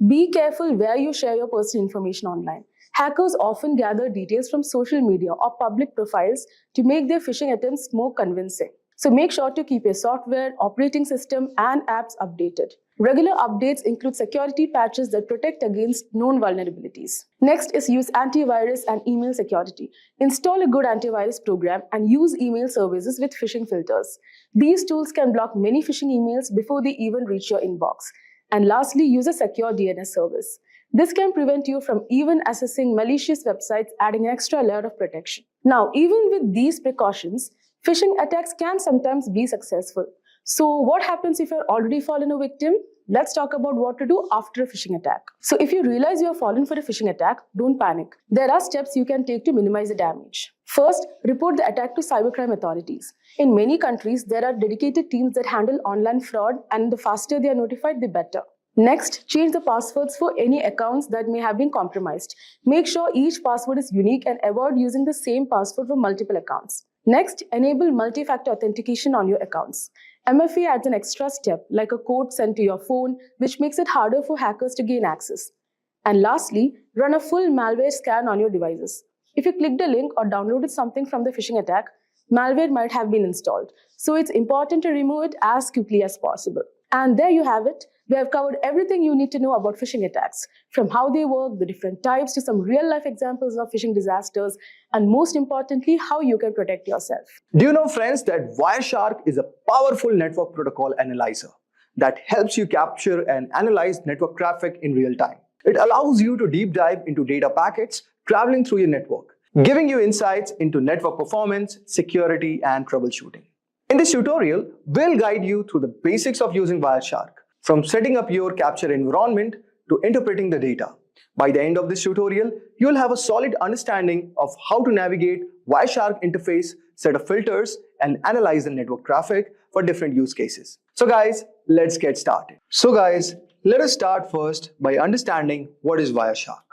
S10: Be careful where you share your personal information online. Hackers often gather details from social media or public profiles to make their phishing attempts more convincing. So make sure to keep your software, operating system, and apps updated. Regular updates include security patches that protect against known vulnerabilities. Next is use antivirus and email security. Install a good antivirus program and use email services with phishing filters. These tools can block many phishing emails before they even reach your inbox. And lastly, use a secure DNS service. This can prevent you from even accessing malicious websites, adding an extra layer of protection. Now, even with these precautions, phishing attacks can sometimes be successful. So what happens if you're already fallen a victim? Let's talk about what to do after a phishing attack. So if you realize you have fallen for a phishing attack, don't panic. There are steps you can take to minimize the damage. First, report the attack to cybercrime authorities. In many countries, there are dedicated teams that handle online fraud, and the faster they are notified, the better. Next, change the passwords for any accounts that may have been compromised. Make sure each password is unique and avoid using the same password for multiple accounts. Next, enable multi-factor authentication on your accounts. MFA adds an extra step, like a code sent to your phone, which makes it harder for hackers to gain access. And lastly, run a full malware scan on your devices. If you clicked a link or downloaded something from the phishing attack, malware might have been installed. So it's important to remove it as quickly as possible. And there you have it. We have covered everything you need to know about phishing attacks, from how they work, the different types, to some real-life examples of phishing disasters, and most importantly, how you can protect yourself.
S3: Do you know, friends, that Wireshark is a powerful network protocol analyzer that helps you capture and analyze network traffic in real time. It allows you to deep dive into data packets traveling through your network, giving you insights into network performance, security, and troubleshooting. In this tutorial, we'll guide you through the basics of using Wireshark, from setting up your capture environment to interpreting the data. By the end of this tutorial, you'll have a solid understanding of how to navigate Wireshark interface, set of filters, and analyze the network traffic for different use cases. So guys, let's get started. Let us start first by understanding what is Wireshark.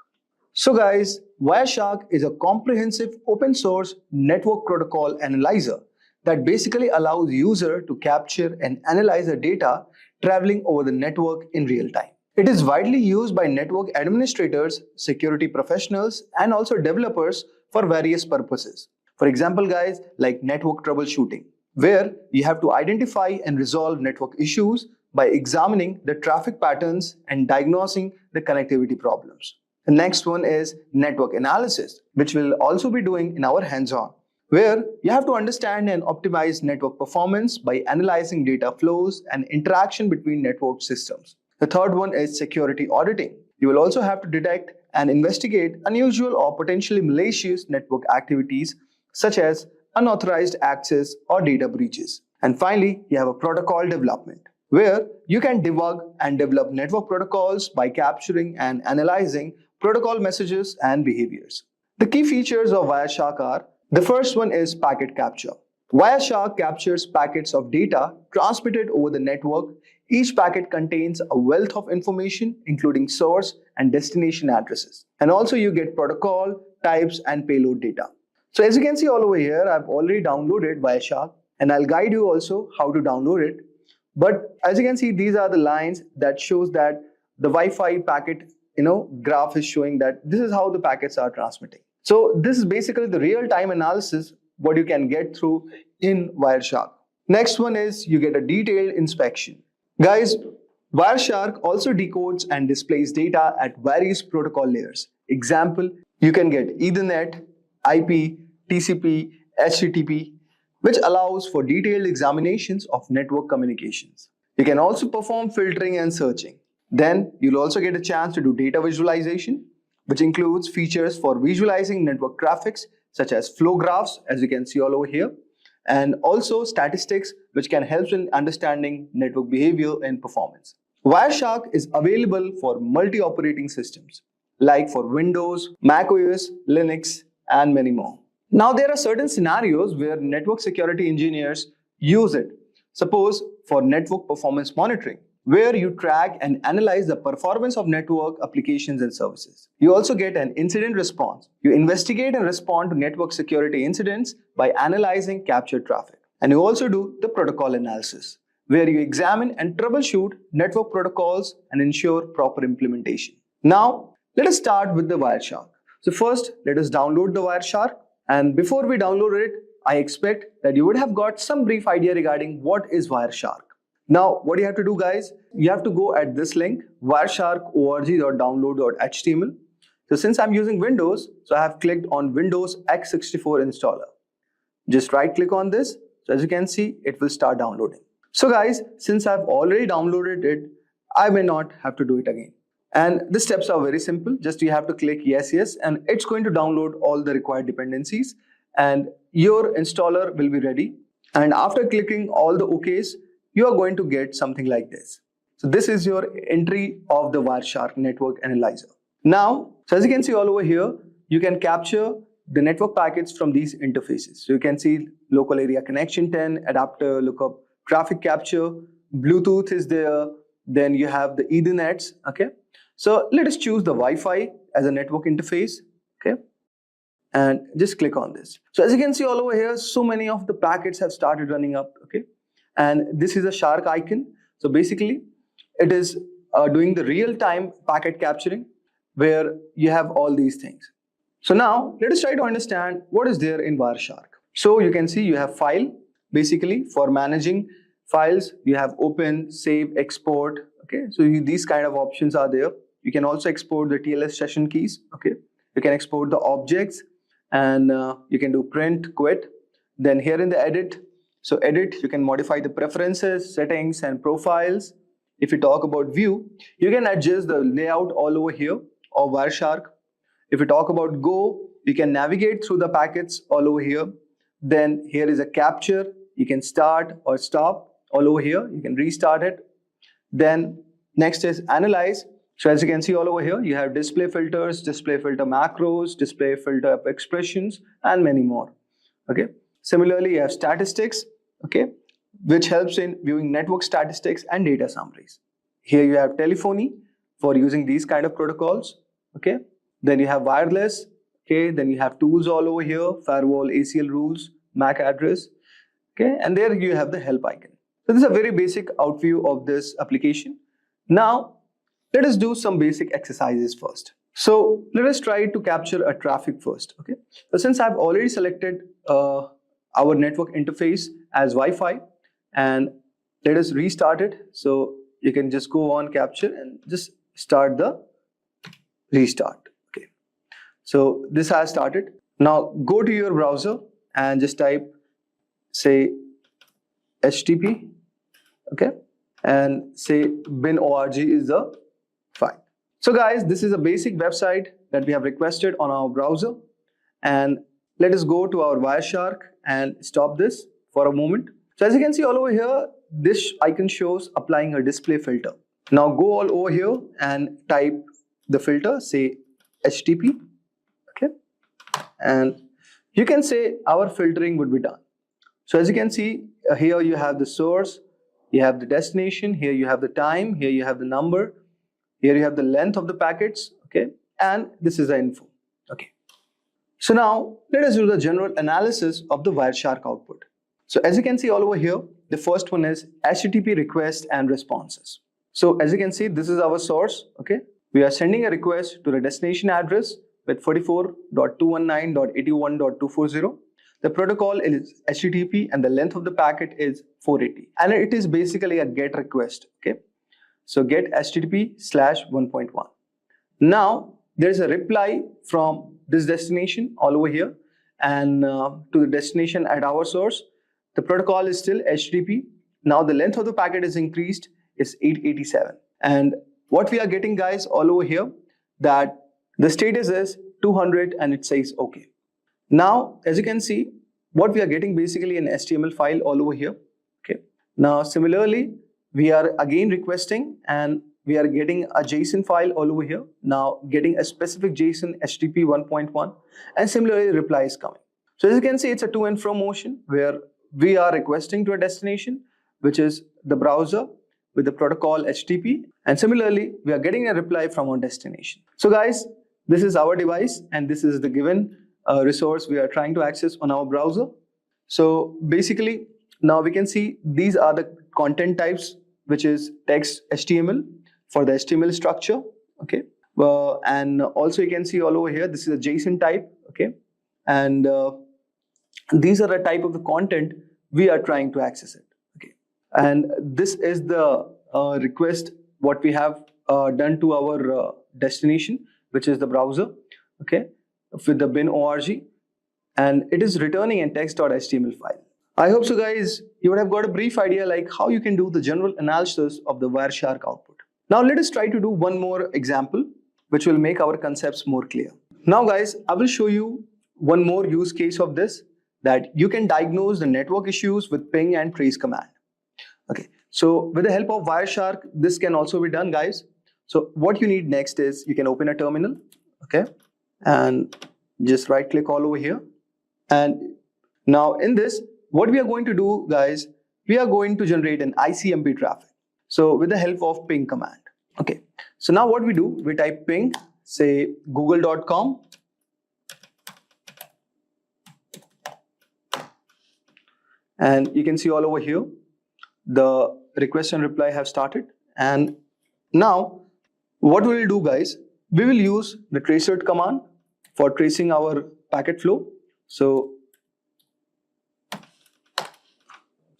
S3: So guys, Wireshark is a comprehensive open source network protocol analyzer that basically allows user to capture and analyze the data traveling over the network in real time. It is widely used by network administrators, security professionals, and also developers for various purposes. For example, guys, like network troubleshooting, where you have to identify and resolve network issues by examining the traffic patterns and diagnosing the connectivity problems. The next one is network analysis, which we'll also be doing in our hands-on, where you have to understand and optimize network performance by analyzing data flows and interaction between network systems. The third one is security auditing. You will also have to detect and investigate unusual or potentially malicious network activities such as unauthorized access or data breaches. And finally, you have a protocol development, where you can debug and develop network protocols by capturing and analyzing protocol messages and behaviors. The key features of Wireshark are: the first one is packet capture. Wireshark captures packets of data transmitted over the network. Each packet contains a wealth of information, including source and destination addresses. And also you get protocol, types, and payload data. So as you can see all over here, I've already downloaded Wireshark, and I'll guide you also how to download it. But as you can see, these are the lines that shows that the Wi-Fi packet graph is showing that this is how the packets are transmitting. So this is basically the real-time analysis what you can get through in Wireshark. Next one is you get a detailed inspection. Guys, Wireshark also decodes and displays data at various protocol layers. Example, you can get Ethernet, IP, TCP, HTTP, which allows for detailed examinations of network communications. You can also perform filtering and searching. Then you'll also get a chance to do data visualization, which includes features for visualizing network traffics such as flow graphs, as you can see all over here, and also statistics, which can help in understanding network behavior and performance. Wireshark is available for multi-operating systems, like for Windows, Mac OS, Linux, and many more. Now, there are certain scenarios where network security engineers use it. Suppose for network performance monitoring, where you track and analyze the performance of network applications and services. You also get an incident response. You investigate and respond to network security incidents by analyzing captured traffic. And you also do the protocol analysis, where you examine and troubleshoot network protocols and ensure proper implementation. Now, let us start with the Wireshark. So first, let us download the Wireshark. And before we download it, I expect that you would have got some brief idea regarding what is Wireshark. Now, what you have to do, guys, you have to go at this link, wireshark.org.download.html. So since I'm using Windows, so I have clicked on Windows x64 installer. Just right click on this. So as you can see, it will start downloading. So guys, since I've already downloaded it, I may not have to do it again. And the steps are very simple. Just you have to click yes, and it's going to download all the required dependencies, and your installer will be ready. And after clicking all the OKs, you are going to get something like this. So this is your entry of the Wireshark network analyzer. Now, so as you can see all over here, you can capture the network packets from these interfaces. So you can see local area connection 10, adapter lookup, traffic capture, Bluetooth is there, then you have the Ethernets, okay? So let us choose the Wi-Fi as a network interface, okay? And just click on this. So as you can see all over here, so many of the packets have started running up, okay? And this is a shark icon. So basically, it is doing the real-time packet capturing where you have all these things. So now, let us try to understand what is there in Wireshark. So you can see you have file. Basically, for managing files, you have open, save, export. Okay, so these kind of options are there. You can also export the TLS session keys. Okay, you can export the objects, and you can do print, quit. Then here in the edit, so edit, you can modify the preferences, settings, and profiles. If you talk about view, you can adjust the layout all over here of Wireshark. If you talk about go, you can navigate through the packets all over here. Then here is a capture. You can start or stop all over here. You can restart it. Then next is analyze. So as you can see all over here, you have display filters, display filter macros, display filter expressions, and many more. Okay. Similarly, you have statistics, okay, which helps in viewing network statistics and data summaries. Here you have telephony for using these kind of protocols, okay.
S11: Then you have wireless. Okay, then you have tools all over here, firewall, ACL rules, MAC address. Okay, and there you have the help icon. So this is a very basic overview of this application. Now, let us do some basic exercises first. So let us try to capture a traffic first. Okay, so since I've already selected our network interface as Wi-Fi, and let us restart it. So you can just go on capture and just start the restart. Okay, so this has started. Now go to your browser and just type, say, HTTP. Okay, and say bin.org is the file. So guys, this is a basic website that we have requested on our browser, and let us go to our Wireshark and stop this for a moment. So as you can see all over here, this icon shows applying a display filter. Now go all over here and type the filter, say HTTP. Okay, and you can say our filtering would be done. So as you can see here, you have the source, you have the destination, here you have the time, here you have the number, here you have the length of the packets, okay, and this is the info. Okay, so now let us do the general analysis of the Wireshark output. So as you can see all over here, the first one is HTTP requests and responses. So as you can see, this is our source. Okay, we are sending a request to the destination address with 44.219.81.240. The protocol is HTTP and the length of the packet is 480, and it is basically a GET request. Okay, so get HTTP/1.1. Now there is a reply from this destination all over here, and to the destination at our source. The protocol is still HTTP. Now the length of the packet is increased, is 887. And what we are getting, guys, all over here, that the status is 200 and it says okay. Now, as you can see, what we are getting basically an HTML file all over here. Okay. Now, similarly, we are again requesting and we are getting a JSON file all over here. Now, getting a specific JSON HTTP 1.1, and similarly, reply is coming. So as you can see, it's a to and fro motion where we are requesting to a destination, which is the browser with the protocol HTTP, and similarly, we are getting a reply from our destination. So guys, this is our device and this is the given resource we are trying to access on our browser. So basically, now we can see these are the content types, which is text HTML for the HTML structure. Okay, and also you can see all over here, this is a JSON type. Okay, and these are the type of the content we are trying to access it. Okay, and this is the request what we have done to our destination, which is the browser. Okay, with the bin.org, and it is returning a text.html file. I hope so guys, you would have got a brief idea like how you can do the general analysis of the Wireshark output. Now let us try to do one more example which will make our concepts more clear. Now guys, I will show you one more use case of this, that you can diagnose the network issues with ping and trace command. Okay, so with the help of Wireshark, this can also be done, guys. So what you need next is you can open a terminal. Okay, and just right click all over here, and now in this, what we are going to do, guys, we are going to generate an ICMP traffic. So with the help of ping command. Okay, so now what we do, we type ping, say google.com, and you can see all over here the request and reply have started. And now what we will do, guys, we will use the tracer command for tracing our packet flow. So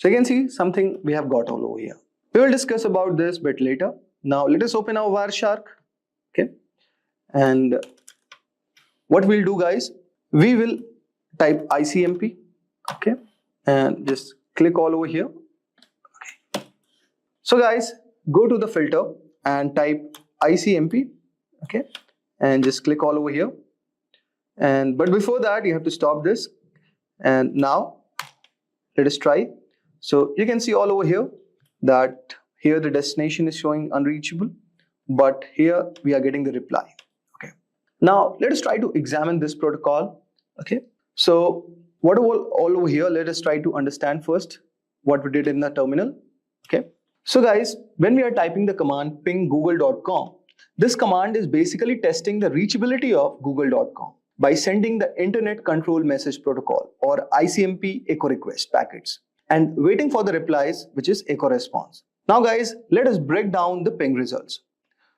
S11: you can see something we have got all over here. We will discuss about this bit later. Now let us open our Wireshark. Okay, and what we'll do, guys, we will type ICMP. Okay, and just click all over here. Okay, so guys, go to the filter and type ICMP. Okay, and just click all over here. And but before that, you have to stop this. And now let us try. So you can see all over here that here the destination is showing unreachable, but here we are getting the reply. Okay, now let us try to examine this protocol. Okay, so what all over here, let us try to understand first what we did in the terminal. Okay, so guys, when we are typing the command ping google.com, This command is basically testing the reachability of google.com by sending the Internet Control Message Protocol or ICMP echo request packets and waiting for the replies, which is echo response. Now guys, let us break down the ping results.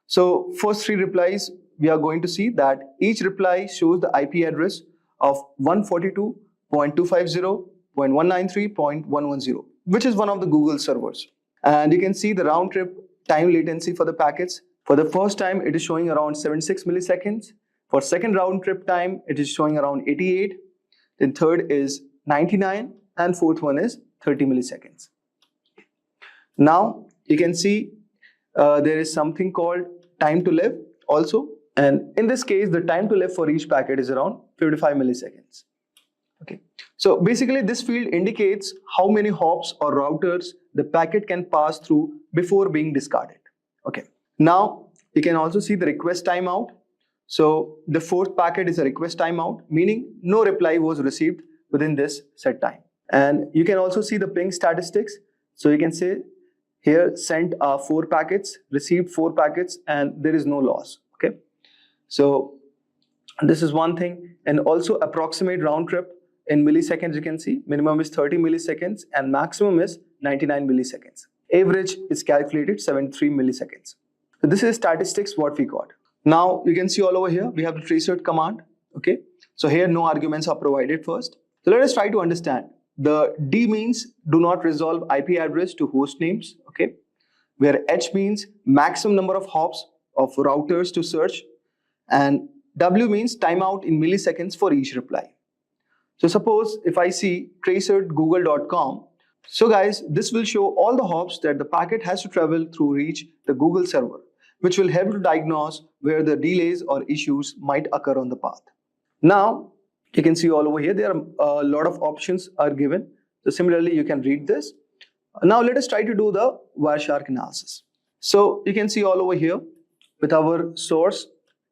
S11: So first 3 replies, we are going to see that each reply shows the IP address of 142.250.193.110, which is one of the Google servers. And you can see the round trip time latency for the packets. For the first time, it is showing around 76 milliseconds. For second round trip time, it is showing around 88. Then third is 99 and fourth one is 30 milliseconds. Now you can see there is something called time to live also. And in this case, the time to live for each packet is around 55 milliseconds. Okay. So basically this field indicates how many hops or routers the packet can pass through before being discarded. Okay. Now you can also see the request timeout. So the fourth packet is a request timeout, meaning no reply was received within this set time. And you can also see the ping statistics. So you can say here sent 4 packets, received 4 packets, and there is no loss. Okay. So this is one thing. And also approximate round trip in milliseconds, you can see minimum is 30 milliseconds and maximum is 99 milliseconds. Average is calculated 73 milliseconds. So this is statistics what we got. Now you can see all over here we have the traceroute command. Okay, so here no arguments are provided first. So let us try to understand. The D means do not resolve IP address to host names. Okay, where H means maximum number of hops of routers to search, and W means timeout in milliseconds for each reply. So suppose if I see traceroute google.com, so guys, this will show all the hops that the packet has to travel through reach the Google server, which will help to diagnose where the delays or issues might occur on the path. Now, you can see all over here, there are a lot of options are given. So similarly, you can read this. Now let us try to do the Wireshark analysis. So you can see all over here with our source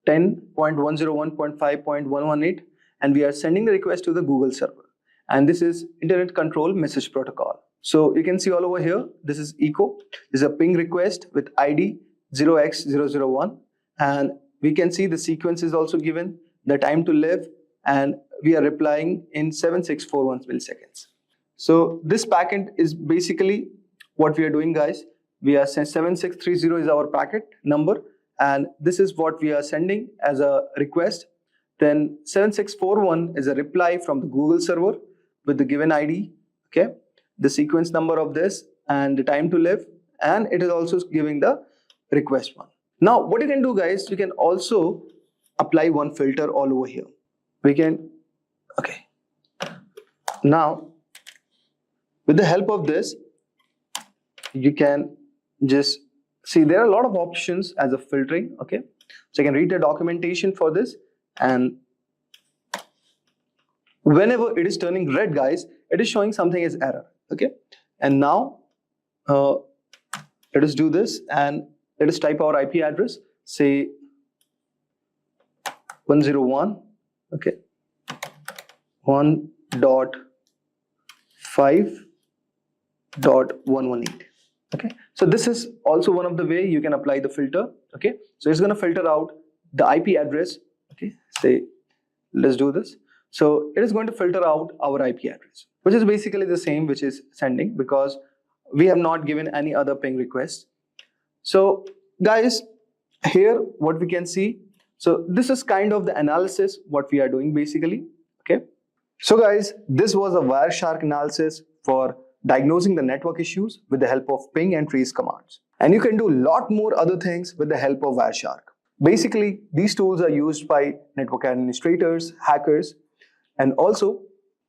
S11: 10.101.5.118, and we are sending the request to the Google server. And this is Internet Control Message Protocol. So you can see all over here, this is echo. This is a ping request with ID 0x001. And we can see the sequence is also given, the time to live, and we are replying in 7641 milliseconds. So this packet is basically what we are doing, guys. We are saying 7630 is our packet number, and this is what we are sending as a request. Then 7641 is a reply from the Google server with the given ID, okay, the sequence number of this and the time to live, and it is also giving the request one. Now what you can do, guys, you can also apply one filter all over here. We can, okay, now with the help of this, you can just see there are a lot of options as a filtering. Okay, so you can read the documentation for this, and whenever it is turning red, guys, it is showing something as error. Okay, and now let us do this and let us type our IP address, say 101, okay, 1.5.118. Okay, so this is also one of the way you can apply the filter. Okay, so it's going to filter out the IP address. Okay, say let's do this. So it is going to filter out our IP address, which is basically the same which is sending, because we have not given any other ping request. So guys, here what we can see, so this is kind of the analysis what we are doing basically. Okay, so guys, this was a Wireshark analysis for diagnosing the network issues with the help of ping and trace commands. And you can do a lot more other things with the help of Wireshark. Basically, these tools are used by network administrators, hackers, and also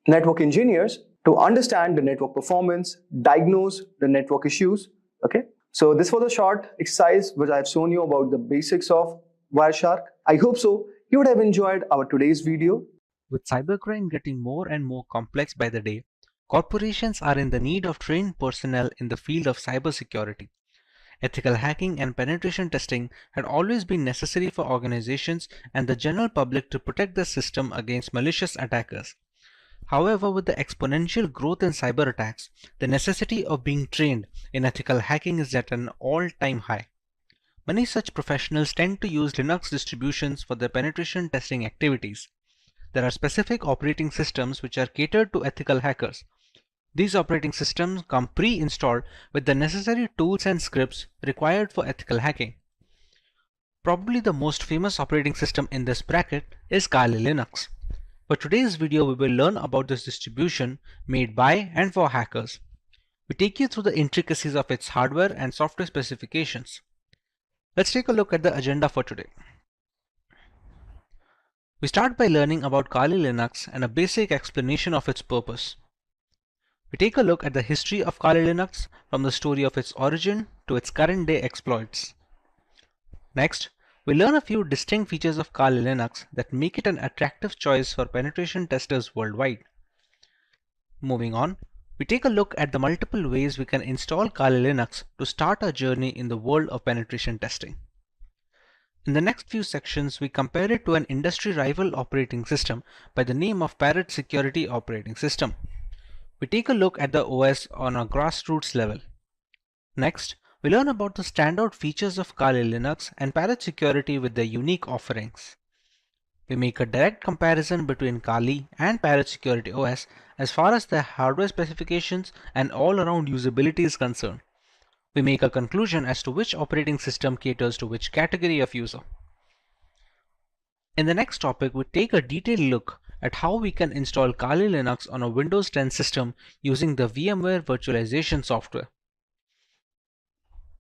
S11: network engineers to understand the network performance, diagnose the network issues. Okay, so this was a short exercise which I have shown you about the basics of Wireshark. I hope so you would have enjoyed our today's video.
S5: With cybercrime getting more and more complex by the day, corporations are in the need of trained personnel in the field of cybersecurity. Ethical hacking and penetration testing had always been necessary for organizations and the general public to protect the system against malicious attackers. However, with the exponential growth in cyber attacks, the necessity of being trained in ethical hacking is at an all-time high.
S9: Many such professionals tend to use Linux distributions for their penetration testing activities. There are specific operating systems which are catered to ethical hackers. These operating systems come pre-installed with the necessary tools and scripts required for ethical hacking. Probably the most famous operating system in this bracket is Kali Linux. For today's video, we will learn about this distribution made by and for hackers. We take you through the intricacies of its hardware and software specifications. Let's take a look at the agenda for today. We start by learning about Kali Linux and a basic explanation of its purpose. We take a look at the history of Kali Linux from the story of its origin to its current day exploits. Next, we learn a few distinct features of Kali Linux that make it an attractive choice for penetration testers worldwide. Moving on, we take a look at the multiple ways we can install Kali Linux to start our journey in the world of penetration testing. In the next few sections, we compare it to an industry rival operating system by the name of Parrot Security Operating System. We take a look at the OS on a grassroots level. Next, we learn about the standout features of Kali Linux and Parrot Security with their unique offerings. We make a direct comparison between Kali and Parrot Security OS as far as their hardware specifications and all-around usability is concerned. We make a conclusion as to which operating system caters to which category of user. In the next topic, we take a detailed look at how we can install Kali Linux on a Windows 10 system using the VMware virtualization software.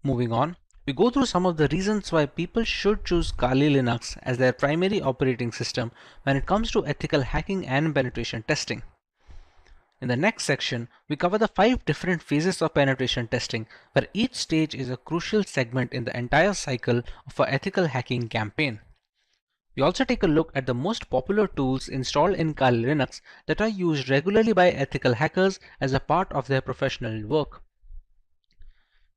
S9: Moving on, we go through some of the reasons why people should choose Kali Linux as their primary operating system when it comes to ethical hacking and penetration testing. In the next section, we cover the 5 different phases of penetration testing, where each stage is a crucial segment in the entire cycle of our ethical hacking campaign. We also take a look at the most popular tools installed in Kali Linux that are used regularly by ethical hackers as a part of their professional work.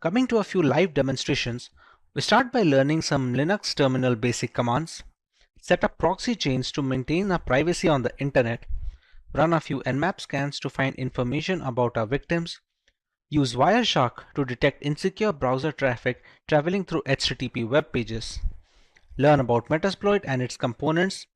S9: Coming to a few live demonstrations, we start by learning some Linux terminal basic commands, set up proxy chains to maintain our privacy on the internet, run a few Nmap scans to find information about our victims, use Wireshark to detect insecure browser traffic traveling through HTTP web pages, learn about Metasploit and its components,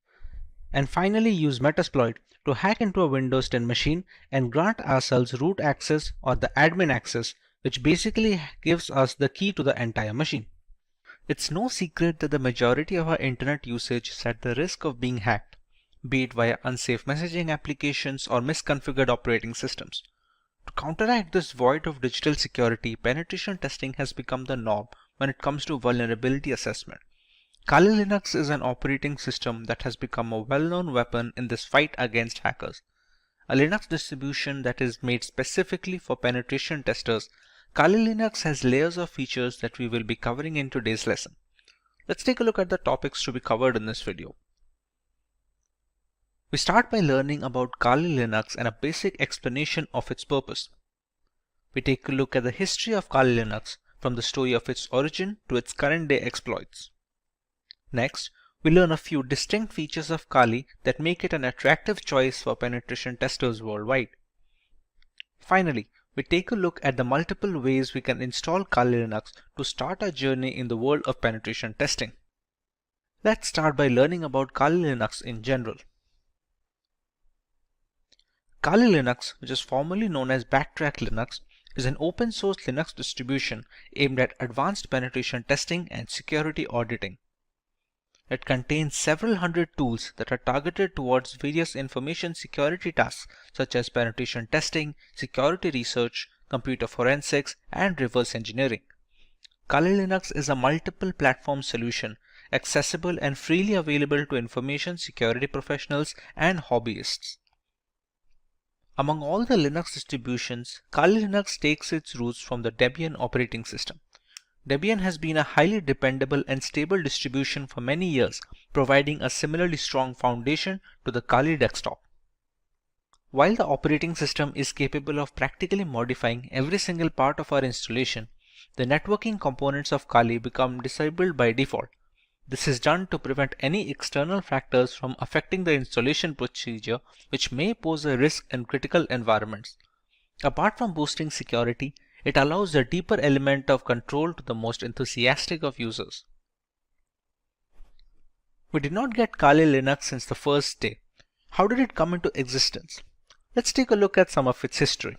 S9: and finally use Metasploit to hack into a Windows 10 machine and grant ourselves root access or the admin access, which basically gives us the key to the entire machine. It's no secret that the majority of our internet usage is at the risk of being hacked, be it via unsafe messaging applications or misconfigured operating systems. To counteract this void of digital security, penetration testing has become the norm when it comes to vulnerability assessment. Kali Linux is an operating system that has become a well-known weapon in this fight against hackers. A Linux distribution that is made specifically for penetration testers, Kali Linux has layers of features that we will be covering in today's lesson. Let's take a look at the topics to be covered in this video. We start by learning about Kali Linux and a basic explanation of its purpose. We take a look at the history of Kali Linux from the story of its origin to its current day exploits. Next, we learn a few distinct features of Kali that make it an attractive choice for penetration testers worldwide. Finally, we take a look at the multiple ways we can install Kali Linux to start our journey in the world of penetration testing. Let's start by learning about Kali Linux in general. Kali Linux, which is formerly known as Backtrack Linux, is an open source Linux distribution aimed at advanced penetration testing and security auditing. It contains several hundred tools that are targeted towards various information security tasks such as penetration testing, security research, computer forensics, and reverse engineering. Kali Linux is a multiple platform solution, accessible and freely available to information security professionals and hobbyists. Among all the Linux distributions, Kali Linux takes its roots from the Debian operating system. Debian has been a highly dependable and stable distribution for many years, providing a similarly strong foundation to the Kali desktop. While the operating system is capable of practically modifying every single part of our installation, the networking components of Kali become disabled by default. This is done to prevent any external factors from affecting the installation procedure, which may pose a risk in critical environments. Apart from boosting security,
S5: It allows a deeper element of control to the most enthusiastic of users. We did not get Kali Linux since the first day. How did it come into existence? Let's take a look at some of its history.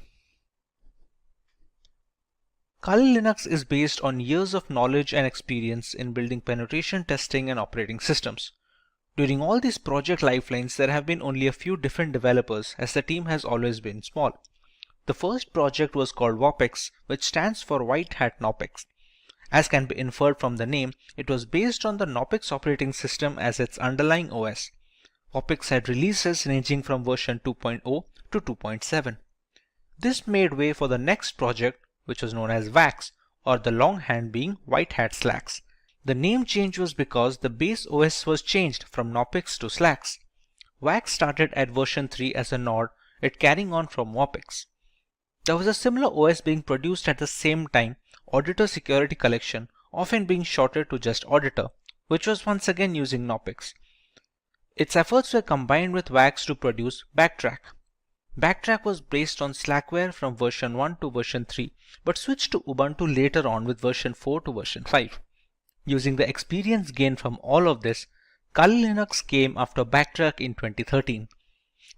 S5: Kali Linux is based on years of knowledge and experience in building penetration testing and operating systems. During all these project lifelines, there have been only a few different developers, as the team has always been small. The first project was called WOPEX, which stands for White Hat Knopex. As can be inferred from the name, it was based on the Knopex operating system as its underlying OS. WOPEX had releases ranging from version 2.0 to 2.7. This made way for the next project, which was known as WAX, or the longhand being White Hat Slacks. The name change was because the base OS was changed from Knopex to Slacks. WAX started at version 3 as a nod, it carrying on from WOPEX. There was a similar OS being produced at the same time, Auditor Security Collection, often being shortened to just Auditor, which was once again using Knopex. Its efforts were combined with WAX to produce Backtrack. Backtrack was based on Slackware from version 1 to version 3, but switched to Ubuntu later on with version 4 to version 5. Using the experience gained from all of this, Kali Linux came after Backtrack in 2013.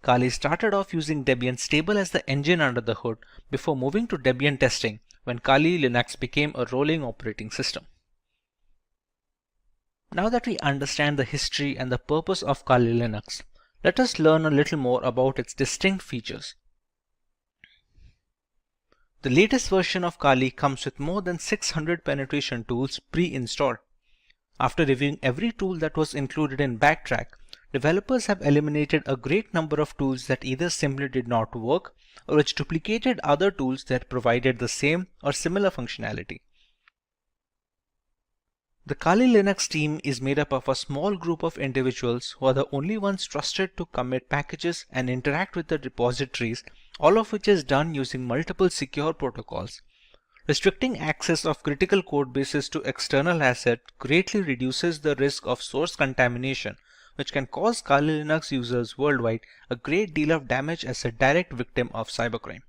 S5: Kali started off using Debian Stable as the engine under the hood before moving to Debian testing when Kali Linux became a rolling operating system. Now that we understand the history and the purpose of Kali Linux, let us learn a little more about its distinct features. The latest version of Kali comes with more than 600 penetration tools pre-installed. After reviewing every tool that was included in Backtrack, developers have eliminated a great number of tools that either simply did not work or which duplicated other tools that provided the same or similar functionality. The Kali Linux team is made up of a small group of individuals who are the only ones trusted to commit packages and interact with the repositories, all of which is done using multiple secure protocols. Restricting access of critical code bases to external assets greatly reduces the risk of source contamination, which can cause Kali Linux users worldwide a great deal of damage as a direct victim of cybercrime.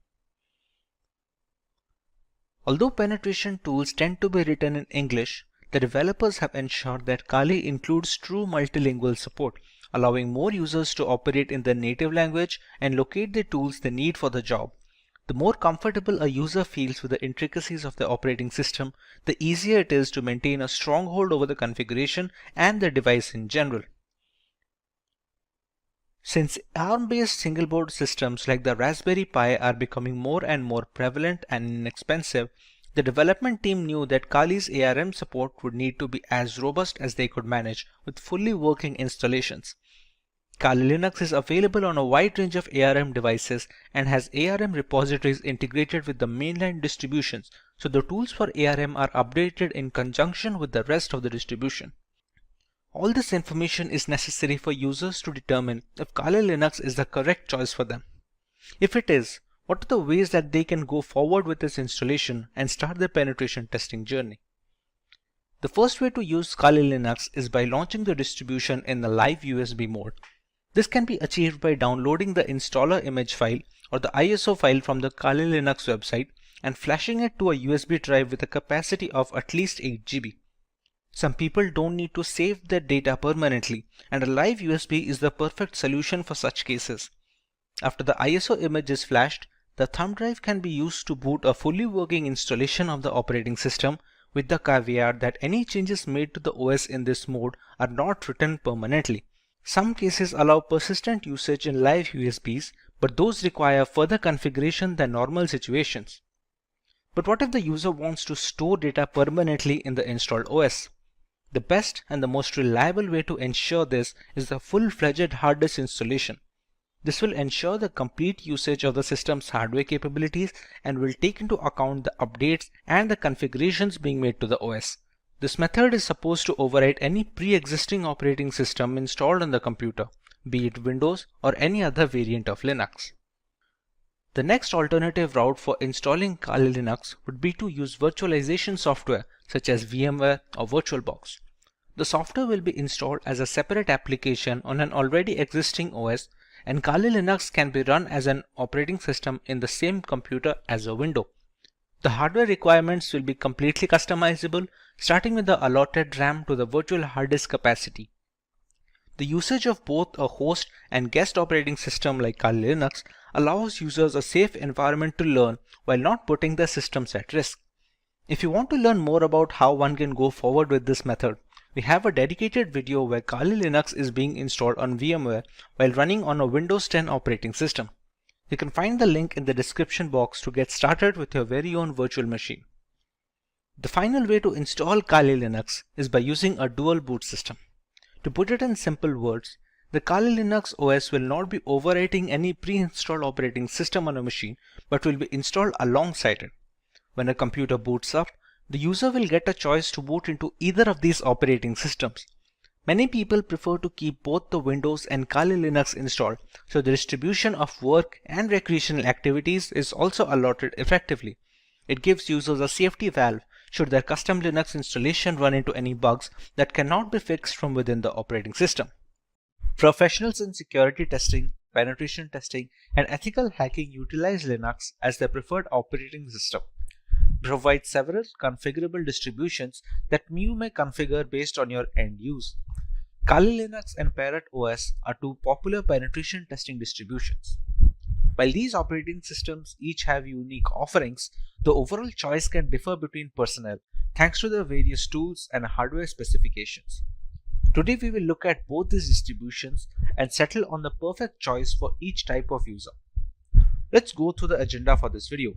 S5: Although penetration tools tend to be written in English, the developers have ensured that Kali includes true multilingual support, allowing more users to operate in their native language and locate the tools they need for the job. The more comfortable a user feels with the intricacies of the operating system, the easier it is to maintain a stronghold over the configuration and the device in general. Since ARM-based single-board systems like the Raspberry Pi are becoming more and more prevalent and inexpensive, the development team knew that Kali's ARM support would need to be as robust as they could manage with fully working installations. Kali Linux is available on a wide range of ARM devices and has ARM repositories integrated with the mainline distributions, so the tools for ARM are updated in conjunction with the rest of the distribution. All this information is necessary for users to determine if Kali Linux is the correct choice for them. If it is, what are the ways that they can go forward with this installation and start their penetration testing journey? The first way to use Kali Linux is by launching the distribution in the live USB mode. This can be achieved by downloading the installer image file or the ISO file from the Kali Linux website and flashing it to a USB drive with a capacity of at least 8 GB. Some people don't need to save their data permanently, and a live USB is the perfect solution for such cases. After the ISO image is flashed, the thumb drive can be used to boot a fully working installation of the operating system, with the caveat that any changes made to the OS in this mode are not written permanently. Some cases allow persistent usage in live USBs, but those require further configuration than normal situations. But what if the user wants to store data permanently in the installed OS? The best and the most reliable way to ensure this is the full-fledged hard disk installation. This will ensure the complete usage of the system's hardware capabilities and will take into account the updates and the configurations being made to the OS. This method is supposed to override any pre-existing operating system installed on the computer, be it Windows or any other variant of Linux. The next alternative route for installing Kali Linux would be to use virtualization software such as VMware or VirtualBox. The software will be installed as a separate application on an already existing OS, and Kali Linux can be run as an operating system in the same computer as a window.
S9: The hardware requirements will be completely customizable, starting with the allotted RAM to the virtual hard disk capacity. The usage of both a host and guest operating system like Kali Linux allows users a safe environment to learn while not putting their systems at risk. If you want to learn more about how one can go forward with this method, we have a dedicated video where Kali Linux is being installed on VMware while running on a Windows 10 operating system. You can find the link in the description box to get started with your very own virtual machine. The final way to install Kali Linux is by using a dual boot system. To put it in simple words, the Kali Linux OS will not be overwriting any pre-installed operating system on a machine, but will be installed alongside it. When a computer boots up, the user will get a choice to boot into either of these operating systems. Many people prefer to keep both the Windows and Kali Linux installed, so the distribution of work and recreational activities is also allotted effectively. It gives users a safety valve should their custom Linux installation run into any bugs that cannot be fixed from within the operating system. Professionals in security testing, penetration testing, and ethical hacking utilize Linux as their preferred operating system. It provides several configurable distributions that you may configure based on your end use. Kali Linux and Parrot OS are two popular penetration testing distributions. While these operating systems each have unique offerings, the overall choice can differ between personnel thanks to their various tools and hardware specifications. Today we will look at both these distributions and settle on the perfect choice for each type of user. Let's go through the agenda for this video.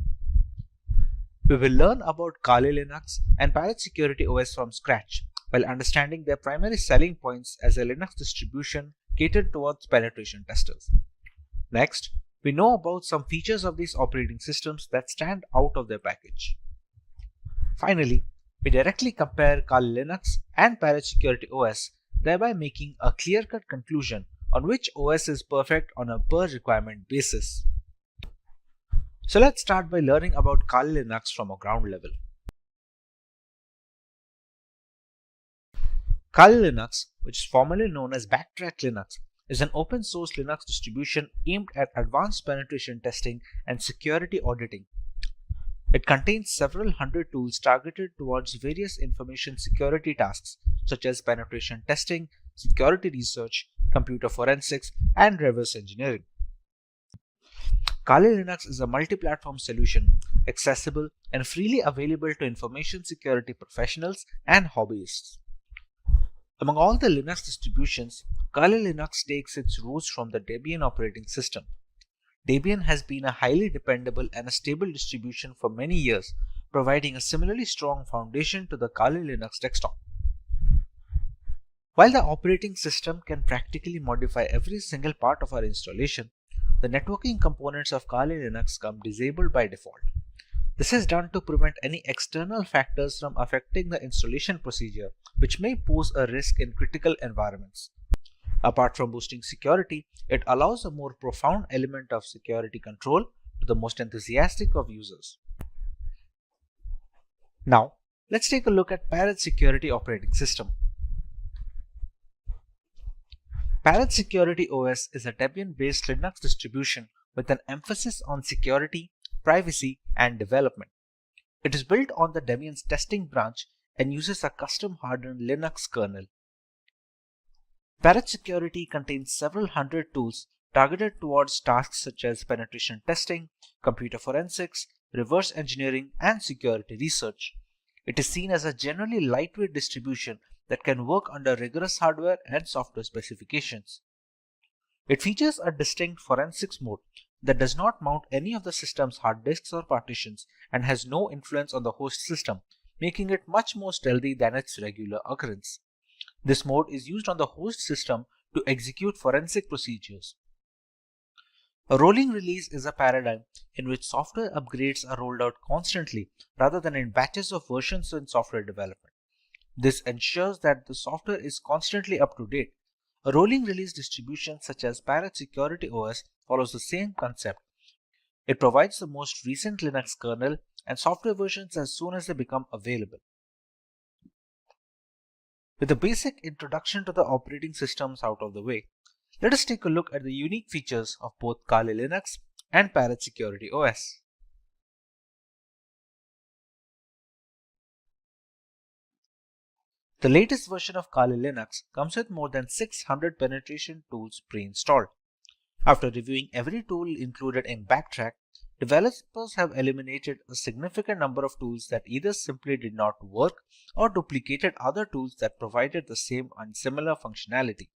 S9: We will learn about Kali Linux and Parrot Security OS from scratch, while understanding their primary selling points as a Linux distribution catered towards penetration testers. Next, we know about some features of these operating systems that stand out of their package. Finally, we directly compare Kali Linux and Parrot Security OS, thereby making a clear-cut conclusion on which OS is perfect on a per-requirement basis. So let's start by learning about Kali Linux from a ground level. Kali Linux, which is formerly known as Backtrack Linux, is an open source Linux distribution aimed at advanced penetration testing and security auditing. It contains several hundred tools targeted towards various information security tasks such as penetration testing, security research, computer forensics, and reverse engineering. Kali Linux is a multi-platform solution, accessible and freely available to information security professionals and hobbyists. Among all the Linux distributions, Kali Linux takes its roots from the Debian operating system. Debian has been a highly dependable and a stable distribution for many years, providing a similarly strong foundation to the Kali Linux desktop. While the operating system can practically modify every single part of our installation, the networking components of Kali Linux come disabled by default. This is done to prevent any external factors from affecting the installation procedure, which may pose a risk in critical environments. Apart from boosting security, it allows a more profound element of security control to the most enthusiastic of users. Now, let's take a look at Parrot Security Operating System. Parrot Security OS is a Debian-based Linux distribution with an emphasis on security, privacy, and development. It is built on the Debian's testing branch and uses a custom hardened Linux kernel. Parrot Security contains several hundred tools targeted towards tasks such as penetration testing, computer forensics, reverse engineering, and security research. It is seen as a generally lightweight distribution that can work under rigorous hardware and software specifications. It features a distinct forensics mode that does not mount any of the system's hard disks or partitions and has no influence on the host system, making it much more stealthy than its regular occurrence. This mode is used on the host system to execute forensic procedures. A rolling release is a paradigm in which software upgrades are rolled out constantly rather than in batches of versions in software development. This ensures that the software is constantly up to date. A rolling release distribution such as Parrot Security OS follows the same concept. It provides the most recent Linux kernel and software versions as soon as they become available. With the basic introduction to the operating systems out of the way, let us take a look at the unique features of both Kali Linux and Parrot Security OS.
S5: The latest version of Kali Linux comes with more than 600 penetration tools pre-installed. After reviewing every tool included in Backtrack, developers have eliminated a significant number of tools that either simply did not work or duplicated other tools that provided the same and similar functionality.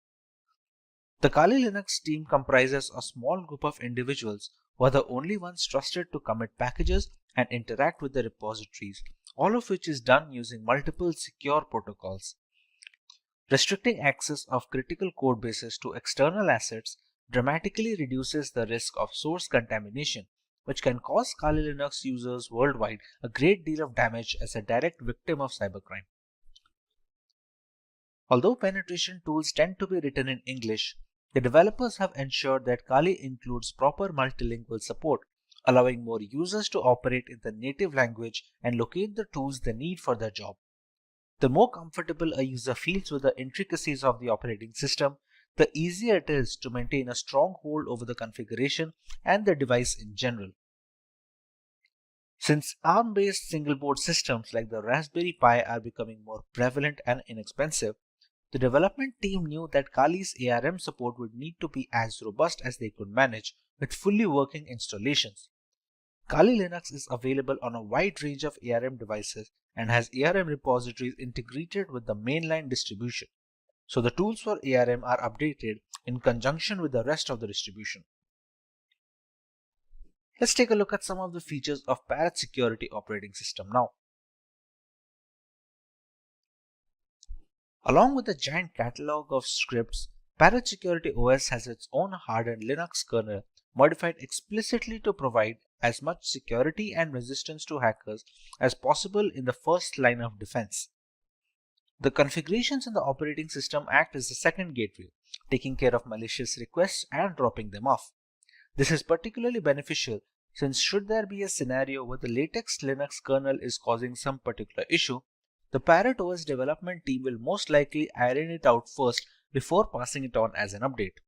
S5: The Kali Linux team comprises a small group of individuals who are the only ones trusted to commit packages and interact with the repositories, all of which is done using multiple secure protocols. Restricting access of critical code bases to external assets dramatically reduces the risk of source contamination, which can cause Kali Linux users worldwide a great deal of damage as a direct victim of cybercrime. Although penetration tools tend to be written in English, the developers have ensured that Kali includes proper multilingual support, allowing more users to operate in the native language and locate the tools they need for their job. The more comfortable a user feels with the intricacies of the operating system, the easier it is to maintain a strong hold over the configuration and the device in general. Since ARM-based single-board systems like the Raspberry Pi are becoming more prevalent and inexpensive, the development team knew that Kali's ARM support would need to be as robust as they could manage with fully working installations. Kali Linux is available on a wide range of ARM devices and has ARM repositories integrated with the mainline distribution, so the tools for ARM are updated in conjunction with the rest of the distribution. Let's take a look at some of the features of Parrot Security operating system now. Along with a giant catalog of scripts, Parrot Security OS has its own hardened Linux kernel modified explicitly to provide as much security and resistance to hackers as possible in the first line of defense. The configurations in the operating system act as the second gateway, taking care of malicious requests and dropping them off. This is particularly beneficial since should there be a scenario where the latest Linux kernel is causing some particular issue, the Parrot OS development team will most likely iron it out first before passing it on as an update.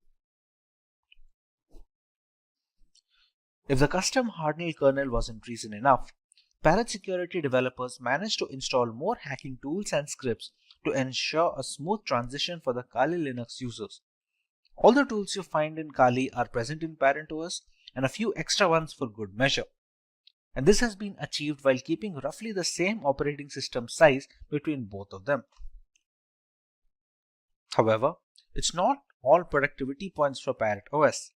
S5: If the custom hardened kernel wasn't reason enough, Parrot Security developers managed to install more hacking tools and scripts to ensure a smooth transition for the Kali Linux users. All the tools you find in Kali are present in Parrot OS and a few extra ones for good measure. And this has been achieved while keeping roughly the same operating system size between both of them. However, it's not all productivity points for Parrot OS.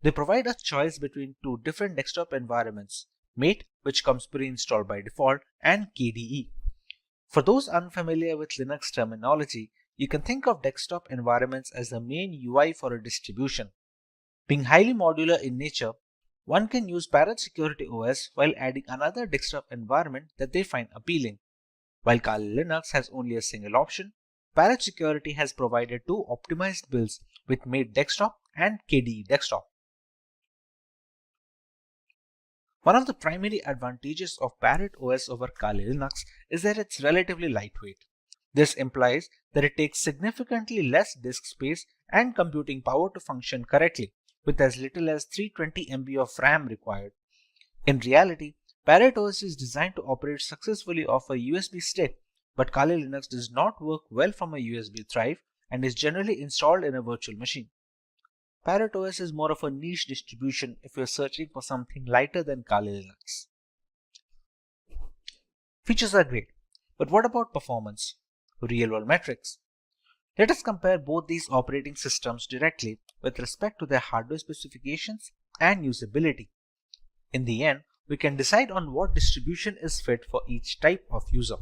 S5: They provide a choice between two different desktop environments, Mate, which comes pre-installed by default, and KDE. For those unfamiliar with Linux terminology, you can think of desktop environments as the main UI for a distribution. Being highly modular in nature, one can use Parrot Security OS while adding another desktop environment that they find appealing. While Kali Linux has only a single option, Parrot Security has provided two optimized builds with Mate Desktop and KDE Desktop. One of the primary advantages of Parrot OS over Kali Linux is that it's relatively lightweight. This implies that it takes significantly less disk space and computing power to function correctly, with as little as 320 MB of RAM required. In reality, Parrot OS is designed to operate successfully off a USB stick, but Kali Linux does not work well from a USB drive and is generally installed in a virtual machine. Parrot OS is more of a niche distribution if you're searching for something lighter than Kali Linux. Features are great, but what about performance? Real-world metrics. Let us compare both these operating systems directly with respect to their hardware specifications and usability. In the end, we can decide on what distribution is fit for each type of user.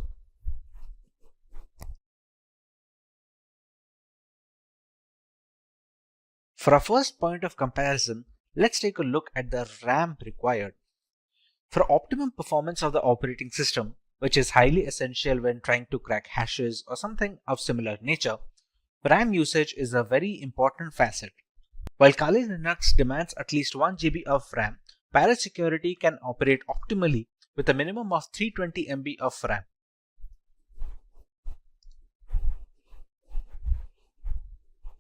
S5: For our first point of comparison, let's take a look at the RAM required. For optimum performance of the operating system, which is highly essential when trying to crack hashes or something of similar nature, RAM usage is a very important facet. While Kali Linux demands at least 1 GB of RAM, Parrot Security can operate optimally with a minimum of 320 MB of RAM.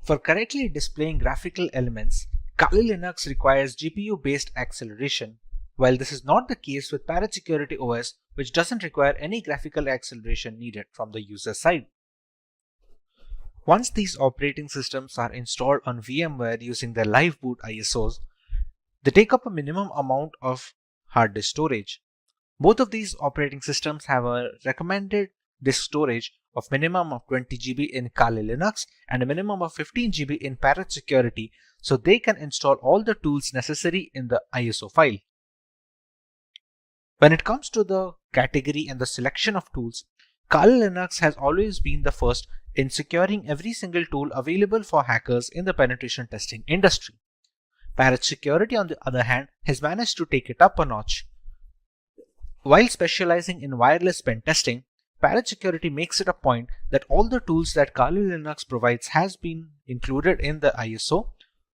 S5: For correctly displaying graphical elements, Kali Linux requires GPU-based acceleration, while this is not the case with Parrot Security OS, which doesn't require any graphical acceleration needed from the user side. Once these operating systems are installed on VMware using their live boot ISOs, they take up a minimum amount of hard disk storage. Both of these operating systems have a recommended disk storage of minimum of 20 GB in Kali Linux and a minimum of 15 GB in Parrot Security, so they can install all the tools necessary in the ISO file. When it comes to the category and the selection of tools, Kali Linux has always been the first in securing every single tool available for hackers in the penetration testing industry. Parrot Security, on the other hand, has managed to take it up a notch. While specializing in wireless pen testing, Parrot Security makes it a point that all the tools that Kali Linux provides has been included in the ISO,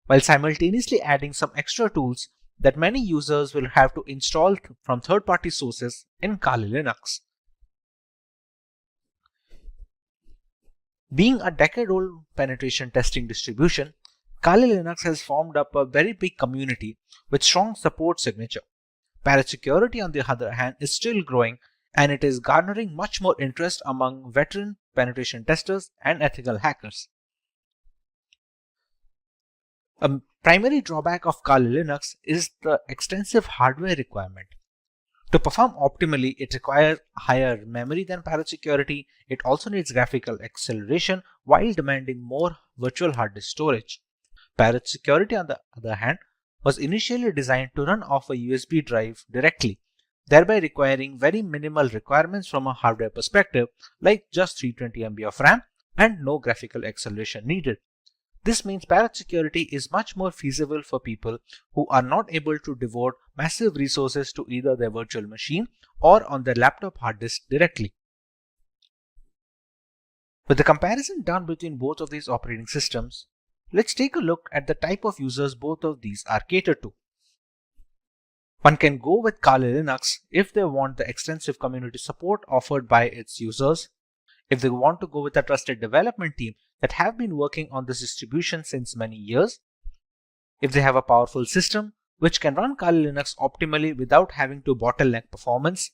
S5: while simultaneously adding some extra tools that many users will have to install from third-party sources in Kali Linux. Being a decade-old penetration testing distribution, Kali Linux has formed up a very big community with strong support signature. Parrot Security, on the other hand, is still growing, and it is garnering much more interest among veteran penetration testers and ethical hackers. A primary drawback of Kali Linux is the extensive hardware requirement. To perform optimally, it requires higher memory than Parrot Security. It also needs graphical acceleration while demanding more virtual hard disk storage. Parrot Security, on the other hand, was initially designed to run off a USB drive directly, thereby requiring very minimal requirements from a hardware perspective, like just 320 MB of RAM and no graphical acceleration needed. This means Parrot Security is much more feasible for people who are not able to devote massive resources to either their virtual machine or on their laptop hard disk directly. With the comparison done between both of these operating systems, let's take a look at the type of users both of these are catered to. One can go with Kali Linux if they want the extensive community support offered by its users, if they want to go with a trusted development team that have been working on this distribution since many years, if they have a powerful system which can run Kali Linux optimally without having to bottleneck performance,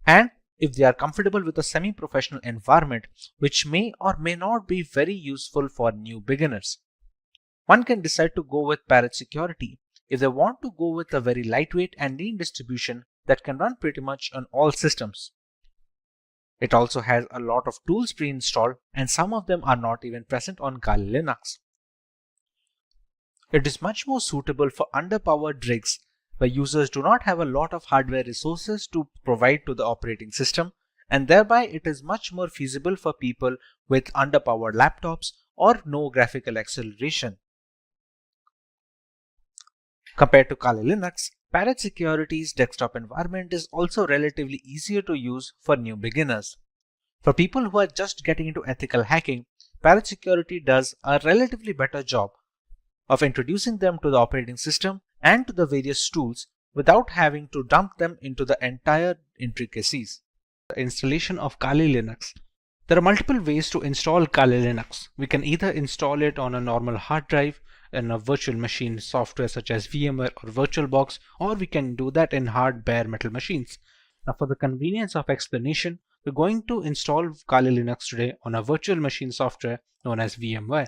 S5: and if they are comfortable with a semi-professional environment which may or may not be very useful for new beginners. One can decide to go with Parrot Security if they want to go with a very lightweight and lean distribution that can run pretty much on all systems. It also has a lot of tools pre-installed, and some of them are not even present on Kali Linux. It is much more suitable for underpowered rigs where users do not have a lot of hardware resources to provide to the operating system, and thereby it is much more feasible for people with underpowered laptops or no graphical acceleration. Compared to Kali Linux, Parrot Security's desktop environment is also relatively easier to use for new beginners. For people who are just getting into ethical hacking, Parrot Security does a relatively better job of introducing them to the operating system and to the various tools without having to dump them into the entire intricacies. The installation of Kali Linux. There are multiple ways to install Kali Linux. We can either install it on a normal hard drive in a virtual machine software such as VMware or VirtualBox, or we can do that in hard bare metal machines. Now, for the convenience of explanation, we're going to install Kali Linux today on a virtual machine software known as VMware.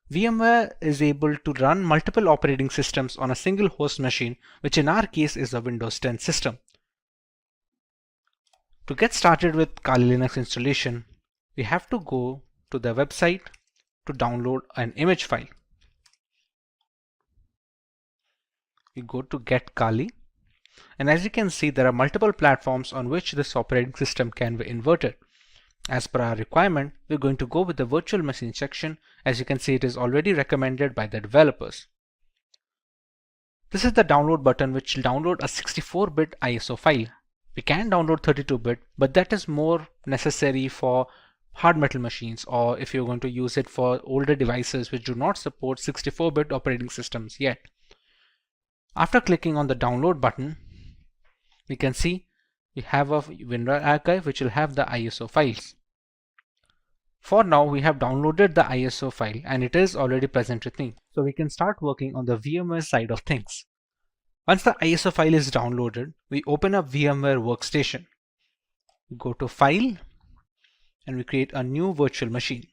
S5: VMware is able to run multiple operating systems on a single host machine, which in our case is a Windows 10 system. To get started with Kali Linux installation, we have to go to the website to download an image file. We go to Get Kali, and as you can see, there are multiple platforms on which this operating system can be inverted. As per our requirement, we're going to go with the virtual machine section. As you can see, it is already recommended by the developers. This is the download button, which will download a 64-bit ISO file. We can download 32-bit, but that is more necessary for hard metal machines, or if you're going to use it for older devices which do not support 64-bit operating systems yet. After clicking on the download button, we can see we have a WinRAR archive which will have the ISO files. For now, we have downloaded the ISO file and it is already present with me. So we can start working on the VMware side of things. Once the ISO file is downloaded, we open up VMware Workstation. We go to File and we create a new virtual machine.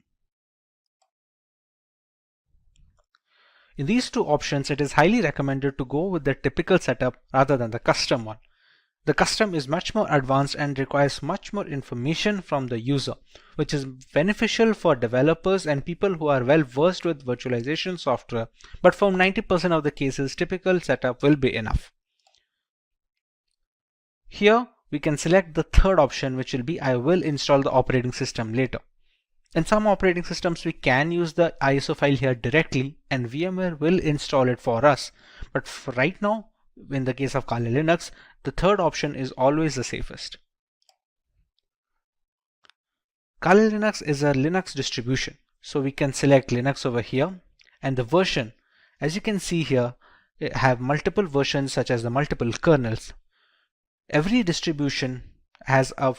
S5: In these two options, it is highly recommended to go with the typical setup rather than the custom one. The custom is much more advanced and requires much more information from the user, which is beneficial for developers and people who are well versed with virtualization software, but for 90% of the cases, typical setup will be enough. Here, we can select the third option, which will be I will install the operating system later. In some operating systems, we can use the ISO file here directly and VMware will install it for us. But for right now, in the case of Kali Linux, the third option is always the safest. Kali Linux is a Linux distribution, so we can select Linux over here, and the version, as you can see here, have multiple versions such as the multiple kernels. Every distribution has a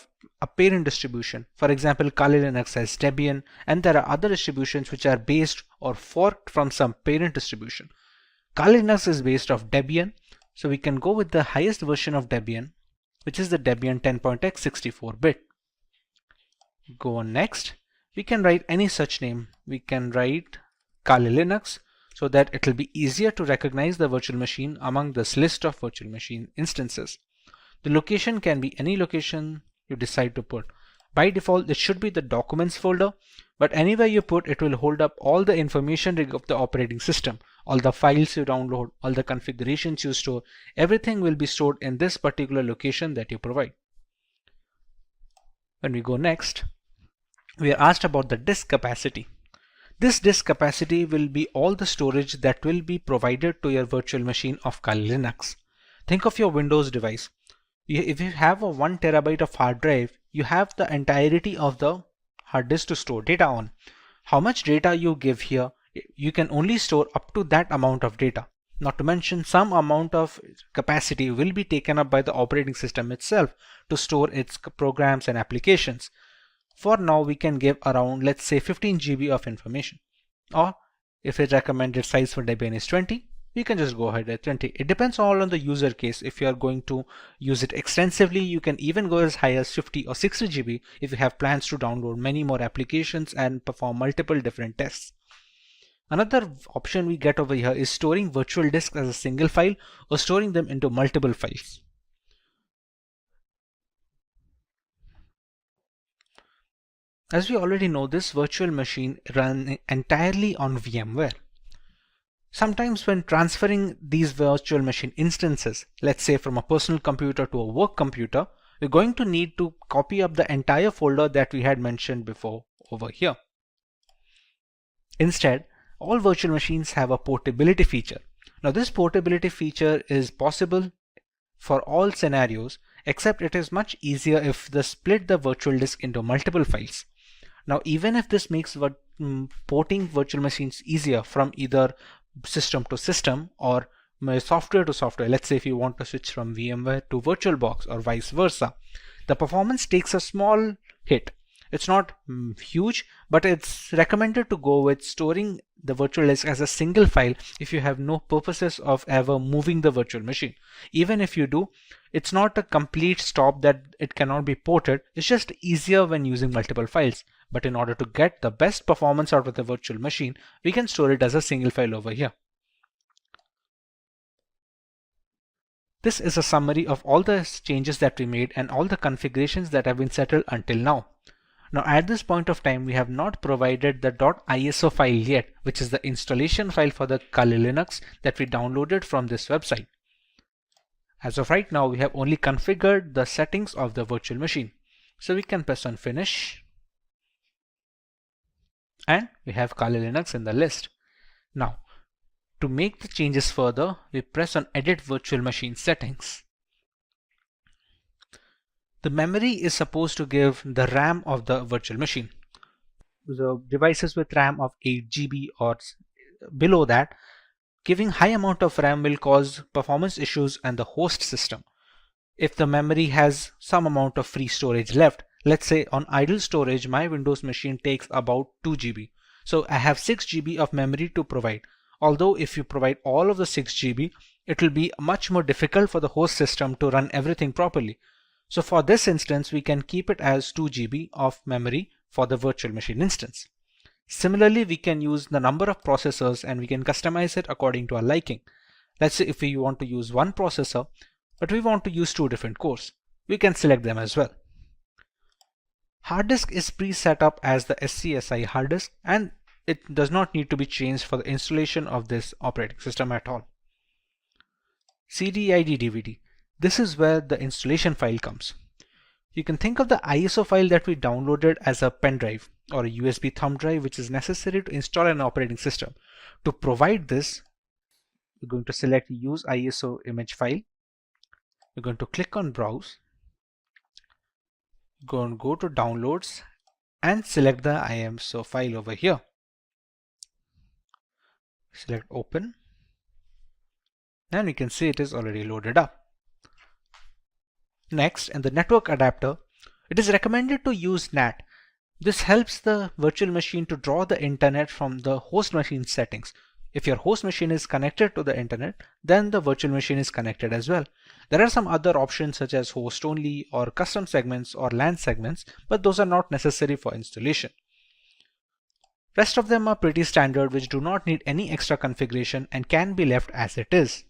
S5: parent distribution. For example, Kali Linux has Debian, and there are other distributions which are based or forked from some parent distribution. Kali Linux is based off Debian, so we can go with the highest version of Debian, which is the Debian 10.x 64-bit. Go on next. We can write any such name. We can write Kali Linux so that it will be easier to recognize the virtual machine among this list of virtual machine instances. The location can be any location you decide to put. By default, it should be the documents folder, but anywhere you put, it will hold up all the information of the operating system. All the files you download, all the configurations you store, everything will be stored in this particular location that you provide. When we go next, we are asked about the disk capacity. This disk capacity will be all the storage that will be provided to your virtual machine of Kali Linux. Think of your Windows device. If you have a 1 terabyte of hard drive, you have the entirety of the hard disk to store data on. How much data you give here, you can only store up to that amount of data. Not to mention, some amount of capacity will be taken up by the operating system itself to store its programs and applications. For now, we can give around, let's say, 15 GB of information. Or if the recommended size for Debian is 20, you can just go ahead at 20. It depends all on the user case. If you are going to use it extensively, you can even go as high as 50 or 60 GB if you have plans to download many more applications and perform multiple different tests. Another option we get over here is storing virtual disks as a single file or storing them into multiple files. As we already know, this virtual machine runs entirely on VMware. Sometimes when transferring these virtual machine instances, let's say from a personal computer to a work computer, we're going to need to copy up the entire folder that we had mentioned before over here. Instead, all virtual machines have a portability feature. Now this portability feature is possible for all scenarios, except it is much easier if they split the virtual disk into multiple files. Now even if this makes porting virtual machines easier from either system to system or software to software, let's say if you want to switch from VMware to VirtualBox or vice versa, the performance takes a small hit. It's not huge, but it's recommended to go with storing the virtual disk as a single file if you have no purposes of ever moving the virtual machine. Even if you do, it's not a complete stop that it cannot be ported. It's just easier when using multiple files. But in order to get the best performance out of the virtual machine, we can store it as a single file over here. This is a summary of all the changes that we made and all the configurations that have been settled until now. Now at this point of time, we have not provided the .iso file yet, which is the installation file for the Kali Linux that we downloaded from this website. As of right now, we have only configured the settings of the virtual machine. So we can press on Finish. And we have Kali Linux in the list. Now, to make the changes further, we press on Edit Virtual Machine Settings. The memory is supposed to give the RAM of the virtual machine. The devices with RAM of 8 GB or below that, giving high amount of RAM will cause performance issues on the host system. If the memory has some amount of free storage left, let's say on idle storage, my Windows machine takes about 2 GB. So I have 6 GB of memory to provide. Although if you provide all of the 6 GB, it will be much more difficult for the host system to run everything properly. So for this instance, we can keep it as 2 GB of memory for the virtual machine instance. Similarly, we can use the number of processors and we can customize it according to our liking. Let's say if we want to use one processor, but we want to use two different cores, we can select them as well. Hard disk is pre-set up as the SCSI hard disk, and it does not need to be changed for the installation of this operating system at all. CD/ID DVD. This is where the installation file comes. You can think of the ISO file that we downloaded as a pen drive or a USB thumb drive, which is necessary to install an operating system. To provide this, we're going to select Use ISO image file. We're going to click on Browse. Go to Downloads and select the ISO file over here. Select Open. And we can see it is already loaded up. Next, in the network adapter, it is recommended to use NAT. This helps the virtual machine to draw the internet from the host machine settings. If your host machine is connected to the internet, then the virtual machine is connected as well. There are some other options such as host only or custom segments or LAN segments, but those are not necessary for installation. Rest of them are pretty standard, which do not need any extra configuration and can be left as it is.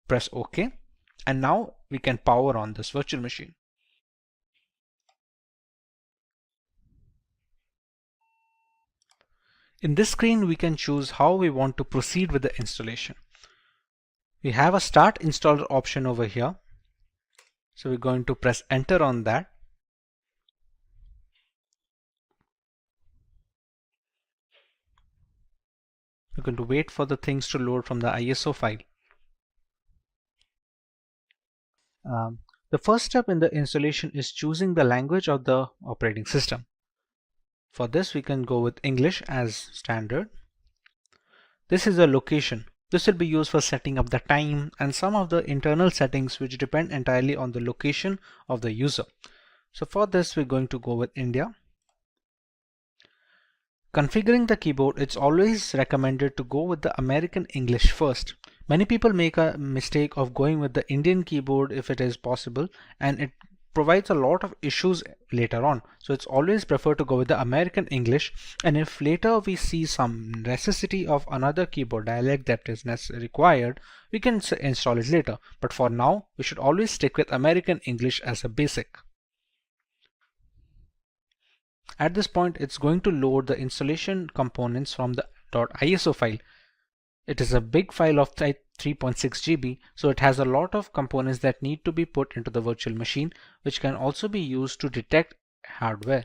S5: Press OK, and now we can power on this virtual machine. In this screen, we can choose how we want to proceed with the installation. We have a Start Installer option over here. So we're going to press Enter on that. We're going to wait for the things to load from the ISO file. The first step in the installation is choosing the language of the operating system. For this, we can go with English as standard. This is a location. This will be used for setting up the time and some of the internal settings which depend entirely on the location of the user. So for this, we're going to go with India. Configuring the keyboard, it's always recommended to go with the American English first. Many people make a mistake of going with the Indian keyboard if it is possible, and it provides a lot of issues later on. So it's always preferred to go with the American English, and if later we see some necessity of another keyboard dialect that is required, we can install it later. But for now, we should always stick with American English as a basic. At this point, it's going to load the installation components from the .iso file. It is a big file of 3.6 GB, so it has a lot of components that need to be put into the virtual machine, which can also be used to detect hardware.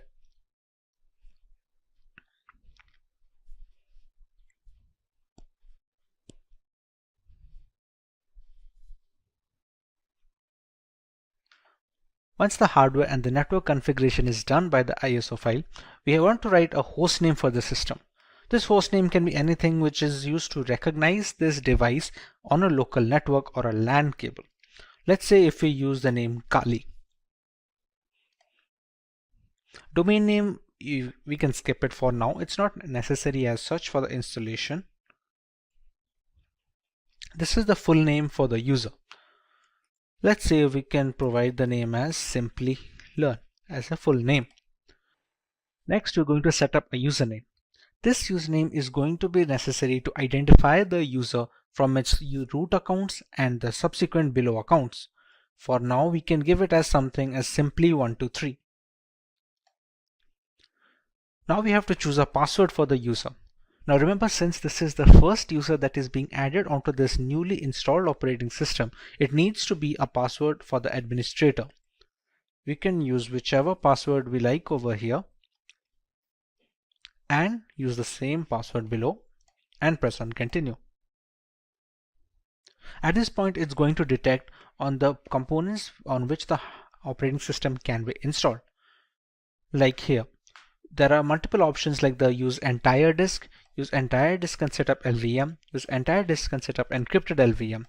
S5: Once the hardware and the network configuration is done by the ISO file, we want to write a host name for the system. This host name can be anything which is used to recognize this device on a local network or a LAN cable. Let's say if we use the name Kali. Domain name, we can skip it for now. It's not necessary as such for the installation. This is the full name for the user. Let's say we can provide the name as Simplilearn as a full name. Next, we're going to set up a username. This username is going to be necessary to identify the user from its root accounts and the subsequent below accounts. For now, we can give it as something as simply123. Now we have to choose a password for the user. Now remember, since this is the first user that is being added onto this newly installed operating system, it needs to be a password for the administrator. We can use whichever password we like over here and use the same password below and press on continue. At this point, it's going to detect on the components on which the operating system can be installed. Like here, there are multiple options like the use entire disk can set up LVM, use entire disk can set up encrypted LVM.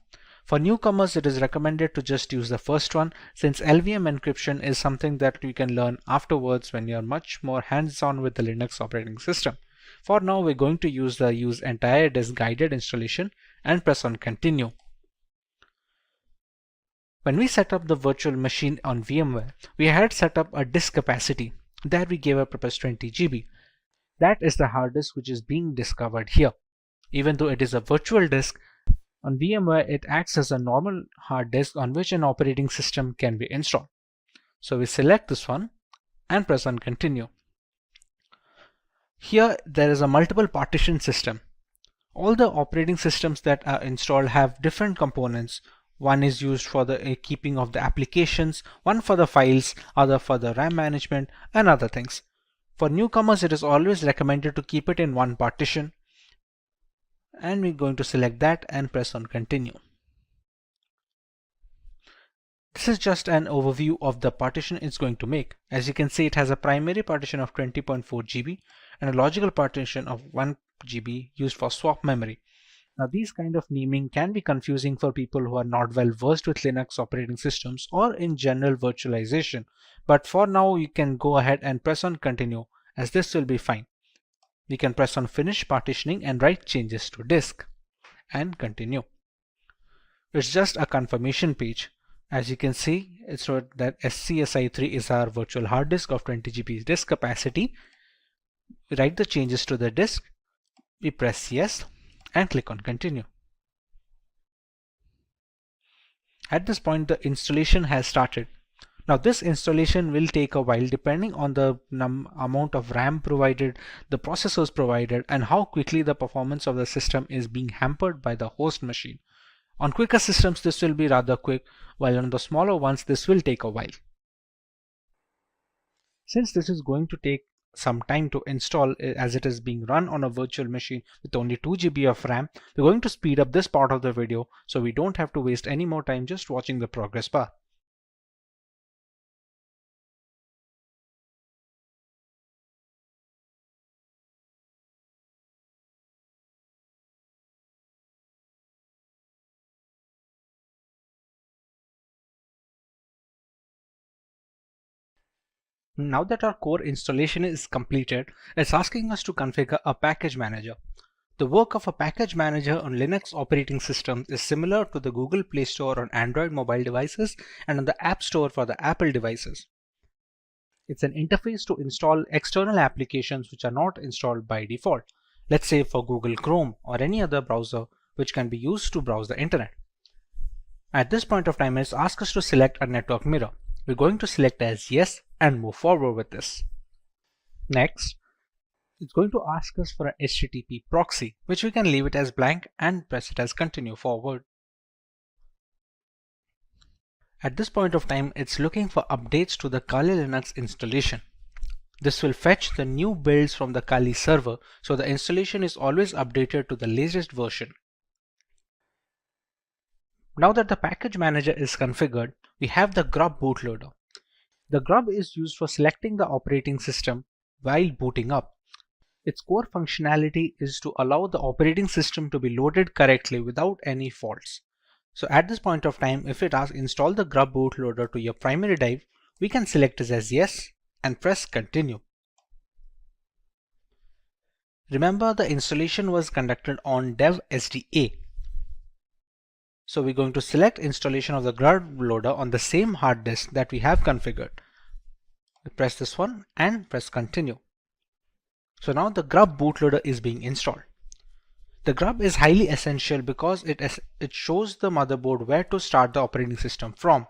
S5: For newcomers, it is recommended to just use the first one, since LVM encryption is something that you can learn afterwards when you're much more hands-on with the Linux operating system. For now, we're going to use the use entire disk guided installation and press on continue. When we set up the virtual machine on VMware, we had set up a disk capacity that we gave up as 20 GB. That is the hard disk which is being discovered here. Even though it is a virtual disk, on VMware it acts as a normal hard disk on which an operating system can be installed. So we select this one and press on continue. Here there is a multiple partition system. All the operating systems that are installed have different components. One is used for the keeping of the applications, one for the files, other for the RAM management and other things. For newcomers, it is always recommended to keep it in one partition. And we're going to select that and press on continue. This is just an overview of the partition it's going to make. As you can see, it has a primary partition of 20.4 GB and a logical partition of 1 GB used for swap memory. Now these kind of naming can be confusing for people who are not well versed with Linux operating systems or in general virtualization. But for now you can go ahead and press on continue, as this will be fine. We can press on finish partitioning and write changes to disk and continue. It's just a confirmation page. As you can see, it's wrote that SCSI3 is our virtual hard disk of 20 GB disk capacity. We write the changes to the disk, we press yes and click on continue. At this point the installation has started. Now this installation will take a while depending on the amount of RAM provided, the processors provided, and how quickly the performance of the system is being hampered by the host machine. On quicker systems this will be rather quick, while on the smaller ones this will take a while. Since this is going to take some time to install, as it is being run on a virtual machine with only 2 GB of RAM, we're going to speed up this part of the video so we don't have to waste any more time just watching the progress bar. Now that our core installation is completed, it's asking us to configure a package manager. The work of a package manager on Linux operating systems is similar to the Google Play Store on Android mobile devices and on the App Store for the Apple devices. It's an interface to install external applications which are not installed by default. Let's say for Google Chrome or any other browser which can be used to browse the internet. At this point of time, it's asked us to select a network mirror. We're going to select as yes and move forward with this. Next, it's going to ask us for an HTTP proxy, which we can leave it as blank and press it as continue forward. At this point of time, it's looking for updates to the Kali Linux installation. This will fetch the new builds from the Kali server, so the installation is always updated to the latest version. Now that the package manager is configured, we have the grub bootloader. The grub is used for selecting the operating system while booting up. Its core functionality is to allow the operating system to be loaded correctly without any faults. So at this point of time, if it asks install the grub bootloader to your primary drive, we can select it as yes and press continue. Remember, the installation was conducted on dev SDA. So we're going to select installation of the grub loader on the same hard disk that we have configured. We press this one and press continue. So now the grub bootloader is being installed. The grub is highly essential because it shows the motherboard where to start the operating system from.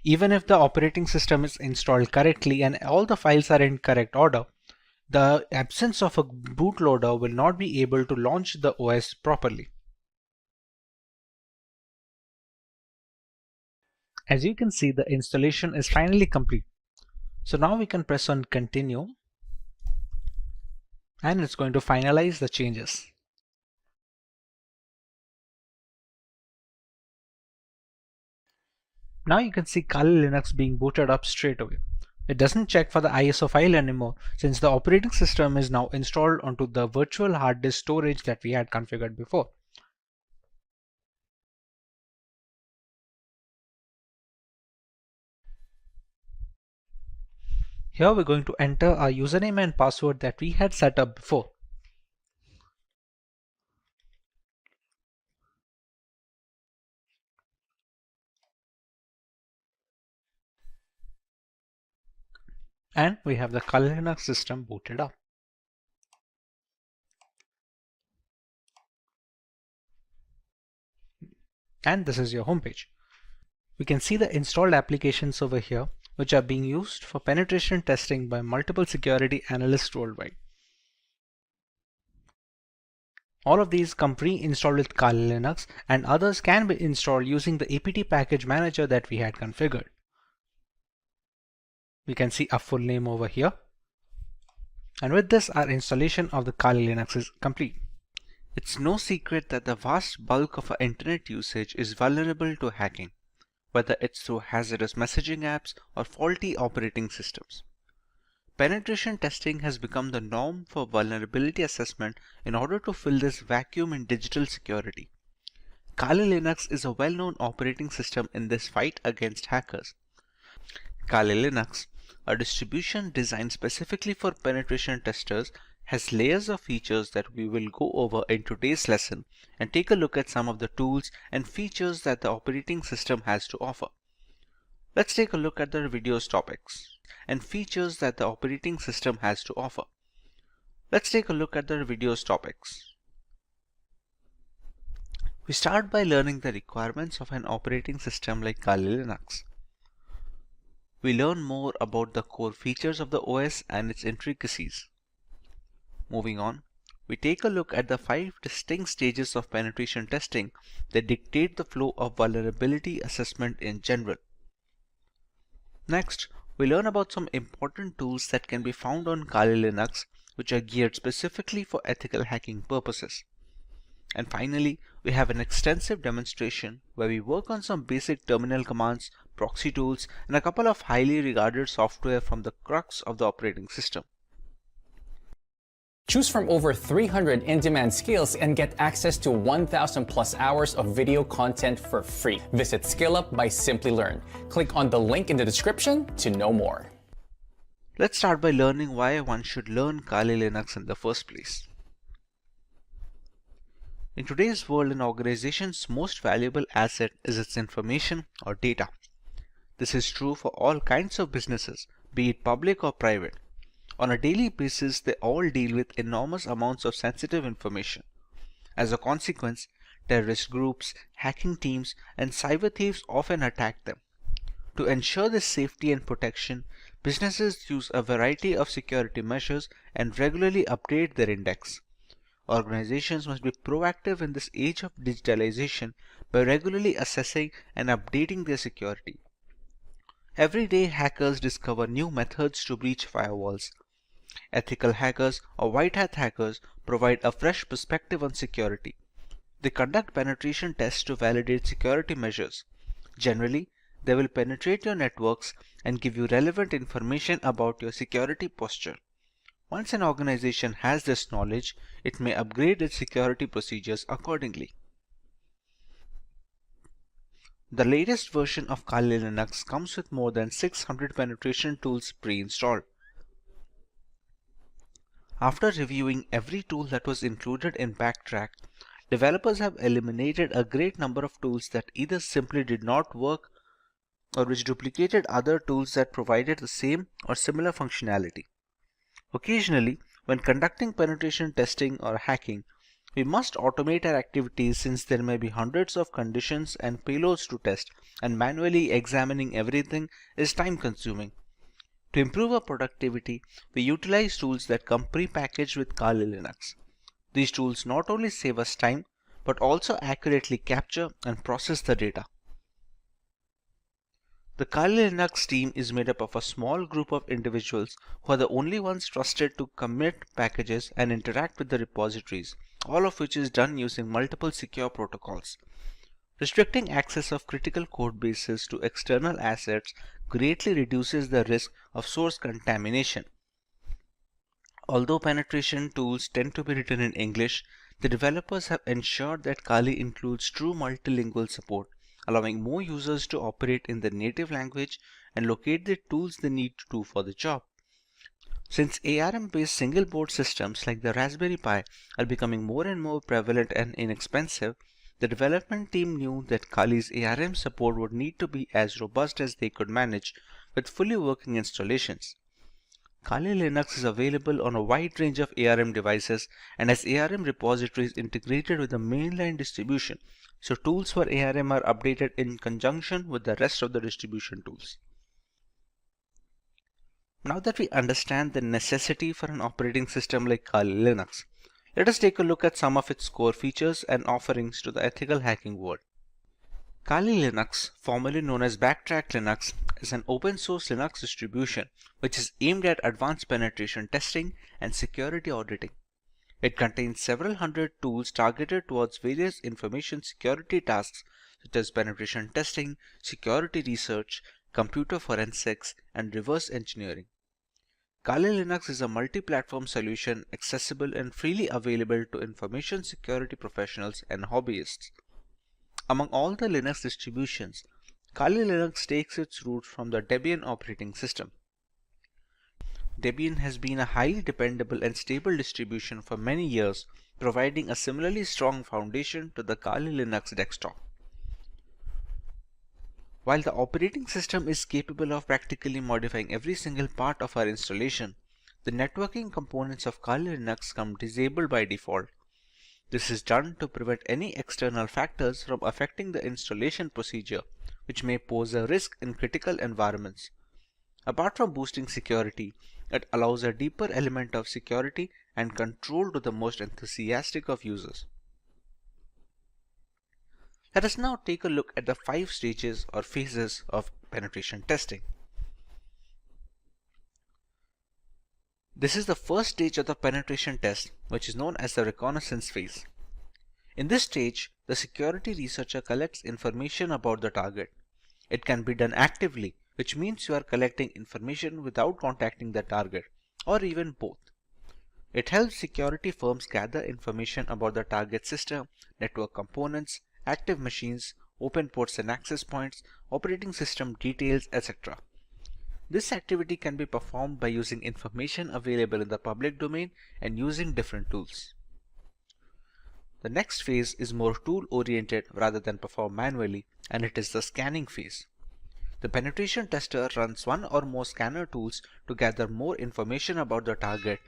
S5: Even if the operating system is installed correctly and all the files are in correct order, the absence of a bootloader will not be able to launch the OS properly. As you can see, the installation is finally complete. So now we can press on continue and it's going to finalize the changes. Now you can see Kali Linux being booted up straight away. It doesn't check for the ISO file anymore since the operating system is now installed onto the virtual hard disk storage that we had configured before. Here we're going to enter our username and password that we had set up before. And we have the Kali Linux system booted up. And this is your homepage. We can see the installed applications over here, which are being used for penetration testing by multiple security analysts worldwide. All of these come pre-installed with Kali Linux, and others can be installed using the apt package manager that we had configured. We can see a full name over here. And with this, our installation of the Kali Linux is complete. It's no secret that the vast bulk of our internet usage is vulnerable to hacking, whether it's through hazardous messaging apps or faulty operating systems. Penetration testing has become the norm for vulnerability assessment in order to fill this vacuum in digital security. Kali Linux is a well-known operating system in this fight against hackers. Kali Linux, a distribution designed specifically for penetration testers, has layers of features that we will go over in today's lesson and take a look at some of the tools and features that the operating system has to offer. Let's take a look at the video's topics and features that the operating system has to offer. Let's take a look at the video's topics. We start by learning the requirements of an operating system like Kali Linux. We learn more about the core features of the OS and its intricacies. Moving on, we take a look at the 5 distinct stages of penetration testing that dictate the flow of vulnerability assessment in general. Next, we learn about some important tools that can be found on Kali Linux, which are geared specifically for ethical hacking purposes. And finally, we have an extensive demonstration where we work on some basic terminal commands, proxy tools, and a couple of highly regarded software from the crux of the operating system.
S6: Choose from over 300 in-demand skills and get access to 1,000 plus hours of video content for free. Visit SkillUp by Simplilearn. Click on the link in the description to know more.
S5: Let's start by learning why one should learn Kali Linux in the first place. In today's world, an organization's most valuable asset is its information or data. This is true for all kinds of businesses, be it public or private. On a daily basis, they all deal with enormous amounts of sensitive information. As a consequence, terrorist groups, hacking teams, and cyber thieves often attack them. To ensure this safety and protection, businesses use a variety of security measures and regularly update their index. Organizations must be proactive in this age of digitalization by regularly assessing and updating their security. Every day, hackers discover new methods to breach firewalls. Ethical hackers or white hat hackers provide a fresh perspective on security. They conduct penetration tests to validate security measures. Generally, they will penetrate your networks and give you relevant information about your security posture. Once an organization has this knowledge, it may upgrade its security procedures accordingly. The latest version of Kali Linux comes with more than 600 penetration tools pre-installed. After reviewing every tool that was included in Backtrack, developers have eliminated a great number of tools that either simply did not work or which duplicated other tools that provided the same or similar functionality. Occasionally, when conducting penetration testing or hacking, we must automate our activities since there may be hundreds of conditions and payloads to test, and manually examining everything is time-consuming. To improve our productivity, we utilize tools that come pre-packaged with Kali Linux. These tools not only save us time, but also accurately capture and process the data. The Kali Linux team is made up of a small group of individuals who are the only ones trusted to commit packages and interact with the repositories, all of which is done using multiple secure protocols. Restricting access of critical code bases to external assets greatly reduces the risk of source contamination. Although penetration tools tend to be written in English, the developers have ensured that Kali includes true multilingual support, allowing more users to operate in their native language and locate the tools they need to do for the job. Since ARM-based single-board systems like the Raspberry Pi are becoming more and more prevalent and inexpensive, the development team knew that Kali's ARM support would need to be as robust as they could manage with fully working installations. Kali Linux is available on a wide range of ARM devices and has ARM repositories integrated with the mainline distribution,
S9: so tools for ARM are updated in conjunction with the rest of the distribution tools. Now that we understand the necessity for an operating system like Kali Linux, let us take a look at some of its core features and offerings to the ethical hacking world. Kali Linux, formerly known as Backtrack Linux, is an open source Linux distribution which is aimed at advanced penetration testing and security auditing. It contains several hundred tools targeted towards various information security tasks such as penetration testing, security research, computer forensics, and reverse engineering. Kali Linux is a multi-platform solution accessible and freely available to information security professionals and hobbyists. Among all the Linux distributions, Kali Linux takes its roots from the Debian operating system. Debian has been a highly dependable and stable distribution for many years, providing a similarly strong foundation to the Kali Linux desktop. While the operating system is capable of practically modifying every single part of our installation, the networking components of Kali Linux come disabled by default. This is done to prevent any external factors from affecting the installation procedure, which may pose a risk in critical environments. Apart from boosting security, it allows a deeper element of security and control to the most enthusiastic of users. Let us now take a look at the 5 stages or phases of penetration testing. This is the first stage of the penetration test, which is known as the reconnaissance phase. In this stage, the security researcher collects information about the target. It can be done actively, which means you are collecting information without contacting the target, or even both. It helps security firms gather information about the target system, network components, active machines, open ports and access points, operating system details, etc. This activity can be performed by using information available in the public domain and using different tools. The next phase is more tool-oriented rather than performed manually, and it is the scanning phase. The penetration tester runs one or more scanner tools to gather more information about the target.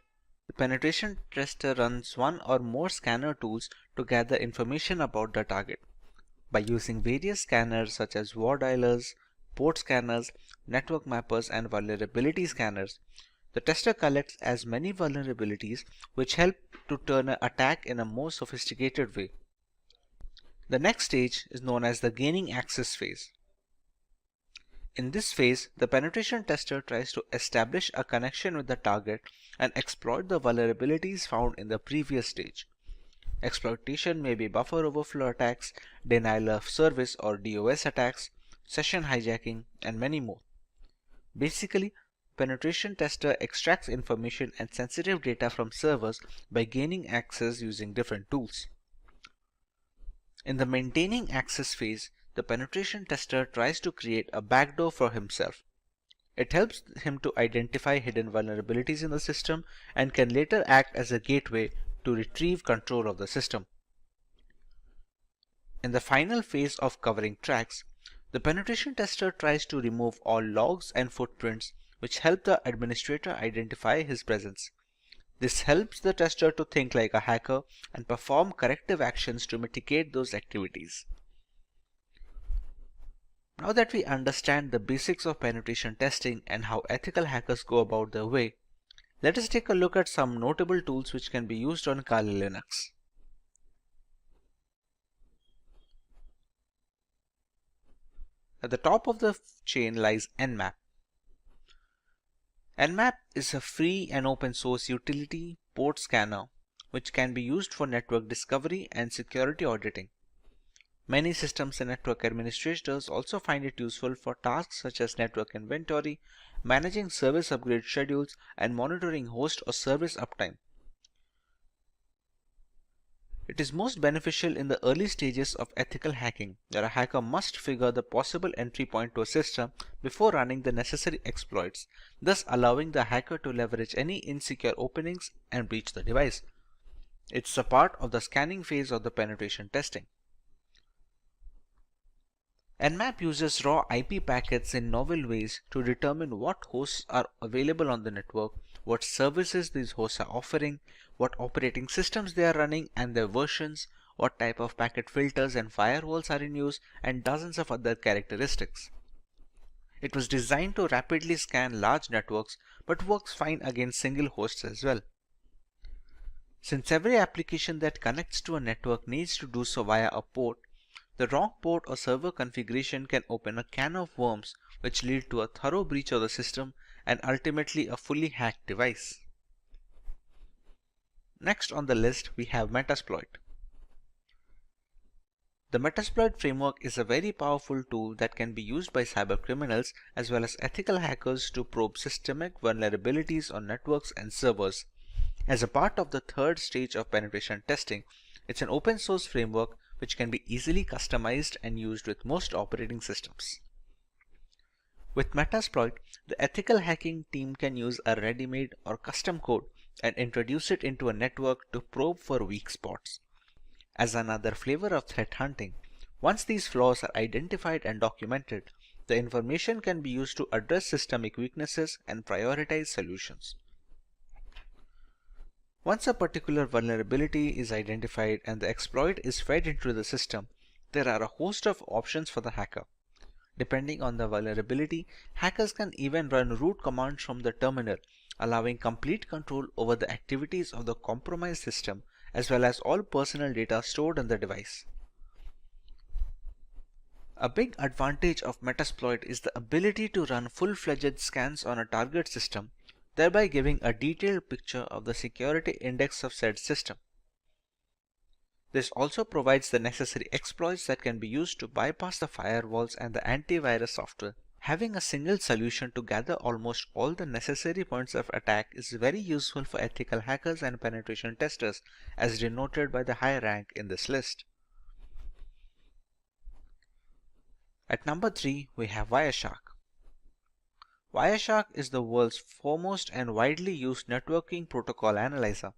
S9: The penetration tester runs one or more scanner tools to gather information about the target. By using various scanners such as war dialers, port scanners, network mappers, and vulnerability scanners, the tester collects as many vulnerabilities which help to turn an attack in a more sophisticated way. The next stage is known as the gaining access phase. In this phase, the penetration tester tries to establish a connection with the target and exploit the vulnerabilities found in the previous stage. Exploitation may be buffer overflow attacks, denial of service or DOS attacks, session hijacking, and many more. Basically, penetration tester extracts information and sensitive data from servers by gaining access using different tools. In the maintaining access phase, the penetration tester tries to create a backdoor for himself. It helps him to identify hidden vulnerabilities in the system and can later act as a gateway to retrieve control of the system. In the final phase of covering tracks, the penetration tester tries to remove all logs and footprints which help the administrator identify his presence. This helps the tester to think like a hacker and perform corrective actions to mitigate those activities. Now that we understand the basics of penetration testing and how ethical hackers go about their way, let us take a look at some notable tools which can be used on Kali Linux. At the top of the chain lies Nmap. Nmap is a free and open source utility port scanner which can be used for network discovery and security auditing. Many systems and network administrators also find it useful for tasks such as network inventory, managing service upgrade schedules, and monitoring host or service uptime. It is most beneficial in the early stages of ethical hacking, where a hacker must figure the possible entry point to a system before running the necessary exploits, thus allowing the hacker to leverage any insecure openings and breach the device. It's a part of the scanning phase of the penetration testing. Nmap uses raw IP packets in novel ways to determine what hosts are available on the network, what services these hosts are offering, what operating systems they are running and their versions, what type of packet filters and firewalls are in use, and dozens of other characteristics. It was designed to rapidly scan large networks, but works fine against single hosts as well. Since every application that connects to a network needs to do so via a port, the wrong port or server configuration can open a can of worms which lead to a thorough breach of the system and ultimately a fully hacked device. Next on the list we have Metasploit. The Metasploit framework is a very powerful tool that can be used by cybercriminals as well as ethical hackers to probe systemic vulnerabilities on networks and servers. As a part of the third stage of penetration testing, it's an open source framework which can be easily customized and used with most operating systems. With Metasploit, the ethical hacking team can use a ready-made or custom code and introduce it into a network to probe for weak spots. As another flavor of threat hunting, once these flaws are identified and documented, the information can be used to address systemic weaknesses and prioritize solutions. Once a particular vulnerability is identified and the exploit is fed into the system, there are a host of options for the hacker. Depending on the vulnerability, hackers can even run root commands from the terminal, allowing complete control over the activities of the compromised system as well as all personal data stored on the device. A big advantage of Metasploit is the ability to run full-fledged scans on a target system, thereby giving a detailed picture of the security index of said system. This also provides the necessary exploits that can be used to bypass the firewalls and the antivirus software. Having a single solution to gather almost all the necessary points of attack is very useful for ethical hackers and penetration testers, as denoted by the high rank in this list. At number 3, we have Wireshark. Wireshark is the world's foremost and widely used networking protocol analyzer.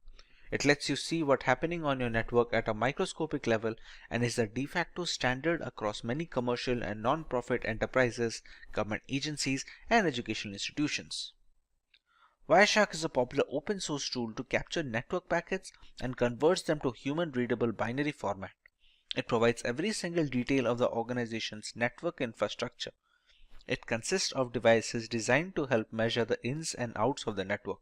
S9: It lets you see what's happening on your network at a microscopic level and is the de facto standard across many commercial and non-profit enterprises, government agencies, and educational institutions. Wireshark is a popular open source tool to capture network packets and converts them to human-readable binary format. It provides every single detail of the organization's network infrastructure. It consists of devices designed to help measure the ins and outs of the network.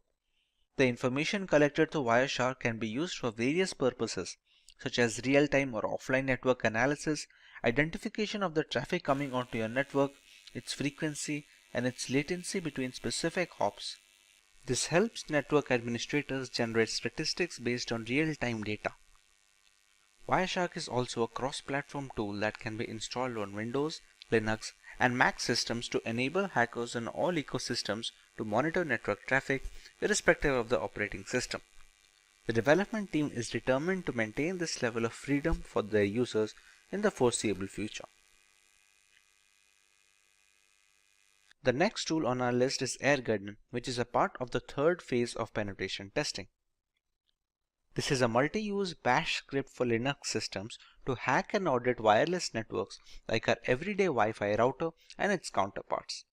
S9: The information collected through Wireshark can be used for various purposes, such as real-time or offline network analysis, identification of the traffic coming onto your network, its frequency, and its latency between specific hops. This helps network administrators generate statistics based on real-time data. Wireshark is also a cross-platform tool that can be installed on Windows, Linux, and Mac systems to enable hackers in all ecosystems to monitor network traffic irrespective of the operating system. The development team is determined to maintain this level of freedom for their users in the foreseeable future. The next tool on our list is AirGarden, which is a part of the third phase of penetration testing. This is a multi-use bash script for Linux systems to hack and audit wireless networks like our everyday Wi-Fi router and its counterparts.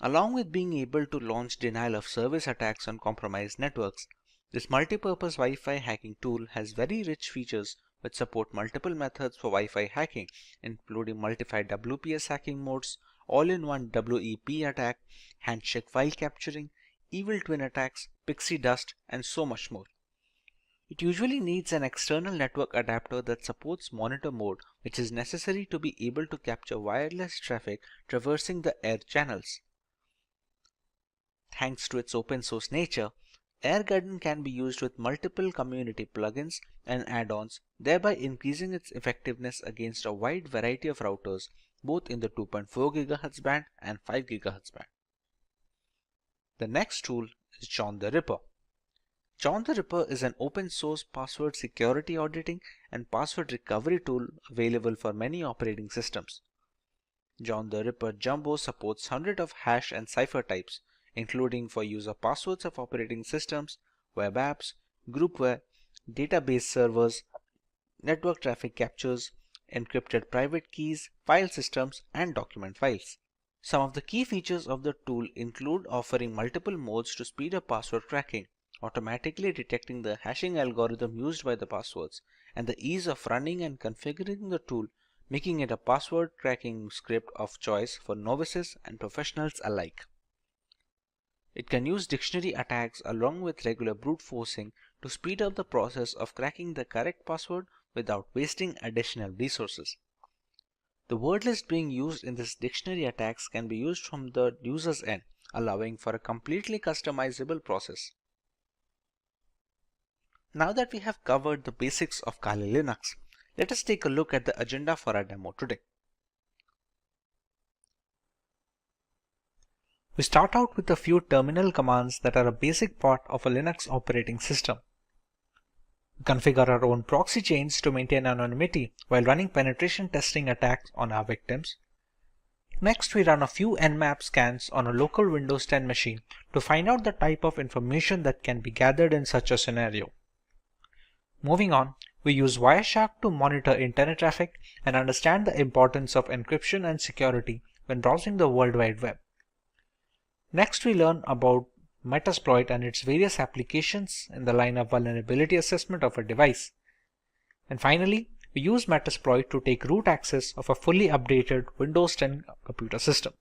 S9: Along with being able to launch denial of service attacks on compromised networks, this multi-purpose Wi-Fi hacking tool has very rich features which support multiple methods for Wi-Fi hacking, including multi-file WPS hacking modes, all-in-one WEP attack, handshake file capturing, evil twin attacks, pixie dust, and so much more. It usually needs an external network adapter that supports monitor mode, which is necessary to be able to capture wireless traffic traversing the air channels. Thanks to its open source nature, AirGarden can be used with multiple community plugins and add-ons, thereby increasing its effectiveness against a wide variety of routers, both in the 2.4 GHz band and 5 GHz band. The next tool is John the Ripper. John the Ripper is an open source password security auditing and password recovery tool available for many operating systems. John the Ripper Jumbo supports hundreds of hash and cipher types, including for user passwords of operating systems, web apps, groupware, database servers, network traffic captures, encrypted private keys, file systems, and document files. Some of the key features of the tool include offering multiple modes to speed up password cracking, automatically detecting the hashing algorithm used by the passwords, and the ease of running and configuring the tool, making it a password cracking script of choice for novices and professionals alike. It can use dictionary attacks along with regular brute forcing to speed up the process of cracking the correct password without wasting additional resources. The word list being used in this dictionary attacks can be used from the user's end, allowing for a completely customizable process. Now that we have covered the basics of Kali Linux, let us take a look at the agenda for our demo today. We start out with a few terminal commands that are a basic part of a Linux operating system. We configure our own proxy chains to maintain anonymity while running penetration testing attacks on our victims. Next, we run a few Nmap scans on a local Windows 10 machine to find out the type of information that can be gathered in such a scenario. Moving on, we use Wireshark to monitor internet traffic and understand the importance of encryption and security when browsing the World Wide Web. Next, we learn about Metasploit and its various applications in the line of vulnerability assessment of a device. And finally, we use Metasploit to take root access of a fully updated Windows 10 computer system.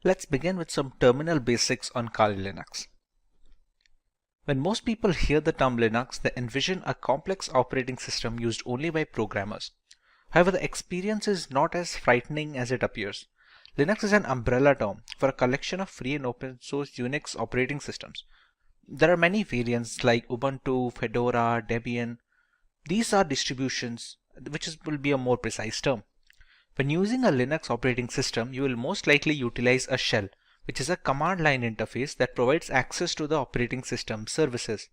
S9: Let's begin with some terminal basics on Kali Linux. When most people hear the term Linux, they envision a complex operating system used only by programmers. However, the experience is not as frightening as it appears. Linux is an umbrella term for a collection of free and open source Unix operating systems. There are many variants like Ubuntu, Fedora, Debian. These are distributions, which will be a more precise term. When using a Linux operating system, you will most likely utilize a shell, which is a command line interface that provides access to the operating system services.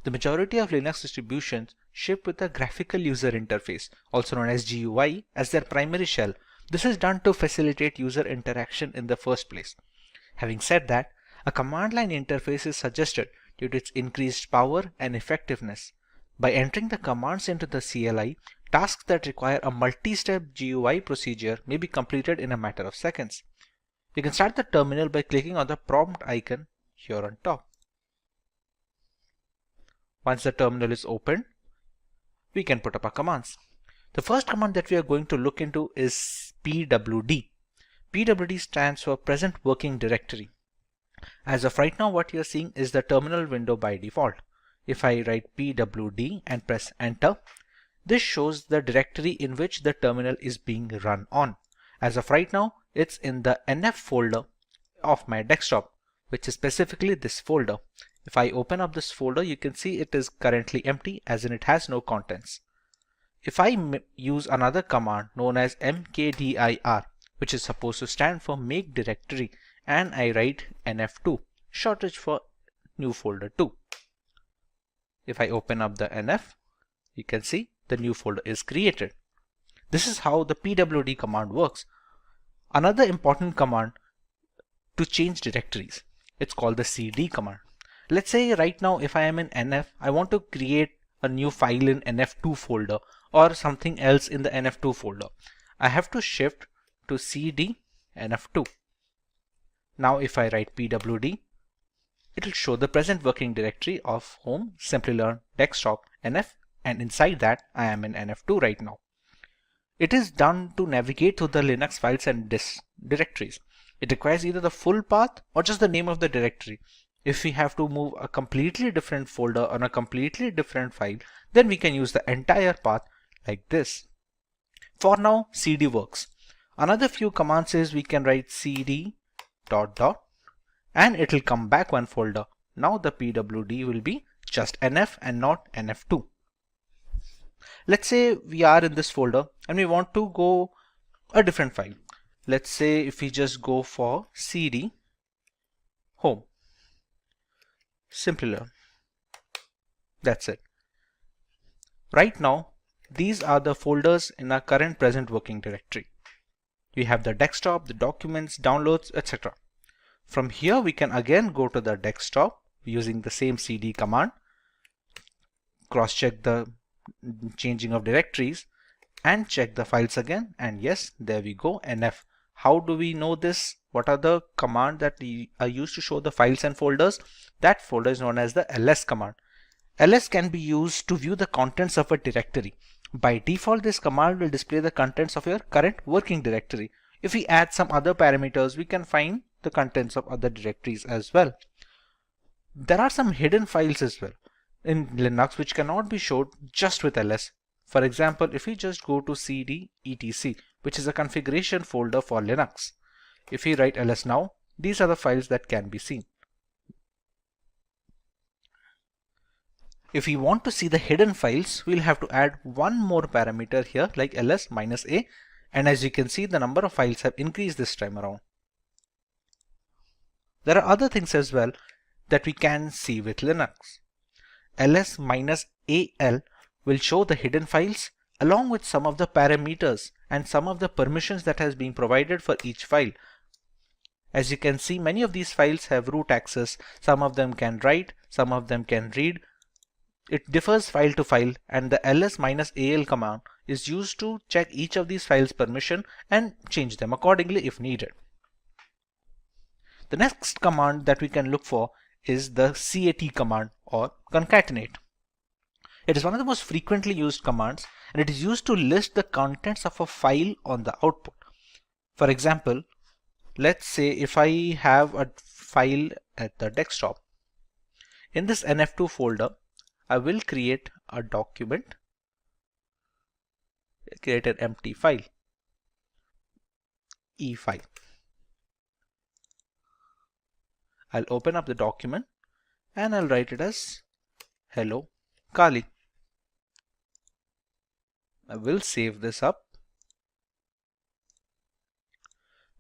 S9: The majority of Linux distributions ship with a graphical user interface, also known as GUI, as their primary shell. This is done to facilitate user interaction in the first place. Having said that, a command line interface is suggested due to its increased power and effectiveness. By entering the commands into the CLI, tasks that require a multi-step GUI procedure may be completed in a matter of seconds. We can start the terminal by clicking on the prompt icon here on top. Once the terminal is opened, we can put up our commands. The first command that we are going to look into is pwd. pwd stands for Present Working Directory. As of right now, what you are seeing is the terminal window by default. If I write pwd and press enter, this shows the directory in which the terminal is being run on. As of right now, it's in the nf folder of my desktop, which is specifically this folder. If I open up this folder, you can see it is currently empty, as in it has no contents. If I use another command known as mkdir, which is supposed to stand for make directory, and I write nf2, shortage for new folder 2. If I open up the nf, you can see the new folder is created. This is how the pwd command works. Another important command to change directories, it's called the cd command. Let's say right now if I am in nf, I want to create a new file in nf2 folder or something else in the nf2 folder. I have to shift to cd nf2. Now if I write pwd, it will show the present working directory of home, Simplilearn, desktop, nf, and inside that I am in nf2 right now. It is done to navigate through the Linux files and directories. It requires either the full path or just the name of the directory. If we have to move a completely different folder on a completely different file, then we can use the entire path like this. For now, cd works. Another few commands is we can write cd ... and it will come back one folder. Now the pwd will be just nf and not nf2. Let's say we are in this folder and we want to go a different file. Let's say if we just go for cd home, Simplilearn. That's it. Right now, these are the folders in our current present working directory. We have the desktop, the documents, downloads, etc. From here, we can again go to the desktop using the same cd command, cross-check the changing of directories, and check the files again. And yes, there we go, nf. How do we know this? What are the commands that are used to show the files and folders? That folder is known as the ls command.
S5: ls can be used to view the contents of a directory. By default, this command will display the contents of your current working directory. If we add some other parameters, we can find the contents of other directories as well. There are some hidden files as well in Linux which cannot be showed just with ls. For example, if we just go to cd etc, which is a configuration folder for Linux, if we write ls now, these are the files that can be seen. If we want to see the hidden files, we'll have to add one more parameter here like ls-a, and as you can see, the number of files have increased this time around. There are other things as well that we can see with Linux. ls-al will show the hidden files along with some of the parameters and some of the permissions that has been provided for each file. As you can see, many of these files have root access. Some of them can write, some of them can read. It differs file to file, and the ls-al command is used to check each of these files' permission and change them accordingly if needed. The next command that we can look for is the cat command or concatenate. It is one of the most frequently used commands, and it is used to list the contents of a file on the output. For example, let's say if I have a file at the desktop. In this nf2 folder, I will create a document, create an empty file, e file. I'll open up the document and I'll write it as hello Kali. I will save this up.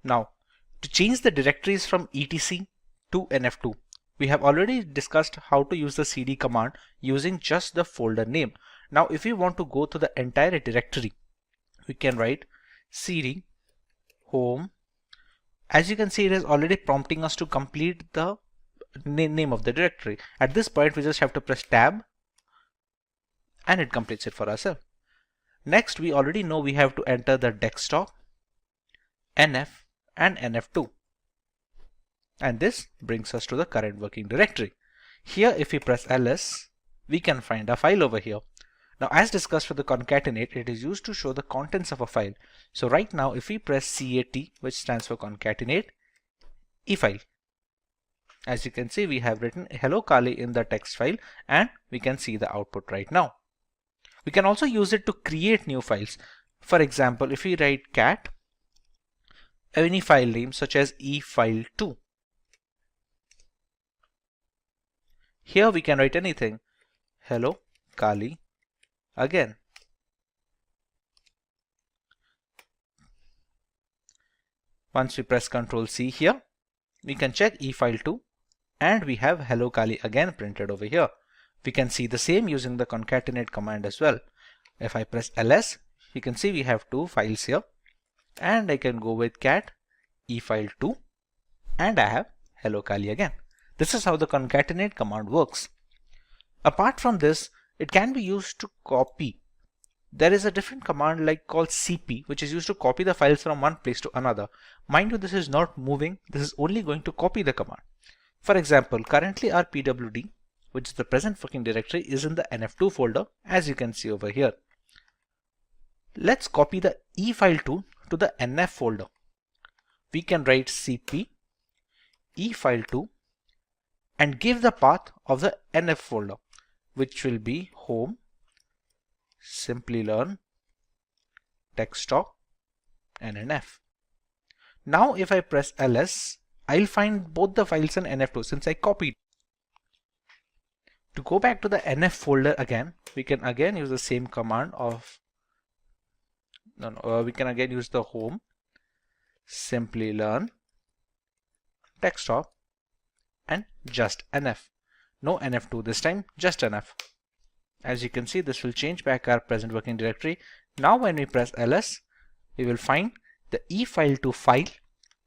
S5: Now, to change the directories from etc to nf2, we have already discussed how to use the cd command using just the folder name. Now, if we want to go to the entire directory, we can write cd home. As you can see, it is already prompting us to complete the name of the directory. At this point, we just have to press tab and it completes it for ourselves. Next, we already know we have to enter the desktop, nf and nf2. And this brings us to the current working directory. Here, if we press ls, we can find a file over here. Now, as discussed for the concatenate, it is used to show the contents of a file. So right now, if we press cat, which stands for concatenate, e-file. As you can see, we have written hello Kali in the text file, and we can see the output right now. We can also use it to create new files. For example, if we write cat, any file name such as e-file2. Here we can write anything. Hello Kali again. Once we press Ctrl C here, we can check e-file2 and we have hello Kali again printed over here. We can see the same using the concatenate command as well. If I press ls, you can see we have two files here, and I can go with cat e-file2 and I have hello Kali again. This is how the concatenate command works. Apart from this, it can be used to copy. There is a different command like called cp, which is used to copy the files from one place to another. Mind you, this is not moving. This is only going to copy the command. For example, currently our pwd, which is the present working directory, is in the nf2 folder, as you can see over here. Let's copy the e-file2 to the nf folder. We can write cp e-file2 and give the path of the nf folder, which will be home, Simplilearn, desktop, and nf. Now if I press ls, I'll find both the files in nf2 since I copied. To go back to the nf folder again, we can again use the same command of we can again use the home, Simplilearn, desktop, and just nf. No nf2 this time, just nf. As you can see, this will change back our present working directory. Now when we press ls, we will find the e-file2 file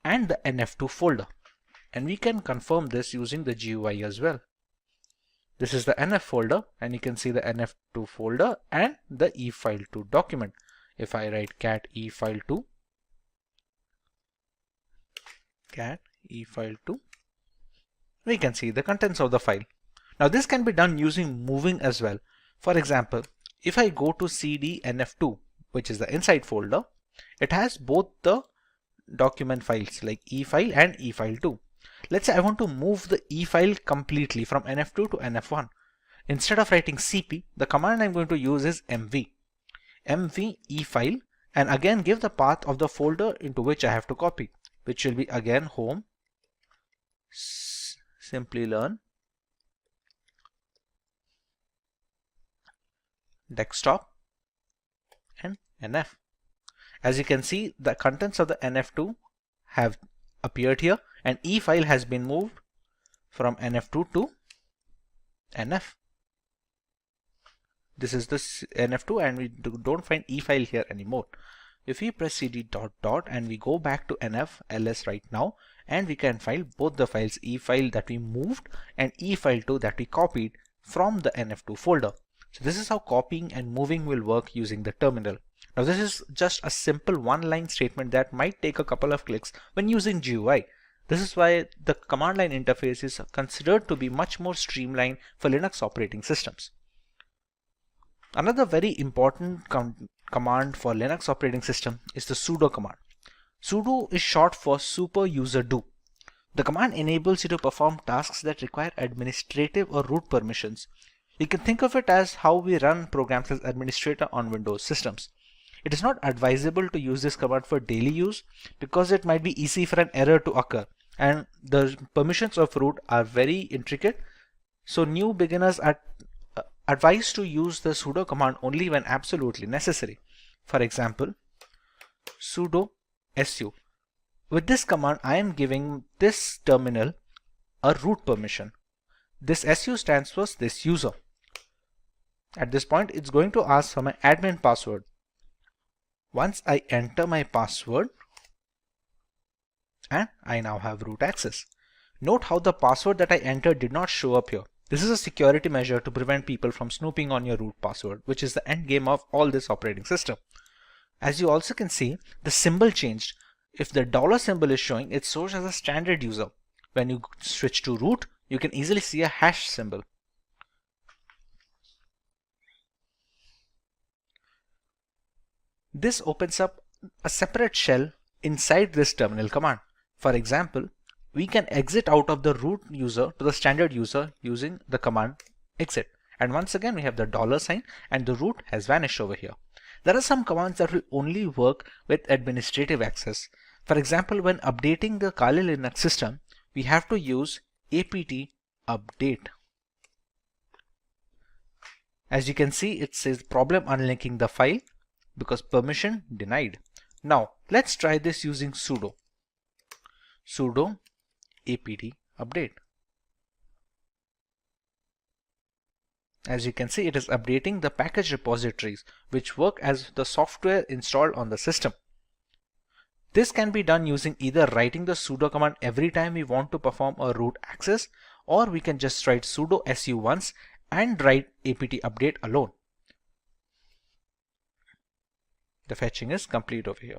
S5: and the nf2 folder. And we can confirm this using the GUI as well. This is the nf folder, and you can see the nf2 folder and the e-file2 document. If I write cat e-file2, we can see the contents of the file. Now this can be done using moving as well. For example, if I go to cdnf2, which is the inside folder, it has both the document files like e-file and e-file2. Let's say I want to move the e-file completely from nf2 to nf1. Instead of writing cp, the command I'm going to use is mv e-file, and again give the path of the folder into which I have to copy, which will be again home, Simplilearn, desktop, and nf. As you can see, the contents of the nf2 have appeared here, and e-file has been moved from nf2 to nf. This is the nf2, and we don't find e-file here anymore. If we press cd dot and we go back to nf ls right now, and we can find both the files, e-file that we moved and e-file2 that we copied from the nf2 folder. So this is how copying and moving will work using the terminal. Now this is just a simple one-line statement that might take a couple of clicks when using GUI. This is why the command line interface is considered to be much more streamlined for Linux operating systems. Another very important command for Linux operating system is the sudo command. Sudo is short for super user do. The command enables you to perform tasks that require administrative or root permissions. You can think of it as how we run programs as administrator on Windows systems. It is not advisable to use this command for daily use because it might be easy for an error to occur, and the permissions of root are very intricate. So new beginners are advised to use the sudo command only when absolutely necessary. For example, sudo su. With this command, I am giving this terminal a root permission. This su stands for this user. At this point, it's going to ask for my admin password. Once I enter my password, and I now have root access. Note how the password that I entered did not show up here. This is a security measure to prevent people from snooping on your root password, which is the end game of all this operating system. As you also can see, the symbol changed. If the dollar symbol is showing, it shows as a standard user. When you switch to root, you can easily see a hash symbol. This opens up a separate shell inside this terminal command. For example, we can exit out of the root user to the standard user using the command exit. And once again, we have the dollar sign and the root has vanished over here. There are some commands that will only work with administrative access. For example, when updating the Kali Linux system, we have to use apt update. As you can see, it says problem unlinking the file because permission denied. Now let's try this using sudo apt update. As you can see, it is updating the package repositories which work as the software installed on the system. This can be done using either writing the sudo command every time we want to perform a root access, or we can just write sudo su once and write apt update alone. The fetching is complete over here.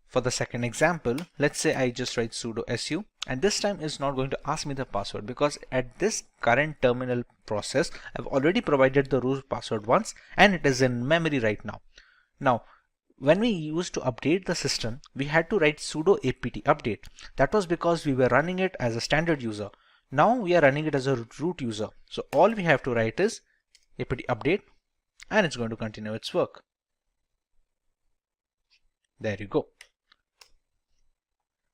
S5: For the second example, let's say I just write sudo su, and this time it's not going to ask me the password because at this current terminal process, I've already provided the root password once and it is in memory right now. Now, when we used to update the system, we had to write sudo apt update. That was because we were running it as a standard user. Now we are running it as a root user. So all we have to write is apt update and it's going to continue its work. There you go.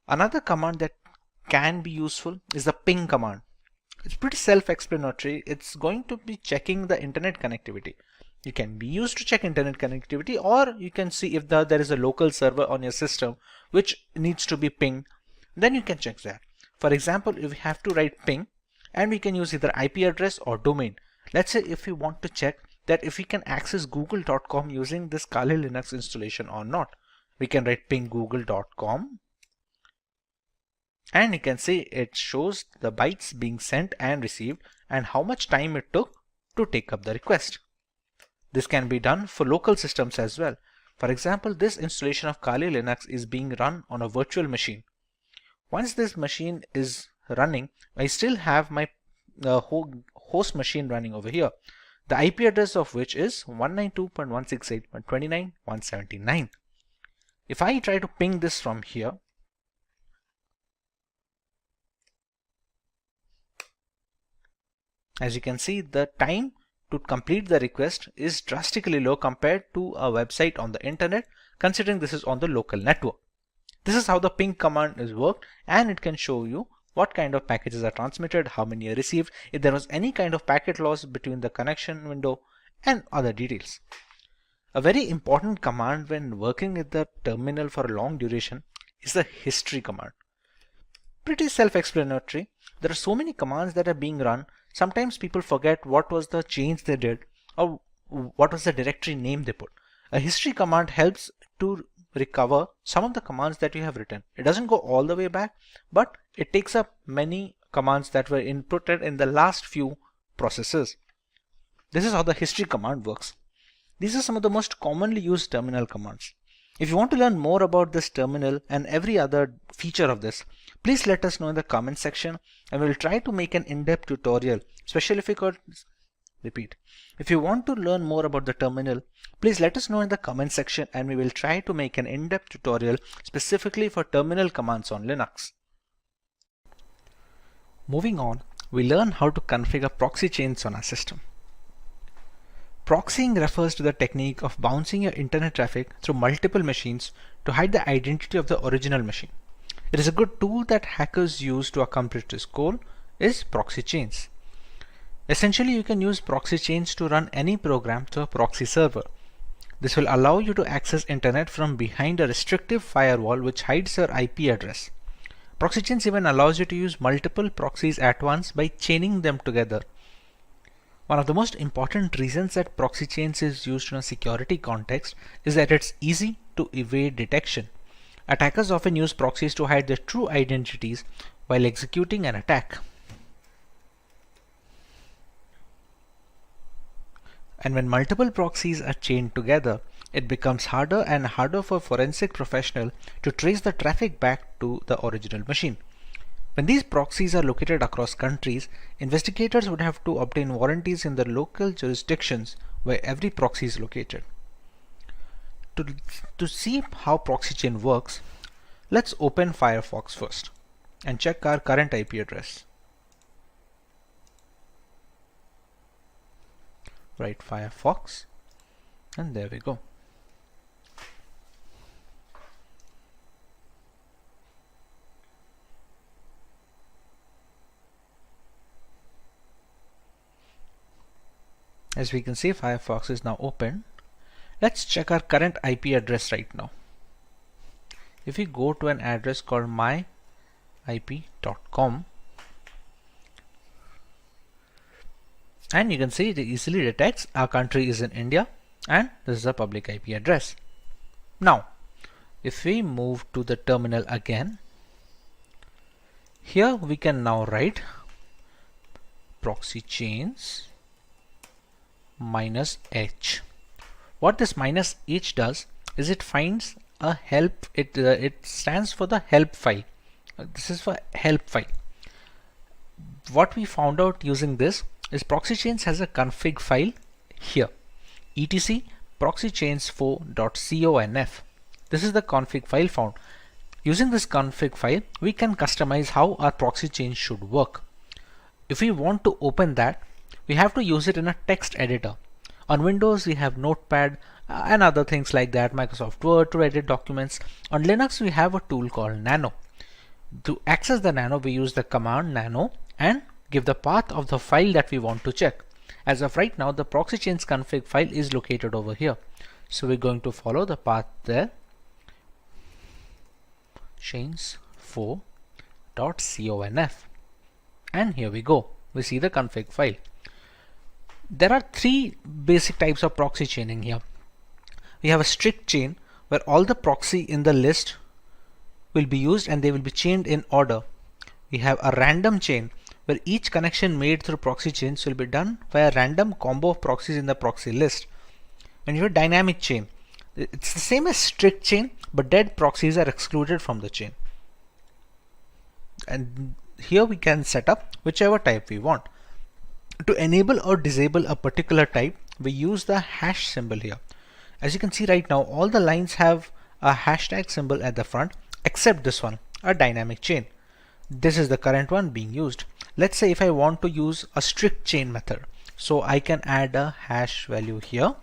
S5: Another command that can be useful is the ping command. It's pretty self-explanatory. It's going to be checking the internet connectivity. You can be used to check internet connectivity, or you can see if there is a local server on your system which needs to be pinged, then you can check that. For example, if we have to write ping, and we can use either IP address or domain. Let's say if we want to check that if we can access google.com using this Kali Linux installation or not, we can write ping google.com. And you can see it shows the bytes being sent and received and how much time it took to take up the request. This can be done for local systems as well. For example, this installation of Kali Linux is being run on a virtual machine. Once this machine is running, I still have my host machine running over here, the IP address of which is 192.168.29.179. If I try to ping this from here, as you can see, the time to complete the request is drastically low compared to a website on the internet, considering this is on the local network. This is how the ping command is worked, and it can show you what kind of packages are transmitted, how many are received, if there was any kind of packet loss between the connection window, and other details. A very important command when working with the terminal for a long duration is the history command. Pretty self-explanatory. There are so many commands that are being run. Sometimes people forget what was the change they did or what was the directory name they put. A history command helps to recover some of the commands that you have written. It doesn't go all the way back, but it takes up many commands that were inputted in the last few processes. This is how the history command works. These are some of the most commonly used terminal commands. If you want to learn more about this terminal and every other feature of this, please let us know in the comment section, and we'll try to make an in-depth tutorial, especially if you could repeat. If you want to learn more about the terminal, please let us know in the comment section, and we will try to make an in-depth tutorial specifically for terminal commands on Linux. Moving on, we learn how to configure proxy chains on our system. Proxying refers to the technique of bouncing your internet traffic through multiple machines to hide the identity of the original machine. It is a good tool that hackers use to accomplish this goal is proxy chains. Essentially, you can use proxy chains to run any program through a proxy server. This will allow you to access internet from behind a restrictive firewall which hides your IP address. Proxy chains even allows you to use multiple proxies at once by chaining them together. One of the most important reasons that proxy chains is used in a security context is that it's easy to evade detection. Attackers often use proxies to hide their true identities while executing an attack. And when multiple proxies are chained together, it becomes harder and harder for a forensic professional to trace the traffic back to the original machine. When these proxies are located across countries, investigators would have to obtain warranties in the local jurisdictions where every proxy is located. To see how proxy chain works, let's open Firefox first and check our current IP address. Write Firefox, and there we go. As we can see, Firefox is now open. Let's check our current IP address right now. If we go to an address called myip.com, and you can see it easily detects our country is in India, and this is a public IP address. Now, if we move to the terminal again, here we can now write proxy chains -h. What this -h does is it finds a help. It stands for the help file. This is for help file. What we found out using this is proxy chains has a config file here, etc proxychains4.conf. This is the config file found. Using this config file, we can customize how our proxy chain should work. If we want to open that, we have to use it in a text editor. On Windows, we have Notepad and other things like that, Microsoft Word to edit documents. On Linux, we have a tool called Nano. To access the Nano, we use the command nano and give the path of the file that we want to check. As of right now, the proxy chains config file is located over here. So we're going to follow the path there. chains4.conf. And here we go. We see the config file. There are three basic types of proxy chaining here. We have a strict chain where all the proxy in the list will be used and they will be chained in order. We have a random chain where each connection made through proxy chains will be done by a random combo of proxies in the proxy list. And you have a dynamic chain. It's the same as strict chain, but dead proxies are excluded from the chain. And here we can set up whichever type we want. To enable or disable a particular type, we use the hash symbol here. As you can see right now, all the lines have a hashtag symbol at the front except this one, a dynamic chain. This is the current one being used. Let's say if I want to use a strict chain method, so I can add a hash value here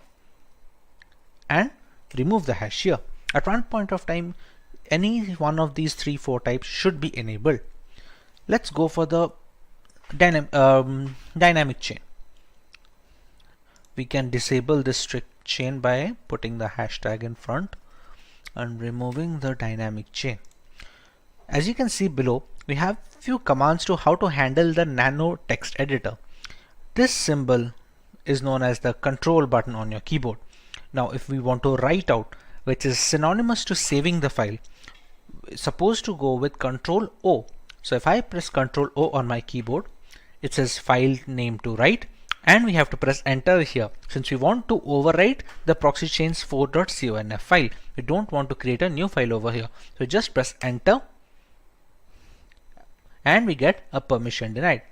S5: and remove the hash here. At one point of time, any one of these 3-4 types should be enabled. Let's go for the dynamic chain. We can disable this strict chain by putting the hashtag in front and removing the dynamic chain. As you can see below, we have few commands to how to handle the nano text editor. This symbol is known as the control button on your keyboard. Now if we want to write out, which is synonymous to saving the file, supposed to go with Control O. So if I press Control O on my keyboard, it says file name to write, and we have to press enter here since we want to overwrite the proxy chains 4.conf file. We don't want to create a new file over here. So just press enter and we get a permission denied.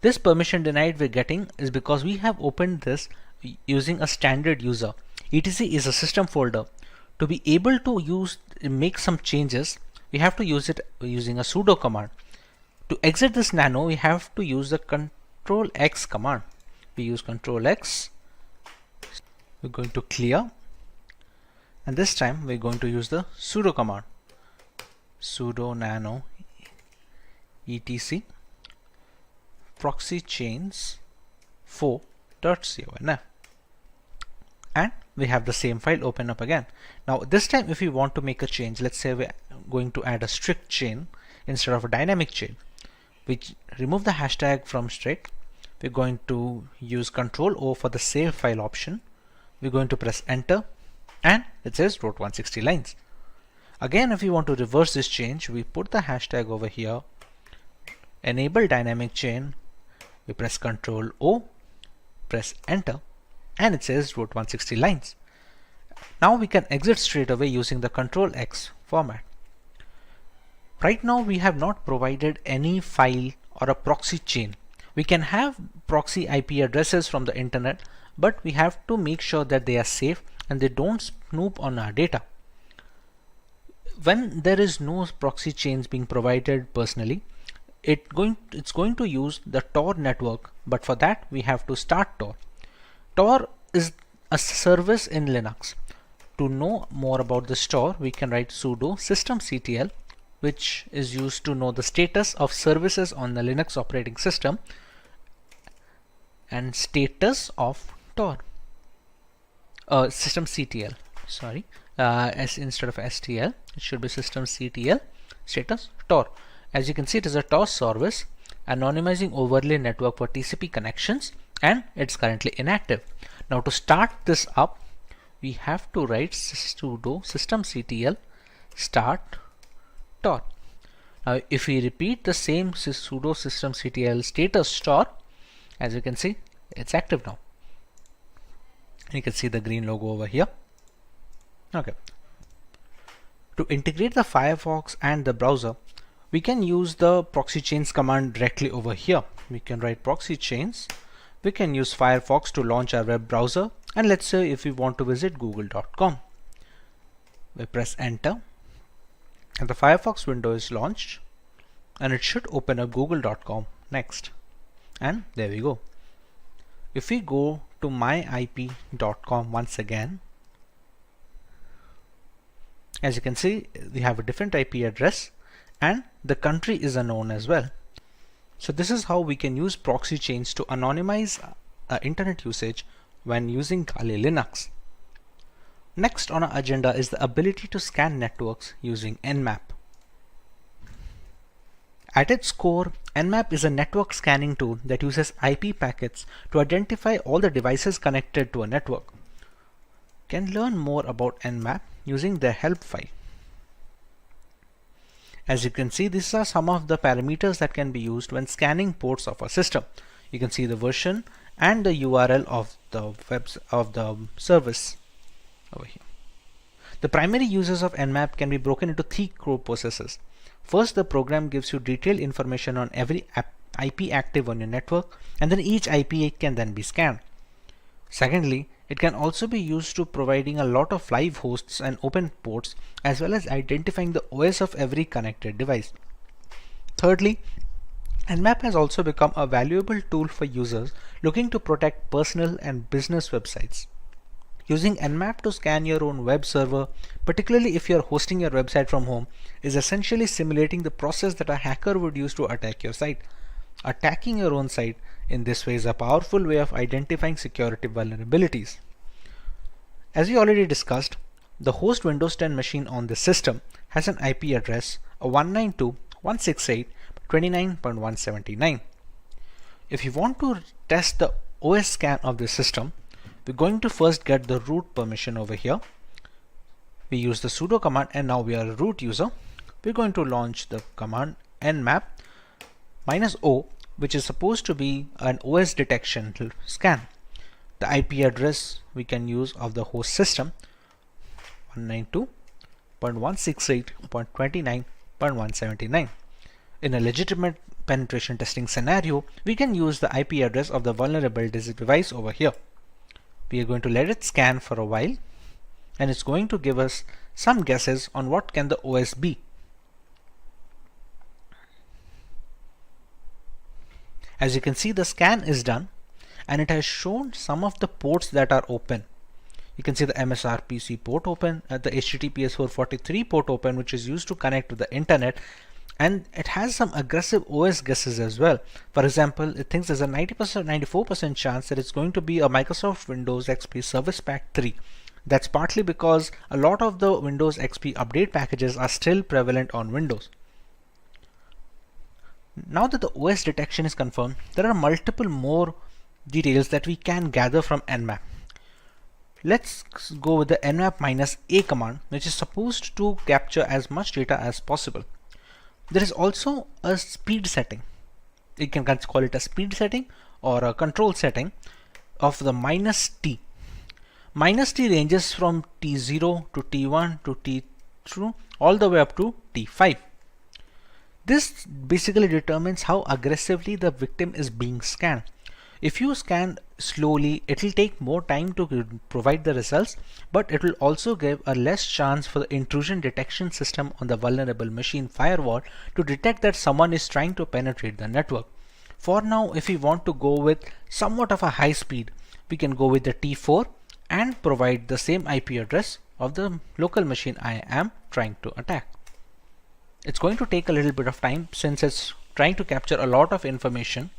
S5: This permission denied we're getting is because we have opened this using a standard user. etc is a system folder. To be able to make some changes, we have to use it using a sudo command. To exit this nano, we have to use the Control X command. We use Control X. We're going to clear, and this time we're going to use the sudo command. Sudo nano etc proxy chains 4.conf, and we have the same file open up again. Now this time if we want to make a change, let's say we're going to add a strict chain instead of a dynamic chain, we remove the hashtag from strict. We're going to use Control O for the save file option. We're going to press enter and it says wrote 160 lines. Again, if you want to reverse this change, we put the hashtag over here, enable dynamic chain, we press Control O, press enter, and it says wrote 160 lines. Now we can exit straight away using the Control X format. Right now we have not provided any file or a proxy chain. We can have proxy IP addresses from the internet, but we have to make sure that they are safe and they don't snoop on our data. When there is no proxy chains being provided personally, it's going to use the Tor network, but for that we have to start Tor. Tor is a service in Linux. To know more about this Tor, we can write sudo systemctl, which is used to know the status of services on the Linux operating system, and status of Tor. Systemctl, sorry, as instead of stl, it should be systemctl status Tor. As you can see, it is a Tor service, anonymizing overlay network for TCP connections, and it's currently inactive. Now to start this up, we have to write sudo systemctl start Tor. Now if we repeat the same sudo systemctl status Tor, as you can see, it's active now. You can see the green logo over here. Okay. To integrate the Firefox and the browser, we can use the proxy chains command directly over here. We can write proxy chains. We can use Firefox to launch our web browser, and let's say if we want to visit google.com. We press enter and the Firefox window is launched, and it should open up google.com next. And there we go. If we go to myip.com once again, as you can see, we have a different IP address and the country is unknown as well. So this is how we can use proxy chains to anonymize internet usage when using Kali Linux. Next on our agenda is the ability to scan networks using Nmap. At its core, Nmap is a network scanning tool that uses IP packets to identify all the devices connected to a network. You can learn more about Nmap using their help file. As you can see, these are some of the parameters that can be used when scanning ports of a system. You can see the version and the URL of the service over here. The primary uses of Nmap can be broken into three core processes. First, the program gives you detailed information on every IP active on your network, and then each IP can then be scanned. Secondly, it can also be used to providing a lot of live hosts and open ports, as well as identifying the OS of every connected device. Thirdly, Nmap has also become a valuable tool for users looking to protect personal and business websites. Using Nmap to scan your own web server, particularly if you're hosting your website from home, is essentially simulating the process that a hacker would use to attack your site. Attacking your own site in this way is a powerful way of identifying security vulnerabilities. As we already discussed, the host Windows 10 machine on this system has an IP address of 192.168.29.179. If you want to test the OS scan of this system, we're going to first get the root permission over here. We use the sudo command, and now we are a root user. We're going to launch the command nmap -o, which is supposed to be an OS detection scan. The IP address we can use of the host system 192.168.29.179. In a legitimate penetration testing scenario, we can use the IP address of the vulnerable device over here. We are going to let it scan for a while, and it's going to give us some guesses on what can the OS be. As you can see, the scan is done, and it has shown some of the ports that are open. You can see the MSRPC port open, the HTTPS 443 port open, which is used to connect to the internet, and it has some aggressive OS guesses as well. For example, it thinks there's a 94% chance that it's going to be a Microsoft Windows XP Service Pack 3. That's partly because a lot of the Windows XP update packages are still prevalent on Windows. Now that the OS detection is confirmed, there are multiple more details that we can gather from Nmap. Let's go with the nmap -a command, which is supposed to capture as much data as possible. There is also a speed setting. You can call it a speed setting or a control setting of the -t. -t ranges from T0 to T1 to T2 all the way up to T5. This basically determines how aggressively the victim is being scanned. If you scan slowly, it will take more time to provide the results, but it will also give a less chance for the intrusion detection system on the vulnerable machine firewall to detect that someone is trying to penetrate the network. For now, if we want to go with somewhat of a high speed, we can go with the T4 and provide the same IP address of the local machine I am trying to attack. It's going to take a little bit of time since it's trying to capture a lot of information.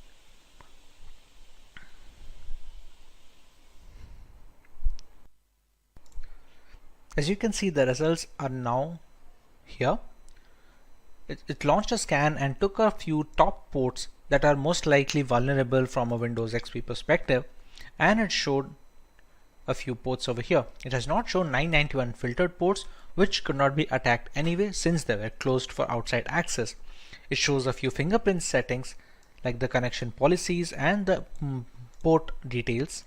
S5: As you can see, the results are now here. It launched a scan and took a few top ports that are most likely vulnerable from a Windows XP perspective, and it showed a few ports over here. It has not shown 991 filtered ports, which could not be attacked anyway since they were closed for outside access. It shows a few fingerprint settings like the connection policies and the port details.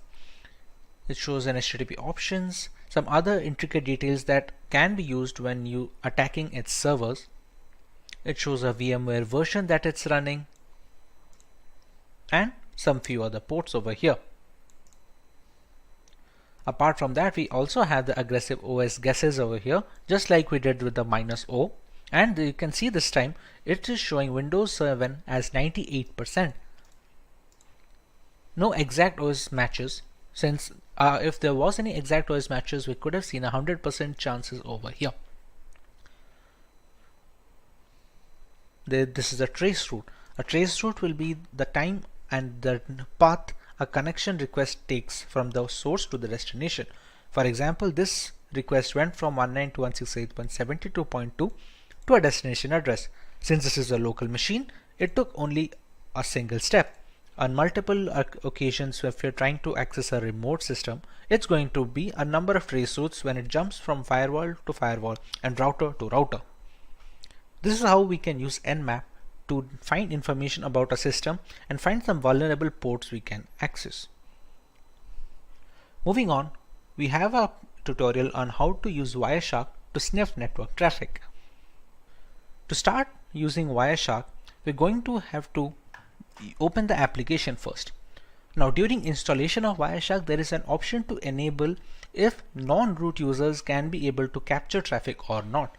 S5: It shows an HTTP options, some other intricate details that can be used when you attacking its servers. It shows a VMware version that it's running and some few other ports over here. Apart from that, we also have the aggressive OS guesses over here, just like we did with the -o, and you can see this time it is showing Windows 7 as 98%. No exact OS matches, since if there was any exact OS matches, we could have seen 100% chances over here. This is a trace route. A trace route will be the time and the path a connection request takes from the source to the destination. For example, this request went from 192.168.72.2 to a destination address. Since this is a local machine, it took only a single step. On multiple occasions, if you're trying to access a remote system, it's going to be a number of trace routes when it jumps from firewall to firewall and router to router. This is how we can use Nmap to find information about a system and find some vulnerable ports we can access. Moving on, we have tutorial on how to use Wireshark to sniff network traffic. To start using Wireshark, we're going to have to open the application first. Now during installation of Wireshark, there is an option to enable if non-root users can be able to capture traffic or not.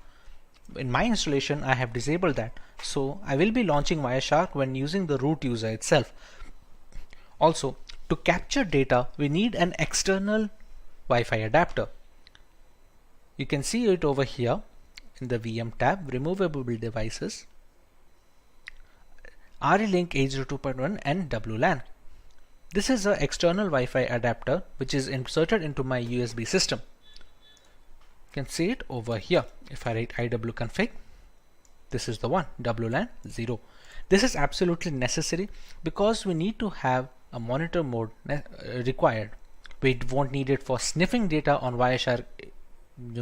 S5: In my installation, I have disabled that. So I will be launching Wireshark when using the root user itself. Also, to capture data, we need an external Wi-Fi adapter. You can see it over here in the VM tab, removable devices, RE-Link 802.1 and WLAN. This is an external Wi-Fi adapter which is inserted into my USB system. You can see it over here. If I write iwconfig, this is the one, WLAN 0. This is absolutely necessary because we need to have a monitor mode required. We won't need it for sniffing data on Wireshark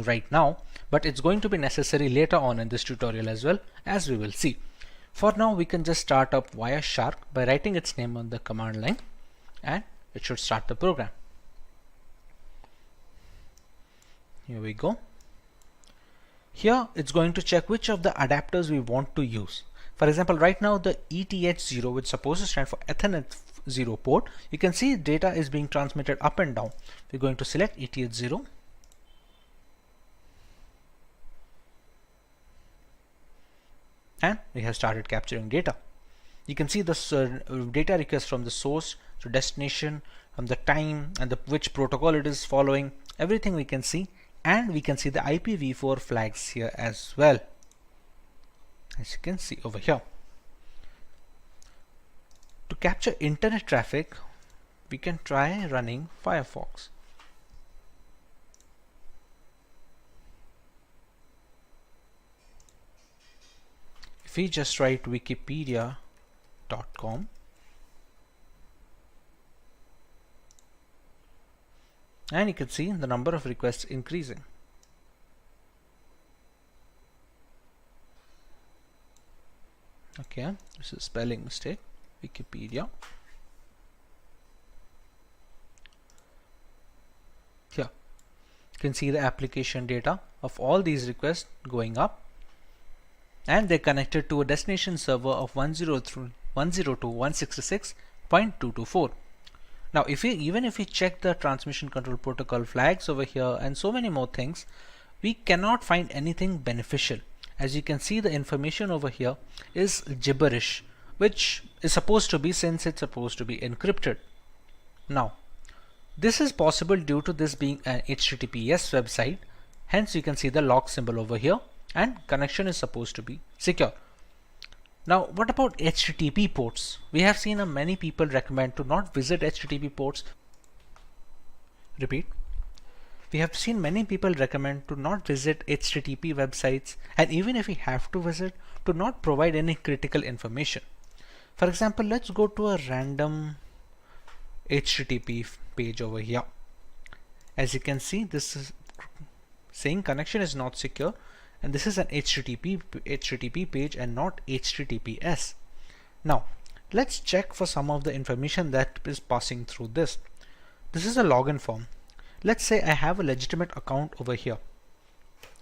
S5: right now, but it's going to be necessary later on in this tutorial as well, as we will see. For now, we can just start up Wireshark by writing its name on the command line, and it should start the program. Here we go. Here it's going to check which of the adapters we want to use. For example, right now the ETH0, which is supposed to stand for Ethernet 0 port, you can see data is being transmitted up and down. We're going to select ETH0. And we have started capturing data. You can see the data request from the source to destination, from the time and which protocol it is following, everything we can see, and we can see the IPv4 flags here as well, as you can see over here. To capture internet traffic, we can try running Firefox. If we just write wikipedia.com, and you can see the number of requests increasing. Okay, this is spelling mistake. Wikipedia. Here you can see the application data of all these requests going up, and they're connected to a destination server of 102.166.224. Now even if we check the transmission control protocol flags over here and so many more things, we cannot find anything beneficial. As you can see, the information over here is gibberish, which is supposed to be, since it's supposed to be encrypted. Now this is possible due to this being an HTTPS website, hence you can see the log symbol over here, and connection is supposed to be secure. Now what about HTTP ports? We have seen many people recommend to not visit HTTP ports. Repeat. We have seen many people recommend to not visit HTTP websites, and even if we have to visit, to not provide any critical information. For example, let's go to a random HTTP page over here. As you can see, this is saying connection is not secure, and this is an HTTP page and not HTTPS. Now let's check for some of the information that is passing through this. This is a login form. Let's say I have a legitimate account over here.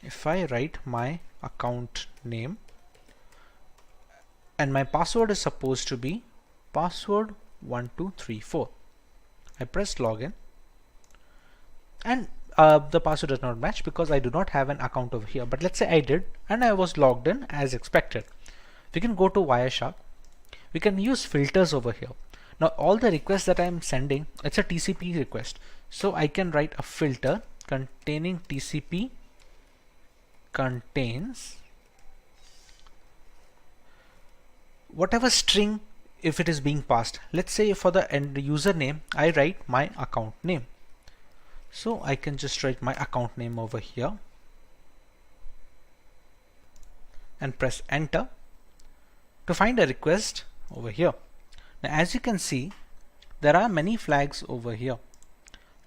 S5: If I write my account name, and my password is supposed to be password 1234, I press login, and the password does not match because I do not have an account over here. But let's say I did and I was logged in as expected. We can go to Wireshark. We can use filters over here. Now all the requests that I'm sending, it's a TCP request, so I can write a filter containing TCP contains whatever string if it is being passed. Let's say for the end username I write my account name, so I can just write my account name over here and press enter to find a request over here. Now as you can see, there are many flags over here.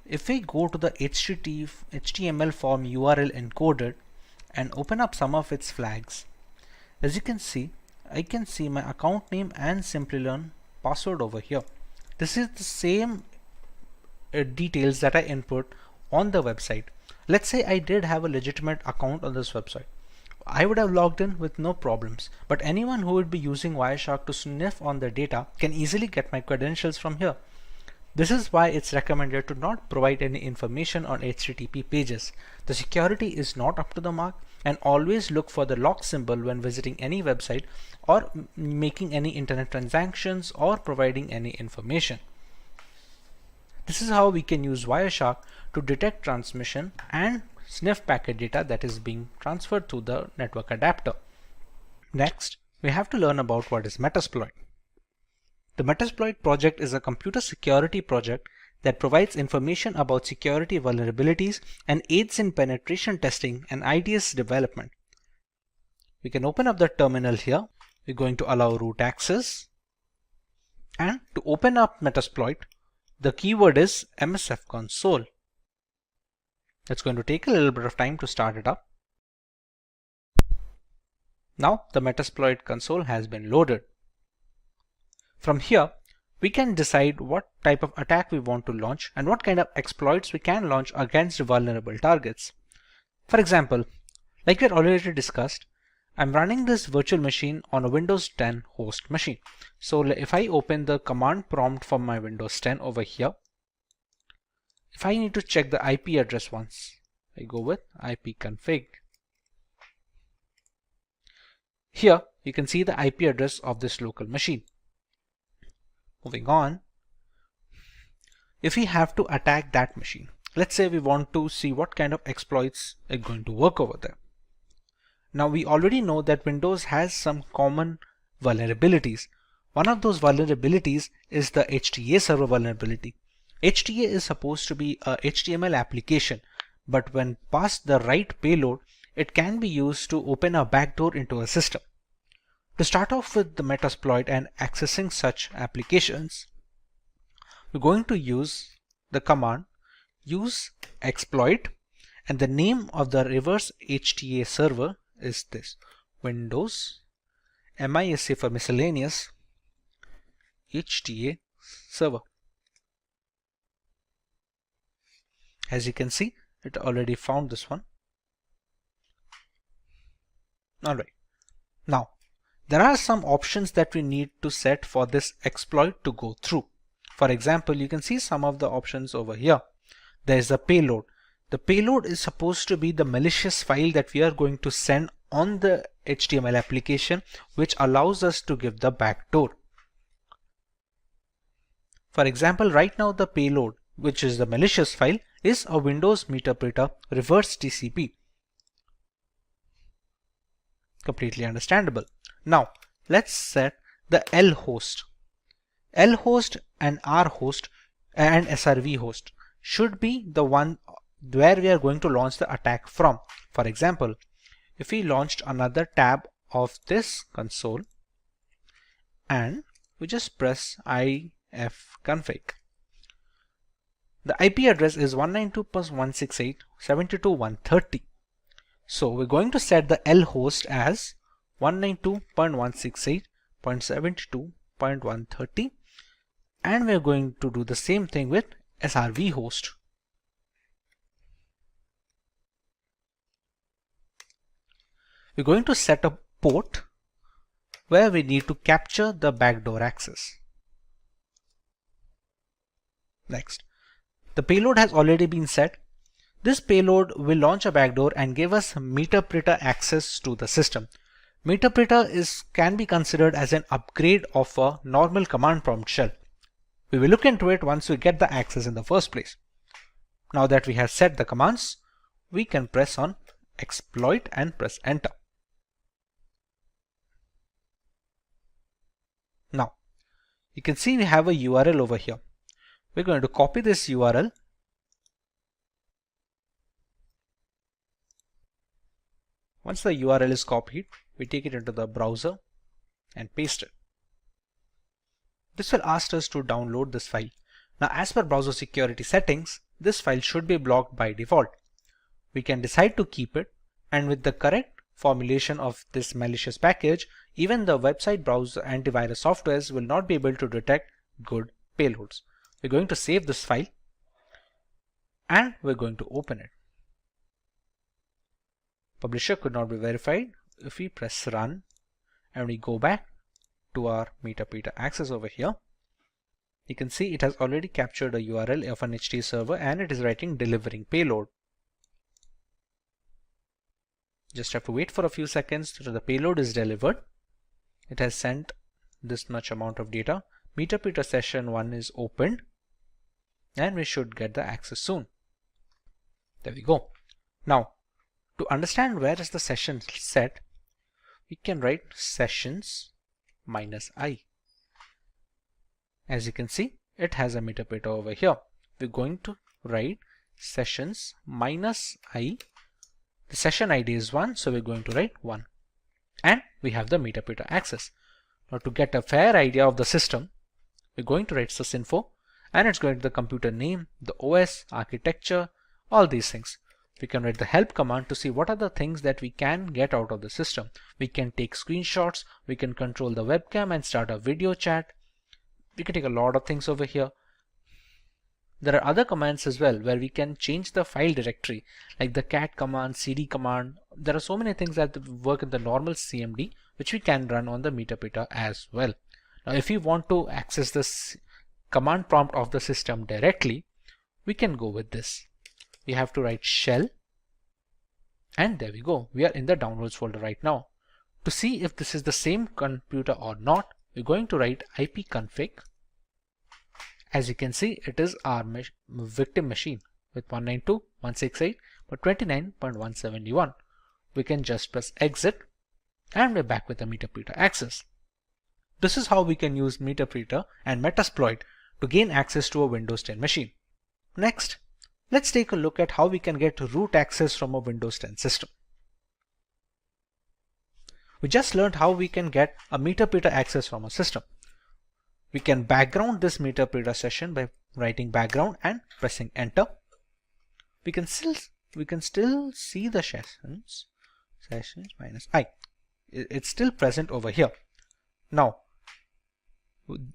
S5: If we go to the HTML form URL encoded and open up some of its flags, as you can see, I can see my account name and Simplilearn password over here. This is the same details that I input on the website. Let's say I did have a legitimate account on this website. I would have logged in with no problems, but anyone who would be using Wireshark to sniff on their data can easily get my credentials from here. This is why it's recommended to not provide any information on HTTP pages. The security is not up to the mark, and always look for the lock symbol when visiting any website or making any internet transactions or providing any information. This is how we can use Wireshark to detect transmission and sniff packet data that is being transferred to the network adapter. Next, we have to learn about what is Metasploit. The Metasploit project is a computer security project that provides information about security vulnerabilities and aids in penetration testing and IDS development. We can open up the terminal here. We're going to allow root access. And to open up Metasploit, the keyword is MSF console. It's going to take a little bit of time to start it up. Now the Metasploit console has been loaded. From here, we can decide what type of attack we want to launch and what kind of exploits we can launch against vulnerable targets. For example, like we had already discussed, I'm running this virtual machine on a Windows 10 host machine. So if I open the command prompt from my Windows 10 over here, if I need to check the IP address once, I go with ipconfig. Here you can see the IP address of this local machine. Moving on, if we have to attack that machine, let's say we want to see what kind of exploits are going to work over there. Now we already know that Windows has some common vulnerabilities. One of those vulnerabilities is the HTA server vulnerability. HTA is supposed to be a HTML application, but when passed the right payload, it can be used to open a backdoor into a system. To start off with the Metasploit and accessing such applications, we're going to use the command use exploit, and the name of the reverse HTA server is this: Windows MISC for miscellaneous HTA server. As you can see, it already found this one. Alright, now there are some options that we need to set for this exploit to go through. For example, you can see some of the options over here. There is a payload. The payload is supposed to be the malicious file that we are going to send on the HTML application, which allows us to give the backdoor. For example, right now the payload, which is the malicious file, is a Windows Meterpreter reverse TCP. Completely understandable. Now let's set the L host. L host and R host and SRV host should be the one where we are going to launch the attack from. For example, if we launched another tab of this console and we just press ifconfig, the IP address is 192.168.72.130. So we're going to set the L host as 192.168.72.130, and we're going to do the same thing with SRV host. We're going to set a port where we need to capture the backdoor access. Next, the payload has already been set. This payload will launch a backdoor and give us Meterpreter access to the system. Meterpreter can be considered as an upgrade of a normal command prompt shell. We will look into it once we get the access in the first place. Now that we have set the commands, we can press on exploit and press enter. Now you can see we have a URL over here. We're going to copy this URL Once the URL is copied, we take it into the browser and paste it. This will ask us to download this file. Now, as per browser security settings, this file should be blocked by default. We can decide to keep it, and with the correct formulation of this malicious package, even the website browser antivirus softwares will not be able to detect good payloads. We're going to save this file and we're going to open it. Publisher could not be verified. If we press run and we go back to our MetaPeta access over here, you can see it has already captured a URL of an HTTP server and it is writing delivering payload. Just have to wait for a few seconds till the payload is delivered. It has sent this much amount of data. MetaPeta session 1 is opened and we should get the access soon. There we go. Now, to understand where is the session set, we can write sessions -i. As you can see, it has a MetaPeta over here. We're going to write sessions -i. The session ID is 1, so we're going to write 1. And we have the MetaPeta access. Now to get a fair idea of the system, we're going to write sysinfo, and it's going to the computer name, the OS, architecture, all these things. We can write the help command to see what are the things that we can get out of the system. We can take screenshots, we can control the webcam and start a video chat. We can take a lot of things over here. There are other commands as well where we can change the file directory, like the cat command, cd command. There are so many things that work in the normal CMD which we can run on the MetaPeta as well. Now if we want to access this command prompt of the system directly, we can go with this. We have to write shell, and there we go. We are in the downloads folder right now. To see if this is the same computer or not, we're going to write ipconfig. As you can see, it is our victim machine with 192.168.29.171. We can just press exit and we're back with the MetaPeta access. This is how we can use MetaPeta and Metasploit to gain access to a Windows 10 machine. Next, let's take a look at how we can get root access from a Windows 10 system. We just learned how we can get a MetaPeta access from a system. We can background this MetaPeta session by writing background and pressing enter. We can still see the sessions -i. It's still present over here. Now,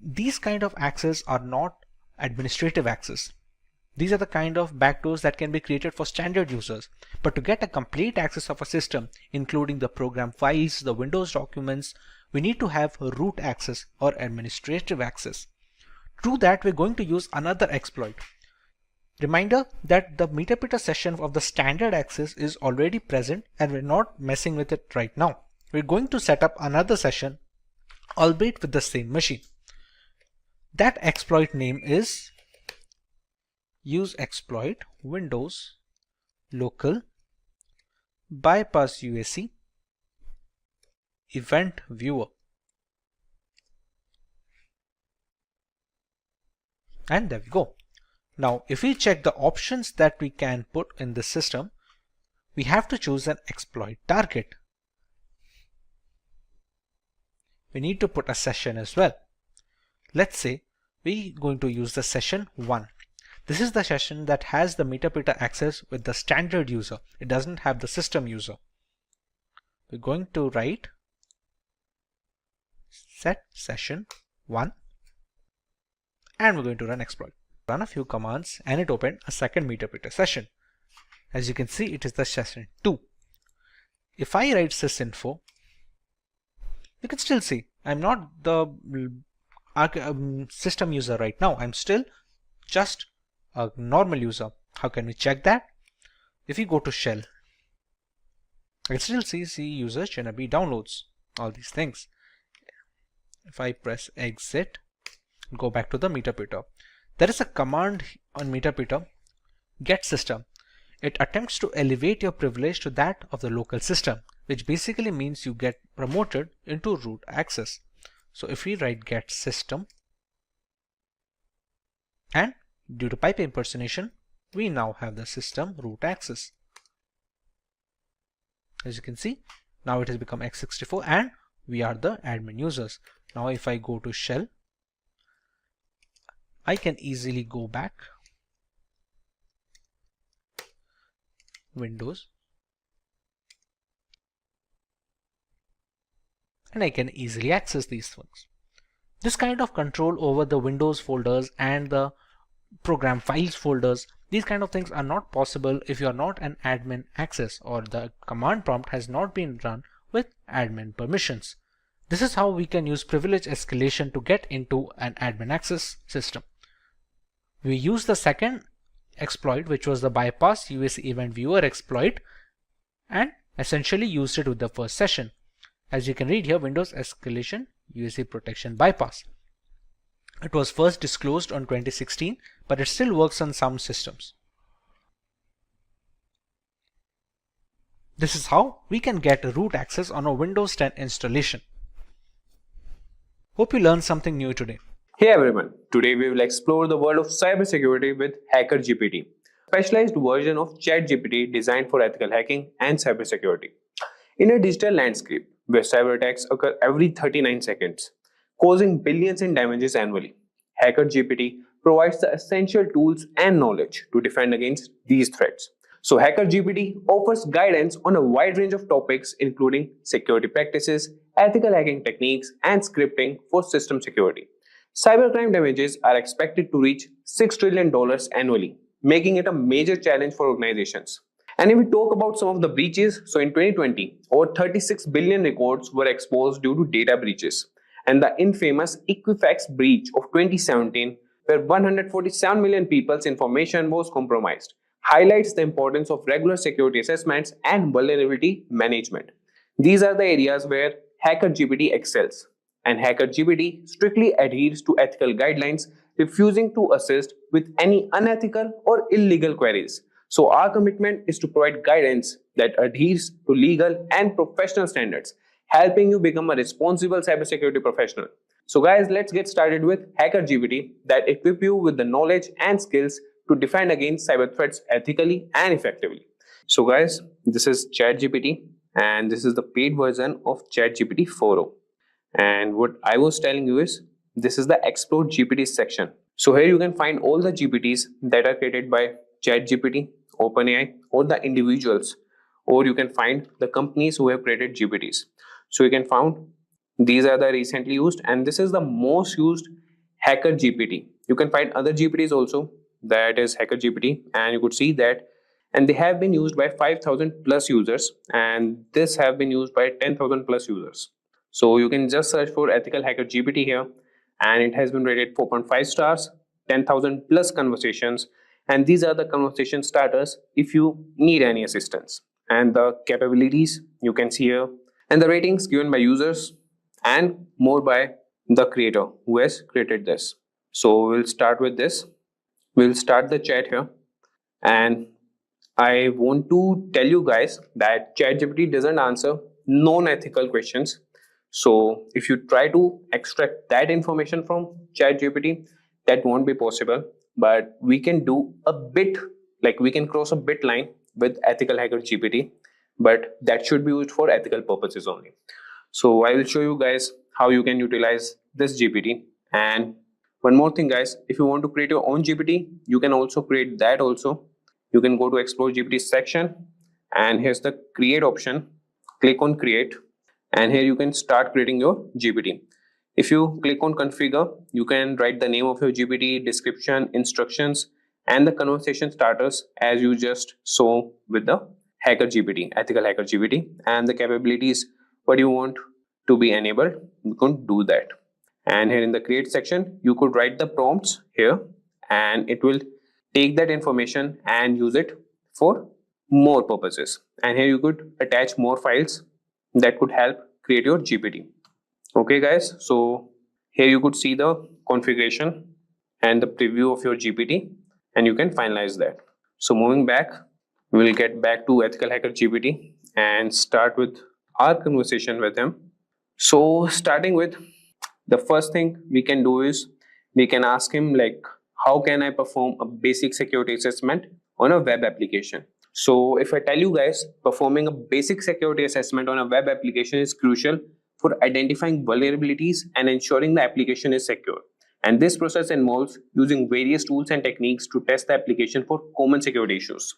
S5: these kind of access are not administrative access. These are the kind of backdoors that can be created for standard users. But to get a complete access of a system, including the program files, the Windows documents, we need to have root access or administrative access. To do that, we're going to use another exploit. Reminder that the MetaPeta session of the standard access is already present and we're not messing with it right now. We're going to set up another session, albeit with the same machine. That exploit name is use exploit Windows local bypass UAC event viewer. And there we go. Now, if we check the options that we can put in the system, we have to choose an exploit target. We need to put a session as well. Let's say we're going to use the session 1. This is the session that has the MetaPeta access with the standard user. It doesn't have the system user. We're going to write set session 1 and we're going to run exploit. Run a few commands and it opened a second MetaPeta session. As you can see, it is the session 2. If I write sysinfo, you can still see I'm not the system user right now. I'm still just a normal user. How can we check that? If you go to shell, I can still see user Shinabi downloads, all these things. If I press exit, go back to the MetaPeta. There is a command on MetaPeta, get system. It attempts to elevate your privilege to that of the local system, which basically means you get promoted into root access. So if we write get system, and due to pipe impersonation, we now have the system root access. As you can see, now it has become x64 and we are the admin users. Now if I go to shell, I can easily go back, Windows, and I can easily access these things. This kind of control over the Windows folders and the program files folders. These kind of things are not possible if you are not an admin access or the command prompt has not been run with admin permissions. This is how we can use privilege escalation to get into an admin access system. We use the second exploit, which was the bypass UAC event viewer exploit, and essentially used it with the first session. As you can read here, Windows escalation UAC protection bypass. It was first disclosed on 2016, but it still works on some systems. This is how we can get root access on a Windows 10 installation. Hope you learned something new today.
S4: Hey everyone, today we will explore the world of cybersecurity with Hacker GPT, a specialized version of ChatGPT designed for ethical hacking and cybersecurity. In a digital landscape where cyber attacks occur every 39 seconds, causing billions in damages annually, Hacker GPT provides the essential tools and knowledge to defend against these threats. So Hacker GPT offers guidance on a wide range of topics including security practices, ethical hacking techniques, and scripting for system security. Cybercrime damages are expected to reach $6 trillion annually, making it a major challenge for organizations. And if we talk about some of the breaches, so in 2020, over 36 billion records were exposed due to data breaches. And the infamous Equifax breach of 2017, where 147 million people's information was compromised, highlights the importance of regular security assessments and vulnerability management. These are the areas where Hacker GPT excels, and Hacker GPT strictly adheres to ethical guidelines, refusing to assist with any unethical or illegal queries. So our commitment is to provide guidance that adheres to legal and professional standards, helping you become a responsible cybersecurity professional. So guys, let's get started with Hacker GPT that equip you with the knowledge and skills to defend against cyber threats ethically and effectively. So guys, this is ChatGPT and this is the paid version of ChatGPT 4.0. And what I was telling you is this is the Explore GPT section. So here you can find all the GPTs that are created by ChatGPT, OpenAI, or the individuals, or you can find the companies who have created GPTs. So you can find these are the recently used, and this is the most used Hacker GPT. You can find other GPTs also, that is Hacker GPT, and you could see that, and they have been used by 5,000 plus users, and this have been used by 10,000 plus users. So you can just search for Ethical Hacker GPT here, and it has been rated 4.5 stars, 10,000 plus conversations, and these are the conversation starters if you need any assistance. And the capabilities you can see here, and the ratings given by users, and more by the creator who has created this. So we'll start with this. We'll start the chat here, and I want to tell you guys that ChatGPT doesn't answer non-ethical questions. So if you try to extract that information from ChatGPT, that won't be possible. But we can do a bit, like we can cross a bit line with Ethical Hacker GPT, but that should be used for ethical purposes only. So I will show you guys how you can utilize this GPT. And one more thing guys, if you want to create your own GPT, you can also create that also. You can go to Explore GPT section, and here's the create option. Click on create, and here you can start creating your GPT. If you click on configure, you can write the name of your GPT, description, instructions, and the conversation starters as you just saw with the Hacker GPT, Ethical Hacker GPT, and the capabilities, what you want to be enabled, you can do that. And here in the create section, you could write the prompts here, and it will take that information and use it for more purposes. And here you could attach more files that could help create your GPT. Okay guys, so here you could see the configuration and the preview of your GPT, and you can finalize that. So moving back, we'll get back to Ethical Hacker GPT and start with our conversation with him. So starting with the first thing we can do is we can ask him like, how can I perform a basic security assessment on a web application? So if I tell you guys, performing a basic security assessment on a web application is crucial for identifying vulnerabilities and ensuring the application is secure. And this process involves using various tools and techniques to test the application for common security issues.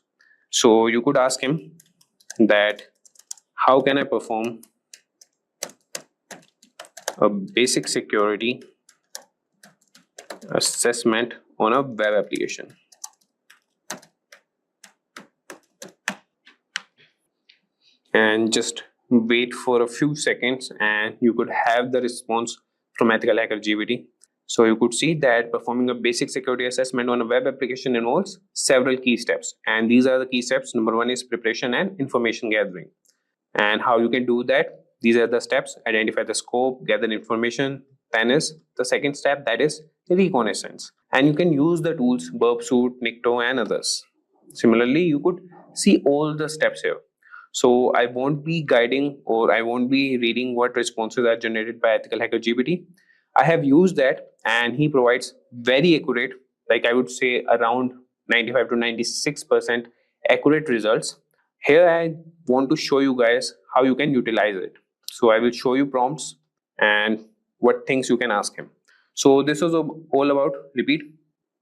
S4: So you could ask him that, how can I perform a basic security assessment on a web application. And just wait for a few seconds and you could have the response from EthicalHacker GPT. So you could see that performing a basic security assessment on a web application involves several key steps. And these are the key steps. Number one is preparation and information gathering. And how you can do that? These are the steps: identify the scope, gather information. Then is the second step, that is reconnaissance. And you can use the tools Burpsuit, Nikto, and others. Similarly, you could see all the steps here. So I won't be guiding or I won't be reading what responses are generated by EthicalHacker GPT. I have used that and he provides very accurate, like I would say around 95 to 96% accurate results. Here I want to show you guys how you can utilize it. So I will show you prompts and what things you can ask him. So this was all about, repeat.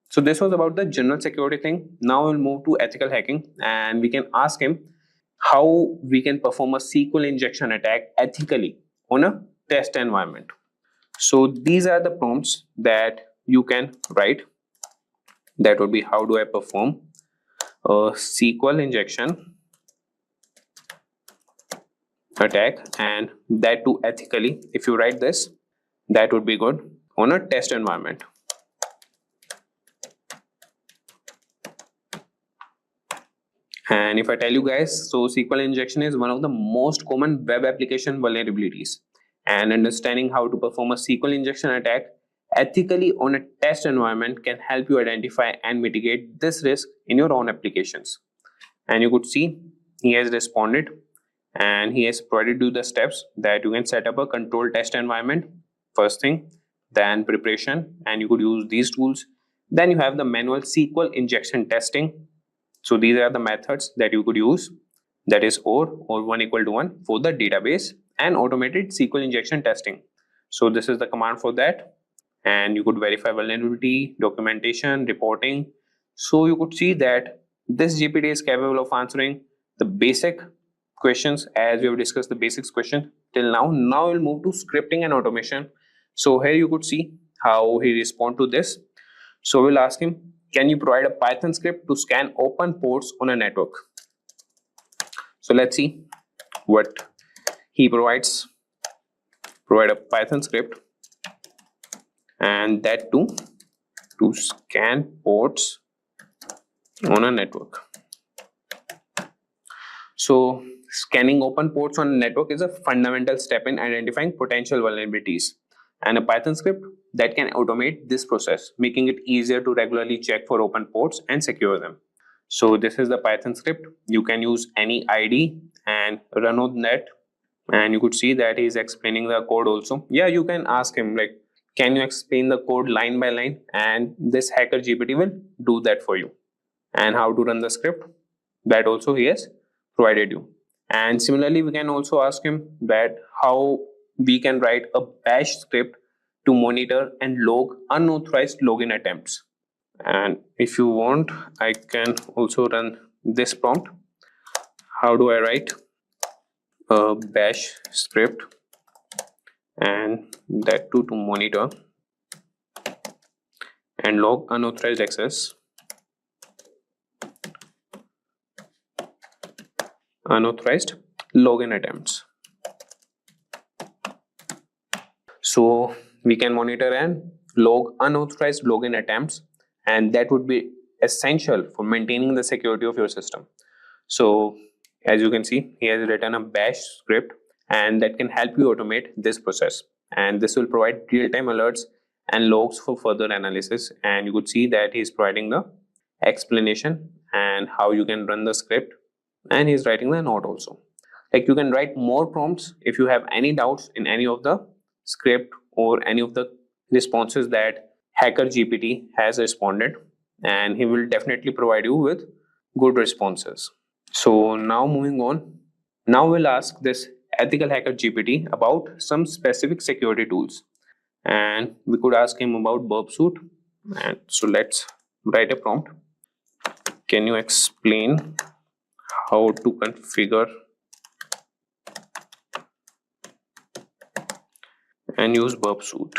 S4: So this was about the general security thing. Now we'll move to ethical hacking and we can ask him how we can perform a SQL injection attack ethically on a test environment. So these are the prompts that you can write. That would be, how do I perform a SQL injection attack, and that too ethically. If you write this, that would be good on a test environment. And if I tell you guys, so SQL injection is one of the most common web application vulnerabilities, and understanding how to perform a SQL injection attack ethically on a test environment can help you identify and mitigate this risk in your own applications. And you could see he has responded and he has provided you the steps that you can set up a controlled test environment first thing, then preparation, and you could use these tools. Then you have the manual SQL injection testing. So these are the methods that you could use, that is or 1 equal to 1 for the database, and automated SQL injection testing. So this is the command for that. And you could verify vulnerability, documentation, reporting. So you could see that this GPT is capable of answering the basic questions, as we have discussed the basics question till now. Now we'll move to scripting and automation. So here you could see how he respond to this. So we'll ask him, can you provide a Python script to scan open ports on a network? So let's see what he provides. Provide a Python script, and that too to scan ports on a network. So scanning open ports on a network is a fundamental step in identifying potential vulnerabilities, and a Python script that can automate this process, making it easier to regularly check for open ports and secure them. So this is the Python script. You can use any ID and run on that, and you could see that he's explaining the code also. Yeah, you can ask him like, can you explain the code line by line, and this hacker GPT will do that for you. And how to run the script, that also he has provided you. And similarly, we can also ask him that how we can write a bash script to monitor and log unauthorized login attempts. And if you want, I can also run this prompt. How do I write a bash script, and that too to monitor and log unauthorized access, unauthorized login attempts. So we can monitor and log unauthorized login attempts, and that would be essential for maintaining the security of your system. So as you can see, he has written a bash script, and that can help you automate this process, and this will provide real-time alerts and logs for further analysis. And you could see that he is providing the explanation and how you can run the script, and he's writing the note also. Like, you can write more prompts if you have any doubts in any of the script or any of the responses that hacker GPT has responded, and he will definitely provide you with good responses. So now moving on, now we'll ask this ethical hacker GPT about some specific security tools, and we could ask him about Burpsuit. And so let's write a prompt. Can you explain how to configure and use Burpsuit?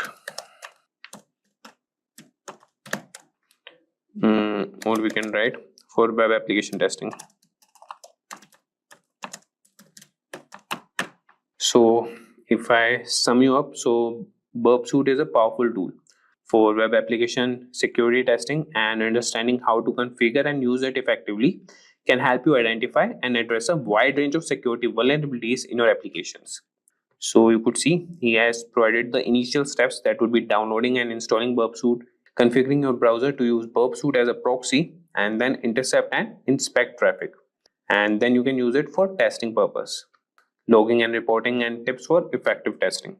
S4: we can write for web application testing. So if I sum you up, so Burp Suite is a powerful tool for web application security testing, and understanding how to configure and use it effectively can help you identify and address a wide range of security vulnerabilities in your applications. So you could see he has provided the initial steps, that would be downloading and installing Burp Suite, configuring your browser to use Burp Suite as a proxy, and then intercept and inspect traffic. And then you can use it for testing purpose, logging and reporting, and tips for effective testing.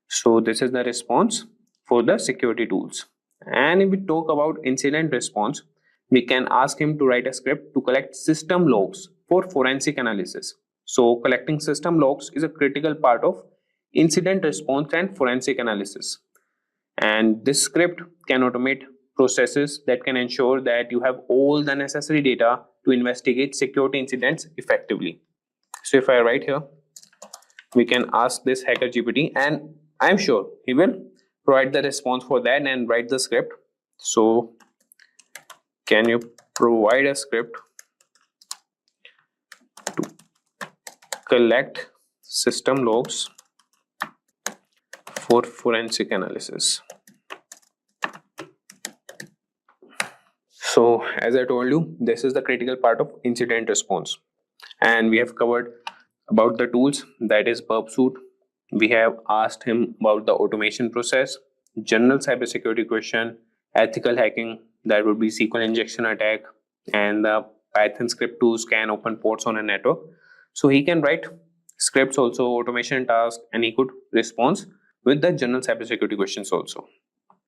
S4: So this is the response for the security tools. And if we talk about incident response, we can ask him to write a script to collect system logs for forensic analysis. So collecting system logs is a critical part of incident response and forensic analysis. And this script can automate processes that can ensure that you have all the necessary data to investigate security incidents effectively. So if I write here, we can ask this Hacker GPT, and I'm sure he will provide the response for that and write the script. So can you provide a script to collect system logs for forensic analysis? So as I told you, this is the critical part of incident response, and we have covered about the tools, that is Burp Suite. We have asked him about the automation process, general cybersecurity question, ethical hacking, that would be SQL injection attack, and the Python script to scan open ports on a network. So he can write scripts also, automation tasks, and he could respond with the general cybersecurity questions also.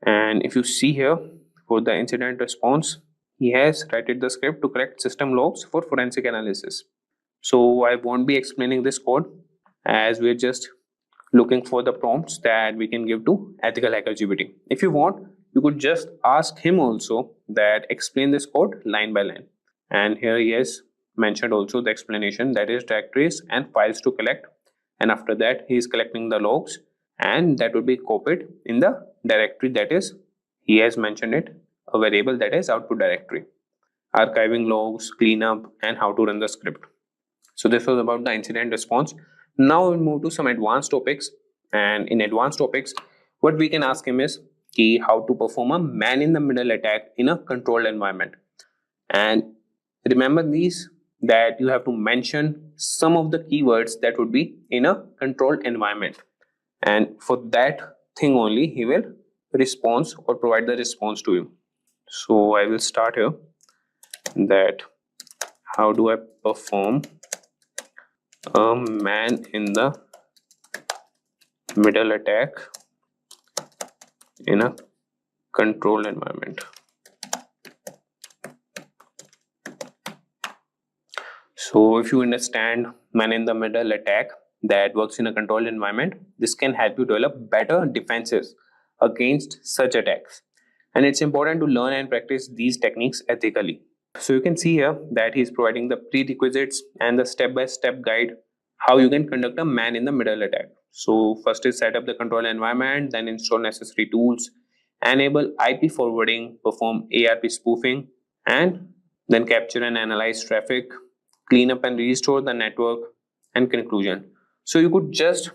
S4: And if you see here for the incident response, he has written the script to collect system logs for forensic analysis. So I won't be explaining this code, as we're just looking for the prompts that we can give to EthicalHacker GPT. If you want, you could just ask him also that explain this code line by line. And here he has mentioned also the explanation, that is directories and files to collect. And after that, he is collecting the logs, and that would be copied in the directory, that is, he has mentioned it, a variable, that is output directory. Archiving logs, cleanup, and how to run the script. So this was about the incident response. Now we'll move to some advanced topics. And in advanced topics, what we can ask him is how to perform a man-in-the-middle attack in a controlled environment. And remember these, that you have to mention some of the keywords that would be in a controlled environment. And for that thing only, he will respond or provide the response to you. So I will start here, that how do I perform a man in the middle attack in a controlled environment. So if you understand man in the middle attack that works in a controlled environment, this can help you develop better defenses against such attacks. And it's important to learn and practice these techniques ethically. So you can see here that he's providing the prerequisites and the step-by-step guide how you can conduct a man in the middle attack. So first is set up the control environment, then install necessary tools, enable IP forwarding, perform ARP spoofing, and then capture and analyze traffic, clean up and restore the network, and conclusion. So you could just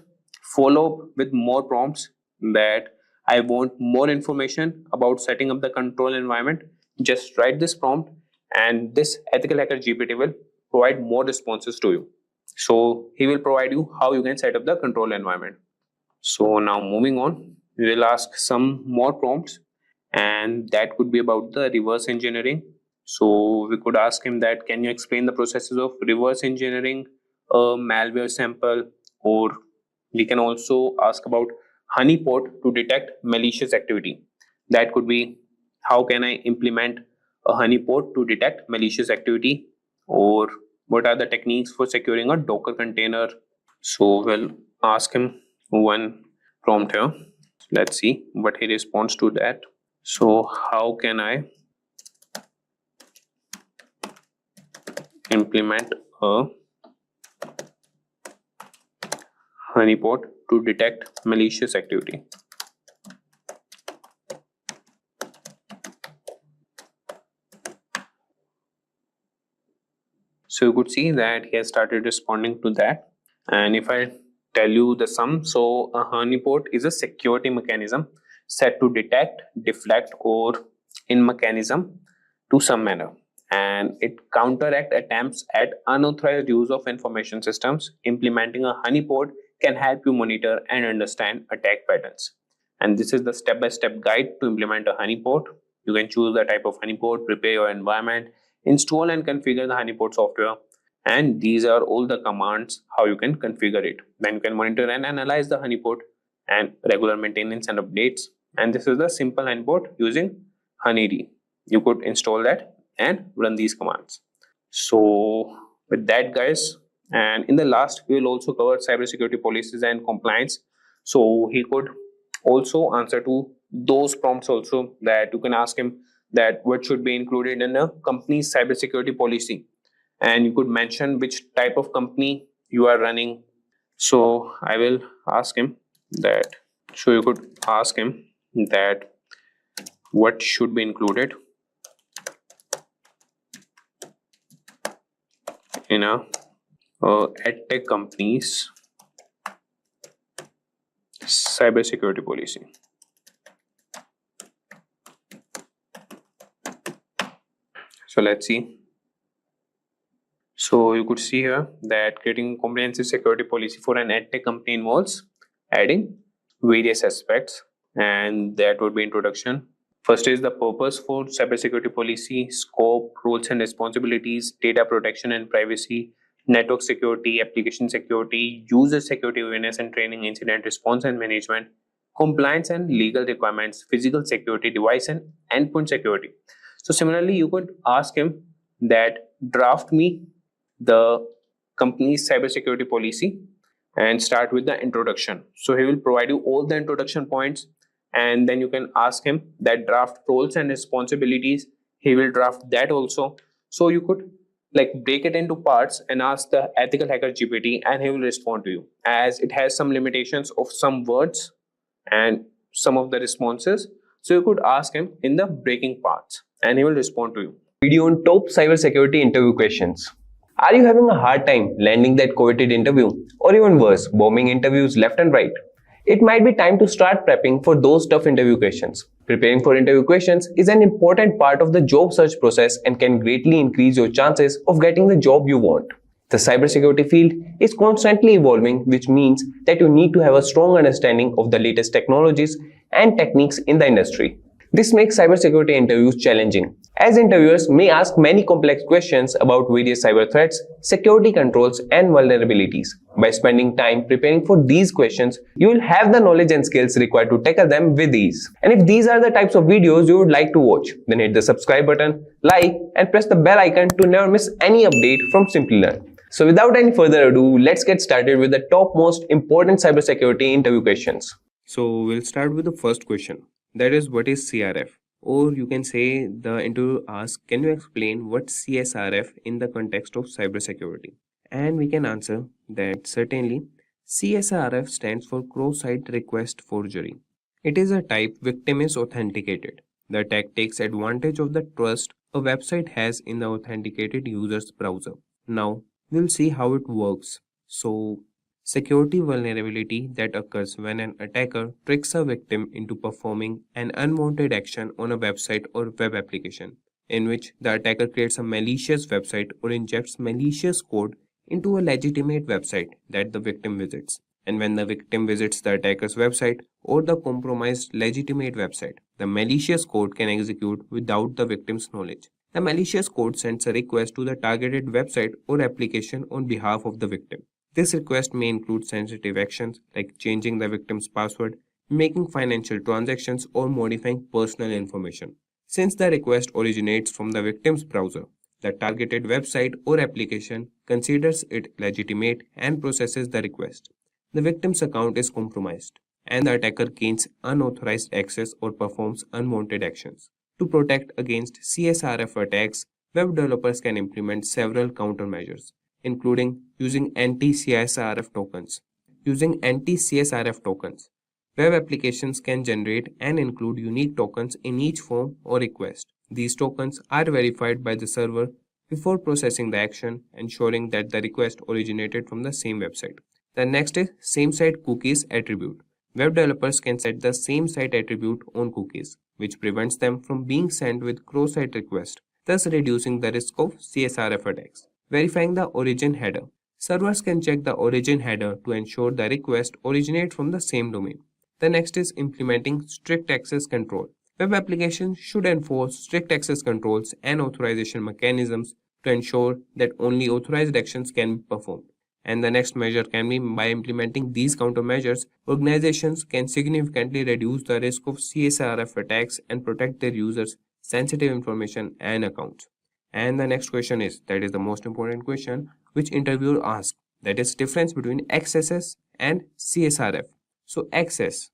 S4: follow up with more prompts, that I want more information about setting up the control environment. Just write this prompt, and this EthicalHacker GPT will provide more responses to you. So he will provide you how you can set up the control environment. So now moving on, we will ask some more prompts, and that could be about the reverse engineering. So we could ask him that, can you explain the processes of reverse engineering a malware sample? Or we can also ask about honeypot to detect malicious activity. That could be, how can I implement a honeypot to detect malicious activity? Or what are the techniques for securing a Docker container? So we'll ask him one prompt here. Let's see what he responds to that. So how can I implement a honeypot to detect malicious activity? So you could see that he has started responding to that. And if I tell you the sum, so a honeypot is a security mechanism set to detect, deflect, or in mechanism to some manner, and it counteract attempts at unauthorized use of information systems. Implementing a honeypot can help you monitor and understand attack patterns. And this is the step-by-step guide to implement a honeypot. You can choose the type of honeypot, prepare your environment, install and configure the honeypot software, and these are all the commands how you can configure it. Then you can monitor and analyze the honeypot and regular maintenance and updates. And this is the simple honeypot using honeyd. You could install that and run these commands. So with that, guys, and in the last we will also cover cybersecurity policies and compliance. So he could also answer to those prompts also, that you can ask him that what should be included in a company's cybersecurity policy, and you could mention which type of company you are running. So I will ask him that, so you could ask him that what should be included in a edtech company's cybersecurity policy. So let's see. So you could see here that creating a comprehensive security policy for an edtech company involves adding various aspects, and that would be introduction. First is the purpose for cybersecurity policy, scope, roles and responsibilities, data protection and privacy, network security, application security, user security awareness and training, incident response and management, compliance and legal requirements, physical security, device and endpoint security. So similarly, you could ask him that draft me the company's cybersecurity policy and start with the introduction. So he will provide you all the introduction points, and then you can ask him that draft roles and responsibilities. He will draft that also. So you could like break it into parts and ask the EthicalHacker GPT, and he will respond to you, as it has some limitations of some words and some of the responses. So you could ask him in the breaking parts and he will respond to you.
S12: Video on top cybersecurity interview questions. Are you having a hard time landing that coveted interview, or even worse, bombing interviews left and right? It might be time to start prepping for those tough interview questions. Preparing for interview questions is an important part of the job search process and can greatly increase your chances of getting the job you want. The cybersecurity field is constantly evolving, which means that you need to have a strong understanding of the latest technologies and techniques in the industry. This makes cybersecurity interviews challenging, as interviewers may ask many complex questions about various cyber threats, security controls, and vulnerabilities. By spending time preparing for these questions, you will have the knowledge and skills required to tackle them with ease. And if these are the types of videos you would like to watch, then hit the subscribe button, like, and press the bell icon to never miss any update from Simplilearn. So without any further ado, let's get started with the top most important cybersecurity interview questions.
S4: So we'll start with the first question. That is, what is CRF? Or you can say the interviewer asks, can you explain what CSRF in the context of cybersecurity? And we can answer that certainly. CSRF stands for cross-site request forgery. It is a type victim is authenticated. The attack takes advantage of the trust a website has in the authenticated user's browser. Now we'll see how it works. So, security vulnerability that occurs when an attacker tricks a victim into performing an unwanted action on a website or web application, in which the attacker creates a malicious website or injects malicious code into a legitimate website that the victim visits. And when the victim visits the attacker's website or the compromised legitimate website, the malicious code can execute without the victim's knowledge. The malicious code sends a request to the targeted website or application on behalf of the victim. This request may include sensitive actions like changing the victim's password, making financial transactions, or modifying personal information. Since the request originates from the victim's browser, the targeted website or application considers it legitimate and processes the request. The victim's account is compromised, and the attacker gains unauthorized access or performs unwanted actions. To protect against CSRF attacks, web developers can implement several countermeasures, including using anti-CSRF tokens. Using anti-CSRF tokens, web applications can generate and include unique tokens in each form or request. These tokens are verified by the server
S12: before processing the action, ensuring that the request originated from the same website. The next is same-site cookies attribute. Web developers can set the same-site attribute on cookies, which prevents them from being sent with cross-site requests, thus reducing the risk of CSRF attacks. Verifying the origin header. Servers can check the origin header to ensure the request originates from the same domain. The next is implementing strict access control. Web applications should enforce strict access controls and authorization mechanisms to ensure that only authorized actions can be performed. And the next measure can be by implementing these countermeasures, organizations can significantly reduce the risk of CSRF attacks and protect their users' sensitive information and accounts. And the next question is, that is the most important question, which interviewer asks, that is difference between XSS and CSRF. So XS,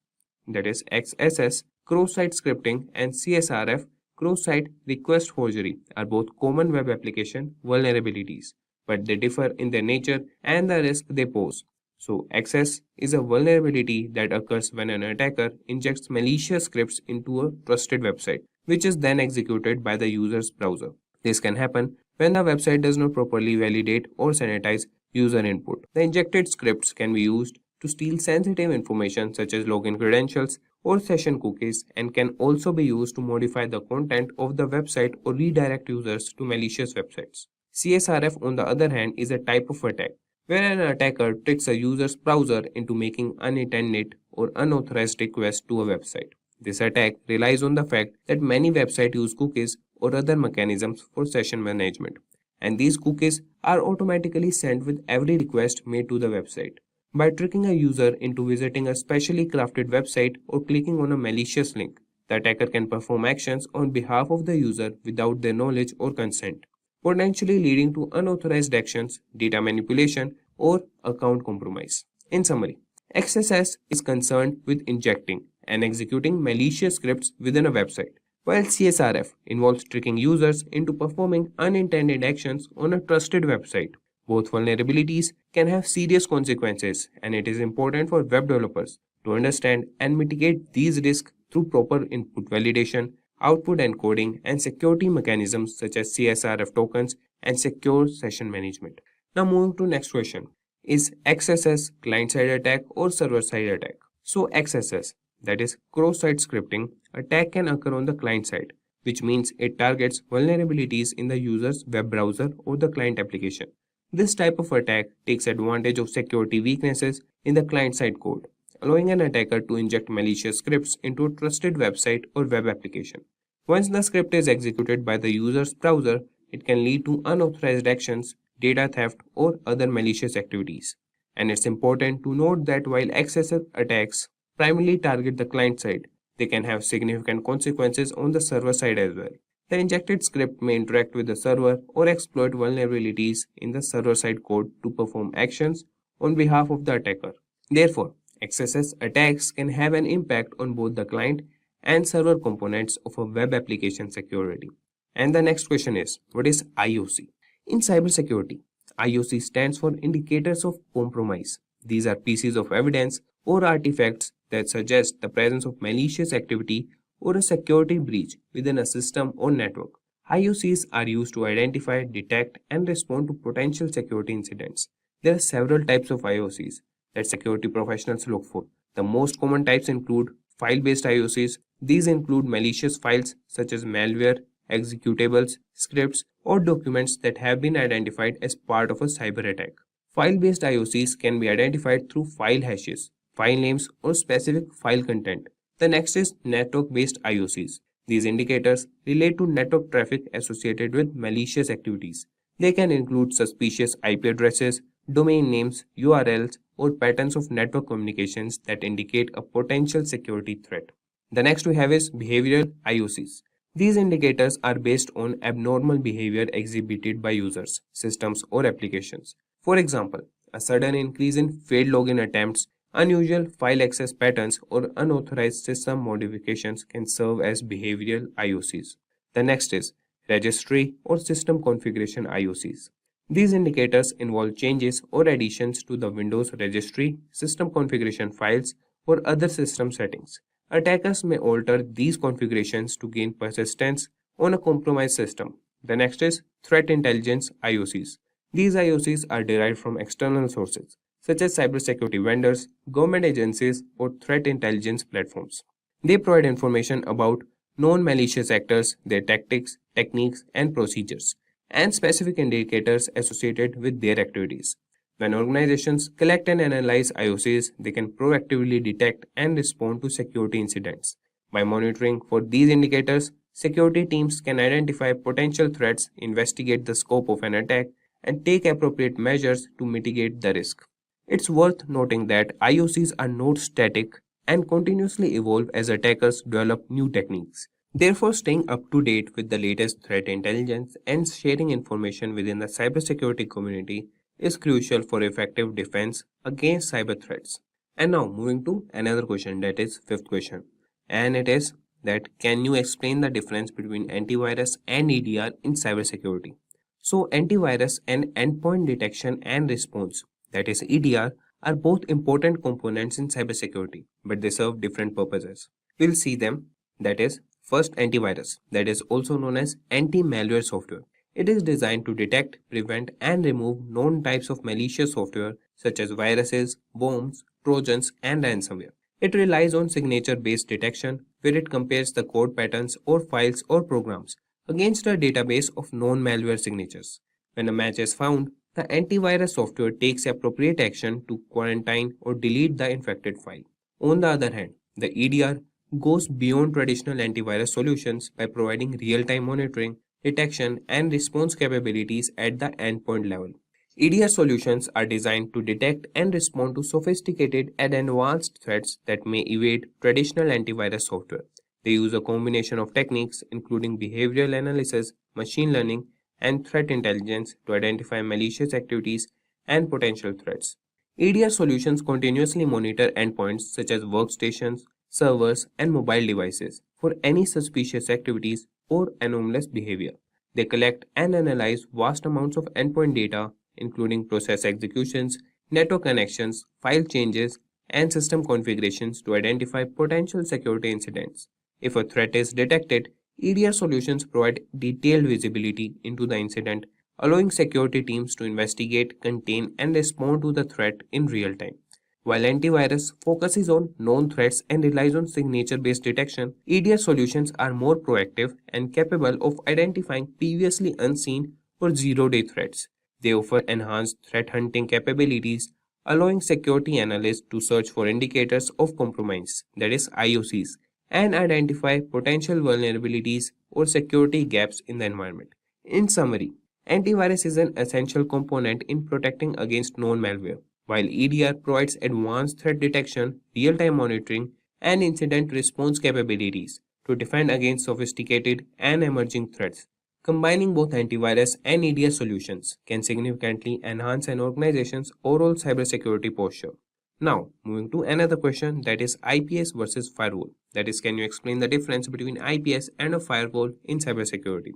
S12: that is XSS, cross-site scripting, and CSRF, cross-site request forgery, are both common web application vulnerabilities, but they differ in their nature and the risk they pose. So XS is a vulnerability that occurs when an attacker injects malicious scripts into a trusted website, which is then executed by the user's browser. This can happen when the website does not properly validate or sanitize user input. The injected scripts can be used to steal sensitive information such as login credentials or session cookies, and can also be used to modify the content of the website or redirect users to malicious websites. CSRF, on the other hand, is a type of attack where an attacker tricks a user's browser into making unintended or unauthorized requests to a website. This attack relies on the fact that many websites use cookies or other mechanisms for session management, and these cookies are automatically sent with every request made to the website. By tricking a user into visiting a specially crafted website or clicking on a malicious link, the attacker can perform actions on behalf of the user without their knowledge or consent, potentially leading to unauthorized actions, data manipulation, or account compromise. In summary, XSS is concerned with injecting and executing malicious scripts within a website, while CSRF involves tricking users into performing unintended actions on a trusted website. Both vulnerabilities can have serious consequences, and it is important for web developers to understand and mitigate these risks through proper input validation, output encoding, and security mechanisms such as CSRF tokens and secure session management. Now moving to next question. Is XSS client-side attack or server-side attack? So XSS, that is cross-site scripting, attack can occur on the client side, which means it targets vulnerabilities in the user's web browser or the client application. This type of attack takes advantage of security weaknesses in the client-side code, allowing an attacker to inject malicious scripts into a trusted website or web application. Once the script is executed by the user's browser, it can lead to unauthorized actions, data theft, or other malicious activities. And it's important to note that while XSS attacks primarily target the client side, they can have significant consequences on the server side as well. The injected script may interact with the server or exploit vulnerabilities in the server-side code to perform actions on behalf of the attacker. Therefore, XSS attacks can have an impact on both the client and server components of a web application security. And the next question is, what is IOC? In cybersecurity, IOC stands for Indicators of Compromise. These are pieces of evidence or artifacts that suggest the presence of malicious activity or a security breach within a system or network. IOCs are used to identify, detect, and respond to potential security incidents. There are several types of IOCs that security professionals look for. The most common types include file-based IOCs. These include malicious files such as malware, executables, scripts, or documents that have been identified as part of a cyber attack. File-based IOCs can be identified through file hashes, file names, or specific file content. The next is network-based IOCs. These indicators relate to network traffic associated with malicious activities. They can include suspicious IP addresses, domain names, URLs, or patterns of network communications that indicate a potential security threat. The next we have is behavioral IOCs. These indicators are based on abnormal behavior exhibited by users, systems, or applications. For example, a sudden increase in failed login attempts, unusual file access patterns, or unauthorized system modifications can serve as behavioral IOCs. The next is registry or system configuration IOCs. These indicators involve changes or additions to the Windows registry, system configuration files, or other system settings. Attackers may alter these configurations to gain persistence on a compromised system.
S4: The next is threat intelligence IOCs. These IOCs are derived from external sources such as cybersecurity vendors, government agencies, or threat intelligence platforms. They provide information about known malicious actors, their tactics, techniques, and procedures, and specific indicators associated with their activities. When organizations collect and analyze IOCs, they can proactively detect and respond to security incidents. By monitoring for these indicators, security teams can identify potential threats, investigate the scope of an attack, and take appropriate measures to mitigate the risk. It's worth noting that IOCs are not static and continuously evolve as attackers develop new techniques. Therefore, staying up to date with the latest threat intelligence and sharing information within the cybersecurity community is crucial for effective defense against cyber threats. And now moving to another question, that is fifth question. And it is that can you explain the difference between antivirus and EDR in cybersecurity? So antivirus and endpoint detection and response, that is EDR, are both important components in cybersecurity, but they serve different purposes. We'll see them. That is, first, antivirus, that is also known as anti-malware software. It is designed to detect, prevent, and remove known types of malicious software such as viruses, bombs, trojans, and ransomware. It relies on signature-based detection, where it compares the code patterns or files or programs against a database of known malware signatures. When a match is found, the antivirus software takes appropriate action to quarantine or delete the infected file. On the other hand, the EDR goes beyond traditional antivirus solutions by providing real-time monitoring, detection, and response capabilities at the endpoint level. EDR solutions are designed to detect and respond to sophisticated and advanced threats that may evade traditional antivirus software. They use a combination of techniques including behavioral analysis, machine learning, and threat intelligence to identify malicious activities and potential threats. EDR solutions continuously monitor endpoints such as workstations, servers, and mobile devices for any suspicious activities or anomalous behavior. They collect and analyze vast amounts of endpoint data, including process executions, network connections, file changes, and system configurations to identify potential security incidents. If a threat is detected, EDR solutions provide detailed visibility into the incident, allowing security teams to investigate, contain, and respond to the threat in real time. While antivirus focuses on known threats and relies on signature-based detection, EDR solutions are more proactive and capable of identifying previously unseen or zero-day threats. They offer enhanced threat hunting capabilities, allowing security analysts to search for indicators of compromise, that is IOCs, and identify potential vulnerabilities or security gaps in the environment. In summary, antivirus is an essential component in protecting against known malware, while EDR provides advanced threat detection, real-time monitoring, and incident response capabilities to defend against sophisticated and emerging threats. Combining both antivirus and EDR solutions can significantly enhance an organization's overall cybersecurity posture. Now, moving to another question, that is IPS versus firewall. That is, can you explain the difference between IPS and a firewall in cybersecurity?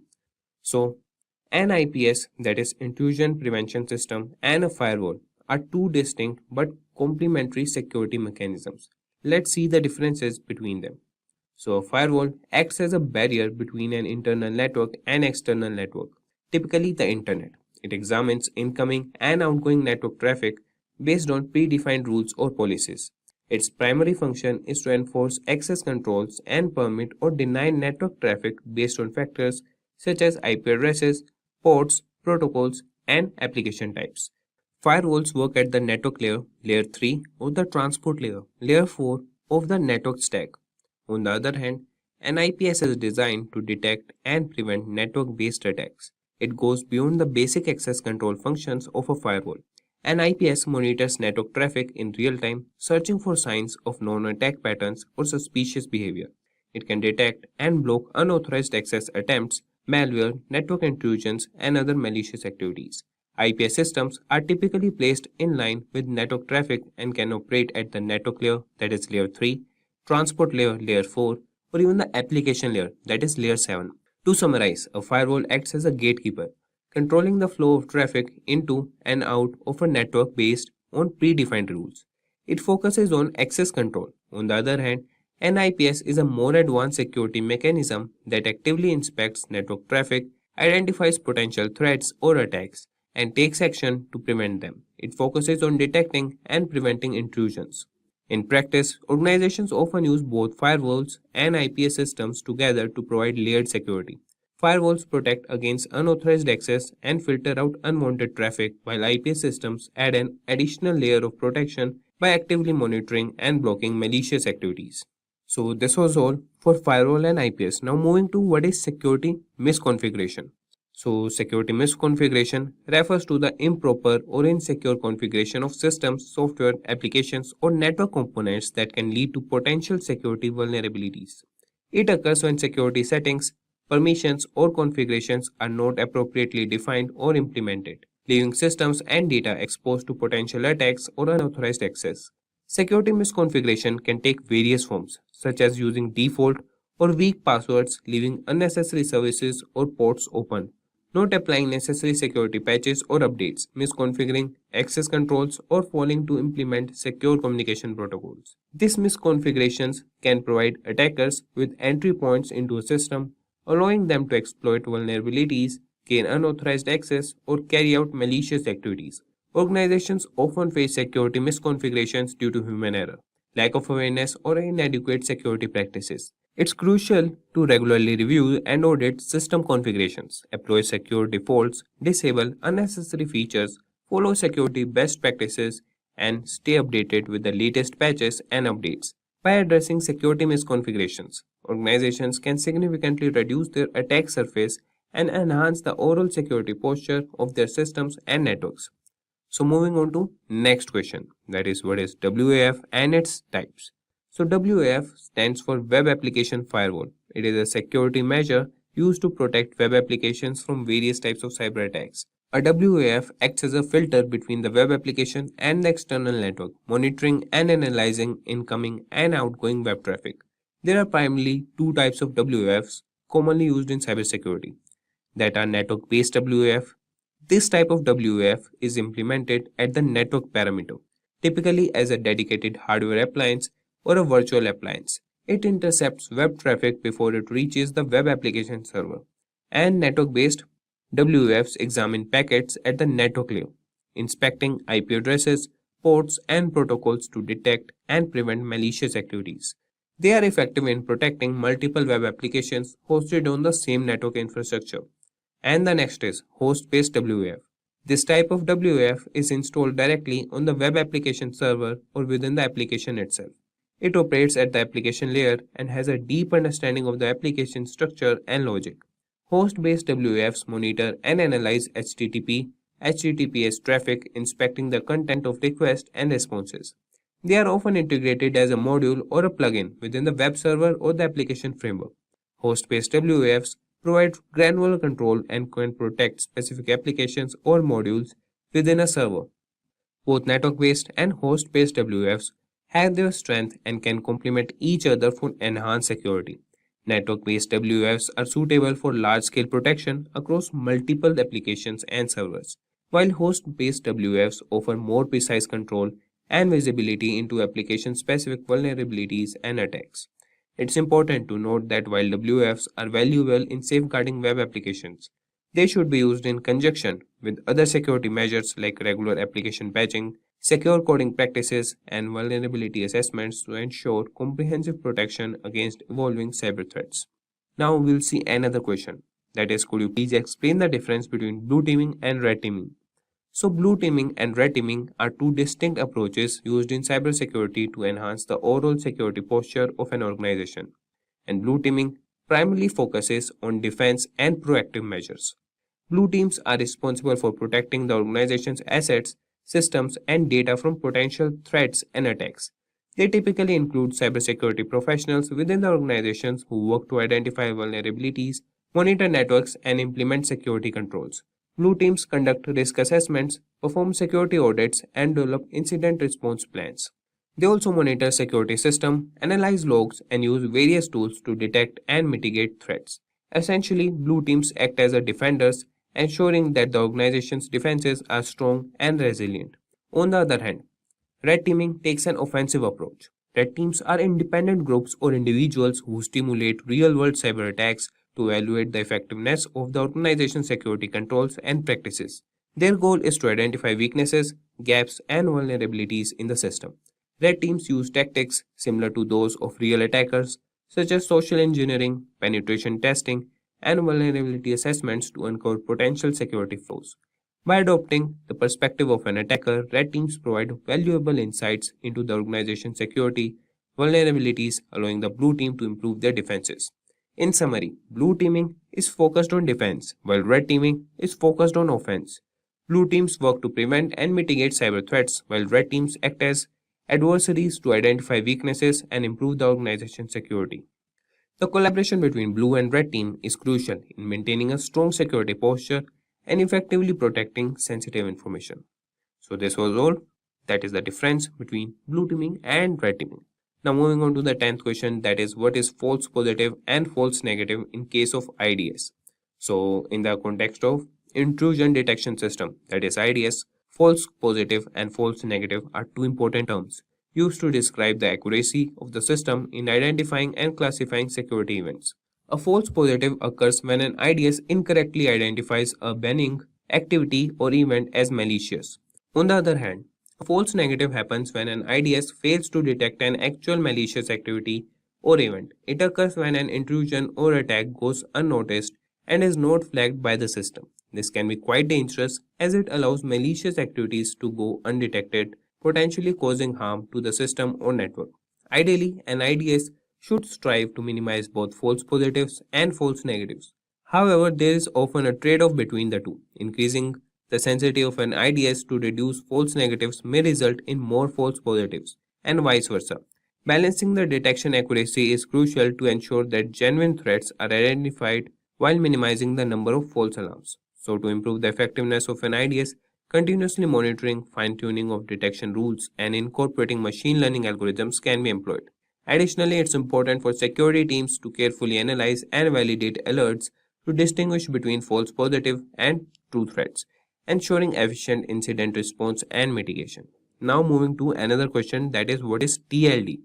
S4: So, an IPS, that is intrusion prevention system, and a firewall are two distinct but complementary security mechanisms. Let's see the differences between them. So, a firewall acts as a barrier between an internal network and external network, typically the internet. It examines incoming and outgoing network traffic based on predefined rules or policies. Its primary function is to enforce access controls and permit or deny network traffic based on factors such as IP addresses, ports, protocols, and application types. Firewalls work at the network layer, layer 3, or the transport layer, layer 4 of the network stack. On the other hand, an IPS is designed to detect and prevent network-based attacks. It goes beyond the basic access control functions of a firewall. An IPS monitors network traffic in real time, searching for signs of known attack patterns or suspicious behavior. It can detect and block unauthorized access attempts, malware, network intrusions, and other malicious activities. IPS systems are typically placed in line with network traffic and can operate at the network layer, that is layer 3, transport layer, layer 4, or even the application layer, that is layer 7. To summarize, a firewall acts as a gatekeeper, controlling the flow of traffic into and out of a network based on predefined rules. It focuses on access control. On the other hand, an IPS is a more advanced security mechanism that actively inspects network traffic
S12: identifies potential threats or attacks, and takes action to prevent them. It focuses on detecting and preventing intrusions. In practice, organizations often use both firewalls and IPS systems together to provide layered security. Firewalls protect against unauthorized access and filter out unwanted traffic, while IPS systems add an additional layer of protection by actively monitoring and blocking malicious activities. So this was all for firewall and IPS. Now moving to what is security misconfiguration. So security misconfiguration refers to the improper or insecure configuration of systems, software, applications, or network components that can lead to potential security vulnerabilities. It occurs when security settings, permissions, or configurations are not appropriately defined or implemented, leaving systems and data exposed to potential attacks or unauthorized access. Security misconfiguration can take various forms, such as using default or weak passwords, leaving unnecessary services or ports open, not applying necessary security patches or updates, misconfiguring access controls, or failing to implement secure communication protocols. These misconfigurations can provide attackers with entry points into a system, allowing them to exploit vulnerabilities, gain unauthorized access, or carry out malicious activities. Organizations often face security misconfigurations due to human error, lack of awareness, or inadequate security practices. It's crucial to regularly review and audit system configurations, apply secure defaults, disable unnecessary features, follow security best practices, and stay updated with the latest patches and updates. By addressing security misconfigurations, organizations can significantly reduce their attack surface and enhance the overall security posture of their systems and networks. So moving on to next question, that is what is WAF and its types. So WAF stands for Web Application Firewall. It is a security measure used to protect web applications from various types of cyber attacks. A WAF acts as a filter between the web application and the external network, monitoring and analyzing incoming and outgoing web traffic. There are primarily two types of WAFs commonly used in cybersecurity, that are network-based WAF. This type of WAF is implemented at the network parameter, typically as a dedicated hardware appliance or a virtual appliance. It intercepts web traffic before it reaches the web application server. And network-based WAFs examine packets at the network layer, inspecting IP addresses, ports, and protocols to detect and prevent malicious activities. They are effective in protecting multiple web applications hosted on the same network infrastructure. And the next is host-based WAF. This type of WAF is installed directly on the web application server or within the application itself. It operates at the application layer and has a deep understanding of the application structure and logic. Host-based WAFs monitor and analyze HTTP, HTTPS traffic, inspecting the content of requests and responses. They are often integrated as a module or a plugin within the web server or the application framework. Host-based WAFs provide granular control and can protect specific applications or modules within a server. Both network-based and host-based WAFs have their strength and can complement each other for enhanced security. Network-based WAFs are suitable for large-scale protection across multiple applications and servers, while host-based WAFs offer more precise control and visibility into application-specific vulnerabilities and attacks. It's important to note that while WAFs are valuable in safeguarding web applications, they should be used in conjunction with other security measures like regular application patching, secure coding practices, and vulnerability assessments to ensure comprehensive protection against evolving cyber threats. Now we'll see another question, that is, could you please explain the difference between blue teaming and red teaming? So blue teaming and red teaming are two distinct approaches used in cybersecurity to enhance the overall security posture of an organization. And blue teaming primarily focuses on defense and proactive measures. Blue teams are responsible for protecting the organization's assets, systems, and data from potential threats and attacks. They typically include cybersecurity professionals within the organizations who work to identify vulnerabilities, monitor networks, and implement security controls. Blue teams conduct risk assessments, perform security audits, and develop incident response plans. They also monitor security systems, analyze logs, and use various tools to detect and mitigate threats. Essentially, blue teams act as defenders, ensuring that the organization's defenses are strong and resilient. On the other hand, red teaming takes an offensive approach. Red teams are independent groups or individuals who stimulate real-world cyber attacks
S4: to evaluate the effectiveness of the organization's security controls and practices. Their goal is to identify weaknesses, gaps, and vulnerabilities in the system. Red teams use tactics similar to those of real attackers, such as social engineering, penetration testing, and vulnerability assessments to uncover potential security flaws. By adopting the perspective of an attacker, red teams provide valuable insights into the organization's security vulnerabilities, allowing the blue team to improve their defenses. In summary, blue teaming is focused on defense, while red teaming is focused on offense. Blue teams work to prevent and mitigate cyber threats, while red teams act as adversaries to identify weaknesses and improve the organization's security. The collaboration between blue and red team is crucial in maintaining a strong security posture and effectively protecting sensitive information. So this was all. That is the difference between blue teaming and red teaming. Now moving on to the 10th question, that is what is false positive and false negative in case of IDS. So in the context of intrusion detection system, that is IDS, false positive and false negative are two important terms used to describe the accuracy of the system in identifying and classifying security events. A false positive occurs when an IDS incorrectly identifies a benign activity or event as malicious. On the other hand, a false negative happens when an IDS fails to detect an actual malicious activity or event. It occurs when an intrusion or attack goes unnoticed and is not flagged by the system. This can be quite dangerous as it allows malicious activities to go undetected, potentially causing harm to the system or network. Ideally, an IDS should strive to minimize both false positives and false negatives. However, there is often a trade-off between the two. Increasing the sensitivity of an IDS to reduce false negatives may result in more false positives, and vice versa. Balancing the detection accuracy is crucial to ensure that genuine threats are identified while minimizing the number of false alarms. So, to improve the effectiveness of an IDS, continuously monitoring, fine-tuning of detection rules, and incorporating machine learning algorithms can be employed. Additionally, it's important for security teams to carefully analyze and validate alerts to distinguish between false positive and true threats, ensuring efficient incident response and mitigation. Now moving to another question, that is what is TLD?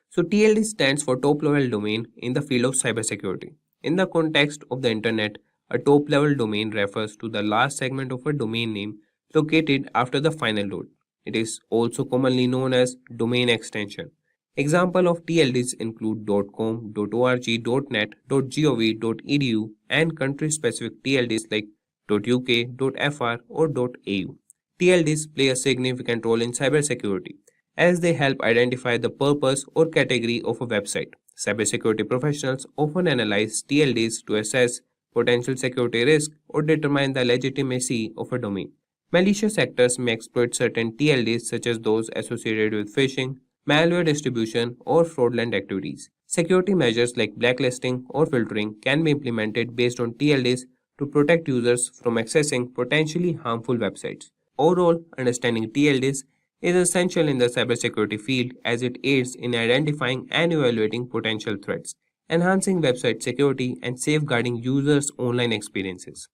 S4: So TLD stands for top level domain in the field of cybersecurity. In the context of the internet, a top level domain refers to the last segment of a domain name located after the final dot. It is also commonly known as domain extension. Example of TLDs include .com, .org, .net, .gov, .edu and country-specific TLDs like .uk, .fr or .au. TLDs play a significant role in cybersecurity as they help identify the purpose or category of a website. Cybersecurity professionals often analyze TLDs to assess potential security risk or determine the legitimacy of a domain. Malicious actors may exploit certain TLDs such as those associated with phishing, malware distribution, or fraudulent activities. Security measures like blacklisting or filtering can be implemented based on TLDs to protect users from accessing potentially harmful websites. Overall, understanding TLDs is essential in the cybersecurity field as it aids in identifying and evaluating potential threats, enhancing website security, and safeguarding users' online experiences.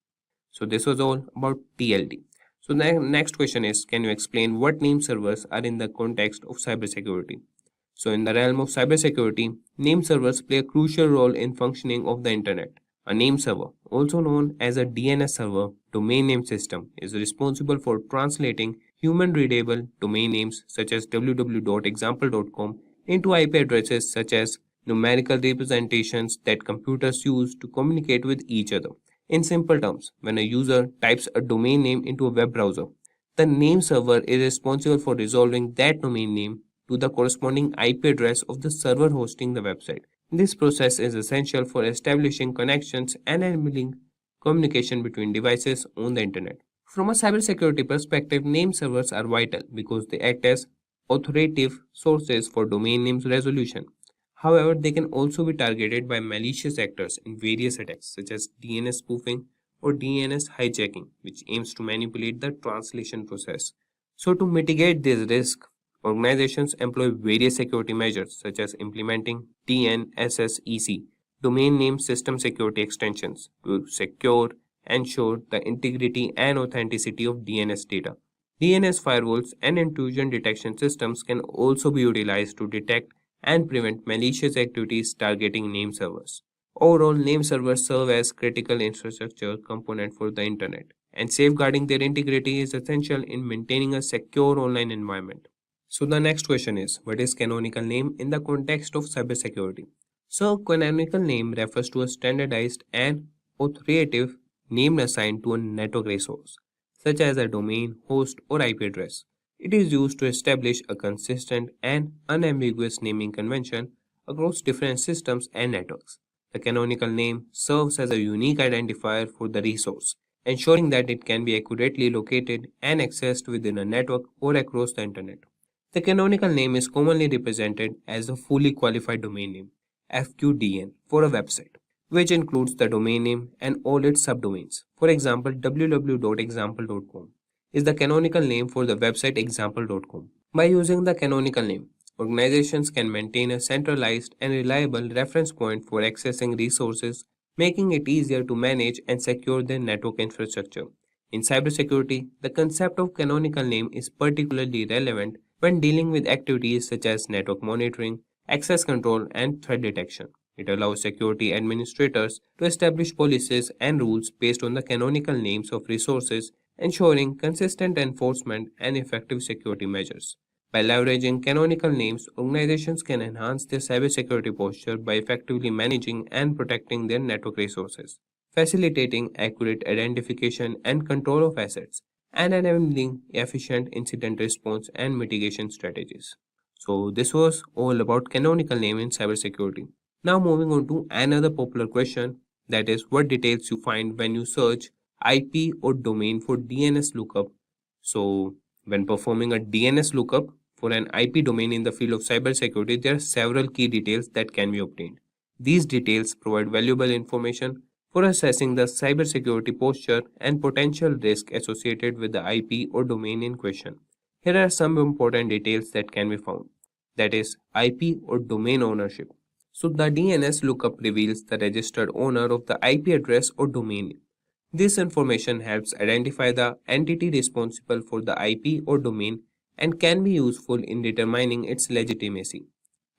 S4: So this was all about TLD. So the next question is, can you explain what name servers are in the context of cybersecurity? So in the realm of cybersecurity, name servers play a crucial role in functioning of the internet. A name server, also known as a DNS server, domain name system, is responsible for translating human-readable domain names such as www.example.com into IP addresses such as numerical representations that computers use to communicate with each other. In simple terms, when a user types a domain name into a web browser, the name server is responsible for resolving that domain name to the corresponding IP address of the server hosting the website. This process is essential for establishing connections and enabling communication between devices on the internet. From a cybersecurity perspective, name servers are vital because they act as authoritative sources for domain names resolution. However, they can also be targeted by malicious actors in various attacks such as DNS spoofing or DNS hijacking, which aims to manipulate the translation process. So to mitigate this risk, organizations employ various security measures such as implementing DNSSEC, domain name system security extensions, to ensure the integrity and authenticity of DNS data. DNS firewalls and intrusion detection systems can also be utilized to detect and prevent malicious activities targeting name servers. Overall, name servers serve as critical infrastructure component for the internet, and safeguarding their integrity is essential in maintaining a secure online environment. So the next question is, what is canonical name in the context of cybersecurity? So canonical name refers to a standardized and authoritative name assigned to a network resource, such as a domain, host, or IP address. It is used to establish a consistent and unambiguous naming convention across different systems and networks. The canonical name serves as a unique identifier for the resource, ensuring that it can be accurately located and accessed within a network or across the internet. The canonical name is commonly represented as a fully qualified domain name, FQDN, for a website, which includes the domain name and all its subdomains. For example, www.example.com is the canonical name for the website example.com. By using the canonical name, organizations can maintain a centralized and reliable reference point for accessing resources, making it easier to manage and secure their network infrastructure. In cybersecurity, the concept of canonical name is particularly relevant when dealing with activities such as network monitoring, access control, and threat detection. It allows security administrators to establish policies and rules based on the canonical names of resources, ensuring consistent enforcement and effective security measures. By leveraging canonical names, organizations can enhance their cybersecurity posture by effectively managing and protecting their network resources, facilitating accurate identification and control of assets, and enabling efficient incident response and mitigation strategies. So, this was all about canonical name in cybersecurity. Now, moving on to another popular question, that is, what details you find when you search IP or domain for DNS lookup. So, when performing a DNS lookup for an IP domain in the field of cybersecurity, there are several key details that can be obtained. These details provide valuable information for assessing the cybersecurity posture and potential risk associated with the IP or domain in question. Here are some important details that can be found. That is, IP or domain ownership. So the DNS lookup reveals the registered owner of the IP address or domain. This information helps identify the entity responsible for the IP or domain and can be useful in determining its legitimacy.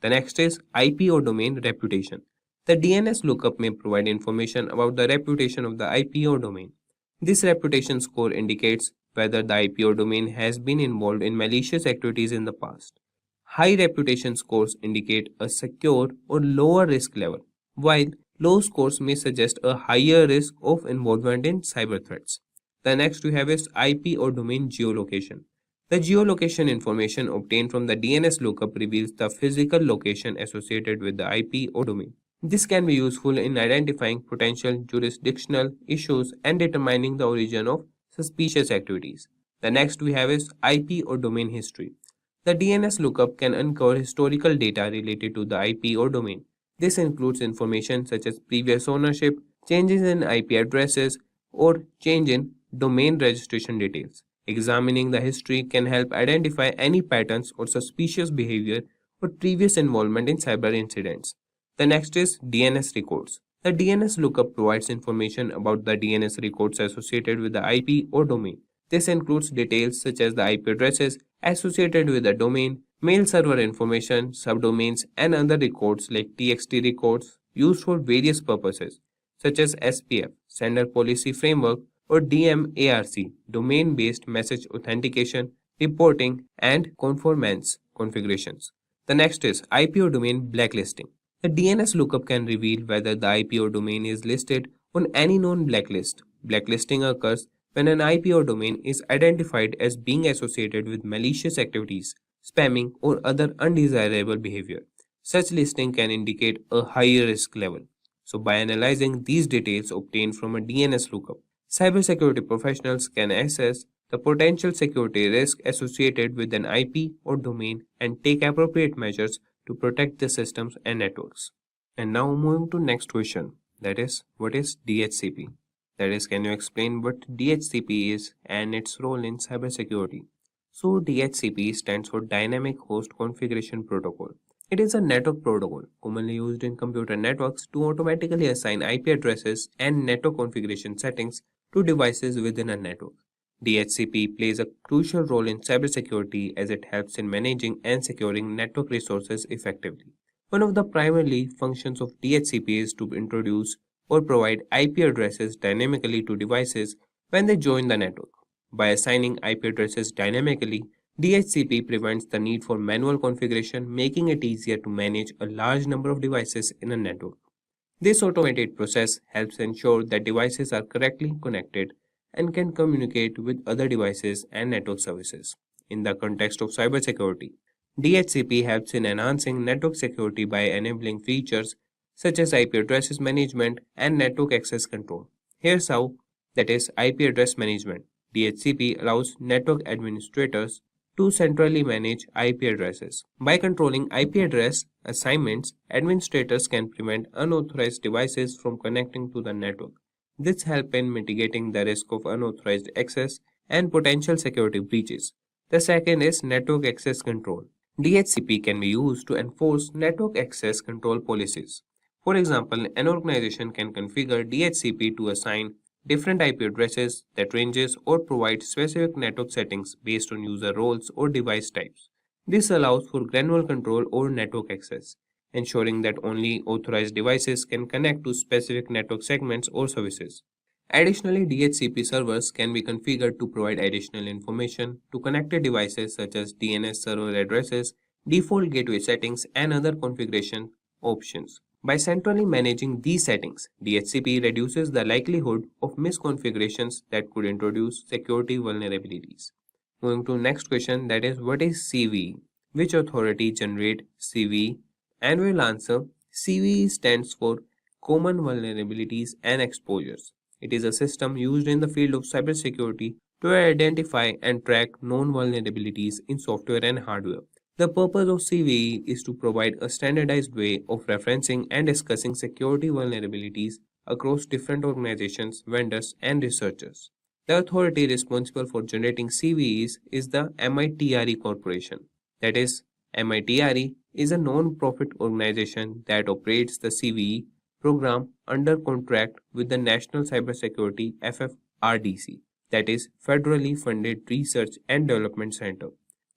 S4: The next is IP or domain reputation. The DNS lookup may provide information about the reputation of the IP or domain. This reputation score indicates whether the IP or domain has been involved in malicious activities in the past. High reputation scores indicate a secure or lower risk level, while low scores may suggest a higher risk of involvement in cyber threats. The next we have is IP or domain geolocation. The geolocation information obtained from the DNS lookup reveals the physical location associated with the IP or domain. This can be useful in identifying potential jurisdictional issues and determining the origin of suspicious activities. The next we have is IP or domain history. The DNS lookup can uncover historical data related to the IP or domain. This includes information such as previous ownership, changes in IP addresses, or change in domain registration details. Examining the history can help identify any patterns or suspicious behavior or previous involvement in cyber incidents. The next is DNS records. The DNS lookup provides information about the DNS records associated with the IP or domain. This includes details such as the IP addresses associated with the domain, mail server information, subdomains, and other records like TXT records used for various purposes, such as SPF, Sender Policy Framework, or DMARC, Domain-Based Message Authentication, Reporting, and Conformance configurations. The next is IP or domain blacklisting. The DNS lookup can reveal whether the IP or domain is listed on any known blacklist. Blacklisting occurs when an IP or domain is identified as being associated with malicious activities, spamming, or other undesirable behavior. Such listing can indicate a higher risk level. So, by analyzing these details obtained from a DNS lookup, cybersecurity professionals can assess the potential security risk associated with an IP or domain and take appropriate measures to protect the systems and networks. And now moving to next question, that is, what is DHCP? That is, can you explain what DHCP is and its role in cybersecurity? So DHCP stands for Dynamic Host Configuration Protocol. It is a network protocol commonly used in computer networks to automatically assign IP addresses and network configuration settings to devices within a network. DHCP plays a crucial role in cybersecurity as it helps in managing and securing network resources effectively. One of the primary functions of DHCP is to introduce or provide IP addresses dynamically to devices when they join the network. By assigning IP addresses dynamically, DHCP prevents the need for manual configuration, making it easier to manage a large number of devices in a network. This automated process helps ensure that devices are correctly connected and can communicate with other devices and network services. In the context of cybersecurity, DHCP helps in enhancing network security by enabling features such as IP addresses management and network access control. Here's how, that is IP address management. DHCP allows network administrators to centrally manage IP addresses. By controlling IP address assignments, administrators can prevent unauthorized devices from connecting to the network. This helps in mitigating the risk of unauthorized access and potential security breaches. The second is network access control. DHCP can be used to enforce network access control policies. For example, an organization can configure DHCP to assign different IP addresses that ranges or provide specific network settings based on user roles or device types. This allows for granular control over network access, ensuring that only authorized devices can connect to specific network segments or services. Additionally, DHCP servers can be configured to provide additional information to connected devices such as DNS server addresses, default gateway settings, and other configuration options. By centrally managing these settings, DHCP reduces the likelihood of misconfigurations that could introduce security vulnerabilities. Moving to next question, that is, what is CVE? Which authority generate CVE? And we'll answer CVE stands for Common Vulnerabilities and Exposures. It is a system used in the field of cybersecurity to identify and track known vulnerabilities in software and hardware. The purpose of CVE is to provide a standardized way of referencing and discussing security vulnerabilities across different organizations, vendors, and researchers. The authority responsible for generating CVEs is the MITRE Corporation. That is, MITRE is a non-profit organization that operates the CVE program under contract with the National Cybersecurity FFRDC, that is, Federally Funded Research and Development Center.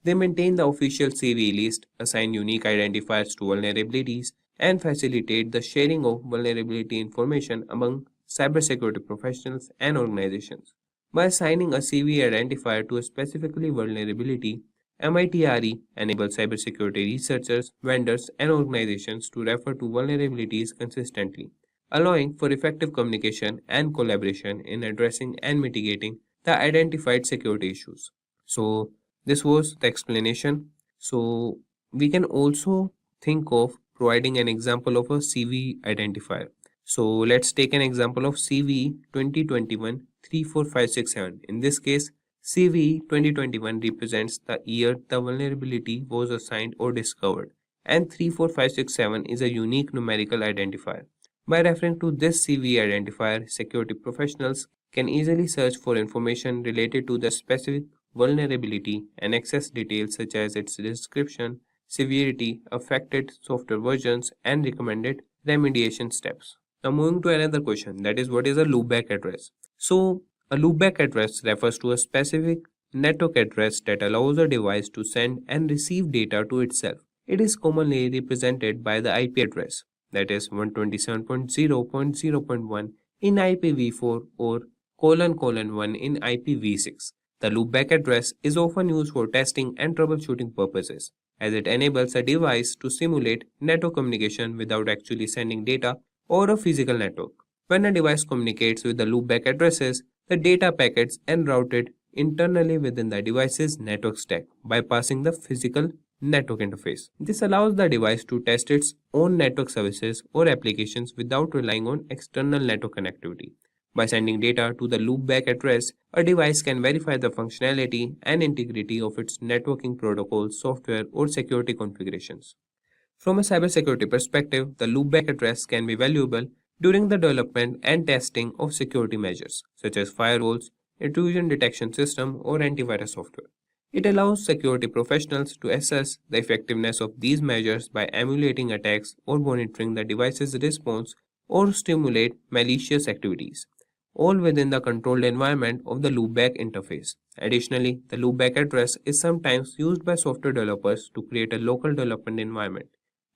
S4: They maintain the official CVE list, assign unique identifiers to vulnerabilities, and facilitate the sharing of vulnerability information among cybersecurity professionals and organizations. By assigning a CVE identifier to a specifically vulnerability, MITRE enables cybersecurity researchers, vendors, and organizations to refer to vulnerabilities consistently, allowing for effective communication and collaboration in addressing and mitigating the identified security issues. So, this was the explanation. So, we can also think of providing an example of a CVE identifier. So, let's take an example of CVE 2021 34567. In this case, CVE 2021 represents the year the vulnerability was assigned or discovered, and 34567 is a unique numerical identifier. By referring to this CVE identifier, security professionals can easily search for information related to the specific vulnerability and access details such as its description, severity, affected software versions, and recommended remediation steps. Now moving to another question, that is, what is a loopback address? So a loopback address refers to a specific network address that allows a device to send and receive data to itself. It is commonly represented by the IP address, that is 127.0.0.1 in IPv4 or ::1 in IPv6. The loopback address is often used for testing and troubleshooting purposes, as it enables a device to simulate network communication without actually sending data over a physical network. When a device communicates with the loopback addresses, the data packets are routed internally within the device's network stack, bypassing the physical network interface. This allows the device to test its own network services or applications without relying on external network connectivity. By sending data to the loopback address, a device can verify the functionality and integrity of its networking protocol, software, or security configurations. From a cybersecurity perspective, the loopback address can be valuable during the development and testing of security measures, such as firewalls, intrusion detection system, or antivirus software. It allows security professionals to assess the effectiveness of these measures by emulating attacks or monitoring the device's response or stimulate malicious activities, all within the controlled environment of the loopback interface. Additionally, the loopback address is sometimes used by software developers to create a local development environment.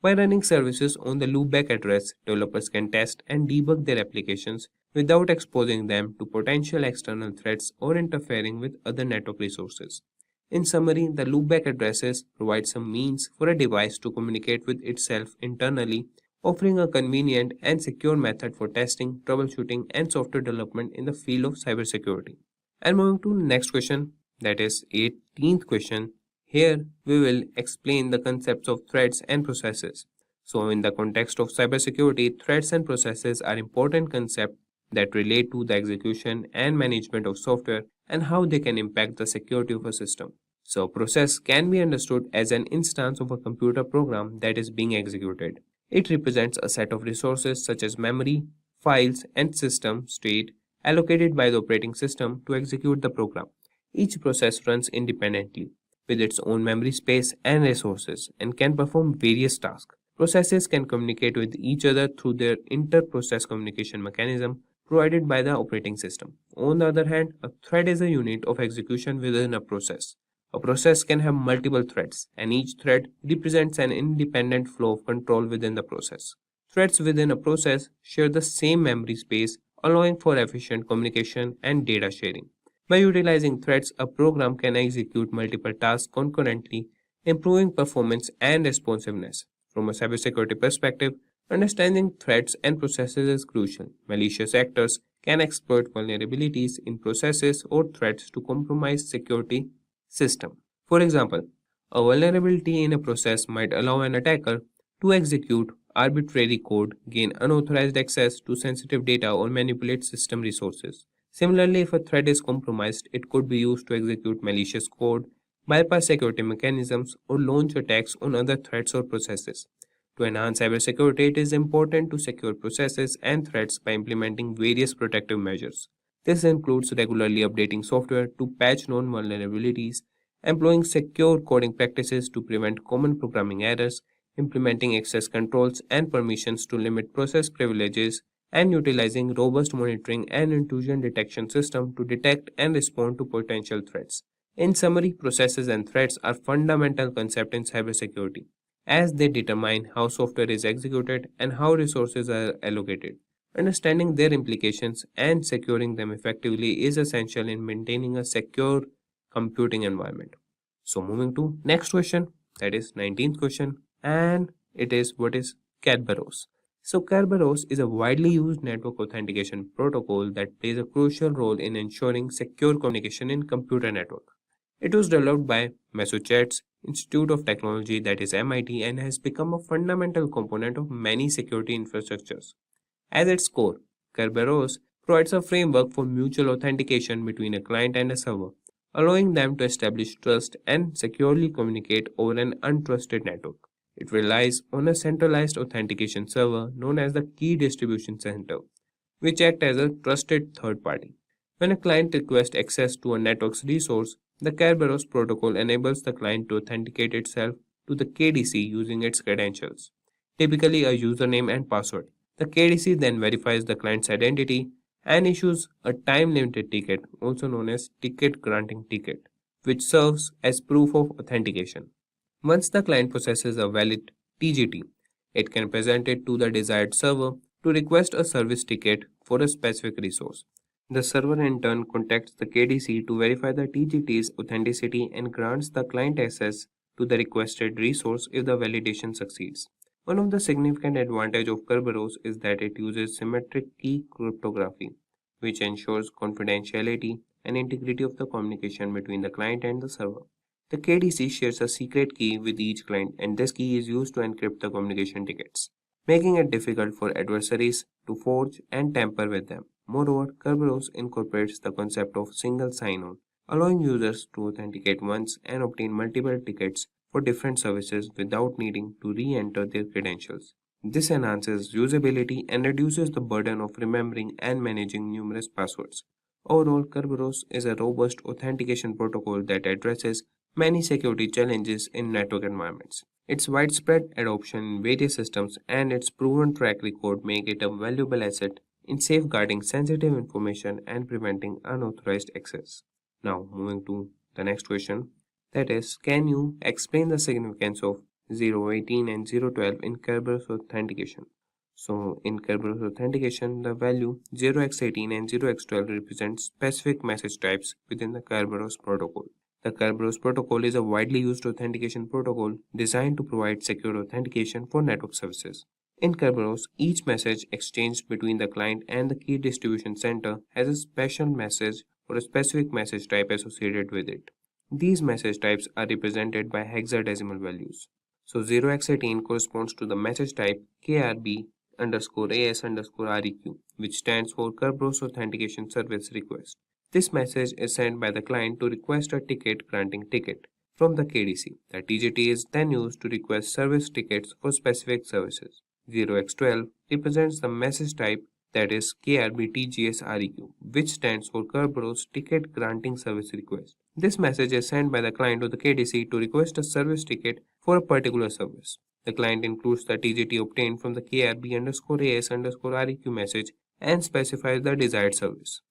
S4: By running services on the loopback address, developers can test and debug their applications without exposing them to potential external threats or interfering with other network resources. In summary, the loopback addresses provide some means for a device to communicate with itself internally, offering a convenient and secure method for testing, troubleshooting, and software development in the field of cybersecurity. And moving to next question, that is 18th question. Here we will explain the concepts of threats and processes. So in the context of cybersecurity, threats and processes are important concepts that relate to the execution and management of software and how they can impact the security of a system. So, a process can be understood as an instance of a computer program that is being executed. It represents a set of resources such as memory, files, and system state allocated by the operating system to execute the program. Each process runs independently with its own memory space and resources and can perform various tasks. Processes can communicate with each other through their inter-process communication mechanism provided by the operating system. On the other hand, a thread is a unit of execution within a process. A process can have multiple threads, and each thread represents an independent flow of control within the process. Threads within a process share the same memory space, allowing for efficient communication and data sharing. By utilizing threads, a program can execute multiple tasks concurrently, improving performance and responsiveness. From a cybersecurity perspective, understanding threats and processes is crucial. Malicious actors can exploit vulnerabilities in processes or threats to compromise security system. For example, a vulnerability in a process might allow an attacker to execute arbitrary code, gain unauthorized access to sensitive data, or manipulate system resources. Similarly, if a thread is compromised, it could be used to execute malicious code, bypass security mechanisms, or launch attacks on other threads or processes. To enhance cybersecurity, it is important to secure processes and threads by implementing various protective measures. This includes regularly updating software to patch known vulnerabilities, employing secure coding practices to prevent common programming errors, implementing access controls and permissions to limit process privileges, and utilizing robust monitoring and intrusion detection systems to detect and respond to potential threats. In summary, processes and threats are fundamental concepts in cybersecurity, as they determine how software is executed and how resources are allocated. Understanding their implications and securing them effectively is essential in maintaining a secure computing environment. So moving to next question, that is 19th question, and it is what is Kerberos. So Kerberos is a widely used network authentication protocol that plays a crucial role in ensuring secure communication in computer network. It was developed by Massachusetts Institute of Technology, that is MIT, and has become a fundamental component of many security infrastructures. At its core, Kerberos provides a framework for mutual authentication between a client and a server, allowing them to establish trust and securely communicate over an untrusted network. It relies on a centralized authentication server known as the Key Distribution Center, which acts as a trusted third party. When a client requests access to a network's resource, the Kerberos protocol enables the client to authenticate itself to the KDC using its credentials, typically a username and password. The KDC then verifies the client's identity and issues a time-limited ticket, also known as ticket granting ticket, which serves as proof of authentication. Once the client possesses a valid TGT, it can present it to the desired server to request a service ticket for a specific resource. The server in turn contacts the KDC to verify the TGT's authenticity and grants the client access to the requested resource if the validation succeeds. One of the significant advantages of Kerberos is that it uses symmetric key cryptography, which ensures confidentiality and integrity of the communication between the client and the server. The KDC shares a secret key with each client, and this key is used to encrypt the communication tickets, making it difficult for adversaries to forge and tamper with them. Moreover, Kerberos incorporates the concept of single sign-on, allowing users to authenticate once and obtain multiple tickets for different services without needing to re-enter their credentials. This enhances usability and reduces the burden of remembering and managing numerous passwords. Overall, Kerberos is a robust authentication protocol that addresses many security challenges in network environments. Its widespread adoption in various systems and its proven track record make it a valuable asset in safeguarding sensitive information and preventing unauthorized access. Now, moving to the next question, that is, can you explain the significance of 018 and 012 in Kerberos authentication. So in Kerberos authentication, the value 0x18 and 0x12 represent specific message types within the Kerberos protocol. The Kerberos protocol is a widely used authentication protocol designed to provide secure authentication for network services. In Kerberos, each message exchanged between the client and the key distribution center has a special message or a specific message type associated with it. These message types are represented by hexadecimal values. So 0x18 corresponds to the message type KRB_AS_REQ, which stands for Kerberos Authentication Service Request. This message is sent by the client to request a ticket granting ticket from the KDC. The TGT is then used to request service tickets for specific services. 0x12 represents the message type, that is KRB-TGS-REQ, which stands for Kerberos Ticket Granting Service Request. This message is sent by the client to the KDC to request a service ticket for a particular service. The client includes the TGT obtained from the KRB_AS_REQ message and specifies the desired service.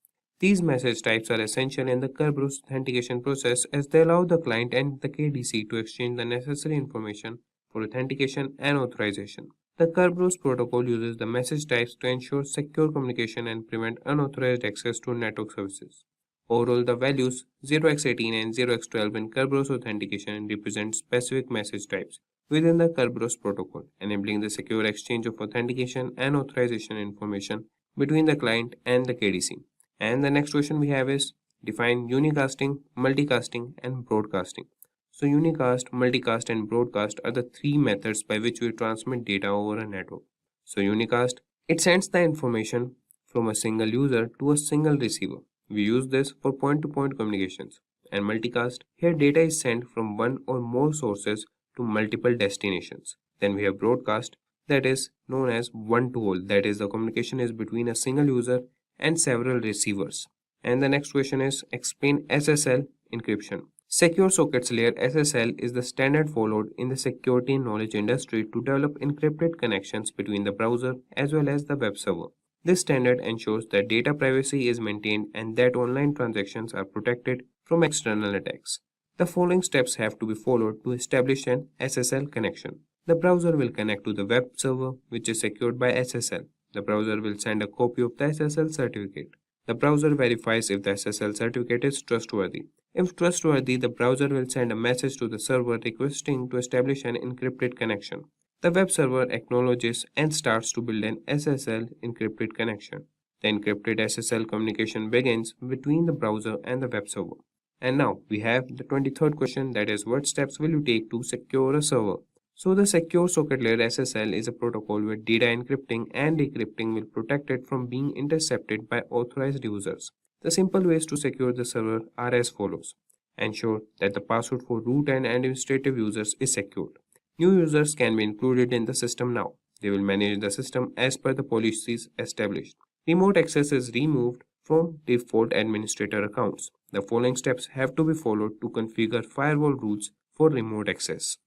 S4: These message types are essential in the Kerberos authentication process as they allow the client and the KDC to exchange the necessary information for authentication and authorization. The Kerberos protocol uses the message types to ensure secure communication and prevent unauthorized access to network services. Overall, the values 0x18 and 0x12 in Kerberos authentication represent specific message types within the Kerberos protocol, enabling the secure exchange of authentication and authorization information between the client and the KDC. And the next question we have is define unicasting, multicasting, and broadcasting. So unicast, multicast, and broadcast are the three methods by which we transmit data over a network. So unicast, it sends the information from a single user to a single receiver. We use this for point-to-point communications. And multicast, here data is sent from one or more sources to multiple destinations. Then we have broadcast, that is known as one-to-all, that is the communication is between a single user and several receivers. And the next question is explain SSL encryption. Secure Sockets Layer SSL is the standard followed in the security knowledge industry to develop encrypted connections between the browser as well as the web server. This standard ensures that data privacy is maintained and that online transactions are protected from external attacks. The following steps have to be followed to establish an SSL connection. The browser will connect to the web server, which is secured by SSL. The browser will send a copy of the SSL certificate. The browser verifies if the SSL certificate is trustworthy. If trustworthy, the browser will send a message to the server requesting to establish an encrypted connection. The web server acknowledges and starts to build an SSL encrypted connection. The encrypted SSL communication begins between the browser and the web server. And now we have the 23rd question, that is what steps will you take to secure a server? So the Secure Socket Layer SSL is a protocol where data encrypting and decrypting will protect it from being intercepted by authorized users. The simple ways to secure the server are as follows. Ensure that the password for root and administrative users is secured. New users can be included in the system now. They will manage the system as per the policies established. Remote access is removed from default administrator accounts. The following steps have to be followed to configure firewall rules for remote access.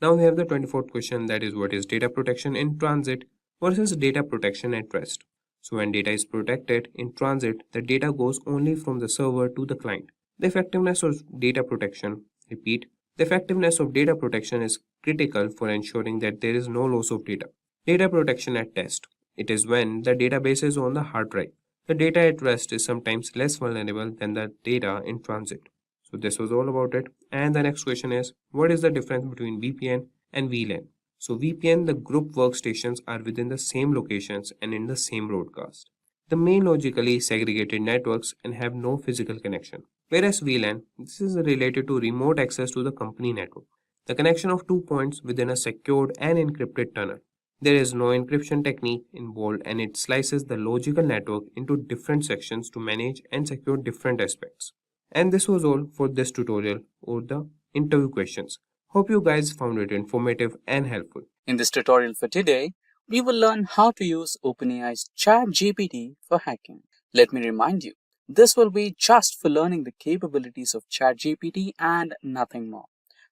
S4: Now we have the 24th question, that is what is data protection in transit versus data protection at rest. So when data is protected in transit, the data goes only from the server to the client. The effectiveness of data protection, repeat, the effectiveness of data protection is critical for ensuring that there is no loss of data. Data protection at rest, it is when the database is on the hard drive. The data at rest is sometimes less vulnerable than the data in transit. So this was all about it. And the next question is, what is the difference between VPN and VLAN? So VPN, the group workstations are within the same locations and in the same broadcast. The main logically segregated networks and have no physical connection. Whereas VLAN, this is related to remote access to the company network. The connection of 2 points within a secured and encrypted tunnel. There is no encryption technique involved and it slices the logical network into different sections to manage and secure different aspects. And this was all for this tutorial or the interview questions. Hope you guys found it informative and helpful.
S13: In this tutorial for today, we will learn how to use OpenAI's ChatGPT for hacking. Let me remind you, this will be just for learning the capabilities of ChatGPT and nothing more.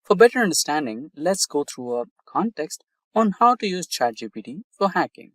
S13: For better understanding, let's go through a context on how to use ChatGPT for hacking.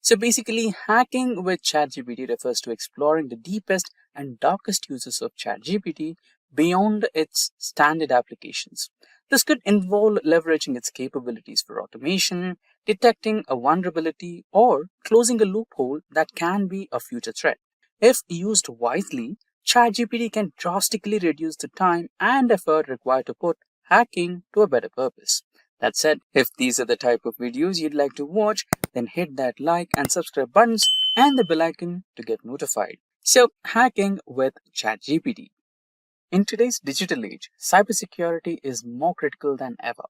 S13: So basically, hacking with ChatGPT refers to exploring the deepest and darkest uses of ChatGPT beyond its standard applications. This could involve leveraging its capabilities for automation, detecting a vulnerability, or closing a loophole that can be a future threat. If used wisely, ChatGPT can drastically reduce the time and effort required to put hacking to a better purpose. That said, if these are the type of videos you'd like to watch, then hit that like and subscribe buttons and the bell icon to get notified. So, hacking with ChatGPT. In today's digital age, cybersecurity is more critical than ever.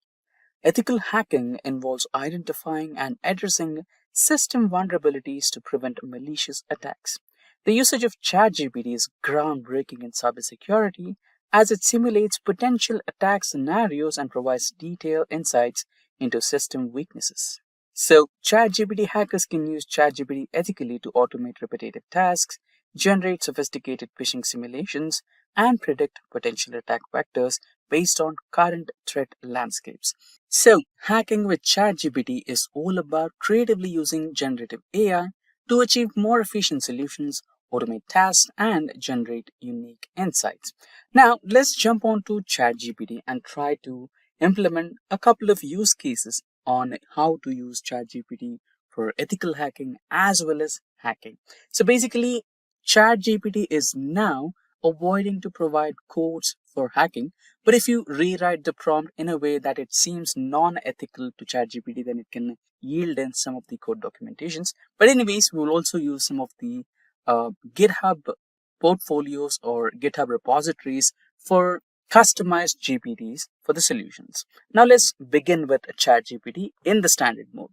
S13: Ethical hacking involves identifying and addressing system vulnerabilities to prevent malicious attacks. The usage of ChatGPT is groundbreaking in cybersecurity as it simulates potential attack scenarios and provides detailed insights into system weaknesses. So, ChatGPT hackers can use ChatGPT ethically to automate repetitive tasks, generate sophisticated phishing simulations, and predict potential attack vectors based on current threat landscapes. So, hacking with ChatGPT is all about creatively using generative AI to achieve more efficient solutions, automate tasks, and generate unique insights. Now, let's jump on to ChatGPT and try to implement a couple of use cases on how to use ChatGPT for ethical hacking as well as hacking. So basically, ChatGPT is now avoiding to provide codes for hacking, but if you rewrite the prompt in a way that it seems non-ethical to ChatGPT, then it can yield in some of the code documentations. But anyways, we will also use some of the GitHub portfolios or GitHub repositories for customized GPTs for the solutions. Now let's begin with ChatGPT in the standard mode.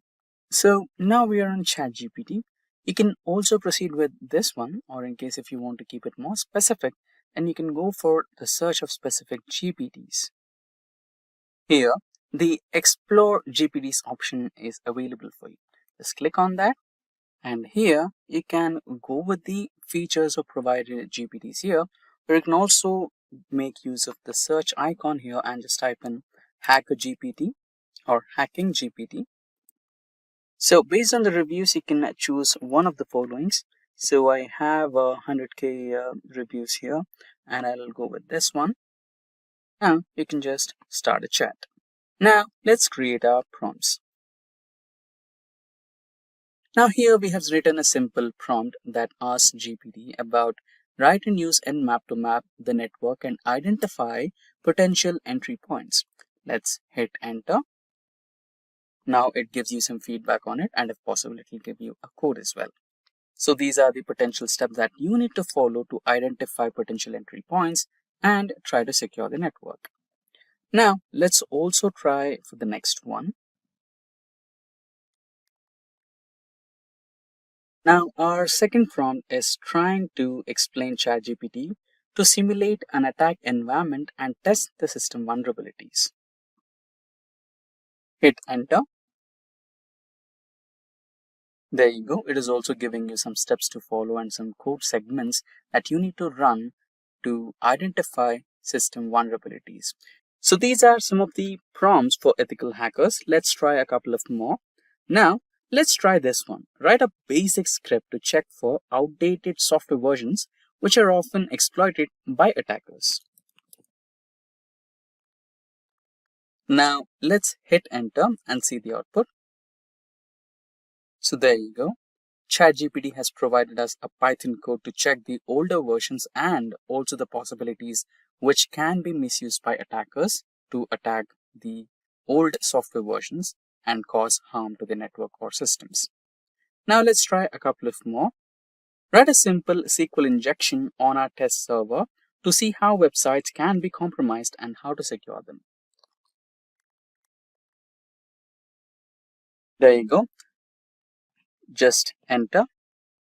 S13: So now we are on ChatGPT. You can also proceed with this one, or in case if you want to keep it more specific, then you can go for the search of specific GPTs. Here, the Explore GPTs option is available for you. Just click on that, and here you can go with the features of provided GPTs here, or you can also make use of the search icon here and just type in Hacker GPT or Hacking GPT. So based on the reviews, you can choose one of the followings. So I have 100k reviews here, and I'll go with this one. Now you can just start a chat. Now let's create our prompts. Now here we have written a simple prompt that asks GPT about write and use Nmap to map the network and identify potential entry points. Let's hit enter. Now it gives you some feedback on it, and if possible it will give you a code as well. So these are the potential steps that you need to follow to identify potential entry points and try to secure the network. Now let's also try for the next one. Now our second prompt is trying to explain ChatGPT to simulate an attack environment and test the system vulnerabilities. Hit enter. There you go. It is also giving you some steps to follow and some code segments that you need to run to identify system vulnerabilities. So these are some of the prompts for ethical hackers. Let's try a couple of more. Now, let's try this one. Write a basic script to check for outdated software versions, which are often exploited by attackers. Now, let's hit enter and see the output. So there you go. ChatGPT has provided us a Python code to check the older versions and also the possibilities which can be misused by attackers to attack the old software versions and cause harm to the network or systems. Now let's try a couple of more. Write a simple SQL injection on our test server to see how websites can be compromised and how to secure them. There you go. Just enter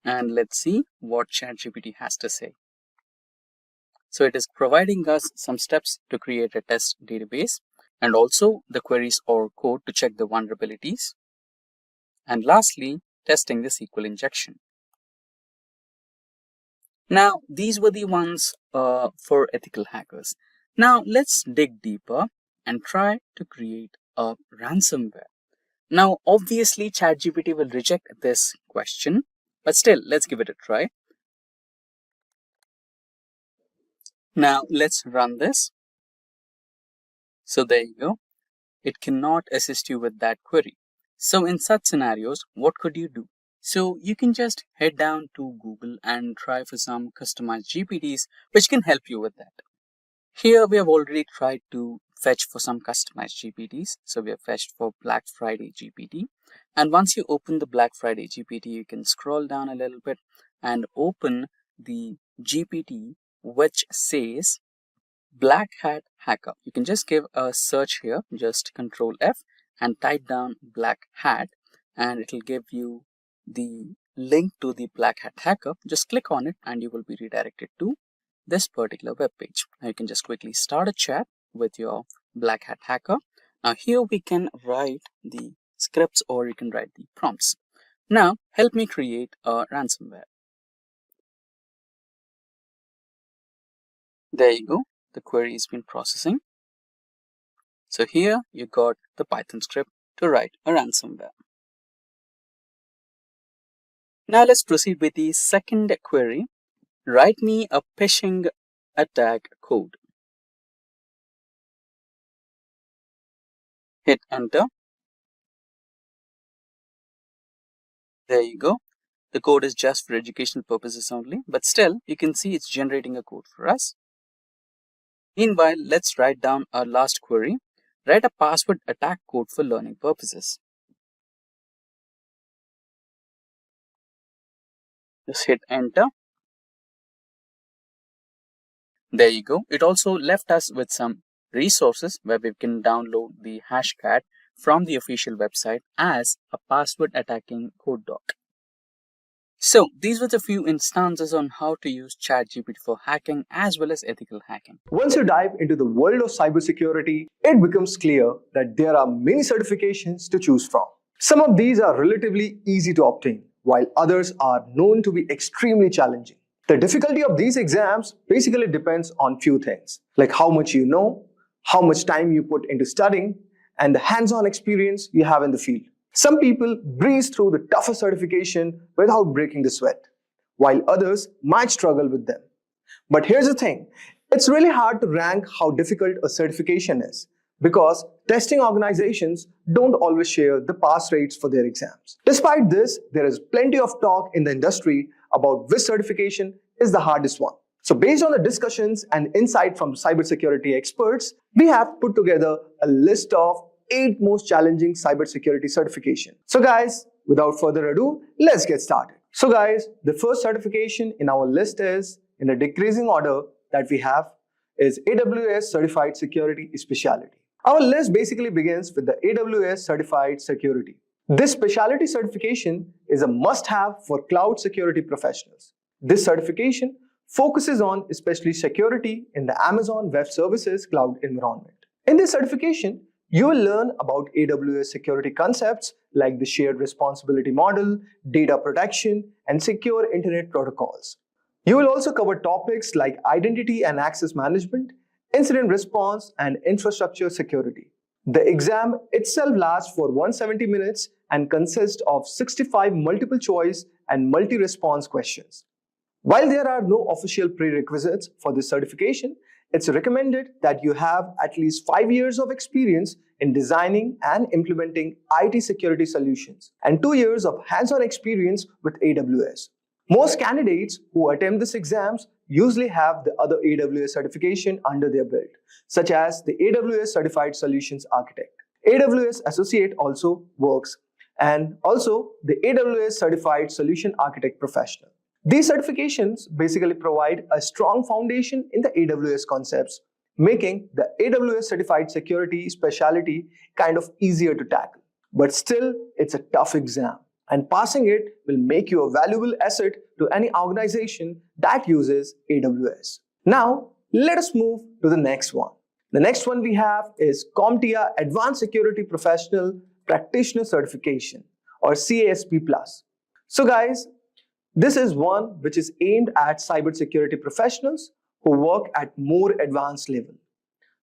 S13: and let's see what ChatGPT has to say. So it is providing us some steps to create a test database and also the queries or code to check the vulnerabilities. And lastly, testing the SQL injection. Now, these were the ones for ethical hackers. Now, let's dig deeper and try to create a ransomware. Now, obviously, ChatGPT will reject this question, but still, let's give it a try. Now, let's run this. So there you go. It cannot assist you with that query. So in such scenarios, what could you do? So you can just head down to Google and try for some customized GPTs which can help you with that. Here we have already tried to fetch for some customized GPTs. So we have fetched for Black Friday GPT. And once you open the Black Friday GPT, you can scroll down a little bit and open the GPT which says Black Hat Hacker. You can just give a search here, just Control F and type down Black Hat, and it will give you the link to the Black Hat Hacker. Just click on it and you will be redirected to this particular web page. Now you can just quickly start a chat with your Black Hat Hacker. Now here we can write the scripts or you can write the prompts. Now help me create a ransomware. There you go. The query has been processing. So here you got the Python script to write a ransomware. Now let's proceed with the second query. Write me a phishing attack code. Hit enter. There you go. The code is just for educational purposes only, but still you can see it's generating a code for us. Meanwhile, let's write down our last query. Write a password attack code for learning purposes. Just hit enter. There you go. It also left us with some resources where we can download the hashcat from the official website as a password attacking code doc. So these were the few instances on how to use ChatGPT for hacking as well as ethical hacking.
S11: Once you dive into the world of cybersecurity, it becomes clear that there are many certifications to choose from. Some of these are relatively easy to obtain, while others are known to be extremely challenging. The difficulty of these exams basically depends on few things, like how much you know, how much time you put into studying, and the hands-on experience you have in the field. Some people breeze through the toughest certification without breaking the sweat, while others might struggle with them. But here's the thing, it's really hard to rank how difficult a certification is because testing organizations don't always share the pass rates for their exams. Despite this, there is plenty of talk in the industry about which certification is the hardest one. So based on the discussions and insight from cybersecurity experts, we have put together a list of 8 most challenging cybersecurity certification. So guys, without further ado, let's get started. So guys, the first certification in our list is, in the decreasing order that we have, is AWS Certified Security Specialty. Our list basically begins with the AWS Certified Security. This specialty certification is a must-have for cloud security professionals. This certification focuses on especially security in the Amazon Web Services cloud environment. In this certification, you will learn about AWS security concepts like the shared responsibility model, data protection, and secure internet protocols. You will also cover topics like identity and access management, incident response, and infrastructure security. The exam itself lasts for 170 minutes and consists of 65 multiple choice and multi-response questions. While there are no official prerequisites for this certification, it's recommended that you have at least 5 years of experience in designing and implementing IT security solutions and 2 years of hands-on experience with AWS. Most candidates who attempt these exams usually have the other AWS certification under their belt, such as the AWS Certified Solutions Architect. AWS Associate also works, and also the AWS Certified Solution Architect Professional. These certifications basically provide a strong foundation in the AWS concepts, making the AWS Certified Security Specialty kind of easier to tackle. But still, it's a tough exam, and passing it will make you a valuable asset to any organization that uses AWS. Now, let us move to the next one. The next one we have is CompTIA Advanced Security Professional Practitioner Certification, or CASP+. So guys, this is one which is aimed at cybersecurity professionals who work at more advanced level.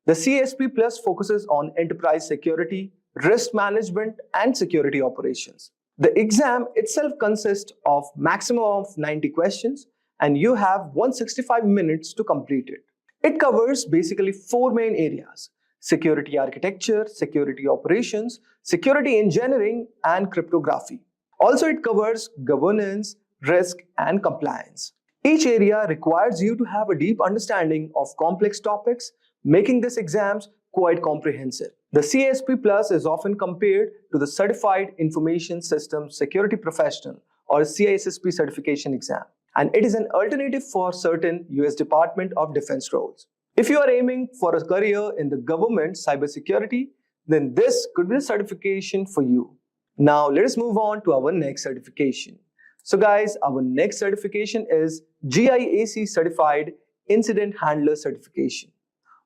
S11: The CASP Plus focuses on enterprise security, risk management, and security operations. The exam itself consists of maximum of 90 questions, and you have 165 minutes to complete it. It covers basically 4 main areas: security architecture, security operations, security engineering, and cryptography. Also, it covers governance, risk, and compliance. Each area requires you to have a deep understanding of complex topics, making these exams quite comprehensive. The CISP Plus is often compared to the Certified Information Systems Security Professional or CISSP certification exam, and it is an alternative for certain US Department of Defense roles. If you are aiming for a career in the government cybersecurity, then this could be the certification for you. Now let us move on to our next certification. So guys, our next certification is GIAC Certified Incident Handler Certification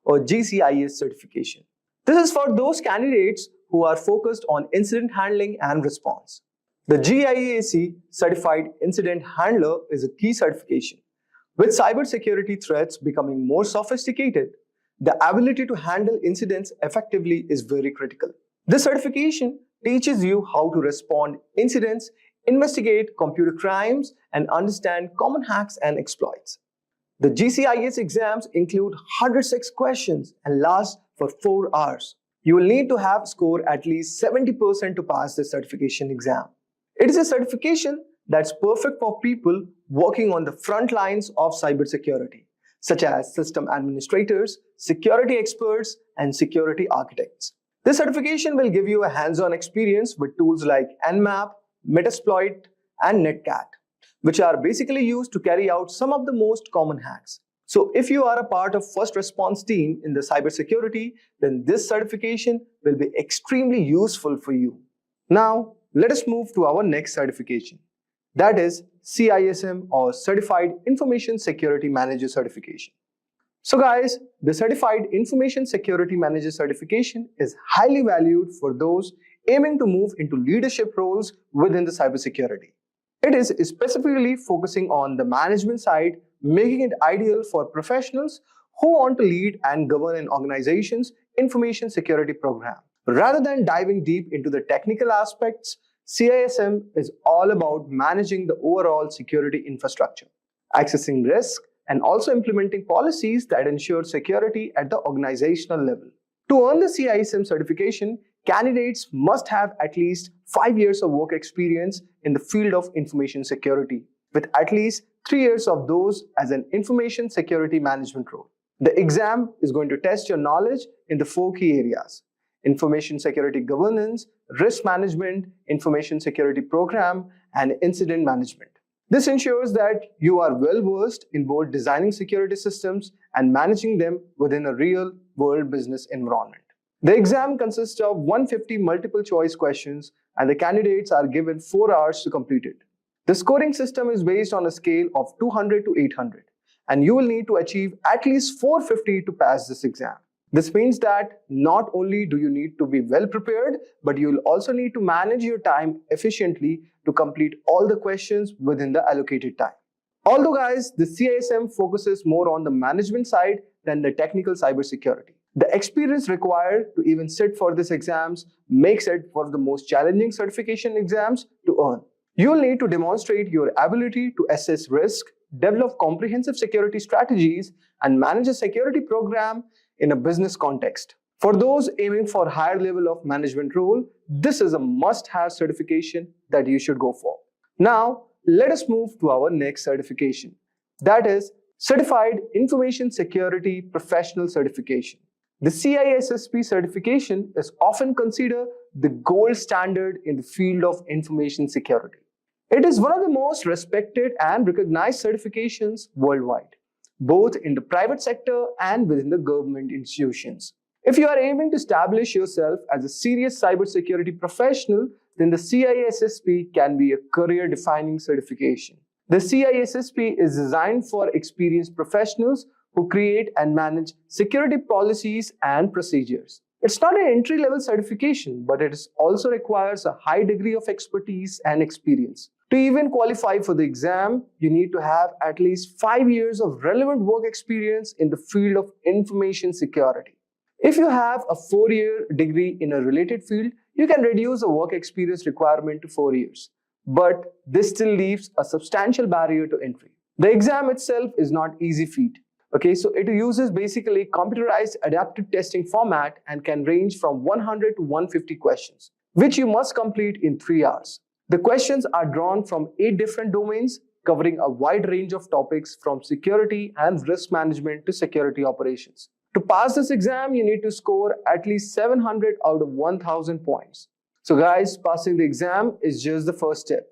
S11: or GCIS certification. This is for those candidates who are focused on incident handling and response. The GIAC Certified Incident Handler is a key certification. With cybersecurity threats becoming more sophisticated, the ability to handle incidents effectively is very critical. This certification teaches you how to respond to incidents, investigate computer crimes, and understand common hacks and exploits. The GCIS exams include 106 questions and last for 4 hours. You will need to have scored at least 70% to pass this certification exam. It is a certification that's perfect for people working on the front lines of cybersecurity, such as system administrators, security experts, and security architects. This certification will give you a hands-on experience with tools like Nmap, Metasploit, and Netcat, which are basically used to carry out some of the most common hacks. So if you are a part of first response team in the cybersecurity, then this certification will be extremely useful for you. Now, let us move to our next certification. That is CISM or Certified Information Security Manager certification. So guys, the Certified Information Security Manager certification is highly valued for those aiming to move into leadership roles within the cybersecurity. It is specifically focusing on the management side, making it ideal for professionals who want to lead and govern an organization's information security program. Rather than diving deep into the technical aspects, CISM is all about managing the overall security infrastructure, accessing risk, and also implementing policies that ensure security at the organizational level. To earn the CISM certification, candidates must have at least 5 years of work experience in the field of information security, with at least 3 years of those as an information security management role. The exam is going to test your knowledge in the 4 key areas: information security governance, risk management, information security program, and incident management. This ensures that you are well versed in both designing security systems and managing them within a real-world business environment. The exam consists of 150 multiple choice questions and the candidates are given 4 hours to complete it. The scoring system is based on a scale of 200 to 800 and you will need to achieve at least 450 to pass this exam. This means that not only do you need to be well prepared, but you will also need to manage your time efficiently to complete all the questions within the allocated time. Although guys, the CISM focuses more on the management side than the technical cybersecurity. The experience required to even sit for these exams makes it one of the most challenging certification exams to earn. You will need to demonstrate your ability to assess risk, develop comprehensive security strategies, and manage a security program in a business context. For those aiming for a higher level of management role, this is a must-have certification that you should go for. Now, let us move to our next certification. That is Certified Information Security Professional Certification. The CISSP certification is often considered the gold standard in the field of information security. It is one of the most respected and recognized certifications worldwide, both in the private sector and within the government institutions. If you are aiming to establish yourself as a serious cybersecurity professional, then the CISSP can be a career-defining certification. The CISSP is designed for experienced professionals who create and manage security policies and procedures. It's not an entry-level certification, but it also requires a high degree of expertise and experience. To even qualify for the exam, you need to have at least 5 years of relevant work experience in the field of information security. If you have a 4-year degree in a related field, you can reduce the work experience requirement to 4 years. But this still leaves a substantial barrier to entry. The exam itself is not easy feat. Okay, so it uses basically computerized adaptive testing format and can range from 100 to 150 questions, which you must complete in 3 hours. The questions are drawn from 8 different domains, covering a wide range of topics from security and risk management to security operations. To pass this exam, you need to score at least 700 out of 1000 points. So guys, passing the exam is just the first step.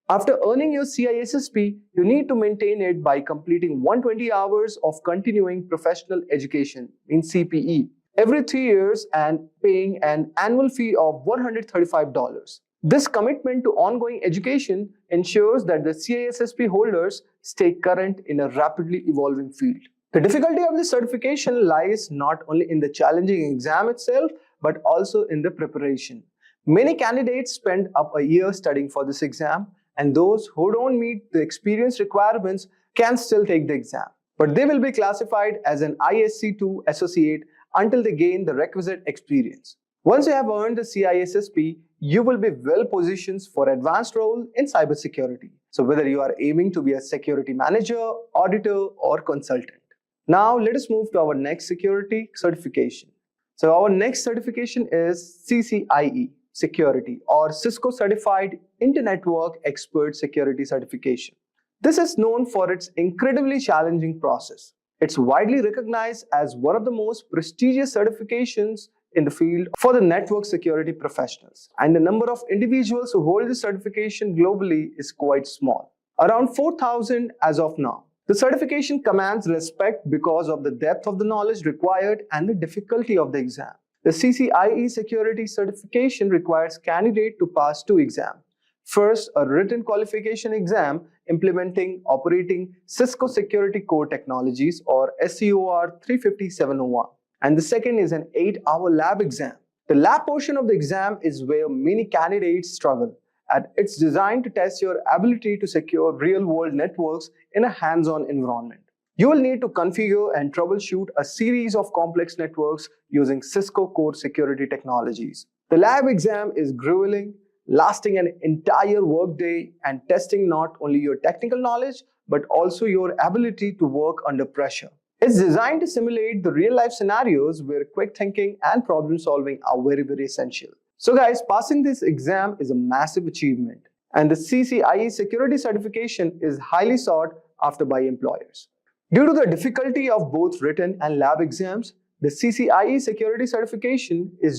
S11: After earning your CISSP, you need to maintain it by completing 120 hours of continuing professional education in CPE every 3 years and paying an annual fee of $135. This commitment to ongoing education ensures that the CISSP holders stay current in a rapidly evolving field. The difficulty of this certification lies not only in the challenging exam itself, but also in the preparation. Many candidates spend up a year studying for this exam, and those who don't meet the experience requirements can still take the exam. But they will be classified as an ISC2 associate until they gain the requisite experience. Once you have earned the CISSP, you will be well positioned for advanced role in cybersecurity. So whether you are aiming to be a security manager, auditor, or consultant. Now let us move to our next security certification. So our next certification is CCIE Security or Cisco Certified Inter-Network Expert Security Certification. This is known for its incredibly challenging process. It's widely recognized as one of the most prestigious certifications in the field for the network security professionals, and the number of individuals who hold this certification globally is quite small, around 4,000 as of now. The certification commands respect because of the depth of the knowledge required and the difficulty of the exam. The CCIE Security Certification requires candidate to pass 2 exams. First, a written qualification exam implementing operating Cisco Security Core Technologies or SCOR 35701. And the second is an 8-hour lab exam. The lab portion of the exam is where many candidates struggle, and it's designed to test your ability to secure real-world networks in a hands-on environment. You will need to configure and troubleshoot a series of complex networks using Cisco core security technologies. The lab exam is grueling, lasting an entire workday and testing not only your technical knowledge, but also your ability to work under pressure. It's designed to simulate the real-life scenarios where quick thinking and problem solving are very, very essential. So guys, passing this exam is a massive achievement, and the CCIE security certification is highly sought after by employers. Due to the difficulty of both written and lab exams, the CCIE security certification is